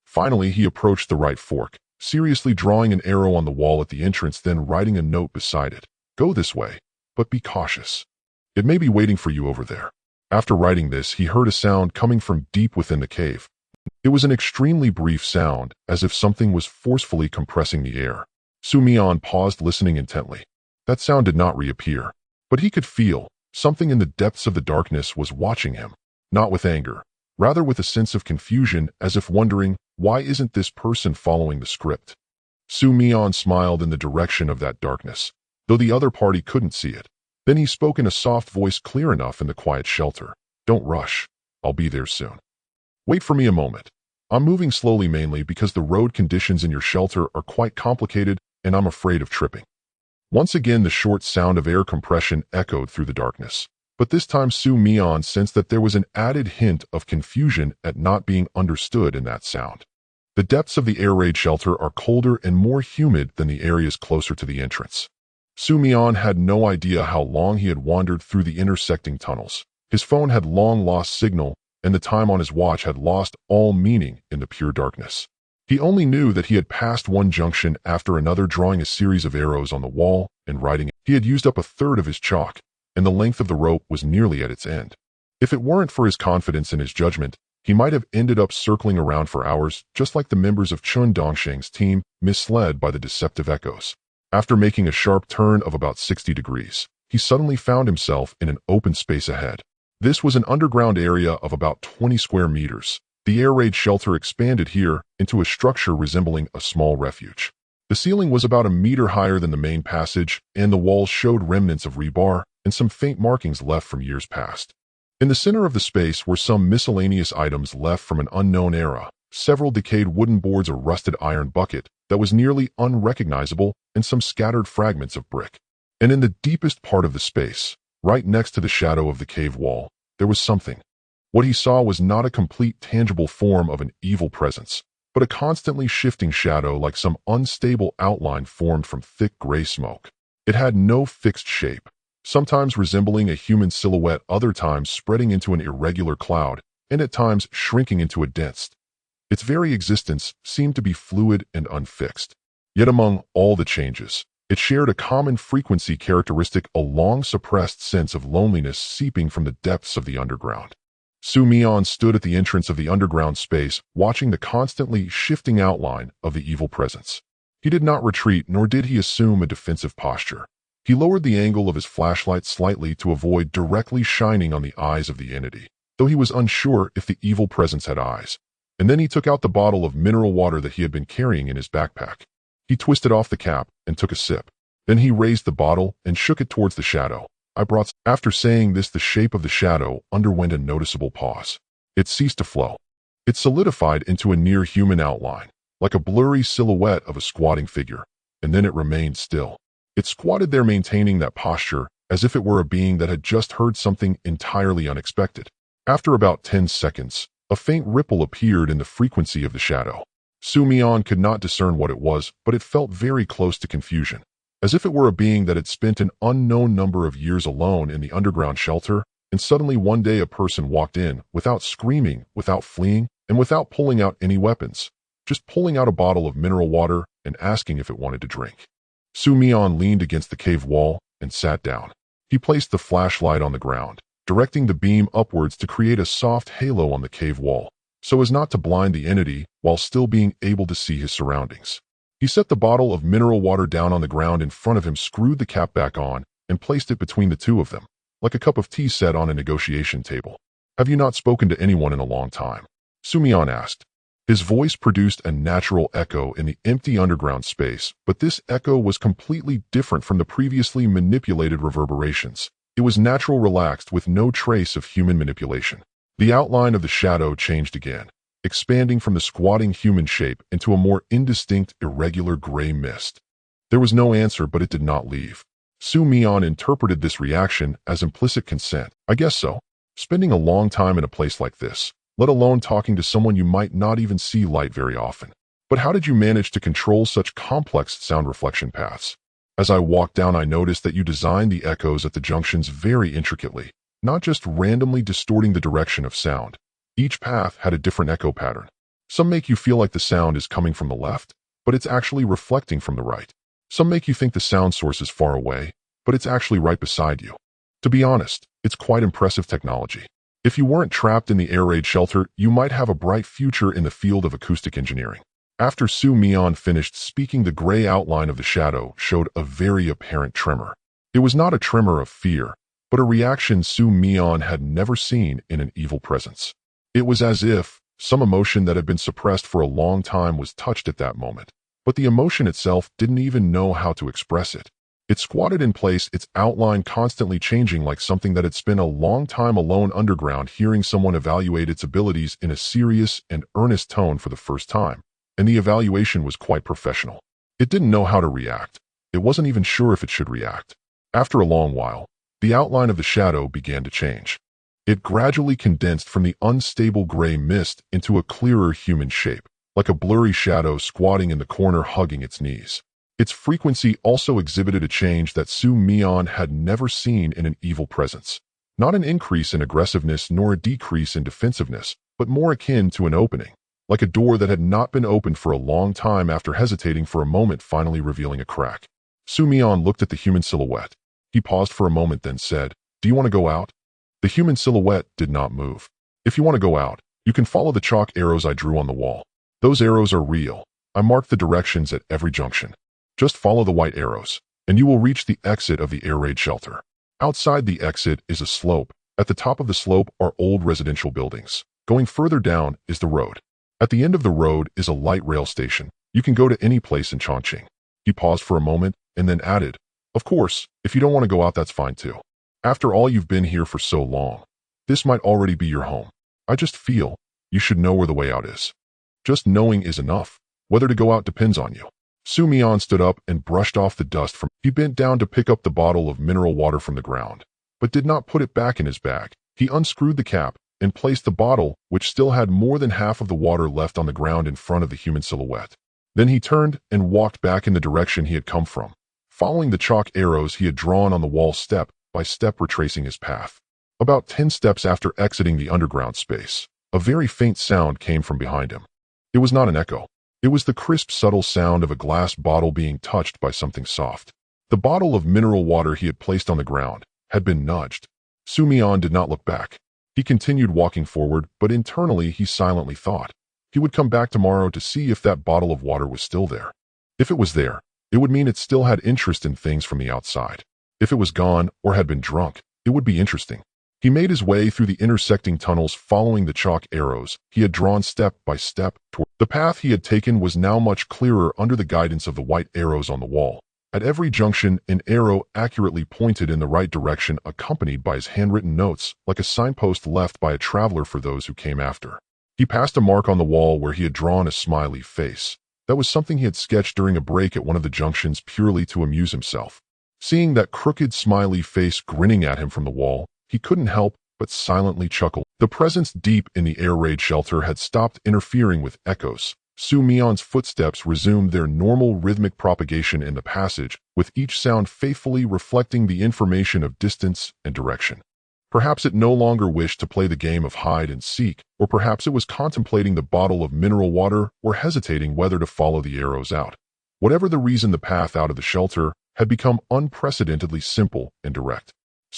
Finally, he approached the right fork, seriously drawing an arrow on the wall at the entrance, then writing a note beside it. Go this way, but be cautious. It may be waiting for you over there. After writing this, he heard a sound coming from deep within the cave. It was an extremely brief sound, as if something was forcefully compressing the air. Mian paused, listening intently. That sound did not reappear, but he could feel something in the depths of the darkness was watching him, not with anger, rather with a sense of confusion, as if wondering, why isn't this person following the script? Mian smiled in the direction of that darkness, though the other party couldn't see it. Then he spoke in a soft voice, clear enough in the quiet shelter. Don't rush. I'll be there soon. Wait for me a moment. I'm moving slowly, mainly because the road conditions in your shelter are quite complicated and I'm afraid of tripping. Once again, the short sound of air compression echoed through the darkness. But this time Mian sensed that there was an added hint of confusion at not being understood in that sound. The depths of the air raid shelter are colder and more humid than the areas closer to the entrance. Mian had no idea how long he had wandered through the intersecting tunnels. His phone had long lost signal, and the time on his watch had lost all meaning in the pure darkness. He only knew that he had passed one junction after another, drawing a series of arrows on the wall and writing it. He had used up a third of his chalk, and the length of the rope was nearly at its end. If it weren't for his confidence in his judgment, he might have ended up circling around for hours, just like the members of Chun Dongsheng's team, misled by the deceptive echoes. After making a sharp turn of about 60 degrees, he suddenly found himself in an open space ahead. This was an underground area of about 20 square meters. The air raid shelter expanded here into a structure resembling a small refuge. The ceiling was about a meter higher than the main passage, and the walls showed remnants of rebar and some faint markings left from years past. In the center of the space were some miscellaneous items left from an unknown era, several decayed wooden boards, a rusted iron bucket that was nearly unrecognizable, and some scattered fragments of brick. And in the deepest part of the space, right next to the shadow of the cave wall, there was something. What he saw was not a complete, tangible form of an evil presence, but a constantly shifting shadow like some unstable outline formed from thick gray smoke. It had no fixed shape, sometimes resembling a human silhouette, other times spreading into an irregular cloud, and at times shrinking into a dense. Its very existence seemed to be fluid and unfixed. Yet among all the changes, it shared a common frequency characteristic, a long-suppressed sense of loneliness seeping from the depths of the underground. Mian stood at the entrance of the underground space, watching the constantly shifting outline of the evil presence. He did not retreat, nor did he assume a defensive posture. He lowered the angle of his flashlight slightly to avoid directly shining on the eyes of the entity, though he was unsure if the evil presence had eyes. And then he took out the bottle of mineral water that he had been carrying in his backpack. He twisted off the cap and took a sip. Then he raised the bottle and shook it towards the shadow. After saying this, the shape of the shadow underwent a noticeable pause. It ceased to flow. It solidified into a near-human outline, like a blurry silhouette of a squatting figure, and then it remained still. It squatted there, maintaining that posture, as if it were a being that had just heard something entirely unexpected. After about 10 seconds, a faint ripple appeared in the frequency of the shadow. Mian could not discern what it was, but it felt very close to confusion, as if it were a being that had spent an unknown number of years alone in the underground shelter, and suddenly one day a person walked in, without screaming, without fleeing, and without pulling out any weapons, just pulling out a bottle of mineral water and asking if it wanted to drink. Mian leaned against the cave wall and sat down. He placed the flashlight on the ground, directing the beam upwards to create a soft halo on the cave wall, so as not to blind the entity while still being able to see his surroundings. He set the bottle of mineral water down on the ground in front of him, screwed the cap back on, and placed it between the two of them, like a cup of tea set on a negotiation table. "Have you not spoken to anyone in a long time?" Mian asked. His voice produced a natural echo in the empty underground space, but this echo was completely different from the previously manipulated reverberations. It was natural, relaxed, with no trace of human manipulation. The outline of the shadow changed again, expanding from the squatting human shape into a more indistinct, irregular gray mist. There was no answer, but it did not leave. Mian interpreted this reaction as implicit consent. "I guess so. Spending a long time in a place like this, let alone talking to someone you might not even see light very often. But how did you manage to control such complex sound reflection paths? As I walked down, I noticed that you designed the echoes at the junctions very intricately, not just randomly distorting the direction of sound. Each path had a different echo pattern. Some make you feel like the sound is coming from the left, but it's actually reflecting from the right. Some make you think the sound source is far away, but it's actually right beside you. To be honest, it's quite impressive technology. If you weren't trapped in the air raid shelter, you might have a bright future in the field of acoustic engineering." After Mian finished speaking, the gray outline of the shadow showed a very apparent tremor. It was not a tremor of fear, but a reaction Mian had never seen in an evil presence. It was as if some emotion that had been suppressed for a long time was touched at that moment, but the emotion itself didn't even know how to express it. It squatted in place, its outline constantly changing, like something that had spent a long time alone underground, hearing someone evaluate its abilities in a serious and earnest tone for the first time, and the evaluation was quite professional. It didn't know how to react. It wasn't even sure if it should react. After a long while, the outline of the shadow began to change. It gradually condensed from the unstable gray mist into a clearer human shape, like a blurry shadow squatting in the corner, hugging its knees. Its frequency also exhibited a change that Mian had never seen in an evil presence. Not an increase in aggressiveness nor a decrease in defensiveness, but more akin to an opening, like a door that had not been opened for a long time, after hesitating for a moment, finally revealing a crack. Mian looked at the human silhouette. He paused for a moment, then said, "Do you want to go out?" The human silhouette did not move. "If you want to go out, you can follow the chalk arrows I drew on the wall. Those arrows are real. I marked the directions at every junction. Just follow the white arrows, and you will reach the exit of the air raid shelter. Outside the exit is a slope. At the top of the slope are old residential buildings. Going further down is the road. At the end of the road is a light rail station. You can go to any place in Chongqing." He paused for a moment and then added, "Of course, if you don't want to go out, that's fine too. After all, you've been here for so long. This might already be your home. I just feel you should know where the way out is. Just knowing is enough. Whether to go out depends on you." Mian stood up and brushed off the dust from. He bent down to pick up the bottle of mineral water from the ground, but did not put it back in his bag. He unscrewed the cap and placed the bottle, which still had more than half of the water left on the ground in front of the human silhouette. Then he turned and walked back in the direction he had come from, following the chalk arrows he had drawn on the wall step by step, retracing his path. About 10 steps after exiting the underground space, a very faint sound came from behind him. It was not an echo. It was the crisp, subtle sound of a glass bottle being touched by something soft. The bottle of mineral water he had placed on the ground had been nudged. Mian did not look back. He continued walking forward, but internally he silently thought he would come back tomorrow to see if that bottle of water was still there. If it was there, it would mean it still had interest in things from the outside. If it was gone or had been drunk, it would be interesting. He made his way through the intersecting tunnels, following the chalk arrows he had drawn step by step toward. The path he had taken was now much clearer under the guidance of the white arrows on the wall. At every junction, an arrow accurately pointed in the right direction, accompanied by his handwritten notes, like a signpost left by a traveler for those who came after. He passed a mark on the wall where he had drawn a smiley face. That was something he had sketched during a break at one of the junctions purely to amuse himself. Seeing that crooked smiley face grinning at him from the wall, he couldn't help but silently chuckle. The presence deep in the air raid shelter had stopped interfering with echoes. Mian's footsteps resumed their normal rhythmic propagation in the passage, with each sound faithfully reflecting the information of distance and direction. Perhaps it no longer wished to play the game of hide and seek, or perhaps it was contemplating the bottle of mineral water or hesitating whether to follow the arrows out. Whatever the reason, the path out of the shelter had become unprecedentedly simple and direct.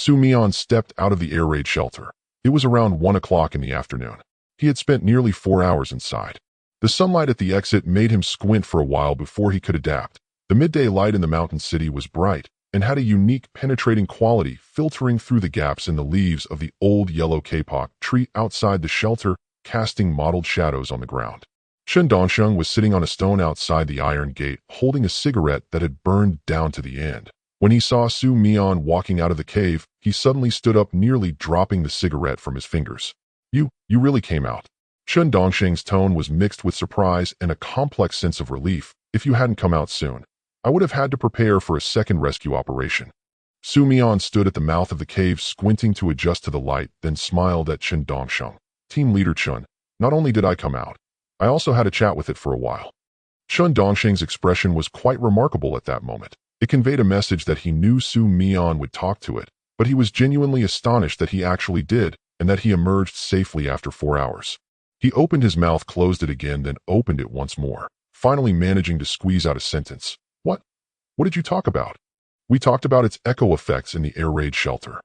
Mian stepped out of the air raid shelter. It was around 1 o'clock in the afternoon. He had spent nearly 4 hours inside. The sunlight at the exit made him squint for a while before he could adapt. The midday light in the mountain city was bright and had a unique penetrating quality, filtering through the gaps in the leaves of the old yellow kapok tree outside the shelter, casting mottled shadows on the ground. Chen Dongsheng was sitting on a stone outside the iron gate, holding a cigarette that had burned down to the end. When he saw Mian walking out of the cave, he suddenly stood up, nearly dropping the cigarette from his fingers. You really came out." Chen Dongsheng's tone was mixed with surprise and a complex sense of relief. "If you hadn't come out soon, I would have had to prepare for a second rescue operation." Mian stood at the mouth of the cave, squinting to adjust to the light, then smiled at Chen Dongsheng. "Team Leader Chen, not only did I come out, I also had a chat with it for a while." Chen Dongsheng's expression was quite remarkable at that moment. It conveyed a message that he knew Mian would talk to it, but he was genuinely astonished that he actually did, and that he emerged safely after 4 hours. He opened his mouth, closed it again, then opened it once more, finally managing to squeeze out a sentence. What did you talk about?" "We talked about its echo effects in the air raid shelter."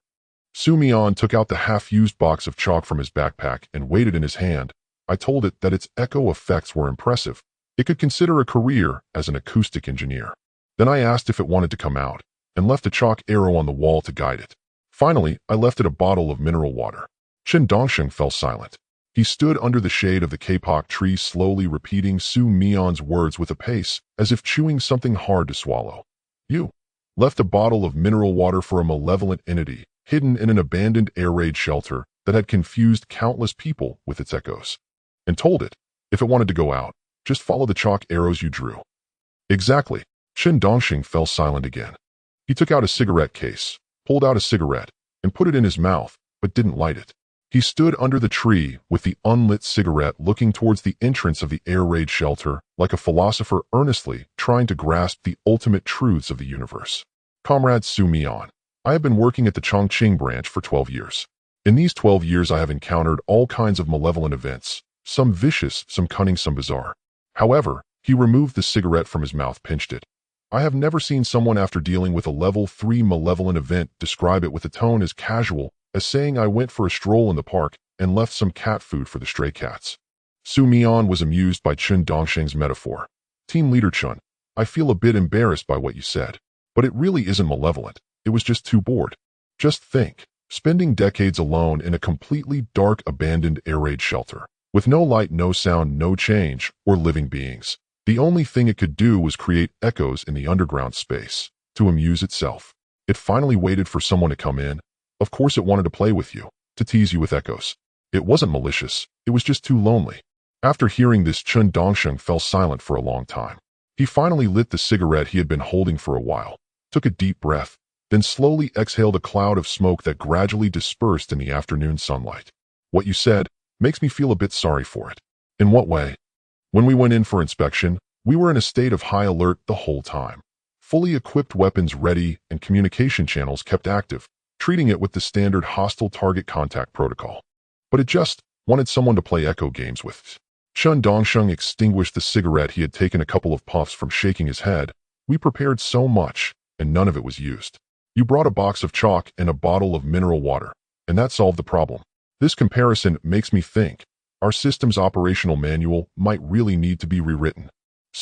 Mian took out the half-used box of chalk from his backpack and weighed it in his hand. "I told it that its echo effects were impressive. It could consider a career as an acoustic engineer. Then I asked if it wanted to come out, and left a chalk arrow on the wall to guide it. Finally, I left it a bottle of mineral water." Chen Dongsheng fell silent. He stood under the shade of the kapok tree, slowly repeating Mian's words with a pace, as if chewing something hard to swallow. "You left a bottle of mineral water for a malevolent entity, hidden in an abandoned air raid shelter that had confused countless people with its echoes, and told it, if it wanted to go out, just follow the chalk arrows you drew." "Exactly." Chen Dongsheng fell silent again. He took out a cigarette case, pulled out a cigarette, and put it in his mouth, but didn't light it. He stood under the tree with the unlit cigarette, looking towards the entrance of the air raid shelter, like a philosopher earnestly trying to grasp the ultimate truths of the universe. "Comrade Mian, I have been working at the Chongqing branch for 12 years. In these 12 years I have encountered all kinds of malevolent events, some vicious, some cunning, some bizarre. However," he removed the cigarette from his mouth, pinched it. "I have never seen someone, after dealing with a level 3 malevolent event, describe it with a tone as casual as saying I went for a stroll in the park and left some cat food for the stray cats." Mian was amused by Chen Dongsheng's metaphor. "Team Leader Chen, I feel a bit embarrassed by what you said, but it really isn't malevolent. It was just too bored. Just think, spending decades alone in a completely dark, abandoned air raid shelter, with no light, no sound, no change, or living beings. The only thing it could do was create echoes in the underground space, to amuse itself. It finally waited for someone to come in. Of course it wanted to play with you, to tease you with echoes. It wasn't malicious, it was just too lonely." After hearing this, Chen Dongsheng fell silent for a long time. He finally lit the cigarette he had been holding for a while, took a deep breath, then slowly exhaled a cloud of smoke that gradually dispersed in the afternoon sunlight. What you said makes me feel a bit sorry for it. In what way? When we went in for inspection, we were in a state of high alert the whole time. Fully equipped weapons ready and communication channels kept active, treating it with the standard hostile target contact protocol. But it just wanted someone to play echo games with. Chun Dongsheng extinguished the cigarette he had taken a couple of puffs from, shaking his head. We prepared so much, and none of it was used. You brought a box of chalk and a bottle of mineral water, and that solved the problem. This comparison makes me think our system's operational manual might really need to be rewritten.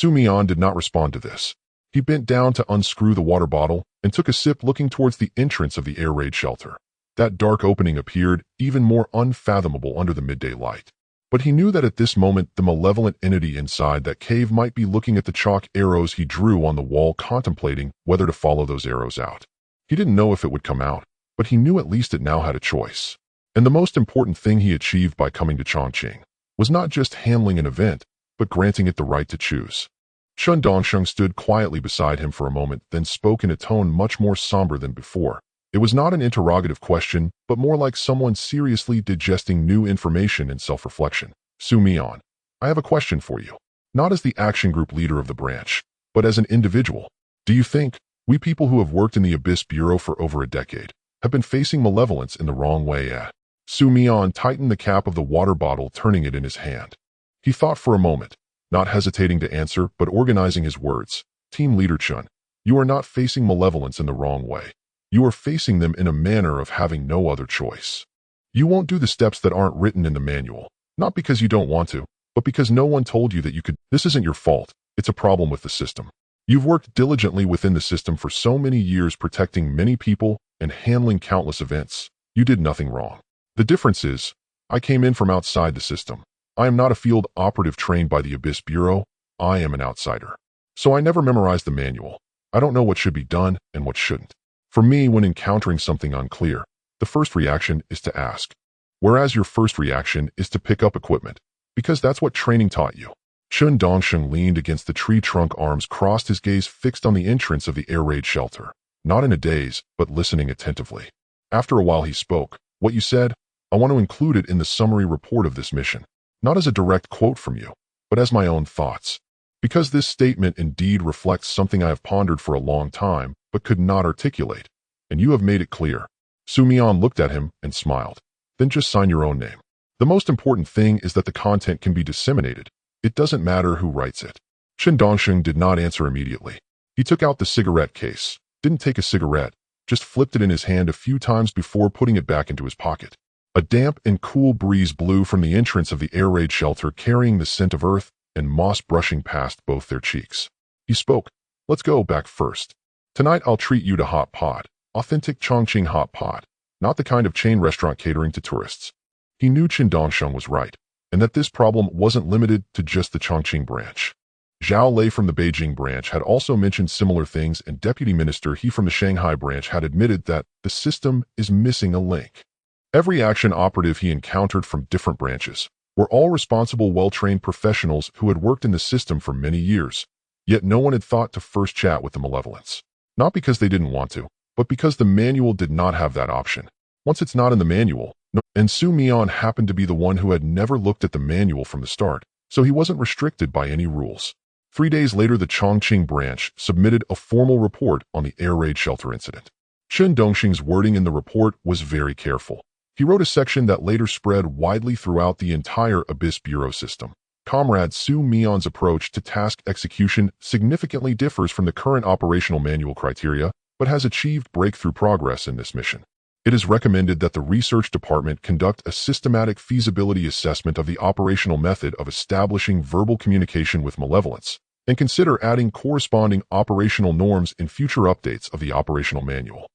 Mian did not respond to this. He bent down to unscrew the water bottle and took a sip, looking towards the entrance of the air raid shelter. That dark opening appeared even more unfathomable under the midday light. But he knew that at this moment the malevolent entity inside that cave might be looking at the chalk arrows he drew on the wall, contemplating whether to follow those arrows out. He didn't know if it would come out, but he knew at least it now had a choice. And the most important thing he achieved by coming to Chongqing was not just handling an event, but granting it the right to choose. Chun Dongsheng stood quietly beside him for a moment, then spoke in a tone much more somber than before. It was not an interrogative question, but more like someone seriously digesting new information and self-reflection. Mian, I have a question for you. Not as the action group leader of the branch, but as an individual. Do you think we people who have worked in the Abyss Bureau for over a decade have been facing malevolence in the wrong way? Mian tightened the cap of the water bottle, turning it in his hand. He thought for a moment, not hesitating to answer, but organizing his words. Team Leader Chun, you are not facing malevolence in the wrong way. You are facing them in a manner of having no other choice. You won't do the steps that aren't written in the manual, not because you don't want to, but because no one told you that you could. This isn't your fault. It's a problem with the system. You've worked diligently within the system for so many years, protecting many people and handling countless events. You did nothing wrong. The difference is, I came in from outside the system. I am not a field operative trained by the Abyss Bureau. I am an outsider. So I never memorized the manual. I don't know what should be done and what shouldn't. For me, when encountering something unclear, the first reaction is to ask, whereas your first reaction is to pick up equipment, because that's what training taught you. Chun Dongsheng leaned against the tree trunk, arms crossed, his gaze fixed on the entrance of the air raid shelter, not in a daze, but listening attentively. After a while he spoke, what you said, I want to include it in the summary report of this mission, not as a direct quote from you, but as my own thoughts. Because this statement indeed reflects something I have pondered for a long time, but could not articulate, and you have made it clear. Mian looked at him and smiled. Then just sign your own name. The most important thing is that the content can be disseminated. It doesn't matter who writes it. Chun Dongsheng did not answer immediately. He took out the cigarette case, didn't take a cigarette, just flipped it in his hand a few times before putting it back into his pocket. A damp and cool breeze blew from the entrance of the air raid shelter, carrying the scent of earth and moss brushing past both their cheeks. He spoke, let's go back first. Tonight I'll treat you to hot pot, authentic Chongqing hot pot, not the kind of chain restaurant catering to tourists. He knew Chun Dongsheng was right, and that this problem wasn't limited to just the Chongqing branch. Zhao Lei from the Beijing branch had also mentioned similar things, and Deputy Minister He from the Shanghai branch had admitted that the system is missing a link. Every action operative he encountered from different branches were all responsible, well-trained professionals who had worked in the system for many years, yet no one had thought to first chat with the malevolence. Not because they didn't want to, but because the manual did not have that option. Once it's not in the manual, no. And Mian happened to be the one who had never looked at the manual from the start, so he wasn't restricted by any rules. 3 days later, the Chongqing branch submitted a formal report on the air raid shelter incident. Chun Dongsheng's wording in the report was very careful. He wrote a section that later spread widely throughout the entire Abyss Bureau system. Comrade Mian's approach to task execution significantly differs from the current operational manual criteria, but has achieved breakthrough progress in this mission. It is recommended that the research department conduct a systematic feasibility assessment of the operational method of establishing verbal communication with malevolence, and consider adding corresponding operational norms in future updates of the operational manual.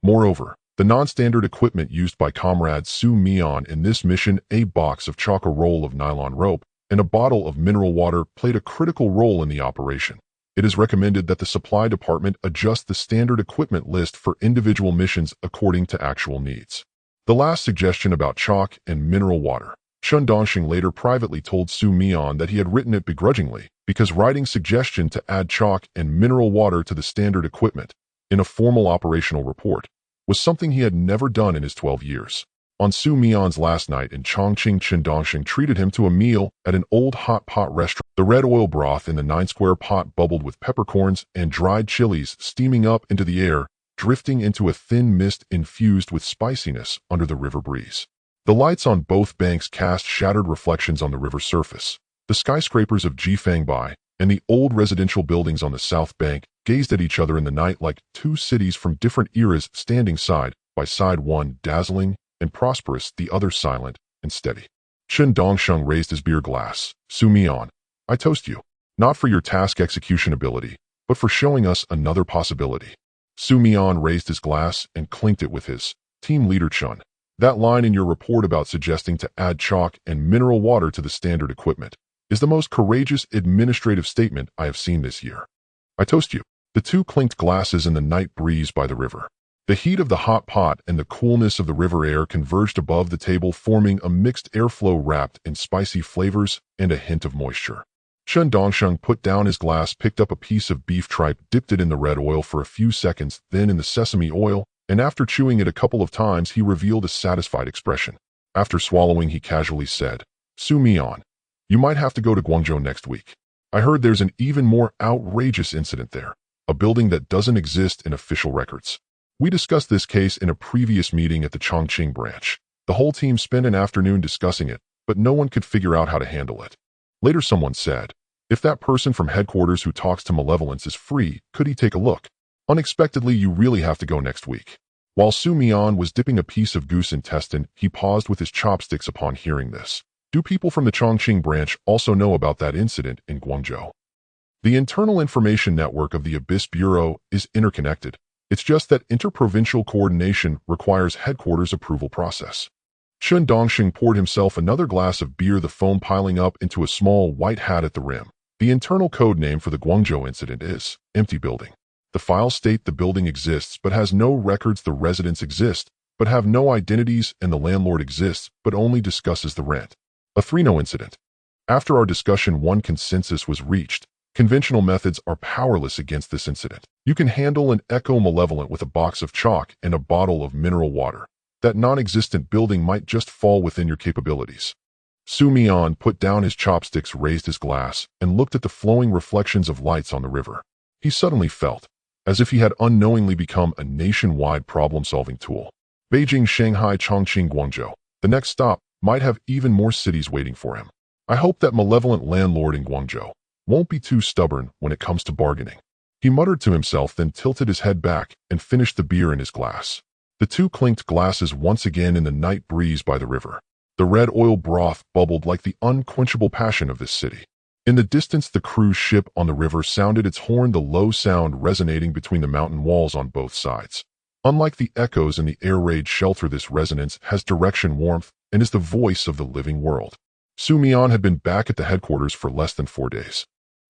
Moreover, the non-standard equipment used by Comrade Mian in this mission, a box of chalk, a roll of nylon rope, and a bottle of mineral water, played a critical role in the operation. It is recommended that the supply department adjust the standard equipment list for individual missions according to actual needs. The last suggestion about chalk and mineral water, Chun Dongsheng later privately told Mian that he had written it begrudgingly, because writing suggestion to add chalk and mineral water to the standard equipment in a formal operational report was something he had never done in his 12 years. On Su Mian's last night in Chongqing, Chen Dongxing treated him to a meal at an old hot pot restaurant. The red oil broth in the 9-square pot bubbled with peppercorns and dried chilies steaming up into the air, drifting into a thin mist infused with spiciness under the river breeze. The lights on both banks cast shattered reflections on the river surface. The skyscrapers of Jifangbai and the old residential buildings on the south bank gazed at each other in the night like two cities from different eras standing side by side, one dazzling and prosperous, the other silent and steady. Chen Dongsheng raised his beer glass. Su Mian, I toast you, not for your task execution ability, but for showing us another possibility. Su Mian raised his glass and clinked it with his team leader Chen. That line in your report about suggesting to add chalk and mineral water to the standard equipment is the most courageous administrative statement I have seen this year. I toast you. The two clinked glasses in the night breeze by the river. The heat of the hot pot and the coolness of the river air converged above the table, forming a mixed airflow wrapped in spicy flavors and a hint of moisture. Chen Dongsheng put down his glass, picked up a piece of beef tripe, dipped it in the red oil for a few seconds, then in the sesame oil, and after chewing it a couple of times, he revealed a satisfied expression. After swallowing, he casually said, Su Mian, you might have to go to Guangzhou next week. I heard there's an even more outrageous incident there, a building that doesn't exist in official records. We discussed this case in a previous meeting at the Chongqing branch. The whole team spent an afternoon discussing it, but no one could figure out how to handle it. Later someone said, if that person from headquarters who talks to malevolence is free, could he take a look? Unexpectedly, you really have to go next week. While Su Mian was dipping a piece of goose intestine, he paused with his chopsticks upon hearing this. Do people from the Chongqing branch also know about that incident in Guangzhou? The internal information network of the Abyss Bureau is interconnected. It's just that interprovincial coordination requires headquarters approval process. Chen Dongxing poured himself another glass of beer, the foam piling up into a small white hat at the rim. The internal code name for the Guangzhou incident is empty building. The files state the building exists but has no records, the residents exist but have no identities, and the landlord exists but only discusses the rent. A 3-no incident. After our discussion, one consensus was reached. Conventional methods are powerless against this incident. You can handle an eco-malevolent with a box of chalk and a bottle of mineral water. That non-existent building might just fall within your capabilities. Su Mian put down his chopsticks, raised his glass, and looked at the flowing reflections of lights on the river. He suddenly felt as if he had unknowingly become a nationwide problem-solving tool. Beijing, Shanghai, Chongqing, Guangzhou. The next stop might have even more cities waiting for him. I hope that malevolent landlord in Guangzhou won't be too stubborn when it comes to bargaining. He muttered to himself, then tilted his head back and finished the beer in his glass. The two clinked glasses once again in the night breeze by the river. The red oil broth bubbled like the unquenchable passion of this city. In the distance, the cruise ship on the river sounded its horn, the low sound resonating between the mountain walls on both sides. Unlike the echoes in the air raid shelter, this resonance has direction, warmth, and is the voice of the living world. Su Mian had been back at the headquarters for less than 4 days.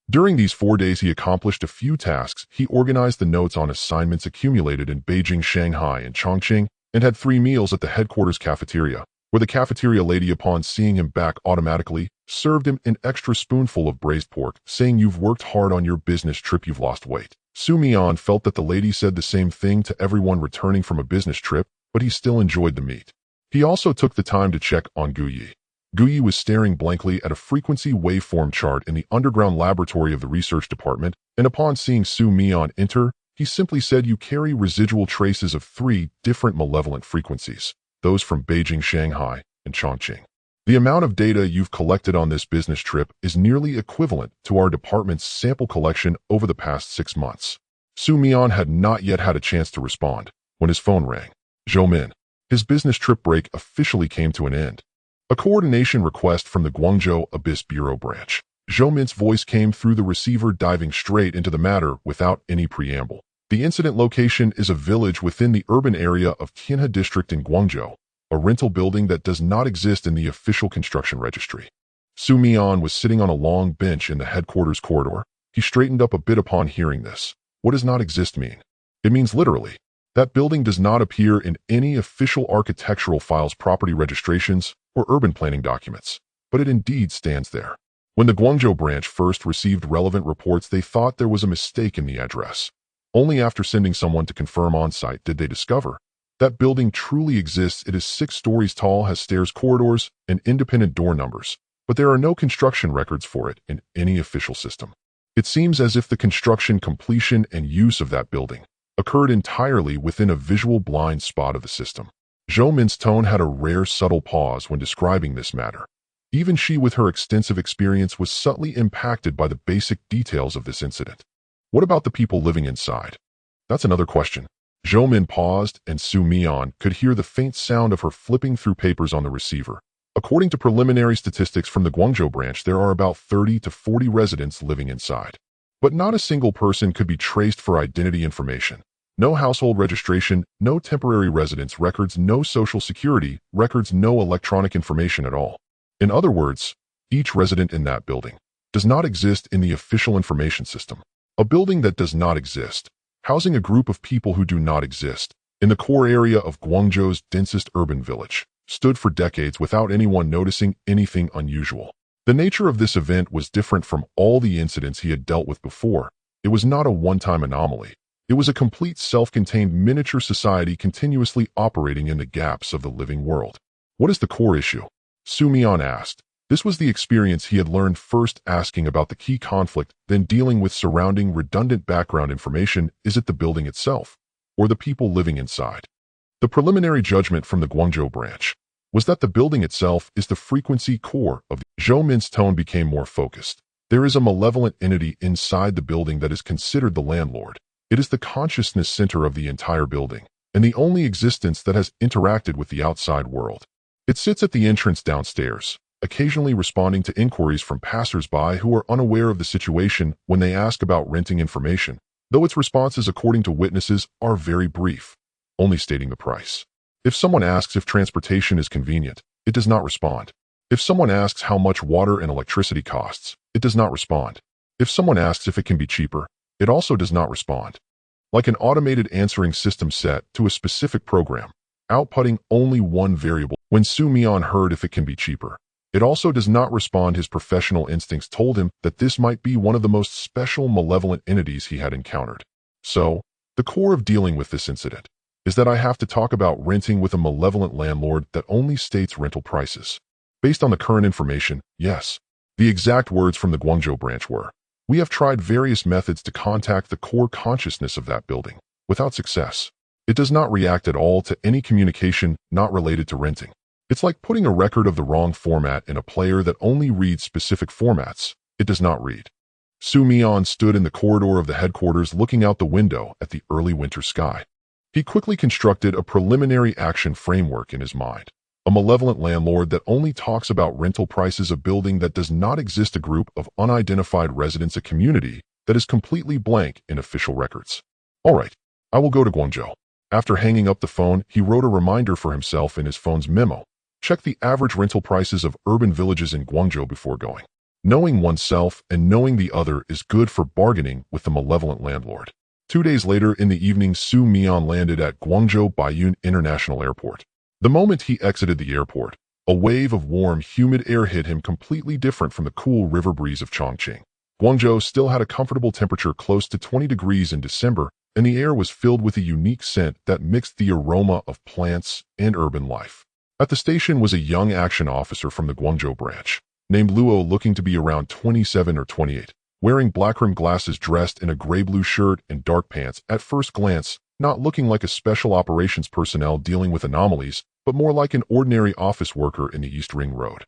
During these 4 days, he accomplished a few tasks. He organized the notes on assignments accumulated in Beijing, Shanghai, and Chongqing, and had 3 meals at the headquarters cafeteria, where the cafeteria lady, upon seeing him back, automatically served him an extra spoonful of braised pork, saying, "You've worked hard on your business trip, you've lost weight." Su Mian felt that the lady said the same thing to everyone returning from a business trip, but he still enjoyed the meat. He also took the time to check on Guyi. Guyi was staring blankly at a frequency waveform chart in the underground laboratory of the research department, and upon seeing Su Mian enter, he simply said, "You carry residual traces of 3 different malevolent frequencies, those from Beijing, Shanghai, and Chongqing. The amount of data you've collected on this business trip is nearly equivalent to our department's sample collection over the past 6 months." Su Mian had not yet had a chance to respond when his phone rang. Zhou Min. His business trip break officially came to an end. A coordination request from the Guangzhou Abyss Bureau branch. Zhou Min's voice came through the receiver, diving straight into the matter without any preamble. The incident location is a village within the urban area of Tianhe district in Guangzhou, a rental building that does not exist in the official construction registry. Su Mian was sitting on a long bench in the headquarters corridor. He straightened up a bit upon hearing this. What does not exist mean? It means literally, that building does not appear in any official architectural files, property registrations, or urban planning documents, but it indeed stands there. When the Guangzhou branch first received relevant reports, they thought there was a mistake in the address. Only after sending someone to confirm on site did they discover That building truly exists. It is 6 stories tall, has stairs, corridors, and independent door numbers, but there are no construction records for it in any official system. It seems as if the construction, completion, and use of that building occurred entirely within a visual blind spot of the system. Zhou Min's tone had a rare, subtle pause when describing this matter. Even she, with her extensive experience, was subtly impacted by the basic details of this incident. What about the people living inside? That's another question. Zhou Min paused, and Mian could hear the faint sound of her flipping through papers on the receiver. According to preliminary statistics from the Guangzhou branch, there are about 30 to 40 residents living inside. But not a single person could be traced for identity information. No household registration, no temporary residence records, no social security records, no electronic information at all. In other words, each resident in that building does not exist in the official information system. A building that does not exist, housing a group of people who do not exist, in the core area of Guangzhou's densest urban village, stood for decades without anyone noticing anything unusual. The nature of this event was different from all the incidents he had dealt with before. It was not a one-time anomaly. It was a complete self-contained miniature society continuously operating in the gaps of the living world. What is the core issue? Mian asked. This was the experience he had learned, first asking about the key conflict, then dealing with surrounding redundant background information. Is it the building itself, or the people living inside? The preliminary judgment from the Guangzhou branch was that the building itself is the frequency core of the Zhou Min's tone became more focused. There is a malevolent entity inside the building that is considered the landlord. It is the consciousness center of the entire building, and the only existence that has interacted with the outside world. It sits at the entrance downstairs, occasionally responding to inquiries from passers-by who are unaware of the situation when they ask about renting information, though its responses, according to witnesses, are very brief, only stating the price. If someone asks if transportation is convenient, it does not respond. If someone asks how much water and electricity costs, it does not respond. If someone asks if it can be cheaper, it also does not respond. Like an automated answering system set to a specific program, outputting only one variable. When Mian heard if it can be cheaper, it also does not respond. His professional instincts told him that this might be one of the most special malevolent entities he had encountered. So, the core of dealing with this incident is that I have to talk about renting with a malevolent landlord that only states rental prices. Based on the current information, yes. The exact words from the Guangzhou branch were, "We have tried various methods to contact the core consciousness of that building, without success. It does not react at all to any communication not related to renting. It's like putting a record of the wrong format in a player that only reads specific formats. It does not read." Mian stood in the corridor of the headquarters looking out the window at the early winter sky. He quickly constructed a preliminary action framework in his mind. A malevolent landlord that only talks about rental prices, a building that does not exist, a group of unidentified residents, a community that is completely blank in official records. All right, I will go to Guangzhou. After hanging up the phone, he wrote a reminder for himself in his phone's memo. Check the average rental prices of urban villages in Guangzhou before going. Knowing oneself and knowing the other is good for bargaining with the malevolent landlord. 2 days later in the evening, Mian landed at Guangzhou Baiyun International Airport. The moment he exited the airport, a wave of warm, humid air hit him, completely different from the cool river breeze of Chongqing. Guangzhou still had a comfortable temperature close to 20 degrees in December, and the air was filled with a unique scent that mixed the aroma of plants and urban life. At the station was a young action officer from the Guangzhou branch, named Luo, looking to be around 27 or 28, wearing black-rimmed glasses, dressed in a gray-blue shirt and dark pants. At first glance, not looking like a special operations personnel dealing with anomalies, but more like an ordinary office worker in the East Ring Road.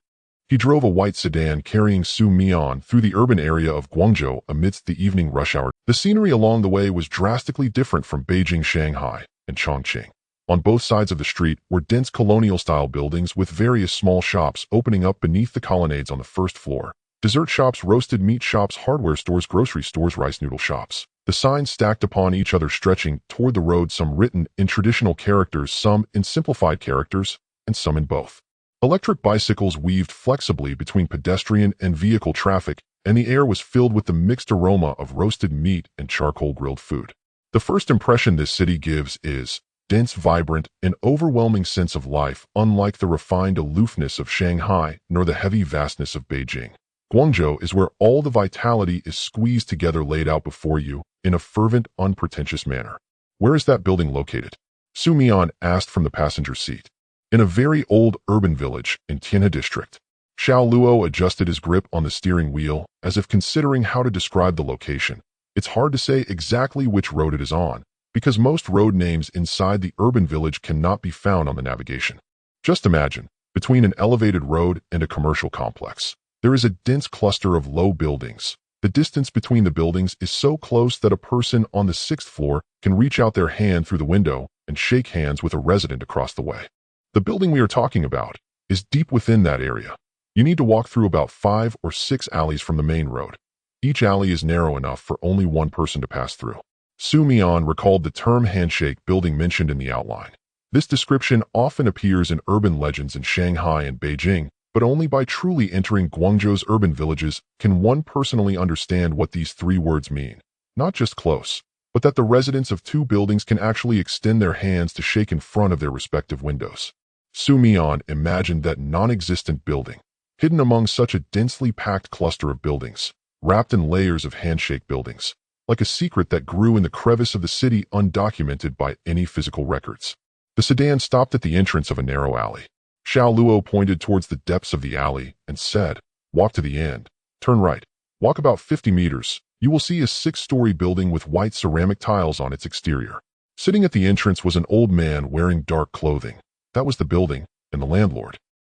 He drove a white sedan carrying Mian through the urban area of Guangzhou amidst the evening rush hour. The scenery along the way was drastically different from Beijing, Shanghai, and Chongqing. On both sides of the street were dense colonial-style buildings with various small shops opening up beneath the colonnades on the first floor. Dessert shops, roasted meat shops, hardware stores, grocery stores, rice noodle shops. The signs stacked upon each other stretching toward the road, some written in traditional characters, some in simplified characters, and some in both. Electric bicycles weaved flexibly between pedestrian and vehicle traffic, and the air was filled with the mixed aroma of roasted meat and charcoal-grilled food. The first impression this city gives is dense, vibrant, an overwhelming sense of life, unlike the refined aloofness of Shanghai nor the heavy vastness of Beijing. Guangzhou is where all the vitality is squeezed together, laid out before you in a fervent, unpretentious manner. Where is that building located? Su Mian asked from the passenger seat. In a very old urban village in Tianhe district. Xiao Luo adjusted his grip on the steering wheel as if considering how to describe the location. It's hard to say exactly which road it is on, because most road names inside the urban village cannot be found on the navigation. Just imagine, between an elevated road and a commercial complex, there is a dense cluster of low buildings. The distance between the buildings is so close that a person on the 6th floor can reach out their hand through the window and shake hands with a resident across the way. The building we are talking about is deep within that area. You need to walk through about 5 or 6 alleys from the main road. Each alley is narrow enough for only one person to pass through. Su Mian recalled the term handshake building mentioned in the outline. This description often appears in urban legends in Shanghai and Beijing, but only by truly entering Guangzhou's urban villages can one personally understand what these 3 words mean. Not just close, but that the residents of 2 buildings can actually extend their hands to shake in front of their respective windows. Su Mian imagined that non-existent building, hidden among such a densely packed cluster of buildings, wrapped in layers of handshake buildings, like a secret that grew in the crevice of the city undocumented by any physical records. The sedan stopped at the entrance of a narrow alley. Xiao Luo pointed towards the depths of the alley and said, "Walk to the end. Turn right. Walk about 50 meters. You will see a 6-story building with white ceramic tiles on its exterior." Sitting at the entrance was an old man wearing dark clothing. That was the building and the landlord.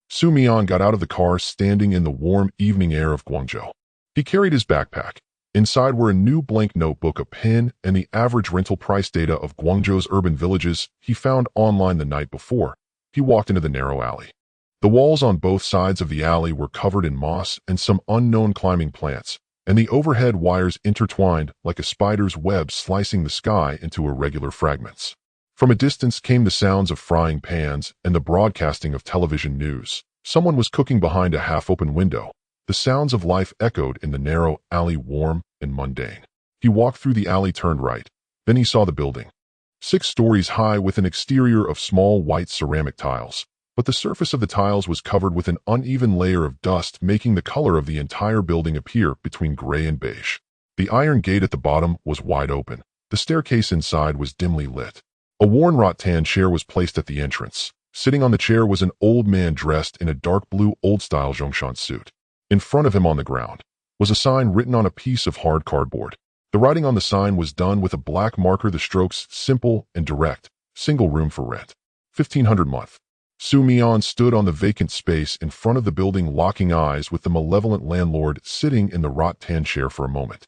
Su Mian got out of the car standing in the warm evening air of Guangzhou. He carried his backpack. Inside were a new blank notebook, a pen, and the average rental price data of Guangzhou's urban villages he found online the night before. He walked into the narrow alley. The walls on both sides of the alley were covered in moss and some unknown climbing plants, and the overhead wires intertwined like a spider's web slicing the sky into irregular fragments. From a distance came the sounds of frying pans and the broadcasting of television news. Someone was cooking behind a half-open window. The sounds of life echoed in the narrow alley, warm and mundane. He walked through the alley, turned right. Then he saw the building. 6 stories high with an exterior of small white ceramic tiles. But the surface of the tiles was covered with an uneven layer of dust, making the color of the entire building appear between gray and beige. The iron gate at the bottom was wide open. The staircase inside was dimly lit. A worn rattan chair was placed at the entrance. Sitting on the chair was an old man dressed in a dark blue old-style Zhongshan suit. In front of him on the ground was a sign written on a piece of hard cardboard. The writing on the sign was done with a black marker, the strokes simple and direct. Single room for rent. 1,500 month. Su Mian stood on the vacant space in front of the building, locking eyes with the malevolent landlord sitting in the rattan chair for a moment.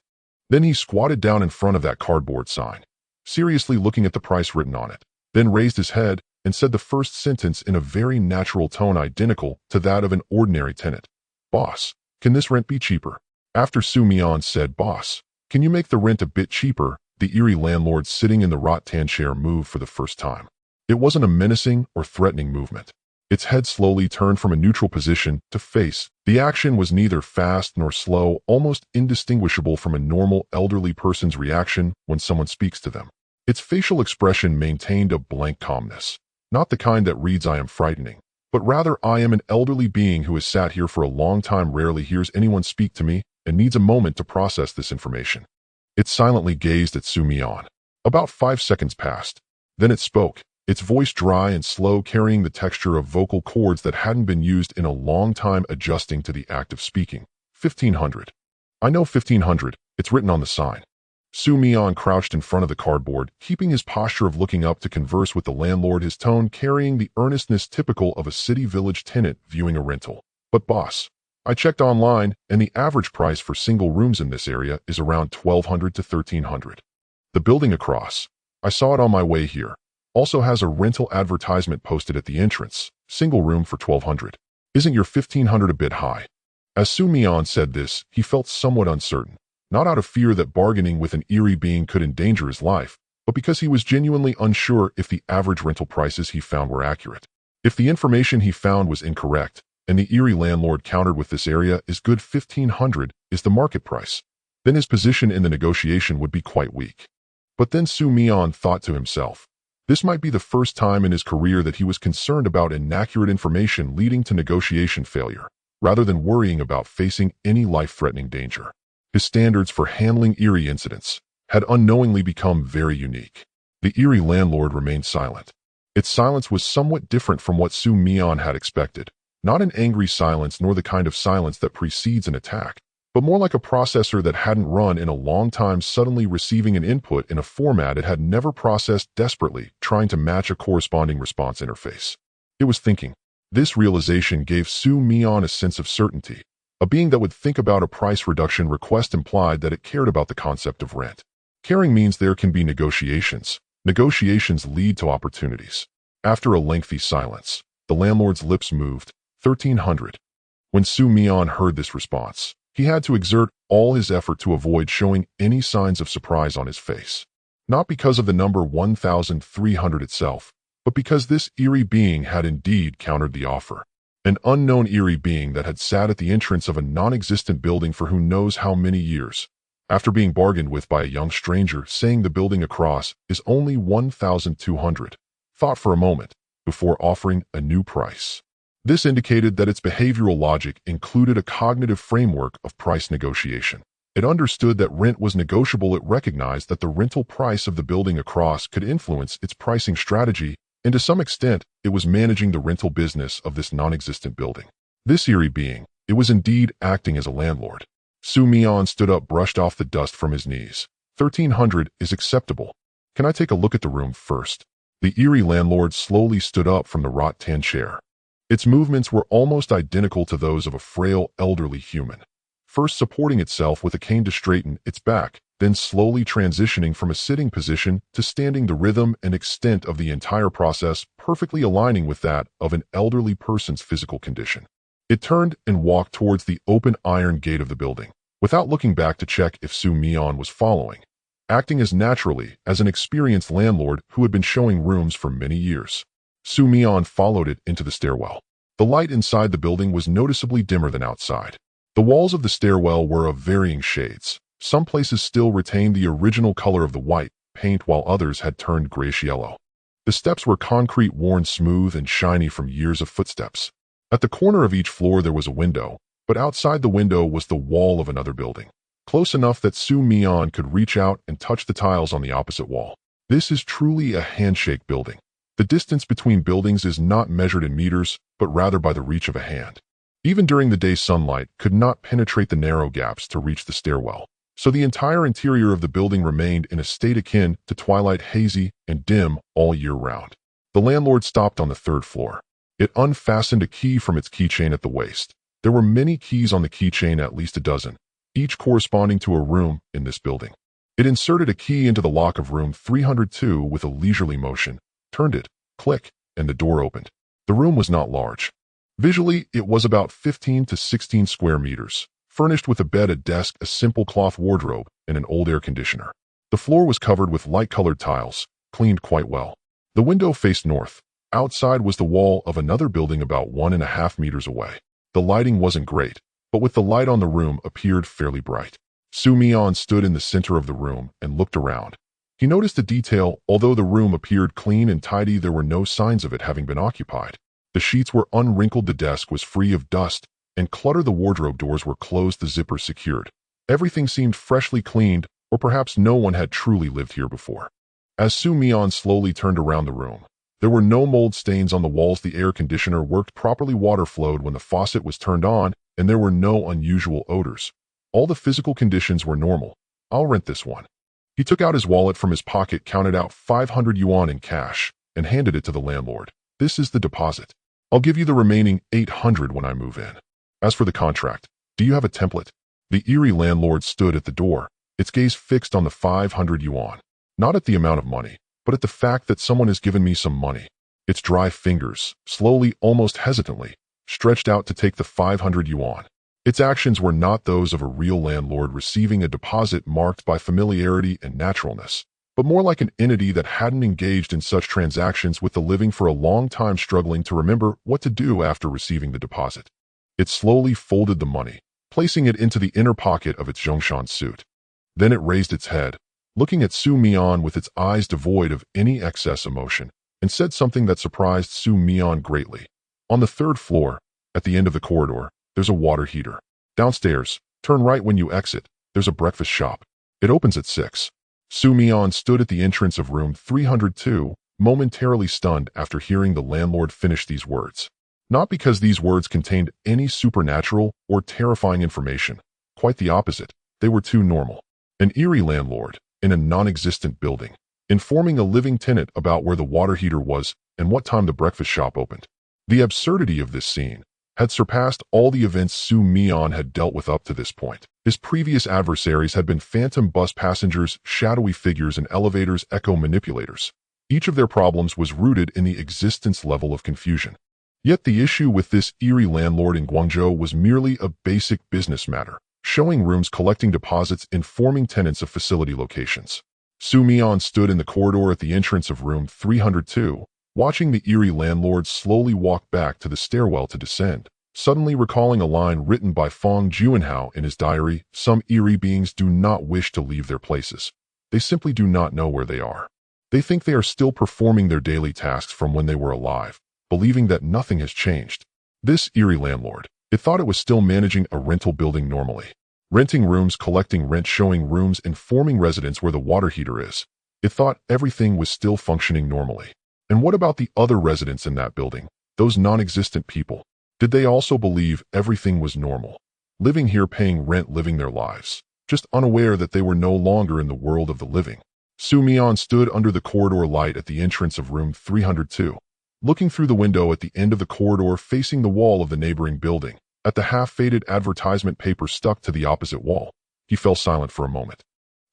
Then he squatted down in front of that cardboard sign, seriously looking at the price written on it, then raised his head and said the first sentence in a very natural tone identical to that of an ordinary tenant. "Boss, can this rent be cheaper?" After Su Mian said, "Boss, can you make the rent a bit cheaper?" the eerie landlord sitting in the rattan chair moved for the first time. It wasn't a menacing or threatening movement. Its head slowly turned from a neutral position to face. The action was neither fast nor slow, almost indistinguishable from a normal elderly person's reaction when someone speaks to them. Its facial expression maintained a blank calmness. Not the kind that reads, "I am frightening," but rather, "I am an elderly being who has sat here for a long time, rarely hears anyone speak to me, and needs a moment to process this information." It silently gazed at Su Mian. About 5 seconds passed. Then it spoke, its voice dry and slow, carrying the texture of vocal cords that hadn't been used in a long time, adjusting to the act of speaking. 1,500. "I know 1,500. It's written on the sign." Su Mian crouched in front of the cardboard, keeping his posture of looking up to converse with the landlord, his tone carrying the earnestness typical of a city village tenant viewing a rental. "But boss, I checked online, and the average price for single rooms in this area is around 1,200 to 1,300. The building across, I saw it on my way here, also has a rental advertisement posted at the entrance. Single room for 1,200. Isn't your 1,500 a bit high?" As Su Mian said this, he felt somewhat uncertain. Not out of fear that bargaining with an eerie being could endanger his life, but because he was genuinely unsure if the average rental prices he found were accurate. If the information he found was incorrect, and the eerie landlord countered with "This area is good, 1,500 is the market price," then his position in the negotiation would be quite weak. But then Su Mian thought to himself, this might be the first time in his career that he was concerned about inaccurate information leading to negotiation failure, rather than worrying about facing any life-threatening danger. His standards for handling eerie incidents had unknowingly become very unique. The eerie landlord remained silent. Its silence was somewhat different from what Mian had expected. Not an angry silence nor the kind of silence that precedes an attack, but more like a processor that hadn't run in a long time suddenly receiving an input in a format it had never processed, desperately trying to match a corresponding response interface. It was thinking. This realization gave Mian a sense of certainty. A being that would think about a price reduction request implied that it cared about the concept of rent. Caring means there can be negotiations. Negotiations lead to opportunities. After a lengthy silence, the landlord's lips moved. 1,300. When Mian heard this response, he had to exert all his effort to avoid showing any signs of surprise on his face. Not because of the number 1,300 itself, but because this eerie being had indeed countered the offer. An unknown eerie being that had sat at the entrance of a non-existent building for who knows how many years. After being bargained with by a young stranger saying the building across is only 1,200, thought for a moment before offering a new price. This indicated that its behavioral logic included a cognitive framework of price negotiation. It understood that rent was negotiable. It recognized that the rental price of the building across could influence its pricing strategy, and to some extent, it was managing the rental business of this non-existent building. This eerie being, it was indeed acting as a landlord. Mian stood up, brushed off the dust from his knees. 1,300 is acceptable. Can I take a look at the room first? The eerie landlord slowly stood up from the wrought-tan chair. Its movements were almost identical to those of a frail, elderly human. First supporting itself with a cane to straighten its back, then slowly transitioning from a sitting position to standing, the rhythm and extent of the entire process perfectly aligning with that of an elderly person's physical condition. It turned and walked towards the open iron gate of the building, without looking back to check if Mian was following, acting as naturally as an experienced landlord who had been showing rooms for many years. Mian followed it into the stairwell. The light inside the building was noticeably dimmer than outside. The walls of the stairwell were of varying shades. Some places still retained the original color of the white paint while others had turned grayish-yellow. The steps were concrete, worn smooth and shiny from years of footsteps. At the corner of each floor there was a window, but outside the window was the wall of another building, close enough that Mian could reach out and touch the tiles on the opposite wall. This is truly a handshake building. The distance between buildings is not measured in meters, but rather by the reach of a hand. Even during the day, sunlight could not penetrate the narrow gaps to reach the stairwell, so the entire interior of the building remained in a state akin to twilight, hazy and dim all year round. The landlord stopped on the third floor. It unfastened a key from its keychain at the waist. There were many keys on the keychain, at least a dozen, each corresponding to a room in this building. It inserted a key into the lock of room 302 with a leisurely motion, turned it, click, and the door opened. The room was not large. Visually, it was about 15 to 16 square meters, furnished with a bed, a desk, a simple cloth wardrobe, and an old air conditioner. The floor was covered with light-colored tiles, cleaned quite well. The window faced north. Outside was the wall of another building about 1.5 meters away. The lighting wasn't great, but with the light on the room appeared fairly bright. Mian stood in the center of the room and looked around. He noticed a detail. Although the room appeared clean and tidy, there were no signs of it having been occupied. The sheets were unwrinkled, the desk was free of dust and clutter, the wardrobe doors were closed, the zippers secured. Everything seemed freshly cleaned, or perhaps no one had truly lived here before. As Mian slowly turned around the room, there were no mold stains on the walls, the air conditioner worked properly, water flowed when the faucet was turned on, and there were no unusual odors. All the physical conditions were normal. I'll rent this one. He took out his wallet from his pocket, counted out 500 yuan in cash, and handed it to the landlord. This is the deposit. I'll give you the remaining 800 when I move in. As for the contract, do you have a template? The eerie landlord stood at the door, its gaze fixed on the 500 yuan. Not at the amount of money, but at the fact that someone has given me some money. Its dry fingers, slowly, almost hesitantly, stretched out to take the 500 yuan. Its actions were not those of a real landlord receiving a deposit marked by familiarity and naturalness, but more like an entity that hadn't engaged in such transactions with the living for a long time, struggling to remember what to do after receiving the deposit. It slowly folded the money, placing it into the inner pocket of its Zhongshan suit. Then it raised its head, looking at Mian with its eyes devoid of any excess emotion, and said something that surprised Mian greatly. On the third floor, at the end of the corridor, there's a water heater. Downstairs, turn right when you exit, there's a breakfast shop. It opens at 6. Mian stood at the entrance of room 302, momentarily stunned after hearing the landlord finish these words. Not because these words contained any supernatural or terrifying information. Quite the opposite. They were too normal. An eerie landlord, in a non-existent building, informing a living tenant about where the water heater was and what time the breakfast shop opened. The absurdity of this scene had surpassed all the events Su Mian had dealt with up to this point. His previous adversaries had been phantom bus passengers, shadowy figures, and elevators echo manipulators. Each of their problems was rooted in the existence level of confusion. Yet the issue with this eerie landlord in Guangzhou was merely a basic business matter, showing rooms, collecting deposits, informing tenants of facility locations. Su Mian stood in the corridor at the entrance of room 302, watching the eerie landlord slowly walk back to the stairwell to descend, suddenly recalling a line written by Feng Juanhao in his diary: "Some eerie beings do not wish to leave their places. They simply do not know where they are. They think they are still performing their daily tasks from when they were alive, believing that nothing has changed." This eerie landlord, it thought it was still managing a rental building normally. Renting rooms, collecting rent, showing rooms, informing residents where the water heater is. It thought everything was still functioning normally. And what about the other residents in that building, those non-existent people? Did they also believe everything was normal? Living here, paying rent, living their lives, just unaware that they were no longer in the world of the living. Su Mian stood under the corridor light at the entrance of room 302, looking through the window at the end of the corridor facing the wall of the neighboring building, at the half-faded advertisement paper stuck to the opposite wall. He fell silent for a moment.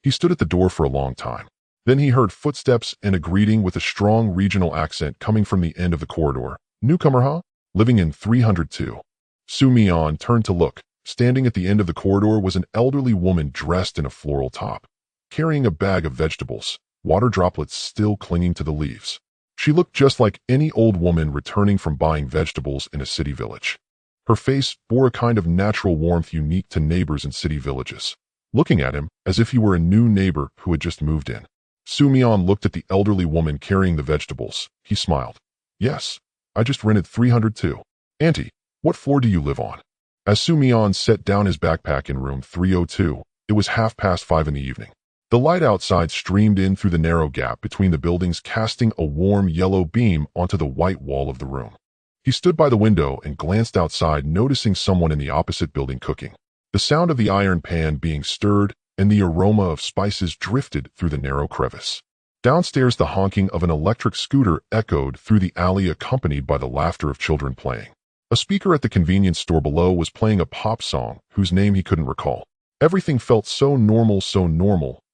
He stood at the door for a long time. Then he heard footsteps and a greeting with a strong regional accent coming from the end of the corridor. "Newcomer, huh? Living in 302. Su Mian turned to look. Standing at the end of the corridor was an elderly woman dressed in a floral top, carrying a bag of vegetables, water droplets still clinging to the leaves. She looked just like any old woman returning from buying vegetables in a city village. Her face bore a kind of natural warmth unique to neighbors in city villages, looking at him as if he were a new neighbor who had just moved in. Su Mian looked at the elderly woman carrying the vegetables. He smiled. "Yes, I just rented 302. Auntie, what floor do you live on?" As Su Mian set down his backpack in room 302, it was 5:30 in the evening. The light outside streamed in through the narrow gap between the buildings, casting a warm yellow beam onto the white wall of the room. He stood by the window and glanced outside, noticing someone in the opposite building cooking. The sound of the iron pan being stirred and the aroma of spices drifted through the narrow crevice. Downstairs, the honking of an electric scooter echoed through the alley, accompanied by the laughter of children playing. A speaker at the convenience store below was playing a pop song whose name he couldn't recall. Everything felt so normal,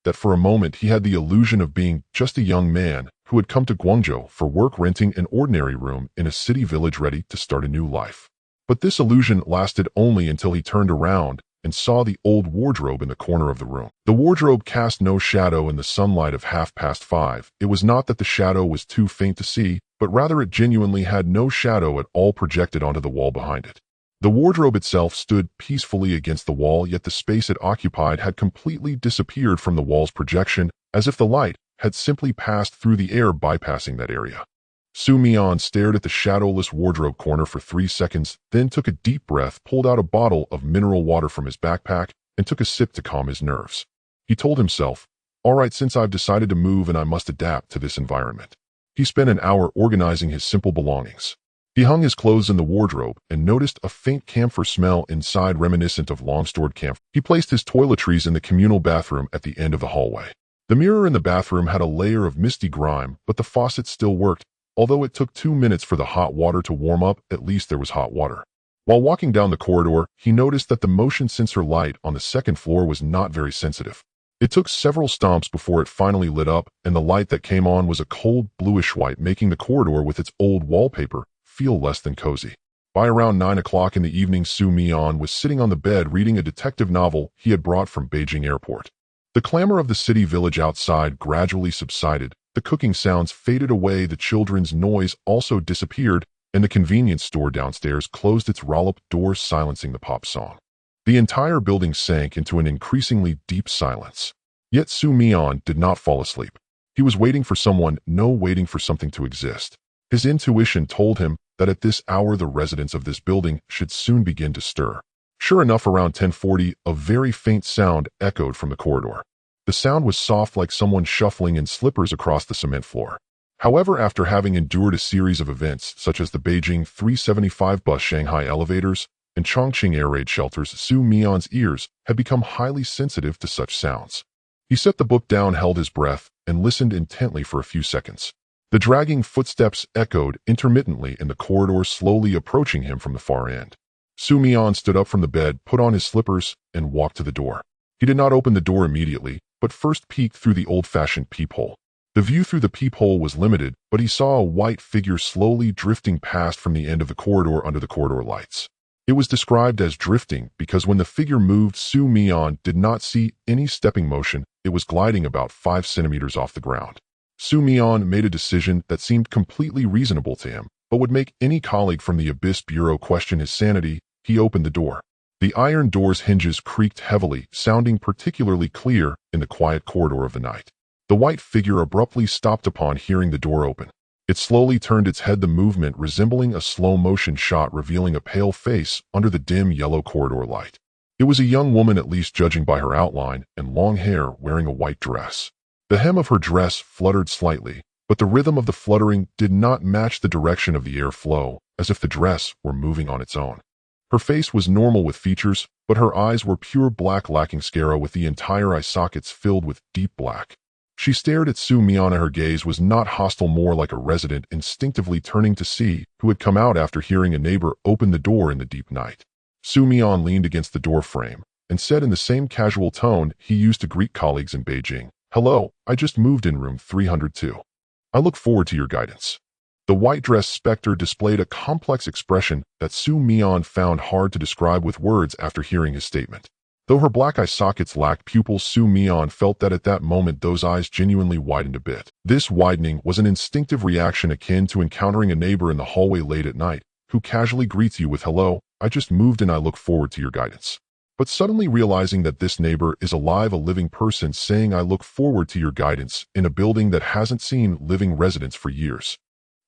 that for a moment he had the illusion of being just a young man who had come to Guangzhou for work, renting an ordinary room in a city village ready to start a new life. But this illusion lasted only until he turned around and saw the old wardrobe in the corner of the room. The wardrobe cast no shadow in the sunlight of 5:30. It was not that the shadow was too faint to see, but rather it genuinely had no shadow at all projected onto the wall behind it. The wardrobe itself stood peacefully against the wall, yet the space it occupied had completely disappeared from the wall's projection, as if the light had simply passed through the air, bypassing that area. Su Mian stared at the shadowless wardrobe corner for 3 seconds, then took a deep breath, pulled out a bottle of mineral water from his backpack, and took a sip to calm his nerves. He told himself, "All right, since I've decided to move and I must adapt to this environment." He spent an hour organizing his simple belongings. He hung his clothes in the wardrobe and noticed a faint camphor smell inside, reminiscent of long-stored camphor. He placed his toiletries in the communal bathroom at the end of the hallway. The mirror in the bathroom had a layer of misty grime, but the faucet still worked. Although it took 2 minutes for the hot water to warm up, at least there was hot water. While walking down the corridor, he noticed that the motion sensor light on the second floor was not very sensitive. It took several stomps before it finally lit up, and the light that came on was a cold bluish-white, making the corridor with its old wallpaper feel less than cozy. By around 9 o'clock in the evening, Su Mian was sitting on the bed reading a detective novel he had brought from Beijing Airport. The clamor of the city village outside gradually subsided. The cooking sounds faded away, the children's noise also disappeared, and the convenience store downstairs closed its rolled-up doors, silencing the pop song. The entire building sank into an increasingly deep silence. Yet Su Mian did not fall asleep. He was waiting for someone, waiting for something to exist. His intuition told him that at this hour the residents of this building should soon begin to stir. Sure enough, around 10:40, a very faint sound echoed from the corridor. The sound was soft, like someone shuffling in slippers across the cement floor. However, after having endured a series of events such as the Beijing 375 bus Shanghai elevators and Chongqing air raid shelters, Su Mian's ears had become highly sensitive to such sounds. He set the book down, held his breath, and listened intently for a few seconds. The dragging footsteps echoed intermittently in the corridor, slowly approaching him from the far end. Su Mian stood up from the bed, put on his slippers, and walked to the door. He did not open the door immediately, but first peeked through the old-fashioned peephole. The view through the peephole was limited, but he saw a white figure slowly drifting past from the end of the corridor under the corridor lights. It was described as drifting because when the figure moved, Su Mian did not see any stepping motion. It was gliding about 5 centimeters off the ground. Su Mian made a decision that seemed completely reasonable to him, but would make any colleague from the Abyss Bureau question his sanity. He opened the door. The iron door's hinges creaked heavily, sounding particularly clear in the quiet corridor of the night. The white figure abruptly stopped upon hearing the door open. It slowly turned its head, the movement resembling a slow-motion shot, revealing a pale face under the dim yellow corridor light. It was a young woman, at least judging by her outline and long hair, wearing a white dress. The hem of her dress fluttered slightly, but the rhythm of the fluttering did not match the direction of the air flow, as if the dress were moving on its own. Her face was normal with features, but her eyes were pure black, lacking mascara, with the entire eye sockets filled with deep black. She stared at Su Mian. Her gaze was not hostile, more like a resident instinctively turning to see who had come out after hearing a neighbor open the door in the deep night. Su Mian leaned against the door frame and said in the same casual tone he used to greet colleagues in Beijing, "Hello, I just moved in room 302. I look forward to your guidance." The white-dressed specter displayed a complex expression that Su Mian found hard to describe with words after hearing his statement. Though her black eye sockets lacked pupils, Su Mian felt that at that moment those eyes genuinely widened a bit. This widening was an instinctive reaction akin to encountering a neighbor in the hallway late at night who casually greets you with, "Hello, I just moved in, I look forward to your guidance." But suddenly realizing that this neighbor is alive, a living person saying, "I look forward to your guidance," in a building that hasn't seen living residents for years.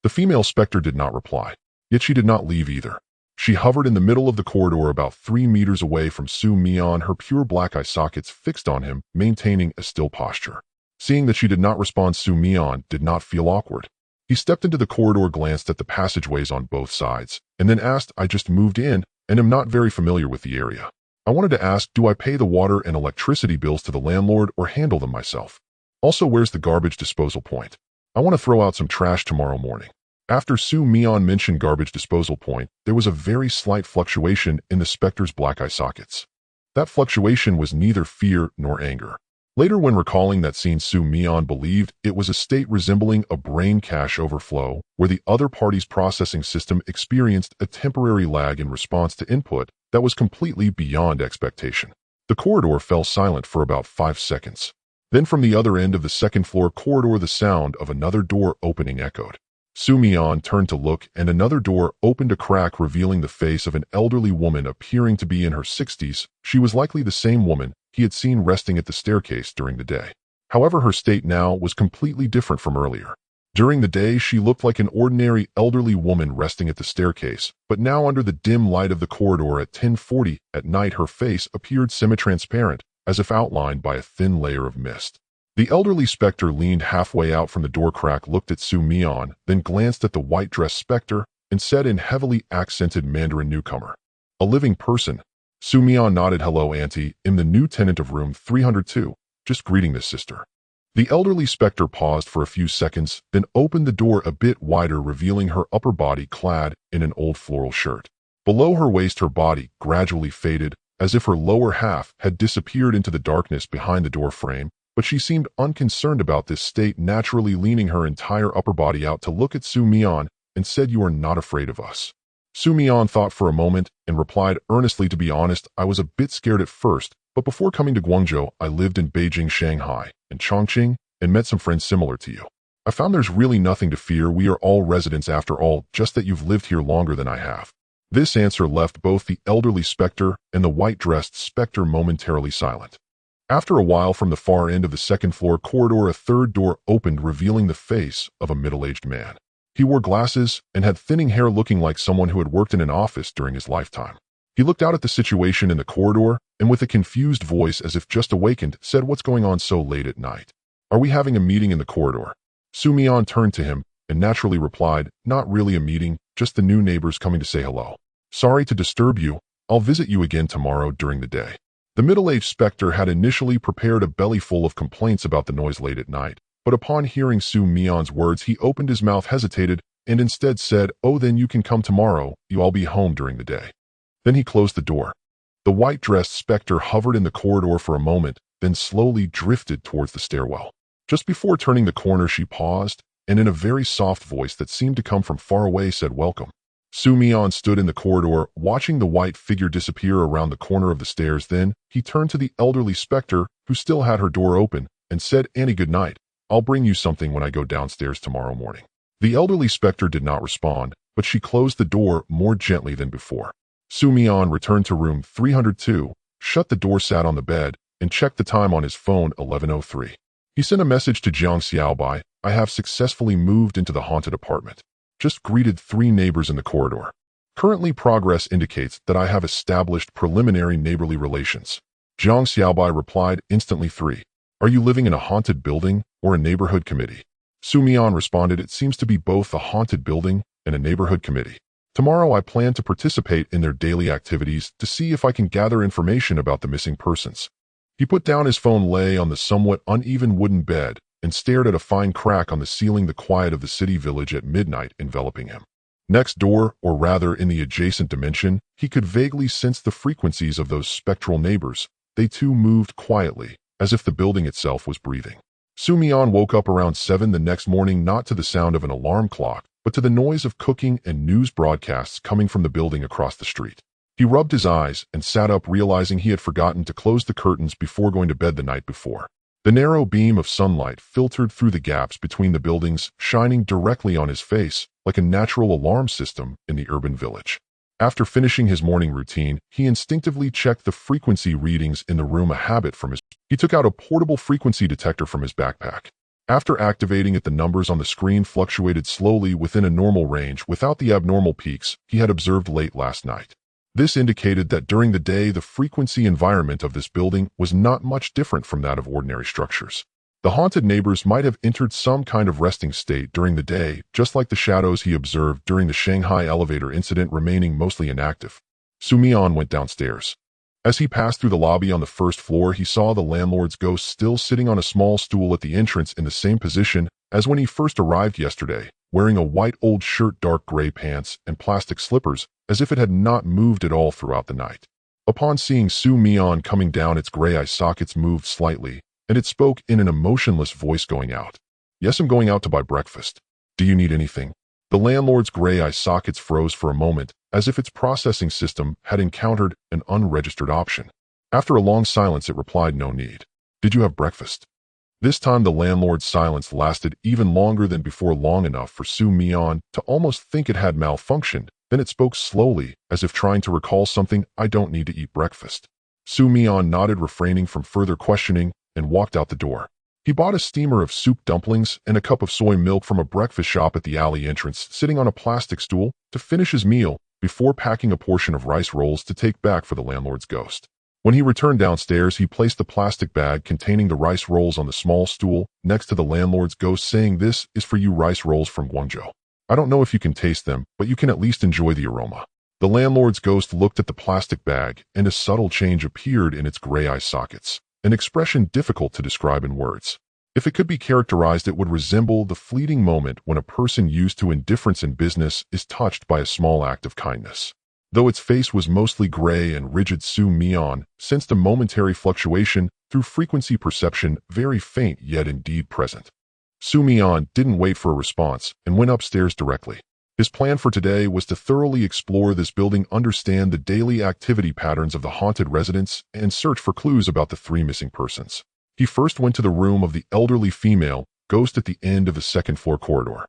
The female specter did not reply, yet she did not leave either. She hovered in the middle of the corridor about 3 meters away from Su Mian, her pure black eye sockets fixed on him, maintaining a still posture. Seeing that she did not respond, Su Mian did not feel awkward. He stepped into the corridor, glanced at the passageways on both sides, and then asked, "I just moved in and am not very familiar with the area. I wanted to ask, do I pay the water and electricity bills to the landlord or handle them myself? Also, where's the garbage disposal point? I want to throw out some trash tomorrow morning." After Su Mian mentioned garbage disposal point, there was a very slight fluctuation in the specter's black eye sockets. That fluctuation was neither fear nor anger. Later, when recalling that scene, Su Mian believed it was a state resembling a brain cache overflow, where the other party's processing system experienced a temporary lag in response to input that was completely beyond expectation. The corridor fell silent for about 5 seconds. Then from the other end of the second-floor corridor, the sound of another door opening echoed. Su Mian turned to look, and another door opened a crack, revealing the face of an elderly woman appearing to be in her 60s. She was likely the same woman he had seen resting at the staircase during the day. However, her state now was completely different from earlier. During the day, she looked like an ordinary elderly woman resting at the staircase, but now under the dim light of the corridor at 10:40 at night, her face appeared semi-transparent, as if outlined by a thin layer of mist. The elderly specter leaned halfway out from the door crack, looked at Su Mian, then glanced at the white-dressed specter, and said in heavily accented Mandarin, "Newcomer. A living person?" Su Mian nodded. "Hello, Auntie. I'm the new tenant of room 302. Just greeting this sister." The elderly specter paused for a few seconds, then opened the door a bit wider, revealing her upper body clad in an old floral shirt. Below her waist, her body gradually faded, as if her lower half had disappeared into the darkness behind the door frame, but she seemed unconcerned about this state, naturally leaning her entire upper body out to look at Su Mian, and said, "You are not afraid of us." Su Mian thought for a moment and replied earnestly, "To be honest, I was a bit scared at first, but before coming to Guangzhou, I lived in Beijing, Shanghai, and Chongqing, and met some friends similar to you. I found there's really nothing to fear. We are all residents after all, just that you've lived here longer than I have." This answer left both the elderly specter and the white-dressed specter momentarily silent. After a while, from the far end of the second-floor corridor, a third door opened, revealing the face of a middle-aged man. He wore glasses and had thinning hair, looking like someone who had worked in an office during his lifetime. He looked out at the situation in the corridor and, with a confused voice as if just awakened, said, "What's going on so late at night? Are we having a meeting in the corridor?" Mian turned to him and naturally replied, "Not really a meeting, just the new neighbors coming to say hello. Sorry to disturb you. I'll visit you again tomorrow during the day." The middle-aged specter had initially prepared a belly full of complaints about the noise late at night, but upon hearing Mian's words, he opened his mouth, hesitated, and instead said, "Oh, then you can come tomorrow. I'll be home during the day." Then he closed the door. The white-dressed specter hovered in the corridor for a moment, then slowly drifted towards the stairwell. Just before turning the corner, she paused, and in a very soft voice that seemed to come from far away said, "Welcome." Mian stood in the corridor, watching the white figure disappear around the corner of the stairs. Then he turned to the elderly specter, who still had her door open, and said, "Annie, good night. I'll bring you something when I go downstairs tomorrow morning." The elderly specter did not respond, but she closed the door more gently than before. Mian returned to room 302, shut the door, sat on the bed, and checked the time on his phone, 11:03. He sent a message to Jiang Xiaobai, "I have successfully moved into the haunted apartment. Just greeted 3 neighbors in the corridor. Currently progress indicates that I have established preliminary neighborly relations." Jiang Xiaobai replied instantly, "3. Are you living in a haunted building or a neighborhood committee?" Mian responded, "It seems to be both a haunted building and a neighborhood committee. Tomorrow I plan to participate in their daily activities to see if I can gather information about the missing persons." He put down his phone, lay on the somewhat uneven wooden bed, and stared at a fine crack on the ceiling, the quiet of the city village at midnight enveloping him. Next door, or rather in the adjacent dimension, he could vaguely sense the frequencies of those spectral neighbors. They too moved quietly, as if the building itself was breathing. Mian woke up around 7 the next morning, not to the sound of an alarm clock, but to the noise of cooking and news broadcasts coming from the building across the street. He rubbed his eyes and sat up, realizing he had forgotten to close the curtains before going to bed the night before. The narrow beam of sunlight filtered through the gaps between the buildings, shining directly on his face, like a natural alarm system in the urban village. After finishing his morning routine, he instinctively checked the frequency readings in the room, a habit from his... He took out a portable frequency detector from his backpack. After activating it, the numbers on the screen fluctuated slowly within a normal range without the abnormal peaks he had observed late last night. This indicated that during the day, the frequency environment of this building was not much different from that of ordinary structures. The haunted neighbors might have entered some kind of resting state during the day, just like the shadows he observed during the Shanghai elevator incident, remaining mostly inactive. Mian went downstairs. As he passed through the lobby on the first floor, he saw the landlord's ghost still sitting on a small stool at the entrance, in the same position as when he first arrived yesterday, wearing a white old shirt, dark gray pants, and plastic slippers, as if it had not moved at all throughout the night. Upon seeing Mian coming down, its gray eye sockets moved slightly, and it spoke in an emotionless voice, "Going out?" "Yes, I'm going out to buy breakfast. Do you need anything?" The landlord's gray eye sockets froze for a moment, as if its processing system had encountered an unregistered option. After a long silence, it replied, "No need." "Did you have breakfast?" This time the landlord's silence lasted even longer than before, long enough for Mian to almost think it had malfunctioned. Then it spoke slowly, as if trying to recall something, "I don't need to eat breakfast." Mian nodded, refraining from further questioning, and walked out the door. He bought a steamer of soup dumplings and a cup of soy milk from a breakfast shop at the alley entrance, sitting on a plastic stool to finish his meal before packing a portion of rice rolls to take back for the landlord's ghost. When he returned downstairs, he placed the plastic bag containing the rice rolls on the small stool next to the landlord's ghost, saying, "This is for you, rice rolls from Guangzhou. I don't know if you can taste them, but you can at least enjoy the aroma." The landlord's ghost looked at the plastic bag, and a subtle change appeared in its gray eye sockets, an expression difficult to describe in words. If it could be characterized, it would resemble the fleeting moment when a person used to indifference in business is touched by a small act of kindness. Though its face was mostly gray and rigid, Mian sensed a momentary fluctuation through frequency perception, very faint yet indeed present. Mian didn't wait for a response and went upstairs directly. His plan for today was to thoroughly explore this building, understand the daily activity patterns of the haunted residents, and search for clues about the 3 missing persons. He first went to the room of the elderly female ghost at the end of the second-floor corridor.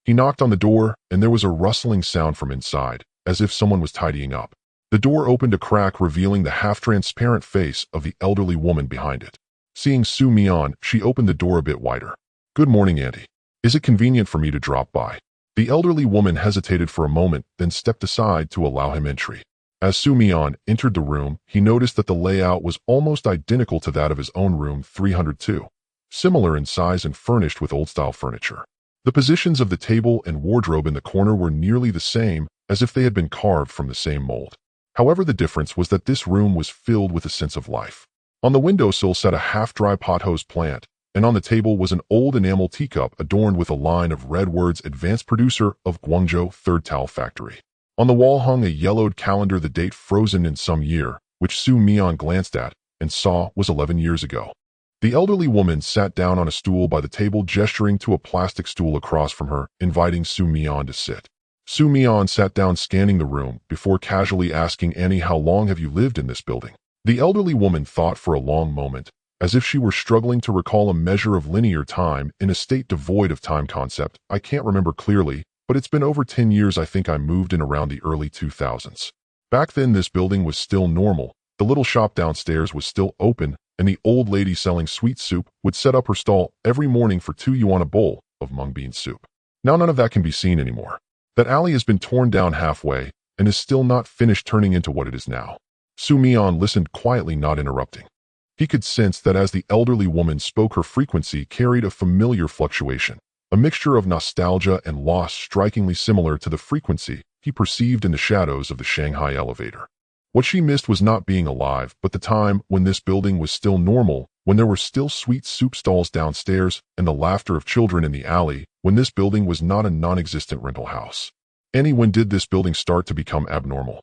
He knocked on the door, and there was a rustling sound from inside, as if someone was tidying up. The door opened a crack, revealing the half-transparent face of the elderly woman behind it. Seeing Mian, she opened the door a bit wider. "Good morning, Auntie. Is it convenient for me to drop by?" The elderly woman hesitated for a moment, then stepped aside to allow him entry. As Mian entered the room, he noticed that the layout was almost identical to that of his own room 302. similar in size and furnished with old-style furniture. The positions of the table and wardrobe in the corner were nearly the same, as if they had been carved from the same mold. However, the difference was that this room was filled with a sense of life. On the windowsill sat a half-dry pothose plant, and on the table was an old enamel teacup adorned with a line of red words, Advanced Producer of Guangzhou Third Towel Factory. On the wall hung a yellowed calendar, the date frozen in some year, which Su Mian glanced at and saw was 11 years ago. The elderly woman sat down on a stool by the table, gesturing to a plastic stool across from her, inviting Su Mian to sit. Su Mian sat down, scanning the room, before casually asking Annie, "How long have you lived in this building?" The elderly woman thought for a long moment, as if she were struggling to recall a measure of linear time in a state devoid of time concept. "I can't remember clearly, but it's been over 10 years. I think I moved in around the early 2000s. Back then, this building was still normal. The little shop downstairs was still open, and the old lady selling sweet soup would set up her stall every morning for 2 yuan a bowl of mung bean soup. Now none of that can be seen anymore. That alley has been torn down halfway and is still not finished turning into what it is now." Su Mian listened quietly, not interrupting. He could sense that as the elderly woman spoke, her frequency carried a familiar fluctuation, a mixture of nostalgia and loss strikingly similar to the frequency he perceived in the shadows of the Shanghai elevator. What she missed was not being alive, but the time when this building was still normal, when there were still sweet soup stalls downstairs and the laughter of children in the alley, when this building was not a non-existent rental house. Annie, when did this building start to become abnormal?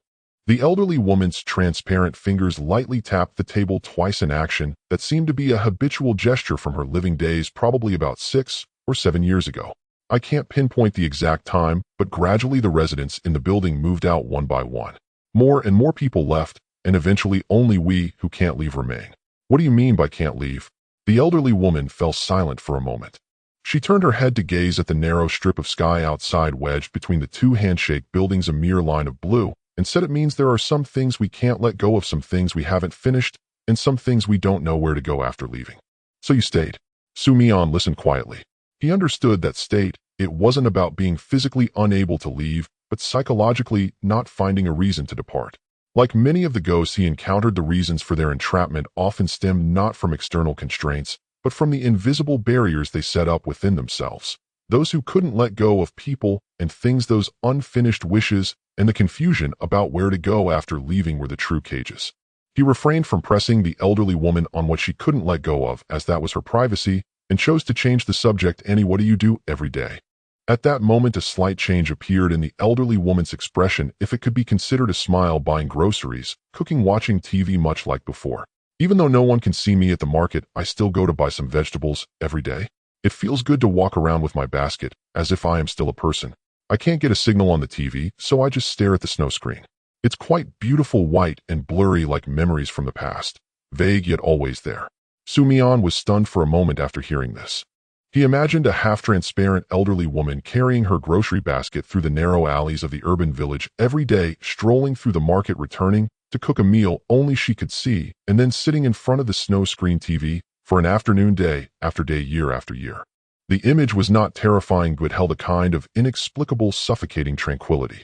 The elderly woman's transparent fingers lightly tapped the table twice, in action that seemed to be a habitual gesture from her living days, probably about 6 or 7 years ago. "I can't pinpoint the exact time, but gradually the residents in the building moved out one by one. More and more people left, and eventually only we who can't leave remain." "What do you mean by can't leave?" The elderly woman fell silent for a moment. She turned her head to gaze at the narrow strip of sky outside, wedged between the two handshake buildings, a mere line of blue, and said, "It means there are some things we can't let go of, some things we haven't finished, and some things we don't know where to go after leaving." "So you stayed?" Su Mian listened quietly. He understood that state. It wasn't about being physically unable to leave, but psychologically not finding a reason to depart. Like many of the ghosts he encountered, the reasons for their entrapment often stemmed not from external constraints, but from the invisible barriers they set up within themselves. Those who couldn't let go of people and things, those unfinished wishes, and the confusion about where to go after leaving were the true cages. He refrained from pressing the elderly woman on what she couldn't let go of, as that was her privacy, and chose to change the subject. "Annie, what do you do every day?" At that moment, a slight change appeared in the elderly woman's expression, if it could be considered a smile. "Buying groceries, cooking, watching TV, much like before. Even though no one can see me at the market, I still go to buy some vegetables every day. It feels good to walk around with my basket, as if I am still a person. I can't get a signal on the TV, so I just stare at the snow screen. It's quite beautiful, white and blurry, like memories from the past, vague yet always there." Su Mian was stunned for a moment after hearing this. He imagined a half-transparent elderly woman carrying her grocery basket through the narrow alleys of the urban village every day, strolling through the market, returning to cook a meal only she could see, and then sitting in front of the snow screen TV for an afternoon, day after day, year after year. The image was not terrifying, but held a kind of inexplicable, suffocating tranquility.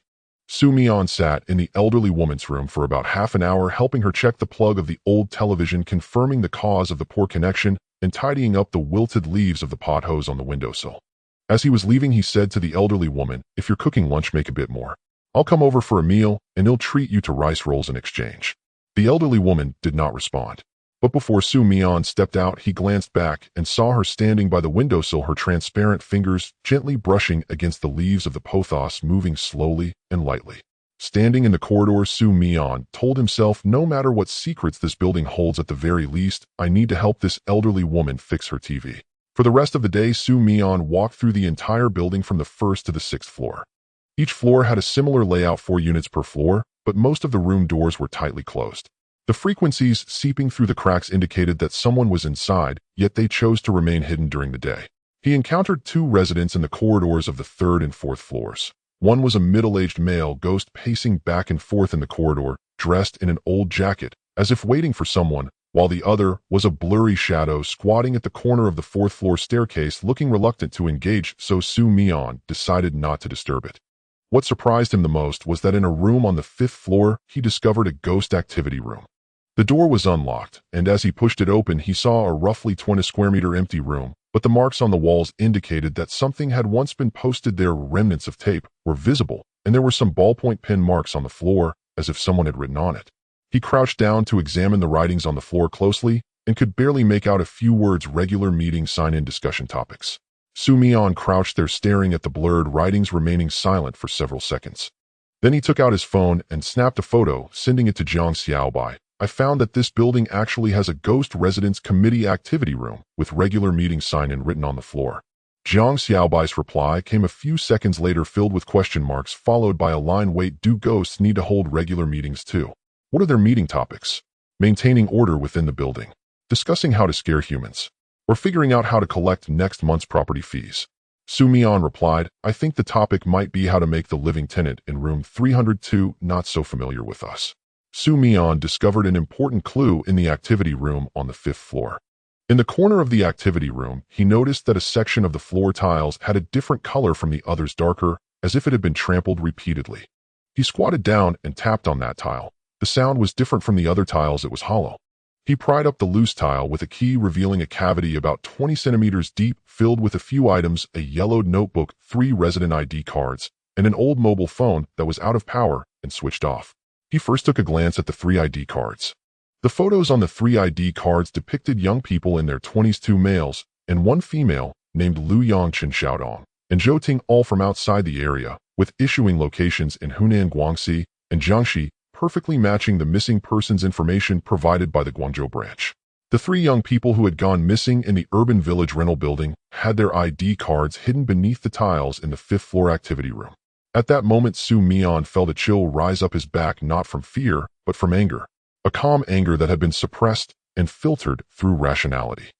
Su Mian sat in the elderly woman's room for about half an hour, helping her check the plug of the old television, confirming the cause of the poor connection, and tidying up the wilted leaves of the pot hose on the windowsill. As he was leaving, he said to the elderly woman, "If you're cooking lunch, make a bit more. I'll come over for a meal, and he'll treat you to rice rolls in exchange." The elderly woman did not respond. But before Su Mian stepped out, he glanced back and saw her standing by the windowsill, her transparent fingers gently brushing against the leaves of the pothos, moving slowly and lightly. Standing in the corridor, Su Mian told himself, "No matter what secrets this building holds, at the very least, I need to help this elderly woman fix her TV." For the rest of the day, Su Mian walked through the entire building from the 1st to the 6th floor. Each floor had a similar layout, 4 units per floor, but most of the room doors were tightly closed. The frequencies seeping through the cracks indicated that someone was inside, yet they chose to remain hidden during the day. He encountered 2 residents in the corridors of the 3rd and 4th floors. One was a middle-aged male ghost pacing back and forth in the corridor, dressed in an old jacket, as if waiting for someone, while the other was a blurry shadow squatting at the corner of the 4th floor staircase, looking reluctant to engage, so Su Mian decided not to disturb it. What surprised him the most was that in a room on the 5th floor, he discovered a ghost activity room. The door was unlocked, and as he pushed it open, he saw a roughly 20 square meter empty room, but the marks on the walls indicated that something had once been posted there. Remnants of tape were visible, and there were some ballpoint pen marks on the floor, as if someone had written on it. He crouched down to examine the writings on the floor closely, and could barely make out a few words: regular meeting sign-in discussion topics. Mian crouched there staring at the blurred writings, remaining silent for several seconds. Then he took out his phone and snapped a photo, sending it to Jiang Xiaobai. I found that this building actually has a ghost residence committee activity room with regular meeting sign-in written on the floor. Jiang Xiaobai's reply came a few seconds later, filled with question marks, followed by a line: wait, do ghosts need to hold regular meetings too? What are their meeting topics? Maintaining order within the building, discussing how to scare humans, or figuring out how to collect next month's property fees? Mian replied, I think the topic might be how to make the living tenant in room 302 not so familiar with us. Mian discovered an important clue in the activity room on the 5th floor. In the corner of the activity room, he noticed that a section of the floor tiles had a different color from the others, darker, as if it had been trampled repeatedly. He squatted down and tapped on that tile. The sound was different from the other tiles. It was hollow. He pried up the loose tile with a key, revealing a cavity about 20 centimeters deep, filled with a few items: a yellowed notebook, 3 resident ID cards, and an old mobile phone that was out of power and switched off. He first took a glance at the 3 ID cards. The photos on the 3 ID cards depicted young people in their 20s, 2 males and 1 female, named Lu Yongchen Xiaodong and Zhou Ting, all from outside the area, with issuing locations in Hunan, Guangxi, and Jiangxi, perfectly matching the missing persons information provided by the Guangzhou branch. The 3 young people who had gone missing in the urban village rental building had their ID cards hidden beneath the tiles in the 5th floor activity room. At that moment, Mian felt a chill rise up his back, not from fear, but from anger. A calm anger that had been suppressed and filtered through rationality.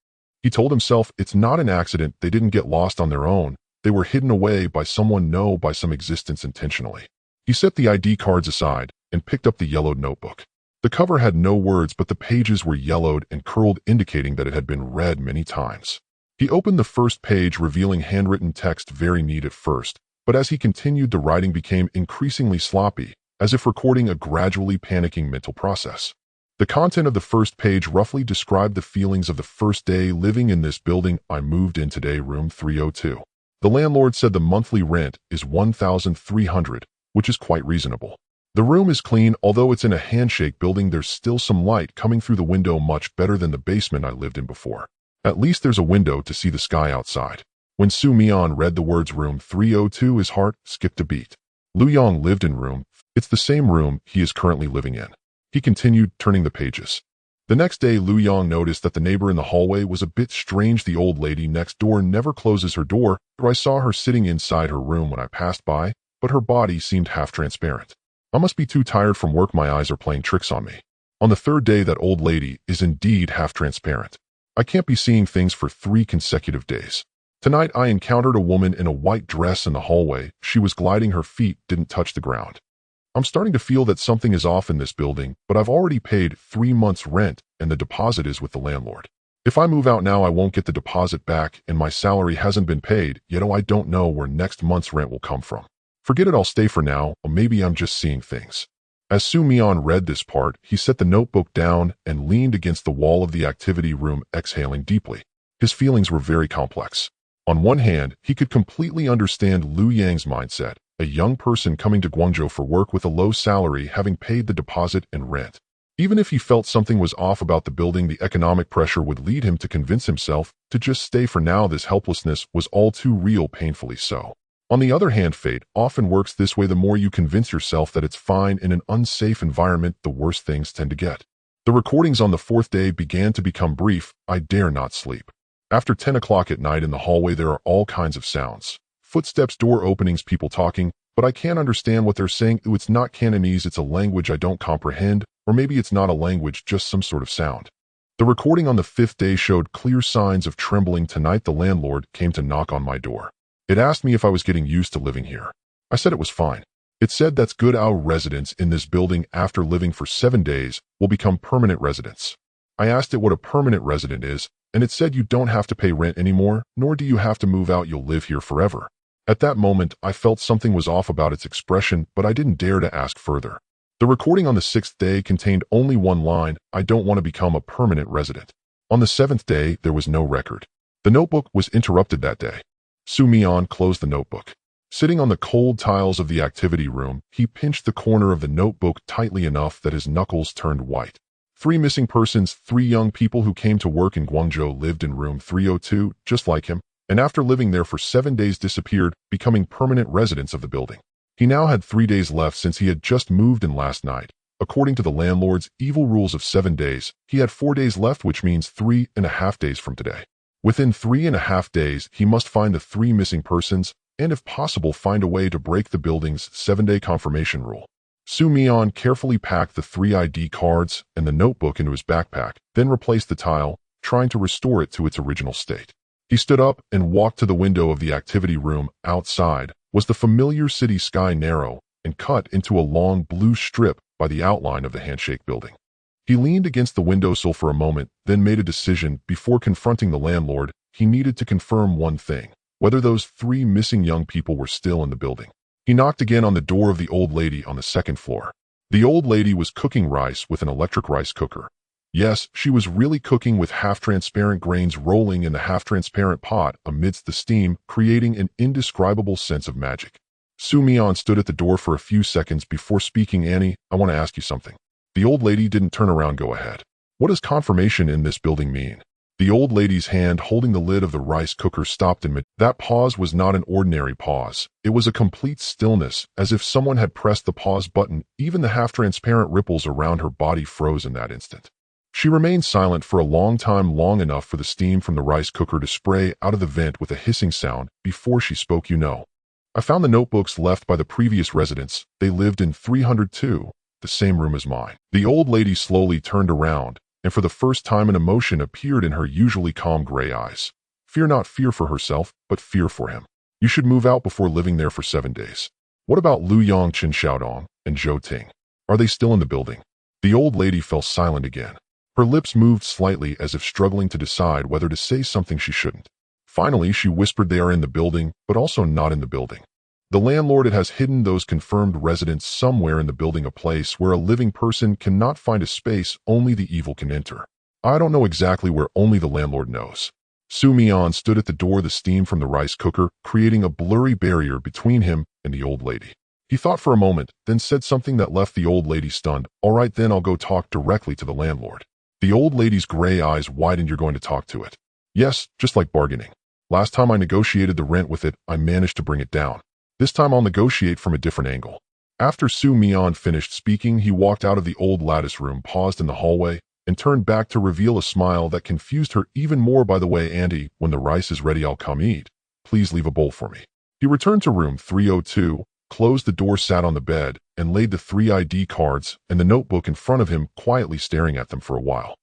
He told himself, it's not an accident. They didn't get lost on their own. They were hidden away by someone, no, by some existence intentionally. He set the ID cards aside and picked up the yellowed notebook. The cover had no words, but the pages were yellowed and curled, indicating that it had been read many times. He opened the first page, revealing handwritten text, very neat at first, but as he continued, the writing became increasingly sloppy, as if recording a gradually panicking mental process. The content of the first page roughly described the feelings of the first day living in this building. I moved in today, room 302. The landlord said the monthly rent is 1,300, which is quite reasonable. The room is clean, although it's in a handshake building. There's still some light coming through the window, much better than the basement I lived in before. At least there's a window to see the sky outside. When Mian read the words room 302, his heart skipped a beat. Lu Yong lived in room. It's the same room he is currently living in. He continued, turning the pages. The next day, Lu Yong noticed that the neighbor in the hallway was a bit strange. The old lady next door never closes her door. I saw her sitting inside her room when I passed by, but her body seemed half transparent. I must be too tired from work. My eyes are playing tricks on me. On the 3rd day, that old lady is indeed half transparent. I can't be seeing things for 3 consecutive days. Tonight, I encountered a woman in a white dress in the hallway. She was gliding. Her feet didn't touch the ground. I'm starting to feel that something is off in this building, but I've already paid 3 months' rent, and the deposit is with the landlord. If I move out now, I won't get the deposit back, and my salary hasn't been paid, yet I don't know where next month's rent will come from. Forget it, I'll stay for now, or maybe I'm just seeing things. As Mian read this part, he set the notebook down and leaned against the wall of the activity room, exhaling deeply. His feelings were very complex. On one hand, he could completely understand Lu Yang's mindset, a young person coming to Guangzhou for work with a low salary, having paid the deposit and rent. Even if he felt something was off about the building, the economic pressure would lead him to convince himself to just stay for now. This helplessness was all too real, painfully so. On the other hand, fate often works this way. The more you convince yourself that it's fine in an unsafe environment, the worse things tend to get. The recordings on the 4th day began to become brief. I dare not sleep. After 10 o'clock at night in the hallway, there are all kinds of sounds. Footsteps, door openings, people talking, but I can't understand what they're saying. Ooh, it's not Cantonese, it's a language I don't comprehend, or maybe it's not a language, just some sort of sound. The recording on the 5th day showed clear signs of trembling. Tonight, the landlord came to knock on my door. It asked me if I was getting used to living here. I said it was fine. It said that's good. Our residents in this building, after living for 7 days, will become permanent residents. I asked it what a permanent resident is, and it said you don't have to pay rent anymore, nor do you have to move out. You'll live here forever. At that moment, I felt something was off about its expression, but I didn't dare to ask further. The recording on the 6th day contained only one line, "I don't want to become a permanent resident." On the 7th day, there was no record. The notebook was interrupted that day. Mian closed the notebook. Sitting on the cold tiles of the activity room, he pinched the corner of the notebook tightly enough that his knuckles turned white. 3 missing persons, 3 young people who came to work in Guangzhou lived in room 302, just like him, and after living there for 7 days disappeared, becoming permanent residents of the building. He now had 3 days left since he had just moved in last night. According to the landlord's evil rules of 7 days, he had 4 days left, which means 3.5 days from today. Within 3.5 days, he must find the 3 missing persons, and if possible find a way to break the building's 7-day confirmation rule. Mian carefully packed the 3 ID cards and the notebook into his backpack, then replaced the tile, trying to restore it to its original state. He stood up and walked to the window of the activity room. Outside was the familiar city sky, narrow and cut into a long blue strip by the outline of the Handshake building. He leaned against the windowsill for a moment, then made a decision. Before confronting the landlord, he needed to confirm one thing: whether those 3 missing young people were still in the building. He knocked again on the door of the old lady on the 2nd floor. The old lady was cooking rice with an electric rice cooker. Yes, she was really cooking, with half-transparent grains rolling in the half-transparent pot amidst the steam, creating an indescribable sense of magic. Mian stood at the door for a few seconds before speaking. "Annie, I want to ask you something." The old lady didn't turn around. "Go ahead. What does confirmation in this building mean?" The old lady's hand holding the lid of the rice cooker stopped in mid. That pause was not an ordinary pause. It was a complete stillness, as if someone had pressed the pause button. Even the half-transparent ripples around her body froze in that instant. She remained silent for a long time, long enough for the steam from the rice cooker to spray out of the vent with a hissing sound, before she spoke. "You know, I found the notebooks left by the previous residents. They lived in 302, the same room as mine." The old lady slowly turned around, and for the first time an emotion appeared in her usually calm gray eyes. Fear, not fear for herself, but fear for him. "You should move out before living there for 7 days. What about Lu Yong, Chen Xiaodong, and Zhou Ting? Are they still in the building?" The old lady fell silent again. Her lips moved slightly, as if struggling to decide whether to say something she shouldn't. Finally, she whispered, "They are in the building, but also not in the building. The landlord has hidden those confirmed residents somewhere in the building, a place where a living person cannot find a space only the evil can enter. I don't know exactly where, only the landlord knows." Mian stood at the door, the steam from the rice cooker creating a blurry barrier between him and the old lady. He thought for a moment, then said something that left the old lady stunned. "All right, then I'll go talk directly to the landlord." The old lady's gray eyes widened. "You're going to talk to it?" "Yes, just like bargaining. Last time I negotiated the rent with it, I managed to bring it down. This time I'll negotiate from a different angle." After Mian finished speaking, he walked out of the old lattice room, paused in the hallway, and turned back to reveal a smile that confused her even more. "By the way, Auntie, when the rice is ready, I'll come eat. Please leave a bowl for me." He returned to room 302, closed the door, sat on the bed, and laid the 3 ID cards and the notebook in front of him, quietly staring at them for a while.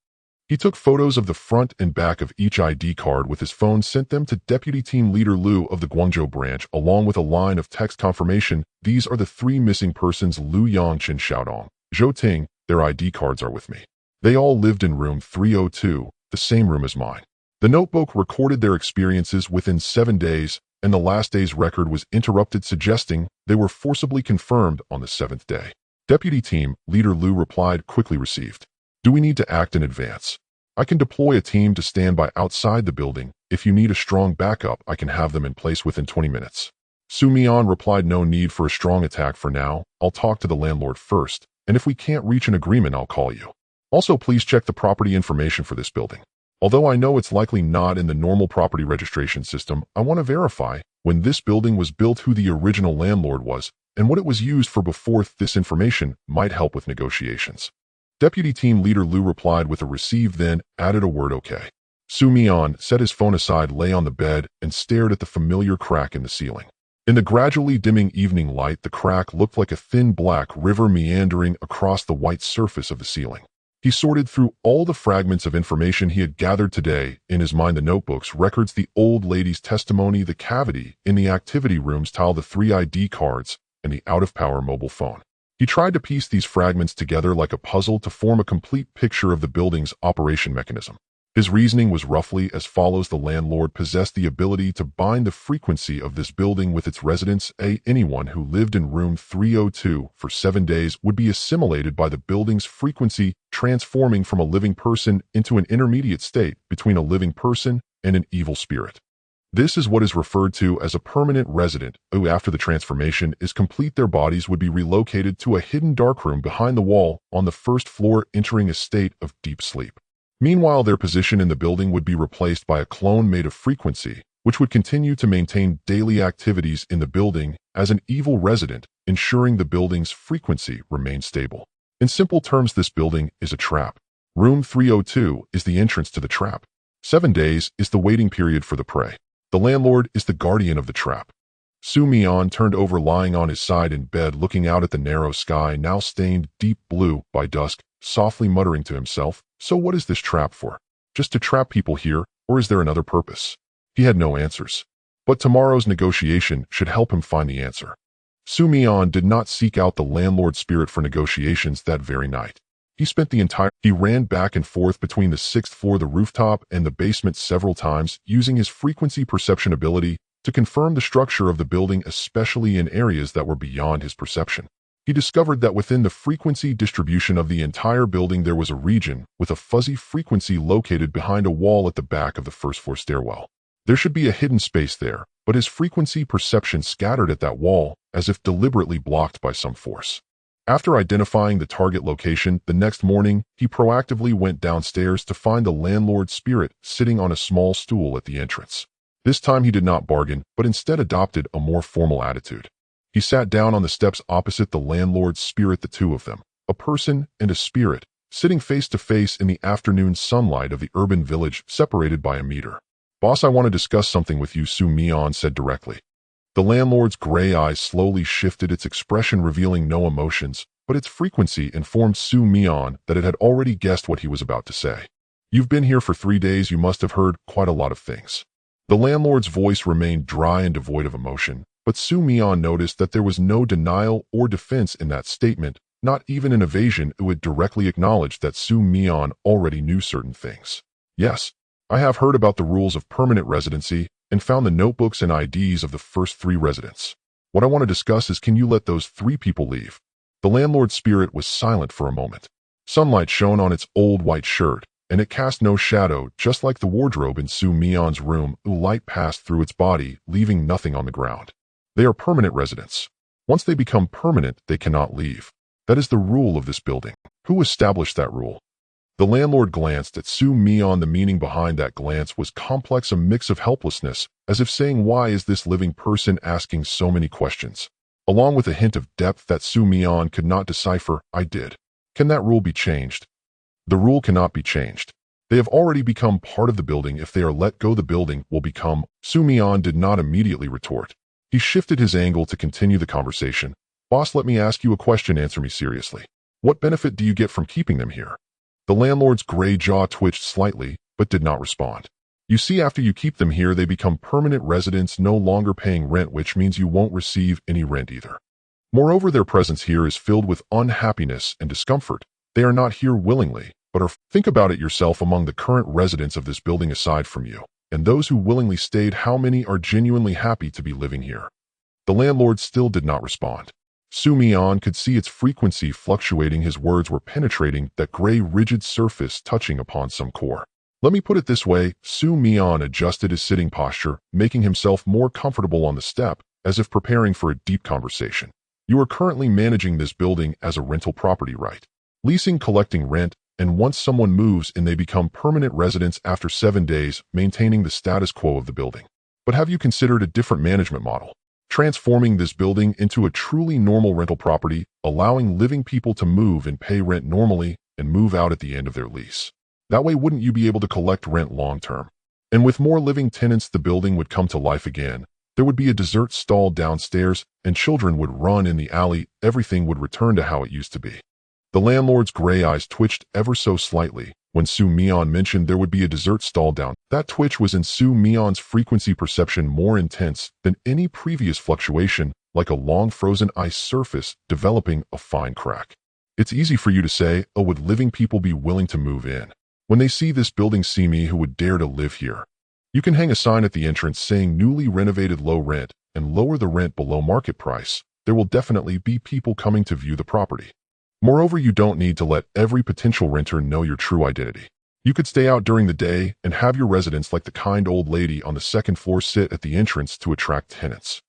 He took photos of the front and back of each ID card with his phone, sent them to Deputy Team Leader Lu of the Guangzhou branch, along with a line of text confirmation: "These are the 3 missing persons: Lu Yang, Chen Xiaodong, Zhou Ting. Their ID cards are with me. They all lived in room 302, the same room as mine." The notebook recorded their experiences within 7 days, and the last day's record was interrupted, suggesting they were forcibly confirmed on the 7th day. Deputy Team Leader Lu replied, "Quickly received. Do we need to act in advance? I can deploy a team to stand by outside the building. If you need a strong backup, I can have them in place within 20 minutes. Mian replied, "No need for a strong attack for now. I'll talk to the landlord first, and if we can't reach an agreement, I'll call you. Also, please check the property information for this building. Although I know it's likely not in the normal property registration system, I want to verify when this building was built, who the original landlord was, and what it was used for before. This information might help with negotiations." Deputy Team Leader Lu replied with a receive, then added a word, "Okay." Mian set his phone aside, lay on the bed, and stared at the familiar crack in the ceiling. In the gradually dimming evening light, the crack looked like a thin black river meandering across the white surface of the ceiling. He sorted through all the fragments of information he had gathered today, in his mind: the notebooks, records, the old lady's testimony, the cavity in the activity room's tile, the 3 ID cards, and the out-of-power mobile phone. He tried to piece these fragments together like a puzzle to form a complete picture of the building's operation mechanism. His reasoning was roughly as follows: the landlord possessed the ability to bind the frequency of this building with its residents. Anyone who lived in room 302 for 7 days would be assimilated by the building's frequency, transforming from a living person into an intermediate state between a living person and an evil spirit. This is what is referred to as a permanent resident, who after the transformation is complete their bodies would be relocated to a hidden darkroom behind the wall on the first floor, entering a state of deep sleep. Meanwhile, their position in the building would be replaced by a clone made of frequency, which would continue to maintain daily activities in the building as an evil resident, ensuring the building's frequency remains stable. In simple terms, this building is a trap. Room 302 is the entrance to the trap. 7 days is the waiting period for the prey. The landlord is the guardian of the trap. Mian turned over, lying on his side in bed, looking out at the narrow sky, now stained deep blue by dusk, softly muttering to himself, "So what is this trap for? Just to trap people here, or is there another purpose?" He had no answers. But tomorrow's negotiation should help him find the answer. Mian did not seek out the landlord's spirit for negotiations that very night. He ran back and forth between the 6th floor, the rooftop, and the basement several times, using his frequency perception ability to confirm the structure of the building, especially in areas that were beyond his perception. He discovered that within the frequency distribution of the entire building there was a region with a fuzzy frequency located behind a wall at the back of the first floor stairwell. There should be a hidden space there, but his frequency perception scattered at that wall as if deliberately blocked by some force. After identifying the target location, the next morning, he proactively went downstairs to find the landlord's spirit sitting on a small stool at the entrance. This time he did not bargain, but instead adopted a more formal attitude. He sat down on the steps opposite the landlord's spirit, the two of them, a person and a spirit, sitting face to face in the afternoon sunlight of the urban village, separated by a meter. "Boss, I want to discuss something with you," Mian said directly. The landlord's gray eyes slowly shifted, its expression revealing no emotions, but its frequency informed Mian that it had already guessed what he was about to say. "You've been here for 3 days, you must have heard quite a lot of things." The landlord's voice remained dry and devoid of emotion, but Mian noticed that there was no denial or defense in that statement, not even an evasion. It would directly acknowledge that Mian already knew certain things. "Yes, I have heard about the rules of permanent residency and found the notebooks and IDs of the first 3 residents. What I want to discuss is, can you let those 3 people leave?" The landlord's spirit was silent for a moment. Sunlight shone on its old white shirt, and it cast no shadow, just like the wardrobe in Mian's room. Light passed through its body, leaving nothing on the ground. "They are permanent residents. Once they become permanent, they cannot leave. That is the rule of this building." "Who established that rule?" The landlord glanced at Mian. The meaning behind that glance was complex, a mix of helplessness, as if saying, "Why is this living person asking so many questions?" along with a hint of depth that Mian could not decipher. "I did." "Can that rule be changed?" "The rule cannot be changed. They have already become part of the building. If they are let go, the building will become—" Mian did not immediately retort. He shifted his angle to continue the conversation. "Boss, let me ask you a question. Answer me seriously. What benefit do you get from keeping them here?" The landlord's gray jaw twitched slightly, but did not respond. "You see, after you keep them here, they become permanent residents, no longer paying rent, which means you won't receive any rent either. Moreover, their presence here is filled with unhappiness and discomfort. They are not here willingly, but are— Think about it yourself. Among the current residents of this building, aside from you, and those who willingly stayed, how many are genuinely happy to be living here?" The landlord still did not respond. Mian could see its frequency fluctuating. His words were penetrating, that gray rigid surface touching upon some core. "Let me put it this way." Mian adjusted his sitting posture, making himself more comfortable on the step, as if preparing for a deep conversation. "You are currently managing this building as a rental property, right? Leasing, collecting rent, and once someone moves in, they become permanent residents after 7 days, maintaining the status quo of the building. But have you considered a different management model? Transforming this building into a truly normal rental property, allowing living people to move and pay rent normally and move out at the end of their lease. That way, wouldn't you be able to collect rent long term? And with more living tenants, the building would come to life again. There would be a dessert stall downstairs, and children would run in the alley. Everything would return to how it used to be." The landlord's gray eyes twitched ever so slightly when Mian mentioned there would be a dessert stall down. That twitch was in Mian's frequency perception more intense than any previous fluctuation, like a long frozen ice surface developing a fine crack. "It's easy for you to say, oh, would living people be willing to move in? When they see this building, see me, who would dare to live here? You can hang a sign at the entrance saying newly renovated, low rent, and lower the rent below market price. There will definitely be people coming to view the property. Moreover, you don't need to let every potential renter know your true identity. You could stay out during the day and have your residents, like the kind old lady on the second floor, sit at the entrance to attract tenants.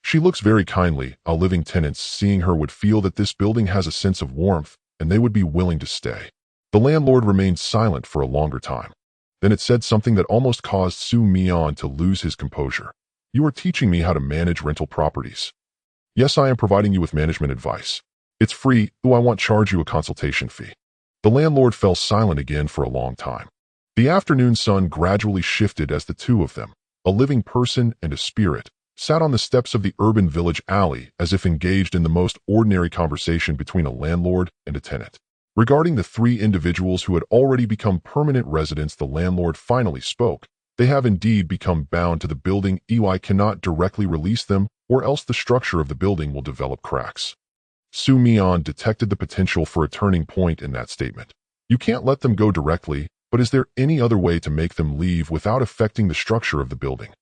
She looks very kindly. Our living tenants, seeing her, would feel that this building has a sense of warmth, and they would be willing to stay. The landlord remained silent for a longer time. Then it said something that almost caused Mian to lose his composure. You are teaching me how to manage rental properties. Yes, I am providing you with management advice. It's free, though I won't charge you a consultation fee. The landlord fell silent again for a long time. The afternoon sun gradually shifted as the two of them, a living person and a spirit, sat on the steps of the urban village alley as if engaged in the most ordinary conversation between a landlord and a tenant. Regarding the three individuals who had already become permanent residents, the landlord finally spoke. They have indeed become bound to the building. I cannot directly release them, or else the structure of the building will develop cracks. Mian detected the potential for a turning point in that statement. You can't let them go directly, but is there any other way to make them leave without affecting the structure of the building?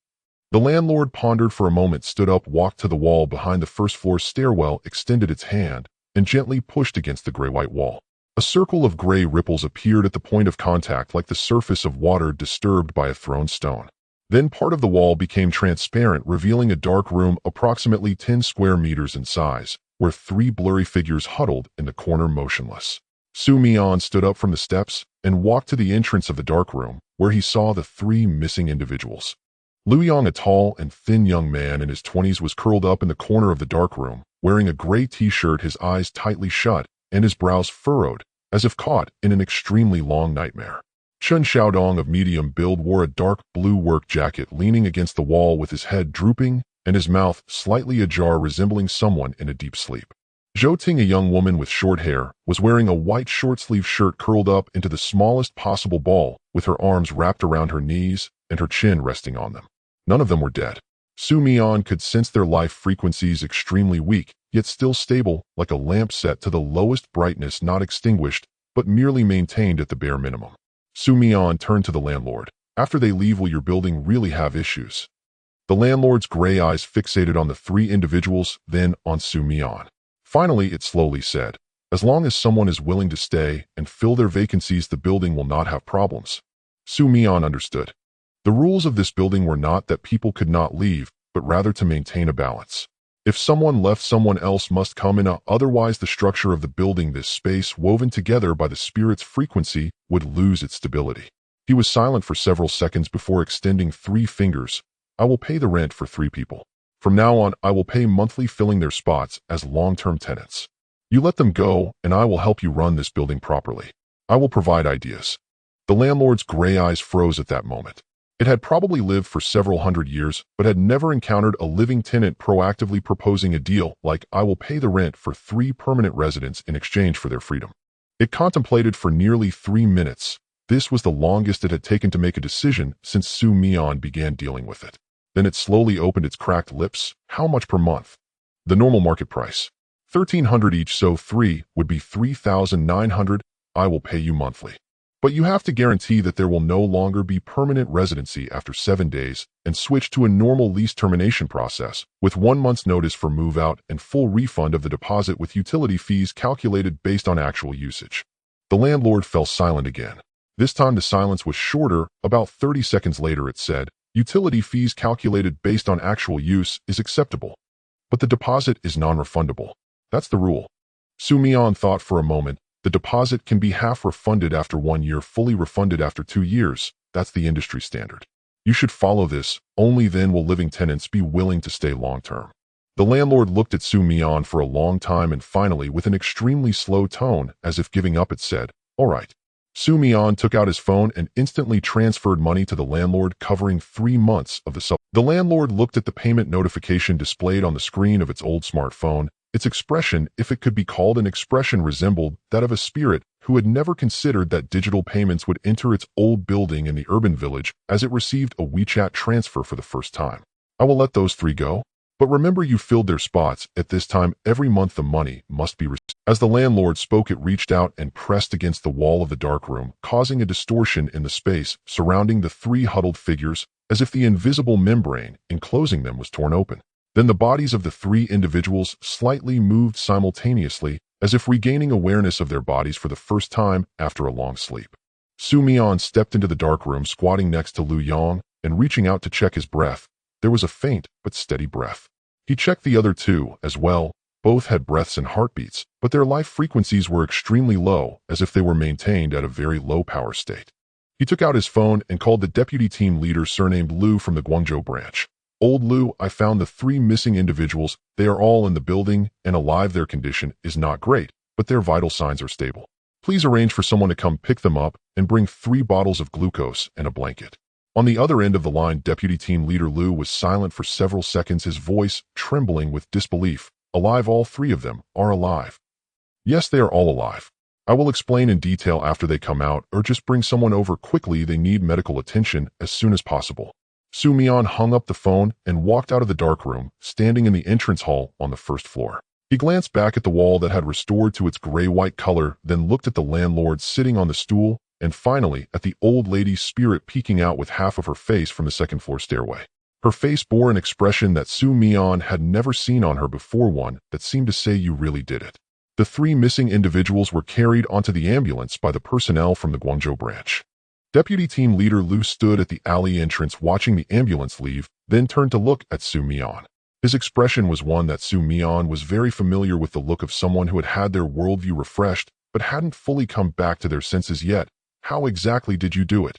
The landlord pondered for a moment, stood up, walked to the wall behind the first floor stairwell, extended its hand, and gently pushed against the gray-white wall. A circle of gray ripples appeared at the point of contact, like the surface of water disturbed by a thrown stone. Then part of the wall became transparent, revealing a dark room approximately 10 square meters in size, where three blurry figures huddled in the corner motionless. Mian stood up from the steps and walked to the entrance of the dark room, where he saw the three missing individuals. Luyong, a tall and thin young man in his 20s, was curled up in the corner of the dark room, wearing a gray t-shirt, his eyes tightly shut and his brows furrowed, as if caught in an extremely long nightmare. Chun Xiaodong, of medium build, wore a dark blue work jacket, leaning against the wall with his head drooping and his mouth slightly ajar, resembling someone in a deep sleep. Zhou Ting, a young woman with short hair, was wearing a white short-sleeved shirt curled up into the smallest possible ball, with her arms wrapped around her knees and her chin resting on them. None of them were dead. Mian could sense their life frequencies, extremely weak, yet still stable, like a lamp set to the lowest brightness, not extinguished, but merely maintained at the bare minimum. Mian turned to the landlord. After they leave, will your building really have issues? The landlord's gray eyes fixated on the three individuals, then on Mian. Finally, it slowly said, as long as someone is willing to stay and fill their vacancies, the building will not have problems. Mian understood. The rules of this building were not that people could not leave, but rather to maintain a balance. If someone left, someone else must come in, otherwise the structure of the building, this space woven together by the spirit's frequency, would lose its stability. He was silent for several seconds before extending three fingers. I will pay the rent for three people. From now on, I will pay monthly, filling their spots as long-term tenants. You let them go, and I will help you run this building properly. I will provide ideas. The landlord's gray eyes froze at that moment. It had probably lived for several hundred years, but had never encountered a living tenant proactively proposing a deal like, I will pay the rent for three permanent residents in exchange for their freedom. It contemplated for nearly 3 minutes. This was the longest it had taken to make a decision since Mian began dealing with it. Then it slowly opened its cracked lips. How much per month? The normal market price. 1,300 each, so 3 would be 3,900. I will pay you monthly. But you have to guarantee that there will no longer be permanent residency after 7 days and switch to a normal lease termination process with 1 month's notice for move-out and full refund of the deposit with utility fees calculated based on actual usage. The landlord fell silent again. This time the silence was shorter. About 30 seconds later it said, utility fees calculated based on actual use is acceptable, but the deposit is non-refundable. That's the rule. Mian thought for a moment. The deposit can be half refunded after 1 year, fully refunded after 2 years. That's the industry standard. You should follow this. Only then will living tenants be willing to stay long-term. The landlord looked at Mian for a long time and finally, with an extremely slow tone, as if giving up, it said, all right. Mian took out his phone and instantly transferred money to the landlord, covering 3 months of the sub. The landlord looked at the payment notification displayed on the screen of its old smartphone. Its expression, if it could be called an expression, resembled that of a spirit who had never considered that digital payments would enter its old building in the urban village as it received a WeChat transfer for the first time. I will let those 3 go. But remember, you filled their spots. At this time, every month the money must be received. As the landlord spoke, it reached out and pressed against the wall of the dark room, causing a distortion in the space surrounding the three huddled figures, as if the invisible membrane enclosing them was torn open. Then the bodies of the three individuals slightly moved simultaneously, as if regaining awareness of their bodies for the first time after a long sleep. Mian stepped into the dark room, squatting next to Lu Yang, and reaching out to check his breath. There was a faint but steady breath. He checked the other two as well. Both had breaths and heartbeats, but their life frequencies were extremely low, as if they were maintained at a very low power state. He took out his phone and called the deputy team leader surnamed Lu from the Guangzhou branch. "Old Lu, I found the three missing individuals. They are all in the building and alive. Their condition is not great, but their vital signs are stable. Please arrange for someone to come pick them up and bring 3 bottles of glucose and a blanket." On the other end of the line, deputy team leader Lu was silent for several seconds, his voice trembling with disbelief. "Alive? All 3 of them are alive?" "Yes, they are all alive. I will explain in detail after they come out, or just bring someone over quickly. They need medical attention as soon as possible." Mian hung up the phone and walked out of the dark room, standing in the entrance hall on the first floor. He glanced back at the wall that had restored to its gray-white color, then looked at the landlord sitting on the stool, and finally at the old lady's spirit peeking out with half of her face from the second-floor stairway. Her face bore an expression that Mian had never seen on her before, one that seemed to say, "You really did it." The 3 missing individuals were carried onto the ambulance by the personnel from the Guangzhou branch. Deputy team leader Lu stood at the alley entrance watching the ambulance leave, then turned to look at Mian. His expression was one that Mian was very familiar with, the look of someone who had had their worldview refreshed but hadn't fully come back to their senses yet. "How exactly did you do it?"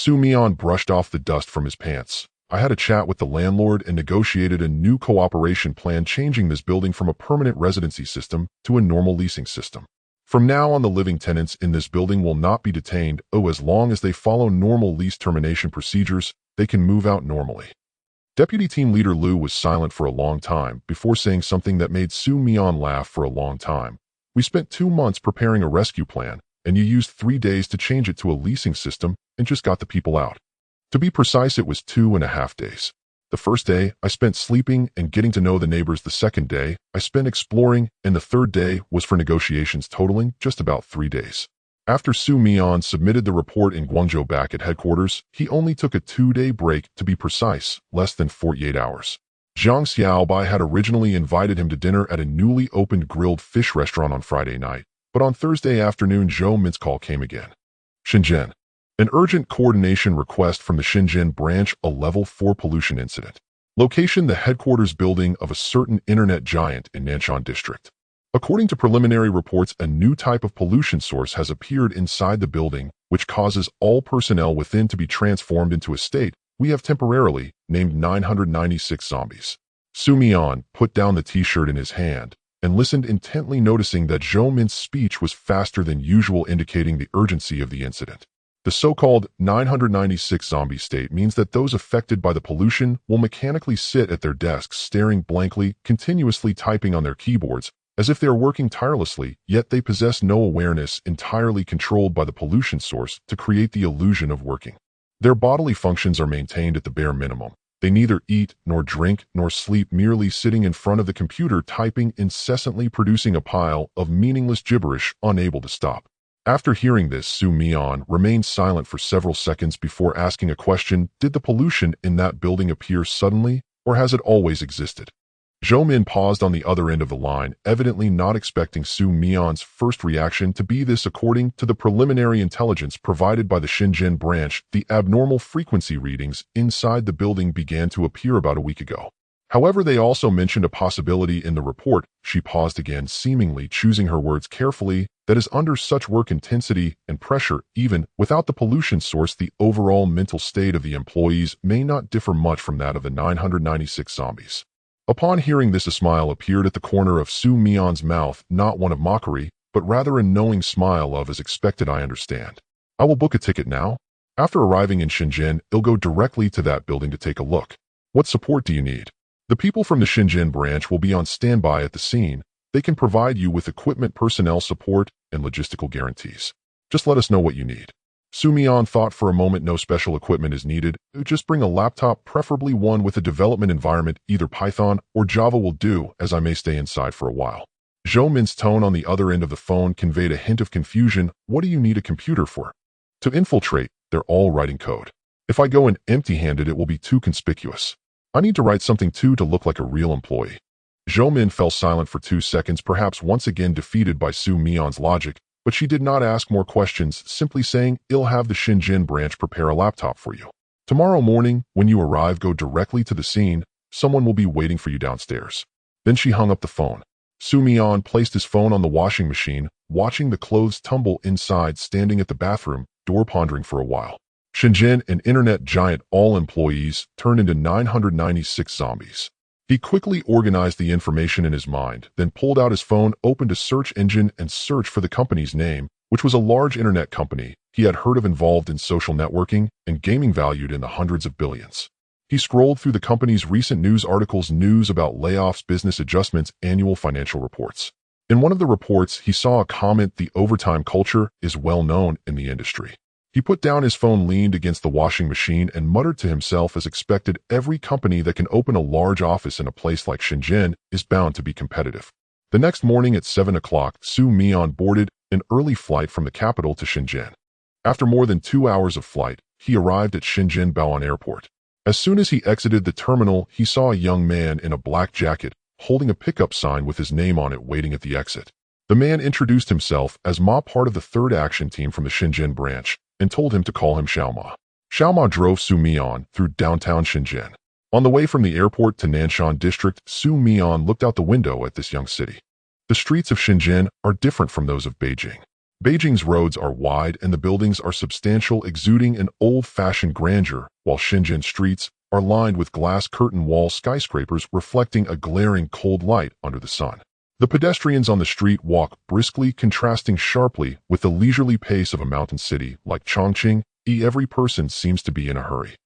Mian brushed off the dust from his pants. "I had a chat with the landlord and negotiated a new cooperation plan, changing this building from a permanent residency system to a normal leasing system. From now on, the living tenants in this building will not be detained. As long as they follow normal lease termination procedures, they can move out normally." Deputy team leader Lu was silent for a long time before saying something that made Mian laugh for a long time. "We spent 2 months preparing a rescue plan, and you used 3 days to change it to a leasing system and just got the people out. To be precise, it was 2.5 days. The first day, I spent sleeping and getting to know the neighbors. The second day, I spent exploring, and the third day was for negotiations, totaling just about 3 days. After Mian submitted the report in Guangzhou back at headquarters, he only took a 2-day break, to be precise, less than 48 hours. Zhang Xiaobai had originally invited him to dinner at a newly opened grilled fish restaurant on Friday night, but on Thursday afternoon, Zhou Min's call came again. Shenzhen. An urgent coordination request from the Shenzhen branch, a level 4 pollution incident. Location: the headquarters building of a certain internet giant in Nanshan district. According to preliminary reports, a new type of pollution source has appeared inside the building, which causes all personnel within to be transformed into a state we have temporarily named 996 zombies. Mian put down the t-shirt in his hand and listened intently, noticing that Zhou Min's speech was faster than usual, indicating the urgency of the incident. The so-called 996 zombie state means that those affected by the pollution will mechanically sit at their desks, staring blankly, continuously typing on their keyboards, as if they are working tirelessly, yet they possess no awareness, entirely controlled by the pollution source to create the illusion of working. Their bodily functions are maintained at the bare minimum. They neither eat, nor drink, nor sleep, merely sitting in front of the computer, typing incessantly, producing a pile of meaningless gibberish, unable to stop. After hearing this, Mian remained silent for several seconds before asking a question. Did the pollution in that building appear suddenly, or has it always existed? Zhou Min paused on the other end of the line, evidently not expecting Mian's first reaction to be this. According to the preliminary intelligence provided by the Shenzhen branch, the abnormal frequency readings inside the building began to appear about a week ago. However, they also mentioned a possibility in the report. She paused again, seemingly choosing her words carefully. That is, under such work intensity and pressure, even without the pollution source, the overall mental state of the employees may not differ much from that of the 996 zombies. Upon hearing this, a smile appeared at the corner of Mian's mouth, not one of mockery, but rather a knowing smile of, "As expected, I understand. I will book a ticket now. After arriving in Shenzhen, I'll go directly to that building to take a look. What support do you need? The people from the Shenzhen branch will be on standby at the scene. They can provide you with equipment, personnel support, and logistical guarantees. Just let us know what you need." Mian thought for a moment no special equipment is needed. Just bring a laptop, preferably one with a development environment, either Python or Java will do, as I may stay inside for a while. Zhou Min's tone on the other end of the phone conveyed a hint of confusion. What do you need a computer for? To infiltrate. They're all writing code. If I go in empty-handed, it will be too conspicuous. I need to write something too to look like a real employee. Zhou Min fell silent for 2 seconds, perhaps once again defeated by Mian's logic, but she did not ask more questions, simply saying, I'll have the Shenzhen branch prepare a laptop for you. Tomorrow morning, when you arrive, go directly to the scene. Someone will be waiting for you downstairs. Then she hung up the phone. Mian placed his phone on the washing machine, watching the clothes tumble inside, standing at the bathroom door pondering for a while. Shenzhen, an internet giant, all employees, turned into 996 zombies. He quickly organized the information in his mind, then pulled out his phone, opened a search engine, and searched for the company's name, which was a large internet company he had heard of involved in social networking and gaming valued in the hundreds of billions. He scrolled through the company's recent news articles, news about layoffs, business adjustments, annual financial reports. In one of the reports, he saw a comment, the overtime culture is well known in the industry. He put down his phone, leaned against the washing machine, and muttered to himself, as expected, every company that can open a large office in a place like Shenzhen is bound to be competitive. The next morning at 7 o'clock, Mian boarded an early flight from the capital to Shenzhen. After more than 2 hours of flight, he arrived at Shenzhen Baoan Airport. As soon as he exited the terminal, he saw a young man in a black jacket, holding a pickup sign with his name on it, waiting at the exit. The man introduced himself as Ma, part of the 3rd Action Team from the Shenzhen branch, and told him to call him Xiaoma. Xiaoma drove Mian through downtown Shenzhen. On the way from the airport to Nanshan district, Mian looked out the window at this young city. The streets of Shenzhen are different from those of Beijing. Beijing's roads are wide and the buildings are substantial, exuding an old-fashioned grandeur, while Shenzhen streets are lined with glass curtain wall skyscrapers reflecting a glaring cold light under the sun. The pedestrians on the street walk briskly, contrasting sharply with the leisurely pace of a mountain city like Chongqing. Every person seems to be in a hurry.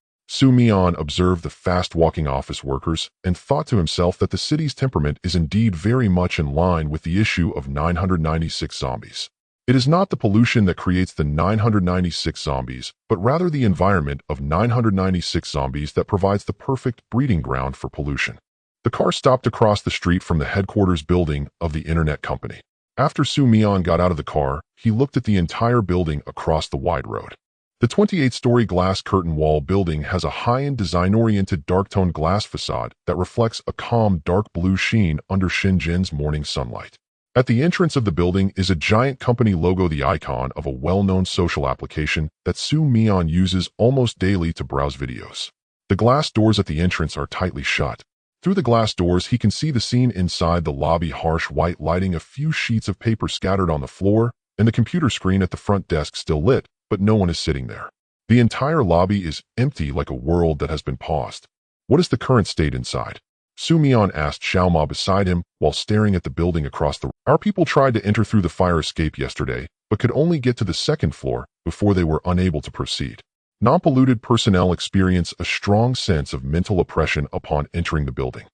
Mian observed the fast-walking office workers and thought to himself that the city's temperament is indeed very much in line with the issue of 996 zombies. It is not the pollution that creates the 996 zombies, but rather the environment of 996 zombies that provides the perfect breeding ground for pollution. The car stopped across the street from the headquarters building of the internet company. After Mian got out of the car, he looked at the entire building across the wide road. The 28-story glass curtain wall building has a high-end design-oriented dark-toned glass facade that reflects a calm dark blue sheen under Shenzhen's morning sunlight. At the entrance of the building is a giant company logo, the icon of a well-known social application that Mian uses almost daily to browse videos. The glass doors at the entrance are tightly shut. Through the glass doors, he can see the scene inside the lobby, harsh white lighting, a few sheets of paper scattered on the floor, and the computer screen at the front desk still lit, but no one is sitting there. The entire lobby is empty, like a world that has been paused. What is the current state inside? Mian asked Xiaoma beside him while staring at the building across the road. Our people tried to enter through the fire escape yesterday, but could only get to the 2nd floor before they were unable to proceed. Non-polluted personnel experience a strong sense of mental oppression upon entering the building.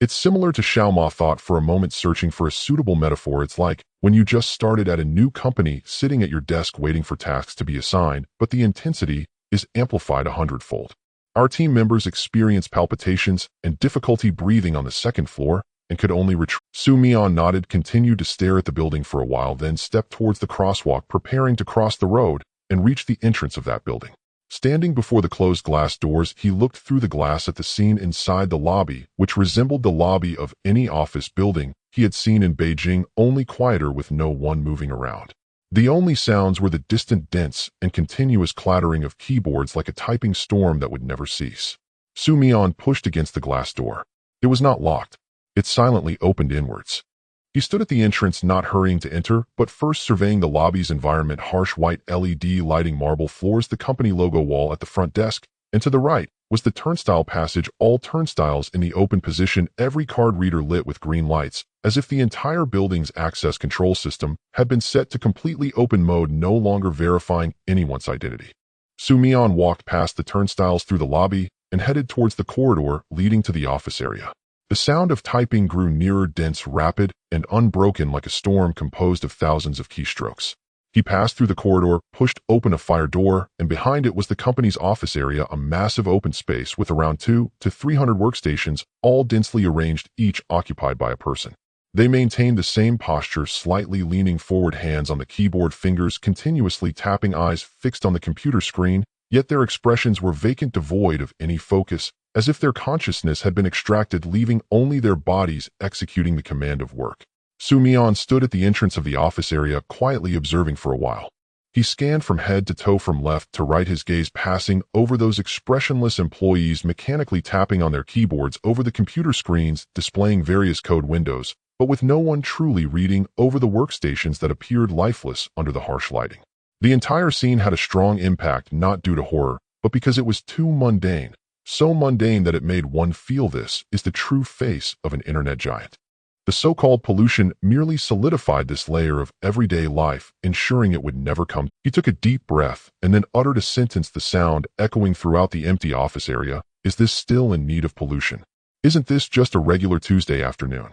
It's similar to, Xiaoma thought for a moment, searching for a suitable metaphor. It's like when you just started at a new company, sitting at your desk waiting for tasks to be assigned, but the intensity is amplified 100-fold. Our team members experience palpitations and difficulty breathing on the 2nd floor and could only retreat. Mian nodded, continued to stare at the building for a while, then stepped towards the crosswalk, preparing to cross the road and reach the entrance of that building. Standing before the closed glass doors, he looked through the glass at the scene inside the lobby, which resembled the lobby of any office building he had seen in Beijing, only quieter with no one moving around. The only sounds were the distant, dense, and continuous clattering of keyboards, like a typing storm that would never cease. Mian pushed against the glass door. It was not locked. It silently opened inwards. He stood at the entrance, not hurrying to enter, but first surveying the lobby's environment, harsh white LED lighting, marble floors, the company logo wall at the front desk, and to the right was the turnstile passage, all turnstiles in the open position, every card reader lit with green lights, as if the entire building's access control system had been set to completely open mode, no longer verifying anyone's identity. Mian walked past the turnstiles through the lobby and headed towards the corridor leading to the office area. The sound of typing grew nearer, dense, rapid, and unbroken, like a storm composed of thousands of keystrokes. He passed through the corridor, pushed open a fire door, and behind it was the company's office area, a massive open space with around 200 to 300 workstations, all densely arranged, each occupied by a person. They maintained the same posture, slightly leaning forward, hands on the keyboard, fingers continuously tapping, eyes fixed on the computer screen, yet their expressions were vacant, devoid of any focus, as if their consciousness had been extracted, leaving only their bodies executing the command of work. Mian stood at the entrance of the office area, quietly observing for a while. He scanned from head to toe, from left to right, his gaze passing over those expressionless employees mechanically tapping on their keyboards, over the computer screens displaying various code windows, but with no one truly reading, over the workstations that appeared lifeless under the harsh lighting. The entire scene had a strong impact, not due to horror, but because it was too mundane, so mundane that it made one feel this is the true face of an internet giant. The so-called pollution merely solidified this layer of everyday life, ensuring it would never come. He took a deep breath and then uttered a sentence, the sound echoing throughout the empty office area. Is this still in need of pollution? Isn't this just a regular Tuesday afternoon?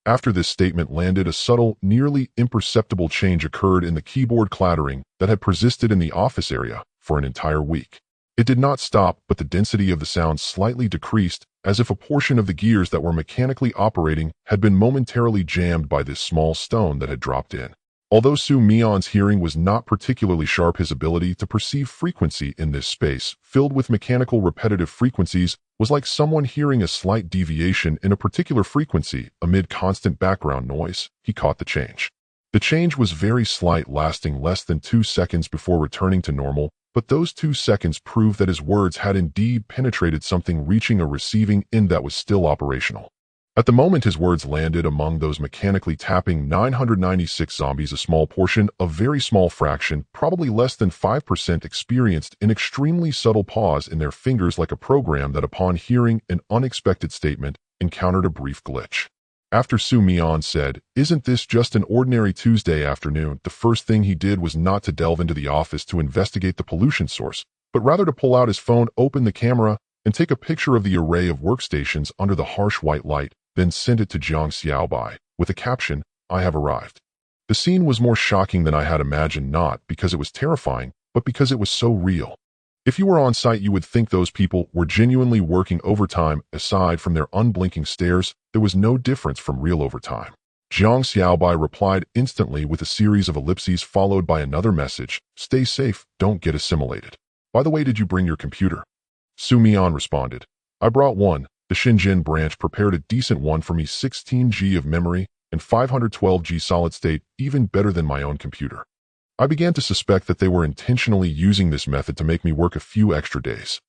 After this statement landed, a subtle, nearly imperceptible change occurred in the keyboard clattering that had persisted in the office area for an entire week. It did not stop, but the density of the sound slightly decreased, as if a portion of the gears that were mechanically operating had been momentarily jammed by this small stone that had dropped in. Although Mian's hearing was not particularly sharp, his ability to perceive frequency in this space, filled with mechanical repetitive frequencies, was like someone hearing a slight deviation in a particular frequency amid constant background noise. He caught the change. The change was very slight, lasting less than 2 seconds before returning to normal, but those 2 seconds proved that his words had indeed penetrated something, reaching a receiving end that was still operational. At the moment his words landed among those mechanically tapping 996 zombies, a small portion, a very small fraction, probably less than 5%, experienced an extremely subtle pause in their fingers, like a program that, upon hearing an unexpected statement, encountered a brief glitch. After Mian said, "Isn't this just an ordinary Tuesday afternoon?" the first thing he did was not to delve into the office to investigate the pollution source, but rather to pull out his phone, open the camera, and take a picture of the array of workstations under the harsh white light, then send it to Jiang Xiaobai, with a caption, "I have arrived." The scene was more shocking than I had imagined, not because it was terrifying, but because it was so real. If you were on site, you would think those people were genuinely working overtime. Aside from their unblinking stares, there was no difference from real overtime. Jiang Xiaobai replied instantly with a series of ellipses followed by another message, "Stay safe, don't get assimilated. By the way, did you bring your computer?" Mian responded, "I brought one. The Shenzhen branch prepared a decent one for me, 16 GB of memory and 512 GB solid state, even better than my own computer." I began to suspect that they were intentionally using this method to make me work a few extra days.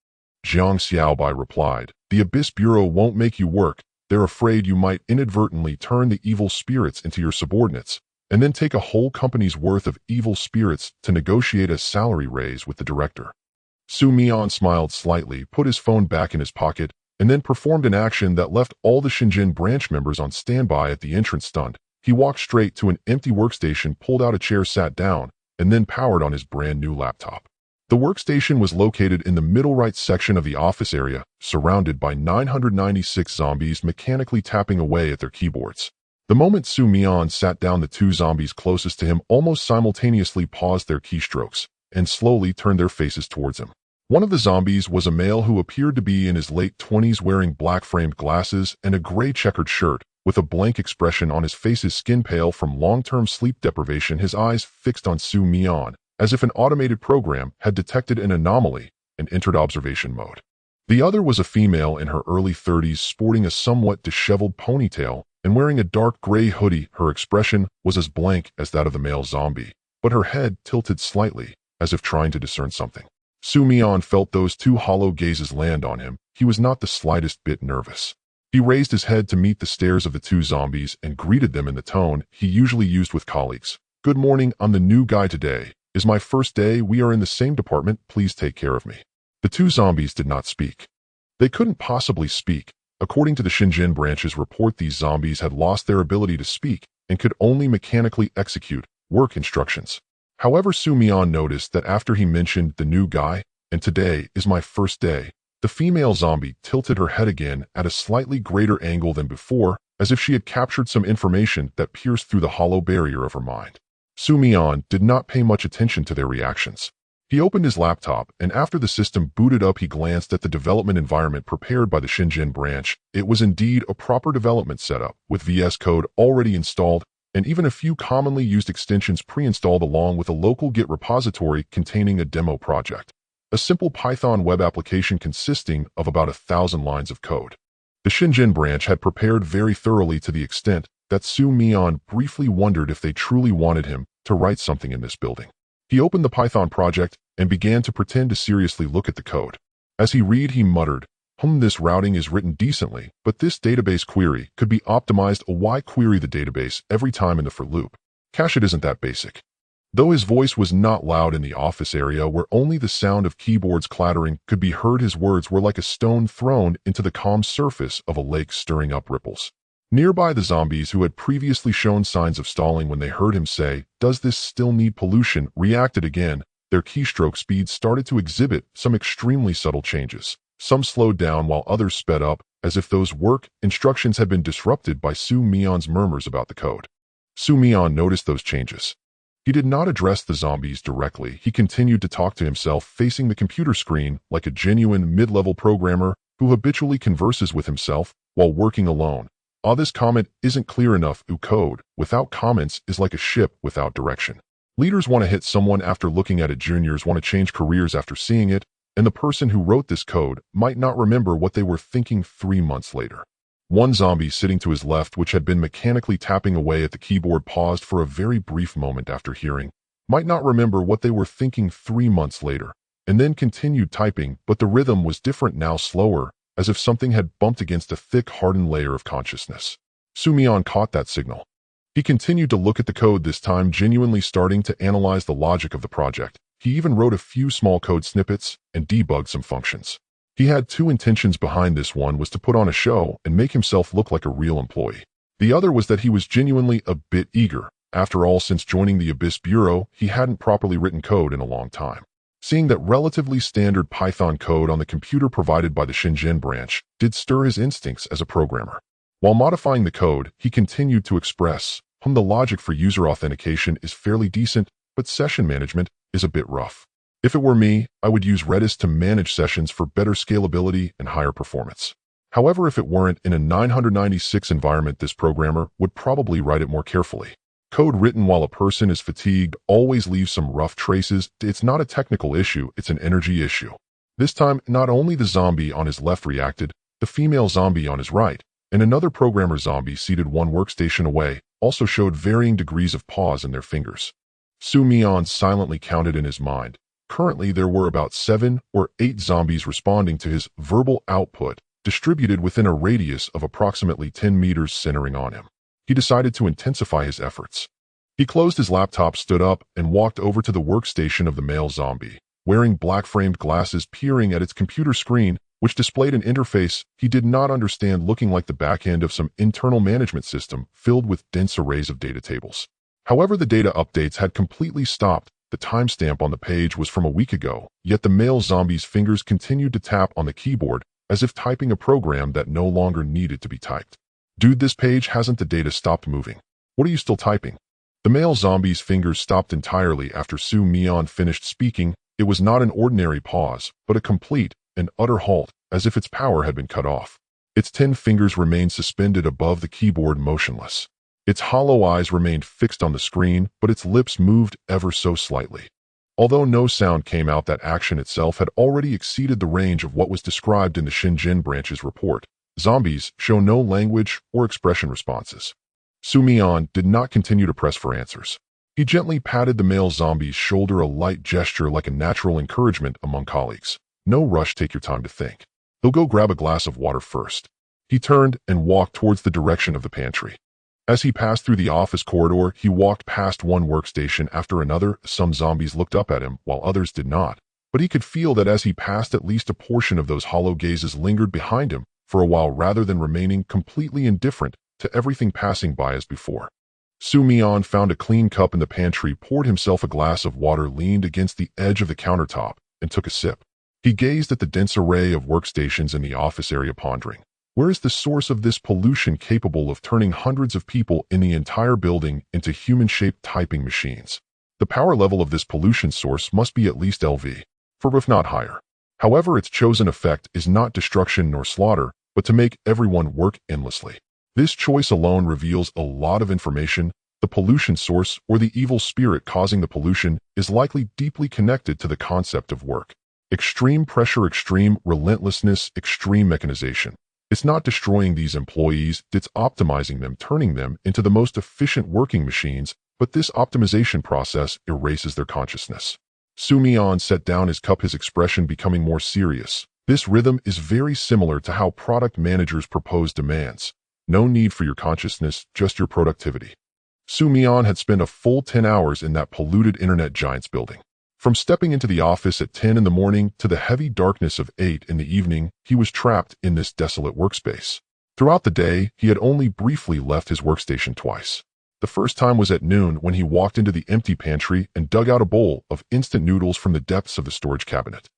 Jiang Xiaobai replied, "The Abyss Bureau won't make you work. They're afraid you might inadvertently turn the evil spirits into your subordinates, and then take a whole company's worth of evil spirits to negotiate a salary raise with the director." Mian smiled slightly, put his phone back in his pocket, and then performed an action that left all the Shenzhen branch members on standby at the entrance stunned. He walked straight to an empty workstation, pulled out a chair, sat down, and then powered on his brand new laptop. The workstation was located in the middle right section of the office area, surrounded by 996 zombies mechanically tapping away at their keyboards. The moment Mian sat down, the 2 zombies closest to him almost simultaneously paused their keystrokes and slowly turned their faces towards him. One of the zombies was a male who appeared to be in his late 20s, wearing black-framed glasses and a gray checkered shirt, with a blank expression on his face, his skin pale from long-term sleep deprivation, his eyes fixed on Mian, as if an automated program had detected an anomaly and entered observation mode. The other was a female in her early 30s, sporting a somewhat disheveled ponytail and wearing a dark gray hoodie. Her expression was as blank as that of the male zombie, but her head tilted slightly, as if trying to discern something. Mian felt those 2 hollow gazes land on him. He was not the slightest bit nervous. He raised his head to meet the stares of the 2 zombies and greeted them in the tone he usually used with colleagues. "Good morning, I'm the new guy today. Is my first day. We are in the same department. Please take care of me." The 2 zombies did not speak. They couldn't possibly speak. According to the Shenzhen branch's report, these zombies had lost their ability to speak and could only mechanically execute work instructions. However, Mian noticed that after he mentioned the new guy, and "today is my first day," the female zombie tilted her head again at a slightly greater angle than before, as if she had captured some information that pierced through the hollow barrier of her mind. Mian did not pay much attention to their reactions. He opened his laptop, and after the system booted up, he glanced at the development environment prepared by the Shenzhen branch. It was indeed a proper development setup, with VS Code already installed, and even a few commonly used extensions pre-installed, along with a local Git repository containing a demo project. A simple Python web application consisting of about 1,000 lines of code. The Shenzhen branch had prepared very thoroughly, to the extent that Mian briefly wondered if they truly wanted him to write something in this building. He opened the Python project and began to pretend to seriously look at the code. As he read, he muttered, this routing is written decently, but this database query could be optimized. Why query the database every time in the for loop? Cache it isn't that basic. Though his voice was not loud in the office area where only the sound of keyboards clattering could be heard, his words were like a stone thrown into the calm surface of a lake, stirring up ripples. Nearby, the zombies, who had previously shown signs of stalling when they heard him say, "Does this still need pollution?" reacted again. Their keystroke speeds started to exhibit some extremely subtle changes. Some slowed down while others sped up, as if those work instructions had been disrupted by Mian's murmurs about the code. Mian noticed those changes. He did not address the zombies directly. He continued to talk to himself, facing the computer screen like a genuine mid-level programmer who habitually converses with himself while working alone. This comment isn't clear enough. Code without comments is like a ship without direction. Leaders want to hit someone after looking at it. Juniors want to change careers after seeing it. And the person who wrote this code might not remember what they were thinking 3 months later. One zombie sitting to his left, which had been mechanically tapping away at the keyboard, paused for a very brief moment after hearing, might not remember what they were thinking 3 months later, and then continued typing, but the rhythm was different now, slower, as if something had bumped against a thick, hardened layer of consciousness. Mian caught that signal. He continued to look at the code, this time genuinely starting to analyze the logic of the project. He even wrote a few small code snippets and debugged some functions. He had two intentions behind this. One was to put on a show and make himself look like a real employee. The other was that he was genuinely a bit eager. After all, since joining the Abyss Bureau, he hadn't properly written code in a long time. Seeing that relatively standard Python code on the computer provided by the Shenzhen branch did stir his instincts as a programmer. While modifying the code, he continued to express, the logic for user authentication is fairly decent, but session management is a bit rough. If it were me, I would use Redis to manage sessions for better scalability and higher performance. However, if it weren't in a 996 environment, this programmer would probably write it more carefully. Code written while a person is fatigued always leaves some rough traces. It's not a technical issue, it's an energy issue. This time, not only the zombie on his left reacted, the female zombie on his right, and another programmer zombie seated one workstation away, also showed varying degrees of pause in their fingers. Mian silently counted in his mind. Currently, there were about 7 or 8 zombies responding to his verbal output, distributed within a radius of approximately 10 meters centering on him. He decided to intensify his efforts. He closed his laptop, stood up, and walked over to the workstation of the male zombie, wearing black-framed glasses, peering at its computer screen, which displayed an interface he did not understand, looking like the back end of some internal management system filled with dense arrays of data tables. However, the data updates had completely stopped. The timestamp on the page was from a week ago, yet the male zombie's fingers continued to tap on the keyboard as if typing a program that no longer needed to be typed. "Dude, this page hasn't the data stopped moving. What are you still typing?" The male zombie's fingers stopped entirely after Mian finished speaking. It was not an ordinary pause, but a complete and utter halt, as if its power had been cut off. Its 10 fingers remained suspended above the keyboard, motionless. Its hollow eyes remained fixed on the screen, but its lips moved ever so slightly. Although no sound came out, that action itself had already exceeded the range of what was described in the Shenzhen branch's report. Zombies show no language or expression responses. Mian did not continue to press for answers. He gently patted the male zombie's shoulder, a light gesture like a natural encouragement among colleagues. "No rush, take your time to think. He'll go grab a glass of water first." He turned and walked towards the direction of the pantry. As he passed through the office corridor, he walked past one workstation after another. Some zombies looked up at him, while others did not. But he could feel that as he passed, at least a portion of those hollow gazes lingered behind him for a while, rather than remaining completely indifferent to everything passing by as before. Mian found a clean cup in the pantry, poured himself a glass of water, leaned against the edge of the countertop, and took a sip. He gazed at the dense array of workstations in the office area, pondering. Where is the source of this pollution capable of turning hundreds of people in the entire building into human-shaped typing machines? The power level of this pollution source must be at least LV, for if not higher. However, its chosen effect is not destruction nor slaughter, but to make everyone work endlessly. This choice alone reveals a lot of information. The pollution source, or the evil spirit causing the pollution, is likely deeply connected to the concept of work. Extreme pressure, extreme relentlessness, extreme mechanization. It's not destroying these employees, it's optimizing them, turning them into the most efficient working machines, but this optimization process erases their consciousness. Mian set down his cup, his expression becoming more serious. This rhythm is very similar to how product managers propose demands. No need for your consciousness, just your productivity. Mian had spent a full 10 hours in that polluted internet giant's building. From stepping into the office at 10 in the morning to the heavy darkness of 8 in the evening, he was trapped in this desolate workspace. Throughout the day, he had only briefly left his workstation twice. The first time was at noon when he walked into the empty pantry and dug out a bowl of instant noodles from the depths of the storage cabinet.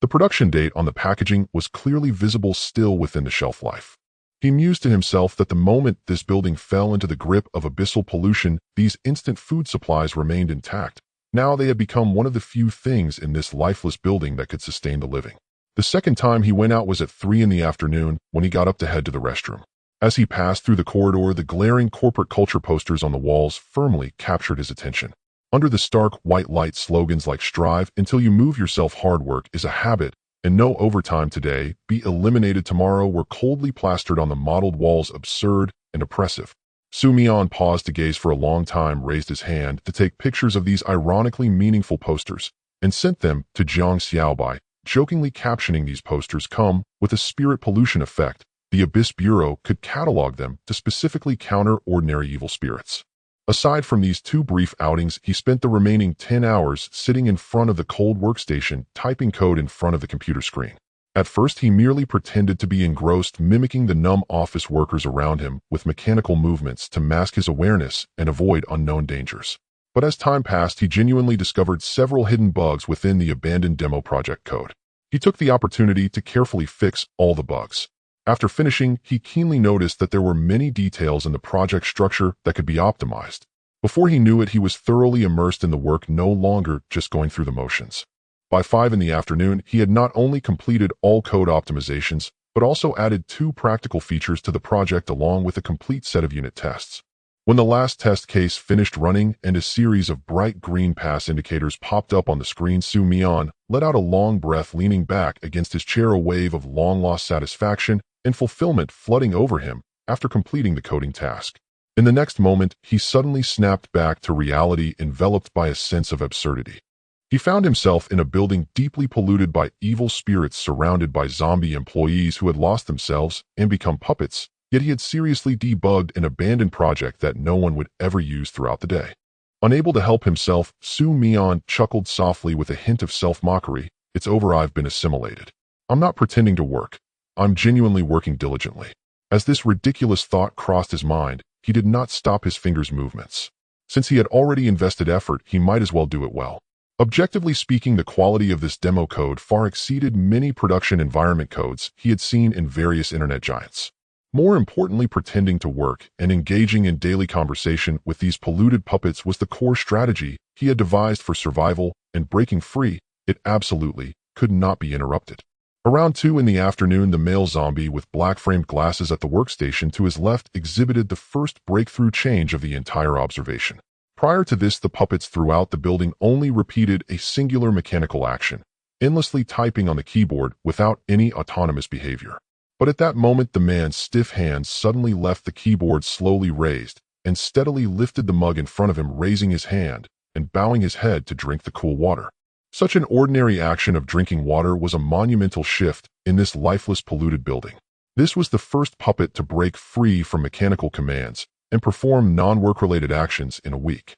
The production date on the packaging was clearly visible still within the shelf life. He mused to himself that the moment this building fell into the grip of abyssal pollution, these instant food supplies remained intact. Now they had become one of the few things in this lifeless building that could sustain the living. The second time he went out was at 3 in the afternoon when he got up to head to the restroom. As he passed through the corridor, the glaring corporate culture posters on the walls firmly captured his attention. Under the stark white light, slogans like "Strive until you move yourself, hard work is a habit, and no overtime today, be eliminated tomorrow" were coldly plastered on the mottled walls, absurd and oppressive. Mian paused to gaze for a long time, raised his hand to take pictures of these ironically meaningful posters, and sent them to Jiang Xiaobai, jokingly captioning these posters come with a spirit pollution effect. The Abyss Bureau could catalog them to specifically counter ordinary evil spirits. Aside from these two brief outings, he spent the remaining 10 hours sitting in front of the cold workstation, typing code in front of the computer screen. At first, he merely pretended to be engrossed, mimicking the numb office workers around him with mechanical movements to mask his awareness and avoid unknown dangers. But as time passed, he genuinely discovered several hidden bugs within the abandoned demo project code. He took the opportunity to carefully fix all the bugs. After finishing, he keenly noticed that there were many details in the project structure that could be optimized. Before he knew it, he was thoroughly immersed in the work, no longer just going through the motions. By 5 in the afternoon, he had not only completed all code optimizations, but also added 2 practical features to the project along with a complete set of unit tests. When the last test case finished running and a series of bright green pass indicators popped up on the screen, Mian let out a long breath, leaning back against his chair, a wave of long-lost satisfaction and fulfillment flooding over him after completing the coding task. In the next moment, he suddenly snapped back to reality, enveloped by a sense of absurdity. He found himself in a building deeply polluted by evil spirits, surrounded by zombie employees who had lost themselves and become puppets, yet he had seriously debugged an abandoned project that no one would ever use throughout the day. Unable to help himself, Mian chuckled softly with a hint of self-mockery. "It's over, I've been assimilated. I'm not pretending to work. I'm genuinely working diligently." As this ridiculous thought crossed his mind, he did not stop his fingers' movements. Since he had already invested effort, he might as well do it well. Objectively speaking, the quality of this demo code far exceeded many production environment codes he had seen in various internet giants. More importantly, pretending to work and engaging in daily conversation with these polluted puppets was the core strategy he had devised for survival, and breaking free, it absolutely could not be interrupted. Around 2 in the afternoon, the male zombie with black-framed glasses at the workstation to his left exhibited the first breakthrough change of the entire observation. Prior to this, the puppets throughout the building only repeated a singular mechanical action, endlessly typing on the keyboard without any autonomous behavior. But at that moment, the man's stiff hands suddenly left the keyboard, slowly raised, and steadily lifted the mug in front of him, raising his hand and bowing his head to drink the cool water. Such an ordinary action of drinking water was a monumental shift in this lifeless, polluted building. This was the first puppet to break free from mechanical commands and perform non-work-related actions in a week.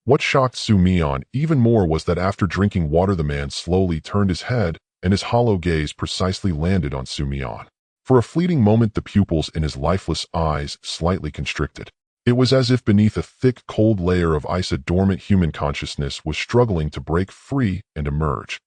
What shocked Mian even more was that after drinking water, the man slowly turned his head and his hollow gaze precisely landed on Mian. For a fleeting moment, the pupils in his lifeless eyes slightly constricted. It was as if beneath a thick, cold layer of ice, a dormant human consciousness was struggling to break free and emerge.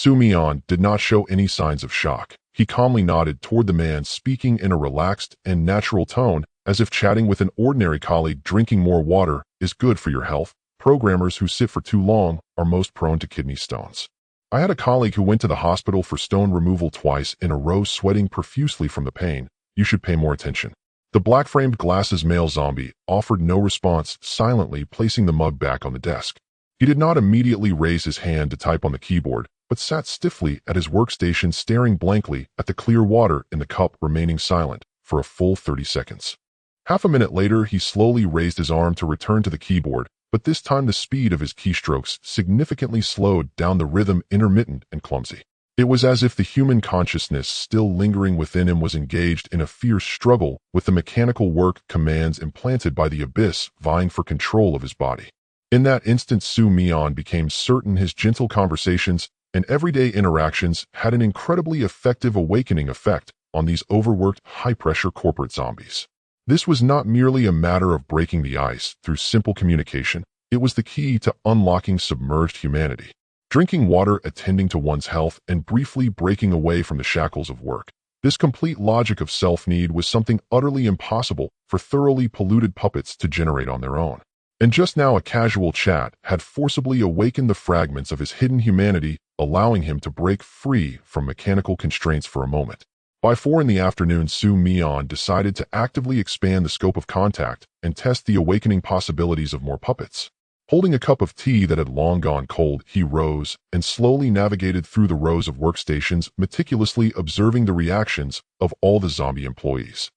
Mian did not show any signs of shock. He calmly nodded toward the man, speaking in a relaxed and natural tone, as if chatting with an ordinary colleague. Drinking more water is good for your health. Programmers who sit for too long are most prone to kidney stones. I had a colleague who went to the hospital for stone removal twice in a row, sweating profusely from the pain. You should pay more attention. The black-framed glasses male zombie offered no response, silently placing the mug back on the desk. He did not immediately raise his hand to type on the keyboard, but sat stiffly at his workstation, staring blankly at the clear water in the cup, remaining silent for a full 30 seconds. Half a minute later, he slowly raised his arm to return to the keyboard, but this time the speed of his keystrokes significantly slowed down, the rhythm intermittent and clumsy. It was as if the human consciousness still lingering within him was engaged in a fierce struggle with the mechanical work commands implanted by the abyss vying for control of his body. In that instant, Mian became certain his gentle conversations and everyday interactions had an incredibly effective awakening effect on these overworked, high-pressure corporate zombies. This was not merely a matter of breaking the ice through simple communication. It was the key to unlocking submerged humanity. Drinking water, attending to one's health, and briefly breaking away from the shackles of work. This complete logic of self-need was something utterly impossible for thoroughly polluted puppets to generate on their own. And just now a casual chat had forcibly awakened the fragments of his hidden humanity, allowing him to break free from mechanical constraints for a moment. By 4 in the afternoon, Mian decided to actively expand the scope of contact and test the awakening possibilities of more puppets. Holding a cup of tea that had long gone cold, he rose and slowly navigated through the rows of workstations, meticulously observing the reactions of all the zombie employees.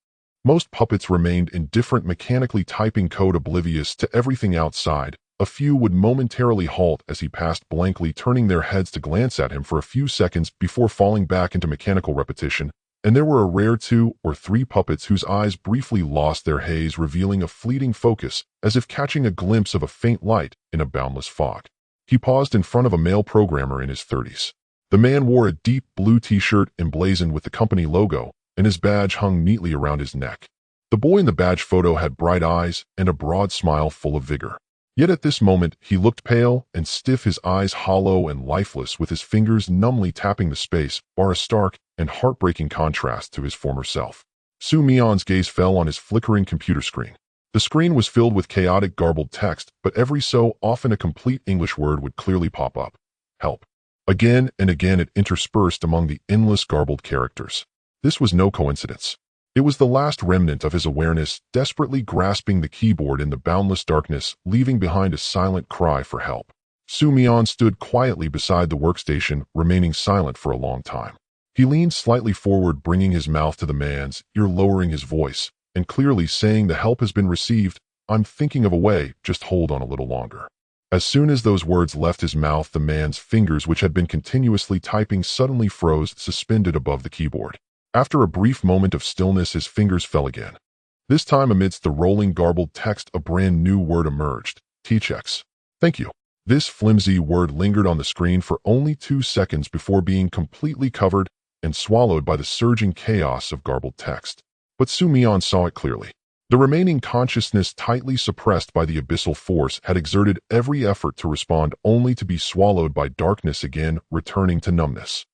Most puppets remained indifferent, mechanically typing code, oblivious to everything outside. A few would momentarily halt as he passed, blankly turning their heads to glance at him for a few seconds before falling back into mechanical repetition. And there were a rare 2 or 3 puppets whose eyes briefly lost their haze, revealing a fleeting focus, as if catching a glimpse of a faint light in a boundless fog. He paused in front of a male programmer in his 30s. The man wore a deep blue t-shirt emblazoned with the company logo, and his badge hung neatly around his neck. The boy in the badge photo had bright eyes and a broad smile full of vigor. Yet at this moment, he looked pale and stiff, his eyes hollow and lifeless, with his fingers numbly tapping the space bar, a stark and heartbreaking contrast to his former self. Mian's gaze fell on his flickering computer screen. The screen was filled with chaotic, garbled text, but every so often a complete English word would clearly pop up. Help. Again and again it interspersed among the endless garbled characters. This was no coincidence. It was the last remnant of his awareness, desperately grasping the keyboard in the boundless darkness, leaving behind a silent cry for help. Mian stood quietly beside the workstation, remaining silent for a long time. He leaned slightly forward, bringing his mouth to the man's ear, lowering his voice, and clearly saying, "The help has been received. I'm thinking of a way, just hold on a little longer." As soon as those words left his mouth, the man's fingers, which had been continuously typing, suddenly froze, suspended above the keyboard. After a brief moment of stillness, his fingers fell again. This time, amidst the rolling, garbled text, a brand new word emerged. T-checks. Thank you. This flimsy word lingered on the screen for only 2 seconds before being completely covered and swallowed by the surging chaos of garbled text. But Mian saw it clearly. The remaining consciousness, tightly suppressed by the abyssal force, had exerted every effort to respond, only to be swallowed by darkness again, returning to numbness.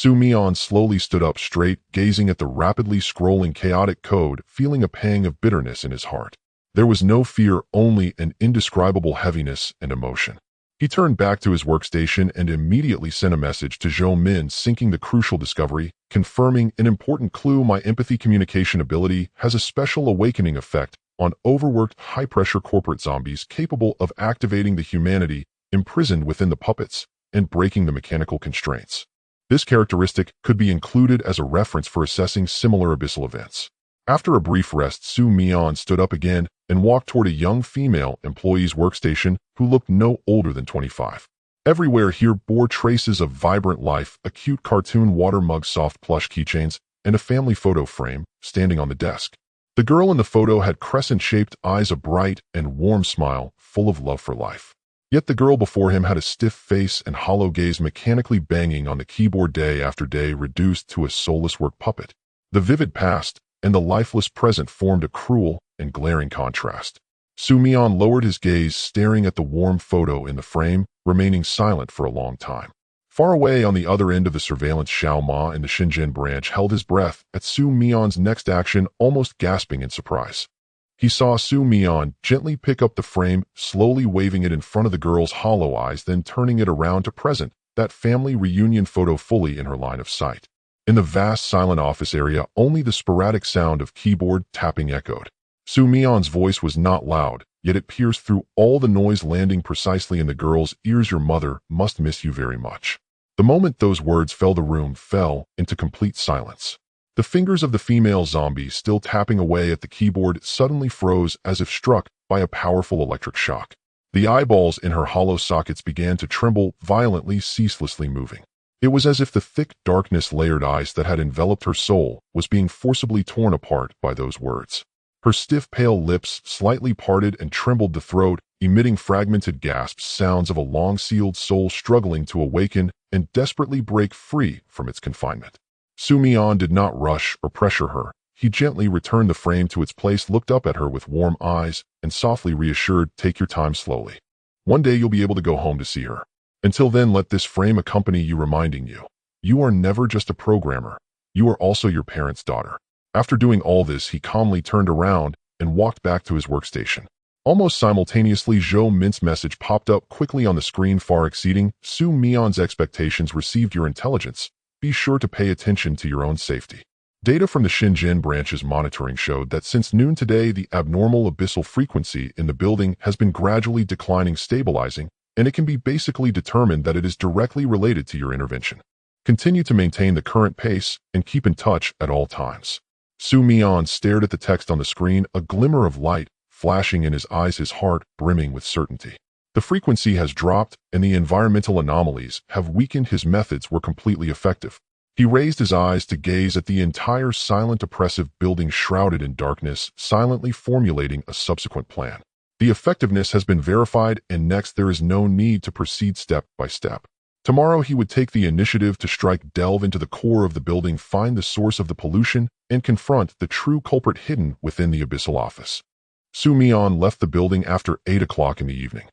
Mian slowly stood up straight, gazing at the rapidly scrolling chaotic code, feeling a pang of bitterness in his heart. There was no fear, only an indescribable heaviness and emotion. He turned back to his workstation and immediately sent a message to Zhou Min, syncing the crucial discovery, confirming an important clue. My empathy communication ability has a special awakening effect on overworked, high-pressure corporate zombies, capable of activating the humanity imprisoned within the puppets and breaking the mechanical constraints. This characteristic could be included as a reference for assessing similar abyssal events. After a brief rest, Mian stood up again and walked toward a young female employee's workstation who looked no older than 25. Everywhere here bore traces of vibrant life: a cute cartoon water mug, soft plush keychains, and a family photo frame standing on the desk. The girl in the photo had crescent-shaped eyes, a bright and warm smile, full of love for life. Yet the girl before him had a stiff face and hollow gaze, mechanically banging on the keyboard day after day, reduced to a soulless work puppet. The vivid past and the lifeless present formed a cruel and glaring contrast. Mian lowered his gaze, staring at the warm photo in the frame, remaining silent for a long time. Far away on the other end of the surveillance, Xiao Ma in the Shenzhen branch held his breath at Su Mian's next action, almost gasping in surprise. He saw Su Mian gently pick up the frame, slowly waving it in front of the girl's hollow eyes, then turning it around to present that family reunion photo fully in her line of sight. In the vast, silent office area, only the sporadic sound of keyboard tapping echoed. Su Mian's voice was not loud, yet it pierced through all the noise, landing precisely in the girl's ears. "Your mother must miss you very much." The moment those words fell, the room fell into complete silence. The fingers of the female zombie, still tapping away at the keyboard, suddenly froze as if struck by a powerful electric shock. The eyeballs in her hollow sockets began to tremble violently, ceaselessly moving. It was as if the thick darkness, layered ice that had enveloped her soul was being forcibly torn apart by those words. Her stiff, pale lips slightly parted and trembled the throat, emitting fragmented gasps, sounds of a long-sealed soul struggling to awaken and desperately break free from its confinement. Su Mian did not rush or pressure her. He gently returned the frame to its place, looked up at her with warm eyes, and softly reassured, "Take your time slowly. One day you'll be able to go home to see her. Until then, let this frame accompany you, reminding you, you are never just a programmer. You are also your parents' daughter." After doing all this, he calmly turned around and walked back to his workstation. Almost simultaneously, Zhou Mint's message popped up quickly on the screen, far exceeding Su Mian's expectations. "Received your intelligence. Be sure to pay attention to your own safety." Data from the Shenzhen branch's monitoring showed that since noon today, the abnormal abyssal frequency in the building has been gradually declining, stabilizing, and it can be basically determined that it is directly related to your intervention. Continue to maintain the current pace and keep in touch at all times. Su Mian stared at the text on the screen, a glimmer of light flashing in his eyes, his heart brimming with certainty. The frequency has dropped, and the environmental anomalies have weakened. His methods were completely effective. He raised his eyes to gaze at the entire silent, oppressive building shrouded in darkness, silently formulating a subsequent plan. The effectiveness has been verified, and next there is no need to proceed step by step. Tomorrow he would take the initiative to strike, delve into the core of the building, find the source of the pollution, and confront the true culprit hidden within the abyssal office. Su Mian left the building after 8 o'clock in the evening.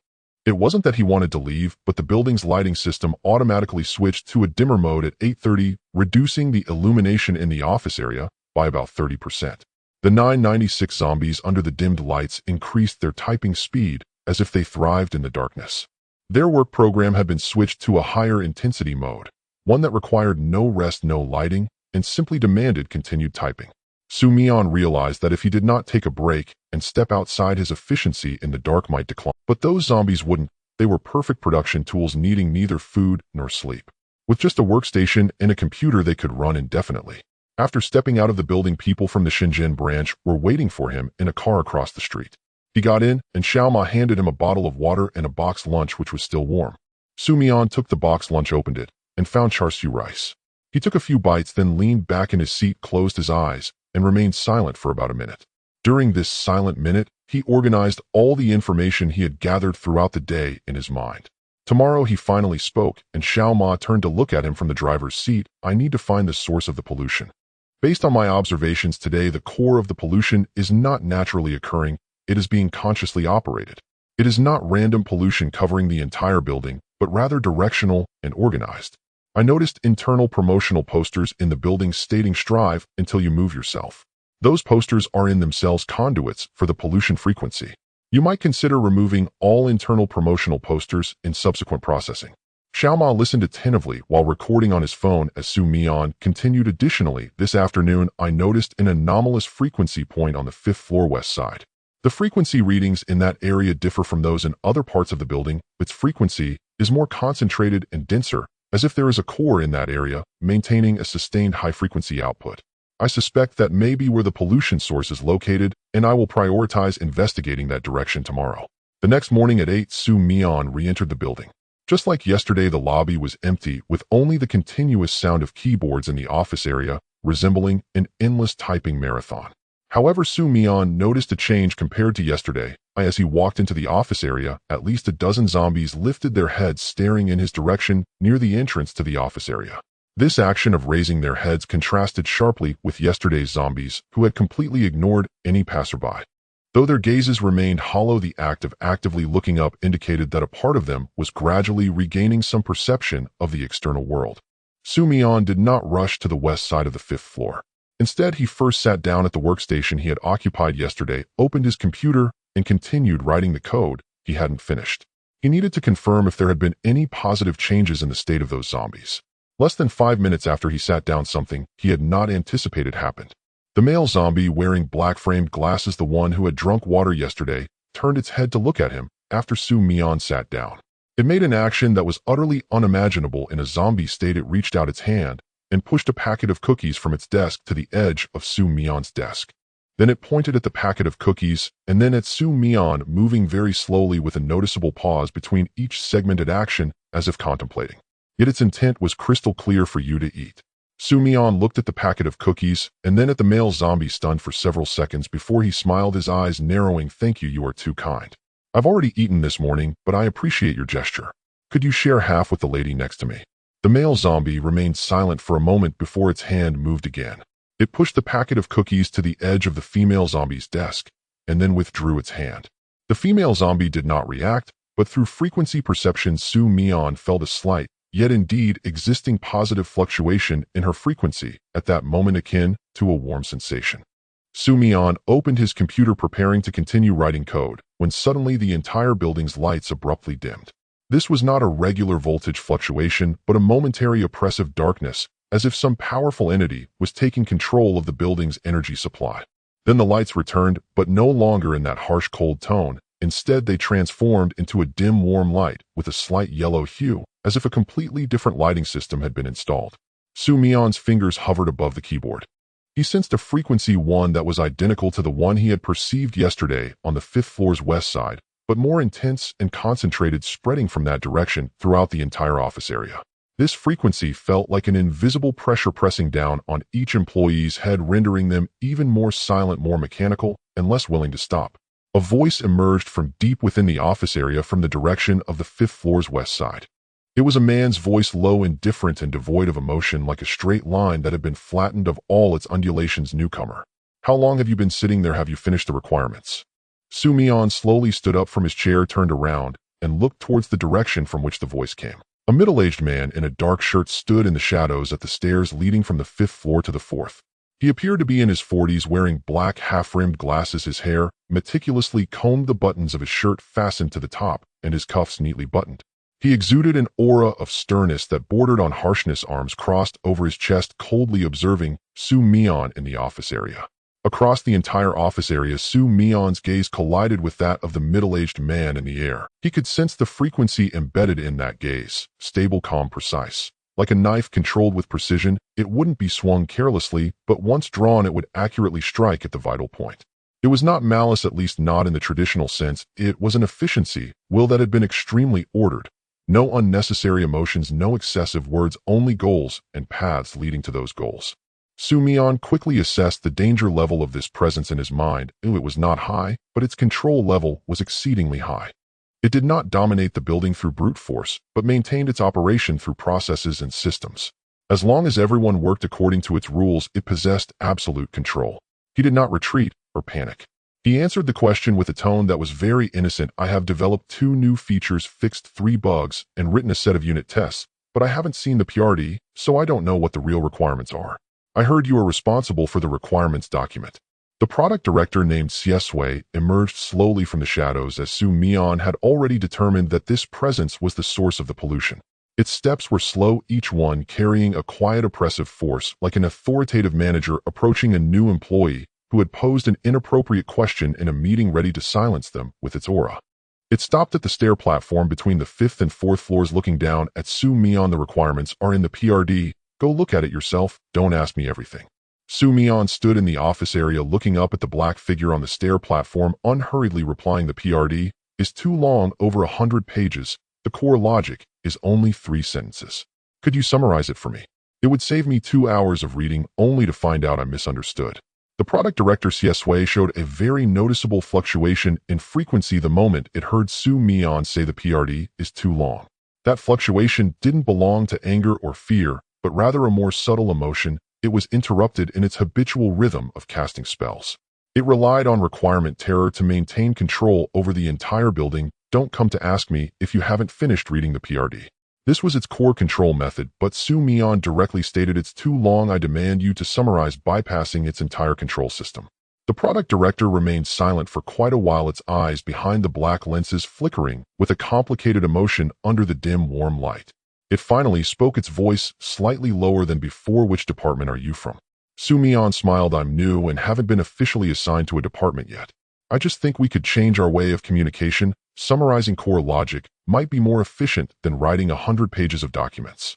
It wasn't that he wanted to leave, but the building's lighting system automatically switched to a dimmer mode at 8:30, reducing the illumination in the office area by about 30%. The 996 zombies under the dimmed lights increased their typing speed as if they thrived in the darkness. Their work program had been switched to a higher intensity mode, one that required no rest, no lighting, and simply demanded continued typing. Su Mian realized that if he did not take a break and step outside, his efficiency in the dark might decline. But those zombies wouldn't. They were perfect production tools, needing neither food nor sleep. With just a workstation and a computer, they could run indefinitely. After stepping out of the building, people from the Shenzhen branch were waiting for him in a car across the street. He got in, and Xiao Ma handed him a bottle of water and a boxed lunch which was still warm. Su Mian took the boxed lunch, opened it, and found char siu rice. He took a few bites, then leaned back in his seat, closed his eyes, and remained silent for about a minute. During this silent minute, he organized all the information he had gathered throughout the day in his mind. Tomorrow he finally spoke, and Xiao Ma turned to look at him from the driver's seat. "I need to find the source of the pollution. Based on my observations today, the core of the pollution is not naturally occurring, it is being consciously operated. It is not random pollution covering the entire building, but rather directional and organized. I noticed internal promotional posters in the building stating 'Strive until you move yourself.' Those posters are in themselves conduits for the pollution frequency. You might consider removing all internal promotional posters in subsequent processing." Xiao Ma listened attentively while recording on his phone as Su Mian continued. "Additionally, this afternoon I noticed an anomalous frequency point on the 5th floor west side. The frequency readings in that area differ from those in other parts of the building. Its frequency is more concentrated and denser, as if there is a core in that area, maintaining a sustained high-frequency output. I suspect that may be where the pollution source is located, and I will prioritize investigating that direction tomorrow." The next morning at 8, Su Mian re-entered the building. Just like yesterday, the lobby was empty, with only the continuous sound of keyboards in the office area, resembling an endless typing marathon. However, Su Mian noticed a change compared to yesterday. As he walked into the office area, at least a dozen zombies lifted their heads, staring in his direction near the entrance to the office area. This action of raising their heads contrasted sharply with yesterday's zombies, who had completely ignored any passerby. Though their gazes remained hollow, the act of actively looking up indicated that a part of them was gradually regaining some perception of the external world. Mian did not rush to the west side of the fifth floor. Instead, he first sat down at the workstation he had occupied yesterday, opened his computer, and continued writing the code he hadn't finished. He needed to confirm if there had been any positive changes in the state of those zombies. Less than 5 minutes after he sat down, something he had not anticipated happened. The male zombie wearing black-framed glasses, the one who had drunk water yesterday, turned its head to look at him after Mian sat down. It made an action that was utterly unimaginable in a zombie state. It reached out its hand and pushed a packet of cookies from its desk to the edge of Mian's desk. Then it pointed at the packet of cookies and then at Mian, moving very slowly with a noticeable pause between each segmented action as if contemplating. Yet its intent was crystal clear: for you to eat. Mian looked at the packet of cookies and then at the male zombie, stunned for several seconds before he smiled, his eyes narrowing. Thank you, you are too kind. I've already eaten this morning, but I appreciate your gesture. Could you share half with the lady next to me? The male zombie remained silent for a moment before its hand moved again. It pushed the packet of cookies to the edge of the female zombie's desk and then withdrew its hand. The female zombie did not react, but through frequency perception, Mian felt a slight, yet indeed existing positive fluctuation in her frequency at that moment, akin to a warm sensation. Mian opened his computer, preparing to continue writing code, when suddenly the entire building's lights abruptly dimmed. This was not a regular voltage fluctuation, but a momentary oppressive darkness, as if some powerful entity was taking control of the building's energy supply. Then the lights returned, but no longer in that harsh, cold tone. Instead, they transformed into a dim, warm light with a slight yellow hue, as if a completely different lighting system had been installed. Mian's fingers hovered above the keyboard. He sensed a frequency, one that was identical to the one he had perceived yesterday on the fifth floor's west side, but more intense and concentrated, spreading from that direction throughout the entire office area. This frequency felt like an invisible pressure pressing down on each employee's head, rendering them even more silent, more mechanical, and less willing to stop. A voice emerged from deep within the office area from the direction of the fifth floor's west side. It was a man's voice, low, indifferent, and devoid of emotion, like a straight line that had been flattened of all its undulations. Newcomer, how long have you been sitting there? Have you finished the requirements? Mian slowly stood up from his chair, turned around, and looked towards the direction from which the voice came. A middle-aged man in a dark shirt stood in the shadows at the stairs leading from the fifth floor to the fourth. He appeared to be in his 40s, wearing black half-rimmed glasses. His hair, meticulously combed, the buttons of his shirt fastened to the top, and his cuffs neatly buttoned. He exuded an aura of sternness that bordered on harshness, arms crossed over his chest, coldly observing Mian in the office area. Across the entire office area, Mian's gaze collided with that of the middle-aged man in the air. He could sense the frequency embedded in that gaze, stable, calm, precise. Like a knife controlled with precision, it wouldn't be swung carelessly, but once drawn it would accurately strike at the vital point. It was not malice, at least not in the traditional sense. It was an efficiency, will that had been extremely ordered. No unnecessary emotions, no excessive words, only goals and paths leading to those goals. Mian quickly assessed the danger level of this presence in his mind. It was not high, but its control level was exceedingly high. It did not dominate the building through brute force, but maintained its operation through processes and systems. As long as everyone worked according to its rules, it possessed absolute control. He did not retreat or panic. He answered the question with a tone that was very innocent. I have developed 2 new features, fixed 3 bugs, and written a set of unit tests, but I haven't seen the PRD, so I don't know what the real requirements are. I heard you are responsible for the requirements document. The product director, named Siesue, emerged slowly from the shadows as Mian had already determined that this presence was the source of the pollution. Its steps were slow, each one carrying a quiet, oppressive force, like an authoritative manager approaching a new employee who had posed an inappropriate question in a meeting, ready to silence them with its aura. It stopped at the stair platform between the 5th and 4th floors, looking down at Mian. The requirements are in the PRD. Go look at it yourself. Don't ask me everything. Mian stood in the office area, looking up at the black figure on the stair platform, unhurriedly replying, the PRD is too long, over 100 pages. The core logic is only 3 sentences. Could you summarize it for me? It would save me 2 hours of reading, only to find out I misunderstood. The product director, Siesue, showed a very noticeable fluctuation in frequency the moment it heard Mian say the PRD is too long. That fluctuation didn't belong to anger or fear, but rather a more subtle emotion. It was interrupted in its habitual rhythm of casting spells. It relied on requirement terror to maintain control over the entire building. Don't come to ask me if you haven't finished reading the PRD. This was its core control method, but Mian directly stated it's too long. I demand you to summarize, bypassing its entire control system. The product director remained silent for quite a while, its eyes behind the black lenses flickering with a complicated emotion under the dim, warm light. It finally spoke, its voice slightly lower than before. Which department are you from? Mian smiled. I'm new and haven't been officially assigned to a department yet. I just think we could change our way of communication. Summarizing core logic might be more efficient than writing 100 pages of documents.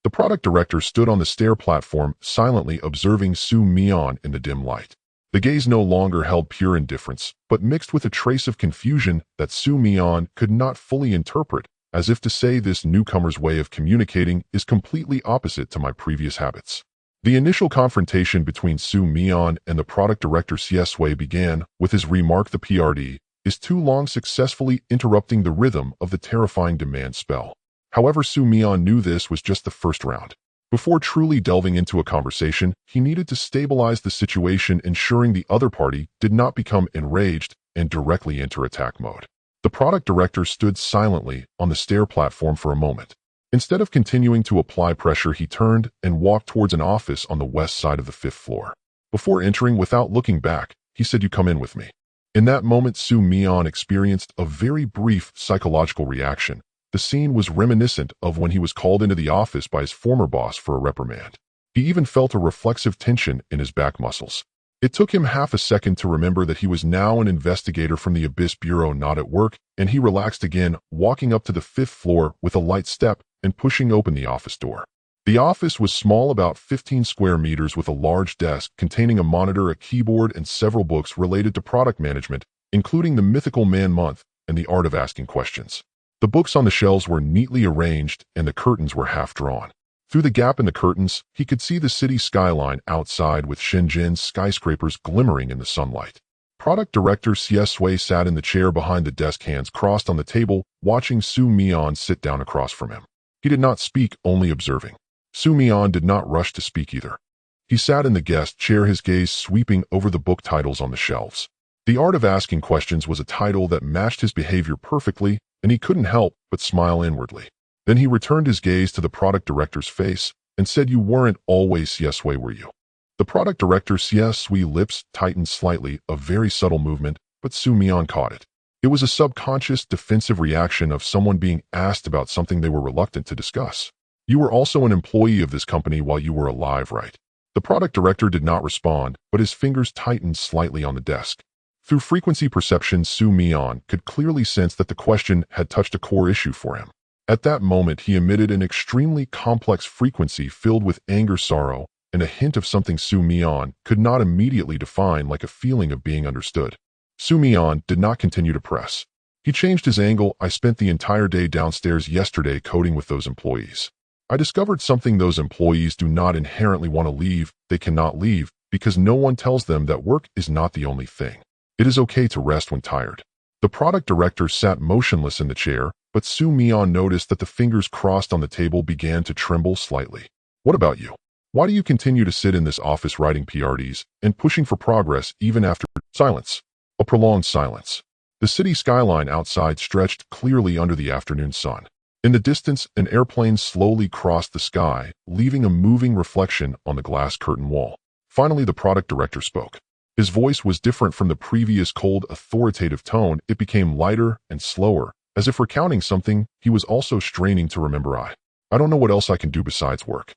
The product director stood on the stair platform, silently observing Mian in the dim light. The gaze no longer held pure indifference, but mixed with a trace of confusion that Mian could not fully interpret, as if to say, this newcomer's way of communicating is completely opposite to my previous habits. The initial confrontation between Mian and the product director Wei began with his remark, the PRD is too long, successfully interrupting the rhythm of the terrifying demand spell. However, Mian knew this was just the first round. Before truly delving into a conversation, he needed to stabilize the situation, ensuring the other party did not become enraged and directly enter attack mode. The product director stood silently on the stair platform for a moment. Instead of continuing to apply pressure, he turned and walked towards an office on the west side of the 5th floor. Before entering, without looking back, he said, "You come in with me." In that moment, Mian experienced a very brief psychological reaction. The scene was reminiscent of when he was called into the office by his former boss for a reprimand. He even felt a reflexive tension in his back muscles. It took him half a second to remember that he was now an investigator from the Abyss Bureau, not at work, and he relaxed again, walking up to the 5th floor with a light step and pushing open the office door. The office was small, about 15 square meters, with a large desk containing a monitor, a keyboard, and several books related to product management, including the mythical Man Month and the art of asking questions. The books on the shelves were neatly arranged and the curtains were half drawn. Through the gap in the curtains, he could see the city skyline outside, with Shenzhen's skyscrapers glimmering in the sunlight. Product Director Wei sat in the chair behind the desk, hands crossed on the table, watching Mian sit down across from him. He did not speak, only observing. Mian did not rush to speak either. He sat in the guest chair, his gaze sweeping over the book titles on the shelves. The Art of Asking Questions was a title that matched his behavior perfectly, and he couldn't help but smile inwardly. Then he returned his gaze to the product director's face and said, "You weren't always Wei, were you?" The product director Wei's lips tightened slightly, a very subtle movement, but Mian caught it. It was a subconscious, defensive reaction of someone being asked about something they were reluctant to discuss. "You were also an employee of this company while you were alive, right?" The product director did not respond, but his fingers tightened slightly on the desk. Through frequency perception, Mian could clearly sense that the question had touched a core issue for him. At that moment, he emitted an extremely complex frequency filled with anger, sorrow, and a hint of something Mian could not immediately define, like a feeling of being understood. Mian did not continue to press. He changed his angle. "I spent the entire day downstairs yesterday coding with those employees. I discovered something: those employees do not inherently want to leave. They cannot leave because no one tells them that work is not the only thing. It is okay to rest when tired." The product director sat motionless in the chair, but Mian noticed that the fingers crossed on the table began to tremble slightly. "What about you? Why do you continue to sit in this office writing PRDs and pushing for progress even after..." Silence. A prolonged silence. The city skyline outside stretched clearly under the afternoon sun. In the distance, an airplane slowly crossed the sky, leaving a moving reflection on the glass curtain wall. Finally, the product director spoke. His voice was different from the previous cold, authoritative tone. It became lighter and slower, as if recounting something he was also straining to remember. I don't know what else I can do besides work."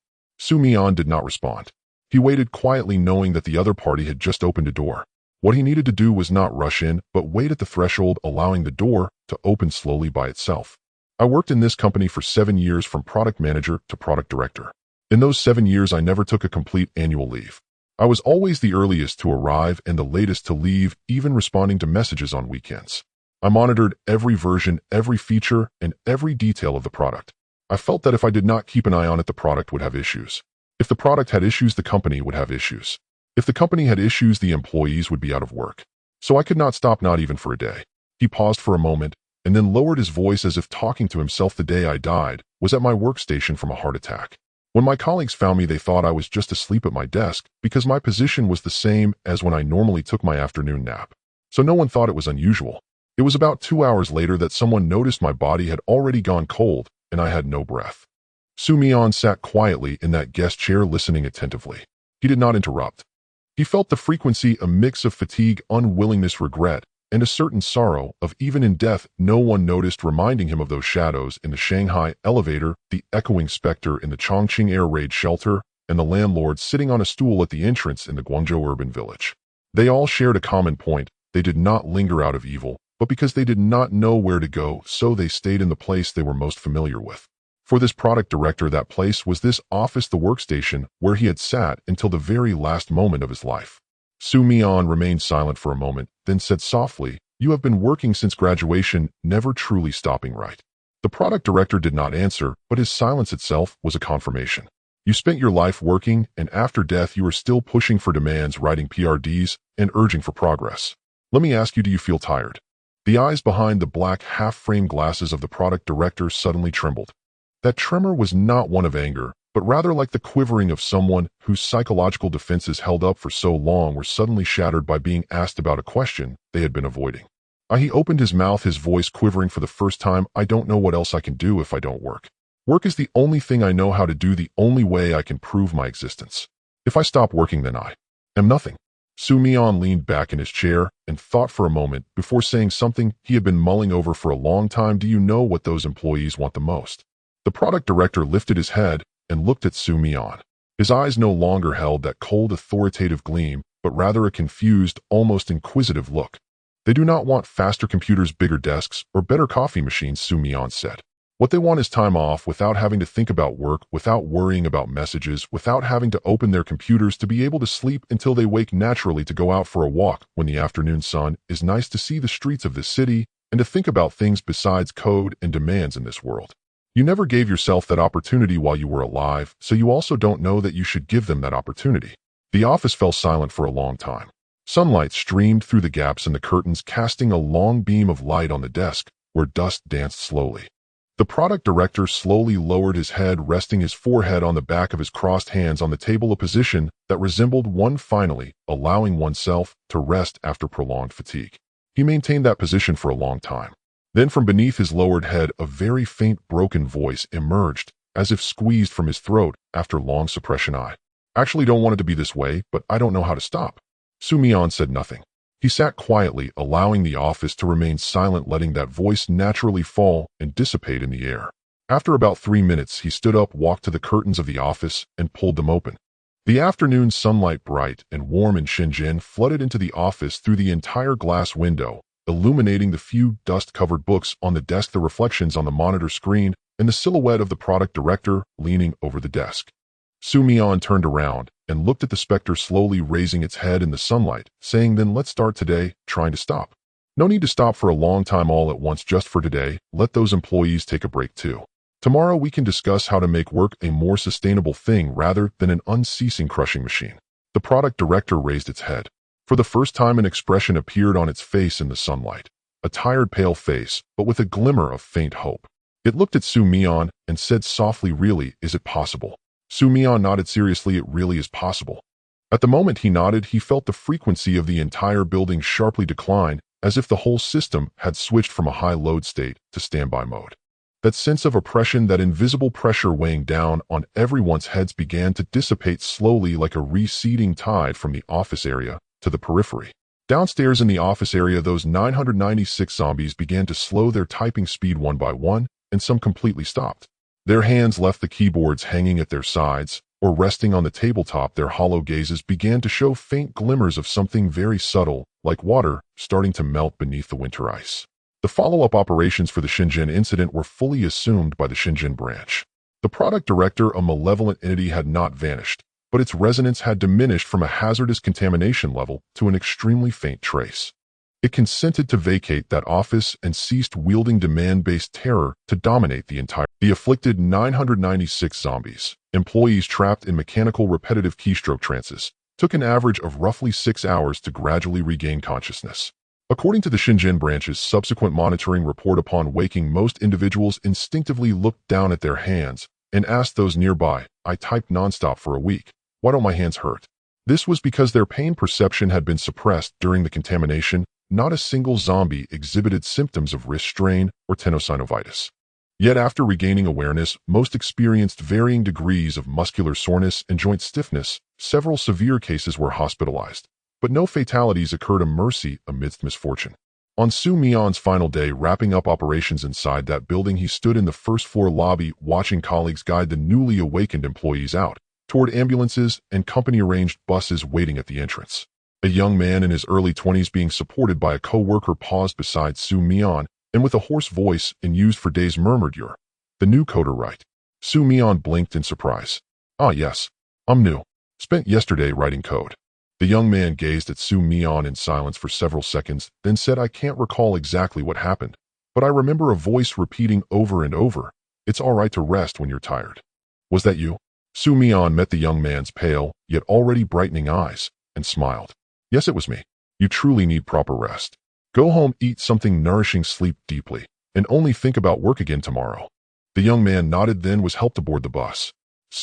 Mian did not respond. He waited quietly, knowing that the other party had just opened a door. What he needed to do was not rush in, but wait at the threshold, allowing the door to open slowly by itself. "I worked in this company for 7 years, from product manager to product director. In those 7 years, I never took a complete annual leave. I was always the earliest to arrive and the latest to leave, even responding to messages on weekends. I monitored every version, every feature, and every detail of the product. I felt that if I did not keep an eye on it, the product would have issues. If the product had issues, the company would have issues. If the company had issues, the employees would be out of work. So I could not stop, not even for a day." He paused for a moment and then lowered his voice as if talking to himself. "The day I died was at my workstation from a heart attack. When my colleagues found me, they thought I was just asleep at my desk because my position was the same as when I normally took my afternoon nap. So no one thought it was unusual. It was about 2 hours later that someone noticed my body had already gone cold and I had no breath. Mian sat quietly in that guest chair listening attentively. He did not interrupt. He felt the frequency, a mix of fatigue, unwillingness, regret, and a certain sorrow of even in death no one noticed, reminding him of those shadows in the Shanghai elevator, the echoing specter in the Chongqing air raid shelter, and the landlord sitting on a stool at the entrance in the Guangzhou urban village. They all shared a common point. They did not linger out of evil, but because they did not know where to go, so they stayed in the place they were most familiar with. For this product director, that place was this office, the workstation, where he had sat until the very last moment of his life. Mian remained silent for a moment, then said softly, "You have been working since graduation, never truly stopping, right?" The product director did not answer, but his silence itself was a confirmation. "You spent your life working, and after death you are still pushing for demands, writing PRDs, and urging for progress. Let me ask you, do you feel tired?" The eyes behind the black half-framed glasses of the product director suddenly trembled. That tremor was not one of anger, but rather like the quivering of someone whose psychological defenses held up for so long were suddenly shattered by being asked about a question they had been avoiding. He opened his mouth, his voice quivering for the first time. "I don't know what else I can do if I don't work. Work is the only thing I know how to do, the only way I can prove my existence. If I stop working, then I am nothing." Mian leaned back in his chair and thought for a moment before saying something he had been mulling over for a long time. "Do you know what those employees want the most?" The product director lifted his head and looked at Mian. His eyes no longer held that cold, authoritative gleam, but rather a confused, almost inquisitive look. "They do not want faster computers, bigger desks, or better coffee machines," Mian said. "What they want is time off without having to think about work, without worrying about messages, without having to open their computers, to be able to sleep until they wake naturally, to go out for a walk when the afternoon sun is nice, to see the streets of this city, and to think about things besides code and demands in this world. You never gave yourself that opportunity while you were alive, so you also don't know that you should give them that opportunity." The office fell silent for a long time. Sunlight streamed through the gaps in the curtains, casting a long beam of light on the desk, where dust danced slowly. The product director slowly lowered his head, resting his forehead on the back of his crossed hands on the table, a position that resembled one, finally allowing oneself to rest after prolonged fatigue. He maintained that position for a long time. Then from beneath his lowered head, a very faint, broken voice emerged, as if squeezed from his throat after long suppression. "I actually don't want it to be this way, but I don't know how to stop." Mian said nothing. He sat quietly, allowing the office to remain silent, letting that voice naturally fall and dissipate in the air. After about 3 minutes, he stood up, walked to the curtains of the office, and pulled them open. The afternoon sunlight, bright and warm in Shenzhen, flooded into the office through the entire glass window, illuminating the few dust-covered books on the desk, the reflections on the monitor screen, and the silhouette of the product director leaning over the desk. Mian turned around and looked at the specter, slowly raising its head in the sunlight, saying, "Then let's start today, trying to stop. No need to stop for a long time all at once, just for today. Let those employees take a break too. Tomorrow we can discuss how to make work a more sustainable thing rather than an unceasing crushing machine." The product director raised its head. For the first time, an expression appeared on its face in the sunlight. A tired, pale face, but with a glimmer of faint hope. It looked at Mian and said softly, "Really, is it possible?" Mian nodded seriously. "It really is possible." At the moment he nodded, he felt the frequency of the entire building sharply decline, as if the whole system had switched from a high-load state to standby mode. That sense of oppression, that invisible pressure weighing down on everyone's heads, began to dissipate slowly, like a receding tide from the office area to the periphery. Downstairs in the office area, those 996 zombies began to slow their typing speed one by one, and some completely stopped. Their hands left the keyboards hanging at their sides, or resting on the tabletop. Their hollow gazes began to show faint glimmers of something very subtle, like water starting to melt beneath the winter ice. The follow-up operations for the Shenzhen incident were fully assumed by the Shenzhen branch. The product director, a malevolent entity, had not vanished, but its resonance had diminished from a hazardous contamination level to an extremely faint trace. It consented to vacate that office and ceased wielding demand-based terror to dominate the entire. The afflicted 996 zombies, employees trapped in mechanical repetitive keystroke trances, took an average of roughly 6 hours to gradually regain consciousness. According to the Shenzhen branch's subsequent monitoring report, upon waking, most individuals instinctively looked down at their hands and asked those nearby. I typed nonstop for a week. Why don't my hands hurt? This was because their pain perception had been suppressed during the contamination. Not a single zombie exhibited symptoms of wrist strain or tenosynovitis. Yet after regaining awareness, most experienced varying degrees of muscular soreness and joint stiffness. Several severe cases were hospitalized, but no fatalities occurred amidst misfortune. On Mian's final day wrapping up operations inside that building, he stood in the first-floor lobby watching colleagues guide the newly awakened employees out toward ambulances and company-arranged buses waiting at the entrance. A young man in his early 20s being supported by a co-worker paused beside Mian and with a hoarse voice and used for days murmured, "You're the new coder, right?" Mian blinked in surprise. "Ah, yes. I'm new. Spent yesterday writing code." The young man gazed at Mian in silence for several seconds, then said, "I can't recall exactly what happened, but I remember a voice repeating over and over, 'It's all right to rest when you're tired.' Was that you?" Mian met the young man's pale, yet already brightening eyes, and smiled. "Yes, it was me. You truly need proper rest. Go home, eat something nourishing, sleep deeply, and only think about work again tomorrow." The young man nodded, then was helped aboard the bus.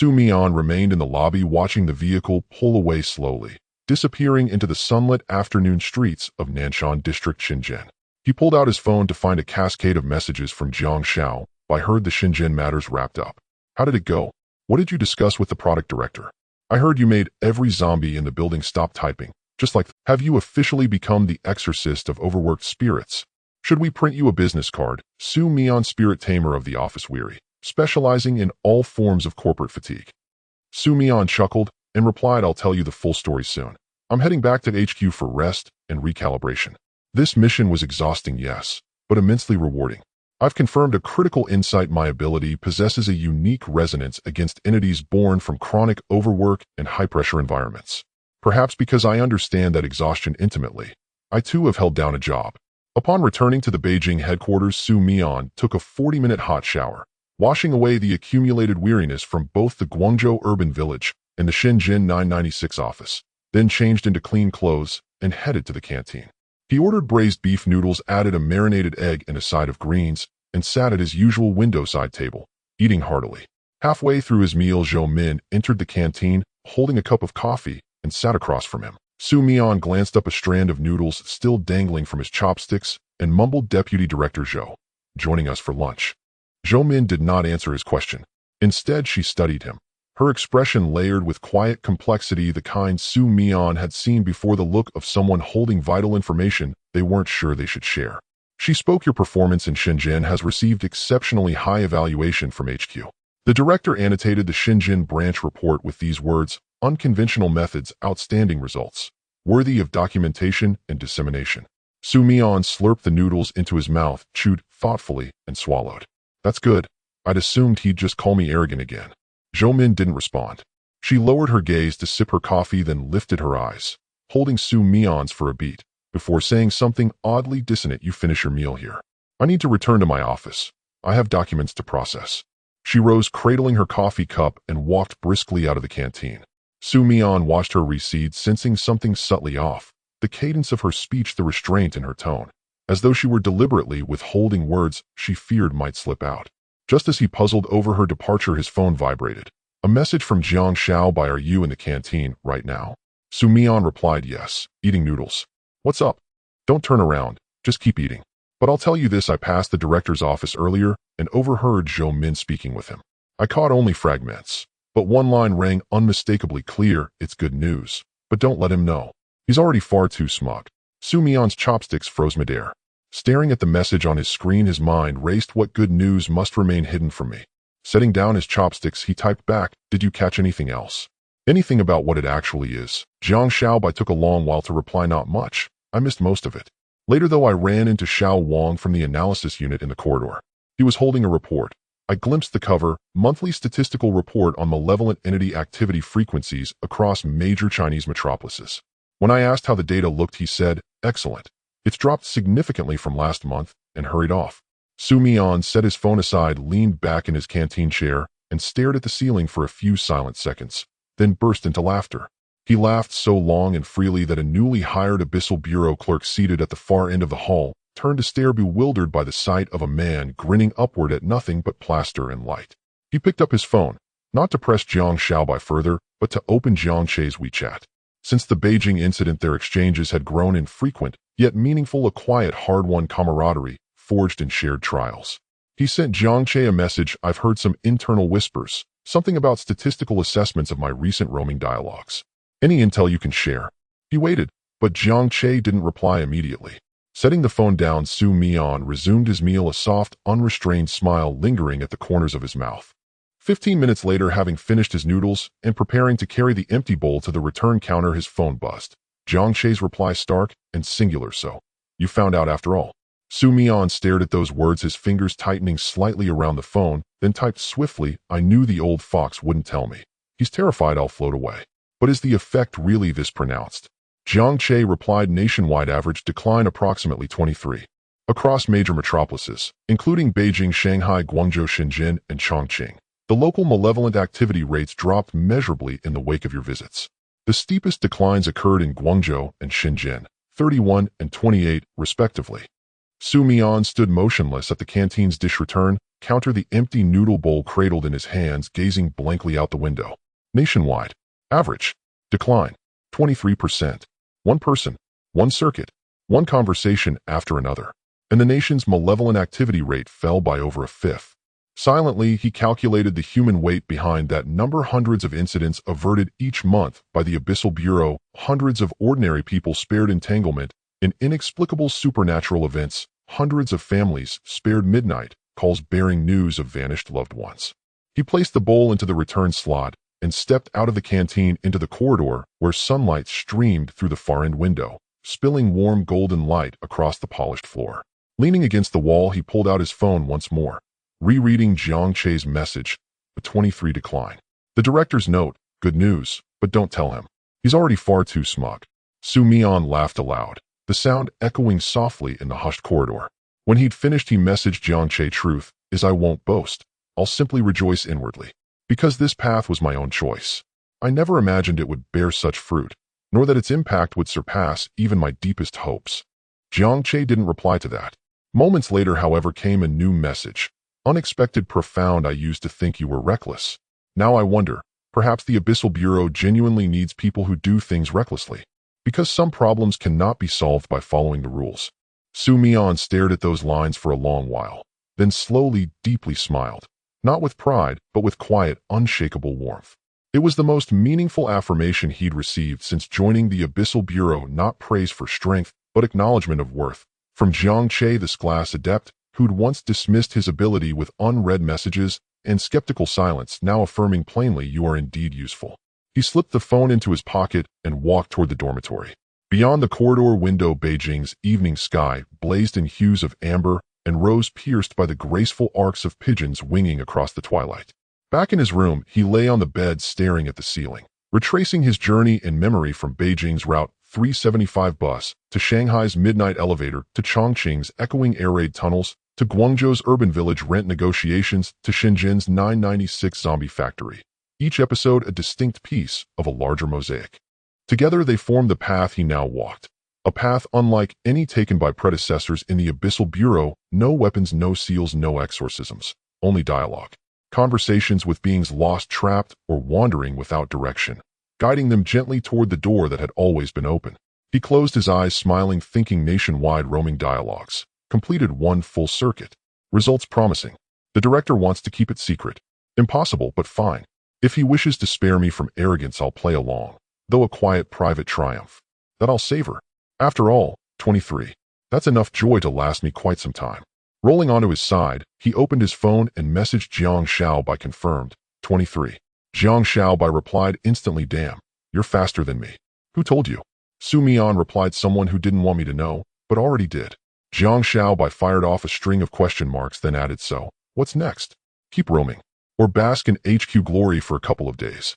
Mian remained in the lobby watching the vehicle pull away slowly, disappearing into the sunlit afternoon streets of Nanshan District, Shenzhen. He pulled out his phone to find a cascade of messages from Jiang Xiao. "I heard the Shenzhen matters wrapped up. How did it go? What did you discuss with the product director? I heard you made every zombie in the building stop typing. Just like, have you officially become the exorcist of overworked spirits? Should we print you a business card? Mian, spirit tamer of the office weary, specializing in all forms of corporate fatigue." Mian chuckled and replied, "I'll tell you the full story soon. I'm heading back to HQ for rest and recalibration. This mission was exhausting, yes, but immensely rewarding. I've confirmed a critical insight: my ability possesses a unique resonance against entities born from chronic overwork and high-pressure environments. Perhaps because I understand that exhaustion intimately, I too have held down a job." Upon returning to the Beijing headquarters, Mian took a 40-minute hot shower, washing away the accumulated weariness from both the Guangzhou urban village and the Shenzhen 996 office, then changed into clean clothes and headed to the canteen. He ordered braised beef noodles, added a marinated egg and a side of greens, and sat at his usual window-side table, eating heartily. Halfway through his meal, Zhou Min entered the canteen, holding a cup of coffee, and sat across from him. Mian glanced up a strand of noodles still dangling from his chopsticks and mumbled, "Deputy Director Zhou, joining us for lunch." Zhou Min did not answer his question. Instead, she studied him, her expression layered with quiet complexity, the kind Mian had seen before, the look of someone holding vital information they weren't sure they should share. She spoke, "Your performance in Shenzhen has received exceptionally high evaluation from HQ." The director annotated the Shenzhen branch report with these words, "Unconventional methods, outstanding results, worthy of documentation and dissemination." Mian slurped the noodles into his mouth, chewed thoughtfully, and swallowed. "That's good. I'd assumed he'd just call me arrogant again." Zhou Min didn't respond. She lowered her gaze to sip her coffee, then lifted her eyes, holding Mian's for a beat, before saying something oddly dissonant, "You finish your meal here. I need to return to my office. I have documents to process." She rose, cradling her coffee cup, and walked briskly out of the canteen. Mian watched her recede, sensing something subtly off, the cadence of her speech, the restraint in her tone, as though she were deliberately withholding words she feared might slip out. Just as he puzzled over her departure, his phone vibrated. A message from Jiang Xiao: "Are you in the canteen right now?" Mian replied, "Yes, eating noodles." "What's up? Don't turn around, just keep eating. But I'll tell you this, I passed the director's office earlier and overheard Zhou Min speaking with him. I caught only fragments, but one line rang unmistakably clear: 'It's good news, but don't let him know. He's already far too smug.'" Mian's chopsticks froze midair. Staring at the message on his screen, his mind raced. What good news must remain hidden from me? Setting down his chopsticks, he typed back, "Did you catch anything else? Anything about what it actually is?" Jiang Xiao took a long while to reply, "Not much. I missed most of it." Later, though, I ran into Xiao Wang from the analysis unit in the corridor. He was holding a report. I glimpsed the cover: monthly statistical report on malevolent entity activity frequencies across major Chinese metropolises. When I asked how the data looked, he said, "Excellent. It's dropped significantly from last month," and hurried off. Mian set his phone aside, leaned back in his canteen chair, and stared at the ceiling for a few silent seconds, then burst into laughter. He laughed so long and freely that a newly hired abyssal bureau clerk seated at the far end of the hall turned to stare, bewildered by the sight of a man grinning upward at nothing but plaster and light. He picked up his phone, not to press Jiang Shaobai further, but to open Jiang Che's WeChat. Since the Beijing incident, their exchanges had grown infrequent, yet meaningful, a quiet, hard-won camaraderie forged in shared trials. He sent Jiang Che a message. I've heard some internal whispers, something about statistical assessments of my recent roaming dialogues. Any intel you can share? He waited, but Jiang Che didn't reply immediately. Setting the phone down, Mian resumed his meal, a soft, unrestrained smile lingering at the corners of his mouth. 15 minutes later, having finished his noodles and preparing to carry the empty bowl to the return counter, his phone buzzed. Jiang Che's reply, stark and singular. So, you found out after all. Mian stared at those words, his fingers tightening slightly around the phone, then typed swiftly, I knew the old fox wouldn't tell me. He's terrified I'll float away. But is the effect really this pronounced? Jiang Che replied, nationwide average decline approximately 23. Across major metropolises, including Beijing, Shanghai, Guangzhou, Shenzhen, and Chongqing, the local malevolent activity rates dropped measurably in the wake of your visits. The steepest declines occurred in Guangzhou and Shenzhen, 31 and 28, respectively. Mian stood motionless at the canteen's dish return counter, the empty noodle bowl cradled in his hands, gazing blankly out the window. Nationwide average decline 23%. One person, one circuit, one conversation after another, and the nation's malevolent activity rate fell by over a fifth. Silently, he calculated the human weight behind that number. Hundreds of incidents averted each month by the Abyssal Bureau, hundreds of ordinary people spared entanglement in inexplicable supernatural events, hundreds of families spared midnight calls bearing news of vanished loved ones. He placed the bowl into the return slot and stepped out of the canteen into the corridor where sunlight streamed through the far-end window, spilling warm golden light across the polished floor. Leaning against the wall, he pulled out his phone once more, rereading Jiang Che's message, a 23 decline. The director's note, good news, but don't tell him. He's already far too smug. Mian laughed aloud, the sound echoing softly in the hushed corridor. When he'd finished, he messaged Jiang Che, truth is I won't boast. I'll simply rejoice inwardly. Because this path was my own choice. I never imagined it would bear such fruit, nor that its impact would surpass even my deepest hopes. Jiang Che didn't reply to that. Moments later, however, came a new message. Unexpected, profound. I used to think you were reckless. Now I wonder, perhaps the Abyssal Bureau genuinely needs people who do things recklessly. Because some problems cannot be solved by following the rules. Mian stared at those lines for a long while, then slowly, deeply smiled. Not with pride, but with quiet, unshakable warmth. It was the most meaningful affirmation he'd received since joining the Abyssal Bureau, not praise for strength, but acknowledgement of worth. From Jiang Che, this glass adept, who'd once dismissed his ability with unread messages and skeptical silence, now affirming plainly, you are indeed useful. He slipped the phone into his pocket and walked toward the dormitory. Beyond the corridor window, Beijing's evening sky blazed in hues of amber and rose, pierced by the graceful arcs of pigeons winging across the twilight. Back in his room, he lay on the bed staring at the ceiling, retracing his journey in memory from Beijing's Route 375 bus to Shanghai's midnight elevator to Chongqing's echoing air raid tunnels to Guangzhou's urban village rent negotiations to Shenzhen's 996 zombie factory. Each episode a distinct piece of a larger mosaic. Together they formed the path he now walked. A path unlike any taken by predecessors in the Abyssal Bureau. No weapons, no seals, no exorcisms. Only dialogue. Conversations with beings lost, trapped, or wandering without direction, guiding them gently toward the door that had always been open. He closed his eyes, smiling, thinking nationwide roaming dialogues. Completed one full circuit. Results promising. The director wants to keep it secret. Impossible, but fine. If he wishes to spare me from arrogance, I'll play along, though a quiet private triumph that I'll savor. After all, 23. That's enough joy to last me quite some time. Rolling onto his side, he opened his phone and messaged Jiang Shaobai, confirmed, 23. Jiang Shaobai replied instantly, damn, you're faster than me. Who told you? Mian replied, someone who didn't want me to know, but already did. Jiang Shaobai fired off a string of question marks, then added, so, what's next? Keep roaming. Or bask in HQ glory for a couple of days.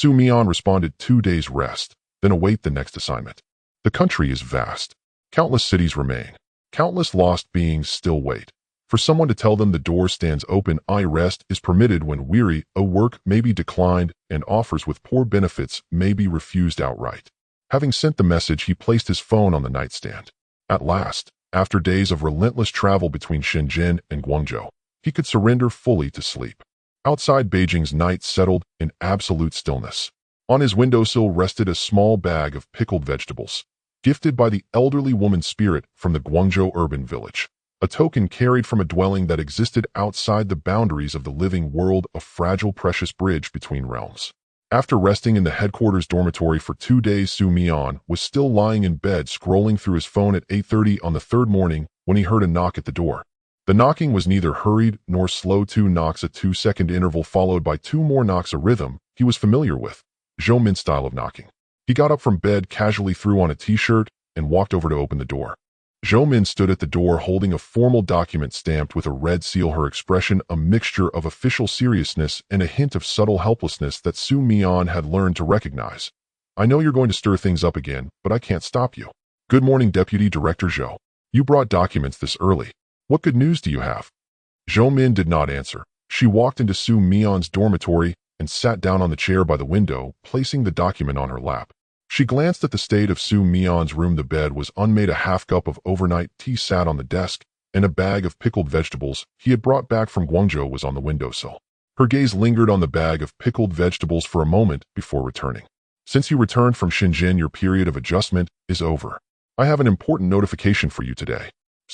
Mian responded, 2 days rest, then await the next assignment. The country is vast. Countless cities remain. Countless lost beings still wait. For someone to tell them the door stands open. Rest is permitted when weary. A work may be declined, and offers with poor benefits may be refused outright. Having sent the message, he placed his phone on the nightstand. At last, after days of relentless travel between Shenzhen and Guangzhou, he could surrender fully to sleep. Outside, Beijing's night settled in absolute stillness. On his windowsill rested a small bag of pickled vegetables, gifted by the elderly woman spirit from the Guangzhou urban village, a token carried from a dwelling that existed outside the boundaries of the living world, a fragile, precious bridge between realms. After resting in the headquarters dormitory for 2 days, Mian was still lying in bed scrolling through his phone at 8:30 on the third morning when he heard a knock at the door. The knocking was neither hurried nor slow. 2 knocks, a 2-second interval followed by 2 more knocks, a rhythm he was familiar with, Zhou Min's style of knocking. He got up from bed, casually threw on a t-shirt, and walked over to open the door. Zhou Min stood at the door holding a formal document stamped with a red seal, her expression a mixture of official seriousness and a hint of subtle helplessness that Mian had learned to recognize. "I know you're going to stir things up again, but I can't stop you." "Good morning, Deputy Director Zhou. You brought documents this early. What good news do you have?" Zhou Min did not answer. She walked into Mian's dormitory and sat down on the chair by the window, placing the document on her lap. She glanced at the state of Mian's room. The bed was unmade, a half cup of overnight tea sat on the desk, and a bag of pickled vegetables he had brought back from Guangzhou was on the windowsill. Her gaze lingered on the bag of pickled vegetables for a moment before returning. "Since you returned from Shenzhen, your period of adjustment is over. I have an important notification for you today."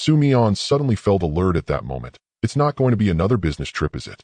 Mian suddenly felt alert at that moment. "It's not going to be another business trip, is it?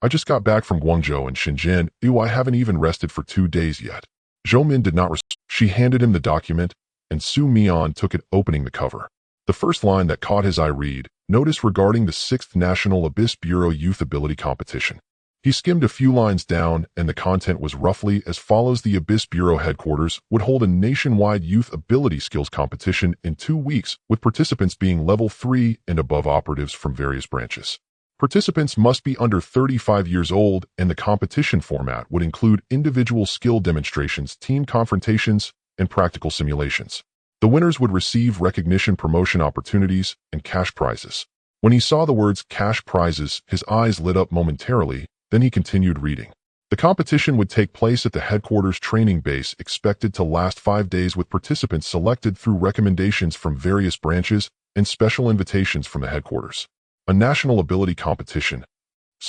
I just got back from Guangzhou and Shenzhen. I haven't even rested for 2 days yet." Zhou Min did not respond. She handed him the document, and Mian took it, opening the cover. The first line that caught his eye read, "Notice regarding the 6th National Abyss Bureau Youth Ability Competition." He skimmed a few lines down, and the content was roughly as follows: the Abyss Bureau headquarters would hold a nationwide youth ability skills competition in 2 weeks, with participants being level 3 and above operatives from various branches. Participants must be under 35 years old, and the competition format would include individual skill demonstrations, team confrontations, and practical simulations. The winners would receive recognition, promotion opportunities, and cash prizes. When he saw the words cash prizes, his eyes lit up momentarily, then he continued reading. The competition would take place at the headquarters training base, expected to last 5 days, with participants selected through recommendations from various branches and special invitations from the headquarters. A national ability competition.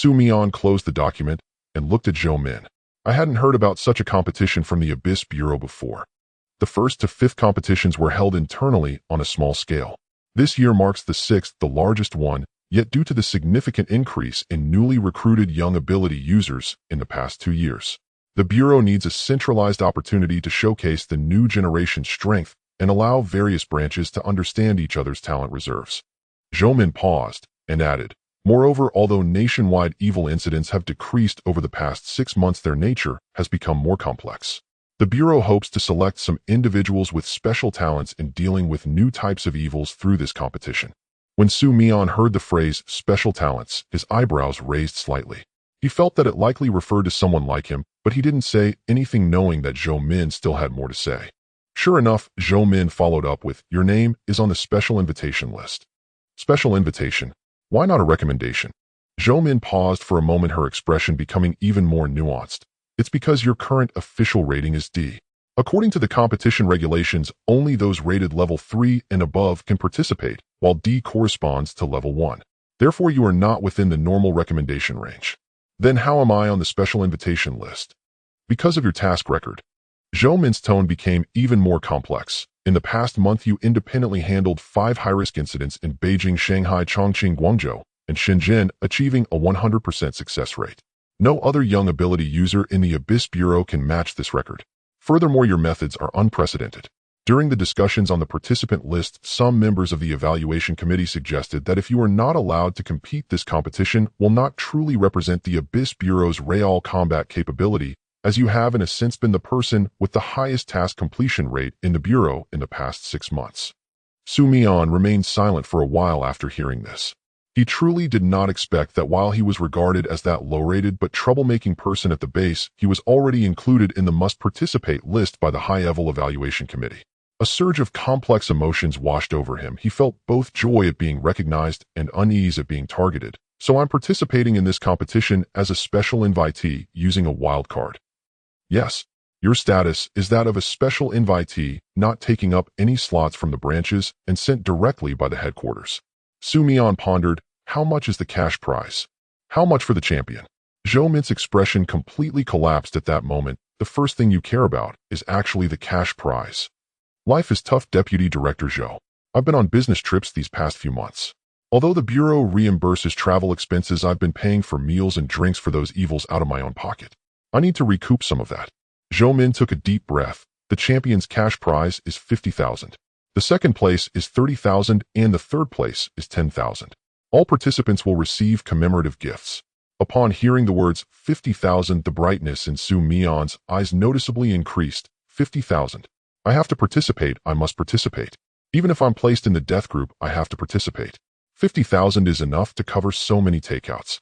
Mian closed the document and looked at Zhou Min. "I hadn't heard about such a competition from the Abyss Bureau before. The 1st to 5th competitions were held internally on a small scale. This year marks the 6th, the largest one, yet due to the significant increase in newly recruited young ability users in the past 2 years, the Bureau needs a centralized opportunity to showcase the new generation's strength and allow various branches to understand each other's talent reserves." Zhou Min paused and added, "Moreover, although nationwide evil incidents have decreased over the past 6 months, their nature has become more complex. The Bureau hopes to select some individuals with special talents in dealing with new types of evils through this competition." When Mian heard the phrase special talents, his eyebrows raised slightly. He felt that it likely referred to someone like him, but he didn't say anything, knowing that Zhou Min still had more to say. Sure enough, Zhou Min followed up with, "Your name is on the special invitation list." "Special invitation? Why not a recommendation?" Zhou Min paused for a moment, her expression becoming even more nuanced. "It's because your current official rating is D. According to the competition regulations, only those rated level 3 and above can participate, while D corresponds to level 1. Therefore, you are not within the normal recommendation range." "Then how am I on the special invitation list?" "Because of your task record." Zhou Min's tone became even more complex. "In the past month, you independently handled 5 high-risk incidents in Beijing, Shanghai, Chongqing, Guangzhou, and Shenzhen, achieving a 100% success rate. No other young ability user in the Abyss Bureau can match this record. Furthermore, your methods are unprecedented." During the discussions on the participant list, some members of the evaluation committee suggested that if you are not allowed to compete, this competition will not truly represent the Abyss Bureau's real combat capability, as you have in a sense been the person with the highest task completion rate in the Bureau in the past 6 months. Mian remained silent for a while after hearing this. He truly did not expect that while he was regarded as that low-rated but troublemaking person at the base, he was already included in the must-participate list by the high-level evaluation committee. A surge of complex emotions washed over him. He felt both joy at being recognized and unease at being targeted. "So I'm participating in this competition as a special invitee using a wild card?" "Yes. Your status is that of a special invitee, not taking up any slots from the branches and sent directly by the headquarters." Mian pondered, "How much is the cash prize? How much for the champion?" Zhou Mint's expression completely collapsed at that moment. The first thing you care about is actually the cash prize. Life is tough, Deputy Director Zhou. I've been on business trips these past few months. Although the Bureau reimburses travel expenses, I've been paying for meals and drinks for those evils out of my own pocket. I need to recoup some of that. Zhou Min took a deep breath. The champion's cash prize is 50,000. The second place is 30,000 and the third place is 10,000. All participants will receive commemorative gifts. Upon hearing the words 50,000, the brightness in Su Mian's eyes noticeably increased. 50,000. I have to participate. I must participate. Even if I'm placed in the death group, I have to participate. 50,000 is enough to cover so many takeouts.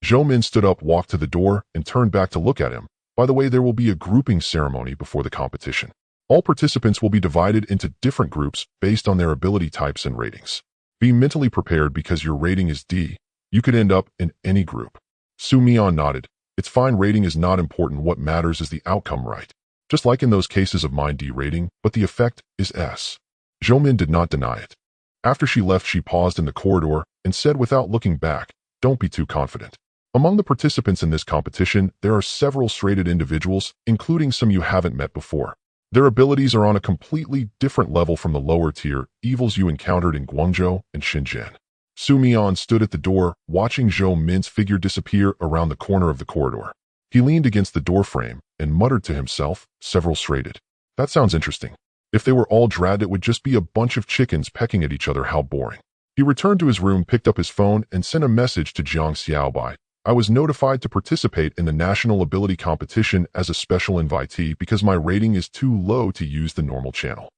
Zhou Min stood up, walked to the door, and turned back to look at him. By the way, there will be a grouping ceremony before the competition. All participants will be divided into different groups based on their ability types and ratings. Be mentally prepared because your rating is D. You could end up in any group. Su Mian nodded. It's fine, rating is not important. What matters is the outcome, right? Just like in those cases of mine, D rating, but the effect is S. Zhou Min did not deny it. After she left, she paused in the corridor and said without looking back, don't be too confident. Among the participants in this competition, there are several shrugged individuals, including some you haven't met before. Their abilities are on a completely different level from the lower tier evils you encountered in Guangzhou and Shenzhen. Su Mian stood at the door, watching Zhou Min's figure disappear around the corner of the corridor. He leaned against the doorframe and muttered to himself, several shrugged. That sounds interesting. If they were all dragged, it would just be a bunch of chickens pecking at each other. How boring. He returned to his room, picked up his phone, and sent a message to Jiang Xiaobai. I was notified to participate in the National Ability Competition as a special invitee because my rating is too low to use the normal channel.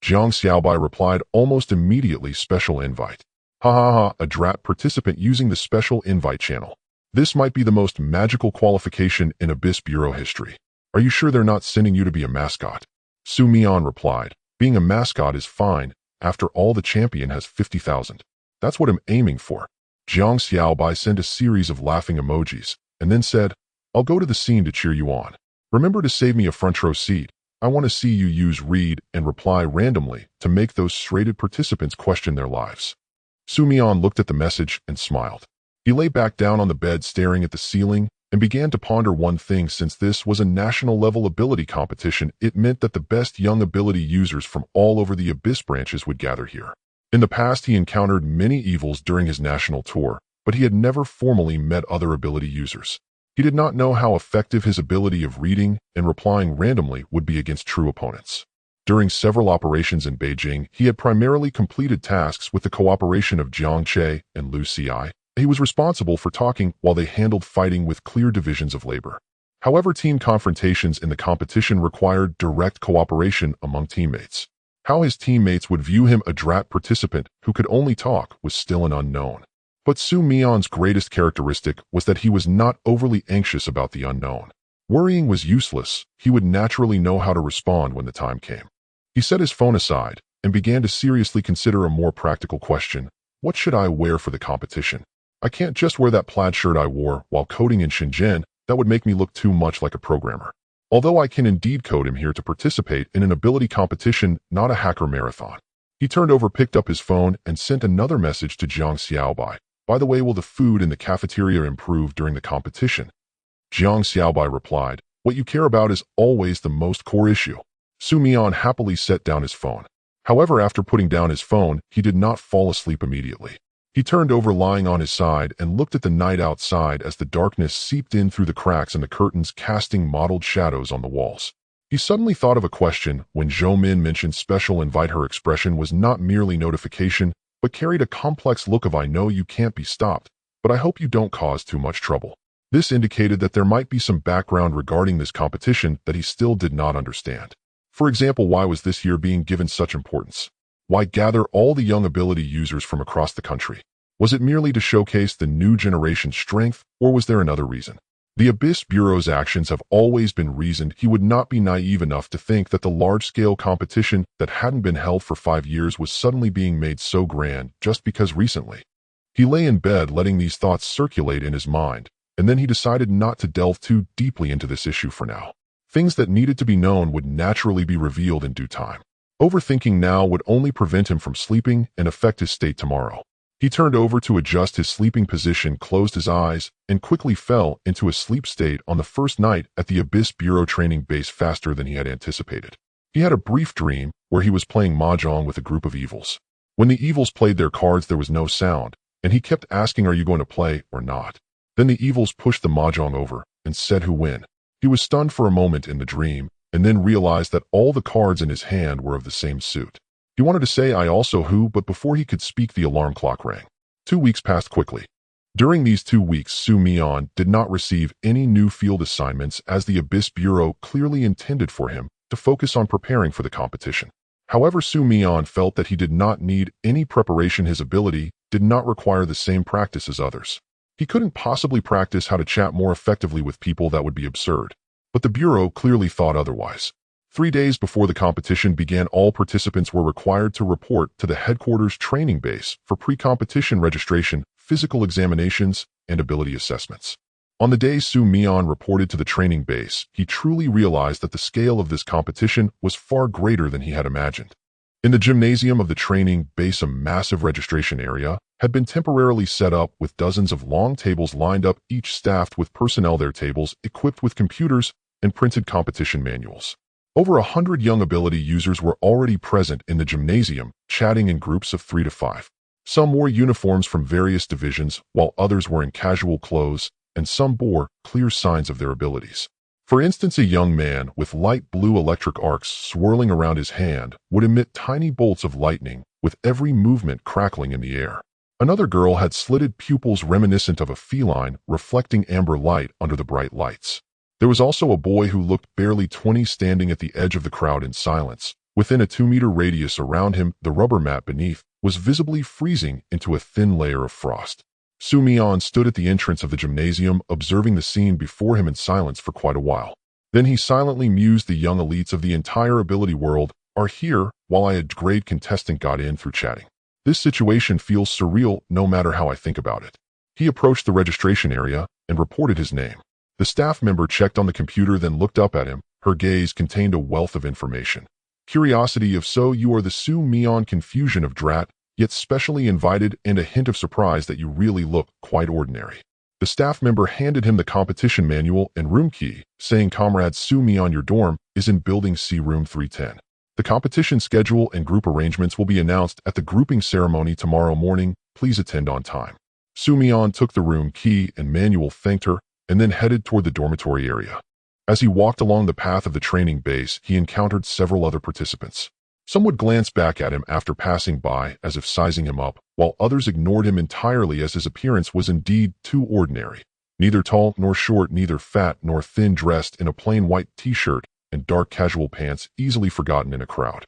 Jiang Xiaobai replied almost immediately, special invite. Ha ha ha, a drat participant using the special invite channel. This might be the most magical qualification in Abyss Bureau history. Are you sure they're not sending you to be a mascot? Su Mian replied, being a mascot is fine. After all, the champion has 50,000. That's what I'm aiming for. Jiang Xiaobai sent a series of laughing emojis, and then said, I'll go to the scene to cheer you on. Remember to save me a front row seat. I want to see you use read and reply randomly to make those shrugged participants question their lives. Su Mian looked at the message and smiled. He lay back down on the bed staring at the ceiling and began to ponder one thing. Since this was a national-level ability competition, it meant that the best young ability users from all over the Abyss branches would gather here. In the past, he encountered many evils during his national tour, but he had never formally met other ability users. He did not know how effective his ability of reading and replying randomly would be against true opponents. During several operations in Beijing, he had primarily completed tasks with the cooperation of Jiang Che and Lu Xi. He was responsible for talking while they handled fighting with clear divisions of labor. However, team confrontations in the competition required direct cooperation among teammates. How his teammates would view him, a drat participant who could only talk, was still an unknown. But Su Mian's greatest characteristic was that he was not overly anxious about the unknown. Worrying was useless. He would naturally know how to respond when the time came. He set his phone aside and began to seriously consider a more practical question. What should I wear for the competition? I can't just wear that plaid shirt I wore while coding in Shenzhen. That would make me look too much like a programmer. Although I can indeed code, him here to participate in an ability competition, not a hacker marathon. He turned over, picked up his phone, and sent another message to Jiang Xiaobai. By the way, will the food in the cafeteria improve during the competition? Jiang Xiaobai replied, what you care about is always the most core issue. Su Mian happily set down his phone. However, after putting down his phone, he did not fall asleep immediately. He turned over, lying on his side, and looked at the night outside as the darkness seeped in through the cracks in the curtains, casting mottled shadows on the walls. He suddenly thought of a question when Zhou Min mentioned special invite. Her expression was not merely notification, but carried a complex look of I know you can't be stopped, but I hope you don't cause too much trouble. This indicated that there might be some background regarding this competition that he still did not understand. For example, why was this year being given such importance? Why gather all the young ability users from across the country? Was it merely to showcase the new generation's strength, or was there another reason? The Abyss Bureau's actions have always been reasoned. He would not be naive enough to think that the large-scale competition that hadn't been held for 5 years was suddenly being made so grand just because recently. He lay in bed letting these thoughts circulate in his mind, and then he decided not to delve too deeply into this issue for now. Things that needed to be known would naturally be revealed in due time. Overthinking now would only prevent him from sleeping and affect his state tomorrow. He turned over to adjust his sleeping position, closed his eyes, and quickly fell into a sleep state on the first night at the Abyss Bureau training base faster than he had anticipated. He had a brief dream where he was playing mahjong with a group of evils. When the evils played their cards, there was no sound, and he kept asking, "Are you going to play or not?" Then the evils pushed the mahjong over and said, "Who win?" He was stunned for a moment in the dream, and then realized that all the cards in his hand were of the same suit. He wanted to say, "I also who," but before he could speak, the alarm clock rang. 2 weeks passed quickly. During these 2 weeks, Mian did not receive any new field assignments, as the Abyss Bureau clearly intended for him to focus on preparing for the competition. However, Mian felt that he did not need any preparation. His ability did not require the same practice as others. He couldn't possibly practice how to chat more effectively with people. That would be absurd. But the Bureau clearly thought otherwise. 3 days before the competition began, all participants were required to report to the headquarters training base for pre-competition registration, physical examinations, and ability assessments. On the day Mian reported to the training base, he truly realized that the scale of this competition was far greater than he had imagined. In the gymnasium of the training base, a massive registration area had been temporarily set up with dozens of long tables lined up, each staffed with personnel, their tables equipped with computers and printed competition manuals. Over 100 young ability users were already present in the gymnasium, chatting in groups of 3 to 5. Some wore uniforms from various divisions, while others were in casual clothes, and some bore clear signs of their abilities. For instance, a young man with light blue electric arcs swirling around his hand would emit tiny bolts of lightning, with every movement crackling in the air. Another girl had slitted pupils reminiscent of a feline, reflecting amber light under the bright lights. There was also a boy who looked barely 20, standing at the edge of the crowd in silence. Within a 2-meter radius around him, the rubber mat beneath was visibly freezing into a thin layer of frost. Mian stood at the entrance of the gymnasium, observing the scene before him in silence for quite a while. Then he silently mused, "The young elites of the entire ability world are here, while a grade contestant got in through chatting. This situation feels surreal, no matter how I think about it." He approached the registration area and reported his name. The staff member checked on the computer, then looked up at him. Her gaze contained a wealth of information. Curiosity of "So you are the Mian," confusion of "Drat," yet specially invited, and a hint of surprise that you really look quite ordinary. The staff member handed him the competition manual and room key, saying, "Comrade Mian, your dorm is in Building C, Room 310. The competition schedule and group arrangements will be announced at the grouping ceremony tomorrow morning. Please attend on time." Mian took the room key and manual, thanked her, and then headed toward the dormitory area. As he walked along the path of the training base, he encountered several other participants. Some would glance back at him after passing by, as if sizing him up, while others ignored him entirely, as his appearance was indeed too ordinary. Neither tall nor short, neither fat nor thin, dressed in a plain white t-shirt and dark casual pants, easily forgotten in a crowd.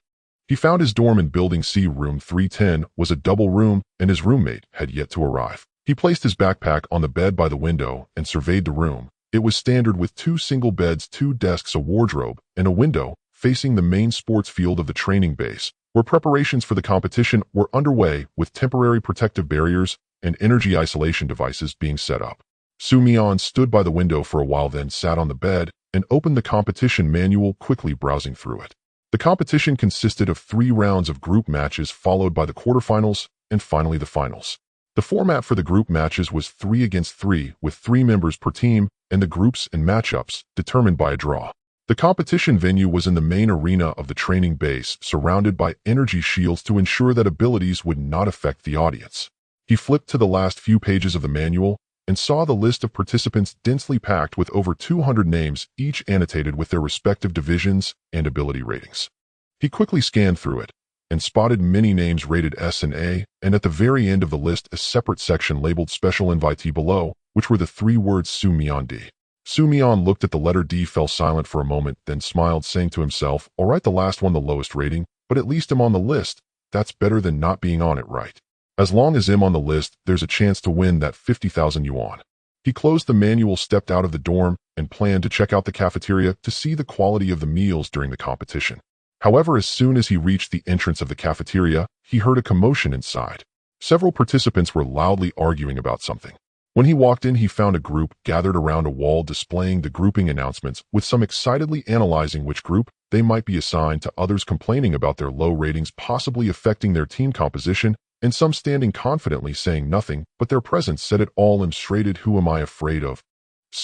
He found his dorm in Building C, Room 310, was a double room, and his roommate had yet to arrive. He placed his backpack on the bed by the window and surveyed the room. It was standard with 2 single beds, 2 desks, a wardrobe, and a window facing the main sports field of the training base, where preparations for the competition were underway, with temporary protective barriers and energy isolation devices being set up. Mian stood by the window for a while, then sat on the bed and opened the competition manual, quickly browsing through it. The competition consisted of 3 rounds of group matches, followed by the quarterfinals and finally the finals. The format for the group matches was 3 against 3, with 3 members per team, and the groups and matchups determined by a draw. The competition venue was in the main arena of the training base, surrounded by energy shields to ensure that abilities would not affect the audience. He flipped to the last few pages of the manual and saw the list of participants, densely packed with over 200 names, each annotated with their respective divisions and ability ratings. He quickly scanned through it and spotted many names rated S and A, and at the very end of the list, a separate section labeled Special Invitee below, which were the 3 words Mian D. Mian looked at the letter D, fell silent for a moment, then smiled, saying to himself, "All right, the last one the lowest rating, but at least I'm on the list. That's better than not being on it, right? As long as I'm on the list, there's a chance to win that 50,000 yuan." He closed the manual, stepped out of the dorm, and planned to check out the cafeteria to see the quality of the meals during the competition. However, as soon as he reached the entrance of the cafeteria, he heard a commotion inside. Several participants were loudly arguing about something. When he walked in, he found a group gathered around a wall displaying the grouping announcements, with some excitedly analyzing which group they might be assigned to, others complaining about their low ratings possibly affecting their team composition, and some standing confidently saying nothing, but their presence said it all and straighted, "Who am I afraid of?"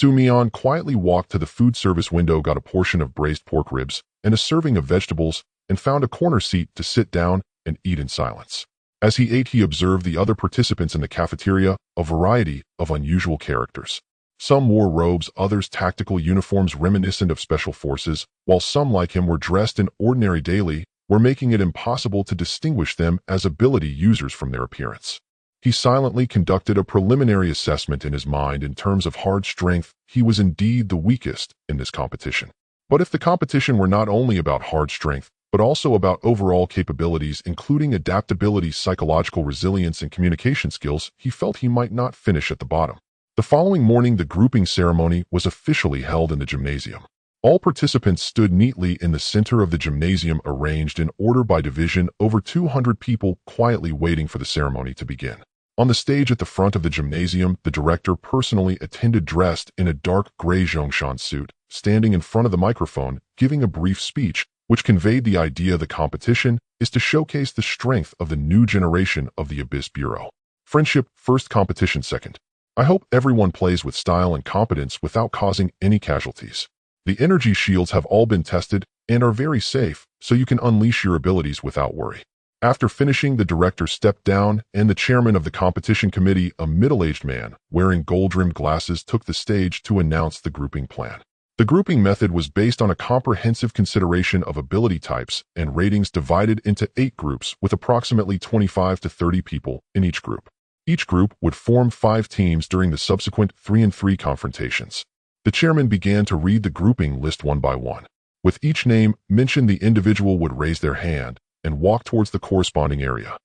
Mian quietly walked to the food service window, got a portion of braised pork ribs and a serving of vegetables, and found a corner seat to sit down and eat in silence. As he ate, he observed the other participants in the cafeteria, a variety of unusual characters. Some wore robes, others tactical uniforms reminiscent of special forces, while some like him were dressed in ordinary daily, were making it impossible to distinguish them as ability users from their appearance. He silently conducted a preliminary assessment in his mind. In terms of hard strength, he was indeed the weakest in this competition. But if the competition were not only about hard strength, but also about overall capabilities, including adaptability, psychological resilience, and communication skills, he felt he might not finish at the bottom. The following morning, the grouping ceremony was officially held in the gymnasium. All participants stood neatly in the center of the gymnasium, arranged in order by division, over 200 people quietly waiting for the ceremony to begin. On the stage at the front of the gymnasium, the director personally attended, dressed in a dark gray Zhongshan suit, standing in front of the microphone, giving a brief speech, which conveyed the idea the competition is to showcase the strength of the new generation of the Abyss Bureau. Friendship first, competition second. I hope everyone plays with style and competence without causing any casualties. The energy shields have all been tested and are very safe, so you can unleash your abilities without worry. After finishing, the director stepped down, and the chairman of the competition committee, a middle-aged man wearing gold-rimmed glasses, took the stage to announce the grouping plan. The grouping method was based on a comprehensive consideration of ability types and ratings, divided into 8 groups with approximately 25 to 30 people in each group. Each group would form 5 teams during the subsequent 3-on-3 confrontations. The chairman began to read the grouping list one by one. With each name mentioned, the individual would raise their hand and walk towards the corresponding area.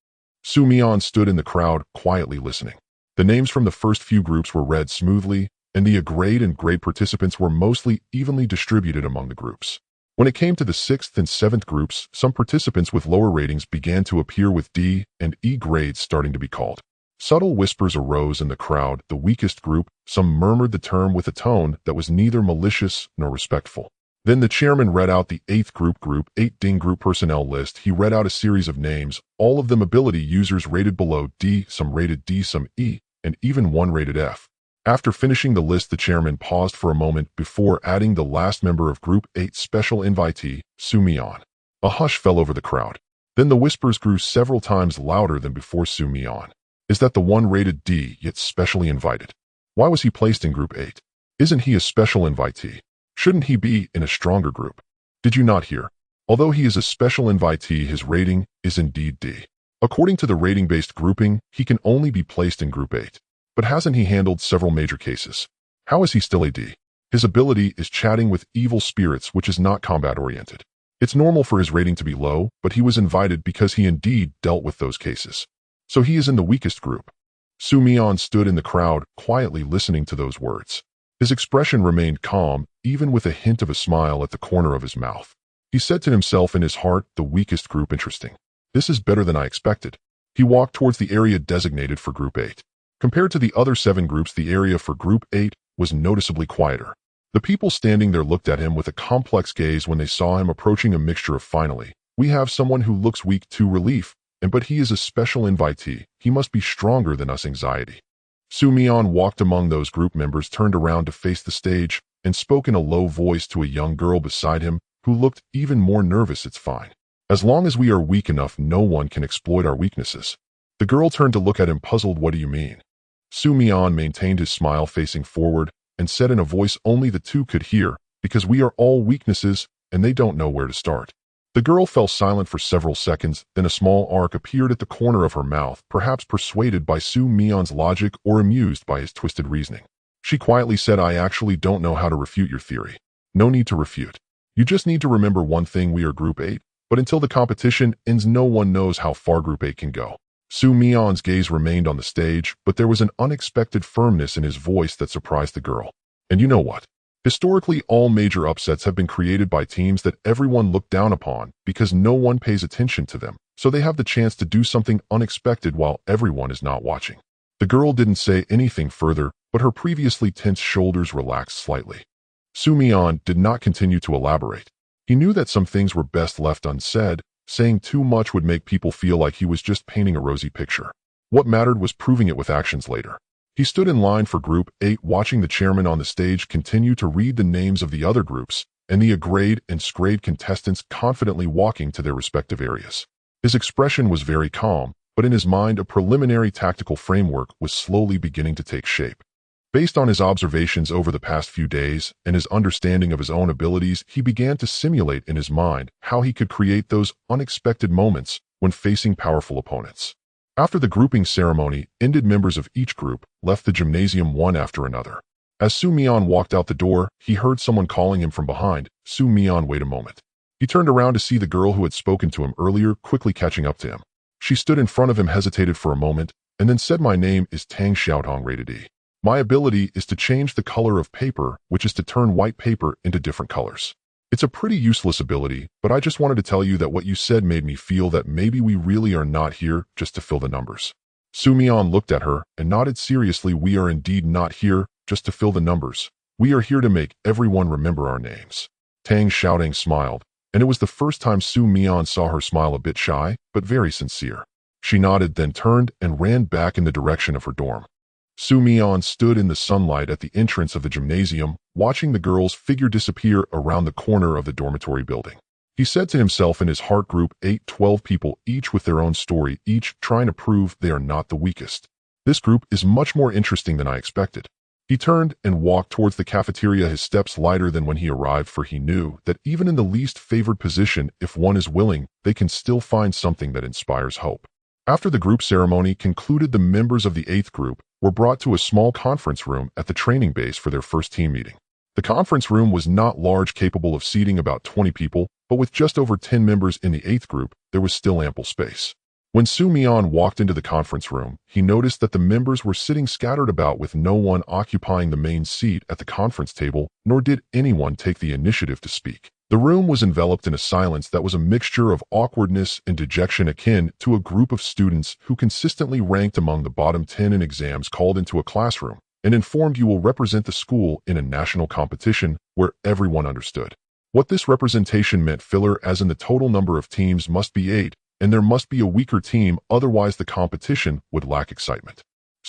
Mian stood in the crowd, quietly listening. The names from the first few groups were read smoothly, and the A-grade and grade participants were mostly evenly distributed among the groups. When it came to the 6th and 7th groups, some participants with lower ratings began to appear, with D and E grades starting to be called. Subtle whispers arose in the crowd. The weakest group, some murmured the term with a tone that was neither malicious nor respectful. Then the chairman read out the 8th group 8 Ding group personnel list. He read out a series of names, all of them ability users rated below D, some rated D, some E, and even one rated F. After finishing the list, the chairman paused for a moment before adding the last member of Group 8, special invitee, Mian. A hush fell over the crowd. Then the whispers grew several times louder than before. Mian. Is that the one rated D, yet specially invited? Why was he placed in Group 8? Isn't he a special invitee? Shouldn't he be in a stronger group? Did you not hear? Although he is a special invitee, his rating is indeed D. According to the rating-based grouping, he can only be placed in Group 8. But hasn't he handled several major cases? How is he still a D? His ability is chatting with evil spirits, which is not combat-oriented. It's normal for his rating to be low, but he was invited because he indeed dealt with those cases. So he is in the weakest group. Mian stood in the crowd, quietly listening to those words. His expression remained calm, even with a hint of a smile at the corner of his mouth. He said to himself in his heart, the weakest group, interesting. This is better than I expected. He walked towards the area designated for Group 8. Compared to the other 7 groups, the area for Group 8 was noticeably quieter. The people standing there looked at him with a complex gaze when they saw him approaching, a mixture of finally, we have someone who looks weak, to relief, and but he is a special invitee, he must be stronger than us, anxiety. Mian walked among those group members, turned around to face the stage, and spoke in a low voice to a young girl beside him, who looked even more nervous. It's fine. As long as we are weak enough, no one can exploit our weaknesses. The girl turned to look at him, puzzled. What do you mean? Mian maintained his smile, facing forward, and said in a voice only the two could hear, because we are all weaknesses, and they don't know where to start. The girl fell silent for several seconds, then a small arc appeared at the corner of her mouth, perhaps persuaded by Mian's logic or amused by his twisted reasoning. She quietly said, I actually don't know how to refute your theory. No need to refute. You just need to remember one thing, we are Group 8, but until the competition ends, no one knows how far Group 8 can go. Mian's gaze remained on the stage, but there was an unexpected firmness in his voice that surprised the girl. And you know what? Historically, all major upsets have been created by teams that everyone looked down upon because no one pays attention to them, so they have the chance to do something unexpected while everyone is not watching. The girl didn't say anything further, but her previously tense shoulders relaxed slightly. Mian did not continue to elaborate. He knew that some things were best left unsaid, Saying too much would make people feel like he was just painting a rosy picture. What mattered was proving it with actions later. He stood in line for Group 8 watching the chairman on the stage continue to read the names of the other groups, and the A-grade and S-grade contestants confidently walking to their respective areas. His expression was very calm, but in his mind a preliminary tactical framework was slowly beginning to take shape. Based on his observations over the past few days and his understanding of his own abilities, he began to simulate in his mind how he could create those unexpected moments when facing powerful opponents. After the grouping ceremony ended, members of each group left the gymnasium one after another. As Mian walked out the door, he heard someone calling him from behind. Mian, wait a moment. He turned around to see the girl who had spoken to him earlier quickly catching up to him. She stood in front of him, hesitated for a moment, and then said, "My name is Tang Xiaotong, rated E. My ability is to change the color of paper, which is to turn white paper into different colors. It's a pretty useless ability, but I just wanted to tell you that what you said made me feel that maybe we really are not here just to fill the numbers." Mian looked at her and nodded seriously. "We are indeed not here just to fill the numbers. We are here to make everyone remember our names." Tang Xiaotong smiled, and it was the first time Mian saw her smile, a bit shy, but very sincere. She nodded, then turned and ran back in the direction of her dorm. Mian stood in the sunlight at the entrance of the gymnasium, watching the girl's figure disappear around the corner of the dormitory building. He said to himself in his heart, Group 8, 12 people, each with their own story, each trying to prove they are not the weakest. This group is much more interesting than I expected. He turned and walked towards the cafeteria, his steps lighter than when he arrived, for he knew that even in the least favored position, if one is willing, they can still find something that inspires hope. After the group ceremony concluded, the members of the 8th group were brought to a small conference room at the training base for their first team meeting. The conference room was not large, capable of seating about 20 people, but with just over 10 members in the 8th group, there was still ample space. When Mian walked into the conference room, he noticed that the members were sitting scattered about with no one occupying the main seat at the conference table, nor did anyone take the initiative to speak. The room was enveloped in a silence that was a mixture of awkwardness and dejection, akin to a group of students who consistently ranked among the bottom 10 in exams called into a classroom and informed you will represent the school in a national competition where everyone understood what this representation meant. Filler, as in the total number of teams must be 8, and there must be a weaker team, otherwise the competition would lack excitement.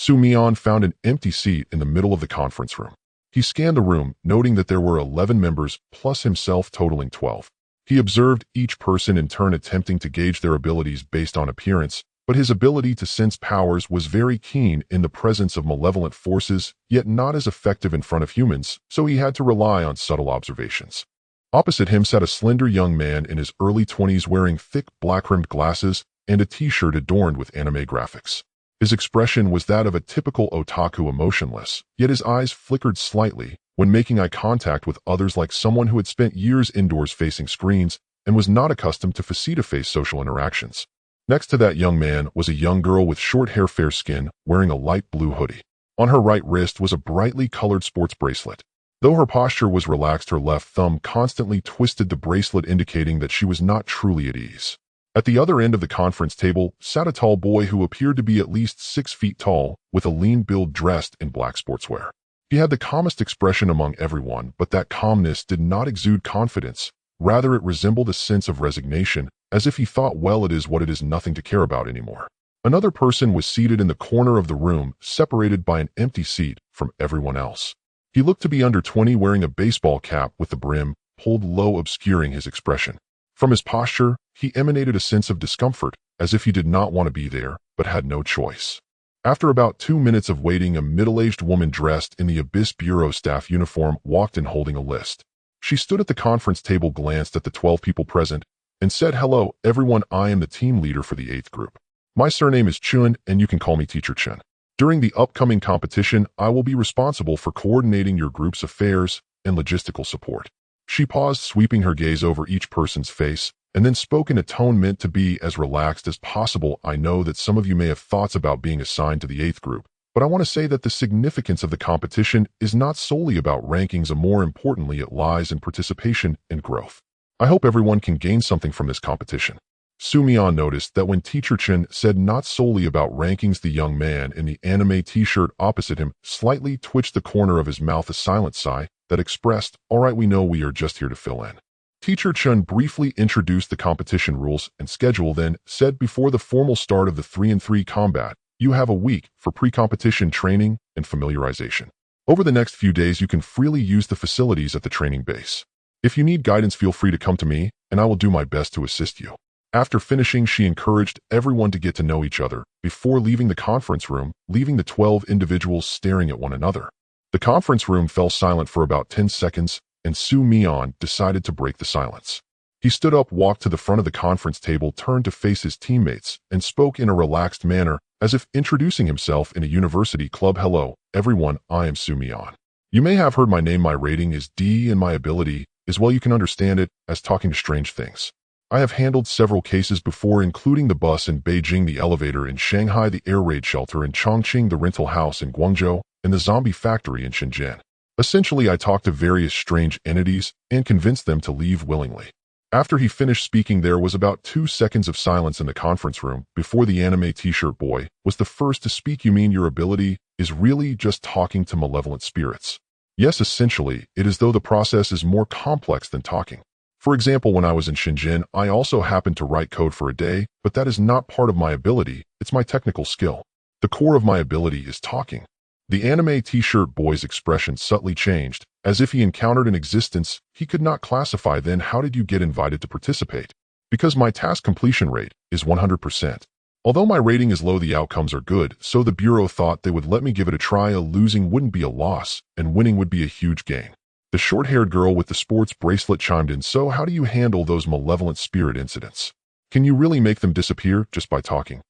Mian found an empty seat in the middle of the conference room. He scanned the room, noting that there were 11 members, plus himself, totaling 12. He observed each person in turn, attempting to gauge their abilities based on appearance, but his ability to sense powers was very keen in the presence of malevolent forces, yet not as effective in front of humans, so he had to rely on subtle observations. Opposite him sat a slender young man in his early 20s wearing thick black-rimmed glasses and a t-shirt adorned with anime graphics. His expression was that of a typical otaku, emotionless, yet his eyes flickered slightly when making eye contact with others, like someone who had spent years indoors facing screens and was not accustomed to face-to-face social interactions. Next to that young man was a young girl with short hair, fair skin, wearing a light blue hoodie. On her right wrist was a brightly colored sports bracelet. Though her posture was relaxed, her left thumb constantly twisted the bracelet, indicating that she was not truly at ease. At the other end of the conference table sat a tall boy who appeared to be at least 6 feet tall, with a lean build, dressed in black sportswear. He had the calmest expression among everyone, but that calmness did not exude confidence. Rather, it resembled a sense of resignation, as if he thought, well, it is what it is, nothing to care about anymore. Another person was seated in the corner of the room, separated by an empty seat from everyone else. He looked to be under 20, wearing a baseball cap with the brim pulled low, obscuring his expression. From his posture, he emanated a sense of discomfort, as if he did not want to be there, but had no choice. After about 2 minutes of waiting, a middle-aged woman dressed in the Abyss Bureau staff uniform walked in holding a list. She stood at the conference table, glanced at the 12 people present, and said, "Hello, everyone, I am the team leader for the 8th group. My surname is Chun, and you can call me Teacher Chun. During the upcoming competition, I will be responsible for coordinating your group's affairs and logistical support." She paused, sweeping her gaze over each person's face, and then spoke in a tone meant to be as relaxed as possible. "I know that some of you may have thoughts about being assigned to the 8th group, but I want to say that the significance of the competition is not solely about rankings, and more importantly, it lies in participation and growth. I hope everyone can gain something from this competition." Mian noticed that when Teacher Chen said not solely about rankings, the young man in the anime t-shirt opposite him slightly twitched the corner of his mouth, a silent sigh that expressed, "All right, we know, we are just here to fill in." Teacher Chun briefly introduced the competition rules and schedule, then said before the formal start of the 3-on-3 combat, you have a week for pre-competition training and familiarization. Over the next few days, you can freely use the facilities at the training base. If you need guidance, feel free to come to me, and I will do my best to assist you. After finishing, she encouraged everyone to get to know each other before leaving the conference room, leaving the 12 individuals staring at one another. The conference room fell silent for about 10 seconds, and Mian decided to break the silence. He stood up, walked to the front of the conference table, turned to face his teammates, and spoke in a relaxed manner, as if introducing himself in a university club. Hello, everyone, I am Mian. You may have heard my name. My rating is D, and my ability is, well, you can understand it as talking to strange things. I have handled several cases before, including the bus in Beijing, the elevator in Shanghai, the air raid shelter in Chongqing, the rental house in Guangzhou, and the zombie factory in Shenzhen. Essentially, I talked to various strange entities and convinced them to leave willingly. After he finished speaking, there was about 2 seconds of silence in the conference room before the anime t-shirt boy was the first to speak. You mean your ability is really just talking to malevolent spirits? Yes, essentially, it is, though the process is more complex than talking. For example, when I was in Shenzhen, I also happened to write code for a day, but that is not part of my ability, it's my technical skill. The core of my ability is talking. The anime t-shirt boy's expression subtly changed, as if he encountered an existence he could not classify. Then how did you get invited to participate? Because my task completion rate is 100%. Although my rating is low, the outcomes are good, so the Bureau thought they would let me give it a try. A losing wouldn't be a loss, and winning would be a huge gain. The short-haired girl with the sports bracelet chimed in. So how do you handle those malevolent spirit incidents? Can you really make them disappear just by talking?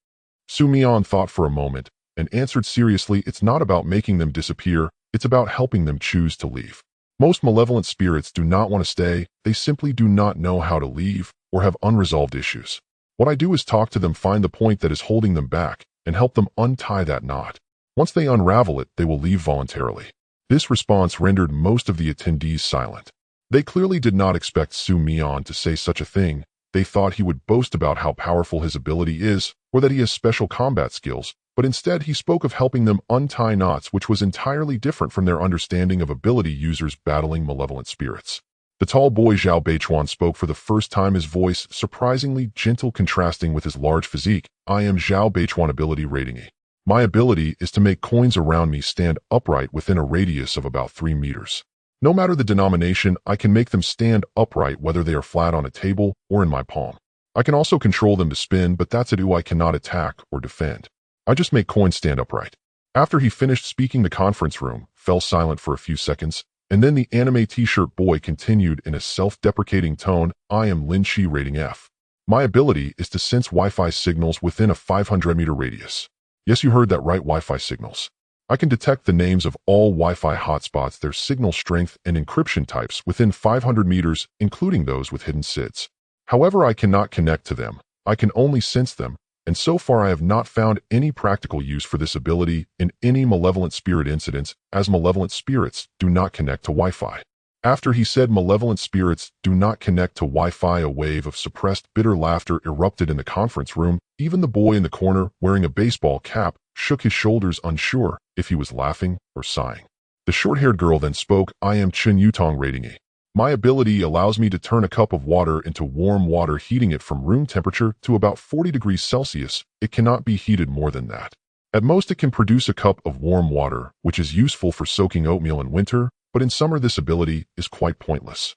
Mian thought for a moment and answered seriously, it's not about making them disappear, it's about helping them choose to leave. Most malevolent spirits do not want to stay, they simply do not know how to leave or have unresolved issues. What I do is talk to them, find the point that is holding them back, and help them untie that knot. Once they unravel it, they will leave voluntarily. This response rendered most of the attendees silent. They clearly did not expect Mian to say such a thing. They thought he would boast about how powerful his ability is, or that he has special combat skills, but instead he spoke of helping them untie knots, which was entirely different from their understanding of ability users battling malevolent spirits. The tall boy Zhao Beichuan spoke for the first time, his voice surprisingly gentle, contrasting with his large physique. I am Zhao Beichuan, ability rating E. My ability is to make coins around me stand upright within a radius of about 3 meters. No matter the denomination, I can make them stand upright whether they are flat on a table or in my palm. I can also control them to spin, but that's it. I cannot attack or defend. I just make coins stand upright. After he finished speaking, the conference room fell silent for a few seconds, and then the anime t-shirt boy continued in a self-deprecating tone. I am Lin Shi, rating F. My ability is to sense Wi-Fi signals within a 500-meter radius. Yes, you heard that right, Wi-Fi signals. I can detect the names of all Wi-Fi hotspots, their signal strength, and encryption types within 500 meters, including those with hidden SIDs. However, I cannot connect to them. I can only sense them, and so far I have not found any practical use for this ability in any malevolent spirit incidents, as malevolent spirits do not connect to Wi-Fi. After he said malevolent spirits do not connect to Wi-Fi, a wave of suppressed, bitter laughter erupted in the conference room. Even the boy in the corner, wearing a baseball cap, shook his shoulders, unsure if he was laughing or sighing. The short-haired girl then spoke. I am Chen Yutong, rating E. My ability allows me to turn a cup of water into warm water, heating it from room temperature to about 40 degrees Celsius. It cannot be heated more than that. At most, it can produce a cup of warm water, which is useful for soaking oatmeal in winter, but in summer this ability is quite pointless.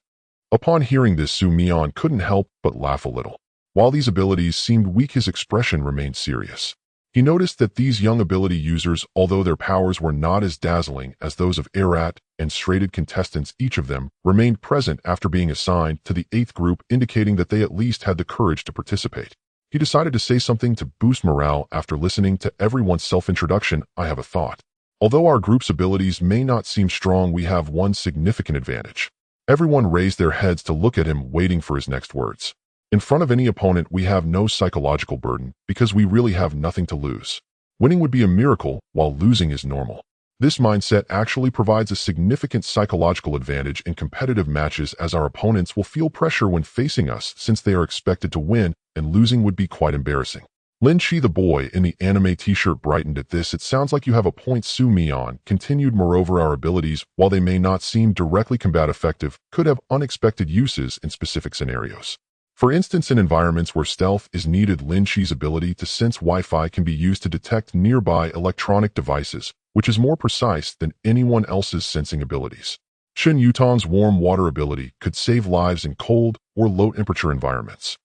Upon hearing this, Mian couldn't help but laugh a little. While these abilities seemed weak, his expression remained serious. He noticed that these young ability users, although their powers were not as dazzling as those of Arat and Shrugged contestants, each of them remained present after being assigned to the 8th group, indicating that they at least had the courage to participate. He decided to say something to boost morale after listening to everyone's self-introduction. I have a thought. Although our group's abilities may not seem strong, we have one significant advantage. Everyone raised their heads to look at him, waiting for his next words. In front of any opponent, we have no psychological burden because we really have nothing to lose. Winning would be a miracle, while losing is normal. This mindset actually provides a significant psychological advantage in competitive matches, as our opponents will feel pressure when facing us since they are expected to win, and losing would be quite embarrassing. Lin Chi, the boy in the anime t-shirt, brightened at this. It sounds like you have a point. Su Mian continued. Moreover, our abilities, while they may not seem directly combat effective, could have unexpected uses in specific scenarios. For instance, in environments where stealth is needed, Lin Chi's ability to sense Wi-Fi can be used to detect nearby electronic devices, which is more precise than anyone else's sensing abilities. Shen Yutong's warm water ability could save lives in cold or low-temperature environments.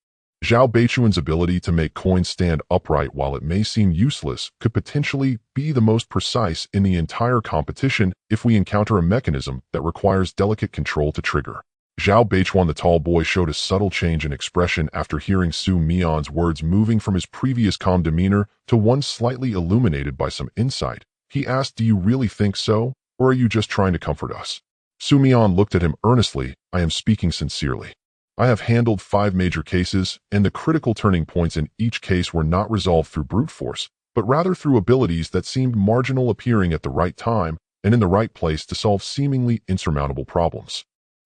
Zhao Beichuan's ability to make coins stand upright, while it may seem useless, could potentially be the most precise in the entire competition if we encounter a mechanism that requires delicate control to trigger. Zhao Beichuan, the tall boy, showed a subtle change in expression after hearing Su Mian's words, moving from his previous calm demeanor to one slightly illuminated by some insight. He asked, "Do you really think so, or are you just trying to comfort us?" Su Mian looked at him earnestly. "I am speaking sincerely. I have handled 5 major cases, and the critical turning points in each case were not resolved through brute force, but rather through abilities that seemed marginal, appearing at the right time and in the right place to solve seemingly insurmountable problems.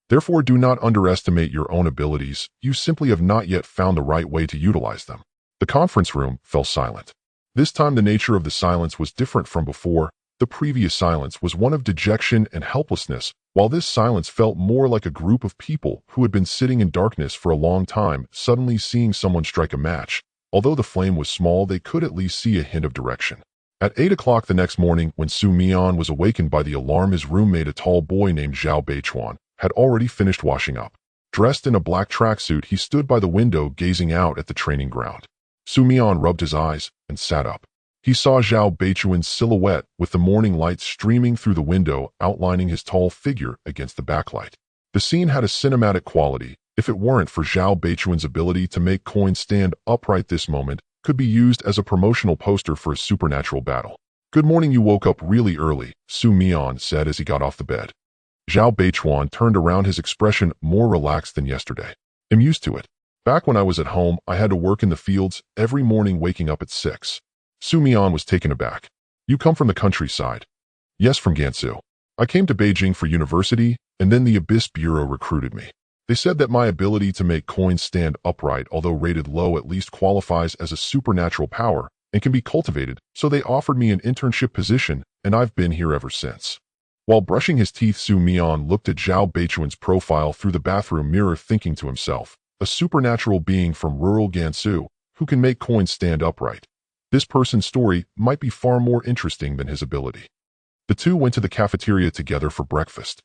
Therefore, do not underestimate your own abilities. You simply have not yet found the right way to utilize them." The conference room fell silent. This time the nature of the silence was different from before. The previous silence was one of dejection and helplessness, while this silence felt more like a group of people who had been sitting in darkness for a long time, suddenly seeing someone strike a match. Although the flame was small, they could at least see a hint of direction. At 8 o'clock the next morning, when Su Mian was awakened by the alarm, his roommate, a tall boy named Zhao Beichuan, had already finished washing up. Dressed in a black tracksuit, he stood by the window gazing out at the training ground. Su Mian rubbed his eyes and sat up. He saw Zhao Beichuan's silhouette with the morning light streaming through the window, outlining his tall figure against the backlight. The scene had a cinematic quality. If it weren't for Zhao Beichuan's ability to make coins stand upright, this moment could be used as a promotional poster for a supernatural battle. "Good morning, you woke up really early," Su Mian said as he got off the bed. Zhao Beichuan turned around, his expression more relaxed than yesterday. "I'm used to it. Back when I was at home, I had to work in the fields every morning, waking up at 6. Su Mian was taken aback. "You come from the countryside?" "Yes, from Gansu. I came to Beijing for university, and then the Abyss Bureau recruited me. They said that my ability to make coins stand upright, although rated low, at least qualifies as a supernatural power and can be cultivated, so they offered me an internship position, and I've been here ever since." While brushing his teeth, Su Mian looked at Zhao Beichuan's profile through the bathroom mirror, thinking to himself, a supernatural being from rural Gansu who can make coins stand upright. This person's story might be far more interesting than his ability. The two went to the cafeteria together for breakfast.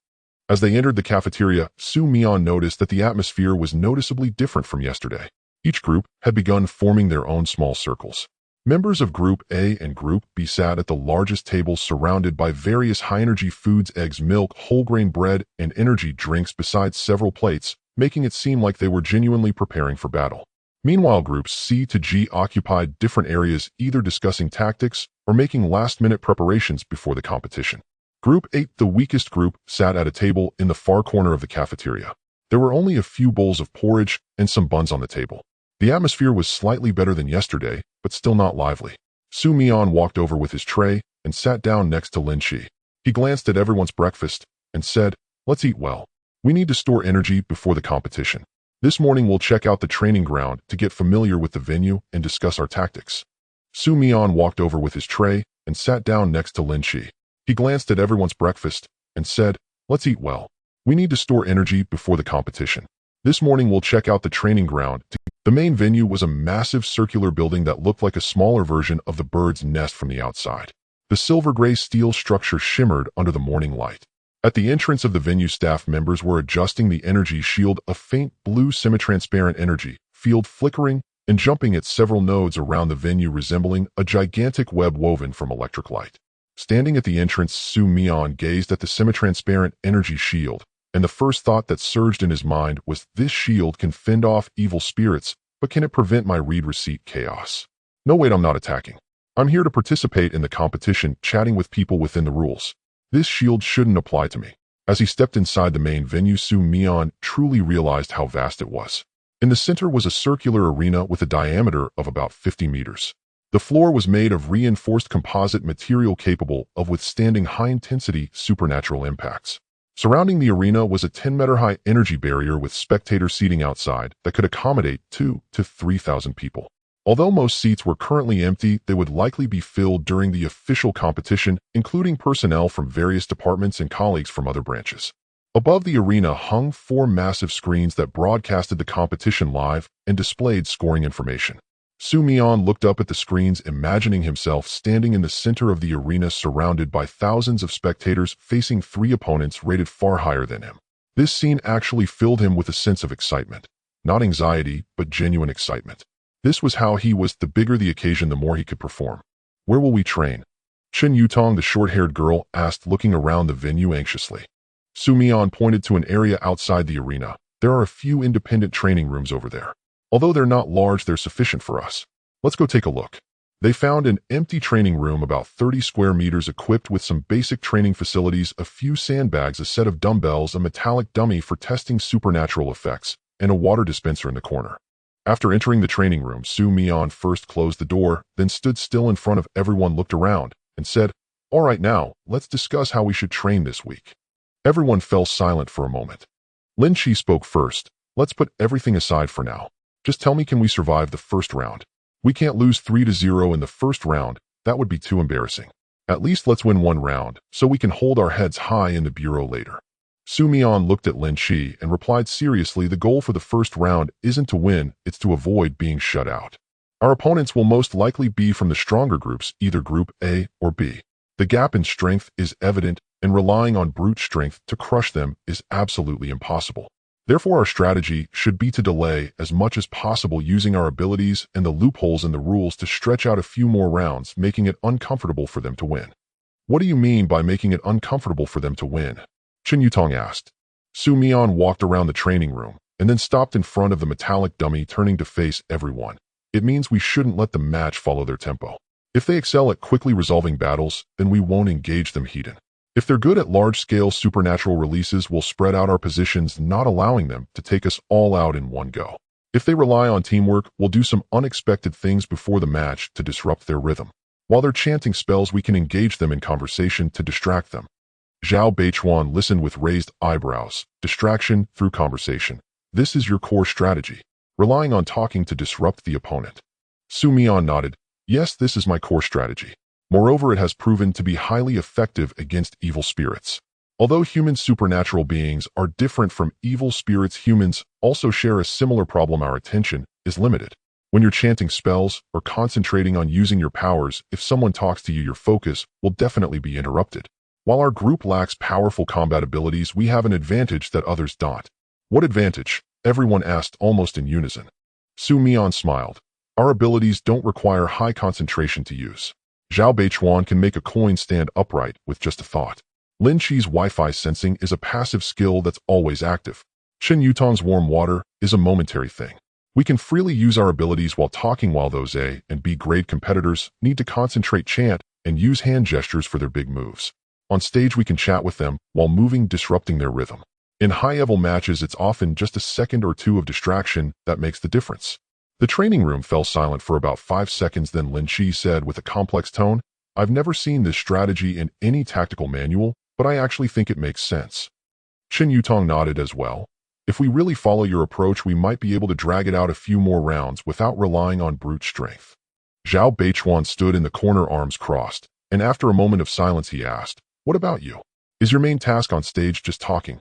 As they entered the cafeteria, Su Mian noticed that the atmosphere was noticeably different from yesterday. Each group had begun forming their own small circles. Members of Group A and Group B sat at the largest tables, surrounded by various high-energy foods: eggs, milk, whole-grain bread, and energy drinks, besides several plates, making it seem like they were genuinely preparing for battle. Meanwhile, Groups C to G occupied different areas, either discussing tactics or making last-minute preparations before the competition. Group 8, the weakest group, sat at a table in the far corner of the cafeteria. There were only a few bowls of porridge and some buns on the table. The atmosphere was slightly better than yesterday, but still not lively. Su Mian walked over with his tray and sat down next to Lin Chi. He glanced at everyone's breakfast and said, "Let's eat well. We need to store energy before the competition. This morning we'll check out the training ground to get familiar with the venue and discuss our tactics." Su Mian walked over with his tray and sat down next to Lin Chi. He glanced at everyone's breakfast and said, "Let's eat well. We need to store energy before the competition. This morning we'll check out the training ground. The main venue was a massive circular building that looked like a smaller version of the bird's nest from the outside. The silver-gray steel structure shimmered under the morning light. At the entrance of the venue, staff members were adjusting the energy shield, a faint blue semi-transparent energy field flickering and jumping at several nodes around the venue, resembling a gigantic web woven from electric light. Standing at the entrance, Su Mian gazed at the semi-transparent energy shield, and the first thought that surged in his mind was, this shield can fend off evil spirits, but can it prevent my read-receipt chaos? No, wait, I'm not attacking. I'm here to participate in the competition, chatting with people within the rules. This shield shouldn't apply to me. As he stepped inside the main venue, Su Mian truly realized how vast it was. In the center was a circular arena with a diameter of about 50 meters. The floor was made of reinforced composite material capable of withstanding high-intensity supernatural impacts. Surrounding the arena was a 10-meter-high energy barrier with spectator seating outside that could accommodate 2,000 to 3,000 people. Although most seats were currently empty, they would likely be filled during the official competition, including personnel from various departments and colleagues from other branches. Above the arena hung 4 massive screens that broadcasted the competition live and displayed scoring information. Mian looked up at the screens, imagining himself standing in the center of the arena surrounded by thousands of spectators facing 3 opponents rated far higher than him. This scene actually filled him with a sense of excitement. Not anxiety, but genuine excitement. This was how he was. The bigger the occasion, the more he could perform. Where will we train? Chen Yutong, the short-haired girl, asked, looking around the venue anxiously. Mian pointed to an area outside the arena. There are a few independent training rooms over there. Although they're not large, they're sufficient for us. Let's go take a look. They found an empty training room about 30 square meters equipped with some basic training facilities, a few sandbags, a set of dumbbells, a metallic dummy for testing supernatural effects, and a water dispenser in the corner. After entering the training room, Mian first closed the door, then stood still in front of everyone, looked around, and said, "All right, now, let's discuss how we should train this week." Everyone fell silent for a moment. Lin Chi spoke first. "Let's put everything aside for now. Just tell me, can we survive the first round? We can't lose 3-0 in the first round. That would be too embarrassing. At least let's win 1 round, so we can hold our heads high in the bureau later." Mian looked at Lin Chi and replied seriously, "The goal for the first round isn't to win, it's to avoid being shut out. Our opponents will most likely be from the stronger groups, either Group A or B. The gap in strength is evident, and relying on brute strength to crush them is absolutely impossible. Therefore, our strategy should be to delay as much as possible, using our abilities and the loopholes in the rules to stretch out a few more rounds, making it uncomfortable for them to win." "What do you mean by making it uncomfortable for them to win?" Chen Yutong asked. Mian walked around the training room and then stopped in front of the metallic dummy, turning to face everyone. "It means we shouldn't let the match follow their tempo. If they excel at quickly resolving battles, then we won't engage them heated. If they're good at large-scale supernatural releases, we'll spread out our positions, not allowing them to take us all out in one go. If they rely on teamwork, we'll do some unexpected things before the match to disrupt their rhythm. While they're chanting spells, we can engage them in conversation to distract them." Zhao Beichuan listened with raised eyebrows. "Distraction through conversation. This is your core strategy, relying on talking to disrupt the opponent." Mian nodded. "Yes, this is my core strategy. Moreover, it has proven to be highly effective against evil spirits. Although human supernatural beings are different from evil spirits, humans also share a similar problem. Our attention is limited. When you're chanting spells or concentrating on using your powers, if someone talks to you, your focus will definitely be interrupted. While our group lacks powerful combat abilities, we have an advantage that others don't." "What advantage?" everyone asked almost in unison. Mian smiled. "Our abilities don't require high concentration to use. Zhao Beichuan can make a coin stand upright with just a thought. Lin Chi's Wi-Fi sensing is a passive skill that's always active. Chen Yutong's warm water is a momentary thing. We can freely use our abilities while talking, while those A and B grade competitors need to concentrate, chant, and use hand gestures for their big moves. On stage, we can chat with them while moving, disrupting their rhythm. In high-level matches, it's often just a second or two of distraction that makes the difference." The training room fell silent for about 5 seconds. Then Lin Chi said with a complex tone, "I've never seen this strategy in any tactical manual, but I actually think it makes sense." Chen Yutong nodded as well. "If we really follow your approach, we might be able to drag it out a few more rounds without relying on brute strength." Zhao Beichuan stood in the corner, arms crossed, and after a moment of silence, he asked, "What about you? Is your main task on stage just talking?"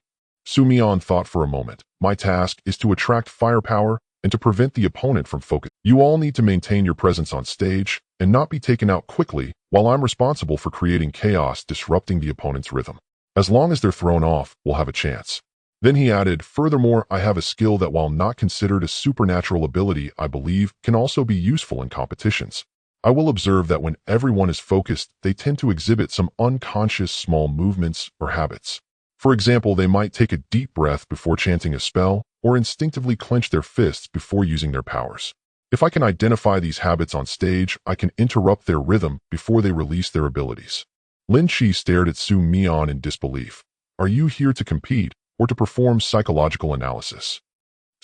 Mian thought for a moment. "My task is to attract firepower and to prevent the opponent from focus. You all need to maintain your presence on stage and not be taken out quickly, while I'm responsible for creating chaos, disrupting the opponent's rhythm. As long as they're thrown off, we'll have a chance." Then he added, "Furthermore, I have a skill that, while not considered a supernatural ability, I believe can also be useful in competitions. I will observe that when everyone is focused, they tend to exhibit some unconscious small movements or habits. For example, they might take a deep breath before chanting a spell, or instinctively clench their fists before using their powers. If I can identify these habits on stage, I can interrupt their rhythm before they release their abilities." Lin Chi stared at Mian in disbelief. "Are you here to compete or to perform psychological analysis?"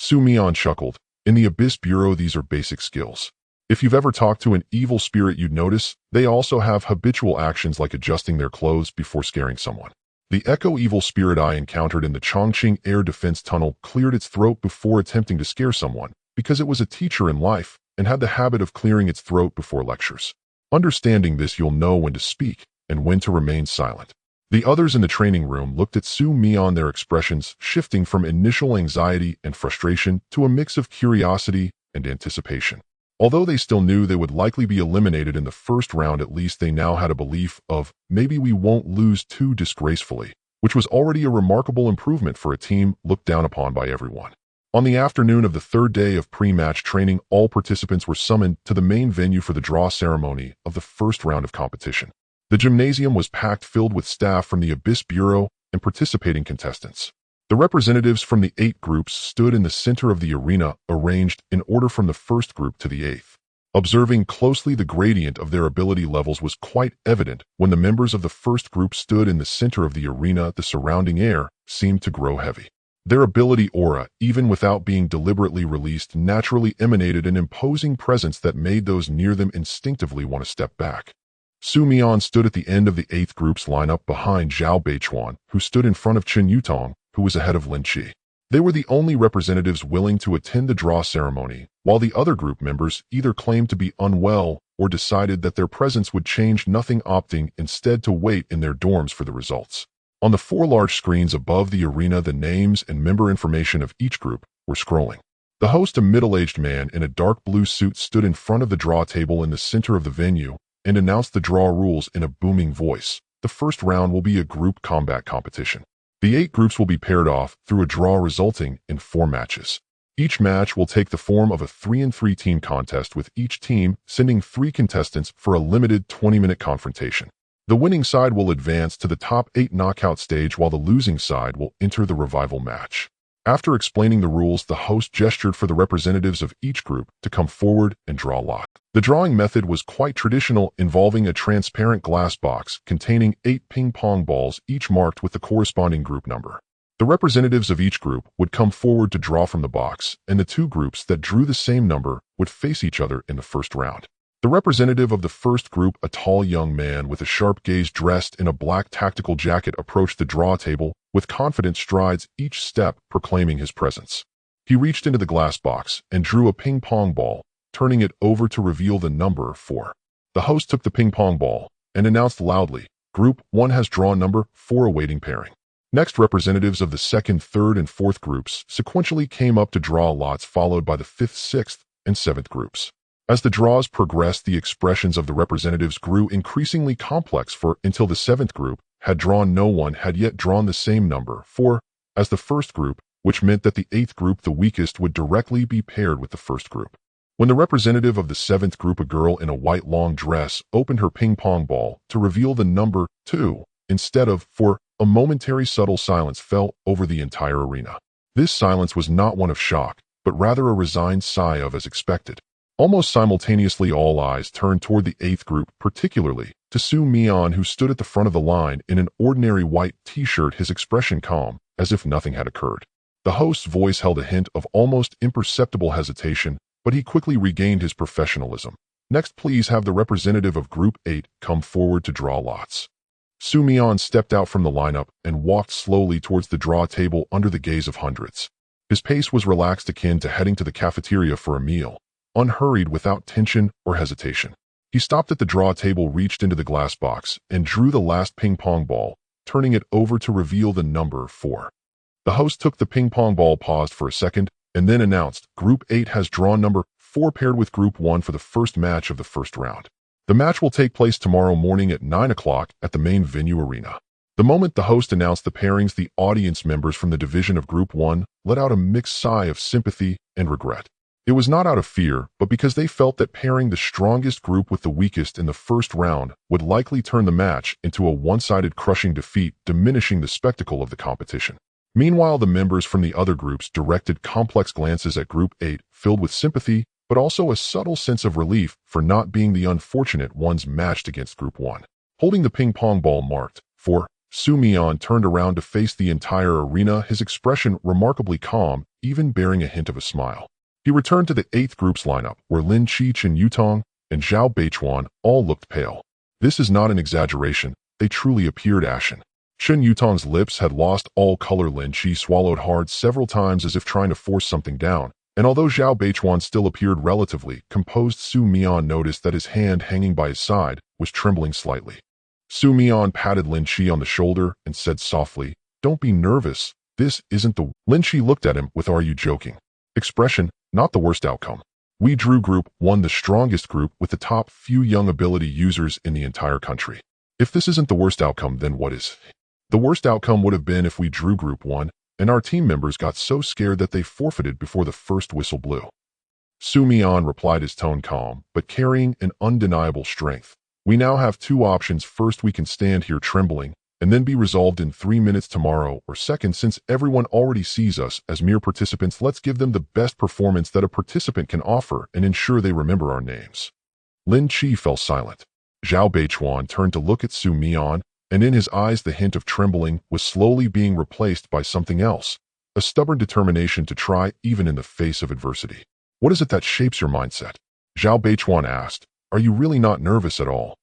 Mian chuckled. "In the Abyss Bureau, these are basic skills. If you've ever talked to an evil spirit, you'd notice they also have habitual actions like adjusting their clothes before scaring someone. The Echo evil spirit I encountered in the Chongqing Air Defense Tunnel cleared its throat before attempting to scare someone because it was a teacher in life, and had the habit of clearing its throat before lectures. Understanding this, you'll know when to speak and when to remain silent. The others in the training room looked at Su Mian, their expressions shifting from initial anxiety and frustration to a mix of curiosity and anticipation. Although they still knew they would likely be eliminated in the first round, at least they now had a belief of, maybe we won't lose too disgracefully, which was already a remarkable improvement for a team looked down upon by everyone. On the afternoon of the third day of pre-match training, all participants were summoned to the main venue for the draw ceremony of the first round of competition. The gymnasium was packed, filled with staff from the Abyss Bureau and participating contestants. The representatives from the 8 groups stood in the center of the arena, arranged in order from the first group to the 8th. Observing closely, the gradient of their ability levels was quite evident. When the members of the first group stood in the center of the arena, the surrounding air seemed to grow heavy. Their ability aura, even without being deliberately released, naturally emanated an imposing presence that made those near them instinctively want to step back. Su Mian stood at the end of the 8th group's lineup behind Zhao Beichuan, who stood in front of Chen Yutong, who was ahead of Lin Qi. They were the only representatives willing to attend the draw ceremony, while the other group members either claimed to be unwell or decided that their presence would change nothing, opting instead to wait in their dorms for the results. On the 4 large screens above the arena, the names and member information of each group were scrolling. The host, a middle-aged man in a dark blue suit, stood in front of the draw table in the center of the venue and announced the draw rules in a booming voice. The first round will be a group combat competition. The 8 groups will be paired off through a draw resulting in 4 matches. Each match will take the form of a 3-on-3 team contest, with each team sending 3 contestants for a limited 20-minute confrontation. The winning side will advance to the top 8 knockout stage, while the losing side will enter the revival match. After explaining the rules, the host gestured for the representatives of each group to come forward and draw lots. The drawing method was quite traditional, involving a transparent glass box containing 8 ping-pong balls, each marked with the corresponding group number. The representatives of each group would come forward to draw from the box, and the 2 groups that drew the same number would face each other in the first round. The representative of the first group, a tall young man with a sharp gaze dressed in a black tactical jacket, approached the draw table with confident strides, each step proclaiming his presence. He reached into the glass box and drew a ping-pong ball, turning it over to reveal the number 4. The host took the ping-pong ball and announced loudly, "Group 1 has drawn number 4, awaiting pairing." Next, representatives of the 2nd, 3rd, and 4th groups sequentially came up to draw lots, followed by the 5th, 6th, and 7th groups. As the draws progressed, the expressions of the representatives grew increasingly complex, for until the 7th group had drawn, no one had yet drawn the same number 4 as the first group, which meant that the 8th group, the weakest, would directly be paired with the first group. When the representative of the 7th group, a girl in a white long dress, opened her ping-pong ball to reveal the number 2 instead of 4, a momentary subtle silence fell over the entire arena. This silence was not one of shock, but rather a resigned sigh of as expected. Almost simultaneously, all eyes turned toward the 8th group, particularly to Su Mian, who stood at the front of the line in an ordinary white t-shirt, his expression calm, as if nothing had occurred. The host's voice held a hint of almost imperceptible hesitation, but he quickly regained his professionalism. "Next, please have the representative of Group 8 come forward to draw lots." Su Mian stepped out from the lineup and walked slowly towards the draw table under the gaze of hundreds. His pace was relaxed, akin to heading to the cafeteria for a meal, unhurried, without tension or hesitation. He stopped at the draw table, reached into the glass box, and drew the last ping-pong ball, turning it over to reveal the number 4. The host took the ping-pong ball, paused for a second, and then announced, "Group 8 has drawn number 4, paired with Group 1 for the first match of the first round. The match will take place tomorrow morning at 9 o'clock at the main venue arena." The moment the host announced the pairings, the audience members from the division of Group 1 let out a mixed sigh of sympathy and regret. It was not out of fear, but because they felt that pairing the strongest group with the weakest in the first round would likely turn the match into a one-sided, crushing defeat, diminishing the spectacle of the competition. Meanwhile, the members from the other groups directed complex glances at Group 8, filled with sympathy, but also a subtle sense of relief for not being the unfortunate ones matched against Group 1. Holding the ping-pong ball marked 4, Su Mian turned around to face the entire arena, his expression remarkably calm, even bearing a hint of a smile. He returned to the 8th group's lineup, where Lin Qi, Chen Yutong, and Zhao Beichuan all looked pale. This is not an exaggeration, they truly appeared ashen. Chen Yutong's lips had lost all color. Lin Qi swallowed hard several times, as if trying to force something down, And although Zhao Beichuan still appeared relatively composed, Su Mian noticed that his hand hanging by his side was trembling slightly. Su Mian patted Lin Qi on the shoulder and said softly, "Don't be nervous. This isn't the—" Lin Qi looked at him with "Are you joking?" expression, not the worst outcome. We drew Group 1, the strongest group with the top few young ability users in the entire country. If this isn't the worst outcome, then what is? The worst outcome would have been if we drew Group 1 and our team members got so scared that they forfeited before the first whistle blew. Su Mian replied, his tone calm, but carrying an undeniable strength. We now have two options. First, we can stand here trembling, and then be resolved in 3 minutes tomorrow, or second, since everyone already sees us as mere participants, let's give them the best performance that a participant can offer and ensure they remember our names. Lin Qi fell silent. Zhao Beichuan turned to look at Su Mian, and in his eyes the hint of trembling was slowly being replaced by something else, a stubborn determination to try even in the face of adversity. What is it that shapes your mindset? Zhao Beichuan asked. Are you really not nervous at all?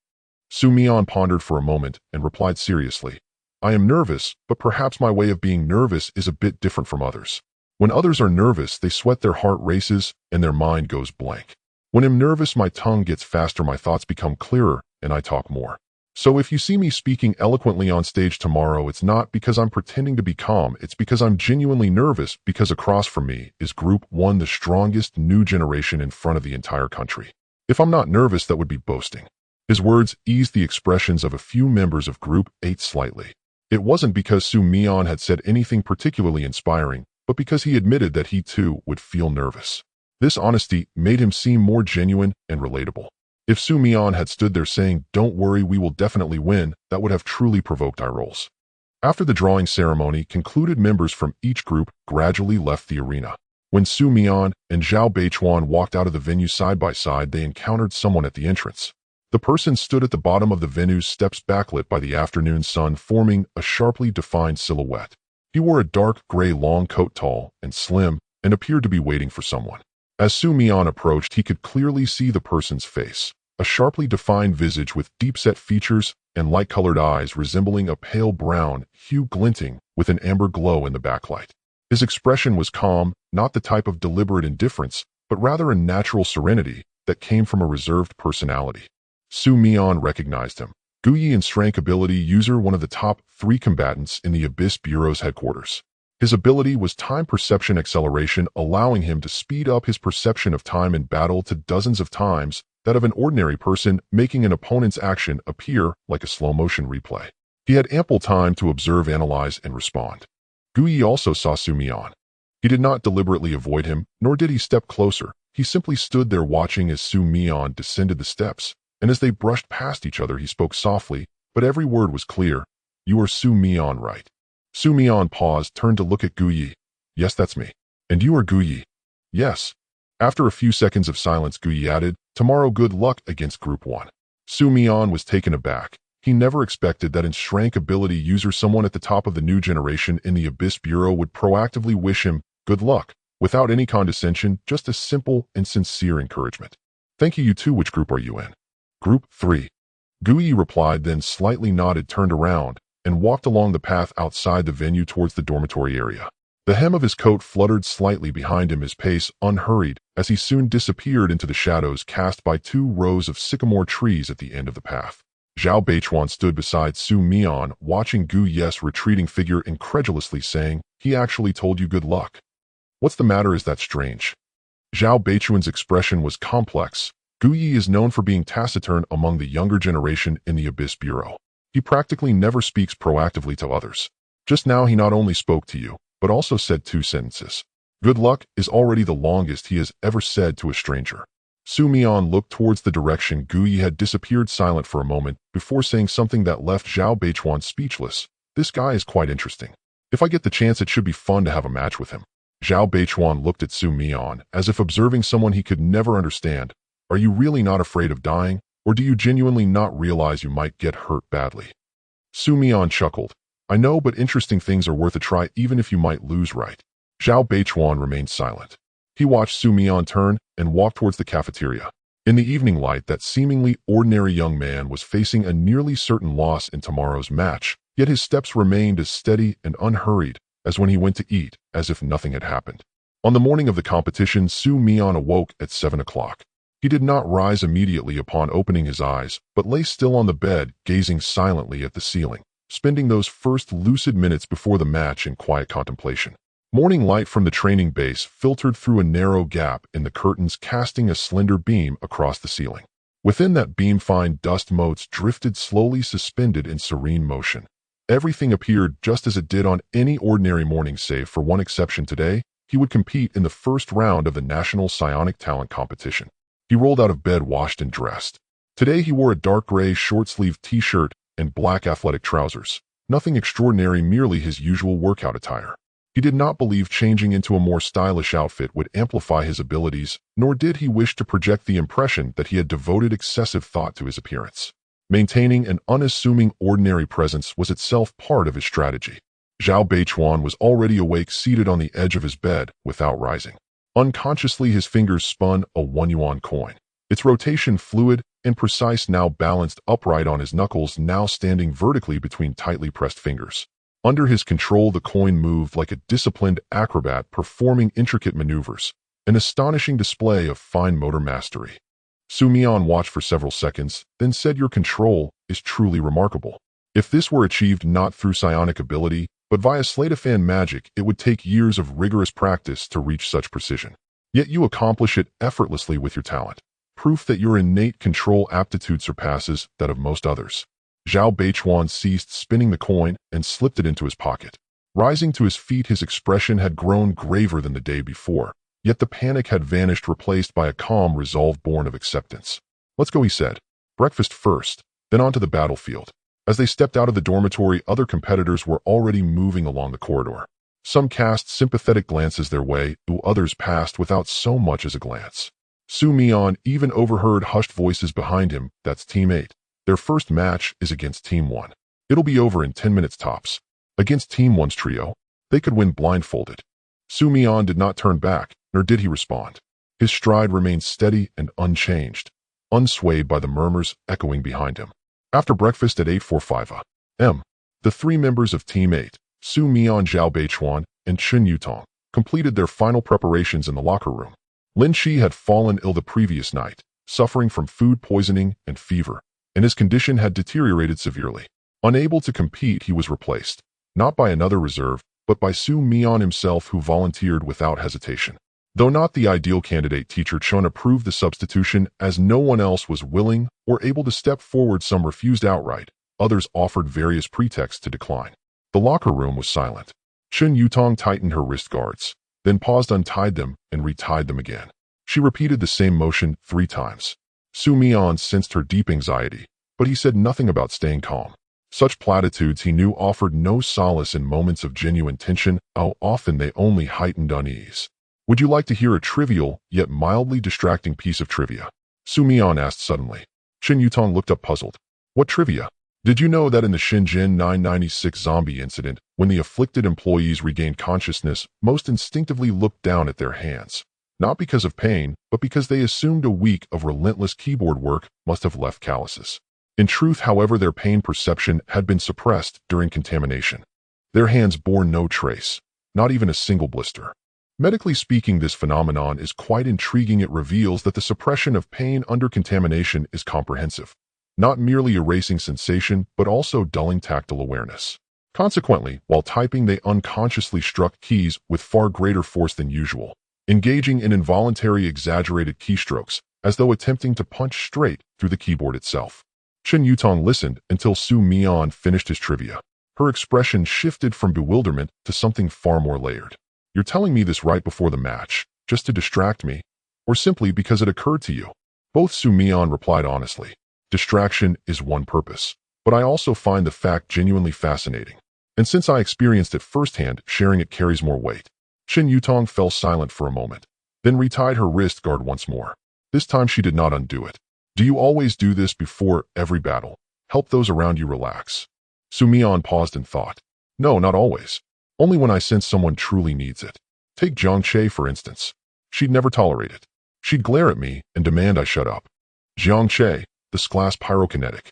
Su Mian pondered for a moment and replied seriously. I am nervous, but perhaps my way of being nervous is a bit different from others. When others are nervous, they sweat, their heart races, and their mind goes blank. When I'm nervous, my tongue gets faster, my thoughts become clearer, and I talk more. So if you see me speaking eloquently on stage tomorrow, it's not because I'm pretending to be calm, it's because I'm genuinely nervous, because across from me is Group 1, the strongest new generation in front of the entire country. If I'm not nervous, that would be boasting. His words eased the expressions of a few members of Group 8 slightly. It wasn't because Su Mian had said anything particularly inspiring, but because he admitted that he too would feel nervous. This honesty made him seem more genuine and relatable. If Su Mian had stood there saying, "Don't worry, we will definitely win," that would have truly provoked eye rolls. After the drawing ceremony concluded, members from each group gradually left the arena. When Su Mian and Zhao Beichuan walked out of the venue side by side, they encountered someone at the entrance. The person stood at the bottom of the venue's steps, backlit by the afternoon sun, forming a sharply defined silhouette. He wore a dark gray long coat, tall and slim, and appeared to be waiting for someone. As Su Mian approached, he could clearly see the person's face, a sharply defined visage with deep-set features and light-colored eyes resembling a pale brown hue glinting with an amber glow in the backlight. His expression was calm, not the type of deliberate indifference, but rather a natural serenity that came from a reserved personality. Su Mian recognized him. Guyi, and strength ability user, one of the top 3 combatants in the Abyss Bureau's headquarters. His ability was time perception acceleration, allowing him to speed up his perception of time in battle to dozens of times that of an ordinary person, making an opponent's action appear like a slow-motion replay. He had ample time to observe, analyze, and respond. Guyi also saw Su Mian. He did not deliberately avoid him, nor did he step closer. He simply stood there watching as Su Mian descended the steps, and as they brushed past each other, he spoke softly, but every word was clear. "You are Su Mian, right?" Su Mian paused, turned to look at Guyi. "Yes, that's me." "And you are Guyi?" "Yes." After a few seconds of silence, Guyi added, "Tomorrow, good luck against Group 1. Su Mian was taken aback. He never expected that in strength ability user, someone at the top of the new generation in the Abyss Bureau, would proactively wish him good luck, without any condescension, just a simple and sincere encouragement. "Thank you. You too. Which group are you in?" "Group 3. Guyi replied, then slightly nodded, turned around, and walked along the path outside the venue towards the dormitory area. The hem of his coat fluttered slightly behind him, his pace unhurried, as he soon disappeared into the shadows cast by 2 rows of sycamore trees at the end of the path. Zhao Beichuan stood beside Su Mian, watching Guyi's retreating figure incredulously, saying, "He actually told you good luck? What's the matter? Is that strange?" Zhao Beichuan's expression was complex. Guyi is known for being taciturn among the younger generation in the Abyss Bureau. He practically never speaks proactively to others. Just now he not only spoke to you, but also said 2 sentences. "Good luck" is already the longest he has ever said to a stranger. Su Mian looked towards the direction Guyi had disappeared, silent for a moment, before saying something that left Zhao Beichuan speechless. "This guy is quite interesting. If I get the chance, it should be fun to have a match with him." Zhao Beichuan looked at Su Mian, as if observing someone he could never understand. "Are you really not afraid of dying, or do you genuinely not realize you might get hurt badly?" Su Mian chuckled. "I know, but interesting things are worth a try even if you might lose, right?" Zhao Beichuan remained silent. He watched Su Mian turn and walk towards the cafeteria. In the evening light, that seemingly ordinary young man was facing a nearly certain loss in tomorrow's match, yet his steps remained as steady and unhurried as when he went to eat, as if nothing had happened. On the morning of the competition, Mian awoke at 7 o'clock. He did not rise immediately upon opening his eyes, but lay still on the bed, gazing silently at the ceiling, spending those first lucid minutes before the match in quiet contemplation. Morning light from the training base filtered through a narrow gap in the curtains, casting a slender beam across the ceiling. Within that beam, fine dust motes drifted slowly, suspended in serene motion. Everything appeared just as it did on any ordinary morning, save for one exception. Today, he would compete in the first round of the National Psionic Talent Competition. He rolled out of bed, washed and dressed. Today he wore a dark gray short-sleeved t-shirt and black athletic trousers. Nothing extraordinary, merely his usual workout attire. He did not believe changing into a more stylish outfit would amplify his abilities, nor did he wish to project the impression that he had devoted excessive thought to his appearance. Maintaining an unassuming, ordinary presence was itself part of his strategy. Zhao Beichuan was already awake, seated on the edge of his bed, without rising. Unconsciously, his fingers spun a 1 yuan coin. Its rotation fluid and precise, now balanced upright on his knuckles, now standing vertically between tightly pressed fingers. Under his control, the coin moved like a disciplined acrobat, performing intricate maneuvers, an astonishing display of fine motor mastery. Mian watched for several seconds, then said, "Your control is truly remarkable. If this were achieved not through psionic ability, but via sleight of hand magic, it would take years of rigorous practice to reach such precision. Yet you accomplish it effortlessly with your talent, proof that your innate control aptitude surpasses that of most others." Zhao Beichuan ceased spinning the coin and slipped it into his pocket. Rising to his feet, his expression had grown graver than the day before, yet the panic had vanished, replaced by a calm resolve born of acceptance. "Let's go," he said. "Breakfast first, then on to the battlefield." As they stepped out of the dormitory, other competitors were already moving along the corridor. Some cast sympathetic glances their way, while others passed without so much as a glance. Mian even overheard hushed voices behind him. "That's Team 8. Their first match is against Team 1. It'll be over in 10 minutes tops. Against Team 1's trio, they could win blindfolded." Mian did not turn back, nor did he respond. His stride remained steady and unchanged, unswayed by the murmurs echoing behind him. After breakfast at 8:45 a.m., the three members of Team 8, Mian, Zhao Beichuan, and Chen Yutong, completed their final preparations in the locker room. Lin Shi had fallen ill the previous night, suffering from food poisoning and fever, and his condition had deteriorated severely. Unable to compete, he was replaced, not by another reserve, but by Mian himself, who volunteered without hesitation. Though not the ideal candidate, Teacher Chun approved the substitution, as no one else was willing or able to step forward. Some refused outright, others offered various pretexts to decline. The locker room was silent. Chen Yutong tightened her wrist guards, then paused, untied them, and retied them again. She repeated the same motion 3 times. Mian sensed her deep anxiety, but he said nothing about staying calm. Such platitudes, he knew, offered no solace in moments of genuine tension. How often they only heightened unease. "Would you like to hear a trivial, yet mildly distracting piece of trivia?" Mian asked suddenly. Chen Yutong looked up, puzzled. "What trivia?" "Did you know that in the Shenzhen 996 zombie incident, when the afflicted employees regained consciousness, most instinctively looked down at their hands? Not because of pain, but because they assumed a week of relentless keyboard work must have left calluses. In truth, however, their pain perception had been suppressed during contamination. Their hands bore no trace, not even a single blister. Medically speaking, this phenomenon is quite intriguing. It reveals that the suppression of pain under contamination is comprehensive, not merely erasing sensation, but also dulling tactile awareness. Consequently, while typing, they unconsciously struck keys with far greater force than usual, engaging in involuntary, exaggerated keystrokes, as though attempting to punch straight through the keyboard itself. Chen Yutong listened until Mian finished his trivia. Her expression shifted from bewilderment to something far more layered. "You're telling me this right before the match, just to distract me, or simply because it occurred to you?" Both Mian replied honestly. "Distraction is one purpose, but I also find the fact genuinely fascinating. And since I experienced it firsthand, sharing it carries more weight." Chen Yutong fell silent for a moment, then retied her wrist guard once more. This time she did not undo it. "Do you always do this before every battle? Help those around you relax?" Mian paused and thought. "No, not always. Only when I sense someone truly needs it. Take Jiang Che, for instance. She'd never tolerate it. She'd glare at me and demand I shut up." "Jiang Che, the class pyrokinetic."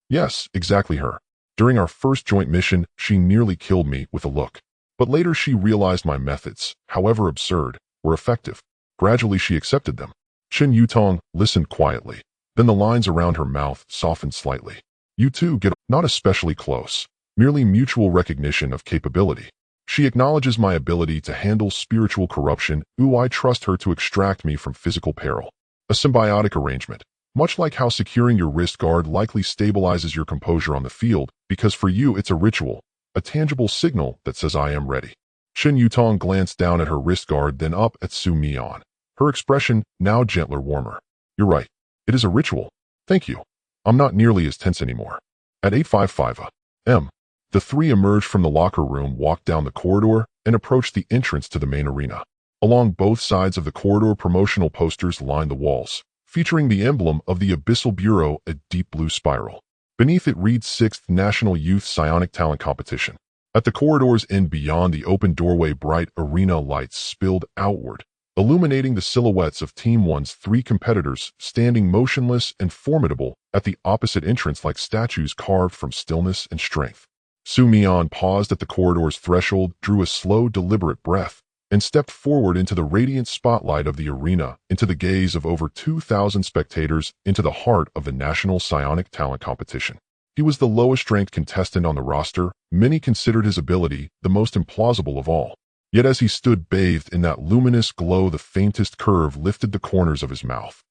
"Yes, exactly her. During our first joint mission, she nearly killed me with a look. But later she realized my methods, however absurd, were effective. Gradually she accepted them. Chen Yutong listened quietly. Then the lines around her mouth softened slightly. You two get not especially close, merely mutual recognition of capability. She acknowledges my ability to handle spiritual corruption. I trust her to extract me from physical peril. A symbiotic arrangement. Much like how securing your wrist guard likely stabilizes your composure on the field, because for you it's a ritual, a tangible signal that says I am ready. Chen Yutong glanced down at her wrist guard, then up at Su Mian. Her expression now gentler, warmer. You're right. It is a ritual. Thank you. I'm not nearly as tense anymore. At 8:55 a.m., the three emerged from the locker room, walked down the corridor, and approached the entrance to the main arena. Along both sides of the corridor, promotional posters lined the walls, featuring the emblem of the Abyssal Bureau, a deep blue spiral. Beneath it reads 6th National Youth Psionic Talent Competition. At the corridor's end beyond the open doorway, bright arena lights spilled outward, illuminating the silhouettes of Team 1's 3 competitors standing motionless and formidable at the opposite entrance like statues carved from stillness and strength. Su Mian paused at the corridor's threshold, drew a slow, deliberate breath, and stepped forward into the radiant spotlight of the arena, into the gaze of over 2,000 spectators, into the heart of the National Psionic Talent Competition. He was the lowest-ranked contestant on the roster. Many considered his ability the most implausible of all. Yet as he stood bathed in that luminous glow, the faintest curve lifted the corners of his mouth.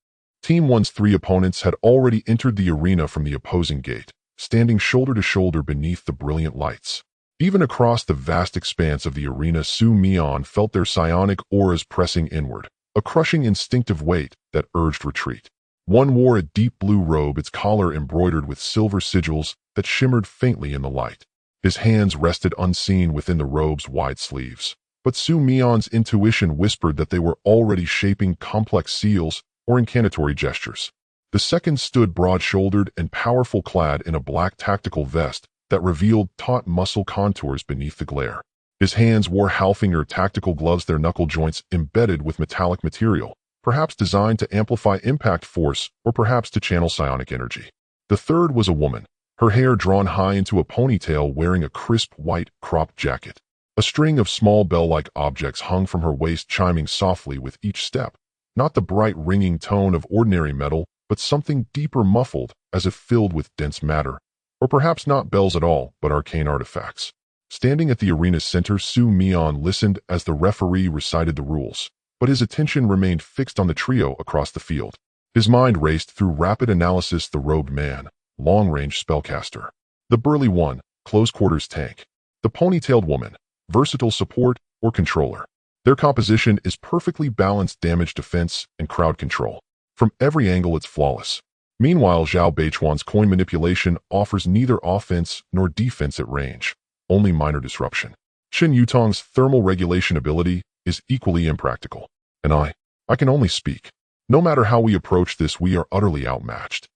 Team 1's 3 opponents had already entered the arena from the opposing gate, standing shoulder to shoulder beneath the brilliant lights. Even across the vast expanse of the arena, Su Mian felt their psionic auras pressing inward, a crushing instinctive weight that urged retreat. One wore a deep blue robe, its collar embroidered with silver sigils that shimmered faintly in the light. His hands rested unseen within the robe's wide sleeves. But Su Mian's intuition whispered that they were already shaping complex seals or incantory gestures. The second stood broad-shouldered and powerful, clad in a black tactical vest that revealed taut muscle contours beneath the glare. His hands wore Halfinger tactical gloves, their knuckle joints embedded with metallic material, perhaps designed to amplify impact force or perhaps to channel psionic energy. The third was a woman, her hair drawn high into a ponytail, wearing a crisp white cropped jacket. A string of small bell-like objects hung from her waist, chiming softly with each step, not the bright ringing tone of ordinary metal, but something deeper, muffled, as if filled with dense matter, or perhaps not bells at all, but arcane artifacts. Standing at the arena's center, Su Mian listened as the referee recited the rules, but his attention remained fixed on the trio across the field. His mind raced through rapid analysis: the robed man, long-range spellcaster; the burly one, close-quarters tank; the ponytailed woman, versatile support or controller. Their composition is perfectly balanced: damage, defense, and crowd control. From every angle it's flawless. Meanwhile, Zhao Beichuan's coin manipulation offers neither offense nor defense at range, only minor disruption. Chen Yutong's thermal regulation ability is equally impractical. And I can only speak. No matter how we approach this, we are utterly outmatched.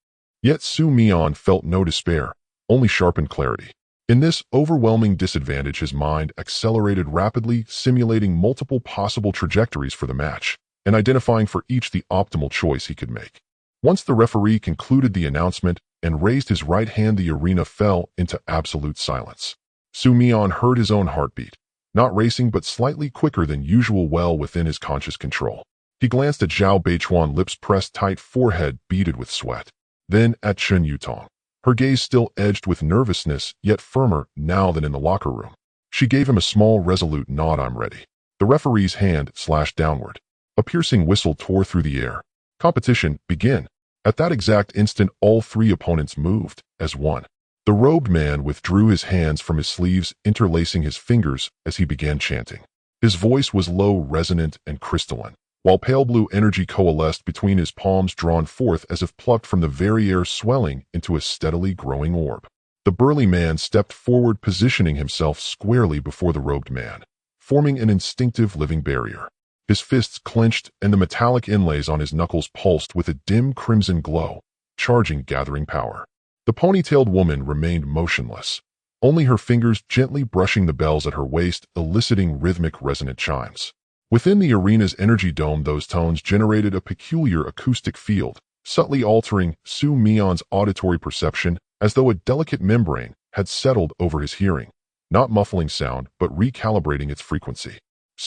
Yet Su Mian felt no despair, only sharpened clarity. In this overwhelming disadvantage, his mind accelerated rapidly, simulating multiple possible trajectories for the match, and identifying for each the optimal choice he could make. Once the referee concluded the announcement and raised his right hand, the arena fell into absolute silence. Su Mian heard his own heartbeat, not racing but slightly quicker than usual, well within his conscious control. He glanced at Zhao Beichuan, lips pressed tight, forehead beaded with sweat. Then at Chen Yutong, her gaze still edged with nervousness, yet firmer now than in the locker room. She gave him a small, resolute nod. I'm ready. The referee's hand slashed downward. A piercing whistle tore through the air. Competition, begin. At that exact instant, all 3 opponents moved as one. The robed man withdrew his hands from his sleeves, interlacing his fingers as he began chanting. His voice was low, resonant, and crystalline, while pale blue energy coalesced between his palms, drawn forth as if plucked from the very air, swelling into a steadily growing orb. The burly man stepped forward, positioning himself squarely before the robed man, forming an instinctive living barrier. His fists clenched, and the metallic inlays on his knuckles pulsed with a dim crimson glow, charging, gathering power. The ponytailed woman remained motionless, only her fingers gently brushing the bells at her waist, eliciting rhythmic, resonant chimes. Within the arena's energy dome, those tones generated a peculiar acoustic field, subtly altering Su Mian's auditory perception as though a delicate membrane had settled over his hearing, not muffling sound but recalibrating its frequency.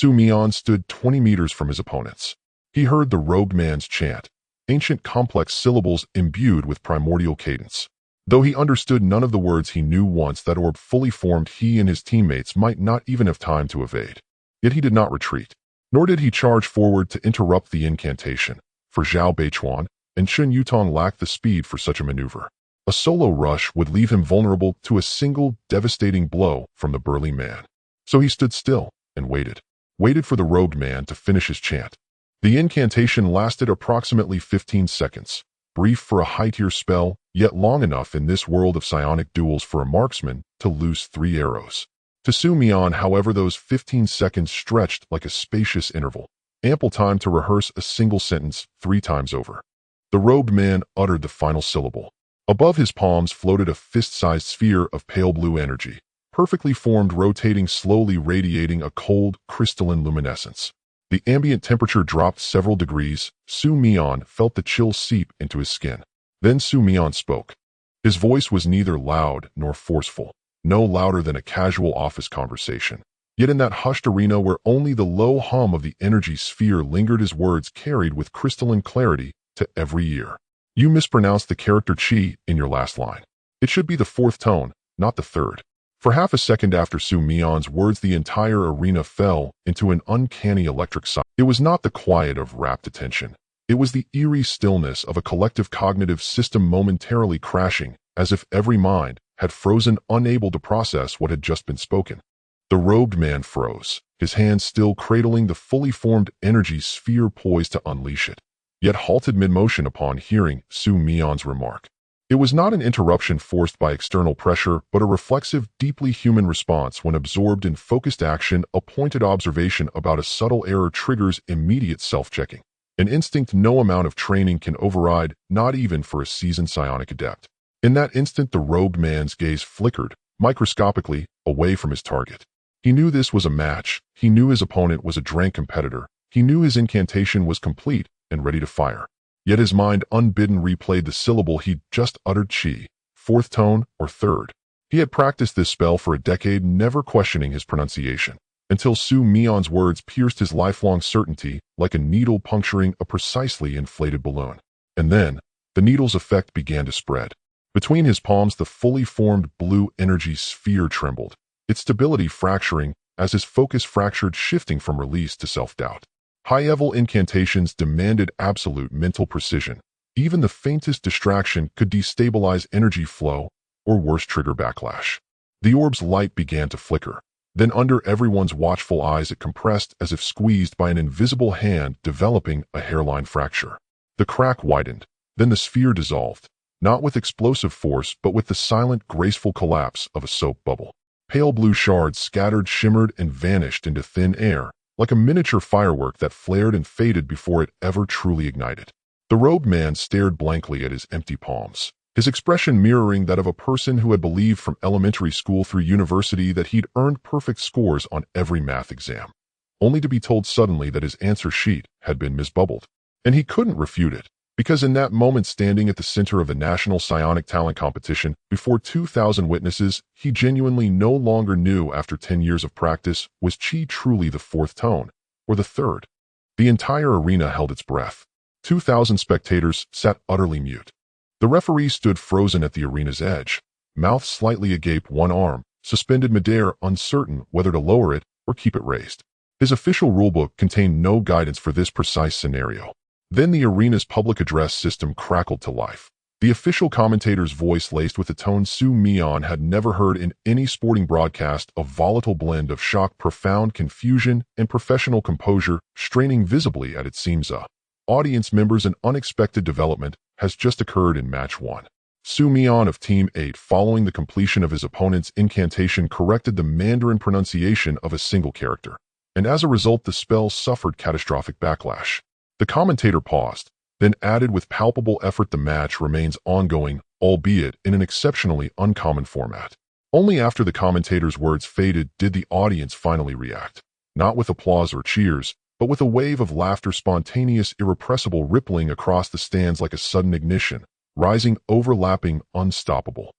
Mian stood 20 meters from his opponents. He heard the robed man's chant, ancient complex syllables imbued with primordial cadence. Though he understood none of the words, he knew once that orb fully formed, he and his teammates might not even have time to evade. Yet he did not retreat, nor did he charge forward to interrupt the incantation, for Zhao Beichuan and Chun Yutong lacked the speed for such a maneuver. A solo rush would leave him vulnerable to a single devastating blow from the burly man. So he stood still and waited for the robed man to finish his chant. The incantation lasted approximately 15 seconds, brief for a high-tier spell, yet long enough in this world of psionic duels for a marksman to loose 3 arrows. To Mian, however, those 15 seconds stretched like a spacious interval, ample time to rehearse a single sentence 3 times over. The robed man uttered the final syllable. Above his palms floated a fist-sized sphere of pale blue energy, perfectly formed, rotating slowly, radiating a cold, crystalline luminescence. The ambient temperature dropped several degrees. Mian felt the chill seep into his skin. Then Mian spoke. His voice was neither loud nor forceful, no louder than a casual office conversation. Yet in that hushed arena where only the low hum of the energy sphere lingered, his words carried with crystalline clarity to every ear. You mispronounced the character chi in your last line. It should be the 4th tone, not the 3rd. For half a second after Mian's words, the entire arena fell into an uncanny electric silence. It was not the quiet of rapt attention. It was the eerie stillness of a collective cognitive system momentarily crashing, as if every mind had frozen, unable to process what had just been spoken. The robed man froze, his hands still cradling the fully formed energy sphere poised to unleash it, yet halted mid-motion upon hearing Mian's remark. It was not an interruption forced by external pressure, but a reflexive, deeply human response when absorbed in focused action. A pointed observation about a subtle error triggers immediate self-checking, an instinct no amount of training can override, not even for a seasoned psionic adept. In that instant, the robed man's gaze flickered, microscopically, away from his target. He knew this was a match. He knew his opponent was a drank competitor. He knew his incantation was complete and ready to fire. Yet his mind unbidden replayed the syllable he'd just uttered: chi, 4th tone or 3rd. He had practiced this spell for a decade, never questioning his pronunciation, until Mian's words pierced his lifelong certainty like a needle puncturing a precisely inflated balloon. And then, the needle's effect began to spread. Between his palms, the fully formed blue energy sphere trembled, its stability fracturing as his focus fractured, shifting from release to self-doubt. High-level incantations demanded absolute mental precision. Even the faintest distraction could destabilize energy flow, or worse, trigger backlash. The orb's light began to flicker. Then under everyone's watchful eyes it compressed as if squeezed by an invisible hand, developing a hairline fracture. The crack widened. Then the sphere dissolved, not with explosive force but with the silent, graceful collapse of a soap bubble. Pale blue shards scattered, shimmered, and vanished into thin air, like a miniature firework that flared and faded before it ever truly ignited. The robed man stared blankly at his empty palms, his expression mirroring that of a person who had believed from elementary school through university that he'd earned perfect scores on every math exam, only to be told suddenly that his answer sheet had been misbubbled. And he couldn't refute it, because in that moment, standing at the center of the National Psionic Talent Competition before 2,000 witnesses, he genuinely no longer knew, after 10 years of practice, was chi truly the 4th tone, or the 3rd. The entire arena held its breath. 2,000 spectators sat utterly mute. The referee stood frozen at the arena's edge, mouth slightly agape, one arm suspended midair, uncertain whether to lower it or keep it raised. His official rulebook contained no guidance for this precise scenario. Then the arena's public address system crackled to life. The official commentator's voice, laced with a tone Mian had never heard in any sporting broadcast, a volatile blend of shock, profound confusion, and professional composure, straining visibly at its seams. Audience members, an unexpected development has just occurred in match 1. Mian of Team 8, following the completion of his opponent's incantation, corrected the Mandarin pronunciation of a single character, and as a result the spell suffered catastrophic backlash. The commentator paused, then added with palpable effort, "The match remains ongoing, albeit in an exceptionally uncommon format." Only after the commentator's words faded did the audience finally react, not with applause or cheers, but with a wave of laughter, spontaneous, irrepressible, rippling across the stands like a sudden ignition, rising, overlapping, unstoppable.